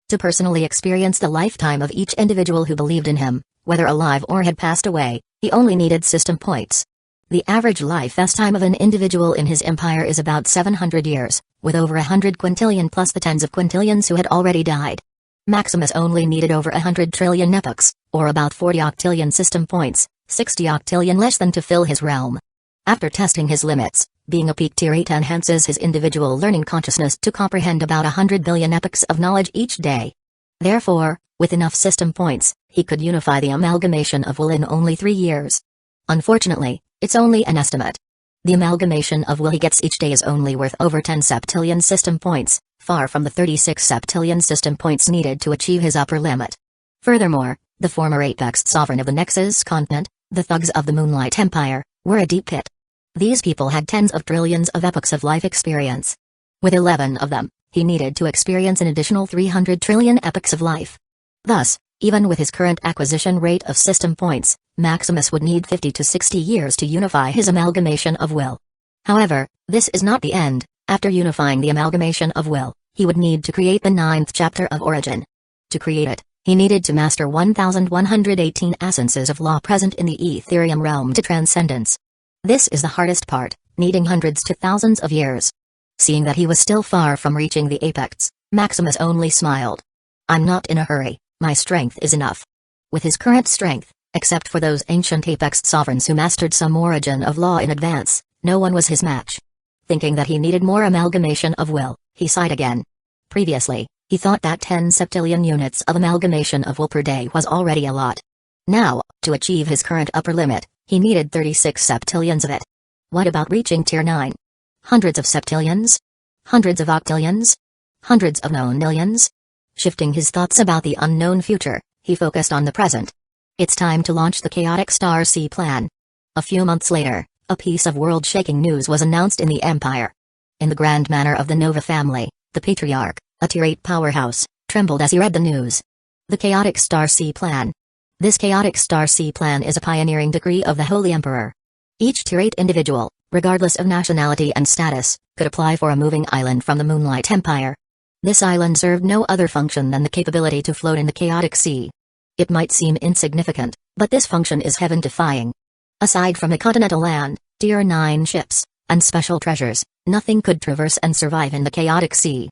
To personally experience the lifetime of each individual who believed in him, whether alive or had passed away, he only needed system points. The average lifetime of an individual in his empire is about 700 years, with over 100 quintillion plus the tens of quintillions who had already died. Maximus only needed over 100 trillion epochs, or about 40 octillion system points, 60 octillion less than to fill his realm. After testing his limits, being a peak tier 8 enhances his individual learning consciousness to comprehend about 100 billion epochs of knowledge each day. Therefore, with enough system points, he could unify the amalgamation of will in only 3 years. Unfortunately, it's only an estimate. The amalgamation of will he gets each day is only worth over 10 septillion system points, far from the 36 septillion system points needed to achieve his upper limit. Furthermore, the former apex sovereign of the Nexus continent, the thugs of the Moonlight Empire, were a deep pit. These people had tens of trillions of epochs of life experience. With 11 of them, he needed to experience an additional 300 trillion epochs of life. Thus, even with his current acquisition rate of system points, Maximus would need 50 to 60 years to unify his amalgamation of will. However, this is not the end. After unifying the amalgamation of will, he would need to create the 9th chapter of Origin. To create it, he needed to master 1118 essences of law present in the Ethereum realm to transcendence. This is the hardest part, needing hundreds to thousands of years. Seeing that he was still far from reaching the apex, Maximus only smiled. I'm not in a hurry, my strength is enough. With his current strength, except for those ancient apex sovereigns who mastered some origin of law in advance, no one was his match. Thinking that he needed more amalgamation of will, he sighed again. Previously, he thought that 10 septillion units of amalgamation of will per day was already a lot. Now, to achieve his current upper limit, he needed 36 septillions of it. What about reaching tier 9? Hundreds of septillions? Hundreds of octillions? Hundreds of known millions? Shifting his thoughts about the unknown future, he focused on the present. It's time to launch the chaotic Starsea plan. A few months later, a piece of world-shaking news was announced in the Empire. In the grand manner of the Nova family, the Patriarch, a tier 8 powerhouse, trembled as he read the news. The chaotic Starsea plan. This chaotic Starsea plan is a pioneering decree of the Holy Emperor. Each tier 8 individual, regardless of nationality and status, could apply for a moving island from the Moonlight Empire. This island served no other function than the capability to float in the chaotic sea. It might seem insignificant, but this function is heaven-defying. Aside from a continental land, tier 9 ships, and special treasures, nothing could traverse and survive in the chaotic sea.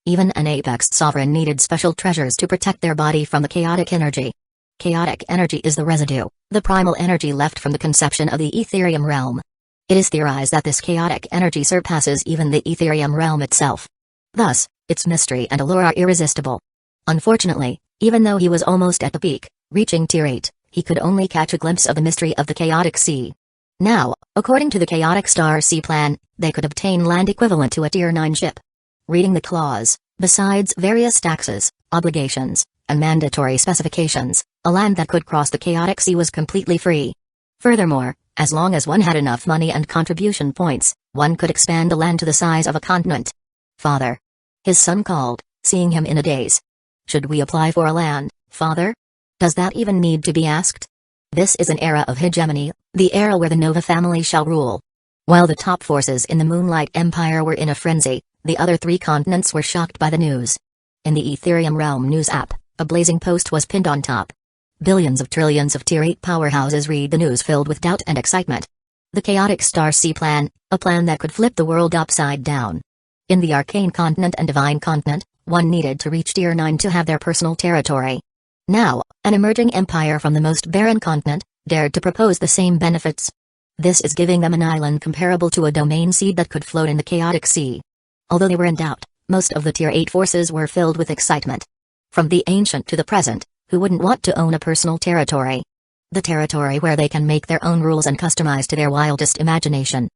Even an apex sovereign needed special treasures to protect their body from the chaotic energy. Chaotic energy is the residue, the primal energy left from the conception of the Ethereum realm. It is theorized that this chaotic energy surpasses even the Ethereum realm itself. Thus, its mystery and allure are irresistible. Unfortunately, even though he was almost at the peak, reaching tier 8, he could only catch a glimpse of the mystery of the chaotic sea. Now, according to the chaotic Starsea plan, they could obtain land equivalent to a tier 9 ship. Reading the clause, besides various taxes, obligations, and mandatory specifications, a land that could cross the chaotic sea was completely free. Furthermore, as long as one had enough money and contribution points, one could expand the land to the size of a continent. Father. His son called, seeing him in a daze. Should we apply for a land, father? Does that even need to be asked? This is an era of hegemony, the era where the Nova family shall rule. While the top forces in the Moonlight Empire were in a frenzy, the other 3 continents were shocked by the news. In the Ethereum Realm news app, a blazing post was pinned on top. Billions of trillions of tier 8 powerhouses read the news filled with doubt and excitement. The chaotic Starsea plan, a plan that could flip the world upside down. In the Arcane Continent and Divine Continent, one needed to reach tier 9 to have their personal territory. Now, an emerging empire from the most barren continent, dared to propose the same benefits. This is giving them an island comparable to a domain seed that could float in the chaotic sea. Although they were in doubt, most of the tier 8 forces were filled with excitement. From the ancient to the present, who wouldn't want to own a personal territory? The territory where they can make their own rules and customize to their wildest imagination.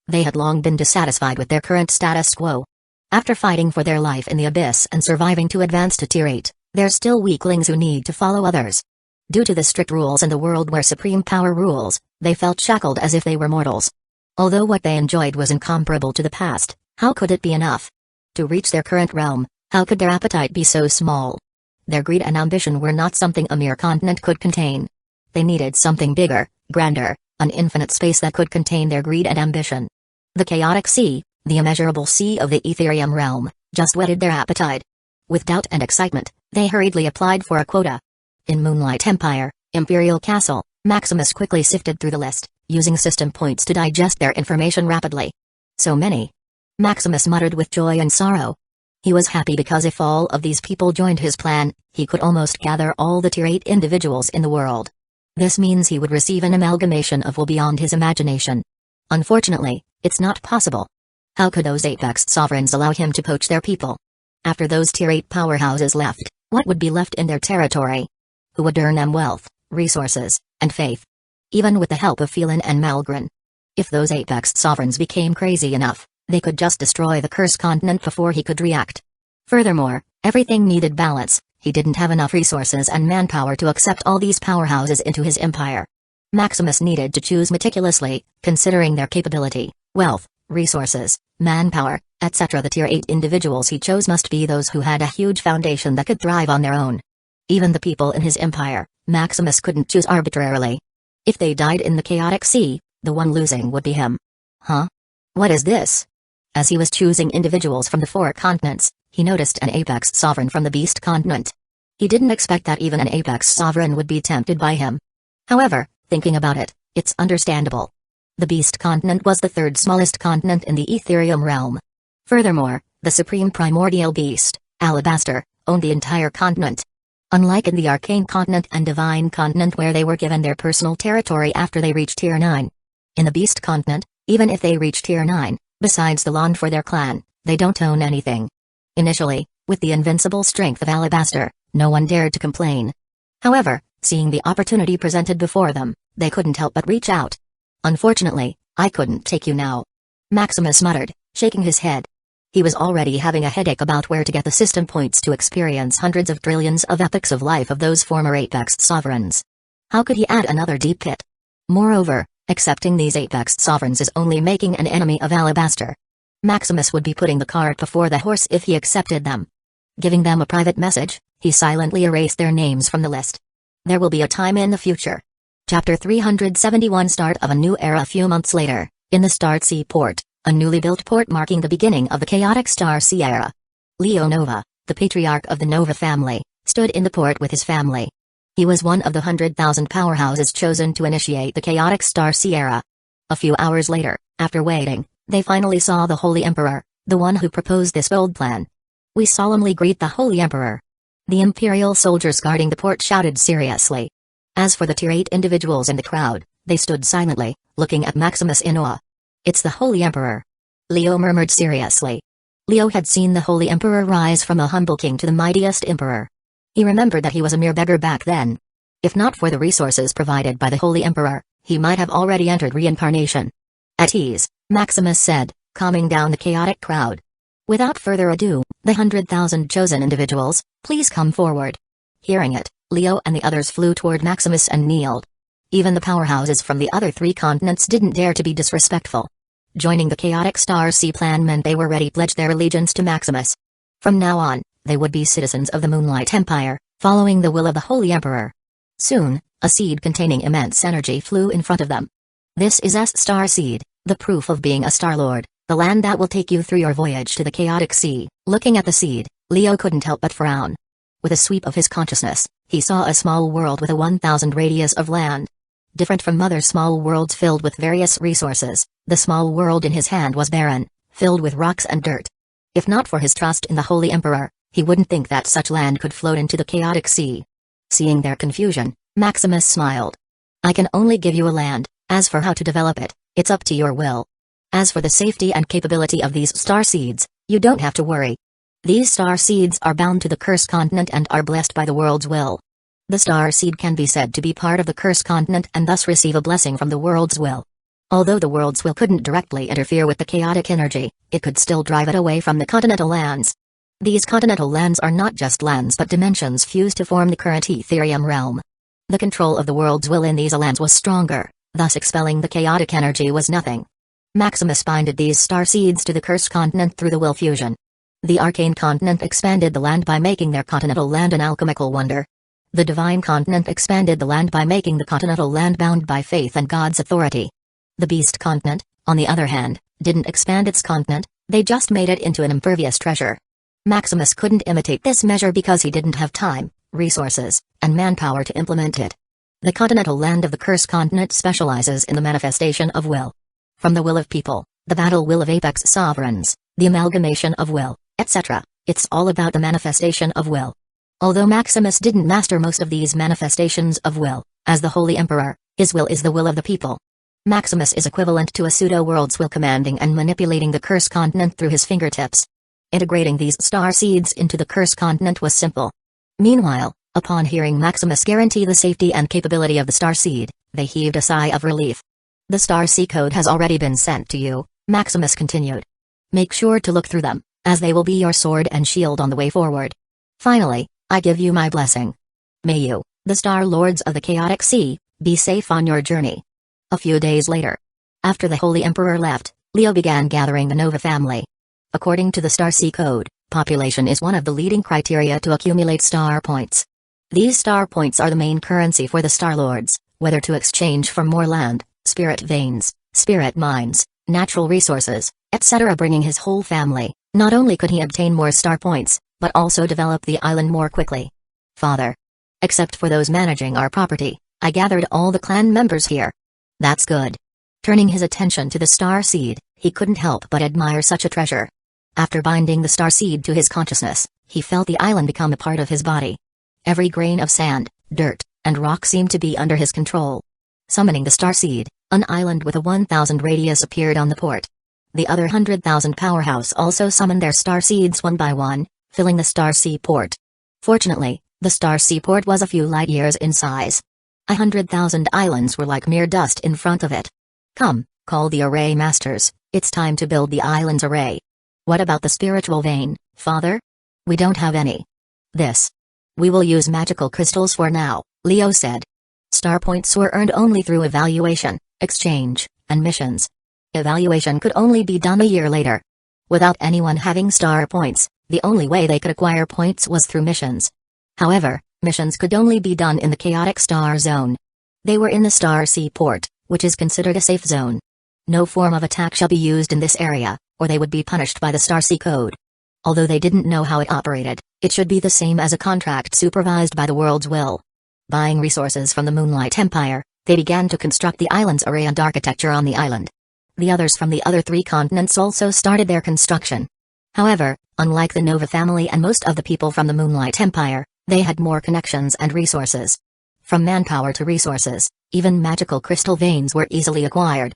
They had long been dissatisfied with their current status quo. After fighting for their life in the abyss and surviving to advance to tier 8, they're still weaklings who need to follow others. Due to the strict rules in the world where supreme power rules, they felt shackled as if they were mortals. Although what they enjoyed was incomparable to the past, how could it be enough? To reach their current realm, how could their appetite be so small? Their greed and ambition were not something a mere continent could contain. They needed something bigger, grander, an infinite space that could contain their greed and ambition. The chaotic sea, the immeasurable sea of the Etherium realm, just whetted their appetite. With doubt and excitement, they hurriedly applied for a quota. In Moonlight Empire, Imperial Castle, Maximus quickly sifted through the list, using system points to digest their information rapidly. So many. Maximus muttered with joy and sorrow. He was happy because if all of these people joined his plan, he could almost gather all the tier 8 individuals in the world. This means he would receive an amalgamation of will beyond his imagination. Unfortunately, it's not possible. How could those apex sovereigns allow him to poach their people? After those tier 8 powerhouses left, what would be left in their territory? Who would earn them wealth, resources, and faith? Even with the help of Phelan and Malgren. If those apex sovereigns became crazy enough, they could just destroy the cursed continent before he could react. Furthermore, everything needed balance. He didn't have enough resources and manpower to accept all these powerhouses into his empire. Maximus needed to choose meticulously, considering their capability, wealth, resources, manpower, etc. The tier 8 individuals he chose must be those who had a huge foundation that could thrive on their own. Even the people in his empire, Maximus couldn't choose arbitrarily. If they died in the chaotic sea, the one losing would be him. Huh? What is this? As he was choosing individuals from the 4 continents, he noticed an apex sovereign from the beast continent. He didn't expect that even an apex sovereign would be tempted by him. However, thinking about it, it's understandable. The beast continent was the 3rd smallest continent in the Etherium realm. Furthermore, the supreme primordial beast, Alabaster, owned the entire continent. Unlike in the arcane continent and divine continent where they were given their personal territory after they reached tier 9. In the beast continent, even if they reach tier 9, besides the land for their clan, they don't own anything. Initially, with the invincible strength of Alabaster, no one dared to complain. However, seeing the opportunity presented before them, they couldn't help but reach out. Unfortunately, I couldn't take you now. Maximus muttered, shaking his head. He was already having a headache about where to get the system points to experience hundreds of trillions of epochs of life of those former apex sovereigns. How could he add another deep pit? Moreover, accepting these apex sovereigns is only making an enemy of Alabaster. Maximus would be putting the cart before the horse if he accepted them. Giving them a private message, he silently erased their names from the list. There will be a time in the future. Chapter 371 Start of a new era. A few months later, in the Starsea port, a newly built port marking the beginning of the chaotic Starsea era. Leo Nova, the patriarch of the Nova family, stood in the port with his family. He was one of the 100,000 powerhouses chosen to initiate the chaotic Starsea era. A few hours later, after waiting, they finally saw the Holy Emperor, the one who proposed this bold plan. We solemnly greet the Holy Emperor. The Imperial soldiers guarding the port shouted seriously. As for the tier 8 individuals in the crowd, they stood silently, looking at Maximus in awe. It's the Holy Emperor. Leo murmured seriously. Leo had seen the Holy Emperor rise from a humble king to the mightiest emperor. He remembered that he was a mere beggar back then. If not for the resources provided by the Holy Emperor, he might have already entered reincarnation. At ease, Maximus said, calming down the chaotic crowd. Without further ado, the 100,000 chosen individuals, please come forward. Hearing it, Leo and the others flew toward Maximus and kneeled. Even the powerhouses from the other 3 continents didn't dare to be disrespectful. Joining the chaotic Starsea plan meant they were ready to pledge their allegiance to Maximus. From now on, they would be citizens of the Moonlight Empire, following the will of the Holy Emperor. Soon, a seed containing immense energy flew in front of them. This is Star Seed, the proof of being a Star Lord, the land that will take you through your voyage to the chaotic sea. Looking at the seed, Leo couldn't help but frown. With a sweep of his consciousness, he saw a small world with a 1,000 radius of land. Different from other small worlds filled with various resources, the small world in his hand was barren, filled with rocks and dirt. If not for his trust in the Holy Emperor, he wouldn't think that such land could float into the chaotic sea. Seeing their confusion, Maximus smiled. I can only give you a land, as for how to develop it, it's up to your will. As for the safety and capability of these star seeds, you don't have to worry. These star seeds are bound to the cursed continent and are blessed by the world's will. The star seed can be said to be part of the cursed continent and thus receive a blessing from the world's will. Although the world's will couldn't directly interfere with the chaotic energy, it could still drive it away from the continental lands. These continental lands are not just lands but dimensions fused to form the current Etherium realm. The control of the world's will in these lands was stronger, thus expelling the chaotic energy was nothing. Maximus binded these star seeds to the cursed continent through the will fusion. The arcane continent expanded the land by making their continental land an alchemical wonder. The divine continent expanded the land by making the continental land bound by faith and God's authority. The beast continent, on the other hand, didn't expand its continent, they just made it into an impervious treasure. Maximus couldn't imitate this measure because he didn't have time, resources, and manpower to implement it. The continental land of the Curse continent specializes in the manifestation of will. From the will of people, the battle will of apex sovereigns, the amalgamation of will, etc., it's all about the manifestation of will. Although Maximus didn't master most of these manifestations of will, as the Holy Emperor, his will is the will of the people. Maximus is equivalent to a pseudo-world's will commanding and manipulating the Curse continent through his fingertips. Integrating these star seeds into the Curse continent was simple. Meanwhile, upon hearing Maximus guarantee the safety and capability of the star seed, they heaved a sigh of relief. The Starsea code has already been sent to you, Maximus continued. Make sure to look through them, as they will be your sword and shield on the way forward. Finally, I give you my blessing. May you, the Star Lords of the Chaotic Sea, be safe on your journey. A few days later, after the Holy Emperor left, Leo began gathering the Nova family. According to the Starsea code, population is one of the leading criteria to accumulate star points. These star points are the main currency for the Star Lords, whether to exchange for more land, spirit veins, spirit mines, natural resources, etc. Bringing his whole family, not only could he obtain more star points, but also develop the island more quickly. Father. Except for those managing our property, I gathered all the clan members here. That's good. Turning his attention to the star seed, he couldn't help but admire such a treasure. After binding the star seed to his consciousness, he felt the island become a part of his body. Every grain of sand, dirt, and rock seemed to be under his control. Summoning the star seed, an island with a 1,000 radius appeared on the port. The other 100,000 powerhouse also summoned their star seeds one by one, filling the Starsea port. Fortunately, the Starsea port was a few light years in size. 100,000 islands were like mere dust in front of it. Come, call the array masters, it's time to build the island's array. What about the spiritual vein, father? We don't have any. We will use magical crystals for now, Leo said. Star points were earned only through evaluation, exchange, and missions. Evaluation could only be done a year later. Without anyone having star points, the only way they could acquire points was through missions. However, missions could only be done in the chaotic star zone. They were in the Starsea port, which is considered a safe zone. No form of attack shall be used in this area, or they would be punished by the Starsea code. Although they didn't know how it operated, it should be the same as a contract supervised by the world's will. Buying resources from the Moonlight Empire, they began to construct the island's array and architecture on the island. The others from the other 3 continents also started their construction. However, unlike the Nova family and most of the people from the Moonlight Empire, they had more connections and resources. From manpower to resources, even magical crystal veins were easily acquired.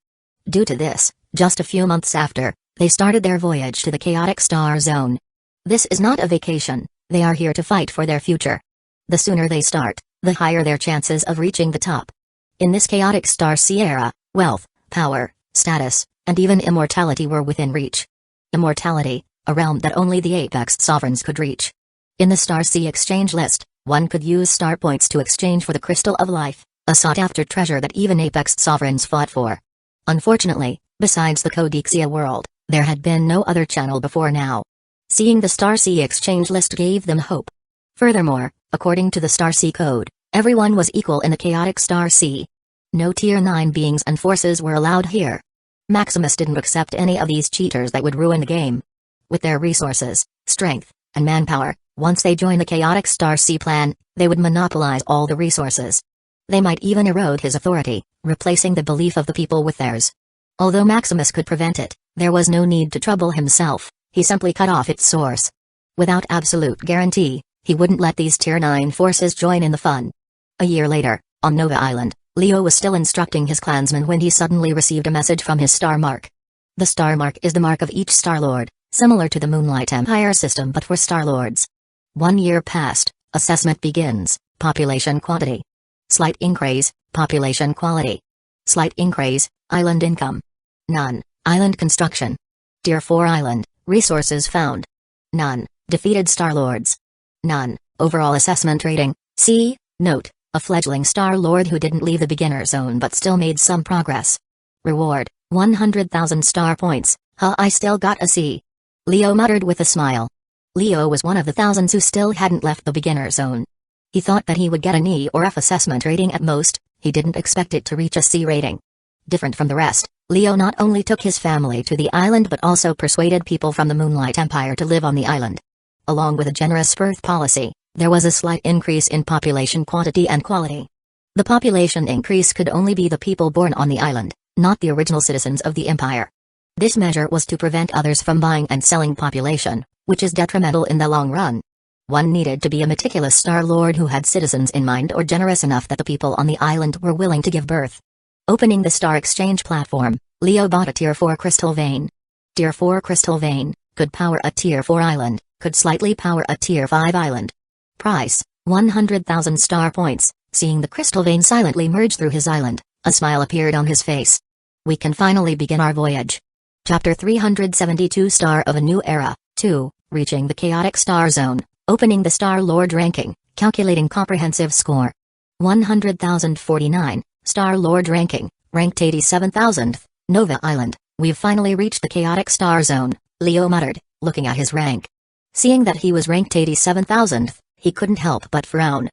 Due to this, just a few months after, they started their voyage to the chaotic star zone. This is not a vacation, they are here to fight for their future. The sooner they start, the higher their chances of reaching the top. In this chaotic Starsea era, wealth, power, status, and even immortality were within reach. Immortality, a realm that only the apex sovereigns could reach. In the Starsea exchange list, one could use star points to exchange for the Crystal of Life, a sought-after treasure that even apex sovereigns fought for. Unfortunately, besides the Codexia world, there had been no other channel before now. Seeing the Starsea exchange list gave them hope. Furthermore, according to the Starsea code, everyone was equal in the chaotic Starsea. No Tier 9 beings and forces were allowed here. Maximus didn't accept any of these cheaters that would ruin the game. With their resources, strength, and manpower, once they join the chaotic Starsea plan, they would monopolize all the resources. They might even erode his authority, replacing the belief of the people with theirs. Although Maximus could prevent it, there was no need to trouble himself, he simply cut off its source. Without absolute guarantee, he wouldn't let these Tier 9 forces join in the fun. A year later, on Nova Island, Leo was still instructing his clansmen when he suddenly received a message from his star mark. The star mark is the mark of each Star Lord, similar to the Moonlight Empire system but for Star Lords. 1 year passed, assessment begins, population quantity. Slight increase, population quality. Slight increase, island income. None, island construction. Tier 4 island, resources found. None, defeated Star Lords. None, overall assessment rating, C, note, a fledgling Star Lord who didn't leave the beginner zone but still made some progress. Reward, 100,000 star points, I still got a C. Leo muttered with a smile. Leo was one of the thousands who still hadn't left the beginner zone. He thought that he would get an E or F assessment rating at most. He didn't expect it to reach a C rating. Different from the rest, Leo not only took his family to the island but also persuaded people from the Moonlight Empire to live on the island. Along with a generous birth policy, there was a slight increase in population quantity and quality. The population increase could only be the people born on the island, not the original citizens of the empire. This measure was to prevent others from buying and selling population, which is detrimental in the long run. One needed to be a meticulous Star Lord who had citizens in mind or generous enough that the people on the island were willing to give birth. Opening the Star Exchange platform, Leo bought a Tier 4 crystal vein. Tier 4 crystal vein could power a Tier 4 island, could slightly power a Tier 5 island. Price, 100,000 star points. Seeing the crystal vein silently merge through his island, a smile appeared on his face. We can finally begin our voyage. Chapter 372 Star of a New Era, 2, Reaching the Chaotic Star Zone, Opening the Star Lord Ranking, Calculating Comprehensive Score. 100,049, Star Lord Ranking, Ranked 87,000th, Nova Island. We've finally reached the Chaotic Star Zone, Leo muttered, looking at his rank. Seeing that he was ranked 87,000th, he couldn't help but frown.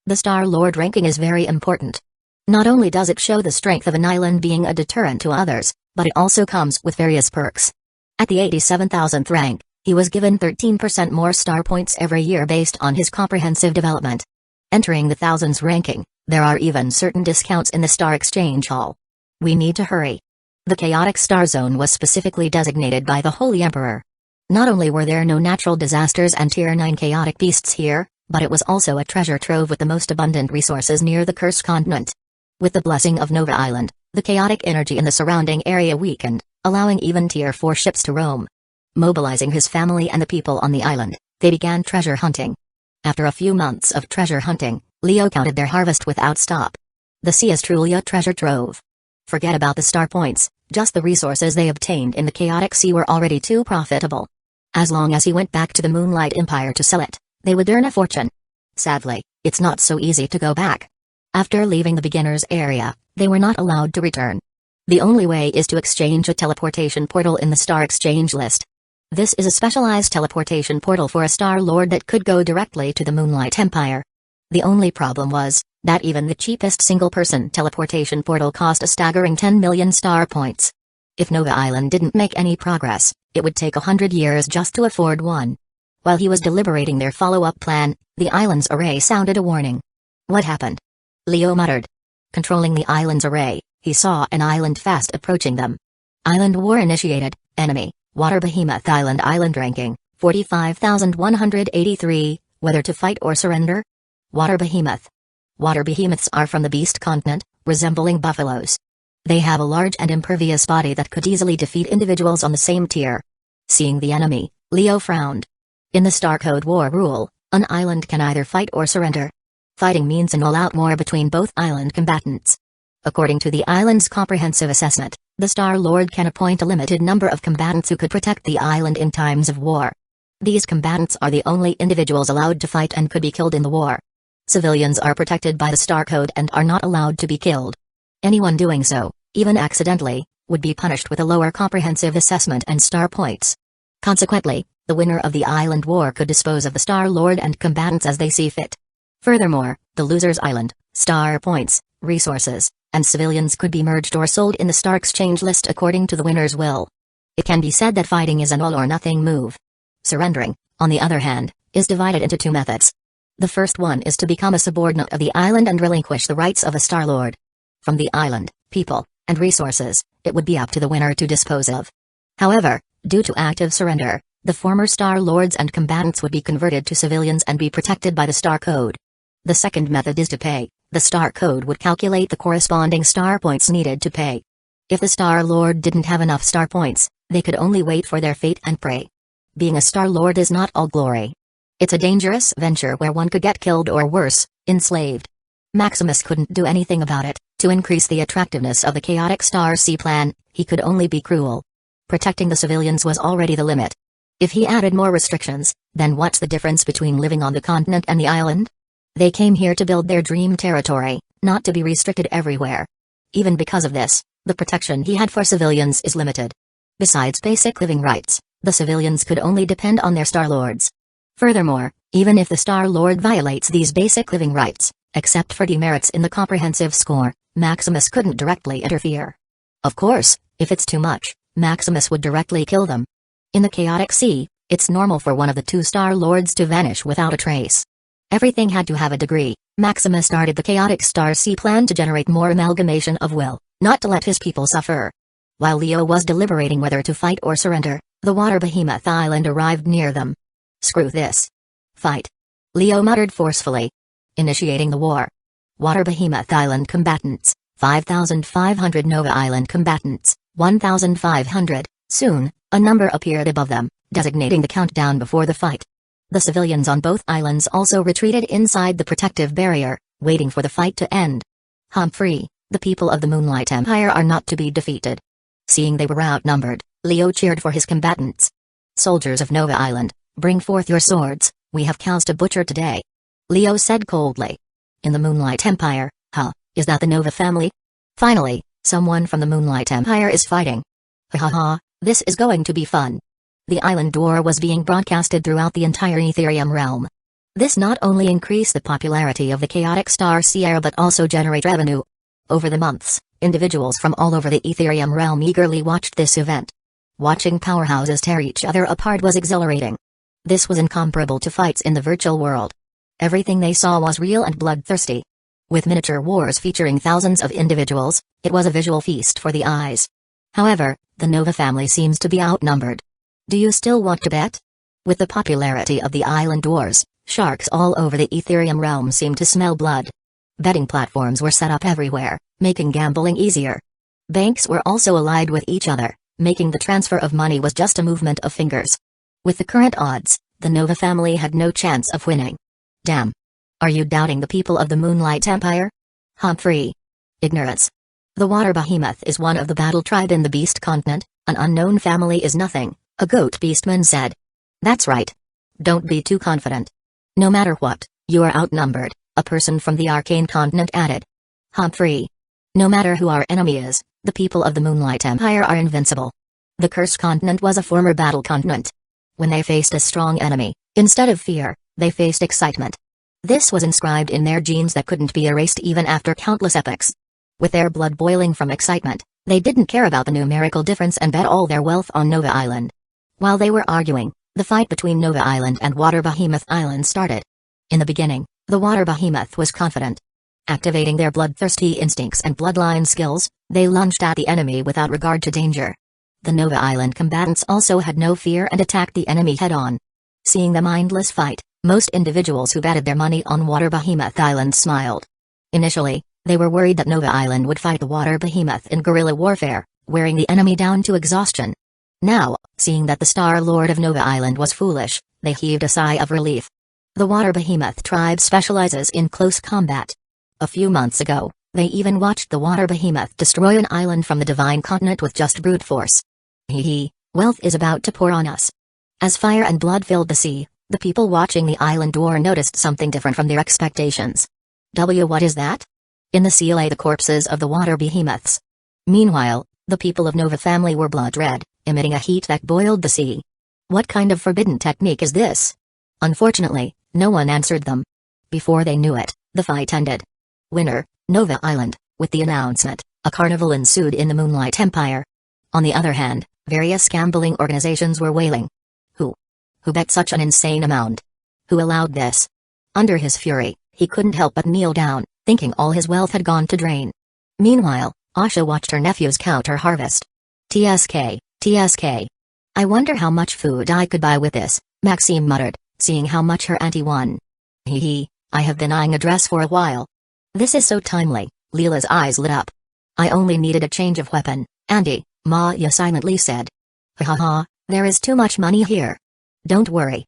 The Star Lord ranking is very important. Not only does it show the strength of an island being a deterrent to others, but it also comes with various perks. At the 87,000th rank, he was given 13% more star points every year based on his comprehensive development. Entering the thousands ranking, there are even certain discounts in the Star Exchange Hall. We need to hurry. The Chaotic Star Zone was specifically designated by the Holy Emperor. Not only were there no natural disasters and Tier 9 chaotic beasts here, but it was also a treasure trove with the most abundant resources near the Cursed Continent. With the blessing of Nova Island, the chaotic energy in the surrounding area weakened, allowing even Tier 4 ships to roam. Mobilizing his family and the people on the island, they began treasure hunting. After a few months of treasure hunting, Leo counted their harvest without stop. The sea is truly a treasure trove. Forget about the star points, just the resources they obtained in the chaotic sea were already too profitable. As long as he went back to the Moonlight Empire to sell it, they would earn a fortune. Sadly, it's not so easy to go back. After leaving the beginner's area, they were not allowed to return. The only way is to exchange a teleportation portal in the Star Exchange list. This is a specialized teleportation portal for a Star Lord that could go directly to the Moonlight Empire. The only problem was that even the cheapest single-person teleportation portal cost a staggering 10 million star points. If Nova Island didn't make any progress, it would take 100 years just to afford one. While he was deliberating their follow-up plan, the island's array sounded a warning. What happened? Leo muttered. Controlling the island's array, he saw an island fast approaching them. Island war initiated, enemy, Water Behemoth Island ranking, 45,183, whether to fight or surrender? Water Behemoth. Water behemoths are from the Beast Continent, resembling buffaloes. They have a large and impervious body that could easily defeat individuals on the same tier. Seeing the enemy, Leo frowned. In the Star Code War rule, an island can either fight or surrender. Fighting means an all-out war between both island combatants. According to the island's comprehensive assessment, the Star Lord can appoint a limited number of combatants who could protect the island in times of war. These combatants are the only individuals allowed to fight and could be killed in the war. Civilians are protected by the Star Code and are not allowed to be killed. Anyone doing so, even accidentally, would be punished with a lower comprehensive assessment and star points. Consequently, the winner of the island war could dispose of the Star Lord and combatants as they see fit. Furthermore, the loser's island, star points, resources, and civilians could be merged or sold in the Star Exchange list according to the winner's will. It can be said that fighting is an all-or-nothing move. Surrendering, on the other hand, is divided into two methods. The first one is to become a subordinate of the island and relinquish the rights of a Star Lord. From the island, people, and resources, it would be up to the winner to dispose of. However, due to active surrender, the former Star Lords and combatants would be converted to civilians and be protected by the Star Code. The second method is to pay. The Star Code would calculate the corresponding star points needed to pay. If the Star Lord didn't have enough star points, they could only wait for their fate and pray. Being a Star Lord is not all glory. It's a dangerous venture where one could get killed or worse, enslaved. Maximus couldn't do anything about it. To increase the attractiveness of the chaotic Starsea plan, he could only be cruel. Protecting the civilians was already the limit. If he added more restrictions, then what's the difference between living on the continent and the island? They came here to build their dream territory, not to be restricted everywhere. Even because of this, the protection he had for civilians is limited. Besides basic living rights, the civilians could only depend on their Star Lords. Furthermore, Even if the Star Lord violates these basic living rights, except for demerits in the comprehensive score, Maximus couldn't directly interfere. Of course, if it's too much, Maximus would directly kill them. In the chaotic sea, it's normal for one of the two Star Lords to vanish without a trace. Everything had to have a degree. Maximus started the chaotic Starsea plan to generate more amalgamation of will, not to let his people suffer. While Leo was deliberating whether to fight or surrender, the water behemoth island arrived near them. Screw this. Fight. Leo muttered forcefully. Initiating the war. Water behemoth island combatants, 5,500 Nova Island combatants, 1,500. Soon, a number appeared above them, designating the countdown before the fight. The civilians on both islands also retreated inside the protective barrier, waiting for the fight to end. Humphrey, the people of the Moonlight Empire are not to be defeated. Seeing they were outnumbered, Leo cheered for his combatants. Soldiers of Nova Island, bring forth your swords, we have cast a butcher today. Leo said coldly. In the Moonlight Empire, is that the Nova family? Finally, someone from the Moonlight Empire is fighting. This is going to be fun. The island war was being broadcasted throughout the entire Ethereum realm. This not only increased the popularity of the chaotic Starsea but also generate revenue. Over the months, individuals from all over the Ethereum realm eagerly watched this event. Watching powerhouses tear each other apart was exhilarating. This was incomparable to fights in the virtual world. Everything they saw was real and bloodthirsty. With miniature wars featuring thousands of individuals, it was a visual feast for the eyes. However, the Nova family seems to be outnumbered. Do you still want to bet? With the popularity of the island wars, sharks all over the Ethereum realm seemed to smell blood. Betting platforms were set up everywhere, making gambling easier. Banks were also allied with each other, making the transfer of money was just a movement of fingers. With the current odds, the Nova family had no chance of winning. Damn. Are you doubting the people of the Moonlight Empire? Humphrey. Ignorance. The water behemoth is one of the battle tribe in the Beast continent, an unknown family is nothing, a goat beastman said. That's right. Don't be too confident. No matter what, you are outnumbered, a person from the Arcane continent added. Humphrey. No matter who our enemy is, the people of the Moonlight Empire are invincible. The Cursed continent was a former battle continent. When they faced a strong enemy, instead of fear, they faced excitement. This was inscribed in their genes that couldn't be erased even after countless epochs. With their blood boiling from excitement, they didn't care about the numerical difference and bet all their wealth on Nova Island. While they were arguing, the fight between Nova Island and Water Behemoth Island started. In the beginning, the Water Behemoth was confident. Activating their bloodthirsty instincts and bloodline skills, they lunged at the enemy without regard to danger. The Nova Island combatants also had no fear and attacked the enemy head-on. Seeing the mindless fight, most individuals who betted their money on Water Behemoth Island smiled. Initially, they were worried that Nova Island would fight the Water Behemoth in guerrilla warfare, wearing the enemy down to exhaustion. Now, seeing that the Star Lord of Nova Island was foolish, they heaved a sigh of relief. The Water Behemoth tribe specializes in close combat. A few months ago, they even watched the Water Behemoth destroy an island from the Divine Continent with just brute force. Wealth is about to pour on us. As fire and blood filled the sea, the people watching the island war noticed something different from their expectations. What is that? In the sea lay the corpses of the water behemoths. Meanwhile, the people of Nova family were blood red, emitting a heat that boiled the sea. What kind of forbidden technique is this? Unfortunately, no one answered them. Before they knew it, the fight ended. Winner, Nova Island. With the announcement, a carnival ensued in the Moonlight Empire. On the other hand, various gambling organizations were wailing. Who bet such an insane amount? Who allowed this? Under his fury, he couldn't help but kneel down, thinking all his wealth had gone to drain. Meanwhile, Asha watched her nephews count her harvest. TSK. I wonder how much food I could buy with this, Maxime muttered, seeing how much her auntie won. I have been eyeing a dress for a while. This is so timely, Leela's eyes lit up. I only needed a change of weapon, Auntie, Maya silently said. There is too much money here. Don't worry.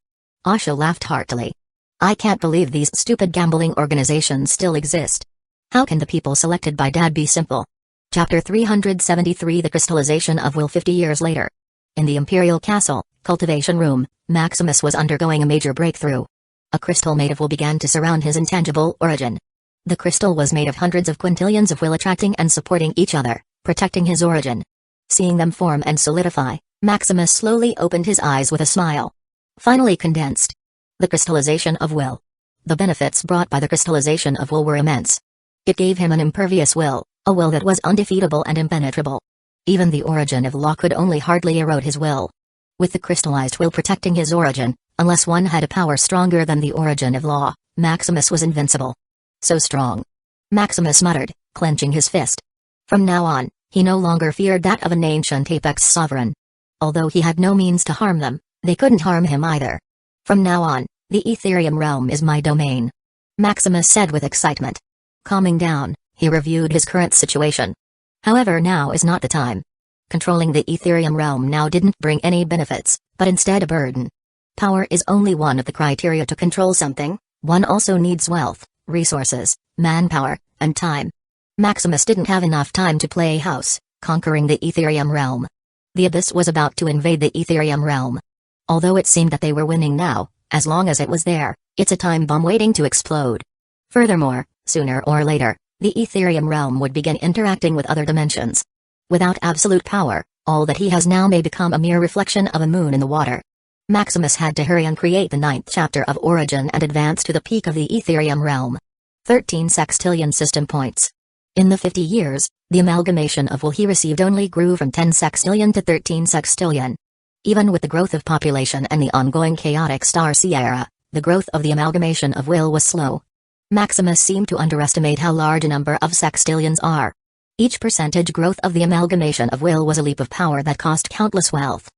Asha laughed heartily. I can't believe these stupid gambling organizations still exist. How can the people selected by Dad be simple? Chapter 373 The Crystallization of Will 50 years later. In the Imperial Castle, Cultivation Room, Maximus was undergoing a major breakthrough. A crystal made of will began to surround his intangible origin. The crystal was made of hundreds of quintillions of will attracting and supporting each other, protecting his origin. Seeing them form and solidify, Maximus slowly opened his eyes with a smile. Finally condensed. The crystallization of will. The benefits brought by the crystallization of will were immense. It gave him an impervious will, a will that was undefeatable and impenetrable. Even the origin of law could only hardly erode his will. With the crystallized will protecting his origin, unless one had a power stronger than the origin of law, Maximus was invincible. So strong. Maximus muttered, clenching his fist. From now on, he no longer feared that of an ancient apex sovereign. Although he had no means to harm them, they couldn't harm him either. From now on, the Etherium realm is my domain. Maximus said with excitement. Calming down, he reviewed his current situation. However, now is not the time. Controlling the Etherium realm now didn't bring any benefits, but instead a burden. Power is only one of the criteria to control something, one also needs wealth, resources, manpower, and time. Maximus didn't have enough time to play house, conquering the Etherium realm. The Abyss was about to invade the Etherium realm. Although it seemed that they were winning now, as long as it was there, it's a time bomb waiting to explode. Furthermore, sooner or later, the Etherium realm would begin interacting with other dimensions. Without absolute power, all that he has now may become a mere reflection of a moon in the water. Maximus had to hurry and create the 9th chapter of Origin and advance to the peak of the Etherium realm. 13 sextillion system points. In the 50 years, the amalgamation of will he received only grew from 10 sextillion to 13 sextillion. Even with the growth of population and the ongoing chaotic Starsea era, the growth of the amalgamation of will was slow. Maximus seemed to underestimate how large a number of sextillions are. Each percentage growth of the amalgamation of will was a leap of power that cost countless wealth.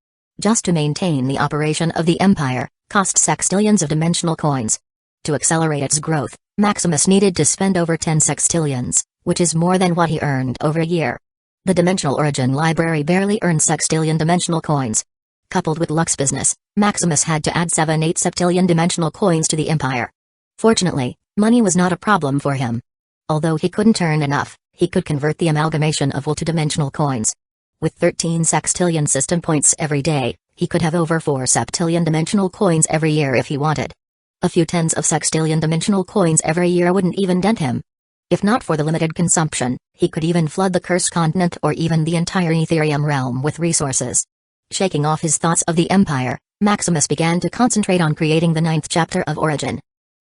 Just to maintain the operation of the empire, cost sextillions of dimensional coins. To accelerate its growth, Maximus needed to spend over 10 sextillions, which is more than what he earned over a year. The Dimensional Origin Library barely earned sextillion dimensional coins. Coupled with Lux business, Maximus had to add 7-8 septillion dimensional coins to the empire. Fortunately, money was not a problem for him. Although he couldn't earn enough, he could convert the amalgamation of will to dimensional coins. With 13 sextillion system points every day, he could have over 4 septillion dimensional coins every year if he wanted. A few tens of sextillion dimensional coins every year wouldn't even dent him. If not for the limited consumption, he could even flood the Cursed Continent or even the entire Etherium realm with resources. Shaking off his thoughts of the Empire, Maximus began to concentrate on creating the 9th chapter of Origin.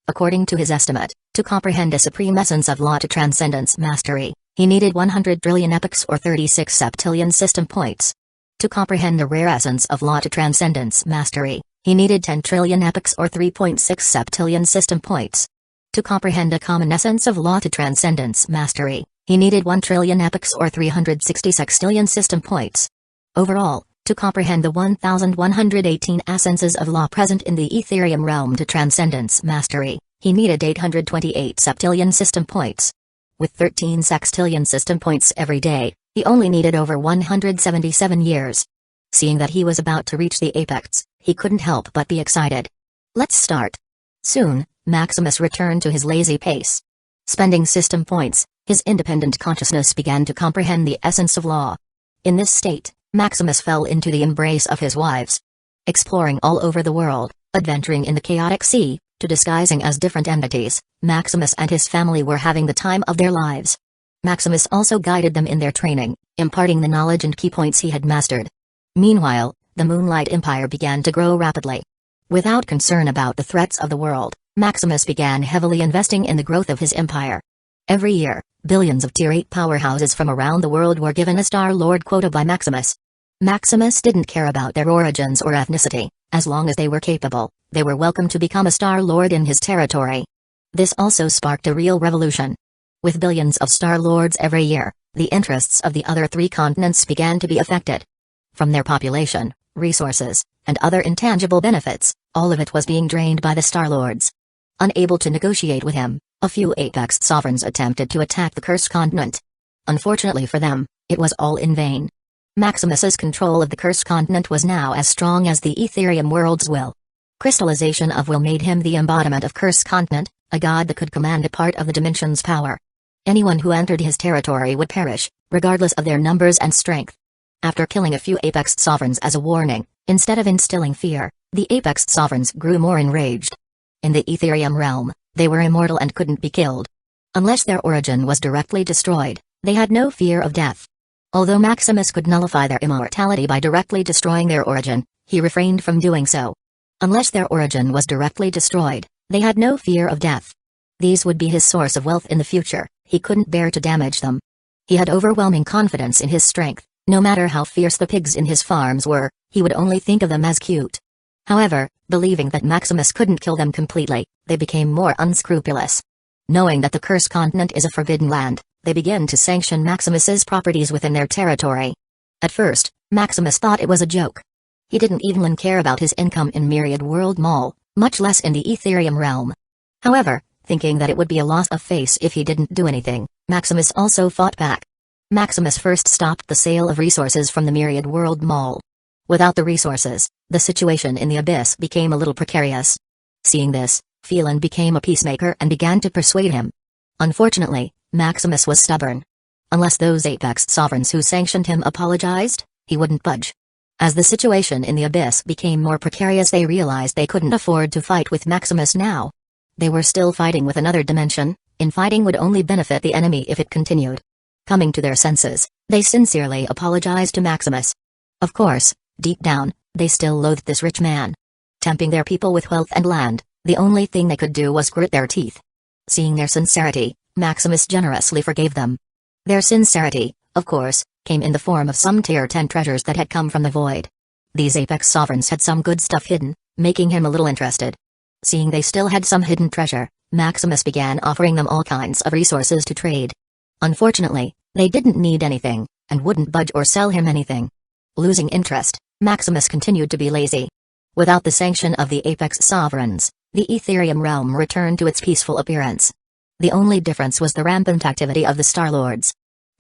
According to his estimate, to comprehend a supreme essence of law to transcendence mastery, he needed 100 trillion epochs or 36 septillion system points. To comprehend the rare essence of law to transcendence mastery, he needed 10 trillion epochs or 3.6 septillion system points. To comprehend a common essence of law to transcendence mastery, he needed 1 trillion epochs or 360 sextillion system points. Overall, to comprehend the 1118 essences of law present in the Etherium realm to transcendence mastery, he needed 828 septillion system points. With 13 sextillion system points every day, he only needed over 177 years. Seeing that he was about to reach the apex, he couldn't help but be excited. Let's start. Soon, Maximus returned to his lazy pace. Spending system points, his independent consciousness began to comprehend the essence of law. In this state, Maximus fell into the embrace of his wives. Exploring all over the world, adventuring in the chaotic sea, to disguising as different entities, Maximus and his family were having the time of their lives. Maximus also guided them in their training, imparting the knowledge and key points he had mastered. Meanwhile, the Moonlight Empire began to grow rapidly. Without concern about the threats of the world, Maximus began heavily investing in the growth of his empire. Every year, billions of Tier 8 powerhouses from around the world were given a Star Lord quota by Maximus. Maximus didn't care about their origins or ethnicity, as long as they were capable, they were welcome to become a Star Lord in his territory. This also sparked a real revolution. With billions of Star Lords every year, the interests of the other 3 continents began to be affected. From their population, resources, and other intangible benefits, all of it was being drained by the Star Lords. Unable to negotiate with him, a few apex sovereigns attempted to attack the Cursed Continent. Unfortunately for them, it was all in vain. Maximus's control of the Cursed Continent was now as strong as the Etherium world's will. Crystallization of will made him the embodiment of Cursed Continent, a god that could command a part of the dimension's power. Anyone who entered his territory would perish, regardless of their numbers and strength. After killing a few apex sovereigns as a warning, instead of instilling fear, the apex sovereigns grew more enraged. In the Etherium realm, they were immortal and couldn't be killed. Unless their origin was directly destroyed, they had no fear of death. Although Maximus could nullify their immortality by directly destroying their origin, he refrained from doing so. Unless their origin was directly destroyed, they had no fear of death. These would be his source of wealth in the future, he couldn't bear to damage them. He had overwhelming confidence in his strength, no matter how fierce the pigs in his farms were, he would only think of them as cute. However, believing that Maximus couldn't kill them completely, they became more unscrupulous. Knowing that the Cursed Continent is a forbidden land, they began to sanction Maximus's properties within their territory. At first, Maximus thought it was a joke. He didn't even care about his income in Myriad World Mall, much less in the Ethereum realm. However, thinking that it would be a loss of face if he didn't do anything, Maximus also fought back. Maximus first stopped the sale of resources from the Myriad World Mall. Without the resources, the situation in the Abyss became a little precarious. Seeing this, Phelan became a peacemaker and began to persuade him. Unfortunately, Maximus was stubborn. Unless those Apex sovereigns who sanctioned him apologized, he wouldn't budge. As the situation in the Abyss became more precarious, they realized they couldn't afford to fight with Maximus now. They were still fighting with another dimension, infighting would only benefit the enemy if it continued. Coming to their senses, they sincerely apologized to Maximus. Of course, deep down, they still loathed this rich man. Tempting their people with wealth and land, the only thing they could do was grit their teeth. Seeing their sincerity, Maximus generously forgave them. Their sincerity, of course, came in the form of some tier 10 treasures that had come from the void. These Apex sovereigns had some good stuff hidden, making him a little interested. Seeing they still had some hidden treasure, Maximus began offering them all kinds of resources to trade. Unfortunately, they didn't need anything, and wouldn't budge or sell him anything. Losing interest, Maximus continued to be lazy. Without the sanction of the Apex sovereigns, the Ethereum realm returned to its peaceful appearance. The only difference was the rampant activity of the Star Lords.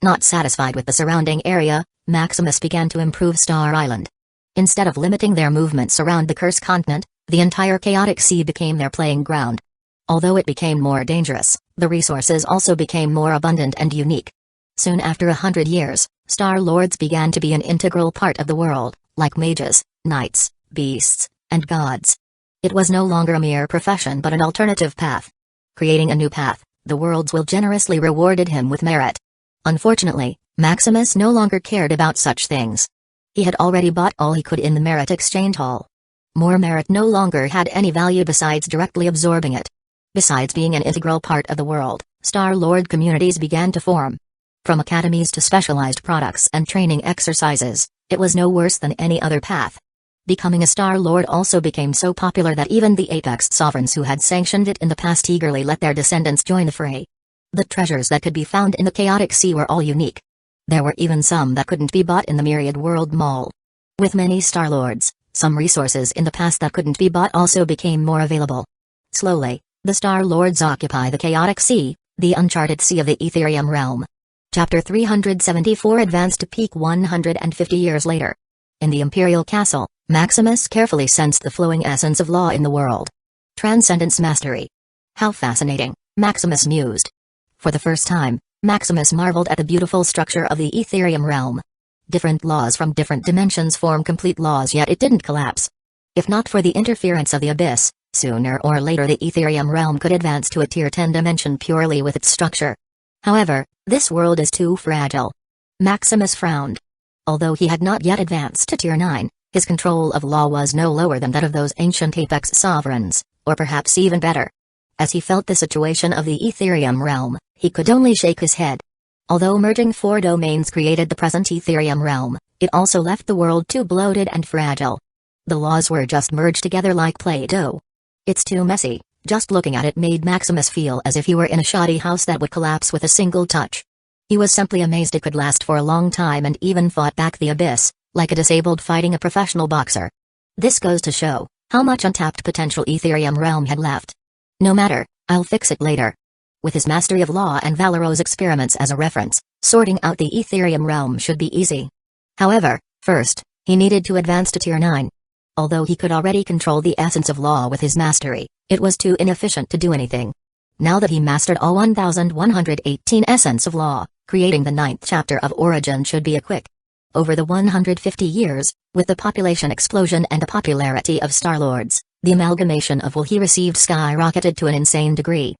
Not satisfied with the surrounding area, Maximus began to improve Star Island. Instead of limiting their movements around the Cursed Continent, the entire chaotic sea became their playing ground. Although it became more dangerous, the resources also became more abundant and unique. Soon after 100 years, Star Lords began to be an integral part of the world, like mages, knights, beasts, and gods. It was no longer a mere profession but an alternative path. Creating a new path, the worlds will generously rewarded him with merit. Unfortunately, Maximus no longer cared about such things. He had already bought all he could in the merit exchange hall. More merit no longer had any value besides directly absorbing it. Besides being an integral part of the world, Star Lord communities began to form. From academies to specialized products and training exercises, it was no worse than any other path. Becoming a Star Lord also became so popular that even the Apex sovereigns who had sanctioned it in the past eagerly let their descendants join the fray. The treasures that could be found in the chaotic sea were all unique. There were even some that couldn't be bought in the Myriad World Mall. With many Star Lords, some resources in the past that couldn't be bought also became more available. Slowly, the Star Lords occupy the chaotic sea, the uncharted sea of the Ethereum realm. Chapter 374 advanced to peak 150 years later. In the Imperial Castle, Maximus carefully sensed the flowing essence of law in the world. Transcendence mastery. How fascinating, Maximus mused. For the first time, Maximus marveled at the beautiful structure of the Ethereum realm. Different laws from different dimensions form complete laws, yet it didn't collapse. If not for the interference of the Abyss, sooner or later the Ethereum realm could advance to a tier 10 dimension purely with its structure. However, this world is too fragile. Maximus frowned. Although he had not yet advanced to tier 9, his control of law was no lower than that of those ancient Apex sovereigns, or perhaps even better. As he felt the situation of the Ethereum realm, he could only shake his head. Although merging 4 domains created the present Ethereum realm, it also left the world too bloated and fragile. The laws were just merged together like Play-Doh. It's too messy. Just looking at it made Maximus feel as if he were in a shoddy house that would collapse with a single touch. He was simply amazed it could last for a long time and even fought back the Abyss, like a disabled fighting a professional boxer. This goes to show how much untapped potential Ethereum realm had left. No matter, I'll fix it later. With his mastery of law and Valero's experiments as a reference, sorting out the Ethereum realm should be easy. However, first, he needed to advance to tier 9. Although he could already control the essence of law with his mastery, it was too inefficient to do anything. Now that he mastered all 1118 essence of law, creating the 9th chapter of Origin should be a quick. Over the 150 years, with the population explosion and the popularity of Star Lords, the amalgamation of will he received skyrocketed to an insane degree.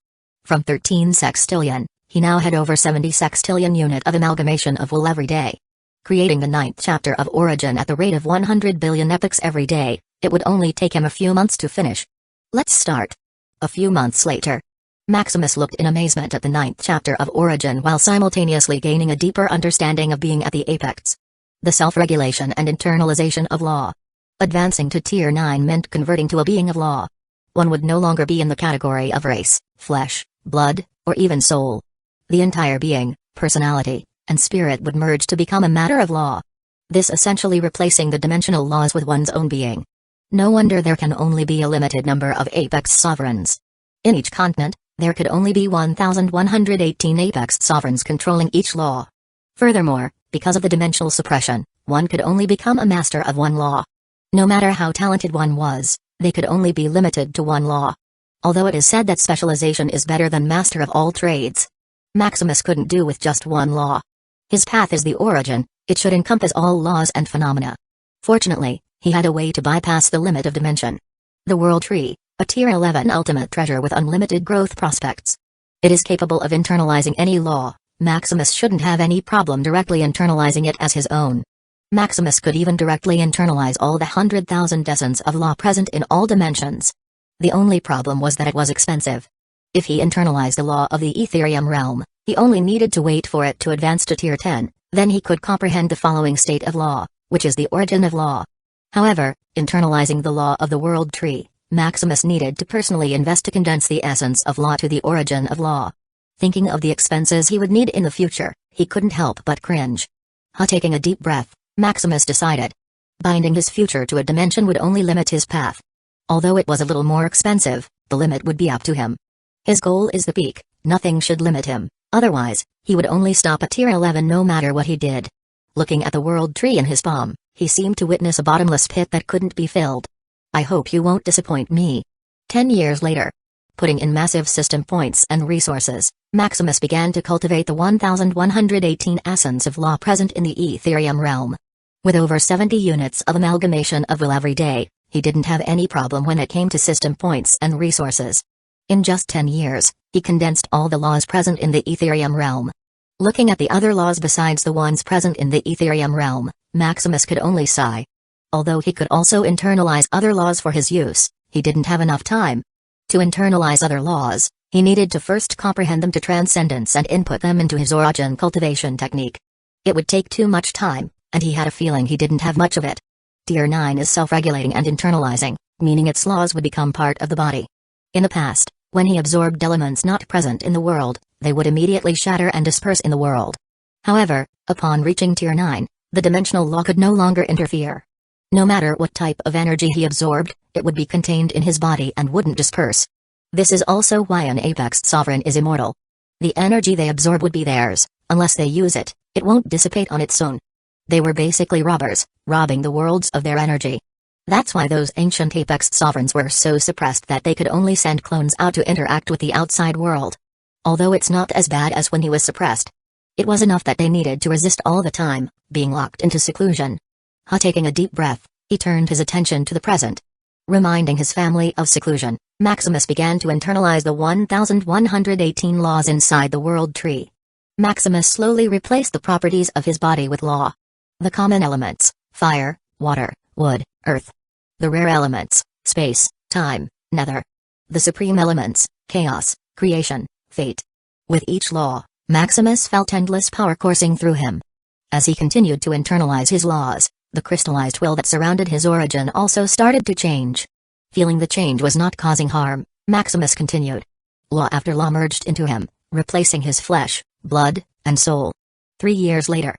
From 13 sextillion, he now had over 70 sextillion unit of amalgamation of will every day. Creating the 9th chapter of Origin at the rate of 100 billion epochs every day, It would only take him a few months to finish. Let's start. A few months later. Maximus looked in amazement at the 9th chapter of Origin while simultaneously gaining a deeper understanding of being at the apex. The self-regulation and internalization of law. Advancing to Tier 9 meant converting to a being of law. One would no longer be in the category of race, flesh, blood, or even soul. The entire being, personality, and spirit would merge to become a matter of law. This essentially replacing the dimensional laws with one's own being. No wonder there can only be a limited number of apex sovereigns. In each continent, there could only be 1,118 apex sovereigns controlling each law. Furthermore, because of the dimensional suppression, one could only become a master of one law. No matter how talented one was, they could only be limited to one law. Although it is said that specialization is better than master of all trades, Maximus couldn't do with just one law. His path is the origin, it should encompass all laws and phenomena. Fortunately, he had a way to bypass the limit of dimension. The World Tree, a Tier 11 ultimate treasure with unlimited growth prospects. It is capable of internalizing any law. Maximus shouldn't have any problem directly internalizing it as his own. Maximus could even directly internalize all the 100,000 essence of law present in all dimensions. The only problem was that it was expensive. If he internalized the law of the Ethereum realm, he only needed to wait for it to advance to Tier 10, then he could comprehend the following state of law, which is the origin of law. However, internalizing the law of the World Tree, Maximus needed to personally invest to condense the essence of law to the origin of law. Thinking of the expenses he would need in the future, he couldn't help but cringe. Taking a deep breath, Maximus decided. Binding his future to a dimension would only limit his path. Although it was a little more expensive, the limit would be up to him. His goal is the peak, nothing should limit him, otherwise, he would only stop at Tier 11 no matter what he did. Looking at the World Tree in his palm, he seemed to witness a bottomless pit that couldn't be filled. I hope you won't disappoint me. 10 years later. Putting in massive system points and resources, Maximus began to cultivate the 1,118 essence of law present in the Ethereum realm. With over 70 units of amalgamation of will every day, he didn't have any problem when it came to system points and resources. In just 10 years, he condensed all the laws present in the Ethereum realm. Looking at the other laws besides the ones present in the Ethereum realm, Maximus could only sigh. Although he could also internalize other laws for his use, he didn't have enough time. To internalize other laws, he needed to first comprehend them to transcendence and input them into his origin cultivation technique. It would take too much time, and he had a feeling he didn't have much of it. Tier 9 is self-regulating and internalizing, meaning its laws would become part of the body. In the past, when he absorbed elements not present in the world, they would immediately shatter and disperse in the world. However, upon reaching Tier 9, the dimensional law could no longer interfere. No matter what type of energy he absorbed, it would be contained in his body and wouldn't disperse. This is also why an apex sovereign is immortal. The energy they absorb would be theirs, unless they use it, it won't dissipate on its own. They were basically robbers, robbing the worlds of their energy. That's why those ancient apex sovereigns were so suppressed that they could only send clones out to interact with the outside world. Although it's not as bad as when he was suppressed. It was enough that they needed to resist all the time, being locked into seclusion. Taking a deep breath, he turned his attention to the present. Reminding his family of seclusion, Maximus began to internalize the 1,118 laws inside the World Tree. Maximus slowly replaced the properties of his body with law. The common elements, fire, water, wood, earth. The rare elements, space, time, nether. The supreme elements, chaos, creation, fate. With each law, Maximus felt endless power coursing through him. As he continued to internalize his laws, the crystallized will that surrounded his origin also started to change. Feeling the change was not causing harm, Maximus continued. Law after law merged into him, replacing his flesh, blood, and soul. 3 years later.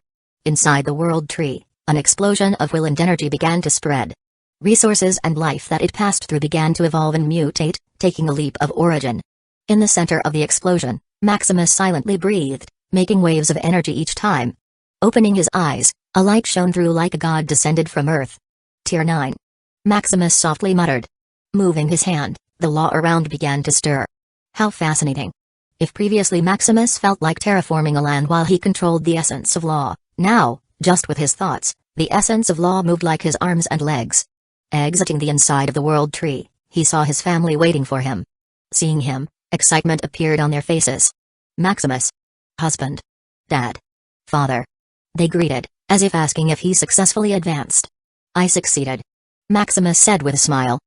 Inside the World Tree, an explosion of will and energy began to spread. Resources and life that it passed through began to evolve and mutate, taking a leap of origin. In the center of the explosion, Maximus silently breathed, making waves of energy each time. Opening his eyes, a light shone through like a god descended from earth. Tier 9. Maximus softly muttered. Moving his hand, the law around began to stir. How fascinating. If previously Maximus felt like terraforming a land while he controlled the essence of law, now, just with his thoughts, the essence of law moved like his arms and legs. Exiting the inside of the World Tree, he saw his family waiting for him. Seeing him, excitement appeared on their faces. Maximus. Husband. Dad. Father. They greeted, as if asking if he successfully advanced. I succeeded. Maximus said with a smile.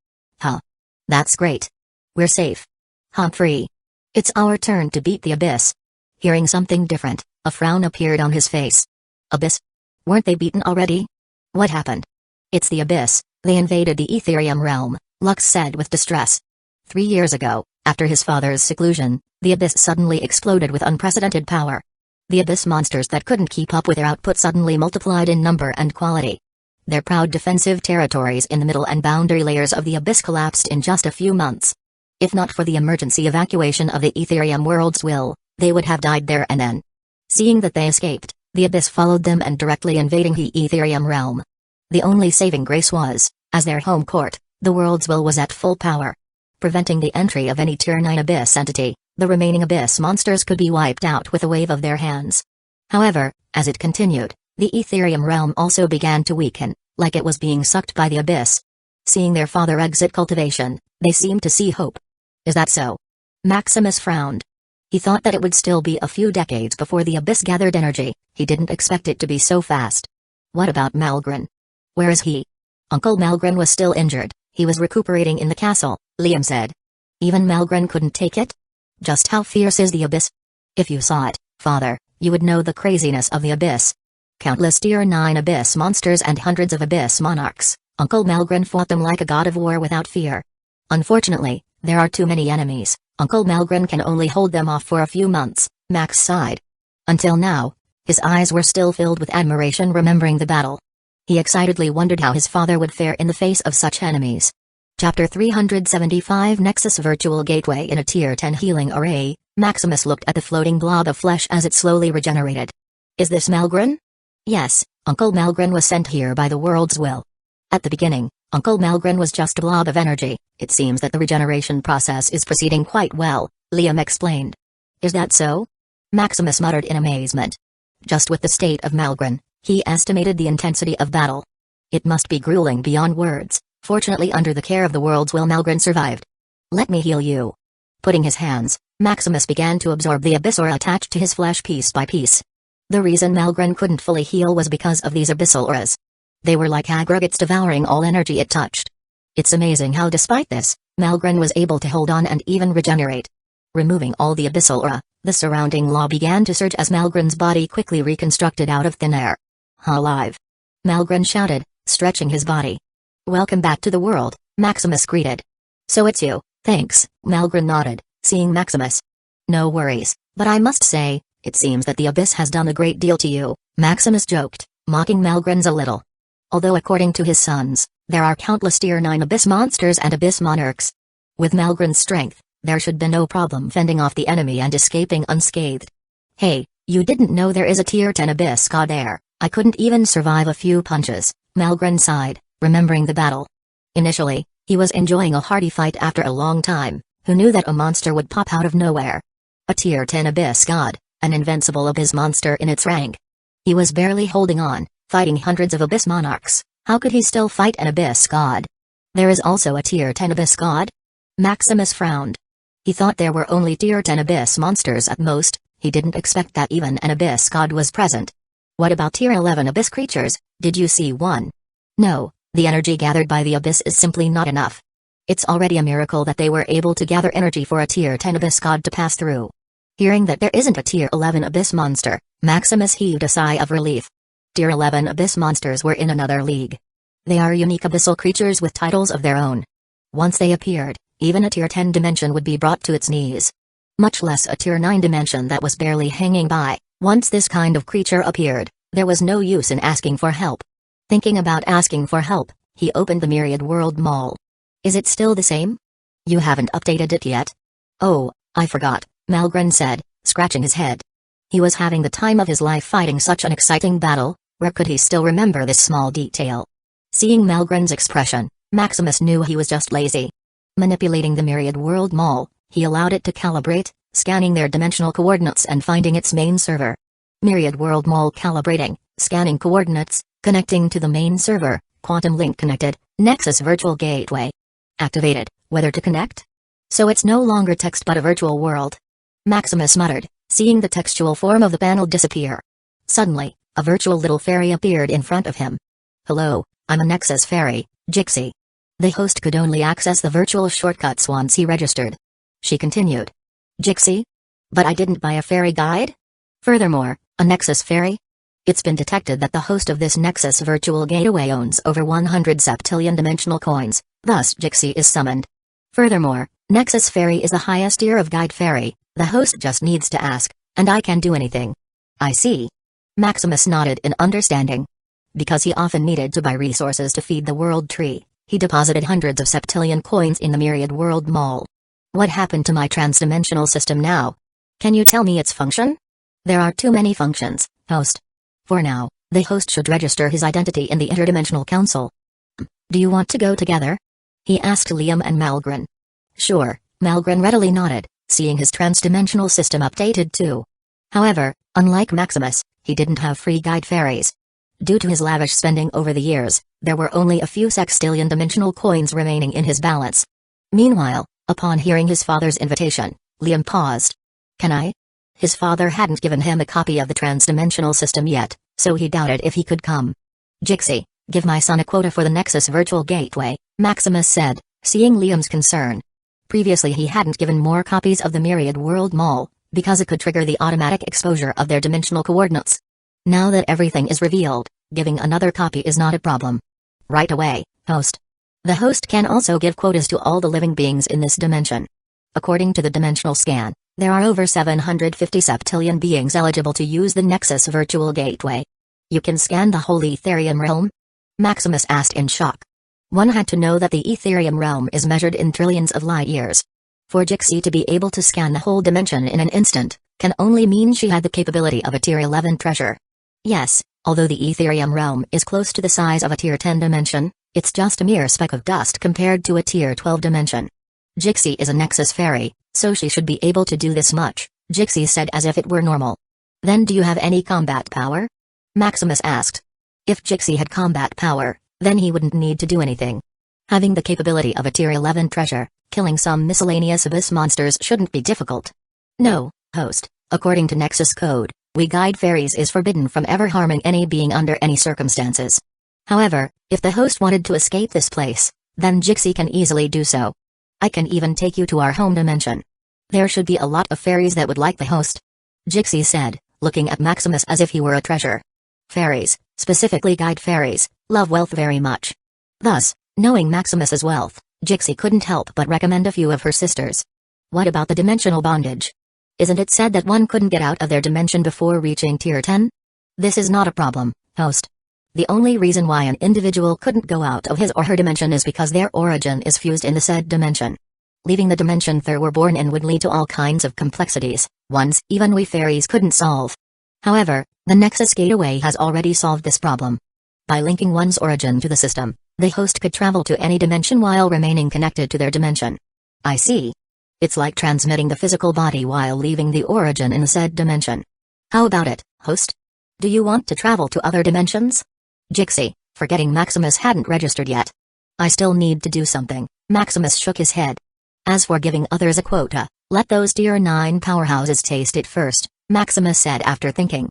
Huh. That's great. We're safe. Humphrey. It's our turn to beat the Abyss. Hearing something different, a frown appeared on his face. Abyss? Weren't they beaten already? What happened? It's the Abyss. They invaded the Etherium realm, Lux said with distress. 3 years ago, after his father's seclusion, the Abyss suddenly exploded with unprecedented power. The Abyss monsters that couldn't keep up with their output suddenly multiplied in number and quality. Their proud defensive territories in the middle and boundary layers of the Abyss collapsed in just a few months. If not for the emergency evacuation of the Etherium world's will, they would have died there and then. Seeing that they escaped, the Abyss followed them and directly invading the Etherium realm. The only saving grace was, as their home court, the world's will was at full power. Preventing the entry of any Tier 9 Abyss entity, the remaining Abyss monsters could be wiped out with a wave of their hands. However, as it continued, the Etherium realm also began to weaken, like it was being sucked by the Abyss. Seeing their father exit cultivation, they seemed to see hope. Is that so? Maximus frowned. He thought that it would still be a few decades before the Abyss gathered energy. He didn't expect it to be so fast. What about Malgren? Where is he? Uncle Malgren was still injured. He was recuperating in the castle, Liam said. Even Malgren couldn't take it? Just how fierce is the Abyss? If you saw it, father, you would know the craziness of the Abyss. Countless Tier 9 Abyss monsters and hundreds of Abyss monarchs, Uncle Malgren fought them like a god of war without fear. Unfortunately, there are too many enemies. Uncle Malgren can only hold them off for a few months, Max sighed. Until now, his eyes were still filled with admiration remembering the battle. He excitedly wondered how his father would fare in the face of such enemies. Chapter 375 Nexus Virtual Gateway in a Tier 10 healing array. Maximus looked at the floating blob of flesh as it slowly regenerated. Is this Malgren? Yes, Uncle Malgren was sent here by the world's will. At the beginning, Uncle Malgren was just a blob of energy. It seems that the regeneration process is proceeding quite well, Liam explained. Is that so? Maximus muttered in amazement. Just with the state of Malgren, he estimated the intensity of battle. It must be grueling beyond words. Fortunately, under the care of the world's will, Malgren survived. Let me heal you. Putting his hands, Maximus began to absorb the abyss aura attached to his flesh piece by piece. The reason Malgren couldn't fully heal was because of these abyssal auras. They were like aggregates devouring all energy it touched. It's amazing how despite this, Malgren was able to hold on and even regenerate. Removing all the abyssal aura, the surrounding law began to surge as Malgren's body quickly reconstructed out of thin air. Alive! Malgren shouted, stretching his body. Welcome back to the world, Maximus greeted. So it's you, thanks, Malgren nodded, seeing Maximus. No worries, but I must say, it seems that the abyss has done a great deal to you, Maximus joked, mocking Malgren's a little. Although according to his sons, there are countless Tier 9 abyss monsters and abyss monarchs. With Malgren's strength, there should be no problem fending off the enemy and escaping unscathed. Hey, you didn't know there is a Tier 10 abyss god there. I couldn't even survive a few punches, Malgren sighed, remembering the battle. Initially, he was enjoying a hearty fight after a long time. Who knew that a monster would pop out of nowhere? A Tier 10 abyss god, an invincible abyss monster in its rank. He was barely holding on, fighting hundreds of abyss monarchs. How could he still fight an abyss god? There is also a Tier 10 abyss god? Maximus frowned. He thought there were only Tier 10 abyss monsters at most. He didn't expect that even an abyss god was present. What about Tier 11 abyss creatures? Did you see one? No, the energy gathered by the abyss is simply not enough. It's already a miracle that they were able to gather energy for a Tier 10 abyss god to pass through. Hearing that there isn't a Tier 11 abyss monster, Maximus heaved a sigh of relief. Tier 11 abyss monsters were in another league. They are unique abyssal creatures with titles of their own. Once they appeared, even a Tier 10 dimension would be brought to its knees. Much less a Tier 9 dimension that was barely hanging by. Once this kind of creature appeared, there was no use in asking for help. Thinking about asking for help, he opened the Myriad World Mall. Is it still the same? You haven't updated it yet? Oh, I forgot, Malgren said, scratching his head. He was having the time of his life fighting such an exciting battle. Where could he still remember this small detail? Seeing Malgren's expression, Maximus knew he was just lazy. Manipulating the Myriad World Mall, he allowed it to calibrate, scanning their dimensional coordinates and finding its main server. Myriad World Mall calibrating, scanning coordinates, connecting to the main server, quantum link connected, Nexus Virtual Gateway. Activated, whether to connect? So it's no longer text but a virtual world. Maximus muttered, seeing the textual form of the panel disappear. Suddenly, a virtual little fairy appeared in front of him. Hello, I'm a Nexus fairy, Jixie. The host could only access the virtual shortcuts once he registered. She continued. Jixie? But I didn't buy a fairy guide? Furthermore, a Nexus fairy? It's been detected that the host of this Nexus virtual gateway owns over 100 septillion dimensional coins, thus Jixie is summoned. Furthermore, Nexus fairy is the highest tier of guide fairy, the host just needs to ask, and I can do anything. I see. Maximus nodded in understanding. Because he often needed to buy resources to feed the world tree, he deposited hundreds of septillion coins in the Myriad World Mall. What happened to my transdimensional system now? Can you tell me its function? There are too many functions, host. For now, the host should register his identity in the Interdimensional Council. Do you want to go together? He asked Liam and Malgren. Sure, Malgren readily nodded, seeing his transdimensional system updated too. However, unlike Maximus, he didn't have free guide fairies. Due to his lavish spending over the years, there were only a few sextillion dimensional coins remaining in his balance. Meanwhile, upon hearing his father's invitation, Liam paused. Can I? His father hadn't given him a copy of the transdimensional system yet, so he doubted if he could come. Jixie, give my son a quota for the Nexus virtual gateway, Maximus said, seeing Liam's concern. Previously he hadn't given more copies of the Myriad World Mall, because it could trigger the automatic exposure of their dimensional coordinates. Now that everything is revealed, giving another copy is not a problem. Right away, host. The host can also give quotas to all the living beings in this dimension. According to the dimensional scan, there are over 750 septillion beings eligible to use the Nexus virtual gateway. You can scan the whole Ethereum realm? Maximus asked in shock. One had to know that the Ethereum realm is measured in trillions of light years. For Jixie to be able to scan the whole dimension in an instant, can only mean she had the capability of a Tier 11 treasure. Yes, although the Ethereum realm is close to the size of a Tier 10 dimension, it's just a mere speck of dust compared to a Tier 12 dimension. Jixie is a Nexus fairy, so she should be able to do this much, Jixie said as if it were normal. Then do you have any combat power? Maximus asked. If Jixie had combat power, then he wouldn't need to do anything. Having the capability of a Tier 11 treasure, killing some miscellaneous abyss monsters shouldn't be difficult. No, host, according to Nexus code, we guide fairies is forbidden from ever harming any being under any circumstances. However, if the host wanted to escape this place, then Jixie can easily do so. I can even take you to our home dimension. There should be a lot of fairies that would like the host. Jixie said, looking at Maximus as if he were a treasure. Fairies, specifically guide fairies, love wealth very much. Thus, knowing Maximus's wealth, Jixie couldn't help but recommend a few of her sisters. What about the dimensional bondage? Isn't it said that one couldn't get out of their dimension before reaching Tier 10? This is not a problem, host. The only reason why an individual couldn't go out of his or her dimension is because their origin is fused in the said dimension. Leaving the dimension they were born in would lead to all kinds of complexities, ones even we fairies couldn't solve. However, the Nexus Gateway has already solved this problem. By linking one's origin to the system, the host could travel to any dimension while remaining connected to their dimension. I see. It's like transmitting the physical body while leaving the origin in the said dimension. How about it, host? Do you want to travel to other dimensions? Jixie, forgetting Maximus hadn't registered yet. I still need to do something, Maximus shook his head. As for giving others a quota, let those Tier 9 powerhouses taste it first, Maximus said after thinking.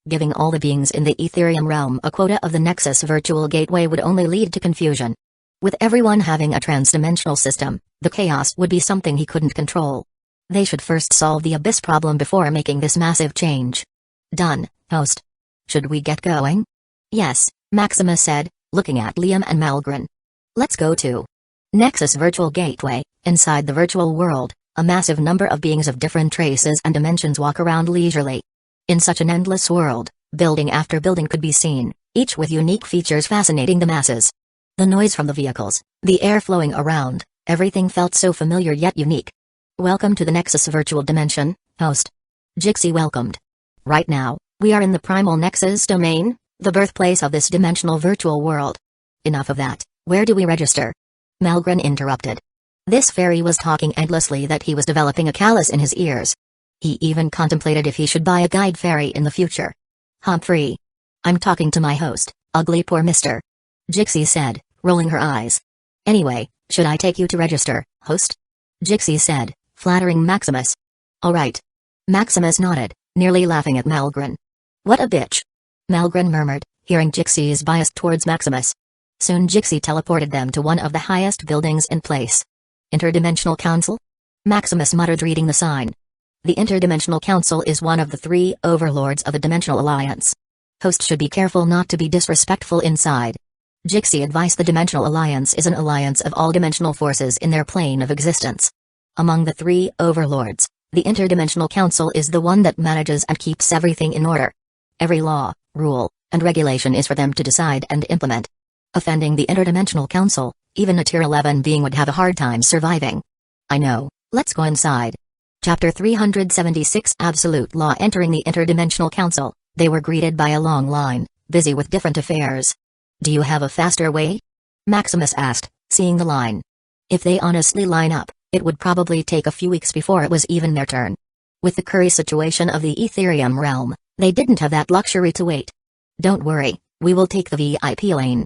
Giving all the beings in the Ethereum realm a quota of the Nexus virtual gateway would only lead to confusion. With everyone having a transdimensional system, the chaos would be something he couldn't control. They should first solve the abyss problem before making this massive change. Done, host. Should we get going? Yes, Maximus said, looking at Liam and Malgren. Let's go to Nexus virtual gateway. Inside the virtual world, a massive number of beings of different races and dimensions walk around leisurely. In such an endless world, building after building could be seen, each with unique features fascinating the masses. The noise from the vehicles, the air flowing around, everything felt so familiar yet unique. Welcome to the Nexus virtual dimension, host. Jixie welcomed. Right now, we are in the primal Nexus domain, the birthplace of this dimensional virtual world. Enough of that, where do we register? Malgren interrupted. This fairy was talking endlessly that he was developing a callus in his ears. He even contemplated if he should buy a guide fairy in the future. Humphrey. I'm talking to my host, ugly poor mister. Jixie said, rolling her eyes. Anyway, should I take you to register, host? Jixie said, flattering Maximus. Alright. Maximus nodded, nearly laughing at Malgren. What a bitch. Malgren murmured, hearing Jixie's bias towards Maximus. Soon Jixi teleported them to one of the highest buildings in place. Interdimensional Council? Maximus muttered, reading the sign. The Interdimensional Council is one of the 3 overlords of a dimensional alliance. Host should be careful not to be disrespectful inside. Jixi advised the Dimensional Alliance is an alliance of all dimensional forces in their plane of existence. Among the 3 overlords, the Interdimensional Council is the one that manages and keeps everything in order. Every law, rule, and regulation is for them to decide and implement. Offending the Interdimensional Council, even a Tier 11 being would have a hard time surviving. I know, let's go inside. Chapter 376 Absolute Law. Entering the Interdimensional Council, they were greeted by a long line, busy with different affairs. Do you have a faster way? Maximus asked, seeing the line. If they honestly line up, it would probably take a few weeks before it was even their turn. With the curry situation of the Ethereum realm, they didn't have that luxury to wait. Don't worry, we will take the VIP lane.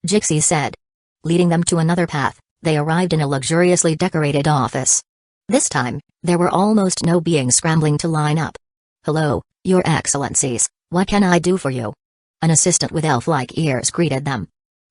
Jixi said. Leading them to another path, they arrived in a luxuriously decorated office. This time, there were almost no beings scrambling to line up. Hello, Your Excellencies, what can I do for you? An assistant with elf-like ears greeted them.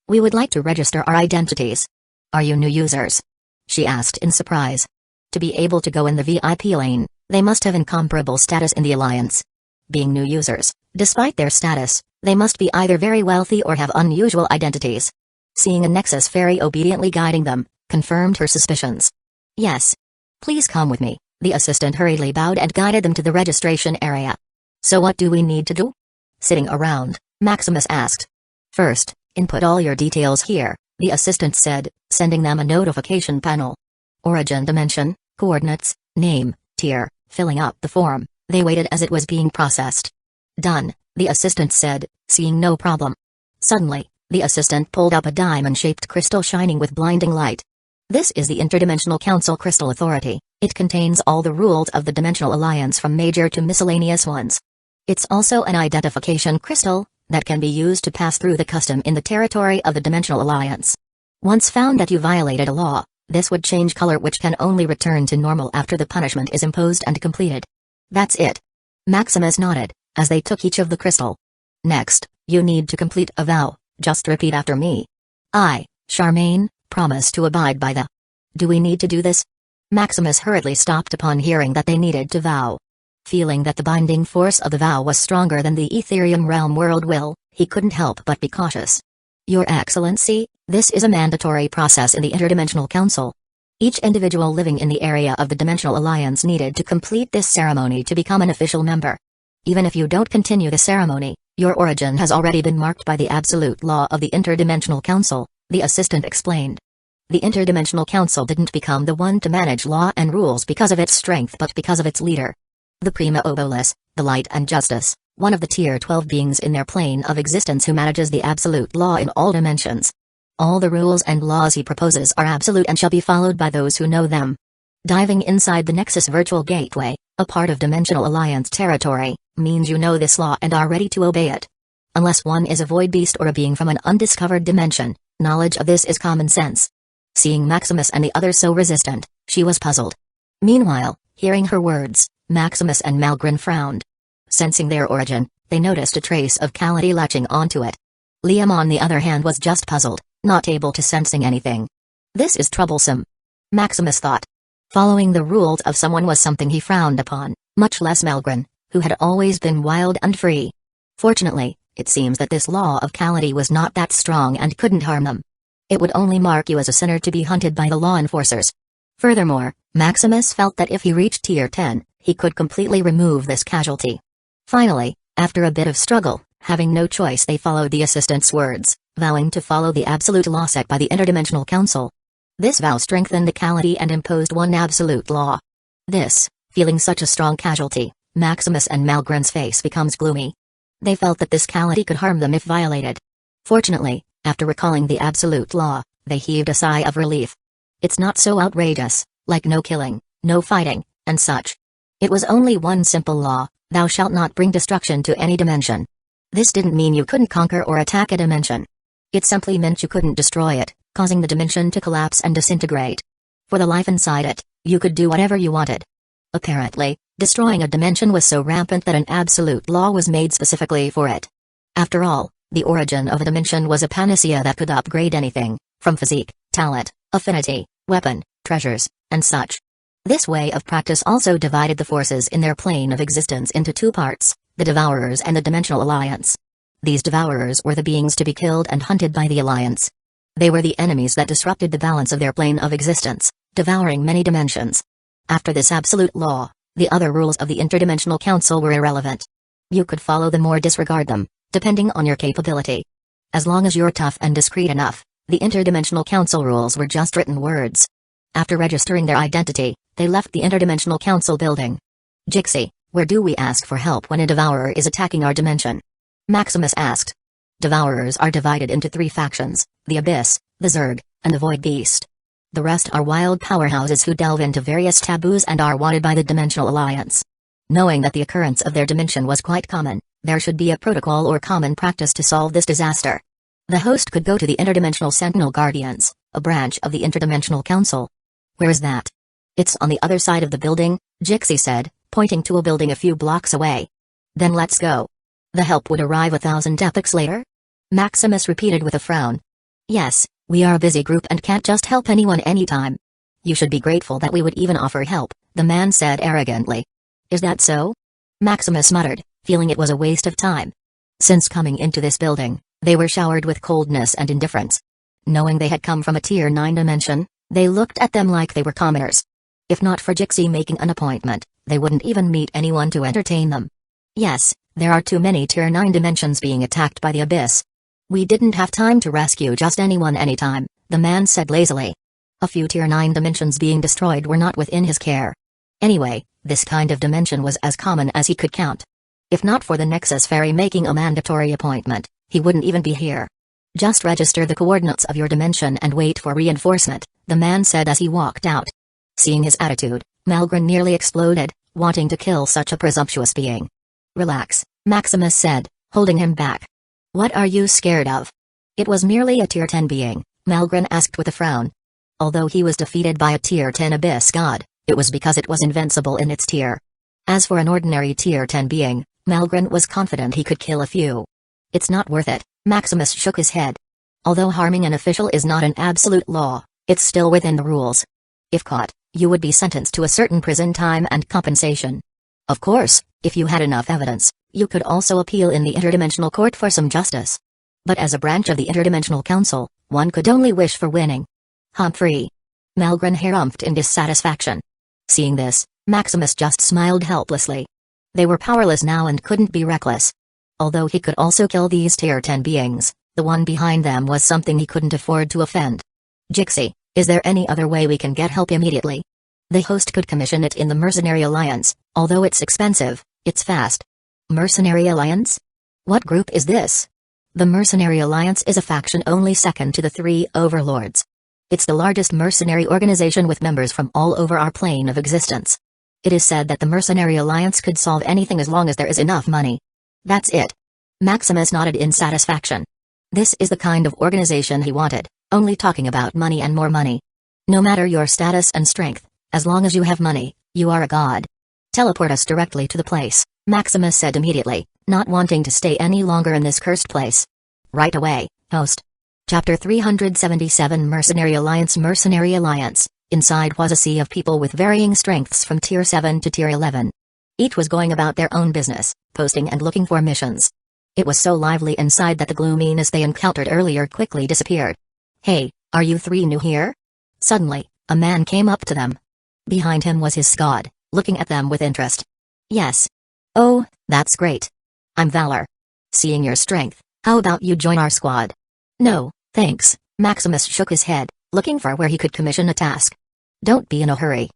We would like to register our identities. Are you new users? She asked in surprise. To be able to go in the VIP lane, they must have incomparable status in the Alliance. Being new users, despite their status, they must be either very wealthy or have unusual identities. Seeing a Nexus fairy obediently guiding them, confirmed her suspicions. Yes. Please come with me, the assistant hurriedly bowed and guided them to the registration area. So what do we need to do? Sitting around, Maximus asked. First, input all your details here, the assistant said, sending them a notification panel. Origin dimension, coordinates, name, tier, filling up the form. They waited as it was being processed. Done, the assistant said, seeing no problem. Suddenly, the assistant pulled up a diamond-shaped crystal shining with blinding light. This is the Interdimensional Council Crystal Authority. It contains all the rules of the Dimensional Alliance from major to miscellaneous ones. It's also an identification crystal that can be used to pass through the custom in the territory of the Dimensional Alliance. Once found that you violated a law, this would change color, which can only return to normal after the punishment is imposed and completed. That's it. Maximus nodded, as they took each of the crystal. Next, you need to complete a vow. Just repeat after me. I, Charmaine, promise to abide by the... Do we need to do this? Maximus hurriedly stopped upon hearing that they needed to vow. Feeling that the binding force of the vow was stronger than the Ethereum realm world will, he couldn't help but be cautious. Your Excellency, this is a mandatory process in the Interdimensional Council. Each individual living in the area of the Dimensional Alliance needed to complete this ceremony to become an official member. Even if you don't continue the ceremony, your origin has already been marked by the absolute law of the Interdimensional Council, the assistant explained. The Interdimensional Council didn't become the one to manage law and rules because of its strength but because of its leader. The Prima Obolis, the Light and Justice, one of the Tier 12 beings in their plane of existence who manages the absolute law in all dimensions. All the rules and laws he proposes are absolute and shall be followed by those who know them. Diving inside the Nexus Virtual Gateway, a part of Dimensional Alliance territory, means you know this law and are ready to obey it. Unless one is a void beast or a being from an undiscovered dimension, knowledge of this is common sense. Seeing Maximus and the others so resistant, she was puzzled. Meanwhile, hearing her words, Maximus and Malgrin frowned. Sensing their origin, they noticed a trace of Calamity latching onto it. Liam on the other hand was just puzzled, not able to sensing anything. This is troublesome. Maximus thought. Following the rules of someone was something he frowned upon, much less Malgrin, who had always been wild and free. Fortunately, it seems that this law of Calamity was not that strong and couldn't harm them. It would only mark you as a sinner to be hunted by the law enforcers. Furthermore, Maximus felt that if he reached Tier 10, he could completely remove this casualty. Finally, after a bit of struggle, having no choice, they followed the assistant's words, vowing to follow the absolute law set by the Interdimensional Council. This vow strengthened the Calamity and imposed one absolute law. Feeling such a strong casualty, Maximus and Malgrin's face becomes gloomy. They felt that this Calamity could harm them if violated. Fortunately, after recalling the absolute law, they heaved a sigh of relief. It's not so outrageous, like no killing, no fighting, and such. It was only one simple law, thou shalt not bring destruction to any dimension. This didn't mean you couldn't conquer or attack a dimension. It simply meant you couldn't destroy it, causing the dimension to collapse and disintegrate. For the life inside it, you could do whatever you wanted. Apparently, destroying a dimension was so rampant that an absolute law was made specifically for it. After all, The origin of a dimension was a panacea that could upgrade anything, from physique, talent, affinity, weapon, treasures, and such. This way of practice also divided the forces in their plane of existence into two parts, the Devourers and the Dimensional Alliance. These Devourers were the beings to be killed and hunted by the Alliance. They were the enemies that disrupted the balance of their plane of existence, devouring many dimensions. After this absolute law, the other rules of the Interdimensional Council were irrelevant. You could follow them or disregard them, depending on your capability. As long as you're tough and discreet enough, the Interdimensional Council rules were just written words. After registering their identity, they left the Interdimensional Council building. Jixie, where do we ask for help when a Devourer is attacking our dimension? Maximus asked. Devourers are divided into three factions, the Abyss, the Zerg, and the Void Beast. The rest are wild powerhouses who delve into various taboos and are wanted by the Dimensional Alliance. Knowing that the occurrence of their dimension was quite common, there should be a protocol or common practice to solve this disaster. The host could go to the Interdimensional Sentinel Guardians, a branch of the Interdimensional Council. Where is that? It's on the other side of the building, Jixie said, pointing to a building a few blocks away. Then let's go. The help would arrive 1,000 epochs later? Maximus repeated with a frown. Yes, we are a busy group and can't just help anyone anytime. You should be grateful that we would even offer help, the man said arrogantly. Is that so? Maximus muttered, feeling it was a waste of time. Since coming into this building, they were showered with coldness and indifference. Knowing they had come from a Tier 9 dimension, they looked at them like they were commoners. If not for Jixie making an appointment, they wouldn't even meet anyone to entertain them. Yes, there are too many Tier 9 dimensions being attacked by the Abyss. We didn't have time to rescue just anyone anytime, the man said lazily. A few Tier 9 dimensions being destroyed were not within his care. Anyway, this kind of dimension was as common as he could count. If not for the Nexus Fairy making a mandatory appointment, he wouldn't even be here. Just register the coordinates of your dimension and wait for reinforcement, the man said as he walked out. Seeing his attitude, Malgren nearly exploded, wanting to kill such a presumptuous being. Relax, Maximus said, holding him back. What are you scared of? It was merely a Tier 10 being, Malgren asked with a frown. Although he was defeated by a Tier 10 Abyss god, it was because it was invincible in its tier. As for an ordinary Tier 10 being, Malgren was confident he could kill a few. It's not worth it, Maximus shook his head. Although harming an official is not an absolute law, it's still within the rules. If caught, you would be sentenced to a certain prison time and compensation. Of course, if you had enough evidence, you could also appeal in the Interdimensional Court for some justice. But as a branch of the Interdimensional Council, one could only wish for winning. Humphrey. Malgren harumphed in dissatisfaction. Seeing this, Maximus just smiled helplessly. They were powerless now and couldn't be reckless. Although he could also kill these Tier 10 beings, the one behind them was something he couldn't afford to offend. Jixie, is there any other way we can get help immediately? The host could commission it in the Mercenary Alliance, although it's expensive, it's fast. Mercenary Alliance? What group is this? The Mercenary Alliance is a faction only second to the three overlords. It's the largest mercenary organization with members from all over our plane of existence. It is said that the Mercenary Alliance could solve anything as long as there is enough money. That's it. Maximus nodded in satisfaction. This is the kind of organization he wanted, only talking about money and more money. No matter your status and strength, as long as you have money, you are a god. Teleport us directly to the place, Maximus said immediately, not wanting to stay any longer in this cursed place. Right away, host. Chapter 377 Mercenary Alliance. Inside was a sea of people with varying strengths from Tier 7 to Tier 11. Each was going about their own business, posting and looking for missions. It was so lively inside that the gloominess they encountered earlier quickly disappeared. Hey, are you three new here? Suddenly, a man came up to them. Behind him was his squad, looking at them with interest. Yes. Oh, that's great. I'm Valor. Seeing your strength, how about you join our squad? No, thanks, Maximus shook his head, looking for where he could commission a task. Don't be in a hurry.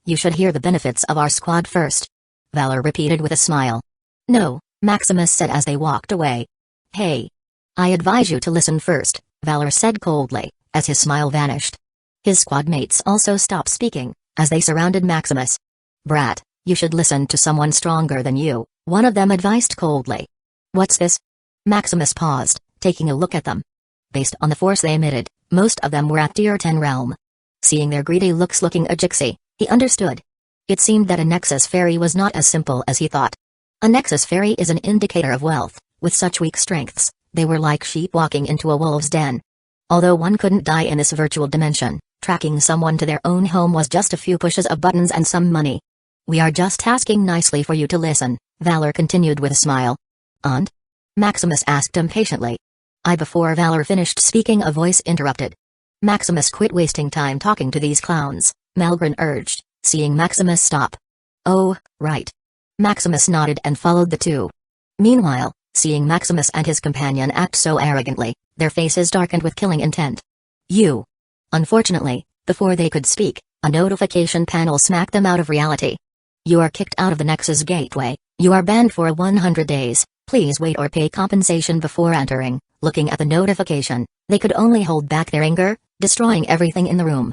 You should hear the benefits of our squad first. Valor repeated with a smile. No, Maximus said as they walked away. Hey. I advise you to listen first, Valor said coldly, as his smile vanished. His squad mates also stopped speaking, as they surrounded Maximus. Brat, you should listen to someone stronger than you, one of them advised coldly. What's this? Maximus paused, taking a look at them. Based on the force they emitted, most of them were at Tier 10 realm. Seeing their greedy looks looking at Jixie, he understood. It seemed that a Nexus Fairy was not as simple as he thought. A Nexus Fairy is an indicator of wealth. With such weak strengths, They were like sheep walking into a wolf's den. Although one couldn't die in this virtual dimension, tracking someone to their own home was just a few pushes of buttons and some money. "We are just asking nicely for you to listen," Valor continued with a smile. "And?" Maximus asked impatiently. Before Valor finished speaking, a voice interrupted. "Maximus, quit wasting time talking to these clowns," Malgren urged, seeing Maximus stop. "Oh, right." Maximus nodded and followed the two. Meanwhile, seeing Maximus and his companion act so arrogantly, their faces darkened with killing intent. "You!" Unfortunately, before they could speak, a notification panel smacked them out of reality. "You are kicked out of the Nexus Gateway. You are banned for 100 days. Please wait or pay compensation before entering." Looking at the notification, they could only hold back their anger, destroying everything in the room.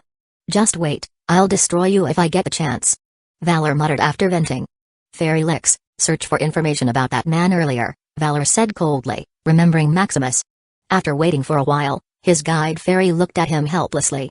"Just wait, I'll destroy you if I get the chance," Valor muttered after venting. "Fairy Licks, search for information about that man earlier," Valor said coldly, remembering Maximus. After waiting for a while, his guide fairy looked at him helplessly.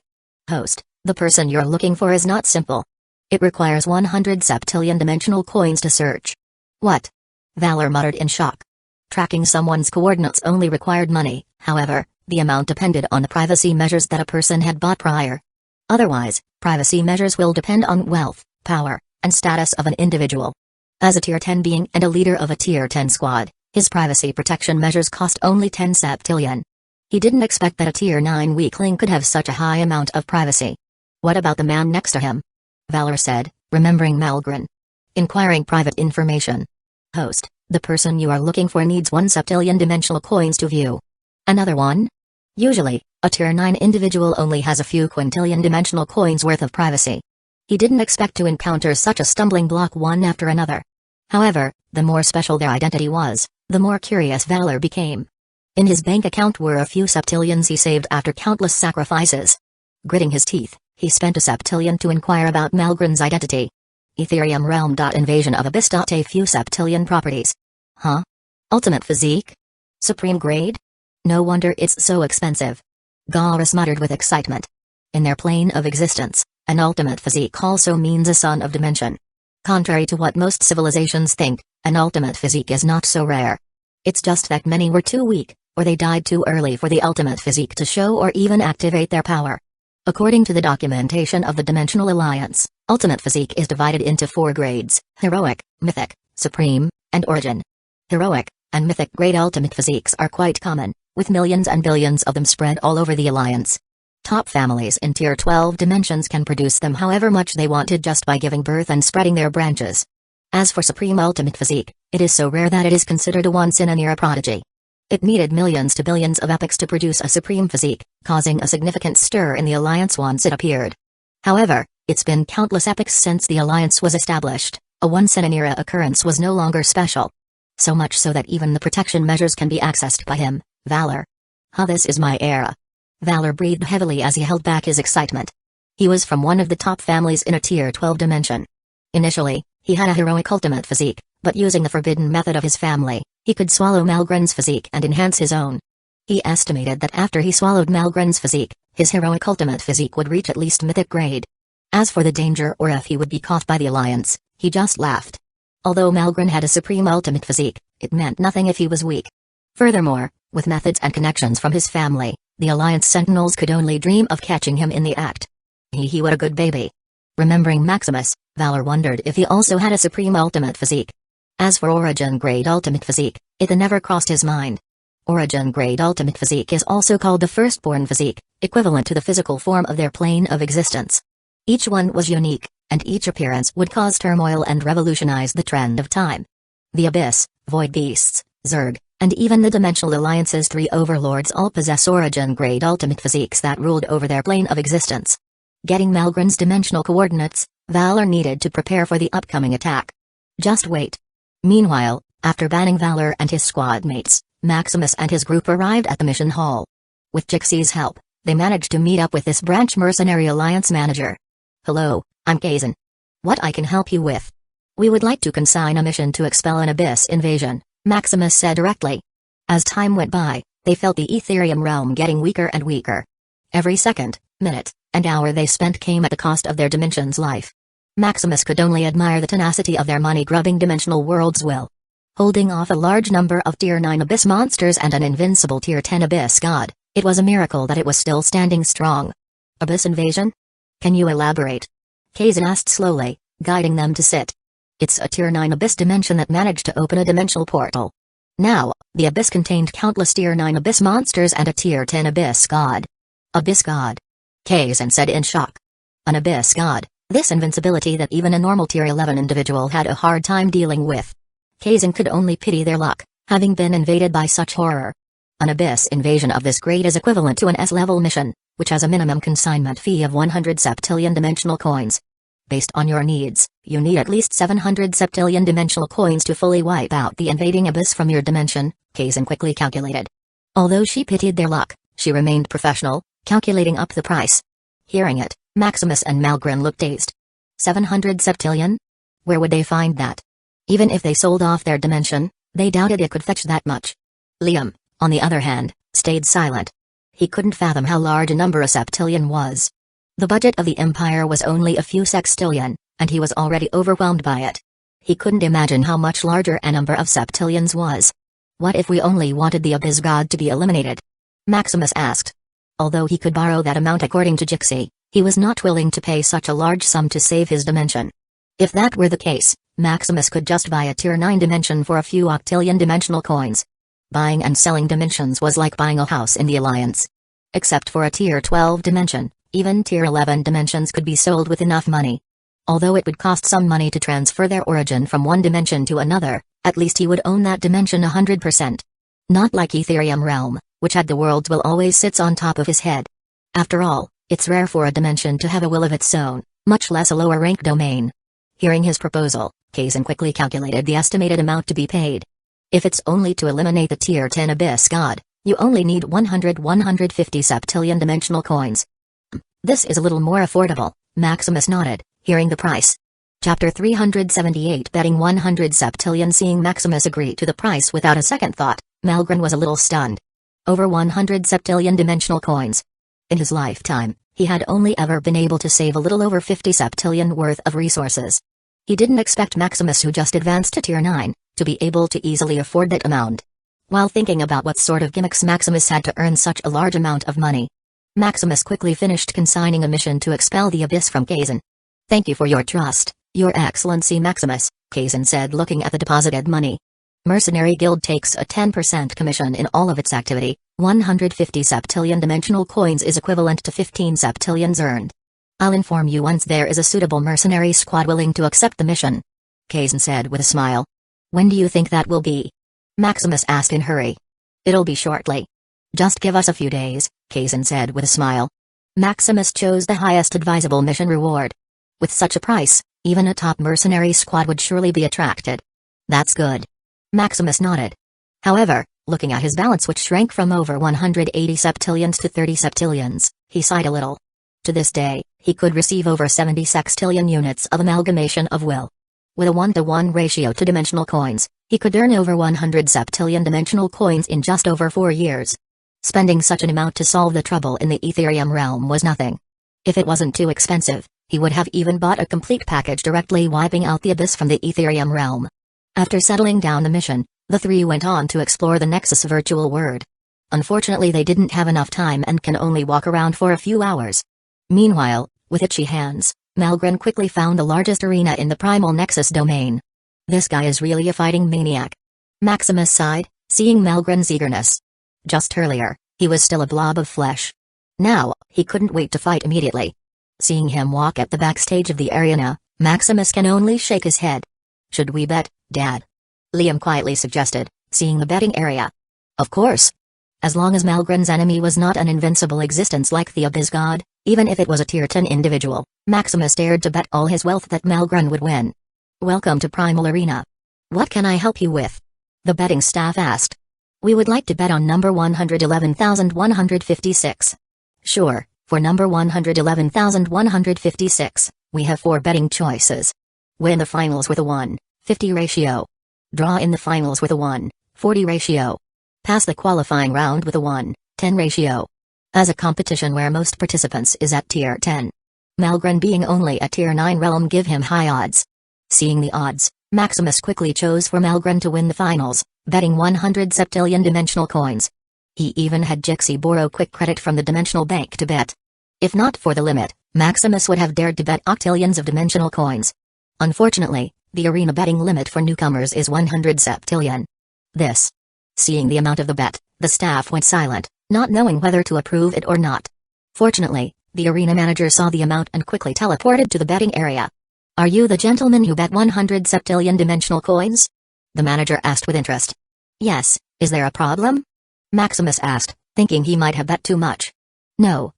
"Host, the person you're looking for is not simple. It requires 100 septillion dimensional coins to search." "What?" Valor muttered in shock. Tracking someone's coordinates only required money, however, the amount depended on the privacy measures that a person had bought prior. Otherwise, privacy measures will depend on wealth, power, and status of an individual. As a Tier 10 being and a leader of a Tier 10 squad, his privacy protection measures cost only 10 septillion. He didn't expect that a Tier 9 weakling could have such a high amount of privacy. "What about the man next to him?" Valor said, remembering Malgren. "Inquiring private information." "Host, the person you are looking for needs 1 septillion dimensional coins to view." "Another one?" Usually, a Tier 9 individual only has a few quintillion dimensional coins worth of privacy. He didn't expect to encounter such a stumbling block one after another. However, the more special their identity was, the more curious Valor became. In his bank account were a few septillions he saved after countless sacrifices. Gritting his teeth, he spent a septillion to inquire about Malgren's identity. Ethereum realm. Invasion of Abyss. A few septillion properties. Huh? Ultimate physique? Supreme grade? No wonder it's so expensive. Gaurus muttered with excitement. In their plane of existence, an ultimate physique also means a son of dimension. Contrary to what most civilizations think, an ultimate physique is not so rare. It's just that many were too weak, or they died too early for the ultimate physique to show or even activate their power. According to the documentation of the Dimensional Alliance, ultimate physique is divided into 4 grades: heroic, mythic, supreme, and origin. Heroic and mythic grade ultimate physiques are quite common, with millions and billions of them spread all over the Alliance. Top families in Tier 12 dimensions can produce them however much they wanted just by giving birth and spreading their branches. As for supreme ultimate physique, it is so rare that it is considered a once-in-a-era prodigy. It needed millions to billions of epochs to produce a supreme physique, causing a significant stir in the Alliance once it appeared. However, it's been countless epochs since the Alliance was established. A once-in-an-era occurrence was no longer special. So much so that even the protection measures can be accessed by him, Valor. This is my era." Valor breathed heavily as he held back his excitement. He was from one of the top families in a Tier 12 dimension. Initially, he had a heroic ultimate physique, but using the forbidden method of his family, he could swallow Malgren's physique and enhance his own. He estimated that after he swallowed Malgren's physique, his heroic ultimate physique would reach at least mythic grade. As for the danger or if he would be caught by the Alliance, he just laughed. Although Malgren had a supreme ultimate physique, it meant nothing if he was weak. Furthermore, with methods and connections from his family, the Alliance Sentinels could only dream of catching him in the act. What a good baby. Remembering Maximus, Valor wondered if he also had a supreme ultimate physique. As for origin grade ultimate physique, it never crossed his mind. Origin grade ultimate physique is also called the firstborn physique, equivalent to the physical form of their plane of existence. Each one was unique, and each appearance would cause turmoil and revolutionize the trend of time. The Abyss, Void Beasts, Zerg, and even the Dimensional Alliance's 3 overlords all possess origin-grade ultimate physiques that ruled over their plane of existence. Getting Malgren's dimensional coordinates, Valor needed to prepare for the upcoming attack. Just wait. Meanwhile, after banning Valor and his squad mates, Maximus and his group arrived at the mission hall. With Jixie's help, they managed to meet up with this branch mercenary alliance manager. "Hello, I'm Kazan. What I can help you with?" "We would like to consign a mission to expel an abyss invasion," Maximus said directly. As time went by, they felt the Ethereum realm getting weaker and weaker. Every second, minute, and hour they spent came at the cost of their dimension's life. Maximus could only admire the tenacity of their money-grubbing dimensional world's will. holding off a large number of Tier 9 Abyss monsters and an invincible Tier 10 Abyss god. It was a miracle that it was still standing strong. Abyss invasion? Can you elaborate? Kazan asked slowly, guiding them to sit. It's a Tier 9 Abyss dimension that managed to open a dimensional portal. Now, the Abyss contained countless Tier 9 Abyss monsters and a Tier 10 Abyss god. Abyss god? Kazan said in shock. An Abyss god, this invincibility that even a normal Tier 11 individual had a hard time dealing with. Kazan could only pity their luck, having been invaded by such horror. An Abyss invasion of this grade is equivalent to an S-level mission, which has a minimum consignment fee of 100 septillion dimensional coins. Based on your needs, you need at least 700 septillion dimensional coins to fully wipe out the invading Abyss from your dimension, Kazan quickly calculated. Although she pitied their luck, she remained professional, calculating up the price. Hearing it, Maximus and Malgren looked dazed. 700 septillion? Where would they find that? Even if they sold off their dimension, they doubted it could fetch that much. Liam, on the other hand, stayed silent. He couldn't fathom how large a number a septillion was. The budget of the Empire was only a few sextillion, and he was already overwhelmed by it. He couldn't imagine how much larger a number of septillions was. What if we only wanted the Abyss god to be eliminated? Maximus asked. Although he could borrow that amount according to Jixi, he was not willing to pay such a large sum to save his dimension. If that were the case, Maximus could just buy a Tier 9 dimension for a few octillion dimensional coins. Buying and selling dimensions was like buying a house in the Alliance. Except for a Tier 12 dimension, even Tier 11 dimensions could be sold with enough money. Although it would cost some money to transfer their origin from one dimension to another, at least he would own that dimension 100%. Not like Ethereum Realm, which had the worlds will always sits on top of his head. After all, it's rare for a dimension to have a will of its own, much less a lower rank domain. Hearing his proposal, Kazan quickly calculated the estimated amount to be paid. If it's only to eliminate the Tier 10 Abyss god, you only need 150 septillion dimensional coins. This is a little more affordable, Maximus nodded, hearing the price. Chapter 378 Betting 100 septillion. Seeing Maximus agree to the price without a second thought, Malgren was a little stunned. Over 100 septillion dimensional coins. In his lifetime, he had only ever been able to save a little over 50 septillion worth of resources. He didn't expect Maximus, who just advanced to Tier 9, to be able to easily afford that amount. While thinking about what sort of gimmicks Maximus had to earn such a large amount of money, Maximus quickly finished consigning a mission to expel the Abyss from Kazan. Thank you for your trust, Your Excellency Maximus, Kazan said, looking at the deposited money. Mercenary Guild takes a 10% commission in all of its activity. 150 septillion dimensional coins is equivalent to 15 septillions earned. I'll inform you once there is a suitable mercenary squad willing to accept the mission, Kazan said with a smile. When do you think that will be? Maximus asked in hurry. It'll be shortly. Just give us a few days, Kazan said with a smile. Maximus chose the highest advisable mission reward. With such a price, even a top mercenary squad would surely be attracted. That's good. Maximus nodded. However, looking at his balance, which shrank from over 180 septillions to 30 septillions, he sighed a little. To this day, he could receive over 70 sextillion units of amalgamation of will. With a 1-to-1 ratio to dimensional coins, he could earn over 100 septillion dimensional coins in just over 4 years. Spending such an amount to solve the trouble in the Ethereum realm was nothing. If it wasn't too expensive, he would have even bought a complete package directly wiping out the Abyss from the Ethereum realm. After settling down the mission, the three went on to explore the Nexus virtual world. Unfortunately, they didn't have enough time and can only walk around for a few hours. Meanwhile, with itchy hands, Malgren quickly found the largest arena in the Primal Nexus domain. This guy is really a fighting maniac. Maximus sighed, seeing Malgren's eagerness. Just earlier, he was still a blob of flesh. Now, he couldn't wait to fight immediately. Seeing him walk at the backstage of the arena, Maximus can only shake his head. Should we bet, Dad? Liam quietly suggested, seeing the betting area. Of course. As long as Malgren's enemy was not an invincible existence like the Abyss god, even if it was a Tier 10 individual, Maximus dared to bet all his wealth that Malgren would win. Welcome to Primal Arena. What can I help you with? The betting staff asked. We would like to bet on number 111,156. Sure, for number 111,156, we have 4 betting choices. Win the finals with a 1:50 ratio. Draw in the finals with a 1:40 ratio. Pass the qualifying round with a 1:10 ratio. As a competition where most participants is at Tier 10. Malgren being only a Tier 9 realm give him high odds. Seeing the odds, Maximus quickly chose for Malgren to win the finals, betting 100 septillion dimensional coins. He even had Jixie borrow quick credit from the dimensional bank to bet. If not for the limit, Maximus would have dared to bet octillions of dimensional coins. Unfortunately, the arena betting limit for newcomers is 100 septillion. Seeing the amount of the bet, the staff went silent, not knowing whether to approve it or not. Fortunately, the arena manager saw the amount and quickly teleported to the betting area. "Are you the gentleman who bet 100 septillion dimensional coins?" the manager asked with interest. "Yes, is there a problem?" Maximus asked, thinking he might have bet too much. No,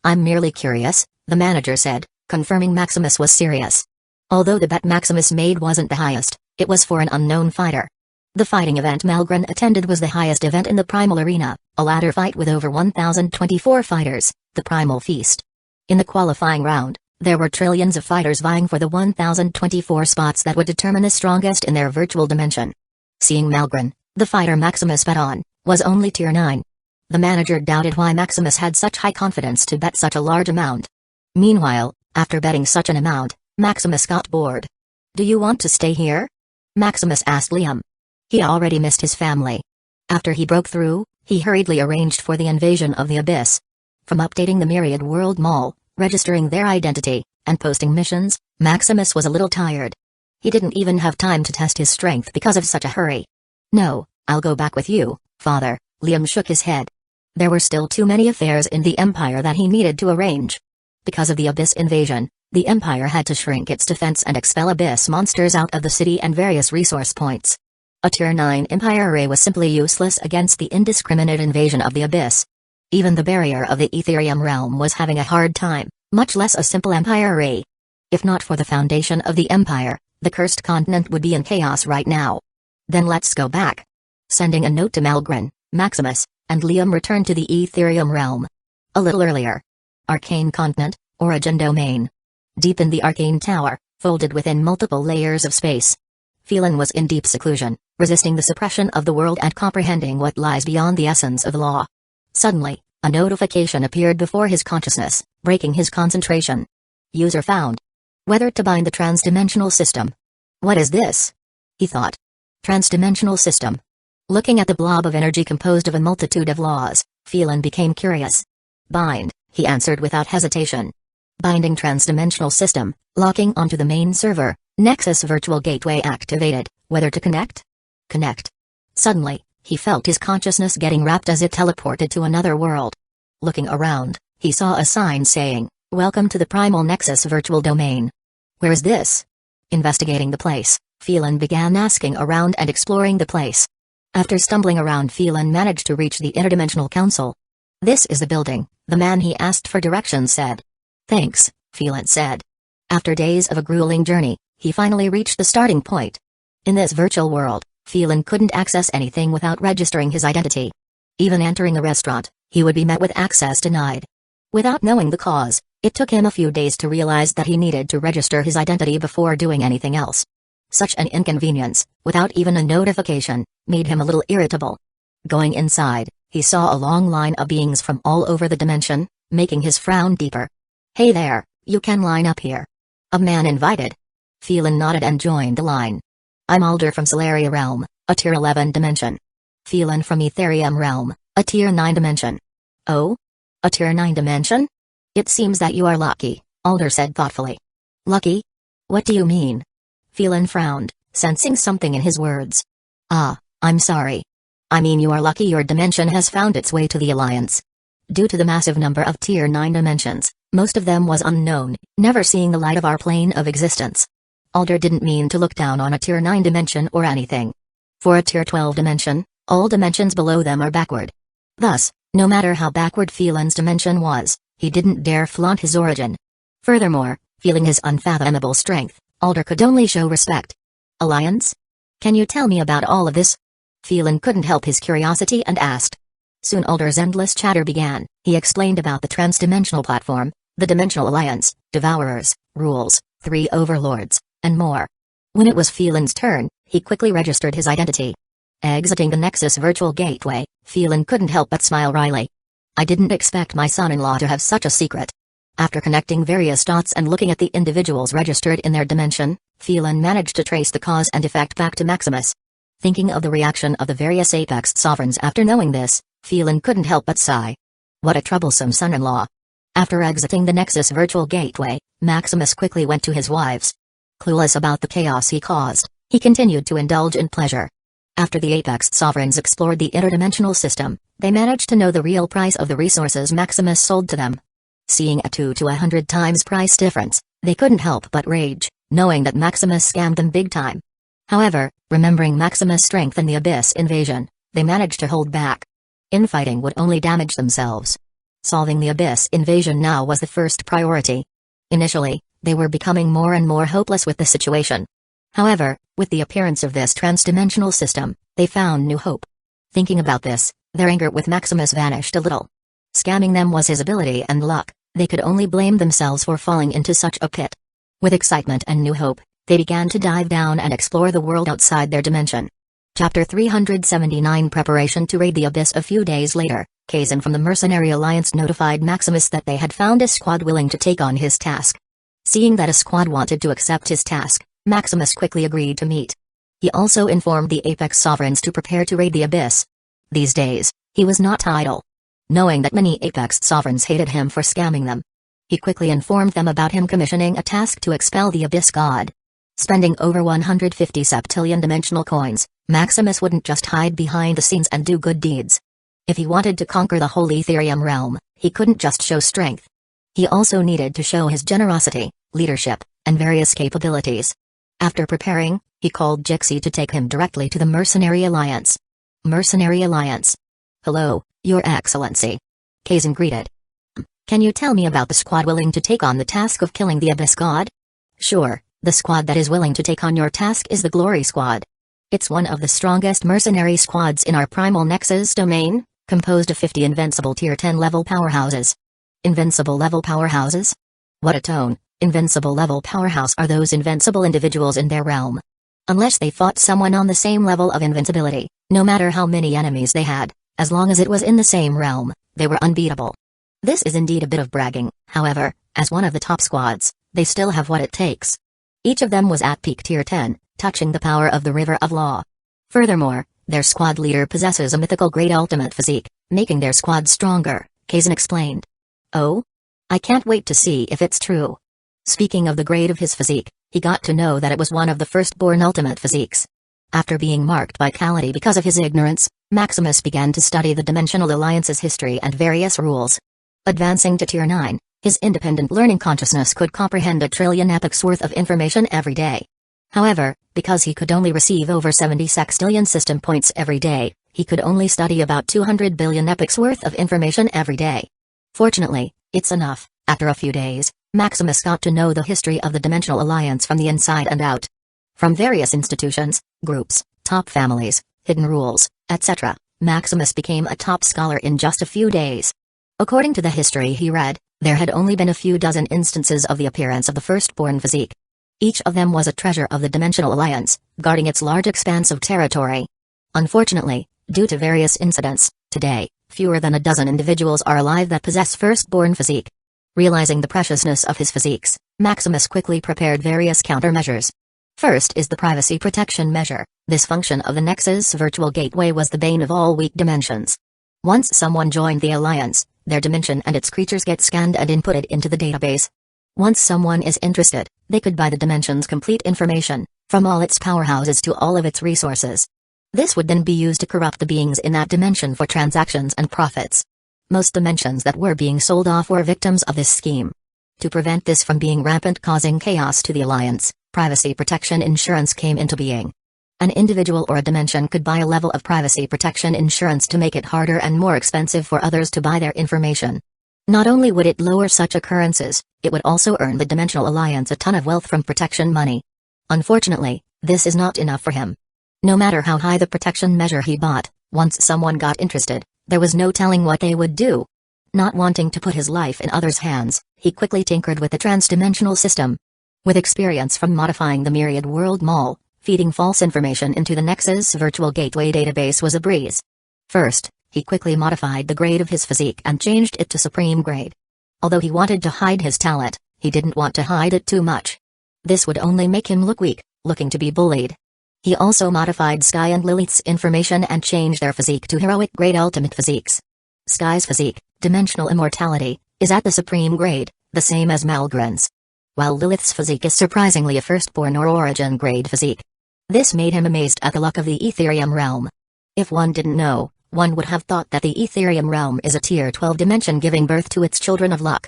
I'm merely curious," the manager said, confirming Maximus was serious. Although the bet Maximus made wasn't the highest, it was for an unknown fighter. The fighting event Malgren attended was the highest event in the Primal Arena, a ladder fight with over 1,024 fighters, the Primal Feast. In the qualifying round, there were trillions of fighters vying for the 1,024 spots that would determine the strongest in their virtual dimension. Seeing Malgren, the fighter Maximus bet on, was only tier 9. The manager doubted why Maximus had such high confidence to bet such a large amount. Meanwhile, after betting such an amount, Maximus got bored. "Do you want to stay here?" Maximus asked Liam. He already missed his family. After he broke through, he hurriedly arranged for the invasion of the Abyss. From updating the Myriad World Mall, registering their identity, and posting missions, Maximus was a little tired. He didn't even have time to test his strength because of such a hurry. "No, I'll go back with you, father," Liam shook his head. There were still too many affairs in the Empire that he needed to arrange. Because of the Abyss invasion, the Empire had to shrink its defense and expel Abyss monsters out of the city and various resource points. A Tier 9 Empire array was simply useless against the indiscriminate invasion of the Abyss. Even the barrier of the Ethereum realm was having a hard time, much less a simple Empire array. If not for the foundation of the Empire, the cursed continent would be in chaos right now. Then let's go back. Sending a note to Malgren, Maximus, and Liam returned to the Ethereum realm. A little earlier. Arcane Continent, Origin Domain. Deep in the Arcane Tower, folded within multiple layers of space. Phelan was in deep seclusion, resisting the suppression of the world and comprehending what lies beyond the essence of the law. Suddenly, a notification appeared before his consciousness, breaking his concentration. User found. Whether to bind the transdimensional system. What is this? He thought. Transdimensional system. Looking at the blob of energy composed of a multitude of laws, Phelan became curious. Bind, he answered without hesitation. Binding transdimensional system, locking onto the main server, Nexus Virtual Gateway activated, whether to connect? Connect. Suddenly, he felt his consciousness getting wrapped as it teleported to another world. Looking around, he saw a sign saying, "Welcome to the Primal Nexus Virtual Domain." Where is this? Investigating the place, Phelan began asking around and exploring the place. After stumbling around, Phelan managed to reach the Interdimensional Council. "This is the building," the man he asked for directions said. "Thanks," Phelan said. After days of a grueling journey, he finally reached the starting point. In this virtual world, Phelan couldn't access anything without registering his identity. Even entering a restaurant, he would be met with access denied. Without knowing the cause, it took him a few days to realize that he needed to register his identity before doing anything else. Such an inconvenience, without even a notification, made him a little irritable. Going inside, he saw a long line of beings from all over the dimension, making his frown deeper. "Hey there, you can line up here." A man invited. Phelan nodded and joined the line. "I'm Alder from Solaria Realm, a Tier 11 dimension." Phelan from Ethereum Realm, a Tier 9 dimension. "Oh? A Tier 9 dimension? It seems that you are lucky," Alder said thoughtfully. "Lucky? What do you mean?" Phelan frowned, sensing something in his words. "Ah, I'm sorry. I mean you are lucky your dimension has found its way to the Alliance. Due to the massive number of Tier 9 dimensions, most of them was unknown, never seeing the light of our plane of existence." Alder didn't mean to look down on a Tier 9 dimension or anything. For a Tier 12 dimension, all dimensions below them are backward. Thus, no matter how backward Phelan's dimension was, he didn't dare flaunt his origin. Furthermore, feeling his unfathomable strength, Alder could only show respect. "Alliance? Can you tell me about all of this?" Phelan couldn't help his curiosity and asked. Soon Alder's endless chatter began. He explained about the transdimensional platform, the Dimensional Alliance, Devourers, rules, 3 overlords, and more. When it was Phelan's turn, he quickly registered his identity. Exiting the Nexus Virtual Gateway, Phelan couldn't help but smile wryly. "I didn't expect my son-in-law to have such a secret." After connecting various dots and looking at the individuals registered in their dimension, Phelan managed to trace the cause and effect back to Maximus. Thinking of the reaction of the various Apex sovereigns after knowing this, Phelan couldn't help but sigh. What a troublesome son-in-law. After exiting the Nexus virtual gateway, Maximus quickly went to his wives. Clueless about the chaos he caused, he continued to indulge in pleasure. After the Apex sovereigns explored the interdimensional system, they managed to know the real price of the resources Maximus sold to them. Seeing a 2 to 100 times price difference, they couldn't help but rage, knowing that Maximus scammed them big time. However, remembering Maximus' strength in the Abyss invasion, they managed to hold back. Infighting would only damage themselves. Solving the Abyss invasion now was the first priority. Initially, they were becoming more and more hopeless with the situation. However, with the appearance of this transdimensional system, they found new hope. Thinking about this, their anger with Maximus vanished a little. Scamming them was his ability and luck, they could only blame themselves for falling into such a pit. With excitement and new hope, they began to dive down and explore the world outside their dimension. Chapter 379 Preparation to raid the Abyss. A few days later, Kazan from the Mercenary Alliance notified Maximus that they had found a squad willing to take on his task. Seeing that a squad wanted to accept his task, Maximus quickly agreed to meet. He also informed the Apex Sovereigns to prepare to raid the Abyss. These days, he was not idle. Knowing that many Apex Sovereigns hated him for scamming them, he quickly informed them about him commissioning a task to expel the Abyss God. Spending over 150 septillion dimensional coins, Maximus wouldn't just hide behind the scenes and do good deeds. If he wanted to conquer the whole Ethereum realm, he couldn't just show strength. He also needed to show his generosity, leadership, and various capabilities. After preparing, he called Jixi to take him directly to the Mercenary Alliance. Mercenary Alliance. Hello, Your Excellency. Kazan greeted. Can you tell me about the squad willing to take on the task of killing the Abyss God? Sure, the squad that is willing to take on your task is the Glory Squad. It's one of the strongest mercenary squads in our Primal Nexus domain, composed of 50 invincible Tier 10 level powerhouses. Invincible level powerhouses? What a tone. Invincible level powerhouse are those invincible individuals in their realm. Unless they fought someone on the same level of invincibility, no matter how many enemies they had, as long as it was in the same realm, they were unbeatable. This is indeed a bit of bragging, however, as one of the top squads, they still have what it takes. Each of them was at peak Tier 10, touching the power of the River of Law. Furthermore, their squad leader possesses a mythical grade ultimate physique, making their squad stronger, Kazan explained. Oh? I can't wait to see if it's true. Speaking of the grade of his physique, he got to know that it was one of the firstborn ultimate physiques. After being marked by Calamity because of his ignorance, Maximus began to study the Dimensional Alliance's history and various rules. Advancing to Tier 9, his independent learning consciousness could comprehend 1 trillion epochs worth of information every day. However, because he could only receive over 70 sextillion system points every day, he could only study about 200 billion epochs worth of information every day. Fortunately, it's enough. After a few days, Maximus got to know the history of the Dimensional Alliance from the inside and out. From various institutions, groups, top families, hidden rules, etc., Maximus became a top scholar in just a few days. According to the history he read, there had only been a few dozen instances of the appearance of the firstborn physique. Each of them was a treasure of the Dimensional Alliance, guarding its large expanse of territory. Unfortunately, due to various incidents, today, fewer than a dozen individuals are alive that possess firstborn physique. Realizing the preciousness of his physiques, Maximus quickly prepared various countermeasures. First is the privacy protection measure. This function of the Nexus virtual gateway was the bane of all weak dimensions. Once someone joined the Alliance, their dimension and its creatures get scanned and inputted into the database. Once someone is interested, they could buy the dimension's complete information, from all its powerhouses to all of its resources. This would then be used to corrupt the beings in that dimension for transactions and profits. Most dimensions that were being sold off were victims of this scheme. To prevent this from being rampant causing chaos to the Alliance, privacy protection insurance came into being. An individual or a dimension could buy a level of privacy protection insurance to make it harder and more expensive for others to buy their information. Not only would it lower such occurrences, it would also earn the Dimensional Alliance a ton of wealth from protection money. Unfortunately, this is not enough for him. No matter how high the protection measure he bought, once someone got interested, there was no telling what they would do. Not wanting to put his life in others' hands, he quickly tinkered with the transdimensional system. With experience from modifying the Myriad World Mall, feeding false information into the Nexus virtual gateway database was a breeze. First, he quickly modified the grade of his physique and changed it to supreme grade. Although he wanted to hide his talent, he didn't want to hide it too much. This would only make him look weak, looking to be bullied. He also modified Sky and Lilith's information and changed their physique to heroic-grade ultimate physiques. Sky's physique, dimensional immortality, is at the supreme grade, the same as Malgren's. While Lilith's physique is surprisingly a firstborn or origin grade physique. This made him amazed at the luck of the Etherium realm. If one didn't know, one would have thought that the Etherium realm is a tier 12 dimension giving birth to its children of luck.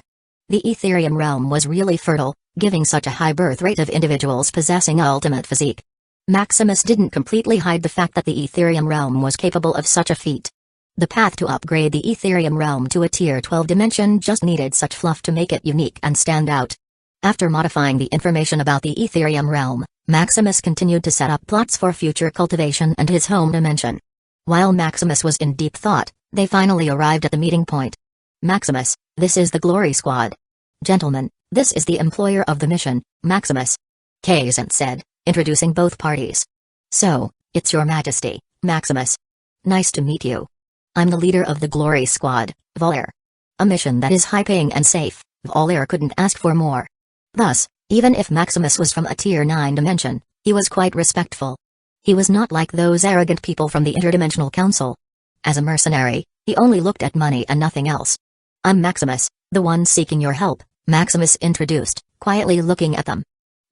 The Etherium realm was really fertile, giving such a high birth rate of individuals possessing ultimate physique. Maximus didn't completely hide the fact that the Etherium realm was capable of such a feat. The path to upgrade the Etherium realm to a tier 12 dimension just needed such fluff to make it unique and stand out. After modifying the information about the Etherium realm, Maximus continued to set up plots for future cultivation and his home dimension. While Maximus was in deep thought, they finally arrived at the meeting point. Maximus, this is the Glory Squad. Gentlemen, this is the employer of the mission, Maximus. Kazant said, introducing both parties. So, it's your Majesty, Maximus. Nice to meet you. I'm the leader of the Glory Squad, Valir. A mission that is high-paying and safe, Valir couldn't ask for more. Thus, even if Maximus was from a tier 9 dimension, he was quite respectful. He was not like those arrogant people from the Interdimensional Council. As a mercenary, he only looked at money and nothing else. I'm Maximus, the one seeking your help, Maximus introduced, quietly looking at them.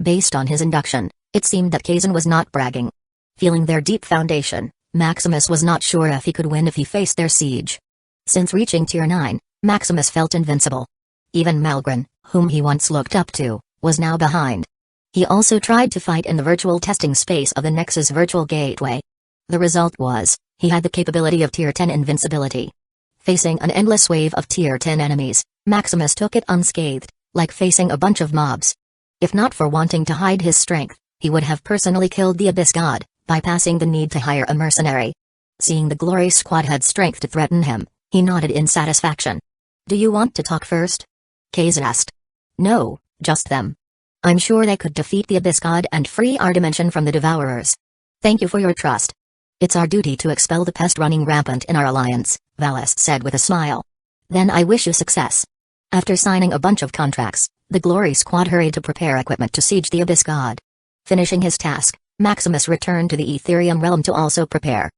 Based on his induction, it seemed that Kazan was not bragging. Feeling their deep foundation, Maximus was not sure if he could win if he faced their siege. Since reaching tier 9, Maximus felt invincible. Even Malgren, whom he once looked up to, was now behind. He also tried to fight in the virtual testing space of the Nexus Virtual Gateway. The result was, he had the capability of tier 10 invincibility. Facing an endless wave of tier 10 enemies, Maximus took it unscathed, like facing a bunch of mobs. If not for wanting to hide his strength, he would have personally killed the Abyss God, bypassing the need to hire a mercenary. Seeing the Glory Squad had strength to threaten him, he nodded in satisfaction. Do you want to talk first? Kazan asked. No, just them. I'm sure they could defeat the Abyss God and free our dimension from the Devourers. Thank you for your trust. It's our duty to expel the pest running rampant in our alliance, Valis said with a smile. Then I wish you success. After signing a bunch of contracts, the Glory Squad hurried to prepare equipment to siege the Abyss God. Finishing his task, Maximus returned to the Etherium realm to also prepare.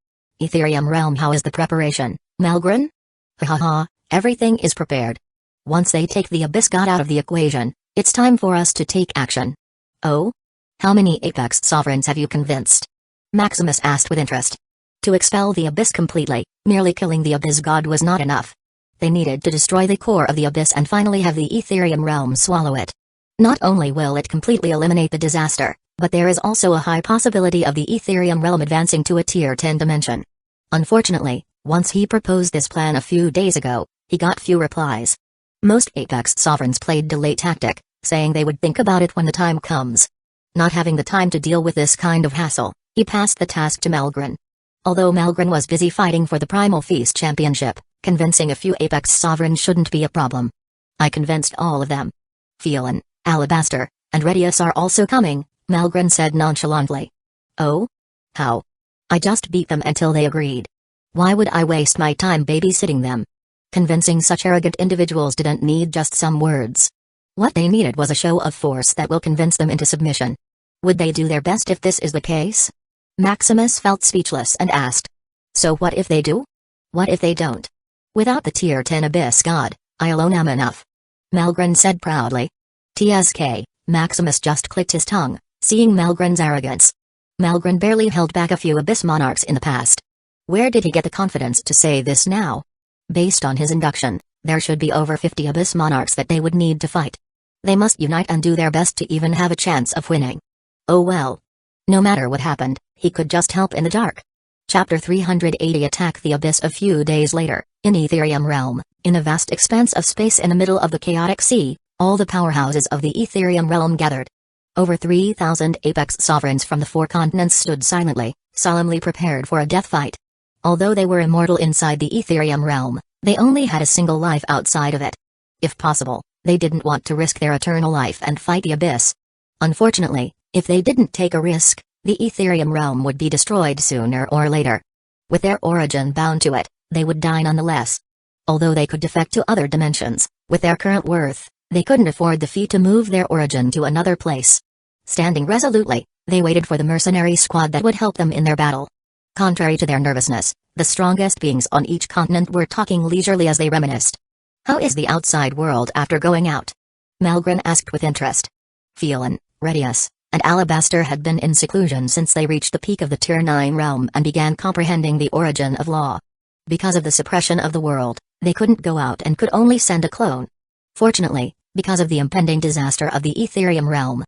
Etherium realm, how is the preparation, Malgren? Ha, everything is prepared. Once they take the Abyss God out of the equation, it's time for us to take action. Oh? How many Apex Sovereigns have you convinced? Maximus asked with interest. To expel the Abyss completely, merely killing the Abyss God was not enough. They needed to destroy the core of the Abyss and finally have the Etherium realm swallow it. Not only will it completely eliminate the disaster, but there is also a high possibility of the Etherium realm advancing to a tier 10 dimension. Unfortunately, once he proposed this plan a few days ago, he got few replies. Most Apex Sovereigns played delay tactic, saying they would think about it when the time comes. Not having the time to deal with this kind of hassle, he passed the task to Malgren. Although Malgren was busy fighting for the Primal Feast Championship, convincing a few Apex Sovereigns shouldn't be a problem. I convinced all of them. Phelan, Alabaster, and Redius are also coming, Malgren said nonchalantly. Oh? How? I just beat them until they agreed. Why would I waste my time babysitting them? Convincing such arrogant individuals didn't need just some words. What they needed was a show of force that will convince them into submission. Would they do their best if this is the case? Maximus felt speechless and asked. So what if they do? What if they don't? Without the tier 10 Abyss God, I alone am enough. Malgren said proudly. TSK, Maximus just clicked his tongue, seeing Malgren's arrogance. Malgren barely held back a few Abyss monarchs in the past. Where did he get the confidence to say this now? Based on his induction, there should be over 50 Abyss monarchs that they would need to fight. They must unite and do their best to even have a chance of winning. Oh well. No matter what happened, he could just help in the dark. Chapter 380 Attack the Abyss. A few days later, in Etherium Realm, in a vast expanse of space in the middle of the chaotic sea, all the powerhouses of the Etherium Realm gathered. Over 3,000 Apex Sovereigns from the 4 continents stood silently, solemnly prepared for a death fight. Although they were immortal inside the Etherium Realm, they only had a single life outside of it. If possible, they didn't want to risk their eternal life and fight the Abyss. Unfortunately, if they didn't take a risk, the Etherium Realm would be destroyed sooner or later. With their origin bound to it, they would die nonetheless. Although they could defect to other dimensions, with their current worth, they couldn't afford the fee to move their origin to another place. Standing resolutely, they waited for the mercenary squad that would help them in their battle. Contrary to their nervousness, the strongest beings on each continent were talking leisurely as they reminisced. "How is the outside world after going out?" Malgren asked with interest. Phelan, Redius, and Alabaster had been in seclusion since they reached the peak of the Tier 9 realm and began comprehending the origin of law. Because of the suppression of the world, they couldn't go out and could only send a clone. Fortunately, because of the impending disaster of the Etherium realm,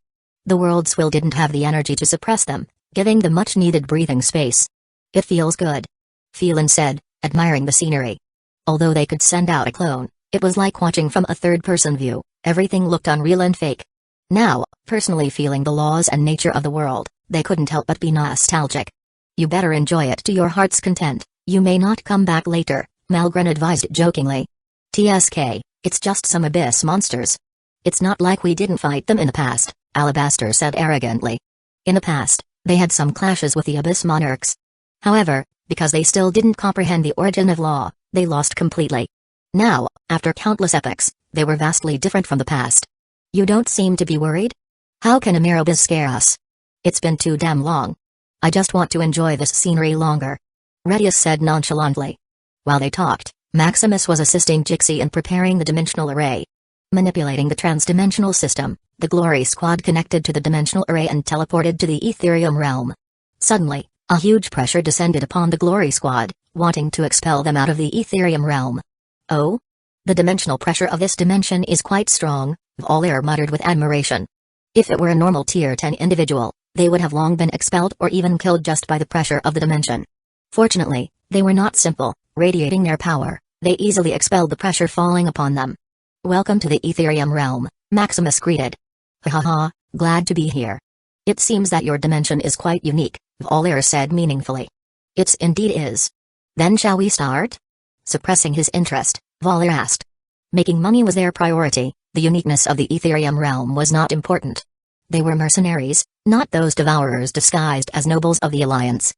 the world's will didn't have the energy to suppress them, giving them much-needed breathing space. "It feels good," Phelan said, admiring the scenery. Although they could send out a clone, it was like watching from a third-person view. Everything looked unreal and fake. Now, personally feeling the laws and nature of the world, they couldn't help but be nostalgic. "You better enjoy it to your heart's content. You may not come back later," Malgren advised jokingly. "TSK, it's just some abyss monsters. It's not like we didn't fight them in the past," Alabaster said arrogantly. In the past, they had some clashes with the abyss monarchs. However, because they still didn't comprehend the origin of law, they lost completely. Now, after countless epochs, they were vastly different from the past. "You don't seem to be worried? How can a mere abyss scare us? It's been too damn long. I just want to enjoy this scenery longer," Redius said nonchalantly. While they talked, Maximus was assisting Jixi in preparing the dimensional array. Manipulating the transdimensional system, the Glory Squad connected to the dimensional array and teleported to the Etherium realm. Suddenly, a huge pressure descended upon the Glory Squad, wanting to expel them out of the Etherium realm. "Oh? The dimensional pressure of this dimension is quite strong," Valier muttered with admiration. If it were a normal Tier 10 individual, they would have long been expelled or even killed just by the pressure of the dimension. Fortunately, they were not simple, radiating their power, they easily expelled the pressure falling upon them. "Welcome to the Etherium realm," Maximus greeted. "Ha ha, glad to be here. It seems that your dimension is quite unique," Valier said meaningfully. "It indeed is. Then shall we start?" Suppressing his interest, Valier asked. Making money was their priority, the uniqueness of the Etherium realm was not important. They were mercenaries, not those devourers disguised as nobles of the Alliance.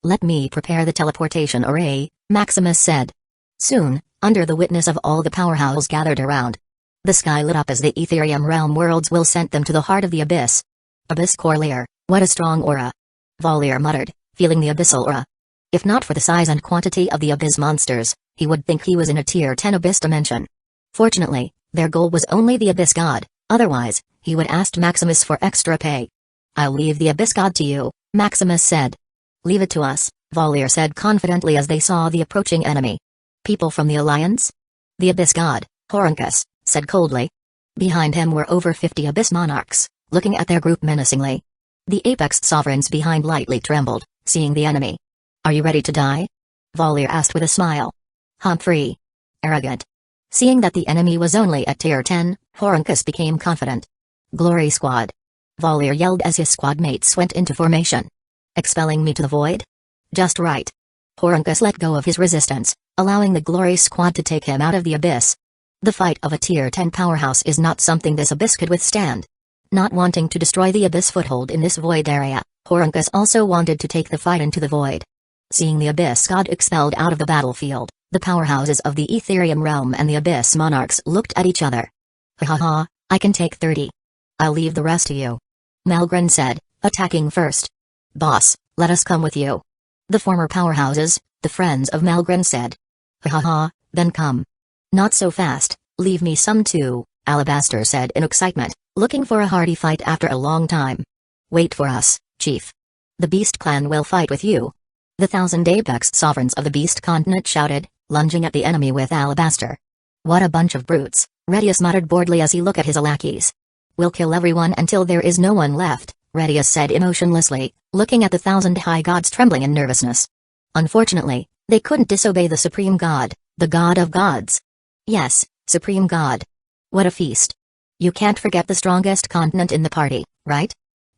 "Let me prepare the teleportation array," Maximus said. Soon, under the witness of all the powerhouses gathered around, the sky lit up as the Etherium realm worlds will sent them to the heart of the abyss. "Abyss Corlear, what a strong aura," Valier muttered, feeling the abyssal aura. If not for the size and quantity of the abyss monsters, he would think he was in a Tier 10 abyss dimension. Fortunately, their goal was only the abyss god, otherwise, he would ask Maximus for extra pay. "I'll leave the abyss god to you," Maximus said. "Leave it to us," Valier said confidently as they saw the approaching enemy. "People from the Alliance?" The abyss god, Horuncus, said coldly. Behind him were over 50 abyss monarchs, looking at their group menacingly. The apex sovereigns behind lightly trembled, seeing the enemy. "Are you ready to die?" Valier asked with a smile. "Humphrey." Arrogant. Seeing that the enemy was only at Tier 10, Horuncus became confident. "Glory Squad." Valier yelled as his squad mates went into formation. "Expelling me to the void?" "Just right." Horuncus let go of his resistance, allowing the Glory Squad to take him out of the abyss. The fight of a Tier 10 powerhouse is not something this abyss could withstand. Not wanting to destroy the abyss foothold in this void area, Horuncus also wanted to take the fight into the void. Seeing the abyss god expelled out of the battlefield, the powerhouses of the Etherium realm and the abyss monarchs looked at each other. "Ha ha ha, I can take 30. I'll leave the rest to you," Malgren said, attacking first. "Boss, let us come with you." The former powerhouses, the friends of Malgren said. "Ha ha ha, then come." "Not so fast, leave me some too," Alabaster said in excitement, looking for a hearty fight after a long time. "Wait for us, Chief. The Beast Clan will fight with you." The 1,000 apex sovereigns of the Beast Continent shouted, lunging at the enemy with Alabaster. "What a bunch of brutes," Redius muttered boredly as he looked at his lackeys. "We'll kill everyone until there is no one left," Redius said emotionlessly, looking at the 1,000 high gods trembling in nervousness. Unfortunately, they couldn't disobey the Supreme God, the God of Gods. "Yes, Supreme God. What a feast. You can't forget the strongest continent in the party, right?"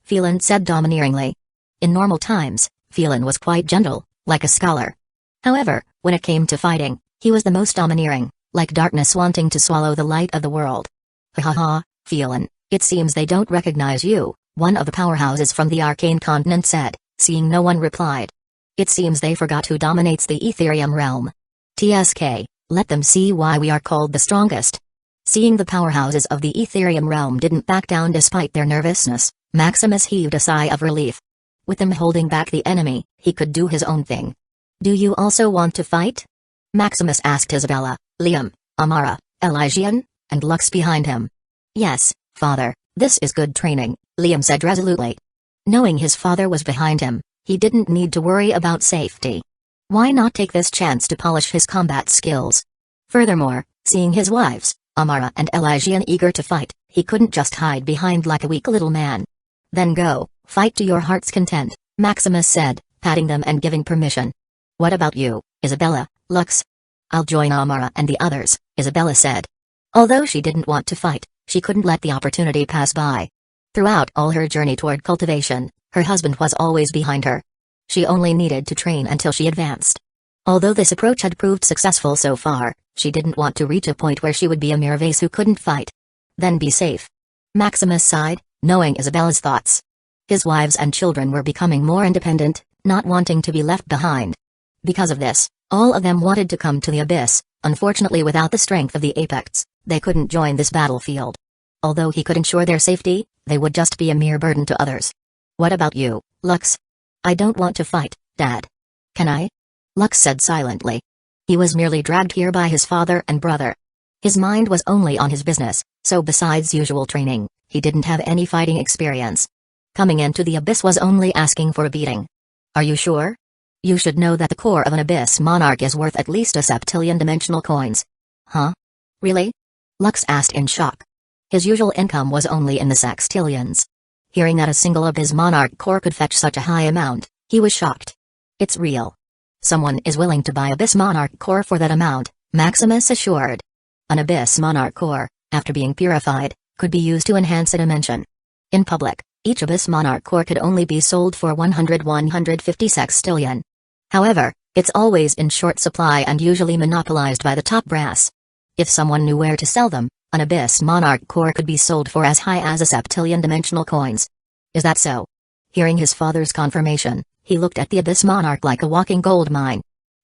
Phelan said domineeringly. In normal times, Phelan was quite gentle, like a scholar. However, when it came to fighting, he was the most domineering, like darkness wanting to swallow the light of the world. "Ha ha ha, Phelan, it seems they don't recognize you," one of the powerhouses from the Arcane Continent said, seeing no one replied. "It seems they forgot who dominates the Etherium realm. TSK, let them see why we are called the strongest." Seeing the powerhouses of the Etherium realm didn't back down despite their nervousness, Maximus heaved a sigh of relief. With them holding back the enemy, he could do his own thing. "Do you also want to fight?" Maximus asked Isabella, Liam, Amara, Elysian, and Lux behind him. "Yes, father, this is good training," Liam said resolutely. Knowing his father was behind him, he didn't need to worry about safety. Why not take this chance to polish his combat skills? Furthermore, seeing his wives, Amara and Elysian, eager to fight, he couldn't just hide behind like a weak little man. "Then go, fight to your heart's content," Maximus said, patting them and giving permission. "What about you, Isabella, Lux?" "I'll join Amara and the others," Isabella said. Although she didn't want to fight, she couldn't let the opportunity pass by. Throughout all her journey toward cultivation, her husband was always behind her. She only needed to train until she advanced. Although this approach had proved successful so far, she didn't want to reach a point where she would be a mere vase who couldn't fight. Then be safe. Maximus sighed, knowing Isabella's thoughts. His wives and children were becoming more independent, not wanting to be left behind. Because of this, all of them wanted to come to the Abyss. Unfortunately, without the strength of the Apex, they couldn't join this battlefield. Although he could ensure their safety, they would just be a mere burden to others. "What about you, Lux?" "I don't want to fight, Dad." "Can I?" Lux said silently. He was merely dragged here by his father and brother. His mind was only on his business, so besides usual training, he didn't have any fighting experience. Coming into the Abyss was only asking for a beating. "Are you sure? You should know that the core of an Abyss monarch is worth at least a septillion dimensional coins." "Huh? Really?" Lux asked in shock. His usual income was only in the sextillions. Hearing that a single Abyss monarch core could fetch such a high amount, he was shocked. "It's real. Someone is willing to buy Abyss monarch core for that amount," Maximus assured. An Abyss monarch core, after being purified, could be used to enhance a dimension. In public, each Abyss monarch core could only be sold for 150 sextillion. However, it's always in short supply and usually monopolized by the top brass. If someone knew where to sell them, an Abyss monarch core could be sold for as high as a septillion dimensional coins. "Is that so?" Hearing his father's confirmation, he looked at the Abyss monarch like a walking gold mine.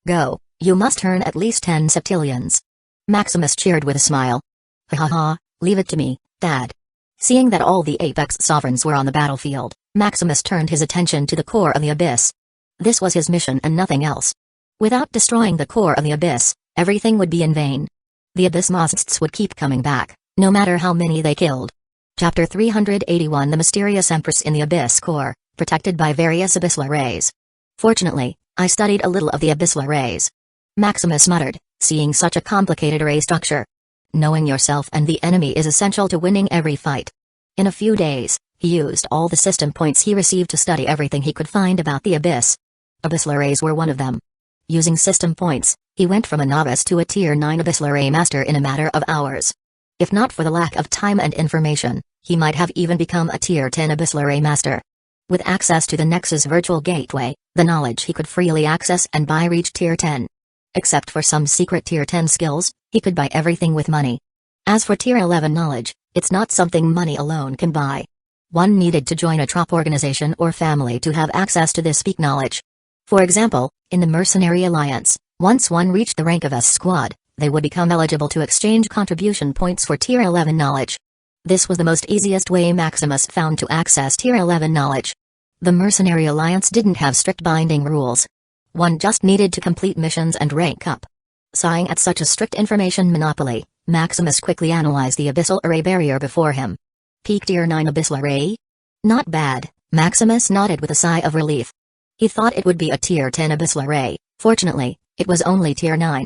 "Go, you must earn at least 10 septillions." Maximus cheered with a smile. "Ha ha ha, leave it to me, Dad." Seeing that all the Apex sovereigns were on the battlefield, Maximus turned his attention to the core of the Abyss. This was his mission and nothing else. Without destroying the core of the Abyss, everything would be in vain. The Abyss monsters would keep coming back, no matter how many they killed. Chapter 381, The Mysterious Empress in the Abyss Core, protected by various abyssal arrays. "Fortunately, I studied a little of the abyssal arrays," Maximus muttered, seeing such a complicated array structure. Knowing yourself and the enemy is essential to winning every fight. In a few days, he used all the system points he received to study everything he could find about the Abyss. Abyssal arrays were one of them. Using system points, he went from a novice to a Tier 9 abyssal array master in a matter of hours. If not for the lack of time and information, he might have even become a Tier 10 abyssal array master. With access to the Nexus virtual gateway, the knowledge he could freely access and buy reached Tier 10. Except for some secret Tier 10 skills, he could buy everything with money. As for Tier 11 knowledge, it's not something money alone can buy. One needed to join a trop organization or family to have access to this peak knowledge. For example, in the Mercenary Alliance, once one reached the rank of S squad, they would become eligible to exchange contribution points for Tier 11 knowledge. This was the most easiest way Maximus found to access Tier 11 knowledge. The Mercenary Alliance didn't have strict binding rules. One just needed to complete missions and rank up. Sighing at such a strict information monopoly, Maximus quickly analyzed the abyssal array barrier before him. Peak Tier 9 abyssal array? Not bad, Maximus nodded with a sigh of relief. He thought it would be a Tier 10 abyssal array. Fortunately, it was only Tier 9.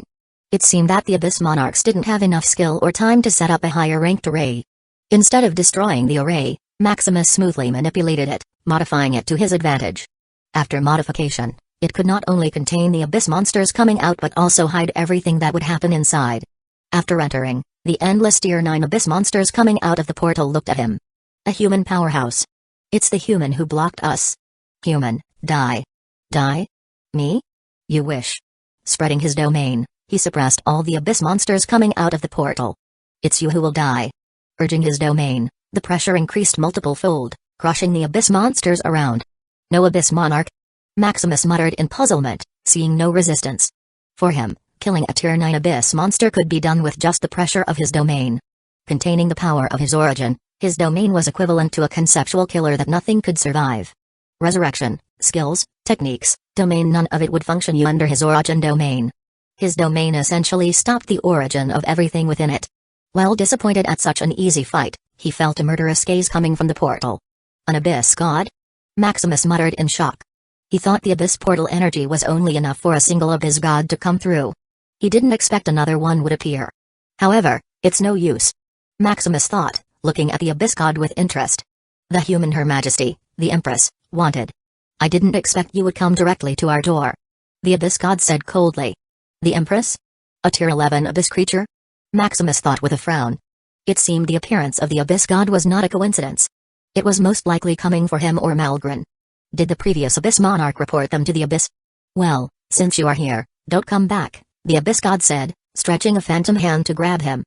It seemed that the Abyss Monarchs didn't have enough skill or time to set up a higher ranked array. Instead of destroying the array, Maximus smoothly manipulated it, modifying it to his advantage. After modification, it could not only contain the Abyss monsters coming out but also hide everything that would happen inside. After entering, the endless Tier 9 Abyss monsters coming out of the portal looked at him. A human powerhouse. "It's the human who blocked us. Human, die." "Die? Me? You wish." Spreading his domain, he suppressed all the Abyss monsters coming out of the portal. "It's you who will die." Urging his domain, the pressure increased multiple-fold, crushing the Abyss monsters around. "No Abyss Monarch?" Maximus muttered in puzzlement, seeing no resistance. For him, killing a Tier 9 Abyss monster could be done with just the pressure of his domain. containing the power of his origin. His domain was equivalent to a conceptual killer that nothing could survive. Resurrection, skills, techniques, domain, none of it would function under his origin domain. His domain essentially stopped the origin of everything within it. While disappointed at such an easy fight, he felt a murderous gaze coming from the portal. An abyss god? Maximus muttered in shock. He thought the abyss portal energy was only enough for a single abyss god to come through. He didn't expect another one would appear. However, it's no use. Maximus thought, looking at the abyss god with interest. The human Her Majesty, the Empress, wanted. I didn't expect you would come directly to our door. The abyss god said coldly. The Empress? A tier 11 abyss creature? Maximus thought with a frown. It seemed the appearance of the abyss god was not a coincidence. It was most likely coming for him or Malgren. Did the previous abyss monarch report them to the abyss? Well, since you are here, don't come back, the abyss god said, stretching a phantom hand to grab him.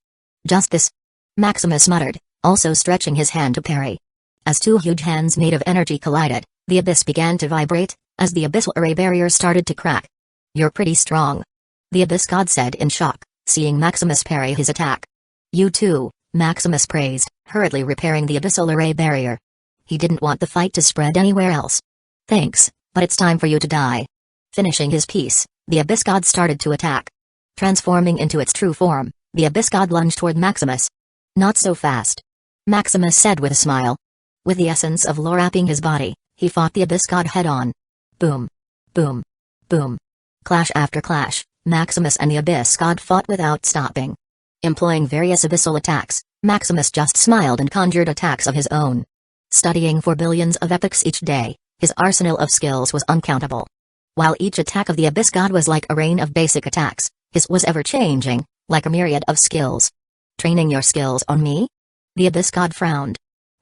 Just this? Maximus muttered, also stretching his hand to parry. As two huge hands made of energy collided, the abyss began to vibrate, as the abyssal array barrier started to crack. You're pretty strong, the abyss god said in shock, seeing Maximus parry his attack. You too, Maximus praised, hurriedly repairing the abyssal array barrier. He didn't want the fight to spread anywhere else. Thanks, but it's time for you to die. Finishing his piece, the abyss god started to attack. Transforming into its true form, the abyss god lunged toward Maximus. Not so fast, Maximus said with a smile. With the essence of law wrapping his body, he fought the abyss god head-on. Boom. Boom. Boom. Clash after clash, Maximus and the abyss god fought without stopping. Employing various abyssal attacks, Maximus just smiled and conjured attacks of his own. Studying for billions of epochs each day, his arsenal of skills was uncountable. While each attack of the abyss god was like a rain of basic attacks, his was ever-changing, like a myriad of skills. Training your skills on me? The abyss god frowned.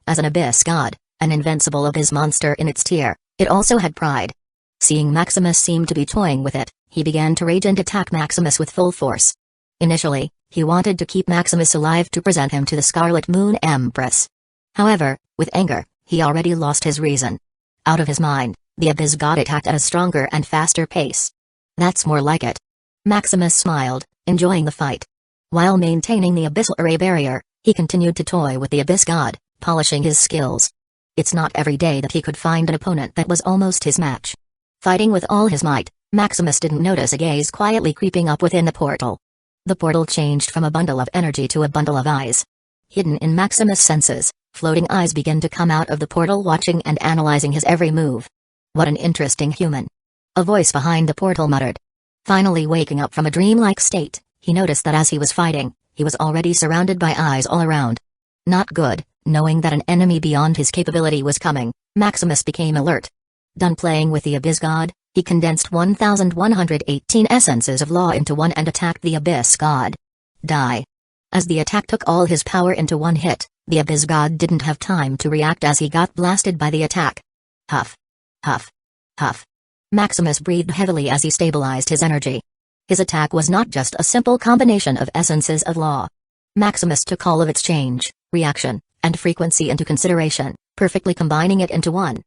As an abyss god, an invincible abyss monster in its tier, it also had pride. Seeing Maximus seem to be toying with it, he began to rage and attack Maximus with full force. Initially, he wanted to keep Maximus alive to present him to the Scarlet Moon Empress. However, with anger, he already lost his reason. Out of his mind, the abyss god attacked at a stronger and faster pace. That's more like it. Maximus smiled, enjoying the fight. While maintaining the abyssal array barrier, he continued to toy with the abyss god, polishing his skills. It's not every day that he could find an opponent that was almost his match. Fighting with all his might, Maximus didn't notice a gaze quietly creeping up within the portal. The portal changed from a bundle of energy to a bundle of eyes. Hidden in Maximus' senses, floating eyes began to come out of the portal, watching and analyzing his every move. What an interesting human. A voice behind the portal muttered. Finally waking up from a dreamlike state, he noticed that as he was fighting, he was already surrounded by eyes all around. Not good, knowing that an enemy beyond his capability was coming, Maximus became alert. Done playing with the abyss god, he condensed 1,118 essences of law into one and attacked the abyss god. Die. As the attack took all his power into one hit, the abyss god didn't have time to react as he got blasted by the attack. Huff. Huff. Huff. Maximus breathed heavily as he stabilized his energy. His attack was not just a simple combination of essences of law. Maximus took all of its change, reaction, and frequency into consideration, perfectly combining it into one.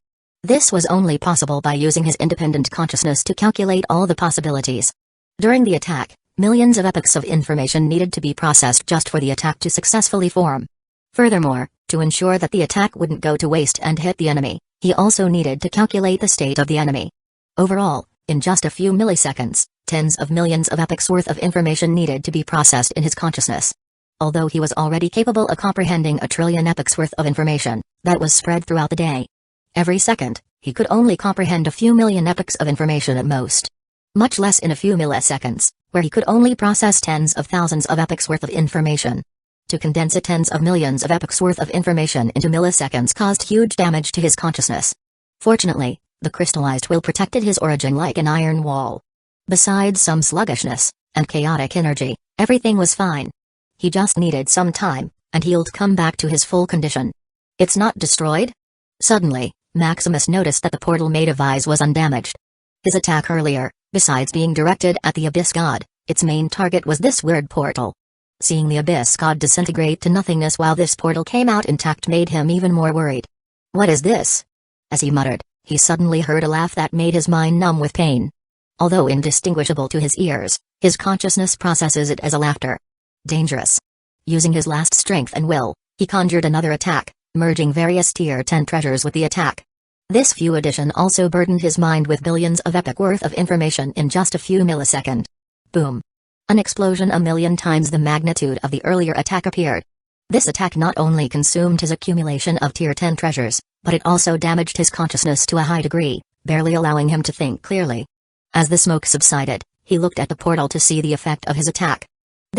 This was only possible by using his independent consciousness to calculate all the possibilities. During the attack, millions of epochs of information needed to be processed just for the attack to successfully form. Furthermore, to ensure that the attack wouldn't go to waste and hit the enemy, he also needed to calculate the state of the enemy. Overall, in just a few milliseconds, tens of millions of epochs worth of information needed to be processed in his consciousness. Although he was already capable of comprehending a trillion epochs worth of information, that was spread throughout the day. Every second, he could only comprehend a few million epochs of information at most. Much less in a few milliseconds, where he could only process tens of thousands of epochs worth of information. To condense tens of millions of epochs worth of information into milliseconds caused huge damage to his consciousness. Fortunately, the crystallized will protected his origin like an iron wall. Besides some sluggishness and chaotic energy, everything was fine. He just needed some time, and he'll come back to his full condition. It's not destroyed? Suddenly, Maximus noticed that the portal made of eyes was undamaged. His attack earlier, besides being directed at the abyss god, its main target was this weird portal. Seeing the abyss god disintegrate to nothingness while this portal came out intact made him even more worried. What is this? As he muttered, he suddenly heard a laugh that made his mind numb with pain. Although indistinguishable to his ears, his consciousness processes it as a laughter. Dangerous. Using his last strength and will, he conjured another attack, merging various Tier 10 treasures with the attack. This few addition also burdened his mind with billions of epic worth of information in just a few milliseconds. Boom. An explosion a million times the magnitude of the earlier attack appeared. This attack not only consumed his accumulation of Tier 10 treasures, but it also damaged his consciousness to a high degree, barely allowing him to think clearly. As the smoke subsided, he looked at the portal to see the effect of his attack.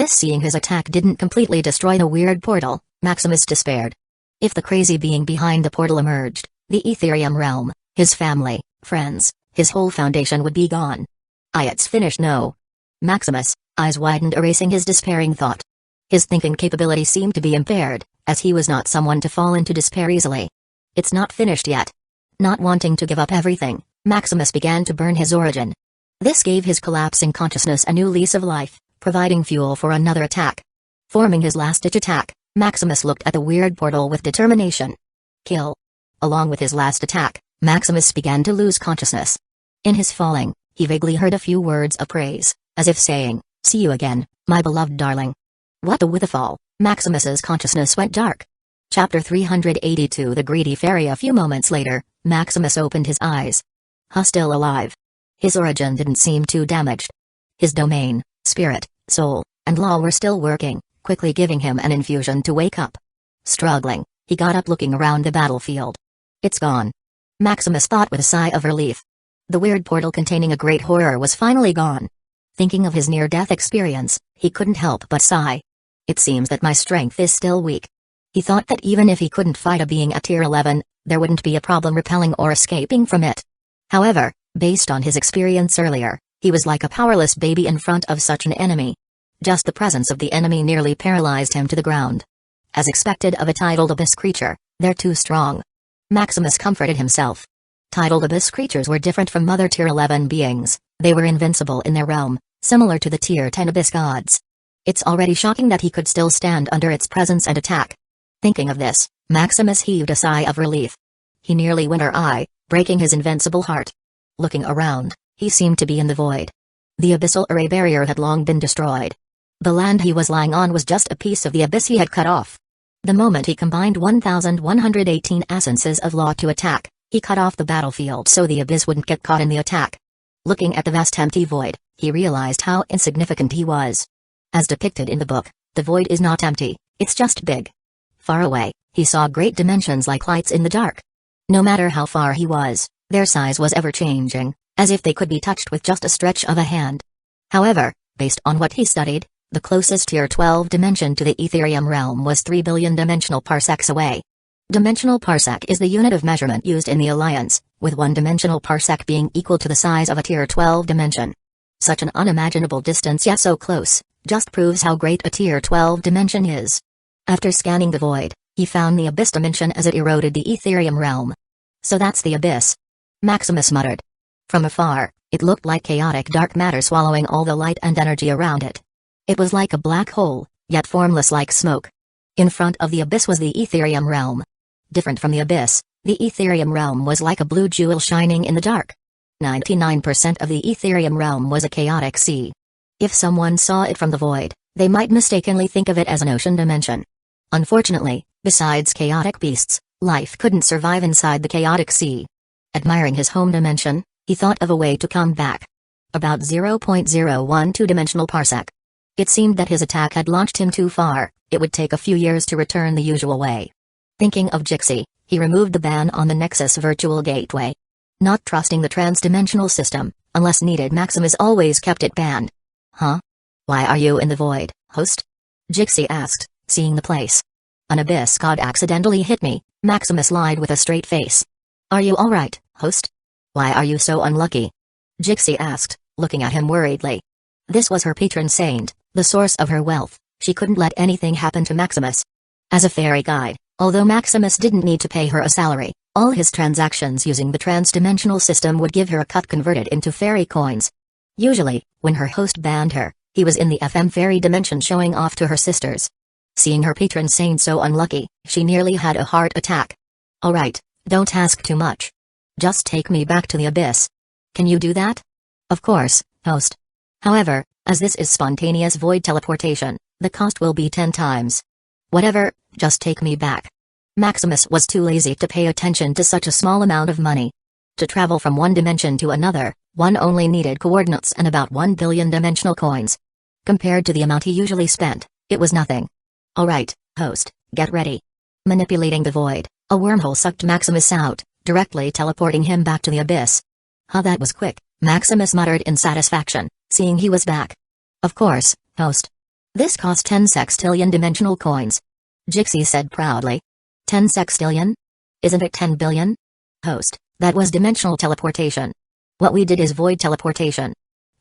Seeing his attack didn't completely destroy the weird portal, Maximus despaired. If the crazy being behind the portal emerged, the Ethereum realm, his family, friends, his whole foundation would be gone. It's finished no. Maximus, eyes widened erasing his despairing thought. His thinking capability seemed to be impaired, as he was not someone to fall into despair easily. It's not finished yet. Not wanting to give up everything, Maximus began to burn his origin. This gave his collapsing consciousness a new lease of life, providing fuel for another attack. Forming his last-ditch attack, Maximus looked at the weird portal with determination. Kill. Along with his last attack, Maximus began to lose consciousness. In his falling, he vaguely heard a few words of praise, as if saying, "See you again, my beloved darling." What with the fall, Maximus's consciousness went dark. Chapter 382 The Greedy Fairy. A few moments later, Maximus opened his eyes. Still alive. His origin didn't seem too damaged. His domain, spirit, soul, and law were still working, quickly giving him an infusion to wake up. Struggling, he got up looking around the battlefield. It's gone. Maximus thought with a sigh of relief. The weird portal containing a great horror was finally gone. Thinking of his near-death experience, he couldn't help but sigh. It seems that my strength is still weak. He thought that even if he couldn't fight a being at Tier 11, there wouldn't be a problem repelling or escaping from it. However, based on his experience earlier, he was like a powerless baby in front of such an enemy. Just the presence of the enemy nearly paralyzed him to the ground. As expected of a titled abyss creature, they're too strong. Maximus comforted himself. Titled abyss creatures were different from other Tier 11 beings, they were invincible in their realm, similar to the Tier 10 abyss gods. It's already shocking that he could still stand under its presence and attack. Thinking of this, Maximus heaved a sigh of relief. He nearly went awry, breaking his invincible heart. Looking around, he seemed to be in the void. The abyssal array barrier had long been destroyed. The land he was lying on was just a piece of the abyss he had cut off. The moment he combined 1,118 essences of law to attack, he cut off the battlefield so the abyss wouldn't get caught in the attack. Looking at the vast empty void, he realized how insignificant he was. As depicted in the book, the void is not empty, it's just big. Far away, he saw great dimensions like lights in the dark. No matter how far he was, their size was ever-changing, as if they could be touched with just a stretch of a hand. However, based on what he studied, the closest Tier 12 dimension to the Ethereum realm was 3 billion dimensional parsecs away. Dimensional parsec is the unit of measurement used in the Alliance, with one dimensional parsec being equal to the size of a Tier 12 dimension. Such an unimaginable distance yet so close, just proves how great a Tier 12 dimension is. After scanning the void, he found the abyss dimension as it eroded the Ethereum realm. So that's the abyss. Maximus muttered. From afar, it looked like chaotic dark matter swallowing all the light and energy around it. It was like a black hole, yet formless like smoke. In front of the abyss was the Ethereum realm. Different from the abyss, the Ethereum realm was like a blue jewel shining in the dark. 99% of the Ethereum realm was a chaotic sea. If someone saw it from the void, they might mistakenly think of it as an ocean dimension. Unfortunately, besides chaotic beasts, life couldn't survive inside the chaotic sea. Admiring his home dimension, he thought of a way to come back. About 0.012 dimensional parsec. It seemed that his attack had launched him too far, it would take a few years to return the usual way. Thinking of Jixi, he removed the ban on the Nexus virtual gateway. Not trusting the trans-dimensional system, unless needed, Maximus always kept it banned. Huh? Why are you in the void, host? Jixi asked, seeing the place. An abyss god accidentally hit me, Maximus lied with a straight face. Are you alright, host? Why are you so unlucky? Jixi asked, looking at him worriedly. This was her patron saint, the source of her wealth, she couldn't let anything happen to Maximus. As a fairy guide, although Maximus didn't need to pay her a salary, all his transactions using the trans-dimensional system would give her a cut converted into fairy coins. Usually, when her host banned her, he was in the FM fairy dimension showing off to her sisters. Seeing her patron saint so unlucky, she nearly had a heart attack. Alright, don't ask too much. Just take me back to the abyss. Can you do that? Of course, host. However, As this is spontaneous void teleportation, the cost will be 10 times. Whatever, just take me back. Maximus was too lazy to pay attention to such a small amount of money. To travel from one dimension to another, one only needed coordinates and about 1 billion dimensional coins. Compared to the amount he usually spent, it was nothing. Alright, host, get ready. Manipulating the void, a wormhole sucked Maximus out, directly teleporting him back to the abyss. Huh, that was quick, Maximus muttered in satisfaction, seeing he was back. Of course, host. This cost 10 sextillion dimensional coins. Jixie said proudly. 10 sextillion? Isn't it 10 billion? Host, that was dimensional teleportation. What we did is void teleportation.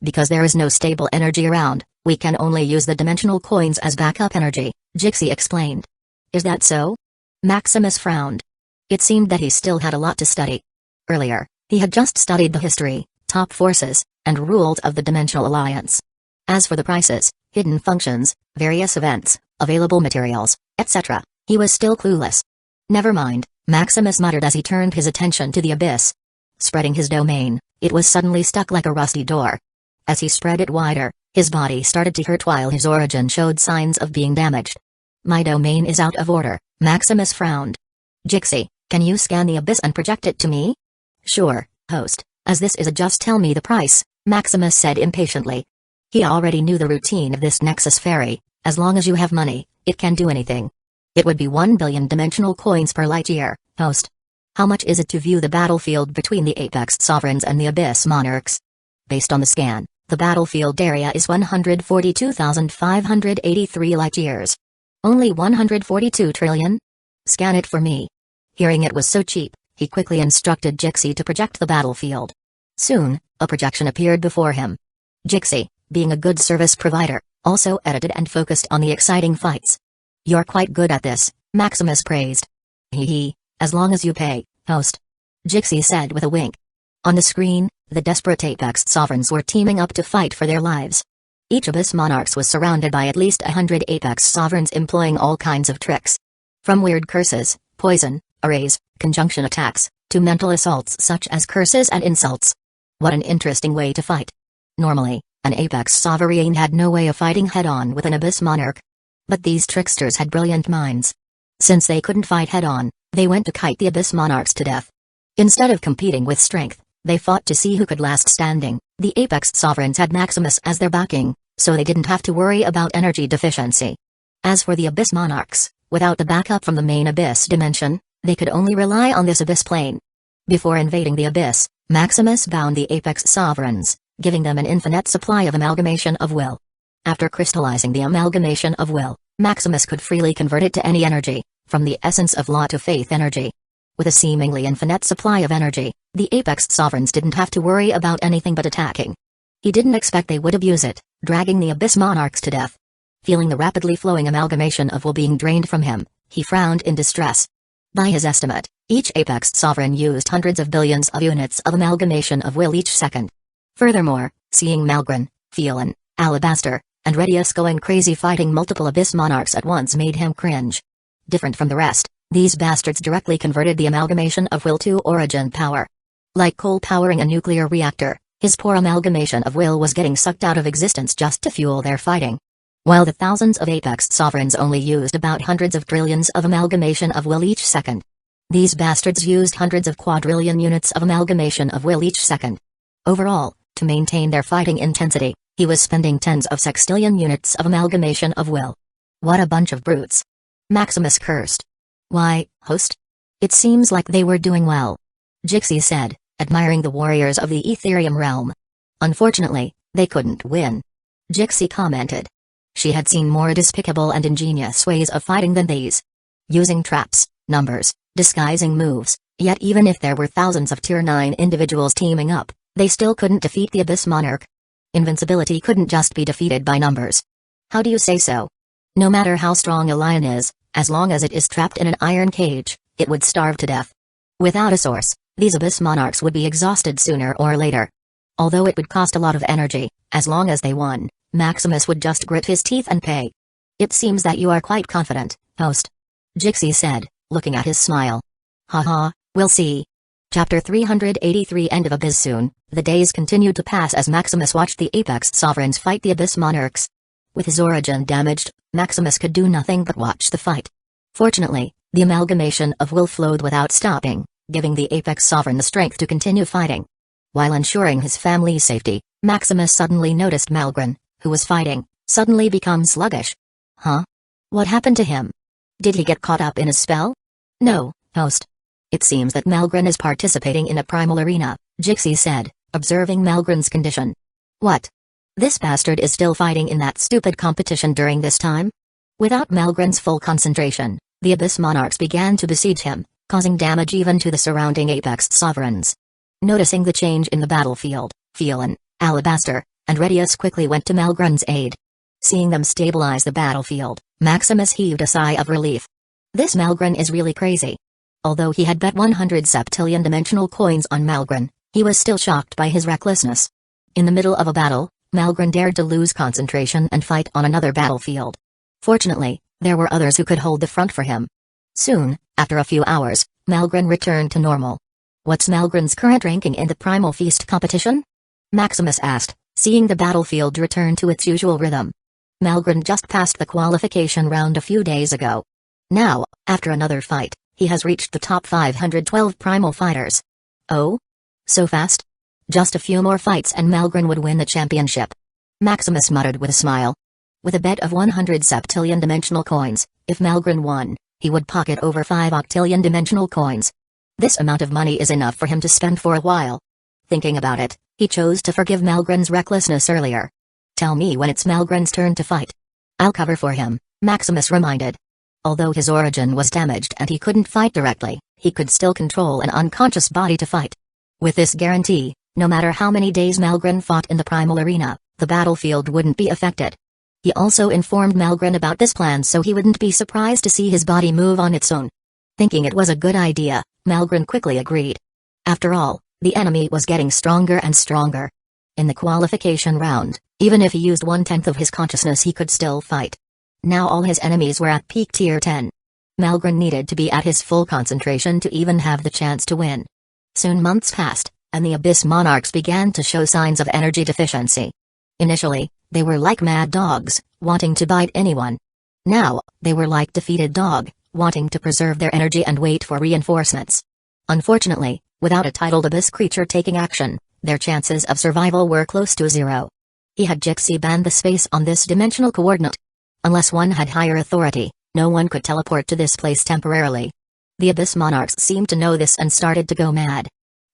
Because there is no stable energy around, we can only use the dimensional coins as backup energy, Jixie explained. Is that so? Maximus frowned. It seemed that he still had a lot to study. Earlier, he had just studied the history, top forces, and rules of the Dimensional Alliance. As for the prices, hidden functions, various events, available materials, etc., he was still clueless. Never mind, Maximus muttered as he turned his attention to the abyss. Spreading his domain, it was suddenly stuck like a rusty door. As he spread it wider, his body started to hurt while his origin showed signs of being damaged. My domain is out of order, Maximus frowned. Jixie, can you scan the abyss and project it to me? Sure, host, as this is a just tell me the price, Maximus said impatiently. He already knew the routine of this Nexus ferry, as long as you have money, it can do anything. It would be 1 billion dimensional coins per light year, host. How much is it to view the battlefield between the Apex Sovereigns and the Abyss Monarchs? Based on the scan, the battlefield area is 142,583 light years. Only 142 trillion? Scan it for me. Hearing it was so cheap, he quickly instructed Jixie to project the battlefield. Soon, a projection appeared before him. Jixie, being a good service provider, also edited and focused on the exciting fights. You're quite good at this, Maximus praised. Hee, as long as you pay, host. Jixie said with a wink. On the screen, the desperate Apex Sovereigns were teaming up to fight for their lives. Each Abyss Monarchs was surrounded by at least 100 Apex Sovereigns employing all kinds of tricks. From weird curses, poison, arrays, conjunction attacks, to mental assaults such as curses and insults. What an interesting way to fight. Normally, an Apex Sovereign had no way of fighting head-on with an Abyss Monarch. But these tricksters had brilliant minds. Since they couldn't fight head-on, they went to kite the Abyss Monarchs to death. Instead of competing with strength, they fought to see who could last standing. The Apex Sovereigns had Maximus as their backing, so they didn't have to worry about energy deficiency. As for the Abyss Monarchs, without the backup from the main Abyss dimension, they could only rely on this Abyss plane. Before invading the Abyss, Maximus bound the Apex Sovereigns, giving them an infinite supply of amalgamation of will. After crystallizing the amalgamation of will, Maximus could freely convert it to any energy, from the essence of law to faith energy. With a seemingly infinite supply of energy, the Apex Sovereigns didn't have to worry about anything but attacking. He didn't expect they would abuse it, dragging the Abyss Monarchs to death. Feeling the rapidly flowing amalgamation of will being drained from him, he frowned in distress. By his estimate, each Apex Sovereign used hundreds of billions of units of amalgamation of will each second. Furthermore, seeing Malgren, Phelan, Alabaster, and Redius going crazy fighting multiple Abyss Monarchs at once made him cringe. Different from the rest, these bastards directly converted the amalgamation of will to origin power. Like coal powering a nuclear reactor, his poor amalgamation of will was getting sucked out of existence just to fuel their fighting. While the thousands of Apex Sovereigns only used about hundreds of trillions of amalgamation of will each second. These bastards used hundreds of quadrillion units of amalgamation of will each second. Overall, to maintain their fighting intensity, he was spending tens of sextillion units of amalgamation of will. What a bunch of brutes. Maximus cursed. Why, host? It seems like they were doing well. Jixie said, admiring the warriors of the Ethereum realm. Unfortunately, they couldn't win. Jixie commented. She had seen more despicable and ingenious ways of fighting than these. Using traps, numbers, disguising moves, yet even if there were thousands of Tier 9 individuals teaming up, they still couldn't defeat the Abyss Monarch. Invincibility couldn't just be defeated by numbers. How do you say so? No matter how strong a lion is, as long as it is trapped in an iron cage, it would starve to death. Without a source, these Abyss Monarchs would be exhausted sooner or later. Although it would cost a lot of energy, as long as they won, Maximus would just grit his teeth and pay. It seems that you are quite confident, host. Jixie said, looking at his smile. Haha, we'll see. Chapter 383 End of Abyss. Soon, the days continued to pass as Maximus watched the Apex Sovereigns fight the Abyss Monarchs. With his origin damaged, Maximus could do nothing but watch the fight. Fortunately, the amalgamation of will flowed without stopping, giving the Apex Sovereign the strength to continue fighting. While ensuring his family's safety, Maximus suddenly noticed Malgren, who was fighting, suddenly become sluggish. Huh? What happened to him? Did he get caught up in a spell? No, host. It seems that Malgren is participating in a primal arena, Jixi said, observing Malgren's condition. What? This bastard is still fighting in that stupid competition during this time? Without Malgren's full concentration, the Abyss Monarchs began to besiege him, causing damage even to the surrounding Apex Sovereigns. Noticing the change in the battlefield, Phelan, Alabaster, and Redius quickly went to Malgren's aid. Seeing them stabilize the battlefield, Maximus heaved a sigh of relief. This Malgren is really crazy. Although he had bet 100 septillion dimensional coins on Malgren, he was still shocked by his recklessness. In the middle of a battle, Malgren dared to lose concentration and fight on another battlefield. Fortunately, there were others who could hold the front for him. Soon, after a few hours, Malgren returned to normal. What's Malgren's current ranking in the Primal Feast competition? Maximus asked, seeing the battlefield return to its usual rhythm. Malgren just passed the qualification round a few days ago. Now, after another fight, he has reached the top 512 primal fighters. Oh? So fast? Just a few more fights and Malgren would win the championship. Maximus muttered with a smile. With a bet of 100 septillion dimensional coins, if Malgren won, he would pocket over 5 octillion dimensional coins. This amount of money is enough for him to spend for a while. Thinking about it, he chose to forgive Malgren's recklessness earlier. Tell me when it's Malgren's turn to fight. I'll cover for him, Maximus reminded. Although his origin was damaged and he couldn't fight directly, he could still control an unconscious body to fight. With this guarantee, no matter how many days Malgren fought in the primal arena, the battlefield wouldn't be affected. He also informed Malgren about this plan so he wouldn't be surprised to see his body move on its own. Thinking it was a good idea, Malgren quickly agreed. After all, the enemy was getting stronger and stronger. In the qualification round, even if he used 1/10 of his consciousness he could still fight. Now all his enemies were at peak tier 10. Malgren needed to be at his full concentration to even have the chance to win. Soon months passed, and the Abyss Monarchs began to show signs of energy deficiency. Initially, they were like mad dogs, wanting to bite anyone. Now, they were like defeated dog, wanting to preserve their energy and wait for reinforcements. Unfortunately, without a titled Abyss creature taking action, their chances of survival were close to zero. He had Jixi banned the space on this dimensional coordinate. Unless one had higher authority, no one could teleport to this place temporarily. The Abyss Monarchs seemed to know this and started to go mad.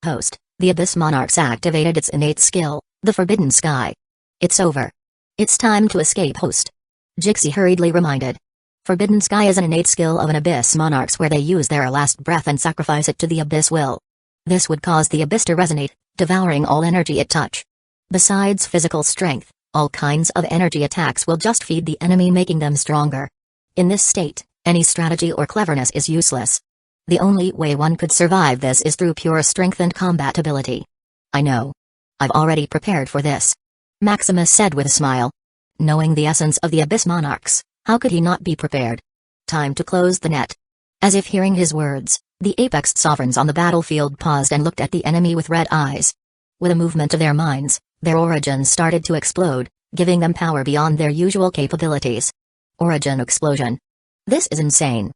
Host, the Abyss Monarchs activated its innate skill, the Forbidden Sky. It's over. It's time to escape, host. Jixi hurriedly reminded. Forbidden Sky is an innate skill of an Abyss Monarchs where they use their last breath and sacrifice it to the Abyss will. This would cause the Abyss to resonate, devouring all energy it touch. Besides physical strength, all kinds of energy attacks will just feed the enemy, making them stronger. In this state, any strategy or cleverness is useless. The only way one could survive this is through pure strength and combat ability. I know. I've already prepared for this. Maximus said with a smile. Knowing the essence of the Abyss Monarchs, how could he not be prepared? Time to close the net. As if hearing his words, the Apex Sovereigns on the battlefield paused and looked at the enemy with red eyes. With a movement of their minds, their origins started to explode, giving them power beyond their usual capabilities. Origin explosion. This is insane.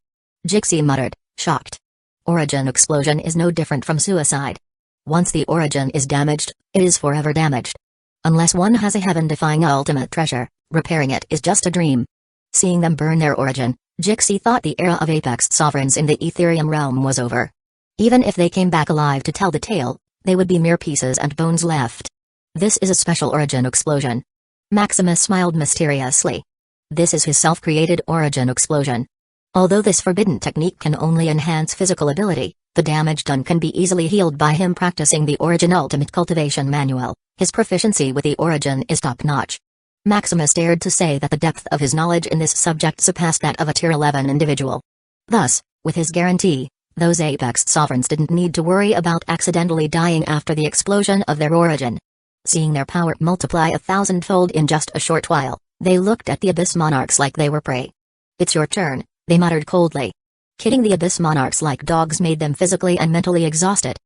Jixi muttered, shocked. Origin explosion is no different from suicide. Once the origin is damaged, it is forever damaged. Unless one has a heaven-defying ultimate treasure, repairing it is just a dream. Seeing them burn their origin, Jixi thought the era of Apex Sovereigns in the Etherium realm was over. Even if they came back alive to tell the tale, they would be mere pieces and bones left. This is a special origin explosion. Maximus smiled mysteriously. This is his self-created origin explosion. Although this forbidden technique can only enhance physical ability, the damage done can be easily healed by him practicing the Origin Ultimate Cultivation Manual. His proficiency with the origin is top-notch. Maximus dared to say that the depth of his knowledge in this subject surpassed that of a Tier 11 individual. Thus, with his guarantee, those Apex Sovereigns didn't need to worry about accidentally dying after the explosion of their origin. Seeing their power multiply 1,000-fold in just a short while, they looked at the Abyss Monarchs like they were prey. It's your turn, they muttered coldly. Kidding the Abyss Monarchs like dogs made them physically and mentally exhausted.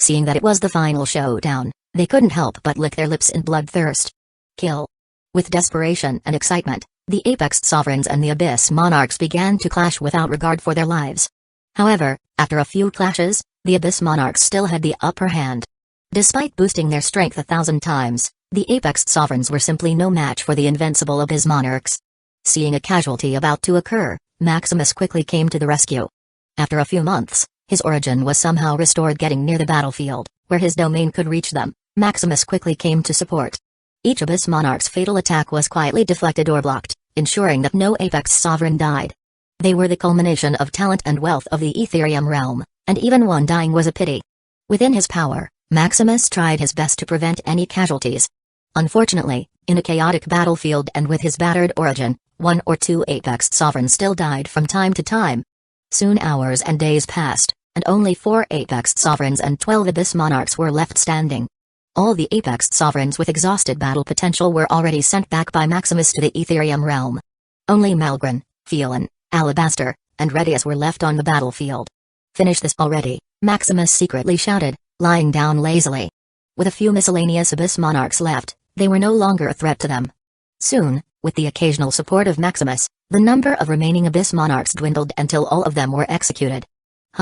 Seeing that it was the final showdown, they couldn't help but lick their lips in bloodthirst. Kill. With desperation and excitement, the Apex Sovereigns and the Abyss Monarchs began to clash without regard for their lives. However, after a few clashes, the Abyss Monarchs still had the upper hand. Despite boosting their strength 1,000 times, the Apex Sovereigns were simply no match for the invincible Abyss Monarchs. Seeing a casualty about to occur, Maximus quickly came to the rescue. After a few months, his origin was somehow restored. Getting near the battlefield, where his domain could reach them, Maximus quickly came to support. Each Abyss Monarch's fatal attack was quietly deflected or blocked, ensuring that no Apex Sovereign died. They were the culmination of talent and wealth of the Ethereum realm, and even one dying was a pity. Within his power, Maximus tried his best to prevent any casualties. Unfortunately, in a chaotic battlefield and with his battered origin, 1 or 2 Apex Sovereigns still died from time to time. Soon hours and days passed, and only 4 Apex Sovereigns and 12 Abyss Monarchs were left standing. All the Apex Sovereigns with exhausted battle potential were already sent back by Maximus to the Ethereum realm. Only Malgren, Phelan, Alabaster, and Redius were left on the battlefield. "Finish this already," Maximus secretly shouted, lying down lazily. With a few miscellaneous Abyss Monarchs left, they were no longer a threat to them. Soon, with the occasional support of Maximus, the number of remaining Abyss Monarchs dwindled until all of them were executed.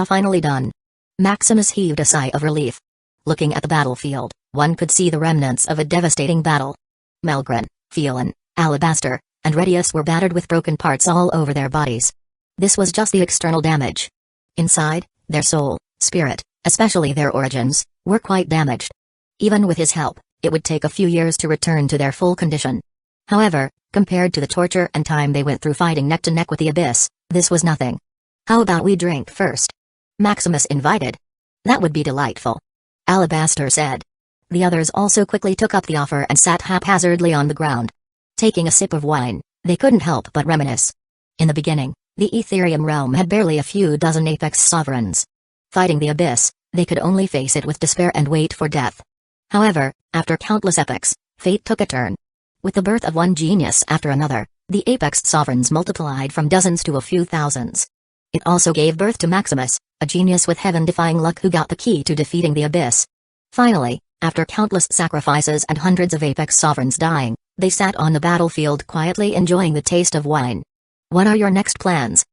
Finally done. Maximus heaved a sigh of relief. Looking at the battlefield, one could see the remnants of a devastating battle. Malgren, Phelan, Alabaster, and Redius were battered with broken parts all over their bodies. This was just the external damage. Inside, their soul, spirit, especially their origins, were quite damaged. Even with his help, it would take a few years to return to their full condition. However, compared to the torture and time they went through fighting neck to neck with the Abyss, this was nothing. "How about we drink first?" Maximus invited. "That would be delightful," Alabaster said. The others also quickly took up the offer and sat haphazardly on the ground. Taking a sip of wine, they couldn't help but reminisce. In the beginning, the Ethereum realm had barely a few dozen Apex Sovereigns. Fighting the Abyss, they could only face it with despair and wait for death. However, after countless epochs, fate took a turn. With the birth of one genius after another, the Apex Sovereigns multiplied from dozens to a few thousands. It also gave birth to Maximus, a genius with heaven-defying luck who got the key to defeating the Abyss. Finally, after countless sacrifices and hundreds of Apex Sovereigns dying, they sat on the battlefield quietly enjoying the taste of wine. "What are your next plans?"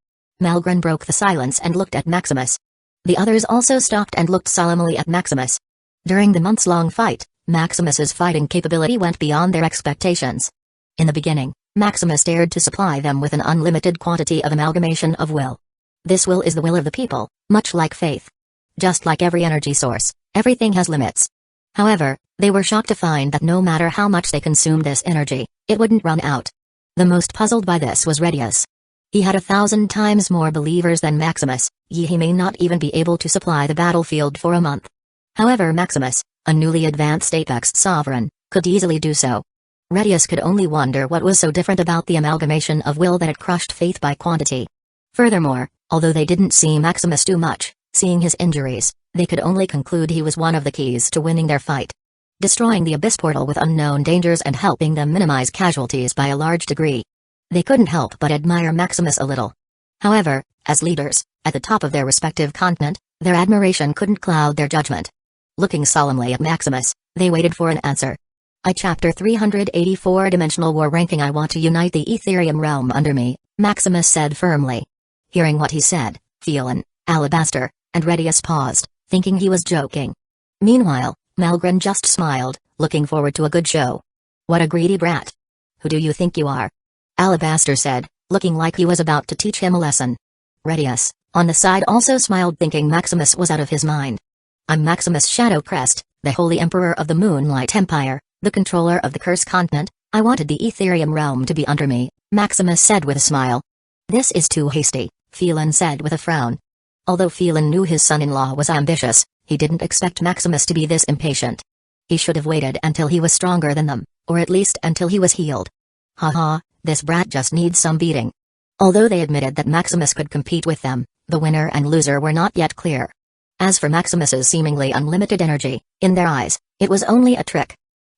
Malgren broke the silence and looked at Maximus. The others also stopped and looked solemnly at Maximus. During the months-long fight, Maximus's fighting capability went beyond their expectations. In the beginning, Maximus dared to supply them with an unlimited quantity of amalgamation of will. This will is the will of the people, much like faith. Just like every energy source, everything has limits. However, they were shocked to find that no matter how much they consumed this energy, it wouldn't run out. The most puzzled by this was Redius. He had 1,000 times more believers than Maximus, yet he may not even be able to supply the battlefield for a month. However, Maximus, a newly advanced Apex Sovereign, could easily do so. Redius could only wonder what was so different about the amalgamation of will that it crushed faith by quantity. Furthermore, although they didn't see Maximus do much, seeing his injuries, they could only conclude he was one of the keys to winning their fight. Destroying the Abyss Portal with unknown dangers and helping them minimize casualties by a large degree. They couldn't help but admire Maximus a little. However, as leaders, at the top of their respective continent, their admiration couldn't cloud their judgment. Looking solemnly at Maximus, they waited for an answer. Chapter 384 Dimensional War Ranking. "I want to unite the Ethereum realm under me," Maximus said firmly. Hearing what he said, Phelan, Alabaster, and Redius paused, thinking he was joking. Meanwhile, Malgren just smiled, looking forward to a good show. "What a greedy brat. Who do you think you are?" Alabaster said, looking like he was about to teach him a lesson. Redius, on the side, also smiled, thinking Maximus was out of his mind. "I'm Maximus Shadowcrest, the Holy Emperor of the Moonlight Empire, the controller of the Curse Continent. I wanted the Ethereum realm to be under me," Maximus said with a smile. "This is too hasty," Phelan said with a frown. Although Phelan knew his son-in-law was ambitious, he didn't expect Maximus to be this impatient. He should have waited until he was stronger than them, or at least until he was healed. Haha, this brat just needs some beating. Although they admitted that Maximus could compete with them, the winner and loser were not yet clear. As for Maximus's seemingly unlimited energy, in their eyes, it was only a trick.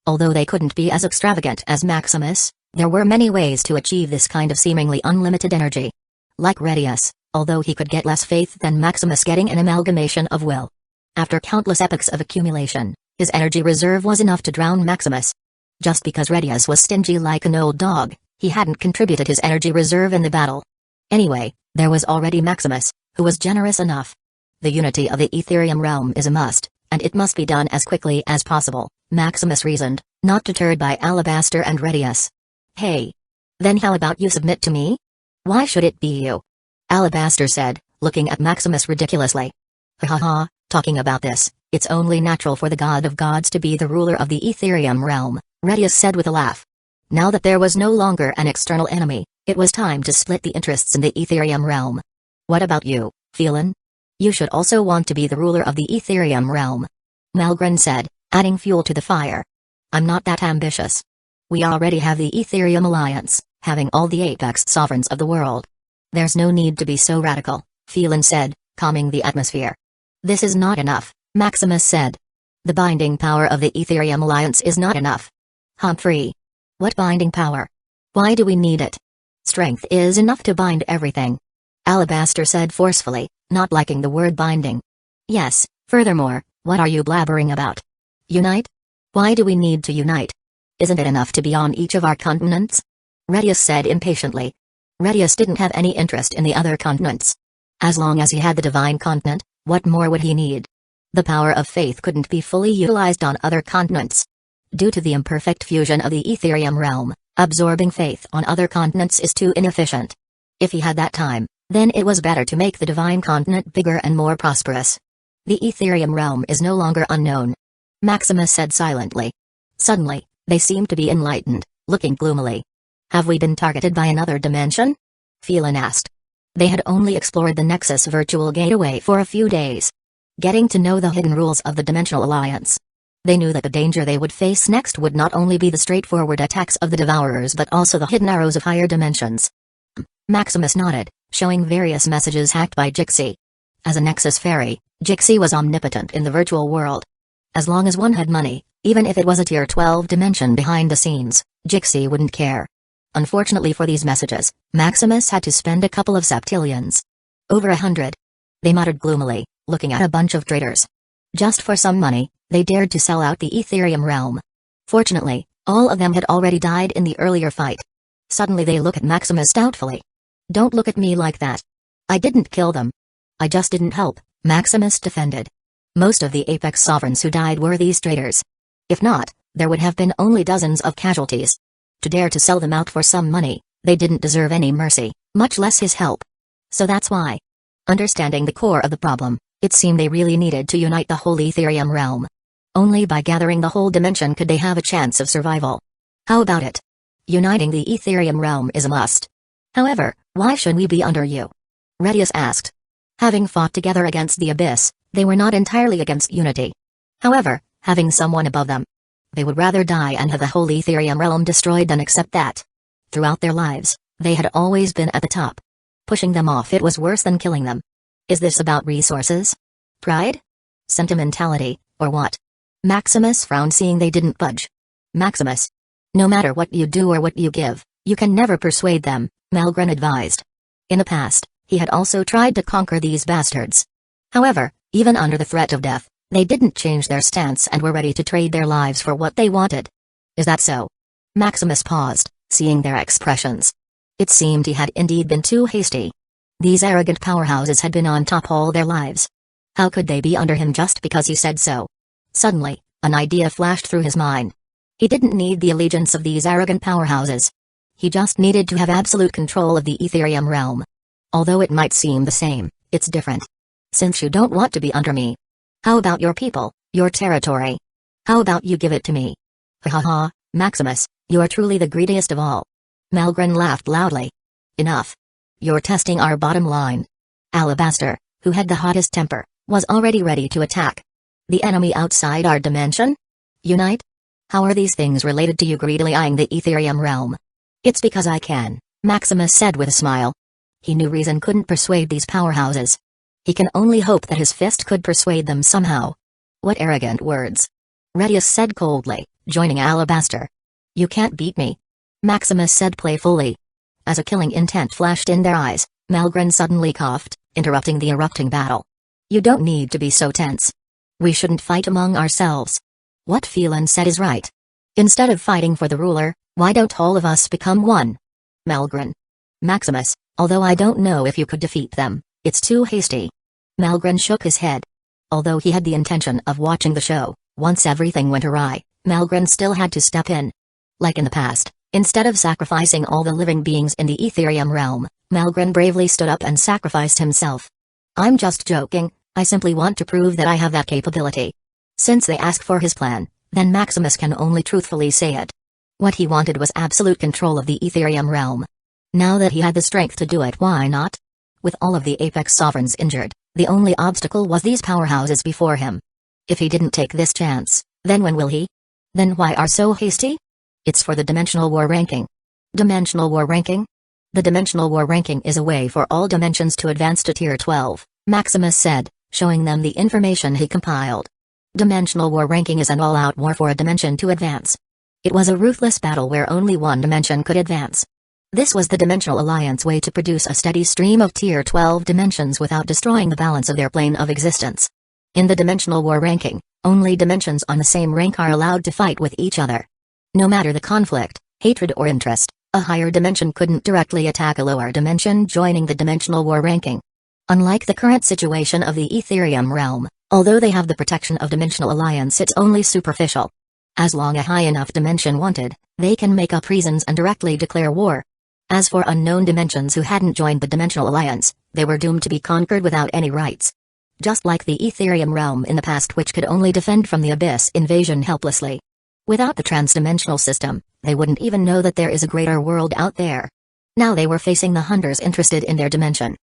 Although they couldn't be as extravagant as Maximus, there were many ways to achieve this kind of seemingly unlimited energy. Like Redius, although he could get less faith than Maximus getting an amalgamation of will. After countless epochs of accumulation, his energy reserve was enough to drown Maximus. Just because Redius was stingy like an old dog, he hadn't contributed his energy reserve in the battle. Anyway, there was already Maximus, who was generous enough. The unity of the Ethereum realm is a must, and it must be done as quickly as possible, Maximus reasoned, not deterred by Alabaster and Redius. Hey. Then how about you submit to me? Why should it be you? Alabaster said, looking at Maximus ridiculously. Ha ha ha, talking about this, it's only natural for the god of gods to be the ruler of the Ethereum realm, Redius said with a laugh. Now that there was no longer an external enemy, it was time to split the interests in the Ethereum realm. What about you, Phelan? You should also want to be the ruler of the Ethereum realm. Malgren said, adding fuel to the fire. I'm not that ambitious. We already have the Ethereum Alliance, having all the apex sovereigns of the world. There's no need to be so radical, Phelan said, calming the atmosphere. This is not enough, Maximus said. The binding power of the Ethereum Alliance is not enough. Humphrey. What binding power? Why do we need it? Strength is enough to bind everything. Alabaster said forcefully, not liking the word binding. Yes, furthermore, what are you blabbering about? Unite? Why do we need to unite? Isn't it enough to be on each of our continents? Redius said impatiently. Redius didn't have any interest in the other continents. As long as he had the divine continent, what more would he need? The power of faith couldn't be fully utilized on other continents. Due to the imperfect fusion of the Ethereum realm, absorbing faith on other continents is too inefficient. If he had that time, then it was better to make the divine continent bigger and more prosperous. The Ethereum realm is no longer unknown. Maximus said silently. Suddenly, they seemed to be enlightened, looking gloomily. Have we been targeted by another dimension? Phelan asked. They had only explored the Nexus virtual gateway for a few days. Getting to know the hidden rules of the Dimensional Alliance. They knew that the danger they would face next would not only be the straightforward attacks of the Devourers but also the hidden arrows of higher dimensions. Maximus nodded, showing various messages hacked by Jixi. As a Nexus fairy, Jixi was omnipotent in the virtual world. As long as one had money, even if it was a tier 12 dimension behind the scenes, Jixi wouldn't care. Unfortunately for these messages, Maximus had to spend a couple of septillions. Over 100. They muttered gloomily, looking at a bunch of traitors. Just for some money, they dared to sell out the Ethereum realm. Fortunately, all of them had already died in the earlier fight. Suddenly they look at Maximus doubtfully. Don't look at me like that. I didn't kill them. I just didn't help, Maximus defended. Most of the Apex Sovereigns who died were these traitors. If not, there would have been only dozens of casualties. To dare to sell them out for some money, they didn't deserve any mercy, much less his help. So that's why. Understanding the core of the problem, it seemed they really needed to unite the whole Ethereum realm. Only by gathering the whole dimension could they have a chance of survival. How about it? Uniting the Ethereum realm is a must. However, why should we be under you? Redius asked. Having fought together against the Abyss, they were not entirely against unity. However, having someone above them, they would rather die and have the whole Ethereum realm destroyed than accept that. Throughout their lives, they had always been at the top. Pushing them off it was worse than killing them. Is this about resources? Pride? Sentimentality, or what? Maximus frowned seeing they didn't budge. Maximus. No matter what you do or what you give, you can never persuade them, Malgren advised. In the past, he had also tried to conquer these bastards. However, even under the threat of death, they didn't change their stance and were ready to trade their lives for what they wanted. Is that so? Maximus paused, seeing their expressions. It seemed he had indeed been too hasty. These arrogant powerhouses had been on top all their lives. How could they be under him just because he said so? Suddenly, an idea flashed through his mind. He didn't need the allegiance of these arrogant powerhouses. He just needed to have absolute control of the Ethereum realm. Although it might seem the same, it's different. Since you don't want to be under me. How about your people, your territory? How about you give it to me? Ha ha ha, Maximus, you are truly the greediest of all. Malgren laughed loudly. Enough. You're testing our bottom line. Alabaster, who had the hottest temper, was already ready to attack. The enemy outside our dimension? Unite? How are these things related to you greedily eyeing the Ethereum realm? It's because I can, Maximus said with a smile. He knew reason couldn't persuade these powerhouses. He can only hope that his fist could persuade them somehow. What arrogant words. Redius said coldly, joining Alabaster. You can't beat me. Maximus said playfully. As a killing intent flashed in their eyes, Malgren suddenly coughed, interrupting the erupting battle. You don't need to be so tense. We shouldn't fight among ourselves. What Phelan said is right. Instead of fighting for the ruler, why don't all of us become one? Malgren. Maximus, although I don't know if you could defeat them, it's too hasty. Malgren shook his head. Although he had the intention of watching the show, once everything went awry, Malgren still had to step in. Like in the past, instead of sacrificing all the living beings in the Etherium realm, Malgren bravely stood up and sacrificed himself. I'm just joking, I simply want to prove that I have that capability. Since they ask for his plan, then Maximus can only truthfully say it. What he wanted was absolute control of the Etherium realm. Now that he had the strength to do it, why not? With all of the Apex Sovereigns injured, the only obstacle was these powerhouses before him. If he didn't take this chance, then when will he? Then why are so hasty? It's for the Dimensional War Ranking. Dimensional War Ranking? The Dimensional War Ranking is a way for all dimensions to advance to Tier 12, Maximus said, showing them the information he compiled. Dimensional War Ranking is an all-out war for a dimension to advance. It was a ruthless battle where only one dimension could advance. This was the Dimensional Alliance way to produce a steady stream of Tier 12 dimensions without destroying the balance of their plane of existence. In the Dimensional War Ranking, only dimensions on the same rank are allowed to fight with each other. No matter the conflict, hatred or interest, a higher dimension couldn't directly attack a lower dimension joining the Dimensional War Ranking. Unlike the current situation of the Etherium realm, although they have the protection of Dimensional Alliance, it's only superficial. As long as a high enough dimension wanted, they can make up reasons and directly declare war. As for unknown dimensions who hadn't joined the Dimensional Alliance, they were doomed to be conquered without any rights. Just like the Etherium realm in the past, which could only defend from the Abyss invasion helplessly. Without the transdimensional system, they wouldn't even know that there is a greater world out there. Now they were facing the hunters interested in their dimension.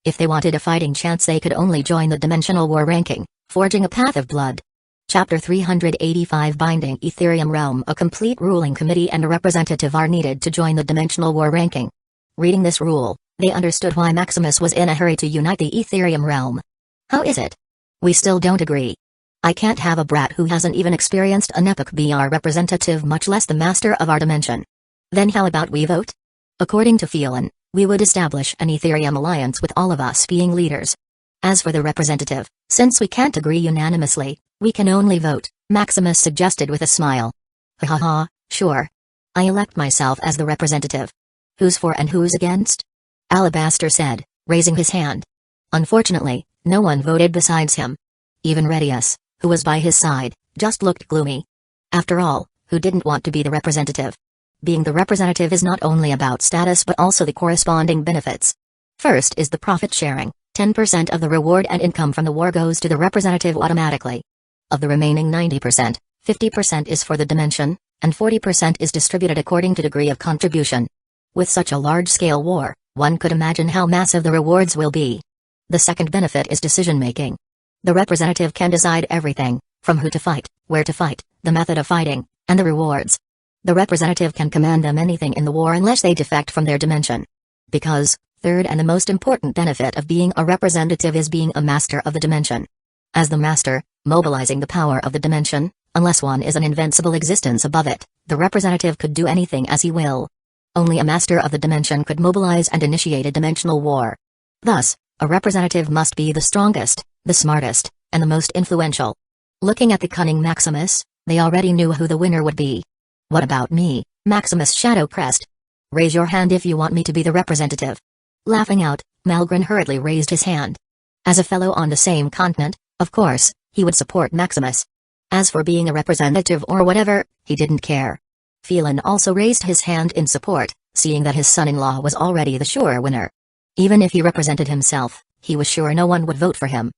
If they wanted a fighting chance, they could only join the Dimensional War Ranking, forging a path of blood. Chapter 385 Binding Etherium Realm. A complete ruling committee and a representative are needed to join the Dimensional War Ranking. Reading this rule, they understood why Maximus was in a hurry to unite the Etherium Realm. How is it? We still don't agree. I can't have a brat who hasn't even experienced an epoch be our representative, much less the master of our dimension. Then how about we vote? According to Phelan, we would establish an Etherium alliance with all of us being leaders. As for the representative, since we can't agree unanimously, we can only vote, Maximus suggested with a smile. Ha ha ha, sure. I elect myself as the representative. Who's for and who's against? Alabaster said, raising his hand. Unfortunately, no one voted besides him. Even Redius, who was by his side, just looked gloomy. After all, who didn't want to be the representative? Being the representative is not only about status but also the corresponding benefits. First is the profit sharing. 10% of the reward and income from the war goes to the representative automatically. Of the remaining 90%, 50% is for the dimension, and 40% is distributed according to degree of contribution. With such a large-scale war, one could imagine how massive the rewards will be. The second benefit is decision-making. The representative can decide everything, from who to fight, where to fight, the method of fighting, and the rewards. The representative can command them anything in the war unless they defect from their dimension. Because, third and the most important benefit of being a representative is being a master of the dimension. As the master, mobilizing the power of the dimension, unless one is an invincible existence above it, the representative could do anything as he will. Only a master of the dimension could mobilize and initiate a dimensional war. Thus, a representative must be the strongest, the smartest, and the most influential. Looking at the cunning Maximus, they already knew who the winner would be. What about me? Maximus shadow pressed. Raise your hand if you want me to be the representative. Laughing out, Malgren hurriedly raised his hand. As a fellow on the same continent, of course, he would support Maximus. As for being a representative or whatever, he didn't care. Phelan also raised his hand in support, seeing that his son-in-law was already the sure winner. Even if he represented himself, he was sure no one would vote for him.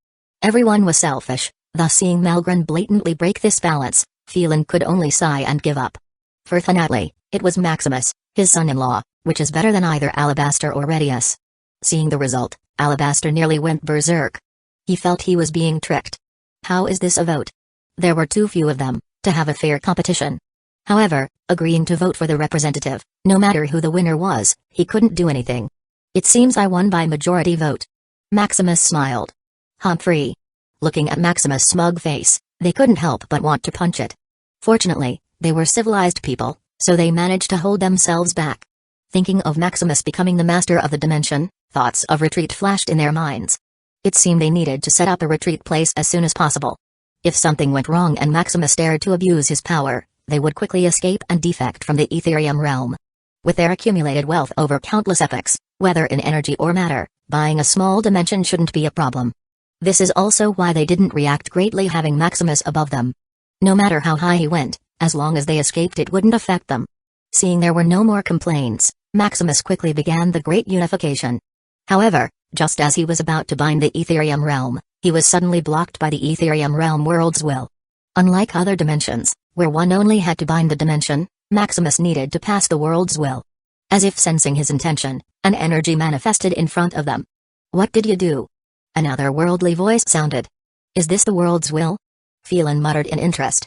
Everyone was selfish, thus seeing Malgren blatantly break this balance, Phelan could only sigh and give up. Fortunately, it was Maximus, his son-in-law, which is better than either Alabaster or Redius. Seeing the result, Alabaster nearly went berserk. He felt he was being tricked. How is this a vote? There were too few of them, to have a fair competition. However, agreeing to vote for the representative, no matter who the winner was, he couldn't do anything. It seems I won by majority vote. Maximus smiled. Humphrey. Looking at Maximus' smug face, they couldn't help but want to punch it. Fortunately, they were civilized people, so they managed to hold themselves back. Thinking of Maximus becoming the master of the dimension, thoughts of retreat flashed in their minds. It seemed they needed to set up a retreat place as soon as possible. If something went wrong and Maximus dared to abuse his power, they would quickly escape and defect from the Etherium realm. With their accumulated wealth over countless epochs, whether in energy or matter, buying a small dimension shouldn't be a problem. This is also why they didn't react greatly having Maximus above them. No matter how high he went, as long as they escaped it wouldn't affect them. Seeing there were no more complaints, Maximus quickly began the Great Unification. However, just as he was about to bind the Etherium realm, he was suddenly blocked by the Etherium realm world's will. Unlike other dimensions, where one only had to bind the dimension, Maximus needed to pass the world's will. As if sensing his intention, an energy manifested in front of them. "What did you do?" Another worldly voice sounded. "Is this the world's will?" Phelan muttered in interest.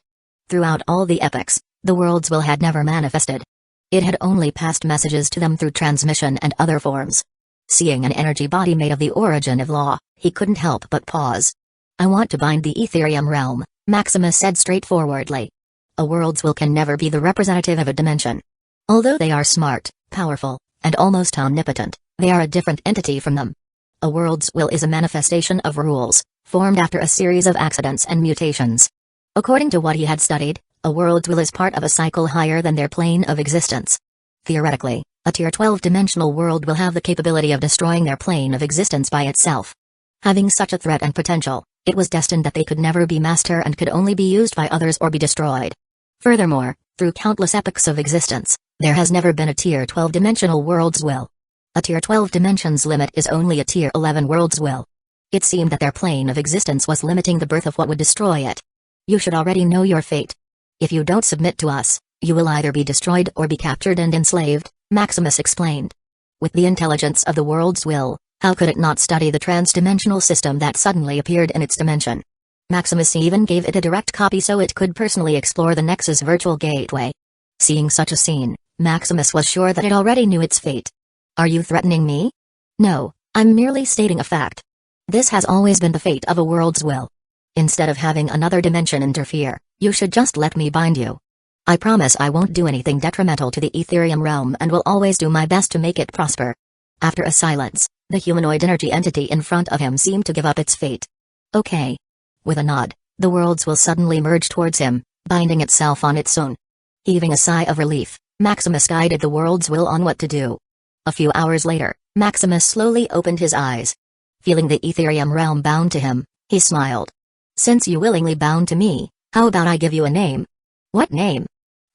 Throughout all the epochs, the world's will had never manifested. It had only passed messages to them through transmission and other forms. Seeing an energy body made of the origin of law, he couldn't help but pause. "I want to bind the Etherium realm," Maximus said straightforwardly. A world's will can never be the representative of a dimension. Although they are smart, powerful, and almost omnipotent, they are a different entity from them. A world's will is a manifestation of rules, formed after a series of accidents and mutations. According to what he had studied, a world's will is part of a cycle higher than their plane of existence. Theoretically, a Tier 12 dimensional world will have the capability of destroying their plane of existence by itself. Having such a threat and potential, it was destined that they could never be master and could only be used by others or be destroyed. Furthermore, through countless epochs of existence, there has never been a Tier 12 dimensional world's will. A Tier 12 dimensions limit is only a Tier 11 world's will. It seemed that their plane of existence was limiting the birth of what would destroy it. "You should already know your fate. If you don't submit to us, you will either be destroyed or be captured and enslaved," Maximus explained. With the intelligence of the world's will, how could it not study the trans-dimensional system that suddenly appeared in its dimension? Maximus even gave it a direct copy so it could personally explore the Nexus virtual gateway. Seeing such a scene, Maximus was sure that it already knew its fate. "Are you threatening me?" "No, I'm merely stating a fact. This has always been the fate of a world's will. Instead of having another dimension interfere, you should just let me bind you. I promise I won't do anything detrimental to the Etherium realm and will always do my best to make it prosper." After a silence, the humanoid energy entity in front of him seemed to give up its fate. "Okay." With a nod, the worlds will suddenly merge towards him, binding itself on its own. Heaving a sigh of relief, Maximus guided the world's will on what to do. A few hours later, Maximus slowly opened his eyes. Feeling the Etherium realm bound to him, he smiled. "Since you willingly bound to me, how about I give you a name?" "What name?"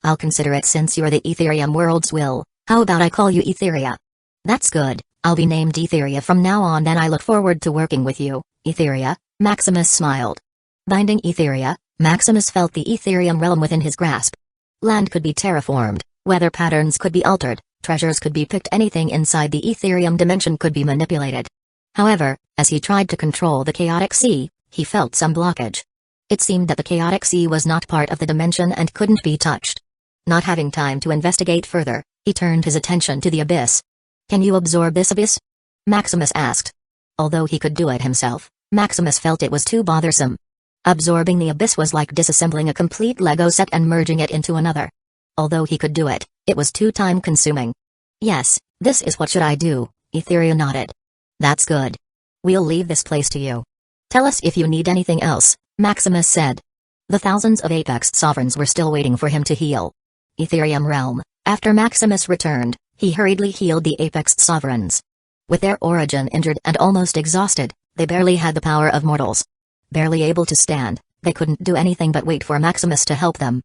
"I'll consider it since you're the Etherium world's will. How about I call you Etheria?" "That's good, I'll be named Etheria from now on. Then I look forward to working with you, Etheria," Maximus smiled. Binding Etheria, Maximus felt the Etherium realm within his grasp. Land could be terraformed, weather patterns could be altered, treasures could be picked, anything inside the Etherium dimension could be manipulated. However, as he tried to control the chaotic sea, he felt some blockage. It seemed that the chaotic sea was not part of the dimension and couldn't be touched. Not having time to investigate further, he turned his attention to the abyss. "Can you absorb this abyss?" Maximus asked. Although he could do it himself, Maximus felt it was too bothersome. Absorbing the abyss was like disassembling a complete Lego set and merging it into another. Although he could do it, it was too time-consuming. "Yes, this is what should I do," Etheria nodded. "That's good. We'll leave this place to you. Tell us if you need anything else," Maximus said. The thousands of Apex sovereigns were still waiting for him to heal. Etherium realm, after Maximus returned, he hurriedly healed the Apex sovereigns. With their origin injured and almost exhausted, they barely had the power of mortals. Barely able to stand, they couldn't do anything but wait for Maximus to help them.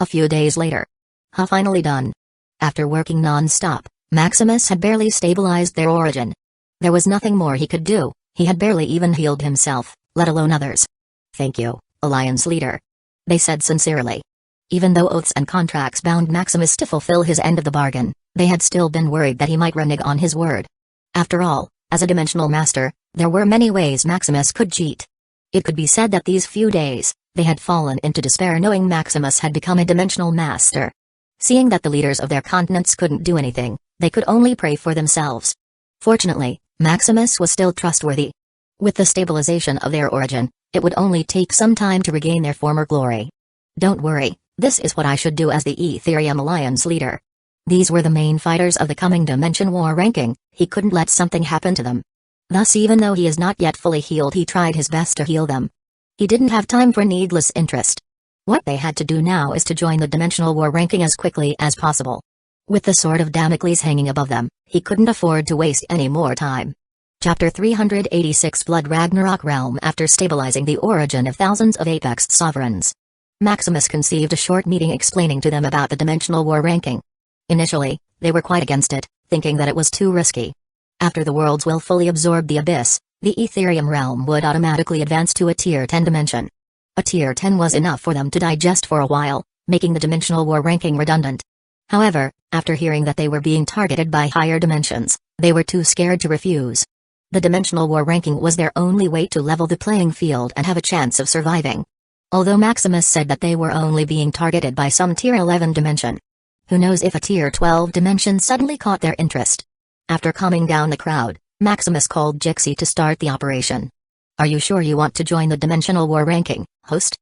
A few days later. Finally done. After working non-stop, Maximus had barely stabilized their origin. There was nothing more he could do, he had barely even healed himself, let alone others. "Thank you, Alliance leader," they said sincerely. Even though oaths and contracts bound Maximus to fulfill his end of the bargain, they had still been worried that he might renege on his word. After all, as a dimensional master, there were many ways Maximus could cheat. It could be said that these few days, they had fallen into despair knowing Maximus had become a dimensional master. Seeing that the leaders of their continents couldn't do anything, they could only pray for themselves. Fortunately, Maximus was still trustworthy. With the stabilization of their origin, it would only take some time to regain their former glory. "Don't worry, this is what I should do as the Etherium Alliance leader." These were the main fighters of the coming Dimension War ranking, he couldn't let something happen to them. Thus even though he is not yet fully healed he tried his best to heal them. He didn't have time for needless interest. What they had to do now is to join the Dimensional War ranking as quickly as possible. With the sword of Damocles hanging above them, he couldn't afford to waste any more time. Chapter 386 Blood Ragnarok Realm. After stabilizing the origin of thousands of Apex sovereigns, Maximus conceived a short meeting explaining to them about the Dimensional War ranking. Initially, they were quite against it, thinking that it was too risky. After the worlds will fully absorb the abyss, the Ethereum realm would automatically advance to a Tier 10 dimension. A Tier 10 was enough for them to digest for a while, making the Dimensional War ranking redundant. However, after hearing that they were being targeted by higher dimensions, they were too scared to refuse. The Dimensional War ranking was their only way to level the playing field and have a chance of surviving. Although Maximus said that they were only being targeted by some Tier 11 dimension. Who knows if a Tier 12 dimension suddenly caught their interest. After calming down the crowd, Maximus called Jixi to start the operation. "Are you sure you want to join the Dimensional War ranking, host?"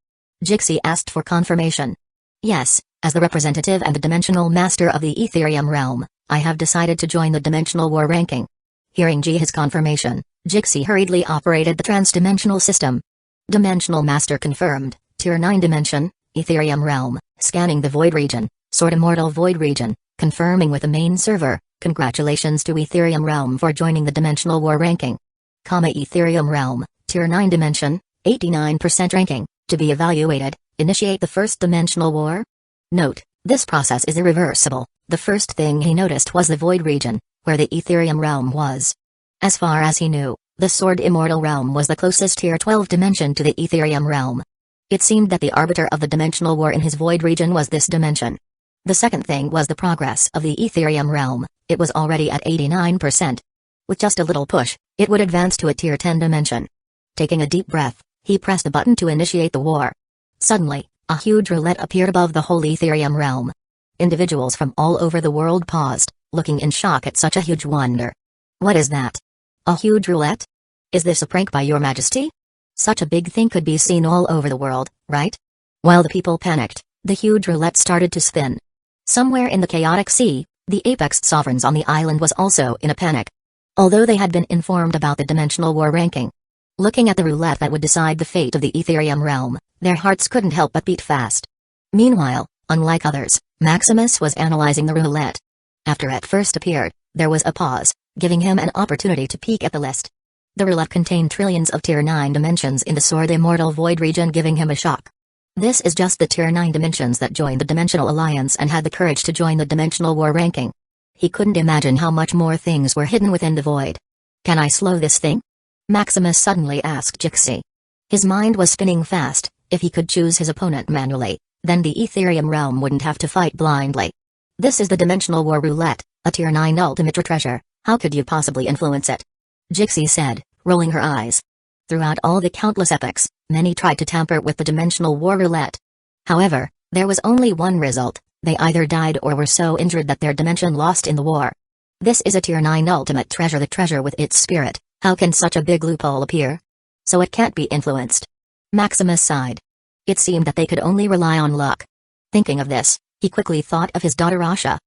Jixi asked for confirmation. "Yes, as the representative and the Dimensional Master of the Ethereum realm, I have decided to join the Dimensional War ranking." Hearing his confirmation, Jixi hurriedly operated the trans-dimensional system. Dimensional Master confirmed, Tier 9 dimension, Ethereum realm, scanning the Void region, Sword Immortal Void region, confirming with the main server. "Congratulations to Ethereum realm for joining the Dimensional War ranking. Ethereum realm, Tier 9 dimension, 89% ranking, to be evaluated, initiate the first Dimensional War." Note, this process is irreversible. The first thing he noticed was the Void region, where the Ethereum realm was. As far as he knew, the Sword Immortal realm was the closest Tier 12 dimension to the Ethereum realm. It seemed that the arbiter of the Dimensional War in his Void region was this dimension. The second thing was the progress of the Ethereum realm. It was already at 89%. With just a little push, it would advance to a Tier 10 dimension. Taking a deep breath, he pressed a button to initiate the war. Suddenly, a huge roulette appeared above the whole Ethereum realm. Individuals from all over the world paused, looking in shock at such a huge wonder. "What is that? A huge roulette? Is this a prank by your majesty? Such a big thing could be seen all over the world, right?" While the people panicked, the huge roulette started to spin. Somewhere in the chaotic sea, the Apex sovereigns on the island was also in a panic. Although they had been informed about the Dimensional War ranking. Looking at the roulette that would decide the fate of the Ethereum realm, their hearts couldn't help but beat fast. Meanwhile, unlike others, Maximus was analyzing the roulette. After it first appeared, there was a pause, giving him an opportunity to peek at the list. The roulette contained trillions of Tier 9 dimensions in the Sword Immortal Void region, giving him a shock. This is just the Tier 9 dimensions that joined the Dimensional Alliance and had the courage to join the Dimensional War ranking. He couldn't imagine how much more things were hidden within the void. "Can I slow this thing?" Maximus suddenly asked Jixi. His mind was spinning fast. If he could choose his opponent manually, then the Ethereum realm wouldn't have to fight blindly. "This is the Dimensional War roulette, a Tier 9 ultimate treasure. How could you possibly influence it?" Jixi said, rolling her eyes. Throughout all the countless epochs, many tried to tamper with the Dimensional War roulette. However, there was only one result: they either died or were so injured that their dimension lost in the war. This is a Tier 9 ultimate treasure, the treasure with its spirit. How can such a big loophole appear? So it can't be influenced. Maximus sighed. It seemed that they could only rely on luck. Thinking of this, he quickly thought of his daughter Asha.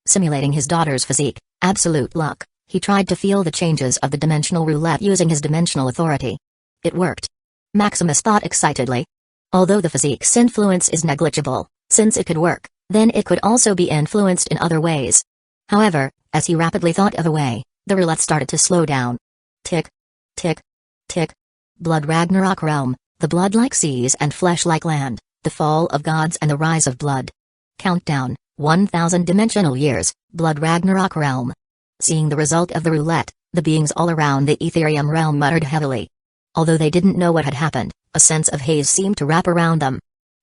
Simulating his daughter's physique, absolute luck, he tried to feel the changes of the dimensional roulette using his dimensional authority. It worked. Maximus thought excitedly. Although the physique's influence is negligible, since it could work, then it could also be influenced in other ways. However, as he rapidly thought of a way, the roulette started to slow down. Tick, tick, tick. Blood Ragnarok realm, the blood like seas and flesh like land, the fall of gods and the rise of blood. Countdown, 1,000 dimensional years, Blood Ragnarok realm. Seeing the result of the roulette, the beings all around the Ethereum realm muttered heavily. Although they didn't know what had happened, a sense of haze seemed to wrap around them.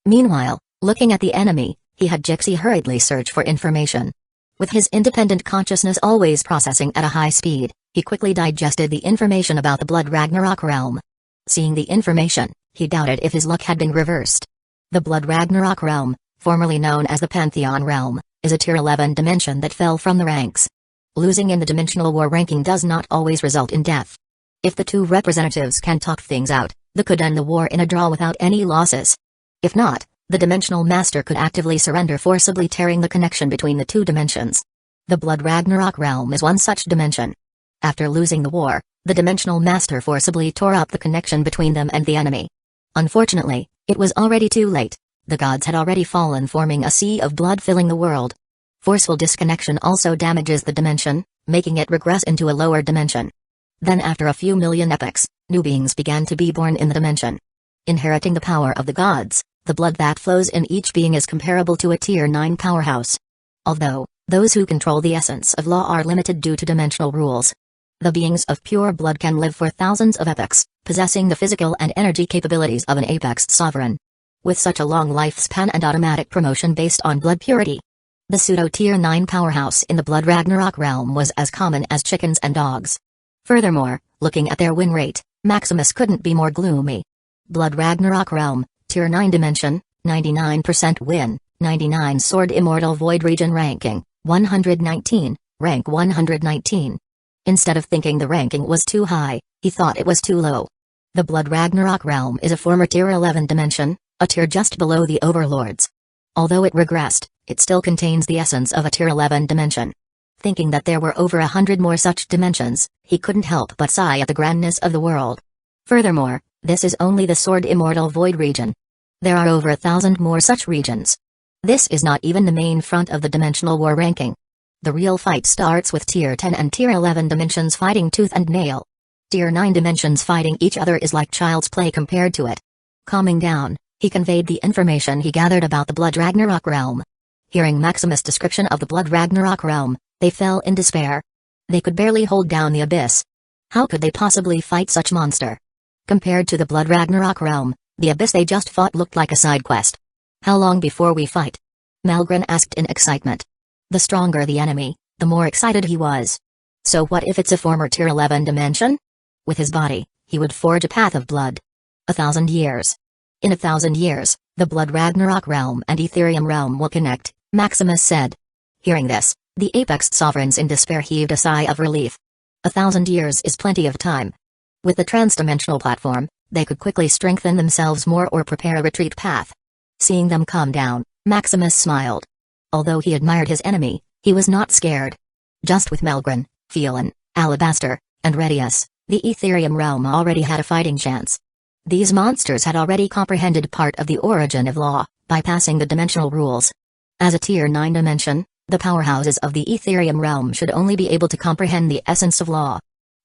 Meanwhile, looking at the enemy, he had Jixi hurriedly search for information. With his independent consciousness always processing at a high speed, he quickly digested the information about the Blood Ragnarok realm. Seeing the information, he doubted if his luck had been reversed. The Blood Ragnarok realm, formerly known as the Pantheon realm, is a Tier 11 dimension that fell from the ranks. Losing in the Dimensional War ranking does not always result in death. If the two representatives can talk things out, they could end the war in a draw without any losses. If not, the Dimensional Master could actively surrender, forcibly tearing the connection between the two dimensions. The Blood Ragnarok realm is one such dimension. After losing the war, the Dimensional Master forcibly tore up the connection between them and the enemy. Unfortunately, it was already too late. The gods had already fallen, forming a sea of blood filling the world. Forceful disconnection also damages the dimension, making it regress into a lower dimension. Then after a few million epochs, new beings began to be born in the dimension. Inheriting the power of the gods, the blood that flows in each being is comparable to a Tier 9 powerhouse. Although, those who control the essence of law are limited due to dimensional rules. The beings of pure blood can live for thousands of epochs, possessing the physical and energy capabilities of an apex sovereign. With such a long lifespan and automatic promotion based on blood purity, the pseudo-Tier 9 powerhouse in the Blood Ragnarok realm was as common as chickens and dogs. Furthermore, looking at their win rate, Maximus couldn't be more gloomy. Blood Ragnarok realm, Tier 9 dimension, 99% win, 99 Sword Immortal Void region ranking, 119, rank 119. Instead of thinking the ranking was too high, he thought it was too low. The Blood Ragnarok realm is a former Tier 11 dimension, a tier just below the Overlords. Although it regressed, it still contains the essence of a Tier 11 dimension. Thinking that there were over 100 more such dimensions, he couldn't help but sigh at the grandness of the world. Furthermore, this is only the Sword Immortal Void region. There are over 1,000 more such regions. This is not even the main front of the dimensional war ranking. The real fight starts with Tier 10 and Tier 11 dimensions fighting tooth and nail. Tier 9 dimensions fighting each other is like child's play compared to it. Calming down, he conveyed the information he gathered about the Blood Ragnarok realm. Hearing Maximus' description of the Blood Ragnarok realm, they fell in despair. They could barely hold down the abyss. How could they possibly fight such monster? Compared to the Blood Ragnarok realm, the abyss they just fought looked like a side quest. How long before we fight? Malgren asked in excitement. The stronger the enemy, the more excited he was. So what if it's a former Tier 11 dimension? With his body, he would forge a path of blood. 1,000 years. In 1,000 years, the Blood Ragnarok realm and Ethereum realm will connect, Maximus said. Hearing this, the Apex Sovereigns in despair heaved a sigh of relief. 1,000 years is plenty of time. With the transdimensional platform, they could quickly strengthen themselves more or prepare a retreat path. Seeing them calm down, Maximus smiled. Although he admired his enemy, he was not scared. Just with Malgren, Phelan, Alabaster, and Redius, the Ethereum realm already had a fighting chance. These monsters had already comprehended part of the origin of law, bypassing the dimensional rules. As a Tier 9 dimension, the powerhouses of the Ethereum realm should only be able to comprehend the essence of law.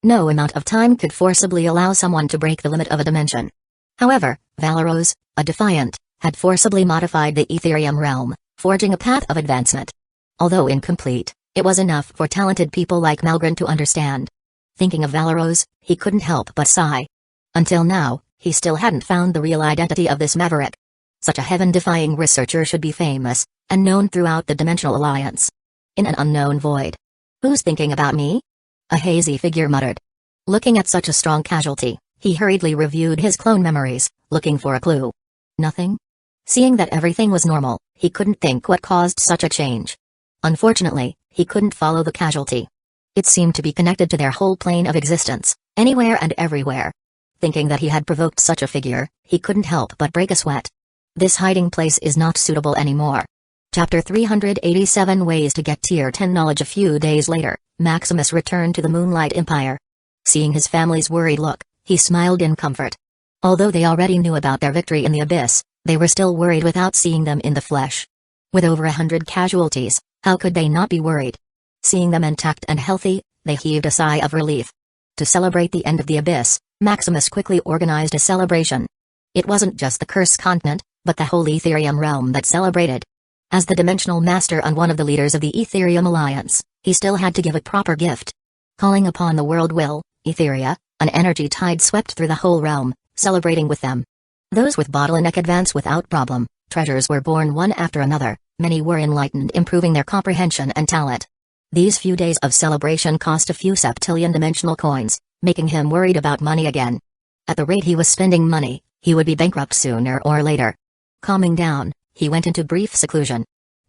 No amount of time could forcibly allow someone to break the limit of a dimension. However, Valeros, a defiant, had forcibly modified the Ethereum realm, forging a path of advancement. Although incomplete, it was enough for talented people like Malgren to understand. Thinking of Valeros, he couldn't help but sigh. Until now, he still hadn't found the real identity of this maverick. Such a heaven-defying researcher should be famous, and known throughout the Dimensional Alliance. In an unknown void. Who's thinking about me? A hazy figure muttered. Looking at such a strong casualty, he hurriedly reviewed his clone memories, looking for a clue. Nothing? Seeing that everything was normal, he couldn't think what caused such a change. Unfortunately, he couldn't follow the casualty. It seemed to be connected to their whole plane of existence, anywhere and everywhere. Thinking that he had provoked such a figure, he couldn't help but break a sweat. This hiding place is not suitable anymore. Chapter 387 Ways to get Tier 10 knowledge. A few days later, Maximus returned to the Moonlight Empire. Seeing his family's worried look, he smiled in comfort. Although they already knew about their victory in the abyss, they were still worried without seeing them in the flesh. With over 100 casualties, how could they not be worried? Seeing them intact and healthy, they heaved a sigh of relief. To celebrate the end of the abyss, Maximus quickly organized a celebration. It wasn't just the Curse Continent, but the whole Ethereum realm that celebrated. As the Dimensional Master and one of the leaders of the Ethereum Alliance, he still had to give a proper gift. Calling upon the world will, Etheria, an energy tide swept through the whole realm, celebrating with them. Those with bottleneck advance without problem, treasures were born one after another, many were enlightened, improving their comprehension and talent. These few days of celebration cost a few septillion dimensional coins, making him worried about money again. At the rate he was spending money, he would be bankrupt sooner or later. Calming down, he went into brief seclusion.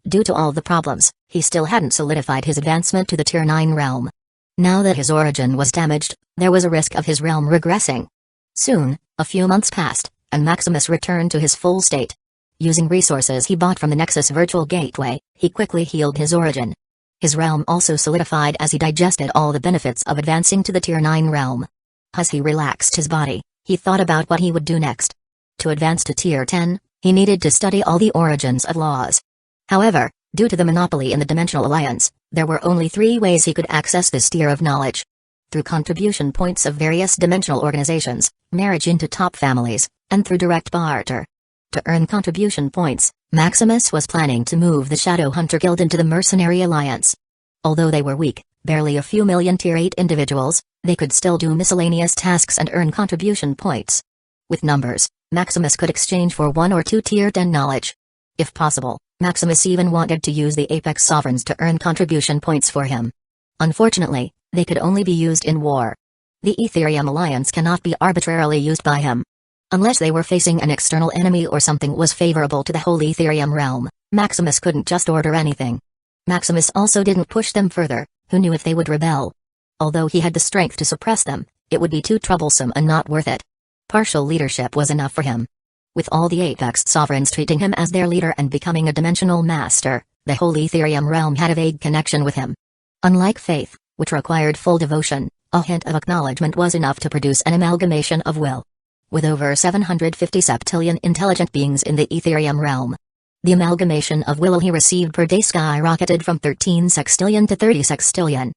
Due to all the problems, he still hadn't solidified his advancement to the Tier 9 realm. Now that his origin was damaged, there was a risk of his realm regressing. Soon, a few months passed, and Maximus returned to his full state. Using resources he bought from the Nexus Virtual Gateway, he quickly healed his origin. His realm also solidified as he digested all the benefits of advancing to the Tier 9 realm. As he relaxed his body, he thought about what he would do next. To advance to Tier 10, he needed to study all the origins of laws. However, due to the monopoly in the Dimensional Alliance, there were only 3 ways he could access this tier of knowledge. Through contribution points of various dimensional organizations, marriage into top families, and through direct barter. To earn contribution points, Maximus was planning to move the Shadow Hunter Guild into the Mercenary Alliance. Although they were weak, barely a few million Tier 8 individuals, they could still do miscellaneous tasks and earn contribution points. With numbers, Maximus could exchange for 1 or 2 Tier 10 knowledge. If possible, Maximus even wanted to use the Apex Sovereigns to earn contribution points for him. Unfortunately, they could only be used in war. The Ethereum Alliance cannot be arbitrarily used by him. Unless they were facing an external enemy or something was favorable to the whole Ethereum realm, Maximus couldn't just order anything. Maximus also didn't push them further, who knew if they would rebel. Although he had the strength to suppress them, it would be too troublesome and not worth it. Partial leadership was enough for him. With all the Apex Sovereigns treating him as their leader and becoming a dimensional master, the whole Ethereum realm had a vague connection with him. Unlike faith, which required full devotion, a hint of acknowledgement was enough to produce an amalgamation of will. With over 750 septillion intelligent beings in the Ethereum realm, the amalgamation of will he received per day skyrocketed from 13 sextillion to 30 sextillion.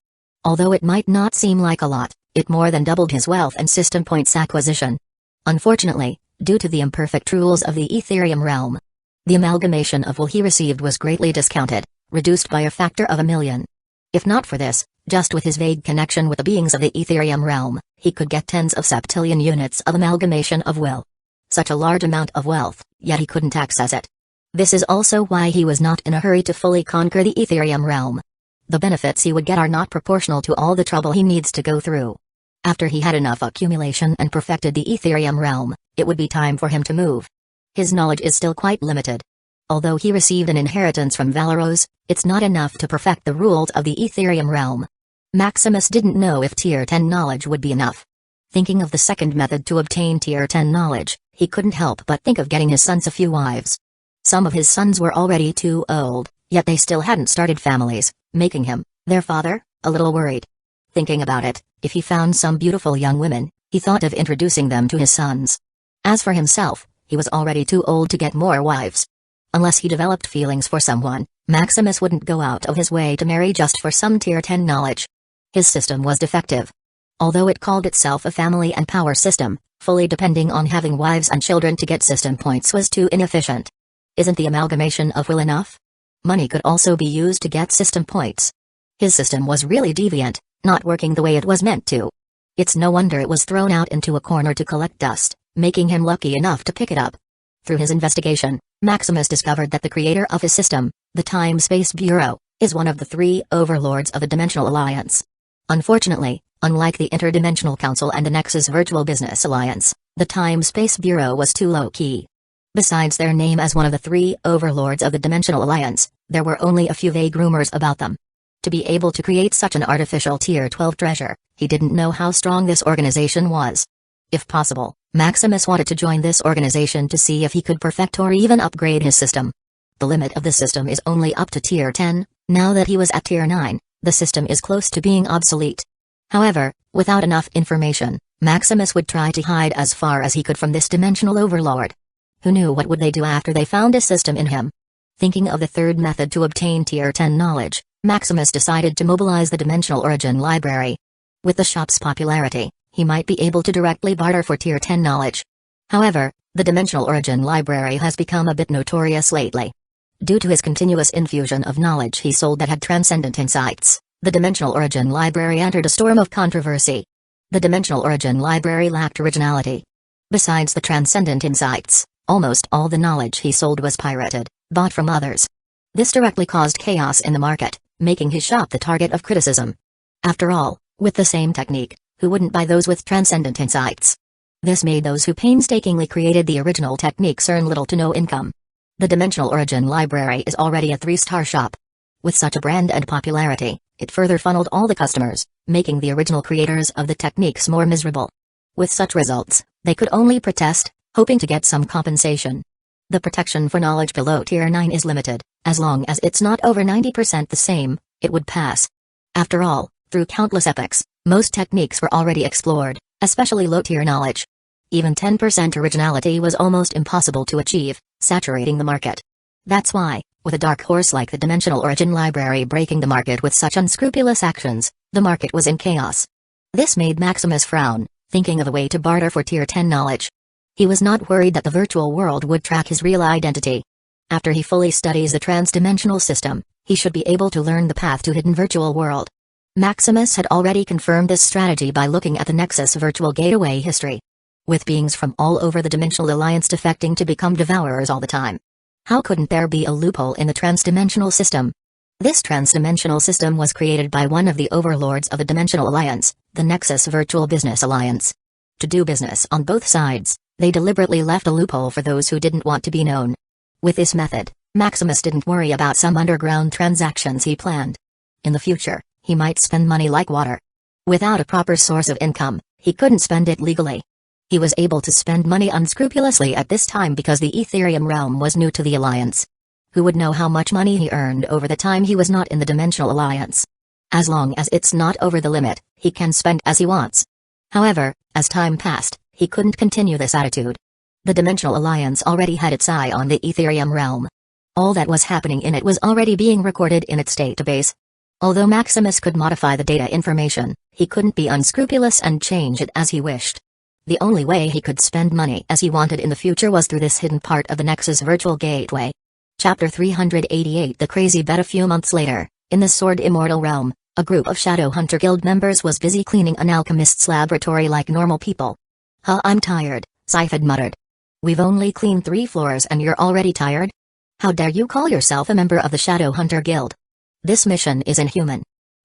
Although it might not seem like a lot, it more than doubled his wealth and system points acquisition. Unfortunately, due to the imperfect rules of the Ethereum realm, the amalgamation of will he received was greatly discounted, reduced by a factor of 1,000,000. If not for this, just with his vague connection with the beings of the Ethereum realm, he could get tens of septillion units of amalgamation of will. Such a large amount of wealth, yet he couldn't access it. This is also why he was not in a hurry to fully conquer the Ethereum realm. The benefits he would get are not proportional to all the trouble he needs to go through. After he had enough accumulation and perfected the Ethereum realm, it would be time for him to move. His knowledge is still quite limited. Although he received an inheritance from Valeros, it's not enough to perfect the rules of the Ethereum realm. Maximus didn't know if Tier 10 knowledge would be enough. Thinking of the second method to obtain Tier 10 knowledge, he couldn't help but think of getting his sons a few wives. Some of his sons were already too old, yet they still hadn't started families, making him, their father, a little worried. Thinking about it, if he found some beautiful young women, he thought of introducing them to his sons. As for himself, he was already too old to get more wives. Unless he developed feelings for someone, Maximus wouldn't go out of his way to marry just for some Tier 10 knowledge. His system was defective. Although it called itself a family and power system, fully depending on having wives and children to get system points was too inefficient. Isn't the amalgamation of will enough? Money could also be used to get system points. His system was really deviant, not working the way it was meant to. It's no wonder it was thrown out into a corner to collect dust, making him lucky enough to pick it up. Through his investigation, Maximus discovered that the creator of his system, the Time-Space Bureau, is one of the 3 overlords of the Dimensional Alliance. Unfortunately, unlike the Interdimensional Council and the Nexus Virtual Business Alliance, the Time-Space Bureau was too low-key. Besides their name as one of the 3 overlords of the Dimensional Alliance, there were only a few vague rumors about them. To be able to create such an artificial Tier 12 treasure, he didn't know how strong this organization was. If possible, Maximus wanted to join this organization to see if he could perfect or even upgrade his system. The limit of the system is only up to Tier 10, now that he was at Tier 9, the system is close to being obsolete. However, without enough information, Maximus would try to hide as far as he could from this dimensional overlord. Who knew what would they do after they found a system in him? Thinking of the third method to obtain Tier 10 knowledge, Maximus decided to mobilize the Dimensional Origin Library. With the shop's popularity, he might be able to directly barter for Tier 10 knowledge. However, the Dimensional Origin Library has become a bit notorious lately. Due to his continuous infusion of knowledge he sold that had transcendent insights, the Dimensional Origin Library entered a storm of controversy. The Dimensional Origin Library lacked originality. Besides the transcendent insights, almost all the knowledge he sold was pirated, bought from others. This directly caused chaos in the market, making his shop the target of criticism. After all, with the same technique, who wouldn't buy those with transcendent insights? This made those who painstakingly created the original techniques earn little to no income. The Dimensional Origin Library is already a 3-star shop. With such a brand and popularity, it further funneled all the customers, making the original creators of the techniques more miserable. With such results, they could only protest, hoping to get some compensation. The protection for knowledge below Tier 9 is limited. As long as it's not over 90% the same, it would pass. After all, through countless epochs, most techniques were already explored, especially low-tier knowledge. Even 10% originality was almost impossible to achieve, saturating the market. That's why, with a dark horse like the Dimensional Origin Library breaking the market with such unscrupulous actions, the market was in chaos. This made Maximus frown, thinking of a way to barter for Tier 10 knowledge. He was not worried that the virtual world would track his real identity. After he fully studies the trans-dimensional system, he should be able to learn the path to hidden virtual world. Maximus had already confirmed this strategy by looking at the Nexus Virtual Gateway history. With beings from all over the Dimensional Alliance defecting to become devourers all the time. How couldn't there be a loophole in the trans-dimensional system? This trans-dimensional system was created by one of the overlords of the Dimensional Alliance, the Nexus Virtual Business Alliance. To do business on both sides, they deliberately left a loophole for those who didn't want to be known. With this method, Maximus didn't worry about some underground transactions he planned. In the future, he might spend money like water. Without a proper source of income, he couldn't spend it legally. He was able to spend money unscrupulously at this time because the Ethereum realm was new to the Alliance. Who would know how much money he earned over the time he was not in the Dimensional Alliance? As long as it's not over the limit, he can spend as he wants. However, as time passed, he couldn't continue this attitude. The Dimensional Alliance already had its eye on the Ethereum realm. All that was happening in it was already being recorded in its database. Although Maximus could modify the data information, he couldn't be unscrupulous and change it as he wished. The only way he could spend money as he wanted in the future was through this hidden part of the Nexus Virtual Gateway. Chapter 388 The Crazy Bet. A few months later, in the Sword Immortal realm, a group of Shadow Hunter Guild members was busy cleaning an alchemist's laboratory like normal people. I'm tired, Scyphid muttered. We've only cleaned 3 floors and you're already tired? How dare you call yourself a member of the Shadow Hunter Guild? This mission is inhuman.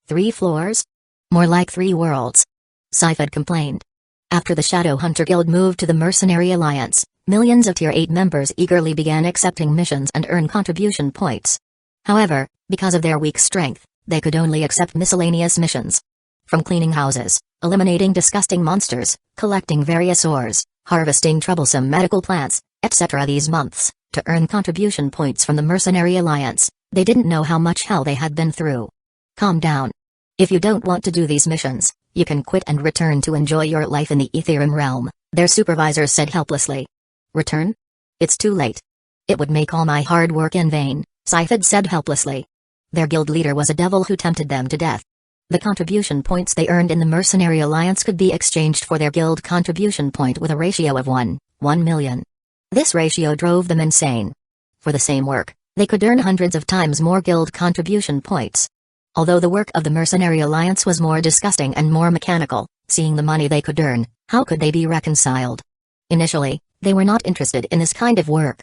3 floors? More like 3 worlds. Scyphid complained. After the Shadow Hunter Guild moved to the Mercenary Alliance, millions of Tier 8 members eagerly began accepting missions and earn contribution points. However, because of their weak strength, they could only accept miscellaneous missions. From cleaning houses, eliminating disgusting monsters, collecting various ores, harvesting troublesome medical plants, etc. these months, to earn contribution points from the Mercenary Alliance, they didn't know how much hell they had been through. Calm down. If you don't want to do these missions, you can quit and return to enjoy your life in the Ethereum realm, their supervisor said helplessly. Return? It's too late. It would make all my hard work in vain, Scyphid said helplessly. Their guild leader was a devil who tempted them to death. The contribution points they earned in the Mercenary Alliance could be exchanged for their guild contribution point with a ratio of 1:1,000,000. This ratio drove them insane. For the same work, they could earn hundreds of times more guild contribution points. Although the work of the Mercenary Alliance was more disgusting and more mechanical, seeing the money they could earn, how could they be reconciled? Initially, they were not interested in this kind of work.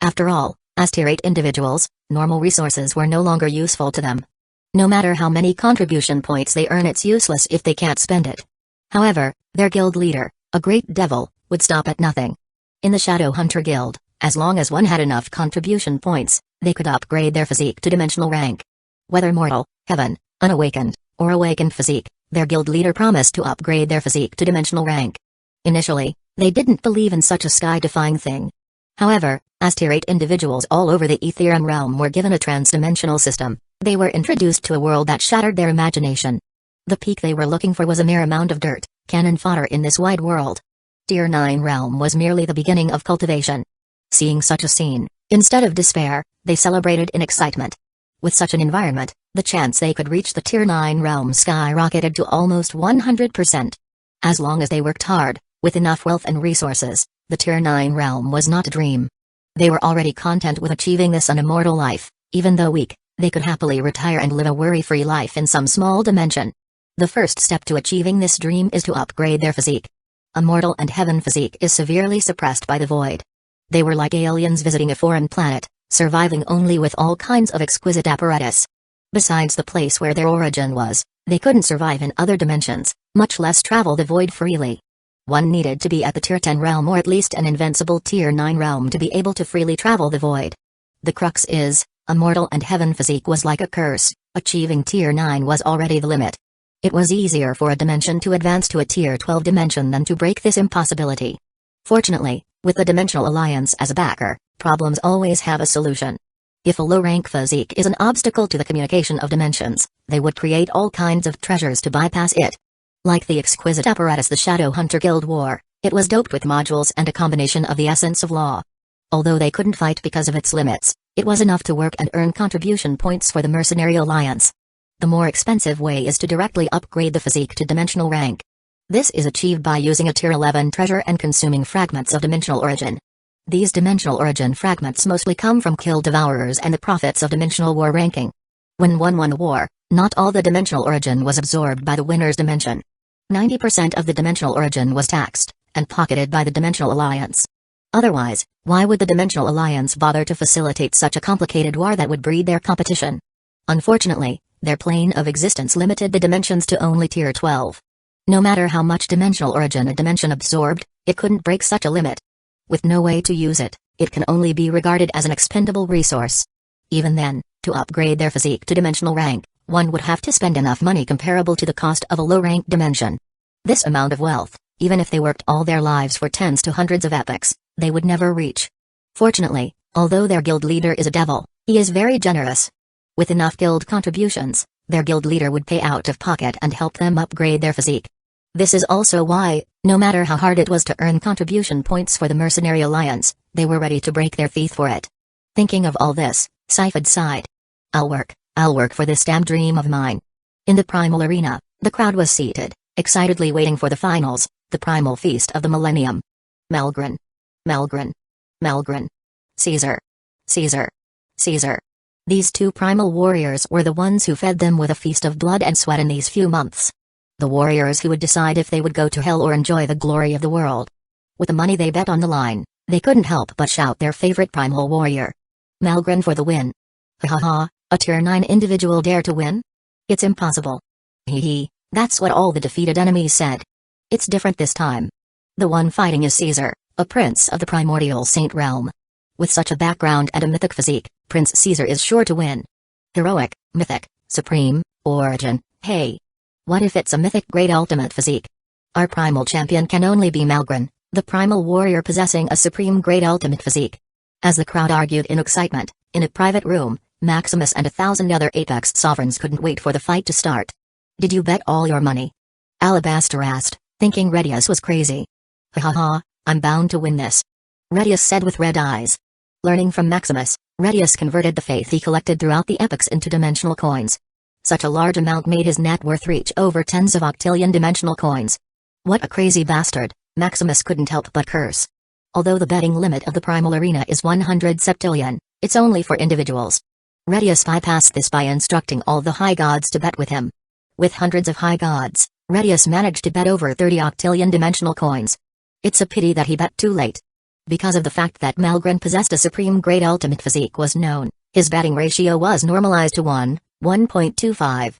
After all, as Tier 8 individuals, normal resources were no longer useful to them. No matter how many contribution points they earn, it's useless if they can't spend it. However, their guild leader, a great devil, would stop at nothing. In the Shadow Hunter Guild, as long as one had enough contribution points, they could upgrade their physique to dimensional rank. Whether mortal, heaven, unawakened, or awakened physique, their guild leader promised to upgrade their physique to dimensional rank. Initially, they didn't believe in such a sky-defying thing. However, as Tier 8 individuals all over the Ethereum realm were given a trans-dimensional system, they were introduced to a world that shattered their imagination. The peak they were looking for was a mere mound of dirt, cannon fodder in this wide world. Tier 9 realm was merely the beginning of cultivation. Seeing such a scene, instead of despair, they celebrated in excitement. With such an environment, the chance they could reach the Tier 9 realm skyrocketed to almost 100%. As long as they worked hard, with enough wealth and resources, the Tier 9 realm was not a dream. They were already content with achieving this an immortal life, even though weak, they could happily retire and live a worry-free life in some small dimension. The first step to achieving this dream is to upgrade their physique. A mortal and heaven physique is severely suppressed by the void. They were like aliens visiting a foreign planet, surviving only with all kinds of exquisite apparatus. Besides the place where their origin was, they couldn't survive in other dimensions, much less travel the void freely. One needed to be at the Tier 10 realm or at least an invincible Tier 9 realm to be able to freely travel the void. The crux is, a mortal and heaven physique was like a curse, achieving Tier 9 was already the limit. It was easier for a dimension to advance to a Tier 12 dimension than to break this impossibility. Fortunately, with the Dimensional Alliance as a backer, problems always have a solution. If a low-rank physique is an obstacle to the communication of dimensions, they would create all kinds of treasures to bypass it. Like the exquisite apparatus the Shadow Hunter Guild wore, It was doped with modules and a combination of the essence of law. Although they couldn't fight because of its limits, it was enough to work and earn contribution points for the Mercenary Alliance. The more expensive way is to directly upgrade the physique to dimensional rank. This is achieved by using a Tier 11 treasure and consuming fragments of dimensional origin. These dimensional origin fragments mostly come from kill devourers and the profits of dimensional war ranking. When one won a war, not all the dimensional origin was absorbed by the winner's dimension. 90% of the dimensional origin was taxed and pocketed by the Dimensional Alliance. Otherwise, why would the Dimensional Alliance bother to facilitate such a complicated war that would breed their competition? Unfortunately, their plane of existence limited the dimensions to only Tier 12. No matter how much dimensional origin a dimension absorbed, it couldn't break such a limit. With no way to use it, it can only be regarded as an expendable resource. Even then, to upgrade their physique to dimensional rank, one would have to spend enough money comparable to the cost of a low-rank dimension. This amount of wealth, even if they worked all their lives for tens to hundreds of epochs, they would never reach. Fortunately, although their guild leader is a devil, he is very generous. With enough guild contributions, their guild leader would pay out of pocket and help them upgrade their physique. This is also why, no matter how hard it was to earn contribution points for the Mercenary Alliance, they were ready to break their teeth for it. Thinking of all this, Sifad sighed. I'll work for this damn dream of mine. In the Primal Arena, the crowd was seated, excitedly waiting for the finals, the Primal Feast of the Millennium. Malgren. Malgren. Malgren. Caesar. Caesar. Caesar. These two primal warriors were the ones who fed them with a feast of blood and sweat in these few months. The warriors who would decide if they would go to hell or enjoy the glory of the world. With the money they bet on the line, they couldn't help but shout their favorite primal warrior. Malgren for the win. Ha ha ha, a Tier 9 individual dare to win? It's impossible. Hee hee, that's what all the defeated enemies said. It's different this time. The one fighting is Caesar, a prince of the primordial saint realm. With such a background and a mythic physique, Prince Caesar is sure to win. Heroic, mythic, supreme, origin, hey. What if it's a mythic great ultimate physique? Our primal champion can only be Malgren, the primal warrior possessing a supreme great ultimate physique. As the crowd argued in excitement, in a private room, Maximus and 1,000 other Apex sovereigns couldn't wait for the fight to start. Did you bet all your money? Alabaster asked, thinking Redius was crazy. Ha ha ha, I'm bound to win this. Redius said with red eyes. Learning from Maximus, Redius converted the faith he collected throughout the epochs into dimensional coins. Such a large amount made his net worth reach over tens of octillion dimensional coins. What a crazy bastard, Maximus couldn't help but curse. Although the betting limit of the Primal Arena is 100 septillion, it's only for individuals. Redius bypassed this by instructing all the high gods to bet with him. With hundreds of high gods, Redius managed to bet over 30 octillion dimensional coins. It's a pity that he bet too late. Because of the fact that Malgren possessed a supreme great ultimate physique was known, his betting ratio was normalized to 1.25.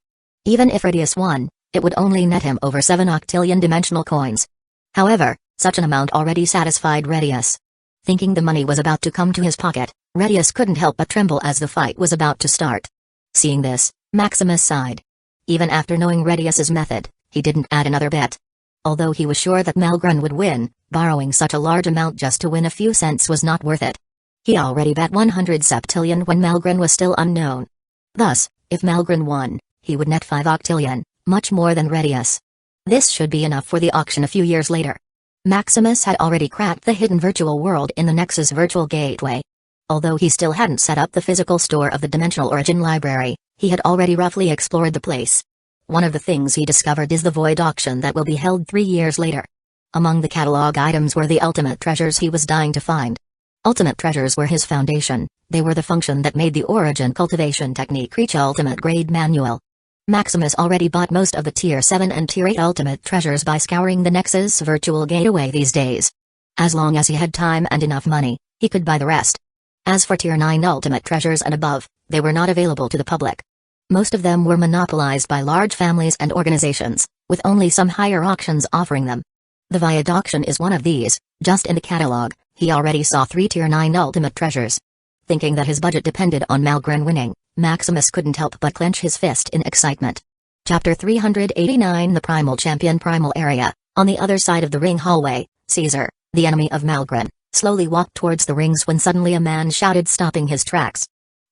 Even if Redius won, it would only net him over 7 octillion dimensional coins. However, such an amount already satisfied Redius. Thinking the money was about to come to his pocket, Redius couldn't help but tremble as the fight was about to start. Seeing this, Maximus sighed. Even after knowing Redius's method, he didn't add another bet. Although he was sure that Malgren would win, borrowing such a large amount just to win a few cents was not worth it. He already bet 100 septillion when Malgren was still unknown. Thus, if Malgren won, he would net 5 octillion, much more than Redius. This should be enough for the auction a few years later. Maximus had already cracked the hidden virtual world in the Nexus virtual gateway. Although he still hadn't set up the physical store of the Dimensional Origin Library, he had already roughly explored the place. One of the things he discovered is the Void Auction that will be held 3 years later. Among the catalog items were the ultimate treasures he was dying to find. Ultimate treasures were his foundation, they were the function that made the Origin cultivation technique reach ultimate grade manual. Maximus already bought most of the Tier 7 and Tier 8 ultimate treasures by scouring the Nexus virtual gateway these days. As long as he had time and enough money, he could buy the rest. As for Tier 9 ultimate treasures and above, they were not available to the public. Most of them were monopolized by large families and organizations, with only some higher auctions offering them. The Void Auction is one of these. Just in the catalog, he already saw 3 Tier 9 ultimate treasures. Thinking that his budget depended on Malgren winning, Maximus couldn't help but clench his fist in excitement. Chapter 389 The Primal Champion Primal Area. On the other side of the ring hallway, Caesar, the enemy of Malgren, slowly walked towards the rings when suddenly a man shouted, stopping his tracks.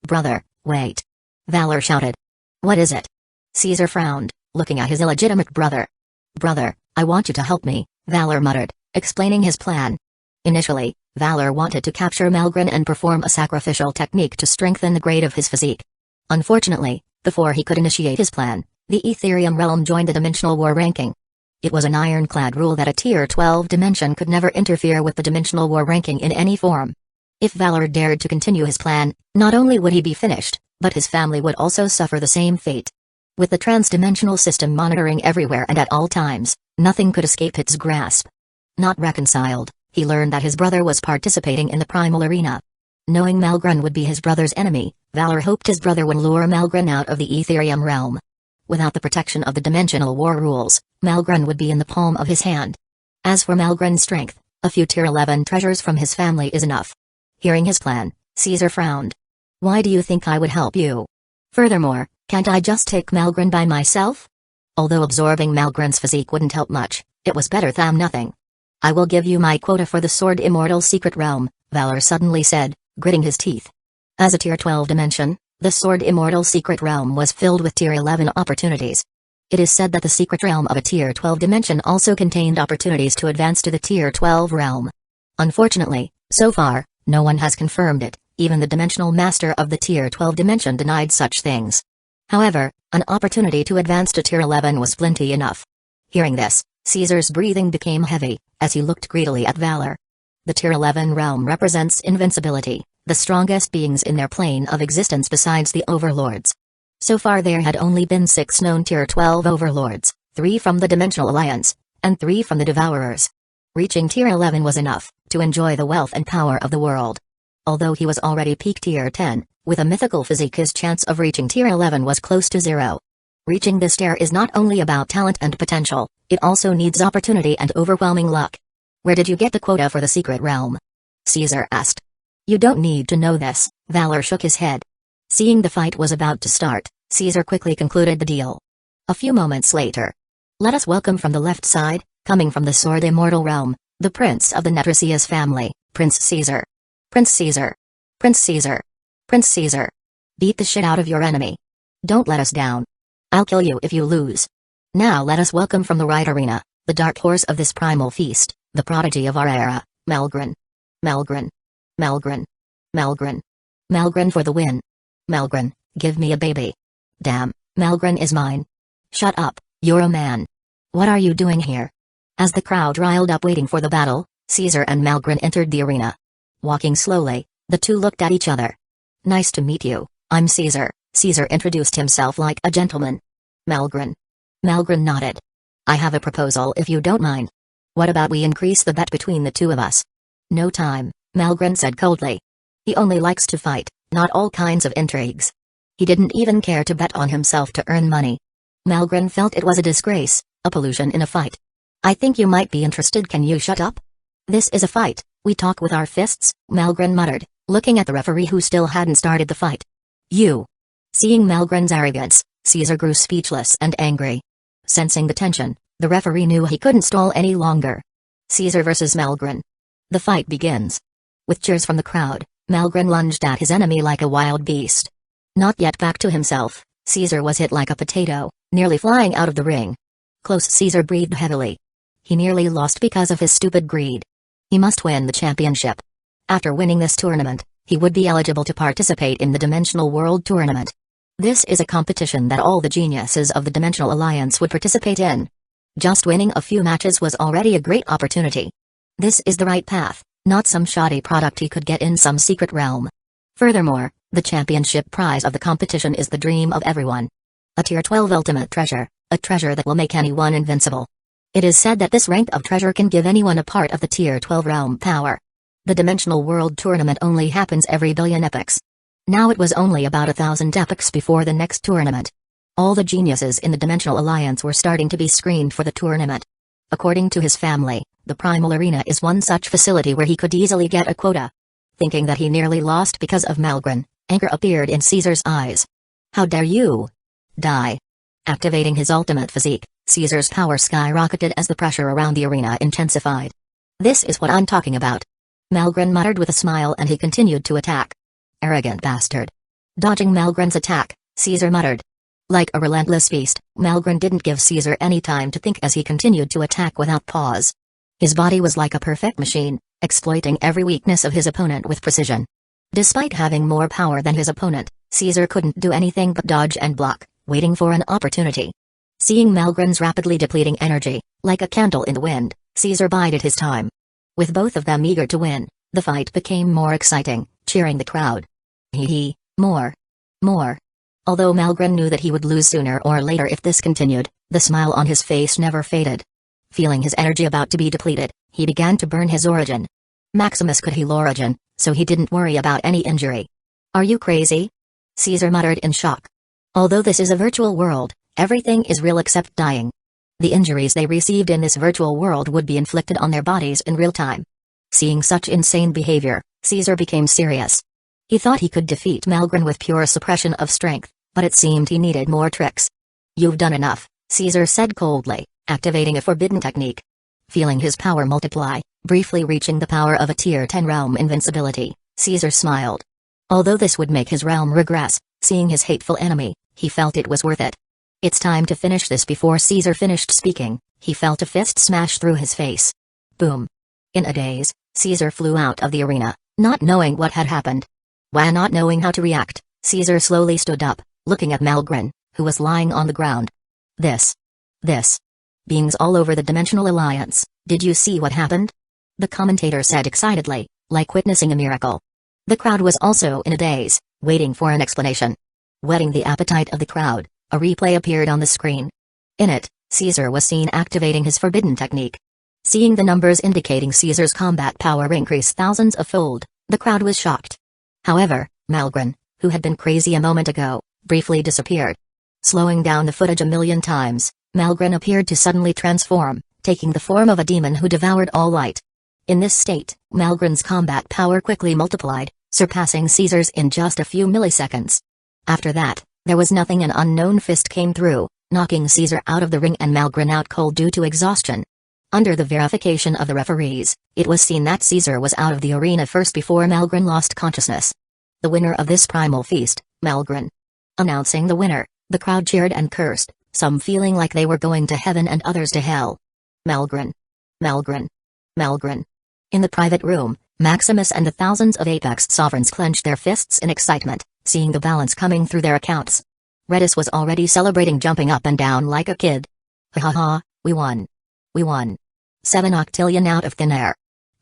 "Brother, wait!" Valor shouted. "What is it?" Caesar frowned, looking at his illegitimate brother. "Brother, I want you to help me," Valor muttered. explaining his plan. Initially, Valor wanted to capture Malgren and perform a sacrificial technique to strengthen the grade of his physique. Unfortunately, before he could initiate his plan, the Ethereum realm joined the dimensional war ranking. It was an ironclad rule that a Tier 12 dimension could never interfere with the dimensional war ranking in any form. If Valor dared to continue his plan, not only would he be finished, but his family would also suffer the same fate. With the trans-dimensional system monitoring everywhere and at all times, nothing could escape its grasp. Not reconciled, he learned that his brother was participating in the primal arena. Knowing Malgren would be his brother's enemy, Valor hoped his brother would lure Malgren out of the Ethereum realm. Without the protection of the dimensional war rules, Malgren would be in the palm of his hand. As for Malgren's strength, a few Tier 11 treasures from his family is enough. Hearing his plan, Caesar frowned. Why do you think I would help you? Furthermore, can't I just take Malgren by myself? Although absorbing Malgren's physique wouldn't help much, it was better than nothing. I will give you my quota for the Sword Immortal Secret Realm, Valor suddenly said, gritting his teeth. As a Tier 12 dimension, the Sword Immortal Secret Realm was filled with Tier 11 opportunities. It is said that the Secret Realm of a Tier 12 dimension also contained opportunities to advance to the Tier 12 realm. Unfortunately, so far, no one has confirmed it, even the Dimensional Master of the Tier 12 dimension denied such things. However, an opportunity to advance to Tier 11 was plenty enough. Hearing this, Caesar's breathing became heavy, as he looked greedily at Valor. The Tier 11 realm represents invincibility, the strongest beings in their plane of existence besides the overlords. So far there had only been 6 known Tier 12 overlords, 3 from the Dimensional Alliance, and 3 from the Devourers. Reaching Tier 11 was enough to enjoy the wealth and power of the world. Although he was already peak Tier 10, with a mythical physique his chance of reaching Tier 11 was close to 0. Reaching this tier is not only about talent and potential, it also needs opportunity and overwhelming luck. Where did you get the quota for the secret realm? Caesar asked. You don't need to know this, Valor shook his head. Seeing the fight was about to start, Caesar quickly concluded the deal. A few moments later. Let us welcome from the left side, coming from the Sword Immortal realm, the Prince of the Netricius family, Prince Caesar. Prince Caesar. Prince Caesar. Prince Caesar. Beat the shit out of your enemy. Don't let us down. I'll kill you if you lose. Now let us welcome from the right arena, the dark horse of this primal feast, the prodigy of our era, Malgren. Malgren. Malgren. Malgren. Malgren for the win. Malgren, give me a baby. Damn, Malgren is mine. Shut up, you're a man. What are you doing here? As the crowd riled up waiting for the battle, Caesar and Malgren entered the arena. Walking slowly, the two looked at each other. Nice to meet you, I'm Caesar. Caesar introduced himself like a gentleman. Malgren. Malgren nodded. I have a proposal if you don't mind. What about we increase the bet between the two of us? No time, Malgren said coldly. He only likes to fight, not all kinds of intrigues. He didn't even care to bet on himself to earn money. Malgren felt it was a disgrace, a pollution in a fight. I think you might be interested. Can you shut up? This is a fight, we talk with our fists, Malgren muttered, looking at the referee who still hadn't started the fight. You. Seeing Malgren's arrogance, Caesar grew speechless and angry. Sensing the tension, the referee knew he couldn't stall any longer. Caesar versus Malgren. The fight begins. With cheers from the crowd, Malgren lunged at his enemy like a wild beast. Not yet back to himself, Caesar was hit like a potato, nearly flying out of the ring. Close. Caesar breathed heavily. He nearly lost because of his stupid greed. He must win the championship. After winning this tournament, he would be eligible to participate in the Dimensional World Tournament. This is a competition that all the geniuses of the Dimensional Alliance would participate in. Just winning a few matches was already a great opportunity. This is the right path, not some shoddy product he could get in some secret realm. Furthermore, the championship prize of the competition is the dream of everyone. A Tier 12 ultimate treasure, a treasure that will make anyone invincible. It is said that this rank of treasure can give anyone a part of the Tier 12 realm power. The Dimensional World Tournament only happens every billion epochs. Now it was only about 1,000 epochs before the next tournament. All the geniuses in the Dimensional Alliance were starting to be screened for the tournament. According to his family, the Primal Arena is one such facility where he could easily get a quota. Thinking that he nearly lost because of Malgren, anger appeared in Caesar's eyes. How dare you? Die. Activating his ultimate physique, Caesar's power skyrocketed as the pressure around the arena intensified. This is what I'm talking about. Malgren muttered with a smile and he continued to attack. Arrogant bastard. Dodging Malgren's attack, Caesar muttered. Like a relentless beast, Malgren didn't give Caesar any time to think as he continued to attack without pause. His body was like a perfect machine, exploiting every weakness of his opponent with precision. Despite having more power than his opponent, Caesar couldn't do anything but dodge and block, waiting for an opportunity. Seeing Malgren's rapidly depleting energy, like a candle in the wind, Caesar bided his time. With both of them eager to win, the fight became more exciting, cheering the crowd. More. Although Malgren knew that he would lose sooner or later if this continued, the smile on his face never faded. Feeling his energy about to be depleted, he began to burn his origin. Maximus could heal origin, so he didn't worry about any injury. Are you crazy? Caesar muttered in shock. Although this is a virtual world, everything is real except dying. The injuries they received in this virtual world would be inflicted on their bodies in real time. Seeing such insane behavior, Caesar became serious. He thought he could defeat Malgren with pure suppression of strength, but it seemed he needed more tricks. You've done enough, Caesar said coldly, activating a forbidden technique. Feeling his power multiply, briefly reaching the power of a Tier 10 realm invincibility, Caesar smiled. Although this would make his realm regress, seeing his hateful enemy, he felt it was worth it. It's time to finish this. Before Caesar finished speaking, he felt a fist smash through his face. Boom. In a daze, Caesar flew out of the arena, not knowing what had happened. While not knowing how to react, Caesar slowly stood up, looking at Malgren, who was lying on the ground. This. Beings all over the Dimensional Alliance, did you see what happened? The commentator said excitedly, like witnessing a miracle. The crowd was also in a daze, waiting for an explanation. Whetting the appetite of the crowd, a replay appeared on the screen. In it, Caesar was seen activating his forbidden technique. Seeing the numbers indicating Caesar's combat power increase thousands of fold, the crowd was shocked. However, Malgren, who had been crazy a moment ago, briefly disappeared. Slowing down the footage a million times, Malgren appeared to suddenly transform, taking the form of a demon who devoured all light. In this state, Malgren's combat power quickly multiplied, surpassing Caesar's in just a few milliseconds. After that, there was nothing. An unknown fist came through, knocking Caesar out of the ring and Malgren out cold due to exhaustion. Under the verification of the referees, it was seen that Caesar was out of the arena first before Malgren lost consciousness. The winner of this primal feast, Malgren. Announcing the winner, the crowd cheered and cursed, some feeling like they were going to heaven and others to hell. Malgren. In the private room, Maximus and the thousands of Apex sovereigns clenched their fists in excitement, seeing the balance coming through their accounts. Redis was already celebrating, jumping up and down like a kid. Ha, we won. 7 octillion out of thin air.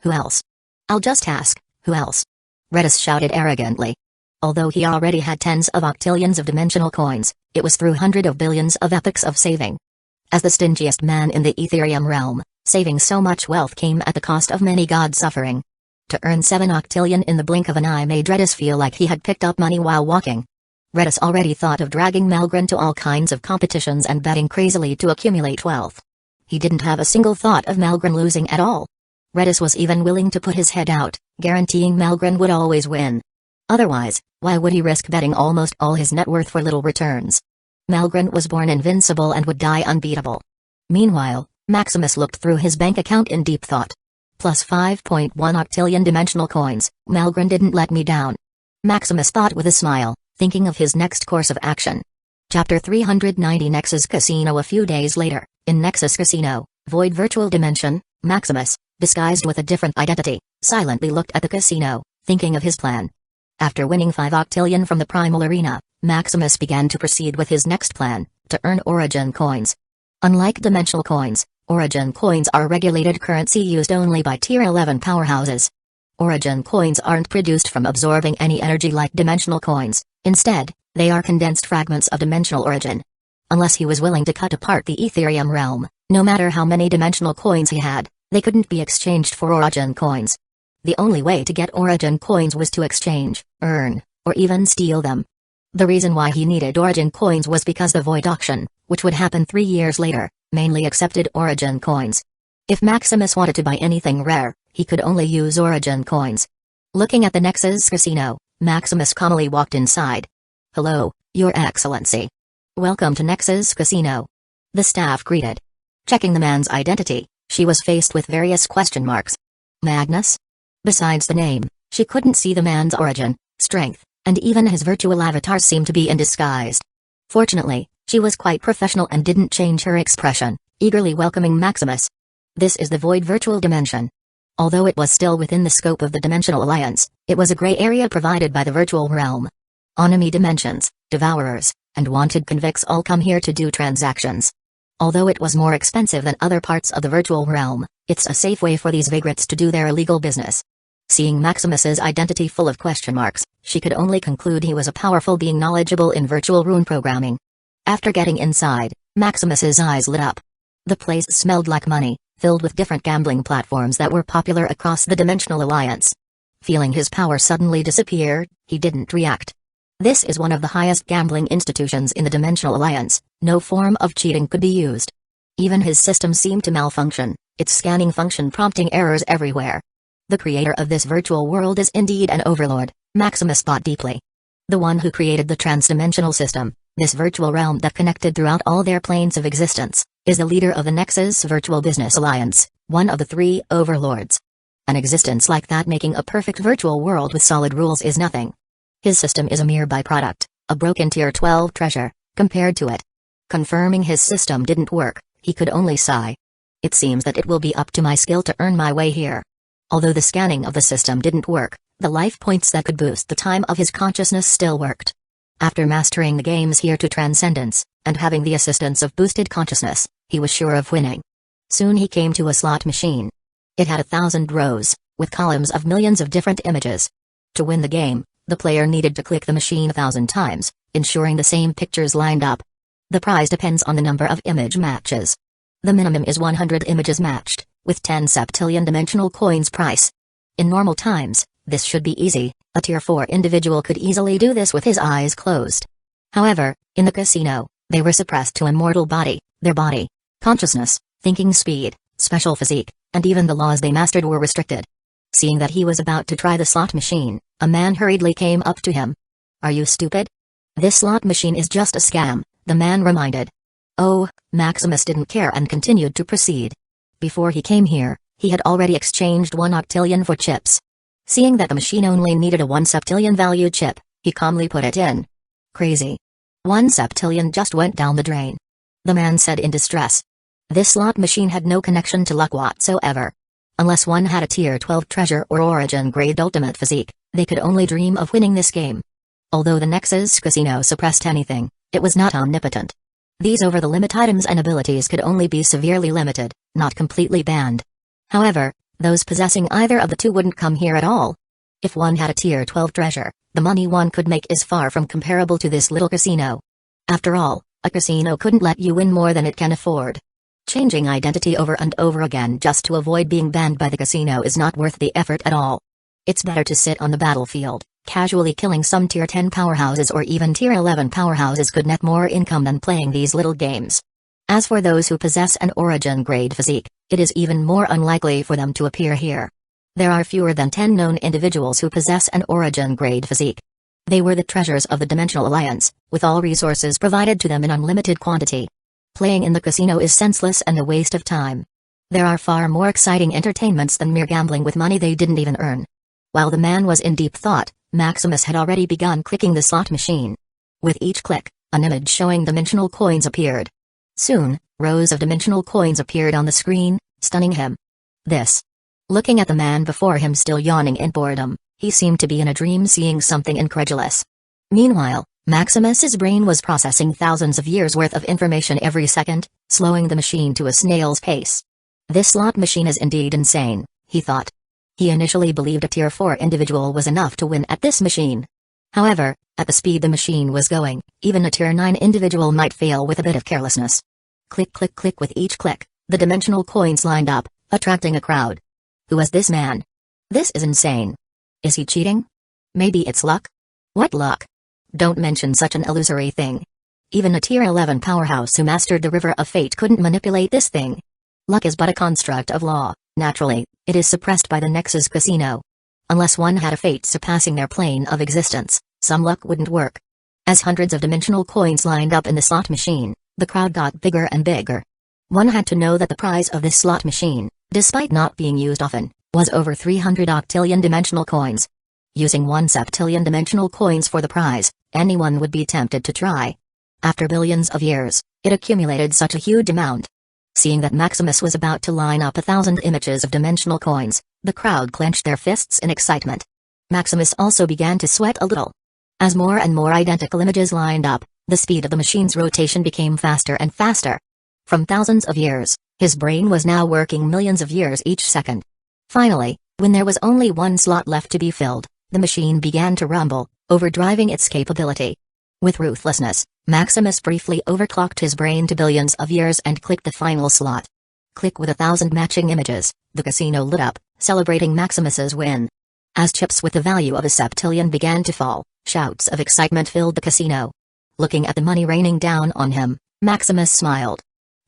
Who else? I'll just ask, who else? Redis shouted arrogantly. Although he already had tens of octillions of dimensional coins, it was through hundreds of billions of epochs of saving. As the stingiest man in the Ethereum realm, saving so much wealth came at the cost of many gods suffering. To earn 7 octillion in the blink of an eye made Redis feel like he had picked up money while walking. Redis already thought of dragging Malgren to all kinds of competitions and betting crazily to accumulate wealth. He didn't have a single thought of Malgren losing at all. Redis was even willing to put his head out, guaranteeing Malgren would always win. Otherwise, why would he risk betting almost all his net worth for little returns? Malgren was born invincible and would die unbeatable. Meanwhile, Maximus looked through his bank account in deep thought. Plus 5.1 octillion dimensional coins, Malgren didn't let me down. Maximus thought with a smile, thinking of his next course of action. Chapter 390 Nexus Casino. A few days later, in Nexus Casino, Void Virtual Dimension, Maximus, disguised with a different identity, silently looked at the casino, thinking of his plan. After winning 5 octillion from the Primal Arena, Maximus began to proceed with his next plan, to earn Origin coins. Unlike dimensional coins, Origin coins are regulated currency used only by Tier 11 powerhouses. Origin coins aren't produced from absorbing any energy like dimensional coins, instead, they are condensed fragments of dimensional origin. Unless he was willing to cut apart the Ethereum realm, no matter how many dimensional coins he had, they couldn't be exchanged for Origin coins. The only way to get Origin coins was to exchange, earn, or even steal them. The reason why he needed Origin coins was because the Void Auction, which would happen 3 years later, mainly accepted Origin coins. If Maximus wanted to buy anything rare, he could only use Origin coins. Looking at the Nexus Casino, Maximus calmly walked inside. "Hello, Your Excellency. Welcome to Nexus Casino." The staff greeted. Checking the man's identity, she was faced with various question marks. Magnus? Besides the name, she couldn't see the man's origin, strength, and even his virtual avatar seemed to be in disguise. Fortunately, she was quite professional and didn't change her expression, eagerly welcoming Maximus. This is the Void Virtual Dimension. Although it was still within the scope of the Dimensional Alliance, it was a gray area provided by the virtual realm. Enemy dimensions, devourers, and wanted convicts all come here to do transactions. Although it was more expensive than other parts of the virtual realm, it's a safe way for these vagrants to do their illegal business. Seeing Maximus's identity full of question marks, she could only conclude he was a powerful being knowledgeable in virtual rune programming. After getting inside, Maximus's eyes lit up. The place smelled like money, filled with different gambling platforms that were popular across the Dimensional Alliance. Feeling his power suddenly disappear, he didn't react. This is one of the highest gambling institutions in the Dimensional Alliance, no form of cheating could be used. Even his system seemed to malfunction, its scanning function prompting errors everywhere. The creator of this virtual world is indeed an overlord, Maximus thought deeply. The one who created the transdimensional system, this virtual realm that connected throughout all their planes of existence, is the leader of the Nexus Virtual Business Alliance, one of the 3 overlords. An existence like that making a perfect virtual world with solid rules is nothing. His system is a mere byproduct, a broken Tier 12 treasure, compared to it. Confirming his system didn't work, he could only sigh. It seems that it will be up to my skill to earn my way here. Although the scanning of the system didn't work, the life points that could boost the time of his consciousness still worked. After mastering the games here to transcendence, and having the assistance of boosted consciousness, he was sure of winning. Soon he came to a slot machine. It had 1,000 rows, with columns of millions of different images. To win the game, the player needed to click the machine 1,000 times, ensuring the same pictures lined up. The prize depends on the number of image matches. The minimum is 100 images matched, with 10 septillion dimensional coins price. In normal times, this should be easy, a Tier 4 individual could easily do this with his eyes closed. However, in the casino, they were suppressed to a mortal body, their body, consciousness, thinking speed, special physique, and even the laws they mastered were restricted. Seeing that he was about to try the slot machine, a man hurriedly came up to him. "Are you stupid? This slot machine is just a scam," the man reminded. Oh, Maximus didn't care and continued to proceed. Before he came here, he had already exchanged 1 octillion for chips. Seeing that the machine only needed a 1 septillion value chip, he calmly put it in. Crazy. 1 septillion just went down the drain. The man said in distress. This slot machine had no connection to luck whatsoever. Unless one had a Tier 12 treasure or origin grade ultimate physique, they could only dream of winning this game. Although the Nexus Casino suppressed anything, it was not omnipotent. These over-the-limit items and abilities could only be severely limited, not completely banned. However, those possessing either of the two wouldn't come here at all. If one had a Tier 12 treasure, the money one could make is far from comparable to this little casino. After all, a casino couldn't let you win more than it can afford. Changing identity over and over again just to avoid being banned by the casino is not worth the effort at all. It's better to sit on the battlefield, casually killing some Tier 10 powerhouses or even Tier 11 powerhouses could net more income than playing these little games. As for those who possess an origin grade physique, it is even more unlikely for them to appear here. There are fewer than 10 known individuals who possess an origin grade physique. They were the treasures of the Dimensional Alliance, with all resources provided to them in unlimited quantity. Playing in the casino is senseless and a waste of time. There are far more exciting entertainments than mere gambling with money they didn't even earn. While the man was in deep thought, Maximus had already begun clicking the slot machine. With each click, an image showing dimensional coins appeared. Soon, rows of dimensional coins appeared on the screen, stunning him. Looking at the man before him still yawning in boredom, he seemed to be in a dream seeing something incredulous. Meanwhile, Maximus's brain was processing thousands of years' worth of information every second, slowing the machine to a snail's pace. This slot machine is indeed insane, he thought. He initially believed a Tier 4 individual was enough to win at this machine. However, at the speed the machine was going, even a Tier 9 individual might fail with a bit of carelessness. Click click click with each click, the dimensional coins lined up, attracting a crowd. Who is this man? This is insane. Is he cheating? Maybe it's luck? What luck? Don't mention such an illusory thing. Even a Tier 11 powerhouse who mastered the River of Fate couldn't manipulate this thing. Luck is but a construct of law, naturally, it is suppressed by the Nexus Casino. Unless one had a fate surpassing their plane of existence, some luck wouldn't work. As hundreds of dimensional coins lined up in the slot machine, the crowd got bigger and bigger. One had to know that the prize of this slot machine, despite not being used often, was over 300 octillion dimensional coins. Using 1 septillion dimensional coins for the prize, anyone would be tempted to try. After billions of years, it accumulated such a huge amount. Seeing that Maximus was about to line up 1,000 images of dimensional coins, the crowd clenched their fists in excitement. Maximus also began to sweat a little. As more and more identical images lined up, the speed of the machine's rotation became faster and faster. From thousands of years, his brain was now working millions of years each second. Finally, when there was only one slot left to be filled, the machine began to rumble, overdriving its capability. With ruthlessness, Maximus briefly overclocked his brain to billions of years and clicked the final slot. Click with 1,000 matching images, the casino lit up, celebrating Maximus's win. As chips with the value of a septillion began to fall, shouts of excitement filled the casino. Looking at the money raining down on him, Maximus smiled.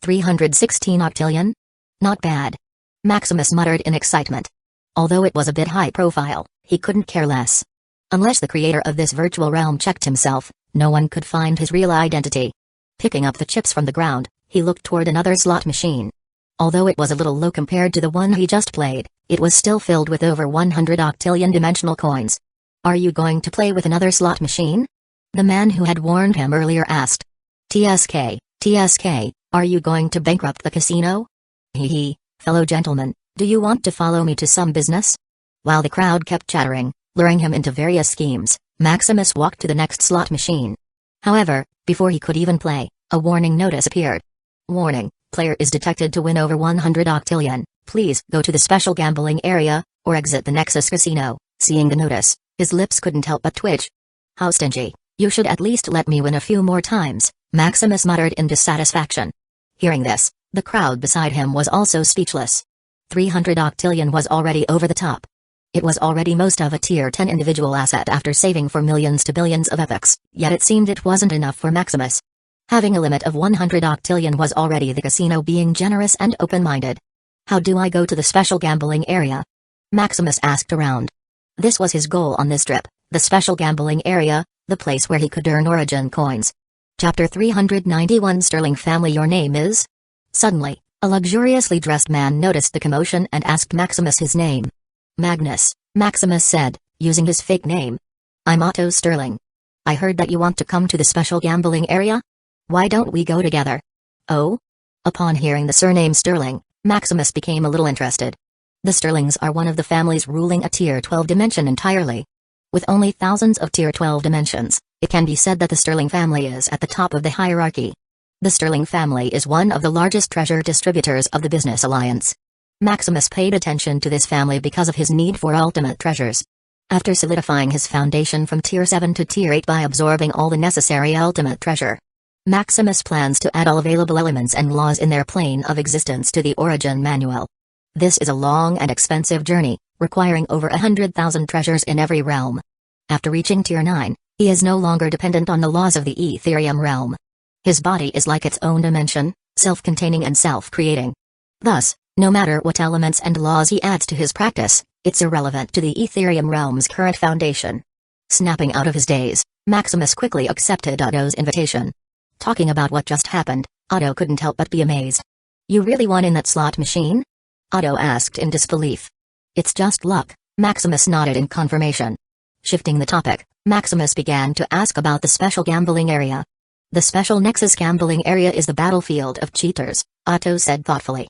316 octillion? Not bad. Maximus muttered in excitement. Although it was a bit high profile, he couldn't care less. Unless the creator of this virtual realm checked himself, no one could find his real identity. Picking up the chips from the ground, he looked toward another slot machine. Although it was a little low compared to the one he just played, it was still filled with over 100 octillion dimensional coins. Are you going to play with another slot machine? The man who had warned him earlier asked. TSK, are you going to bankrupt the casino? Hee, fellow gentlemen, do you want to follow me to some business? While the crowd kept chattering, luring him into various schemes, Maximus walked to the next slot machine. However, before he could even play, a warning notice appeared. Warning, player is detected to win over 100 octillion, please go to the special gambling area, or exit the Nexus Casino. Seeing the notice, his lips couldn't help but twitch. How stingy, you should at least let me win a few more times, Maximus muttered in dissatisfaction. Hearing this, the crowd beside him was also speechless. 300 octillion was already over the top. It was already most of a tier 10 individual asset after saving for millions to billions of epochs, yet it seemed it wasn't enough for Maximus. Having a limit of 100 octillion was already the casino being generous and open-minded. How do I go to the special gambling area? Maximus asked around. This was his goal on this trip, the special gambling area, the place where he could earn origin coins. Chapter 391 Sterling family, your name is? Suddenly, a luxuriously dressed man noticed the commotion and asked Maximus his name. Magnus, Maximus said, using his fake name. I'm Otto Sterling. I heard that you want to come to the special gambling area? Why don't we go together? Oh? Upon hearing the surname Sterling, Maximus became a little interested. The Sterlings are one of the families ruling a tier 12 dimension entirely. With only thousands of tier 12 dimensions, it can be said that the Sterling family is at the top of the hierarchy. The Sterling family is one of the largest treasure distributors of the Business Alliance. Maximus paid attention to this family because of his need for ultimate treasures. After solidifying his foundation from tier 7 to tier 8 by absorbing all the necessary ultimate treasure, Maximus plans to add all available elements and laws in their plane of existence to the Origin Manual. This is a long and expensive journey, requiring over 100,000 treasures in every realm. After reaching tier 9, he is no longer dependent on the laws of the Ethereum realm. His body is like its own dimension, self-containing and self-creating. Thus, no matter what elements and laws he adds to his practice, it's irrelevant to the Ethereum realm's current foundation. Snapping out of his daze, Maximus quickly accepted Otto's invitation. Talking about what just happened, Otto couldn't help but be amazed. You really won in that slot machine? Otto asked in disbelief. It's just luck, Maximus nodded in confirmation. Shifting the topic, Maximus began to ask about the special gambling area. The special Nexus gambling area is the battlefield of cheaters, Otto said thoughtfully.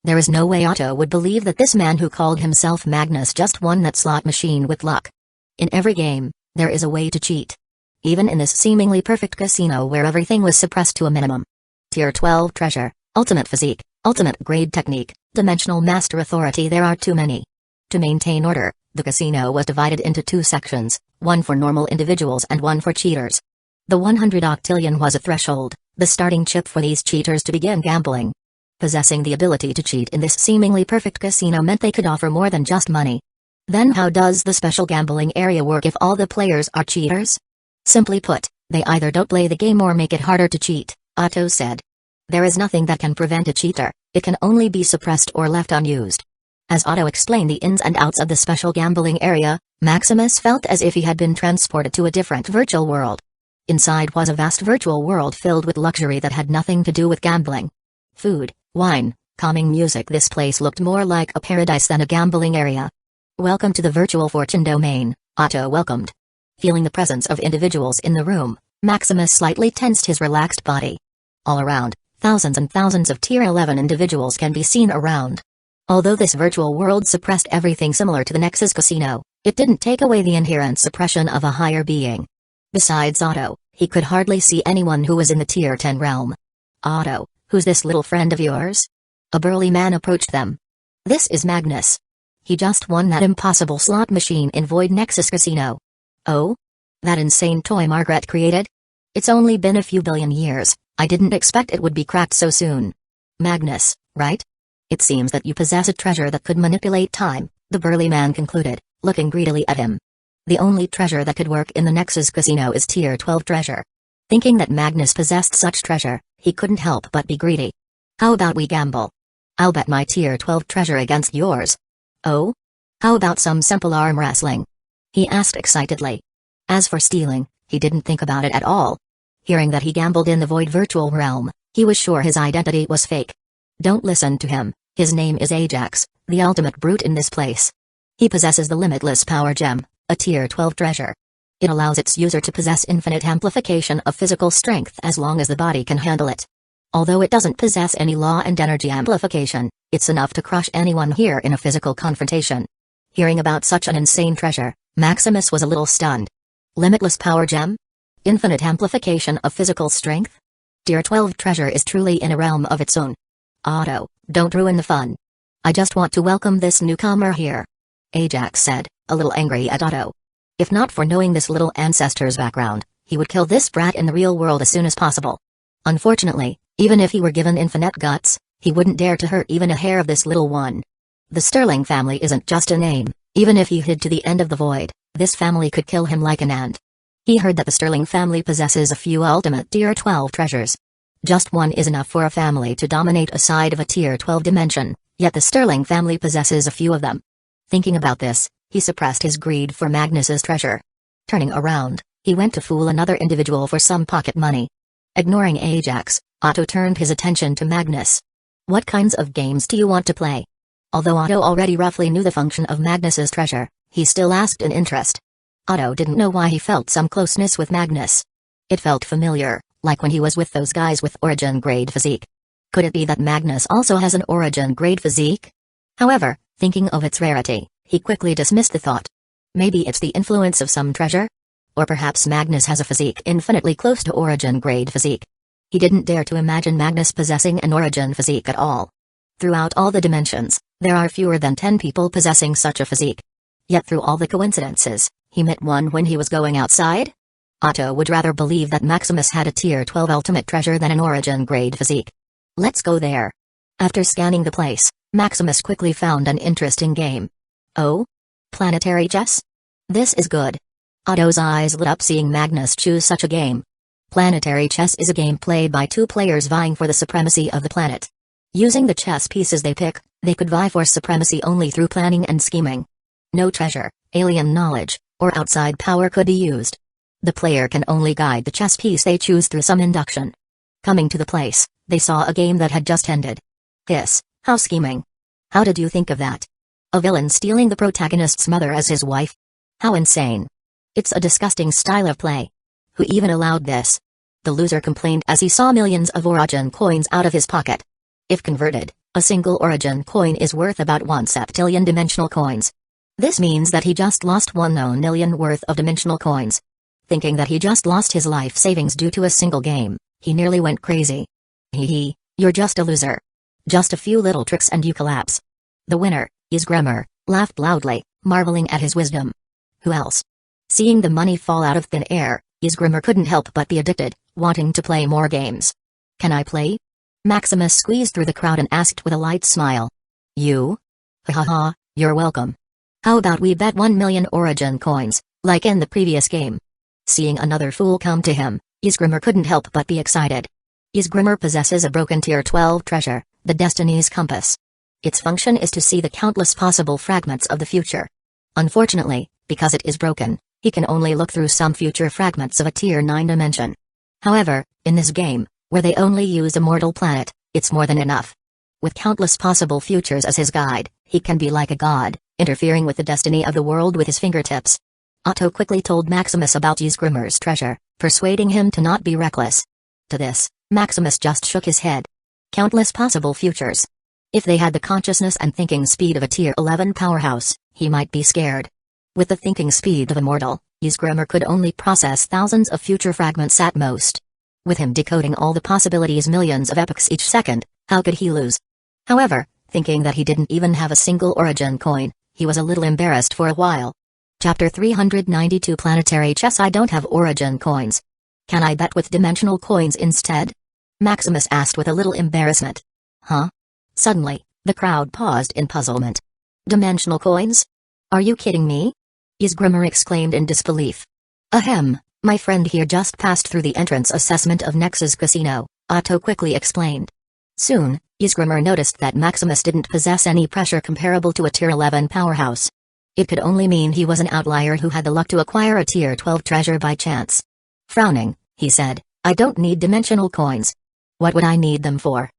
There is no way Otto would believe that this man who called himself Magnus just won that slot machine with luck. In every game, there is a way to cheat. Even in this seemingly perfect casino where everything was suppressed to a minimum. Tier 12 treasure, ultimate physique, ultimate grade technique, dimensional master authority, there are too many. To maintain order, the casino was divided into two sections, one for normal individuals and one for cheaters. The 100 octillion was a threshold, the starting chip for these cheaters to begin gambling. Possessing the ability to cheat in this seemingly perfect casino meant they could offer more than just money. Then how does the special gambling area work if all the players are cheaters? Simply put, they either don't play the game or make it harder to cheat, Otto said. There is nothing that can prevent a cheater, it can only be suppressed or left unused. As Otto explained the ins and outs of the special gambling area, Maximus felt as if he had been transported to a different virtual world. Inside was a vast virtual world filled with luxury that had nothing to do with gambling. Food, wine, calming music, this place looked more like a paradise than a gambling area. Welcome to the virtual fortune domain, Otto welcomed. Feeling the presence of individuals in the room, Maximus slightly tensed his relaxed body. All around, Thousands and thousands of Tier 11 individuals can be seen around. Although this virtual world suppressed everything similar to the Nexus Casino, it didn't take away the inherent suppression of a higher being. Besides Otto, he could hardly see anyone who was in the Tier 10 realm. Otto, who's this little friend of yours? A burly man approached them. This is Magnus. He just won that impossible slot machine in Void Nexus Casino. Oh? That insane toy Margaret created? It's only been a few billion years, I didn't expect it would be cracked so soon. Magnus, right? It seems that you possess a treasure that could manipulate time, the burly man concluded, looking greedily at him. The only treasure that could work in the Nexus Casino is Tier 12 treasure. Thinking that Magnus possessed such treasure, he couldn't help but be greedy. How about we gamble? I'll bet my Tier 12 treasure against yours. Oh? How about some simple arm wrestling? He asked excitedly. As for stealing, he didn't think about it at all. Hearing that he gambled in the Void virtual realm, he was sure his identity was fake. Don't listen to him, his name is Ajax, the ultimate brute in this place. He possesses the Limitless Power Gem, a Tier 12 treasure. It allows its user to possess infinite amplification of physical strength as long as the body can handle it. Although it doesn't possess any law and energy amplification, it's enough to crush anyone here in a physical confrontation. Hearing about such an insane treasure, Maximus was a little stunned. Limitless Power Gem? Infinite amplification of physical strength? Tier 12 treasure is truly in a realm of its own. Otto, don't ruin the fun. I just want to welcome this newcomer here. Ajax said, a little angry at Otto. If not for knowing this little ancestor's background, he would kill this brat in the real world as soon as possible. Unfortunately, even if he were given infinite guts, he wouldn't dare to hurt even a hair of this little one. The Sterling family isn't just a name, even if he hid to the end of the void, this family could kill him like an ant. He heard that the Sterling family possesses a few ultimate Tier 12 treasures. Just one is enough for a family to dominate a side of a Tier 12 dimension, yet the Sterling family possesses a few of them. Thinking about this, he suppressed his greed for Magnus's treasure. Turning around, he went to fool another individual for some pocket money. Ignoring Ajax, Otto turned his attention to Magnus. What kinds of games do you want to play? Although Otto already roughly knew the function of Magnus's treasure, he still asked in interest. Otto didn't know why he felt some closeness with Magnus. It felt familiar, like when he was with those guys with origin grade physique. Could it be that Magnus also has an origin grade physique? However, thinking of its rarity, he quickly dismissed the thought. Maybe it's the influence of some treasure? Or perhaps Magnus has a physique infinitely close to origin grade physique. He didn't dare to imagine Magnus possessing an origin physique at all. Throughout all the dimensions, there are fewer than 10 people possessing such a physique. Yet through all the coincidences, he met one when he was going outside? Otto would rather believe that Maximus had a Tier 12 ultimate treasure than an origin grade physique. Let's go there. After scanning the place, Maximus quickly found an interesting game. Oh? Planetary chess? This is good. Otto's eyes lit up seeing Magnus choose such a game. Planetary chess is a game played by two players vying for the supremacy of the planet. Using the chess pieces they pick, they could vie for supremacy only through planning and scheming. No treasure, alien knowledge, or outside power could be used. The player can only guide the chess piece they choose through some induction. Coming to the place, they saw a game that had just ended. Hiss, how scheming. How did you think of that? A villain stealing the protagonist's mother as his wife? How insane. It's a disgusting style of play. Who even allowed this? The loser complained as he saw millions of origin coins out of his pocket. If converted, a single origin coin is worth about 1 septillion dimensional coins. This means that he just lost 1 known million worth of dimensional coins. Thinking that he just lost his life savings due to a single game, he nearly went crazy. Hee, you're just a loser. Just a few little tricks and you collapse. The winner, Ysgrimmer, laughed loudly, marveling at his wisdom. Who else? Seeing the money fall out of thin air, Ysgrimmer couldn't help but be addicted, wanting to play more games. Can I play? Maximus squeezed through the crowd and asked with a light smile. You? Ha ha, you're welcome. How about we bet 1 million origin coins, like in the previous game? Seeing another fool come to him, Ysgrimmer couldn't help but be excited. Ysgrimmer possesses a broken Tier 12 treasure, the Destiny's Compass. Its function is to see the countless possible fragments of the future. Unfortunately, because it is broken, he can only look through some future fragments of a Tier 9 dimension. However, in this game, where they only use a mortal planet, it's more than enough. With countless possible futures as his guide, he can be like a god, interfering with the destiny of the world with his fingertips. Otto quickly told Maximus about Ysgrimmer's treasure, persuading him to not be reckless. To this, Maximus just shook his head. Countless possible futures. If they had the consciousness and thinking speed of a Tier 11 powerhouse, he might be scared. With the thinking speed of a mortal, Ysgrimmar could only process thousands of future fragments at most. With him decoding all the possibilities millions of epochs each second, how could he lose? However, thinking that he didn't even have a single origin coin, he was a little embarrassed for a while. Chapter 392 Planetary Chess. I don't have origin coins. Can I bet with dimensional coins instead? Maximus asked with a little embarrassment. Huh? Suddenly, the crowd paused in puzzlement. Dimensional coins? Are you kidding me? Ysgrimmar exclaimed in disbelief. Ahem, my friend here just passed through the entrance assessment of Nexus Casino, Otto quickly explained. Soon, Ysgrimmar noticed that Maximus didn't possess any pressure comparable to a Tier 11 powerhouse. It could only mean he was an outlier who had the luck to acquire a Tier 12 treasure by chance. Frowning, he said, I don't need dimensional coins. What would I need them for?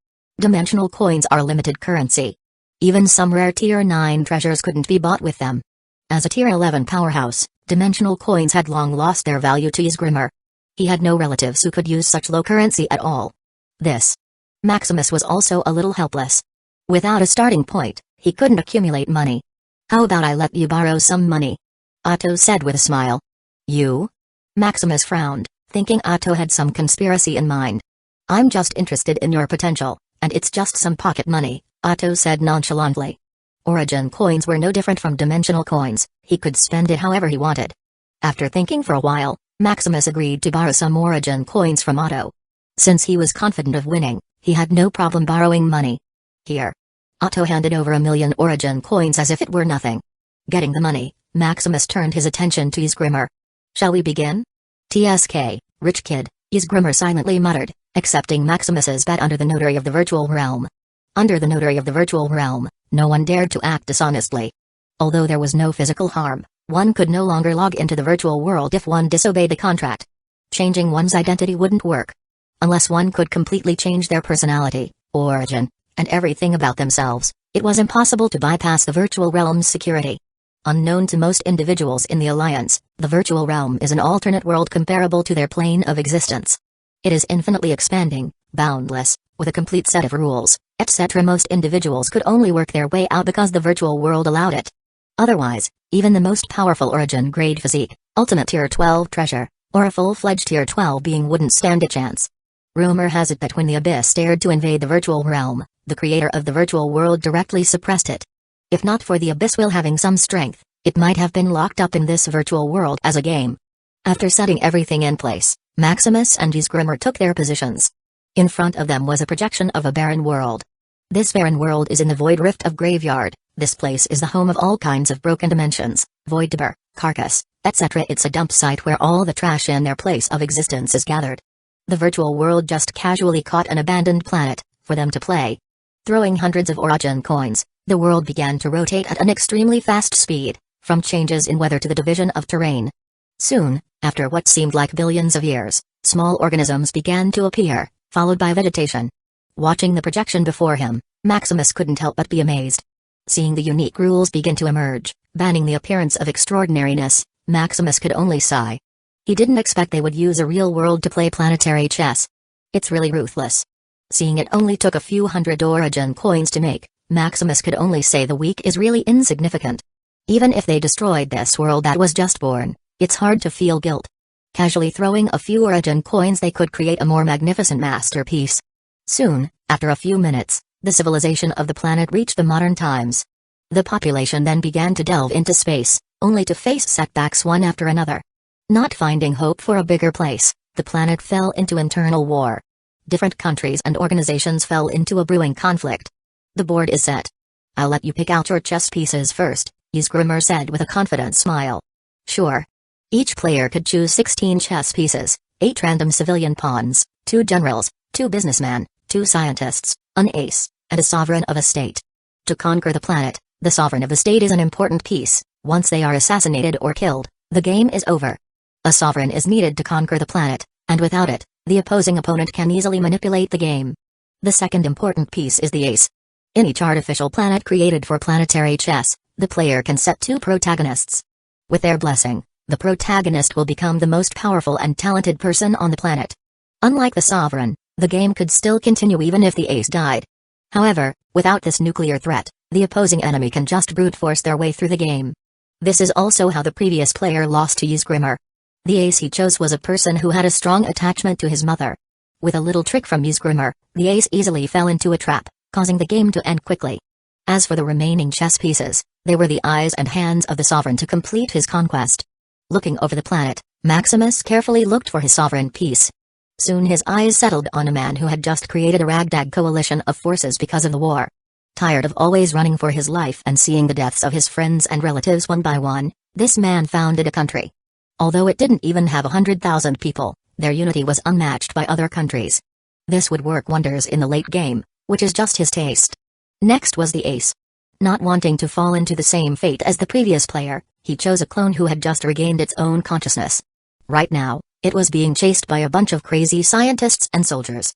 Dimensional coins are limited currency. Even some rare Tier 9 treasures couldn't be bought with them. As a Tier 11 powerhouse, dimensional coins had long lost their value to Ysgrimmar. He had no relatives who could use such low currency at all. Maximus was also a little helpless. Without a starting point, he couldn't accumulate money. How about I let you borrow some money? Otto said with a smile. You? Maximus frowned, thinking Otto had some conspiracy in mind. I'm just interested in your potential, and it's just some pocket money, Otto said nonchalantly. Origin coins were no different from dimensional coins, he could spend it however he wanted. After thinking for a while, Maximus agreed to borrow some origin coins from Otto. Since he was confident of winning, he had no problem borrowing money. Here. Otto handed over 1,000,000 origin coins as if it were nothing. Getting the money, Maximus turned his attention to Ysgrimmar. Shall we begin? TSK, rich kid, Ysgrimmar silently muttered, accepting Maximus's bet under the notary of the virtual realm. Under the notary of the virtual realm, no one dared to act dishonestly. Although there was no physical harm, one could no longer log into the virtual world if one disobeyed the contract. Changing one's identity wouldn't work. Unless one could completely change their personality, origin, and everything about themselves, it was impossible to bypass the virtual realm's security. Unknown to most individuals in the Alliance, the virtual realm is an alternate world comparable to their plane of existence. It is infinitely expanding, boundless, with a complete set of rules, etc. Most individuals could only work their way out because the virtual world allowed it. Otherwise, even the most powerful origin grade physique, ultimate Tier 12 treasure, or a full-fledged Tier 12 being wouldn't stand a chance. Rumor has it that when the Abyss dared to invade the virtual realm, the creator of the virtual world directly suppressed it. If not for the Abyss will having some strength, it might have been locked up in this virtual world as a game. After setting everything in place, Maximus and Ysgrimmar took their positions. In front of them was a projection of a barren world. This barren world is in the void rift of Graveyard. This place is the home of all kinds of broken dimensions, void debris, carcass, etc. It's a dump site where all the trash in their place of existence is gathered. The virtual world just casually caught an abandoned planet, for them to play. Throwing hundreds of origin coins, the world began to rotate at an extremely fast speed, from changes in weather to the division of terrain. Soon, after what seemed like billions of years, small organisms began to appear, followed by vegetation. Watching the projection before him, Maximus couldn't help but be amazed. Seeing the unique rules begin to emerge, banning the appearance of extraordinariness, Maximus could only sigh. He didn't expect they would use a real world to play planetary chess. It's really ruthless. Seeing it only took a few hundred origin coins to make, Maximus could only say the weak is really insignificant. Even if they destroyed this world that was just born, it's hard to feel guilt. Casually throwing a few origin coins, they could create a more magnificent masterpiece. Soon, after a few minutes, the civilization of the planet reached the modern times. The population then began to delve into space, only to face setbacks one after another. Not finding hope for a bigger place, the planet fell into internal war. Different countries and organizations fell into a brewing conflict. The board is set. I'll let you pick out your chess pieces first, Ysgrimmar said with a confident smile. Sure. Each player could choose 16 chess pieces, 8 random civilian pawns, 2 generals, 2 businessmen, 2 scientists, an ace, and a sovereign of a state. To conquer the planet, the sovereign of the state is an important piece. Once they are assassinated or killed, the game is over. A sovereign is needed to conquer the planet, and without it, the opposing opponent can easily manipulate the game. The second important piece is the ace. In each artificial planet created for planetary chess, the player can set 2 protagonists. With their blessing, the protagonist will become the most powerful and talented person on the planet. Unlike the sovereign, The game could still continue even if the ace died. However, without this nuclear threat, the opposing enemy can just brute force their way through the game. This is also how the previous player lost to Kusagakure. The ace he chose was a person who had a strong attachment to his mother. With a little trick from Kusagakure, the ace easily fell into a trap, causing the game to end quickly. As for the remaining chess pieces, they were the eyes and hands of the sovereign to complete his conquest. Looking over the planet, Maximus carefully looked for his sovereign piece. Soon his eyes settled on a man who had just created a ragtag coalition of forces because of the war. Tired of always running for his life and seeing the deaths of his friends and relatives one by one, this man founded a country. Although it didn't even have 100,000 people, their unity was unmatched by other countries. This would work wonders in the late game, which is just his taste. Next was the ace. Not wanting to fall into the same fate as the previous player, he chose a clone who had just regained its own consciousness. Right now, it was being chased by a bunch of crazy scientists and soldiers.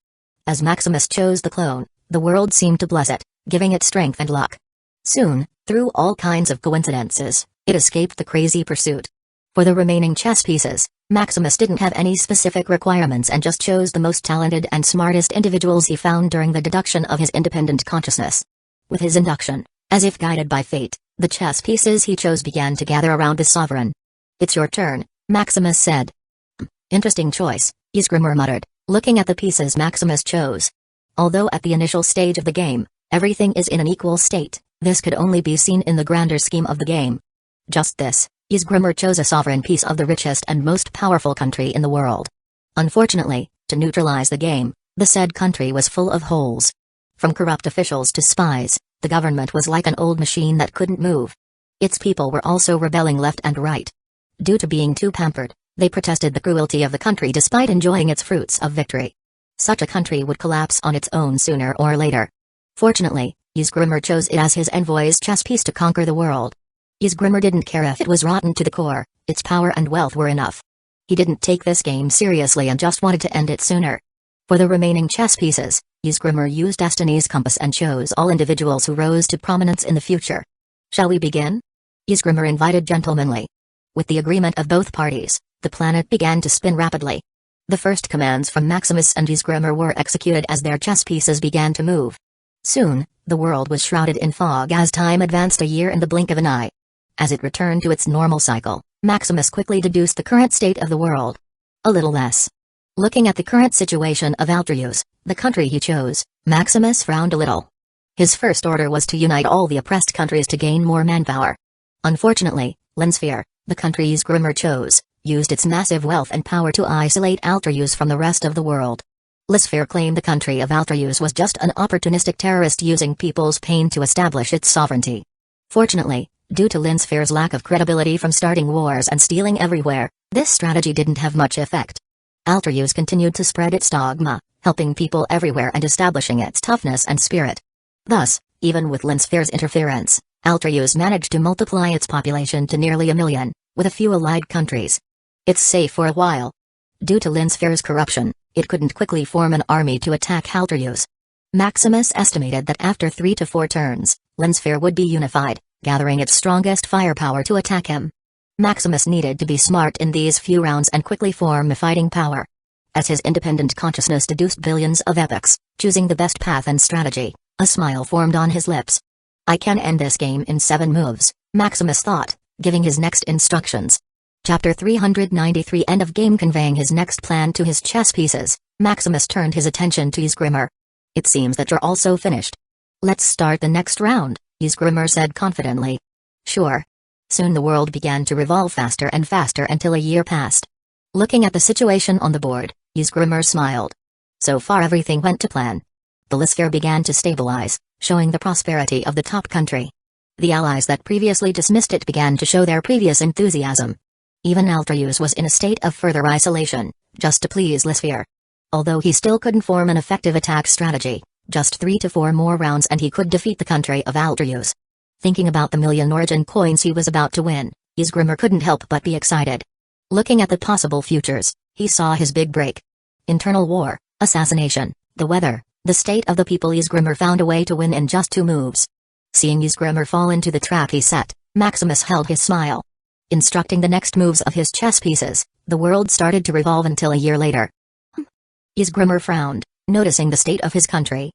As Maximus chose the clone, the world seemed to bless it, giving it strength and luck. Soon, through all kinds of coincidences, it escaped the crazy pursuit. For the remaining chess pieces, Maximus didn't have any specific requirements and just chose the most talented and smartest individuals he found during the deduction of his independent consciousness. With his induction, as if guided by fate, the chess pieces he chose began to gather around the sovereign. "It's your turn," Maximus said. "Interesting choice," Kusagakure muttered, looking at the pieces Maximus chose. Although at the initial stage of the game, everything is in an equal state, this could only be seen in the grander scheme of the game. Just this, Kusagakure chose a sovereign piece of the richest and most powerful country in the world. Unfortunately, to neutralize the game, the said country was full of holes. From corrupt officials to spies, the government was like an old machine that couldn't move. Its people were also rebelling left and right. Due to being too pampered, they protested the cruelty of the country despite enjoying its fruits of victory. Such a country would collapse on its own sooner or later. Fortunately, Kusagakure chose it as his envoy's chess piece to conquer the world. Kusagakure didn't care if it was rotten to the core, its power and wealth were enough. He didn't take this game seriously and just wanted to end it sooner. For the remaining chess pieces, Kusagakure used Destiny's compass and chose all individuals who rose to prominence in the future. "Shall we begin?" Kusagakure invited gentlemanly. With the agreement of both parties, the planet began to spin rapidly. The first commands from Maximus and Kusagakure were executed as their chess pieces began to move. Soon, the world was shrouded in fog as time advanced a year in the blink of an eye. As it returned to its normal cycle, Maximus quickly deduced the current state of the world. A little less. Looking at the current situation of Altreus, the country he chose, Maximus frowned a little. His first order was to unite all the oppressed countries to gain more manpower. Unfortunately, Lensphere, the country Kusagakure chose, used its massive wealth and power to isolate Altreus from the rest of the world. Lensphere claimed the country of Altreus was just an opportunistic terrorist using people's pain to establish its sovereignty. Fortunately, due to Lensphere's lack of credibility from starting wars and stealing everywhere, this strategy didn't have much effect. Altreus continued to spread its dogma, helping people everywhere and establishing its toughness and spirit. Thus, even with Lensphere's interference, Altreus managed to multiply its population to nearly 1 million, with a few allied countries. It's safe for a while. Due to Lensphere's corruption, it couldn't quickly form an army to attack Altreus. Maximus estimated that after 3 to 4 turns, Lensphere would be unified, gathering its strongest firepower to attack him. Maximus needed to be smart in these few rounds and quickly form a fighting power. As his independent consciousness deduced billions of epochs, choosing the best path and strategy, a smile formed on his lips. "I can end this game in 7 moves," Maximus thought, giving his next instructions. Chapter 393 End of game. Conveying his next plan to his chess pieces, Maximus turned his attention to Kusagakure. "It seems that you're also finished. Let's start the next round," Kusagakure said confidently. "Sure." Soon the world began to revolve faster and faster until a year passed. Looking at the situation on the board, Kusagakure smiled. So far everything went to plan. The Lensphere began to stabilize, showing the prosperity of the top country. The allies that previously dismissed it began to show their previous enthusiasm. Even Altreus was in a state of further isolation, just to please Lensphere. Although he still couldn't form an effective attack strategy, just 3 to 4 more rounds and he could defeat the country of Altreus. Thinking about the million origin coins he was about to win, Kusagakure couldn't help but be excited. Looking at the possible futures, he saw his big break. Internal war, assassination, the weather, the state of the people. Kusagakure found a way to win in just 2 moves. Seeing Kusagakure fall into the trap he set, Maximus held his smile. Instructing the next moves of his chess pieces, the world started to revolve until a year later. Kusagakure frowned, noticing the state of his country.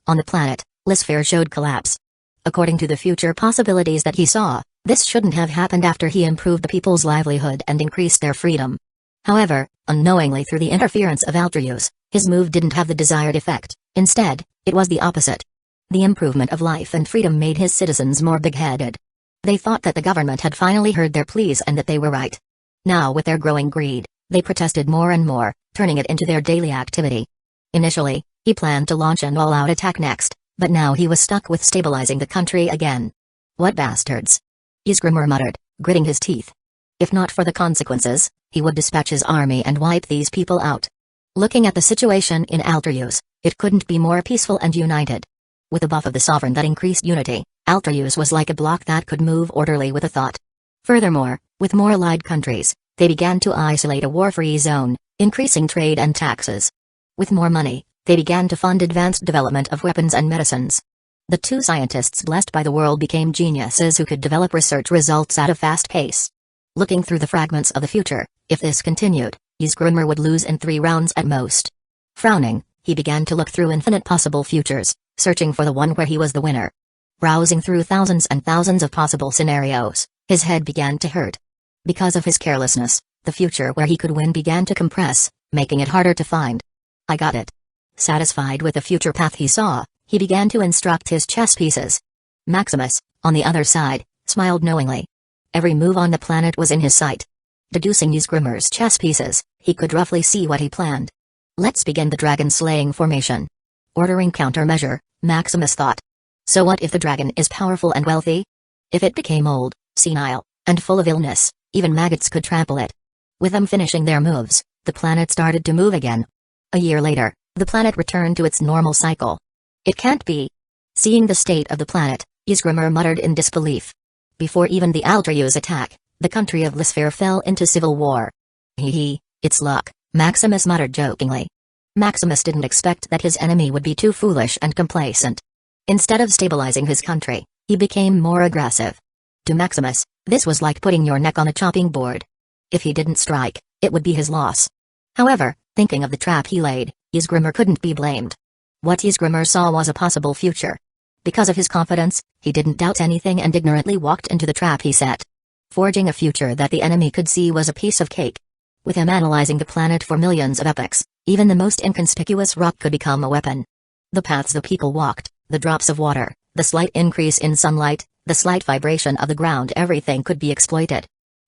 On the planet, Lisfare showed collapse. According to the future possibilities that he saw, this shouldn't have happened after he improved the people's livelihood and increased their freedom. However, unknowingly through the interference of Altreus, his move didn't have the desired effect. Instead, it was the opposite. The improvement of life and freedom made his citizens more big-headed. They thought that the government had finally heard their pleas and that they were right. Now with their growing greed, they protested more and more, turning it into their daily activity. Initially, he planned to launch an all-out attack next, but now he was stuck with stabilizing the country again. What bastards! Ysgrimur muttered, gritting his teeth. If not for the consequences, he would dispatch his army and wipe these people out. Looking at the situation in Altreus, it couldn't be more peaceful and united. With the buff of the sovereign that increased unity, Altreus was like a block that could move orderly with a thought. Furthermore, with more allied countries, they began to isolate a war-free zone, increasing trade and taxes. With more money, they began to fund advanced development of weapons and medicines. The two scientists blessed by the world became geniuses who could develop research results at a fast pace. Looking through the fragments of the future, if this continued, Ysgrimur would lose in 3 rounds at most. Frowning, he began to look through infinite possible futures, searching for the one where he was the winner. Browsing through thousands and thousands of possible scenarios, his head began to hurt. Because of his carelessness, the future where he could win began to compress, making it harder to find. I got it. Satisfied with the future path he saw, he began to instruct his chess pieces. Maximus, on the other side, smiled knowingly. Every move on the planet was in his sight. Deducing Ysgrimur's chess pieces, he could roughly see what he planned. Let's begin the dragon-slaying formation. Ordering countermeasure, Maximus thought. So what if the dragon is powerful and wealthy? If it became old, senile, and full of illness, even maggots could trample it. With them finishing their moves, the planet started to move again. A year later, the planet returned to its normal cycle. It can't be. Seeing the state of the planet, Ysgrimur muttered in disbelief. Before even the Altreus attack, the country of Lisfare fell into civil war. It's luck, Maximus muttered jokingly. Maximus didn't expect that his enemy would be too foolish and complacent. Instead of stabilizing his country, he became more aggressive. To Maximus, this was like putting your neck on a chopping board. If he didn't strike, it would be his loss. However, thinking of the trap he laid, Ysgrimur couldn't be blamed. What Ysgrimur saw was a possible future. Because of his confidence, he didn't doubt anything and ignorantly walked into the trap he set. Forging a future that the enemy could see was a piece of cake. With him analyzing the planet for millions of epochs, even the most inconspicuous rock could become a weapon. The paths the people walked, the drops of water, the slight increase in sunlight, the slight vibration of the ground, everything could be exploited.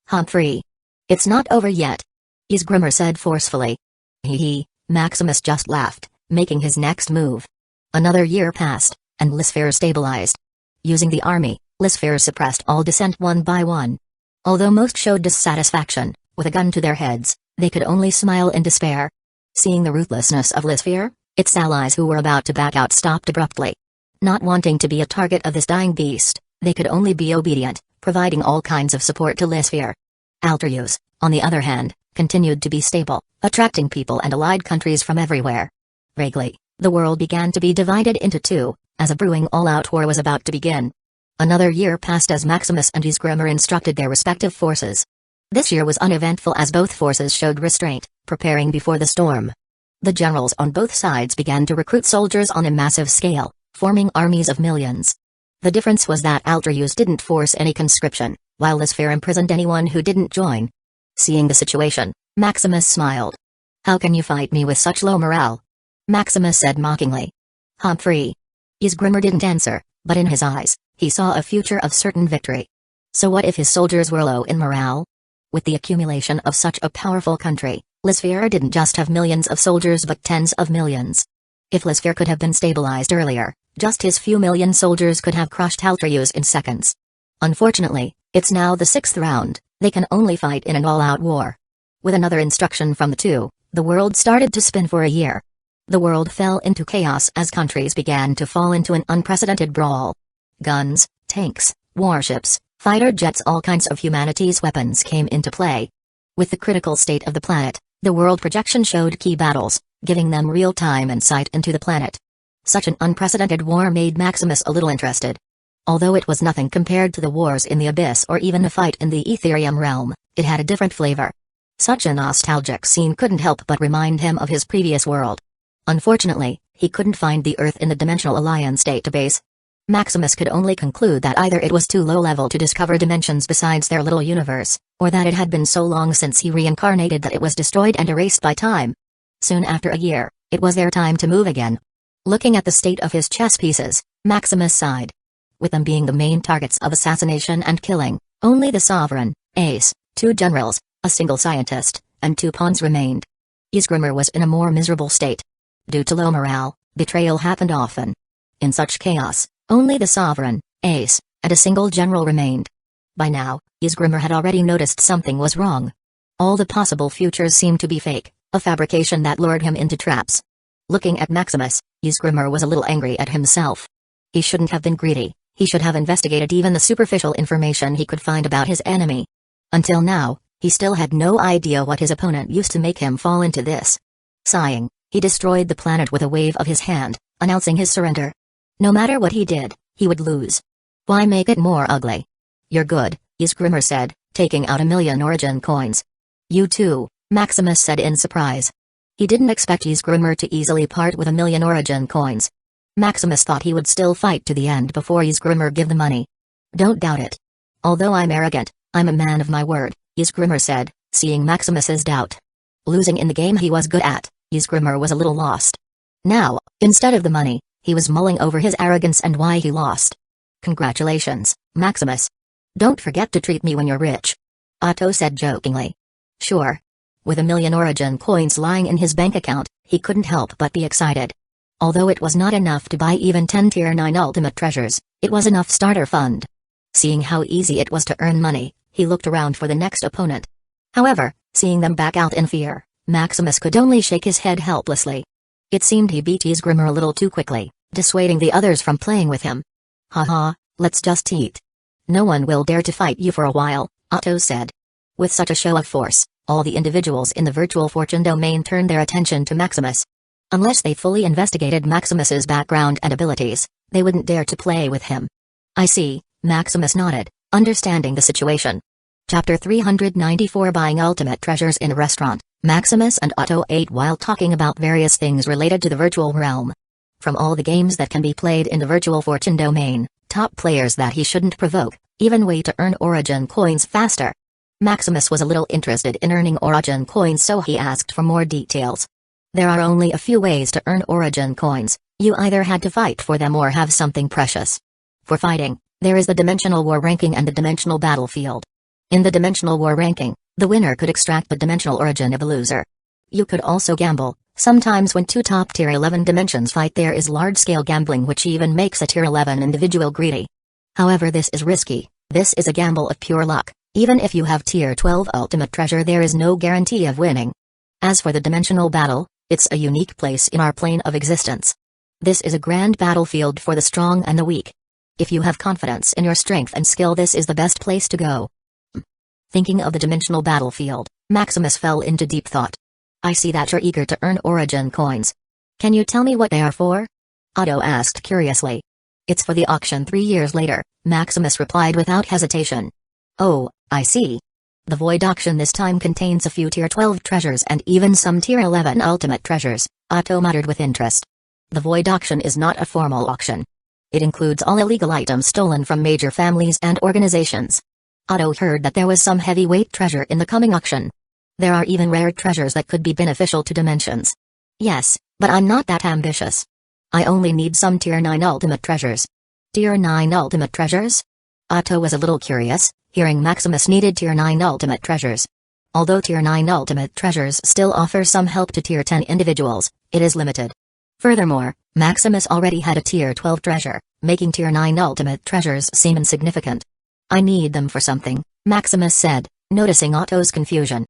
Humphrey. It's not over yet. Ysgrimur said forcefully. Maximus just laughed, making his next move. Another year passed, and Lisfare stabilized. Using the army, Lisfare suppressed all dissent one by one. Although most showed dissatisfaction, with a gun to their heads, they could only smile in despair. Seeing the ruthlessness of Lisfare, its allies who were about to back out stopped abruptly. Not wanting to be a target of this dying beast, they could only be obedient, providing all kinds of support to Lisfare. Altreus, on the other hand, continued to be stable, attracting people and allied countries from everywhere. Vaguely, the world began to be divided into two, as a brewing all-out war was about to begin. Another year passed as Maximus and Ysgrimur instructed their respective forces. This year was uneventful as both forces showed restraint, preparing before the storm. The generals on both sides began to recruit soldiers on a massive scale, forming armies of millions. The difference was that Altreus didn't force any conscription, while Lisfare imprisoned anyone who didn't join. Seeing the situation, Maximus smiled. How can you fight me with such low morale? Maximus said mockingly. Humphrey. Ysgrimur didn't answer, but in his eyes, he saw a future of certain victory. So what if his soldiers were low in morale? With the accumulation of such a powerful country, Lisfare didn't just have millions of soldiers but tens of millions. If Lisfare could have been stabilized earlier, just his few million soldiers could have crushed Altreus in seconds. Unfortunately, it's now the 6th round, they can only fight in an all-out war. With another instruction from the two, the world started to spin for a year. The world fell into chaos as countries began to fall into an unprecedented brawl. Guns, tanks, warships, fighter jets, all kinds of humanity's weapons came into play. With the critical state of the planet, the world projection showed key battles, giving them real-time insight into the planet. Such an unprecedented war made Maximus a little interested. Although it was nothing compared to the wars in the Abyss or even a fight in the Etherium realm, it had a different flavor. Such a nostalgic scene couldn't help but remind him of his previous world. Unfortunately, he couldn't find the Earth in the Dimensional Alliance database. Maximus could only conclude that either it was too low level to discover dimensions besides their little universe, or that it had been so long since he reincarnated that it was destroyed and erased by time. Soon after a year, it was their time to move again. Looking at the state of his chess pieces, Maximus sighed. With them being the main targets of assassination and killing, only the sovereign, ace, 2 generals, a single scientist, and 2 pawns remained. Ysgrimur was in a more miserable state. Due to low morale, betrayal happened often. In such chaos, only the sovereign, ace, and a single general remained. By now, Ysgrimur had already noticed something was wrong. All the possible futures seemed to be fake, a fabrication that lured him into traps. Looking at Maximus, Ysgrimur was a little angry at himself. He shouldn't have been greedy, he should have investigated even the superficial information he could find about his enemy. Until now, he still had no idea what his opponent used to make him fall into this. Sighing, he destroyed the planet with a wave of his hand, announcing his surrender. No matter what he did, he would lose. Why make it more ugly? You're good, Ysgrimur said, taking out 1,000,000 origin coins. You too, Maximus said in surprise. He didn't expect Ysgrimur to easily part with 1,000,000 origin coins. Maximus thought he would still fight to the end before Ysgrimur give the money. Don't doubt it. Although I'm arrogant, I'm a man of my word, Ysgrimur said, seeing Maximus's doubt. Losing in the game he was good at, Ysgrimur was a little lost. Now, instead of the money, he was mulling over his arrogance and why he lost. Congratulations, Maximus. Don't forget to treat me when you're rich. Otto said jokingly. Sure. With 1,000,000 origin coins lying in his bank account, he couldn't help but be excited. Although it was not enough to buy even 10 Tier 9 ultimate treasures, it was enough starter fund. Seeing how easy it was to earn money, he looked around for the next opponent. However, seeing them back out in fear, Maximus could only shake his head helplessly. It seemed he beat Ysgrimur a little too quickly, dissuading the others from playing with him. Haha, let's just eat. No one will dare to fight you for a while, Otto said. With such a show of force, all the individuals in the virtual fortune domain turned their attention to Maximus. Unless they fully investigated Maximus's background and abilities, they wouldn't dare to play with him. I see, Maximus nodded, understanding the situation. Chapter 394 Buying Ultimate Treasures in a Restaurant. Maximus and Otto ate while talking about various things related to the virtual realm. From all the games that can be played in the virtual fortune domain, top players that he shouldn't provoke, even way to earn origin coins faster. Maximus was a little interested in earning origin coins, so he asked for more details. There are only a few ways to earn origin coins. You either had to fight for them or have something precious. For fighting, there is the Dimensional War ranking and the Dimensional Battlefield. In the Dimensional War ranking, the winner could extract the dimensional origin of a loser. You could also gamble. Sometimes when 2 top tier 11 dimensions fight, there is large-scale gambling, which even makes a tier 11 individual greedy. However, this is risky. This is a gamble of pure luck. Even if you have tier 12 ultimate treasure, there is no guarantee of winning. As for the dimensional battle, it's a unique place in our plane of existence. This is a grand battlefield for the strong and the weak. If you have confidence in your strength and skill, this is the best place to go. Thinking of the dimensional battlefield, Maximus fell into deep thought. I see that you're eager to earn origin coins. Can you tell me what they are for? Otto asked curiously. It's for the auction 3 years later, Maximus replied without hesitation. Oh, I see. The Void auction this time contains a few tier 12 treasures and even some tier 11 ultimate treasures, Otto muttered with interest. The Void auction is not a formal auction. It includes all illegal items stolen from major families and organizations. Otto heard that there was some heavyweight treasure in the coming auction. There are even rare treasures that could be beneficial to dimensions. Yes, but I'm not that ambitious. I only need some tier 9 ultimate treasures. Tier 9 ultimate treasures? Otto was a little curious, hearing Maximus needed tier 9 ultimate treasures. Although tier 9 ultimate treasures still offer some help to tier 10 individuals, it is limited. Furthermore, Maximus already had a tier 12 treasure, making tier 9 ultimate treasures seem insignificant. I need them for something, Maximus said, noticing Otto's confusion.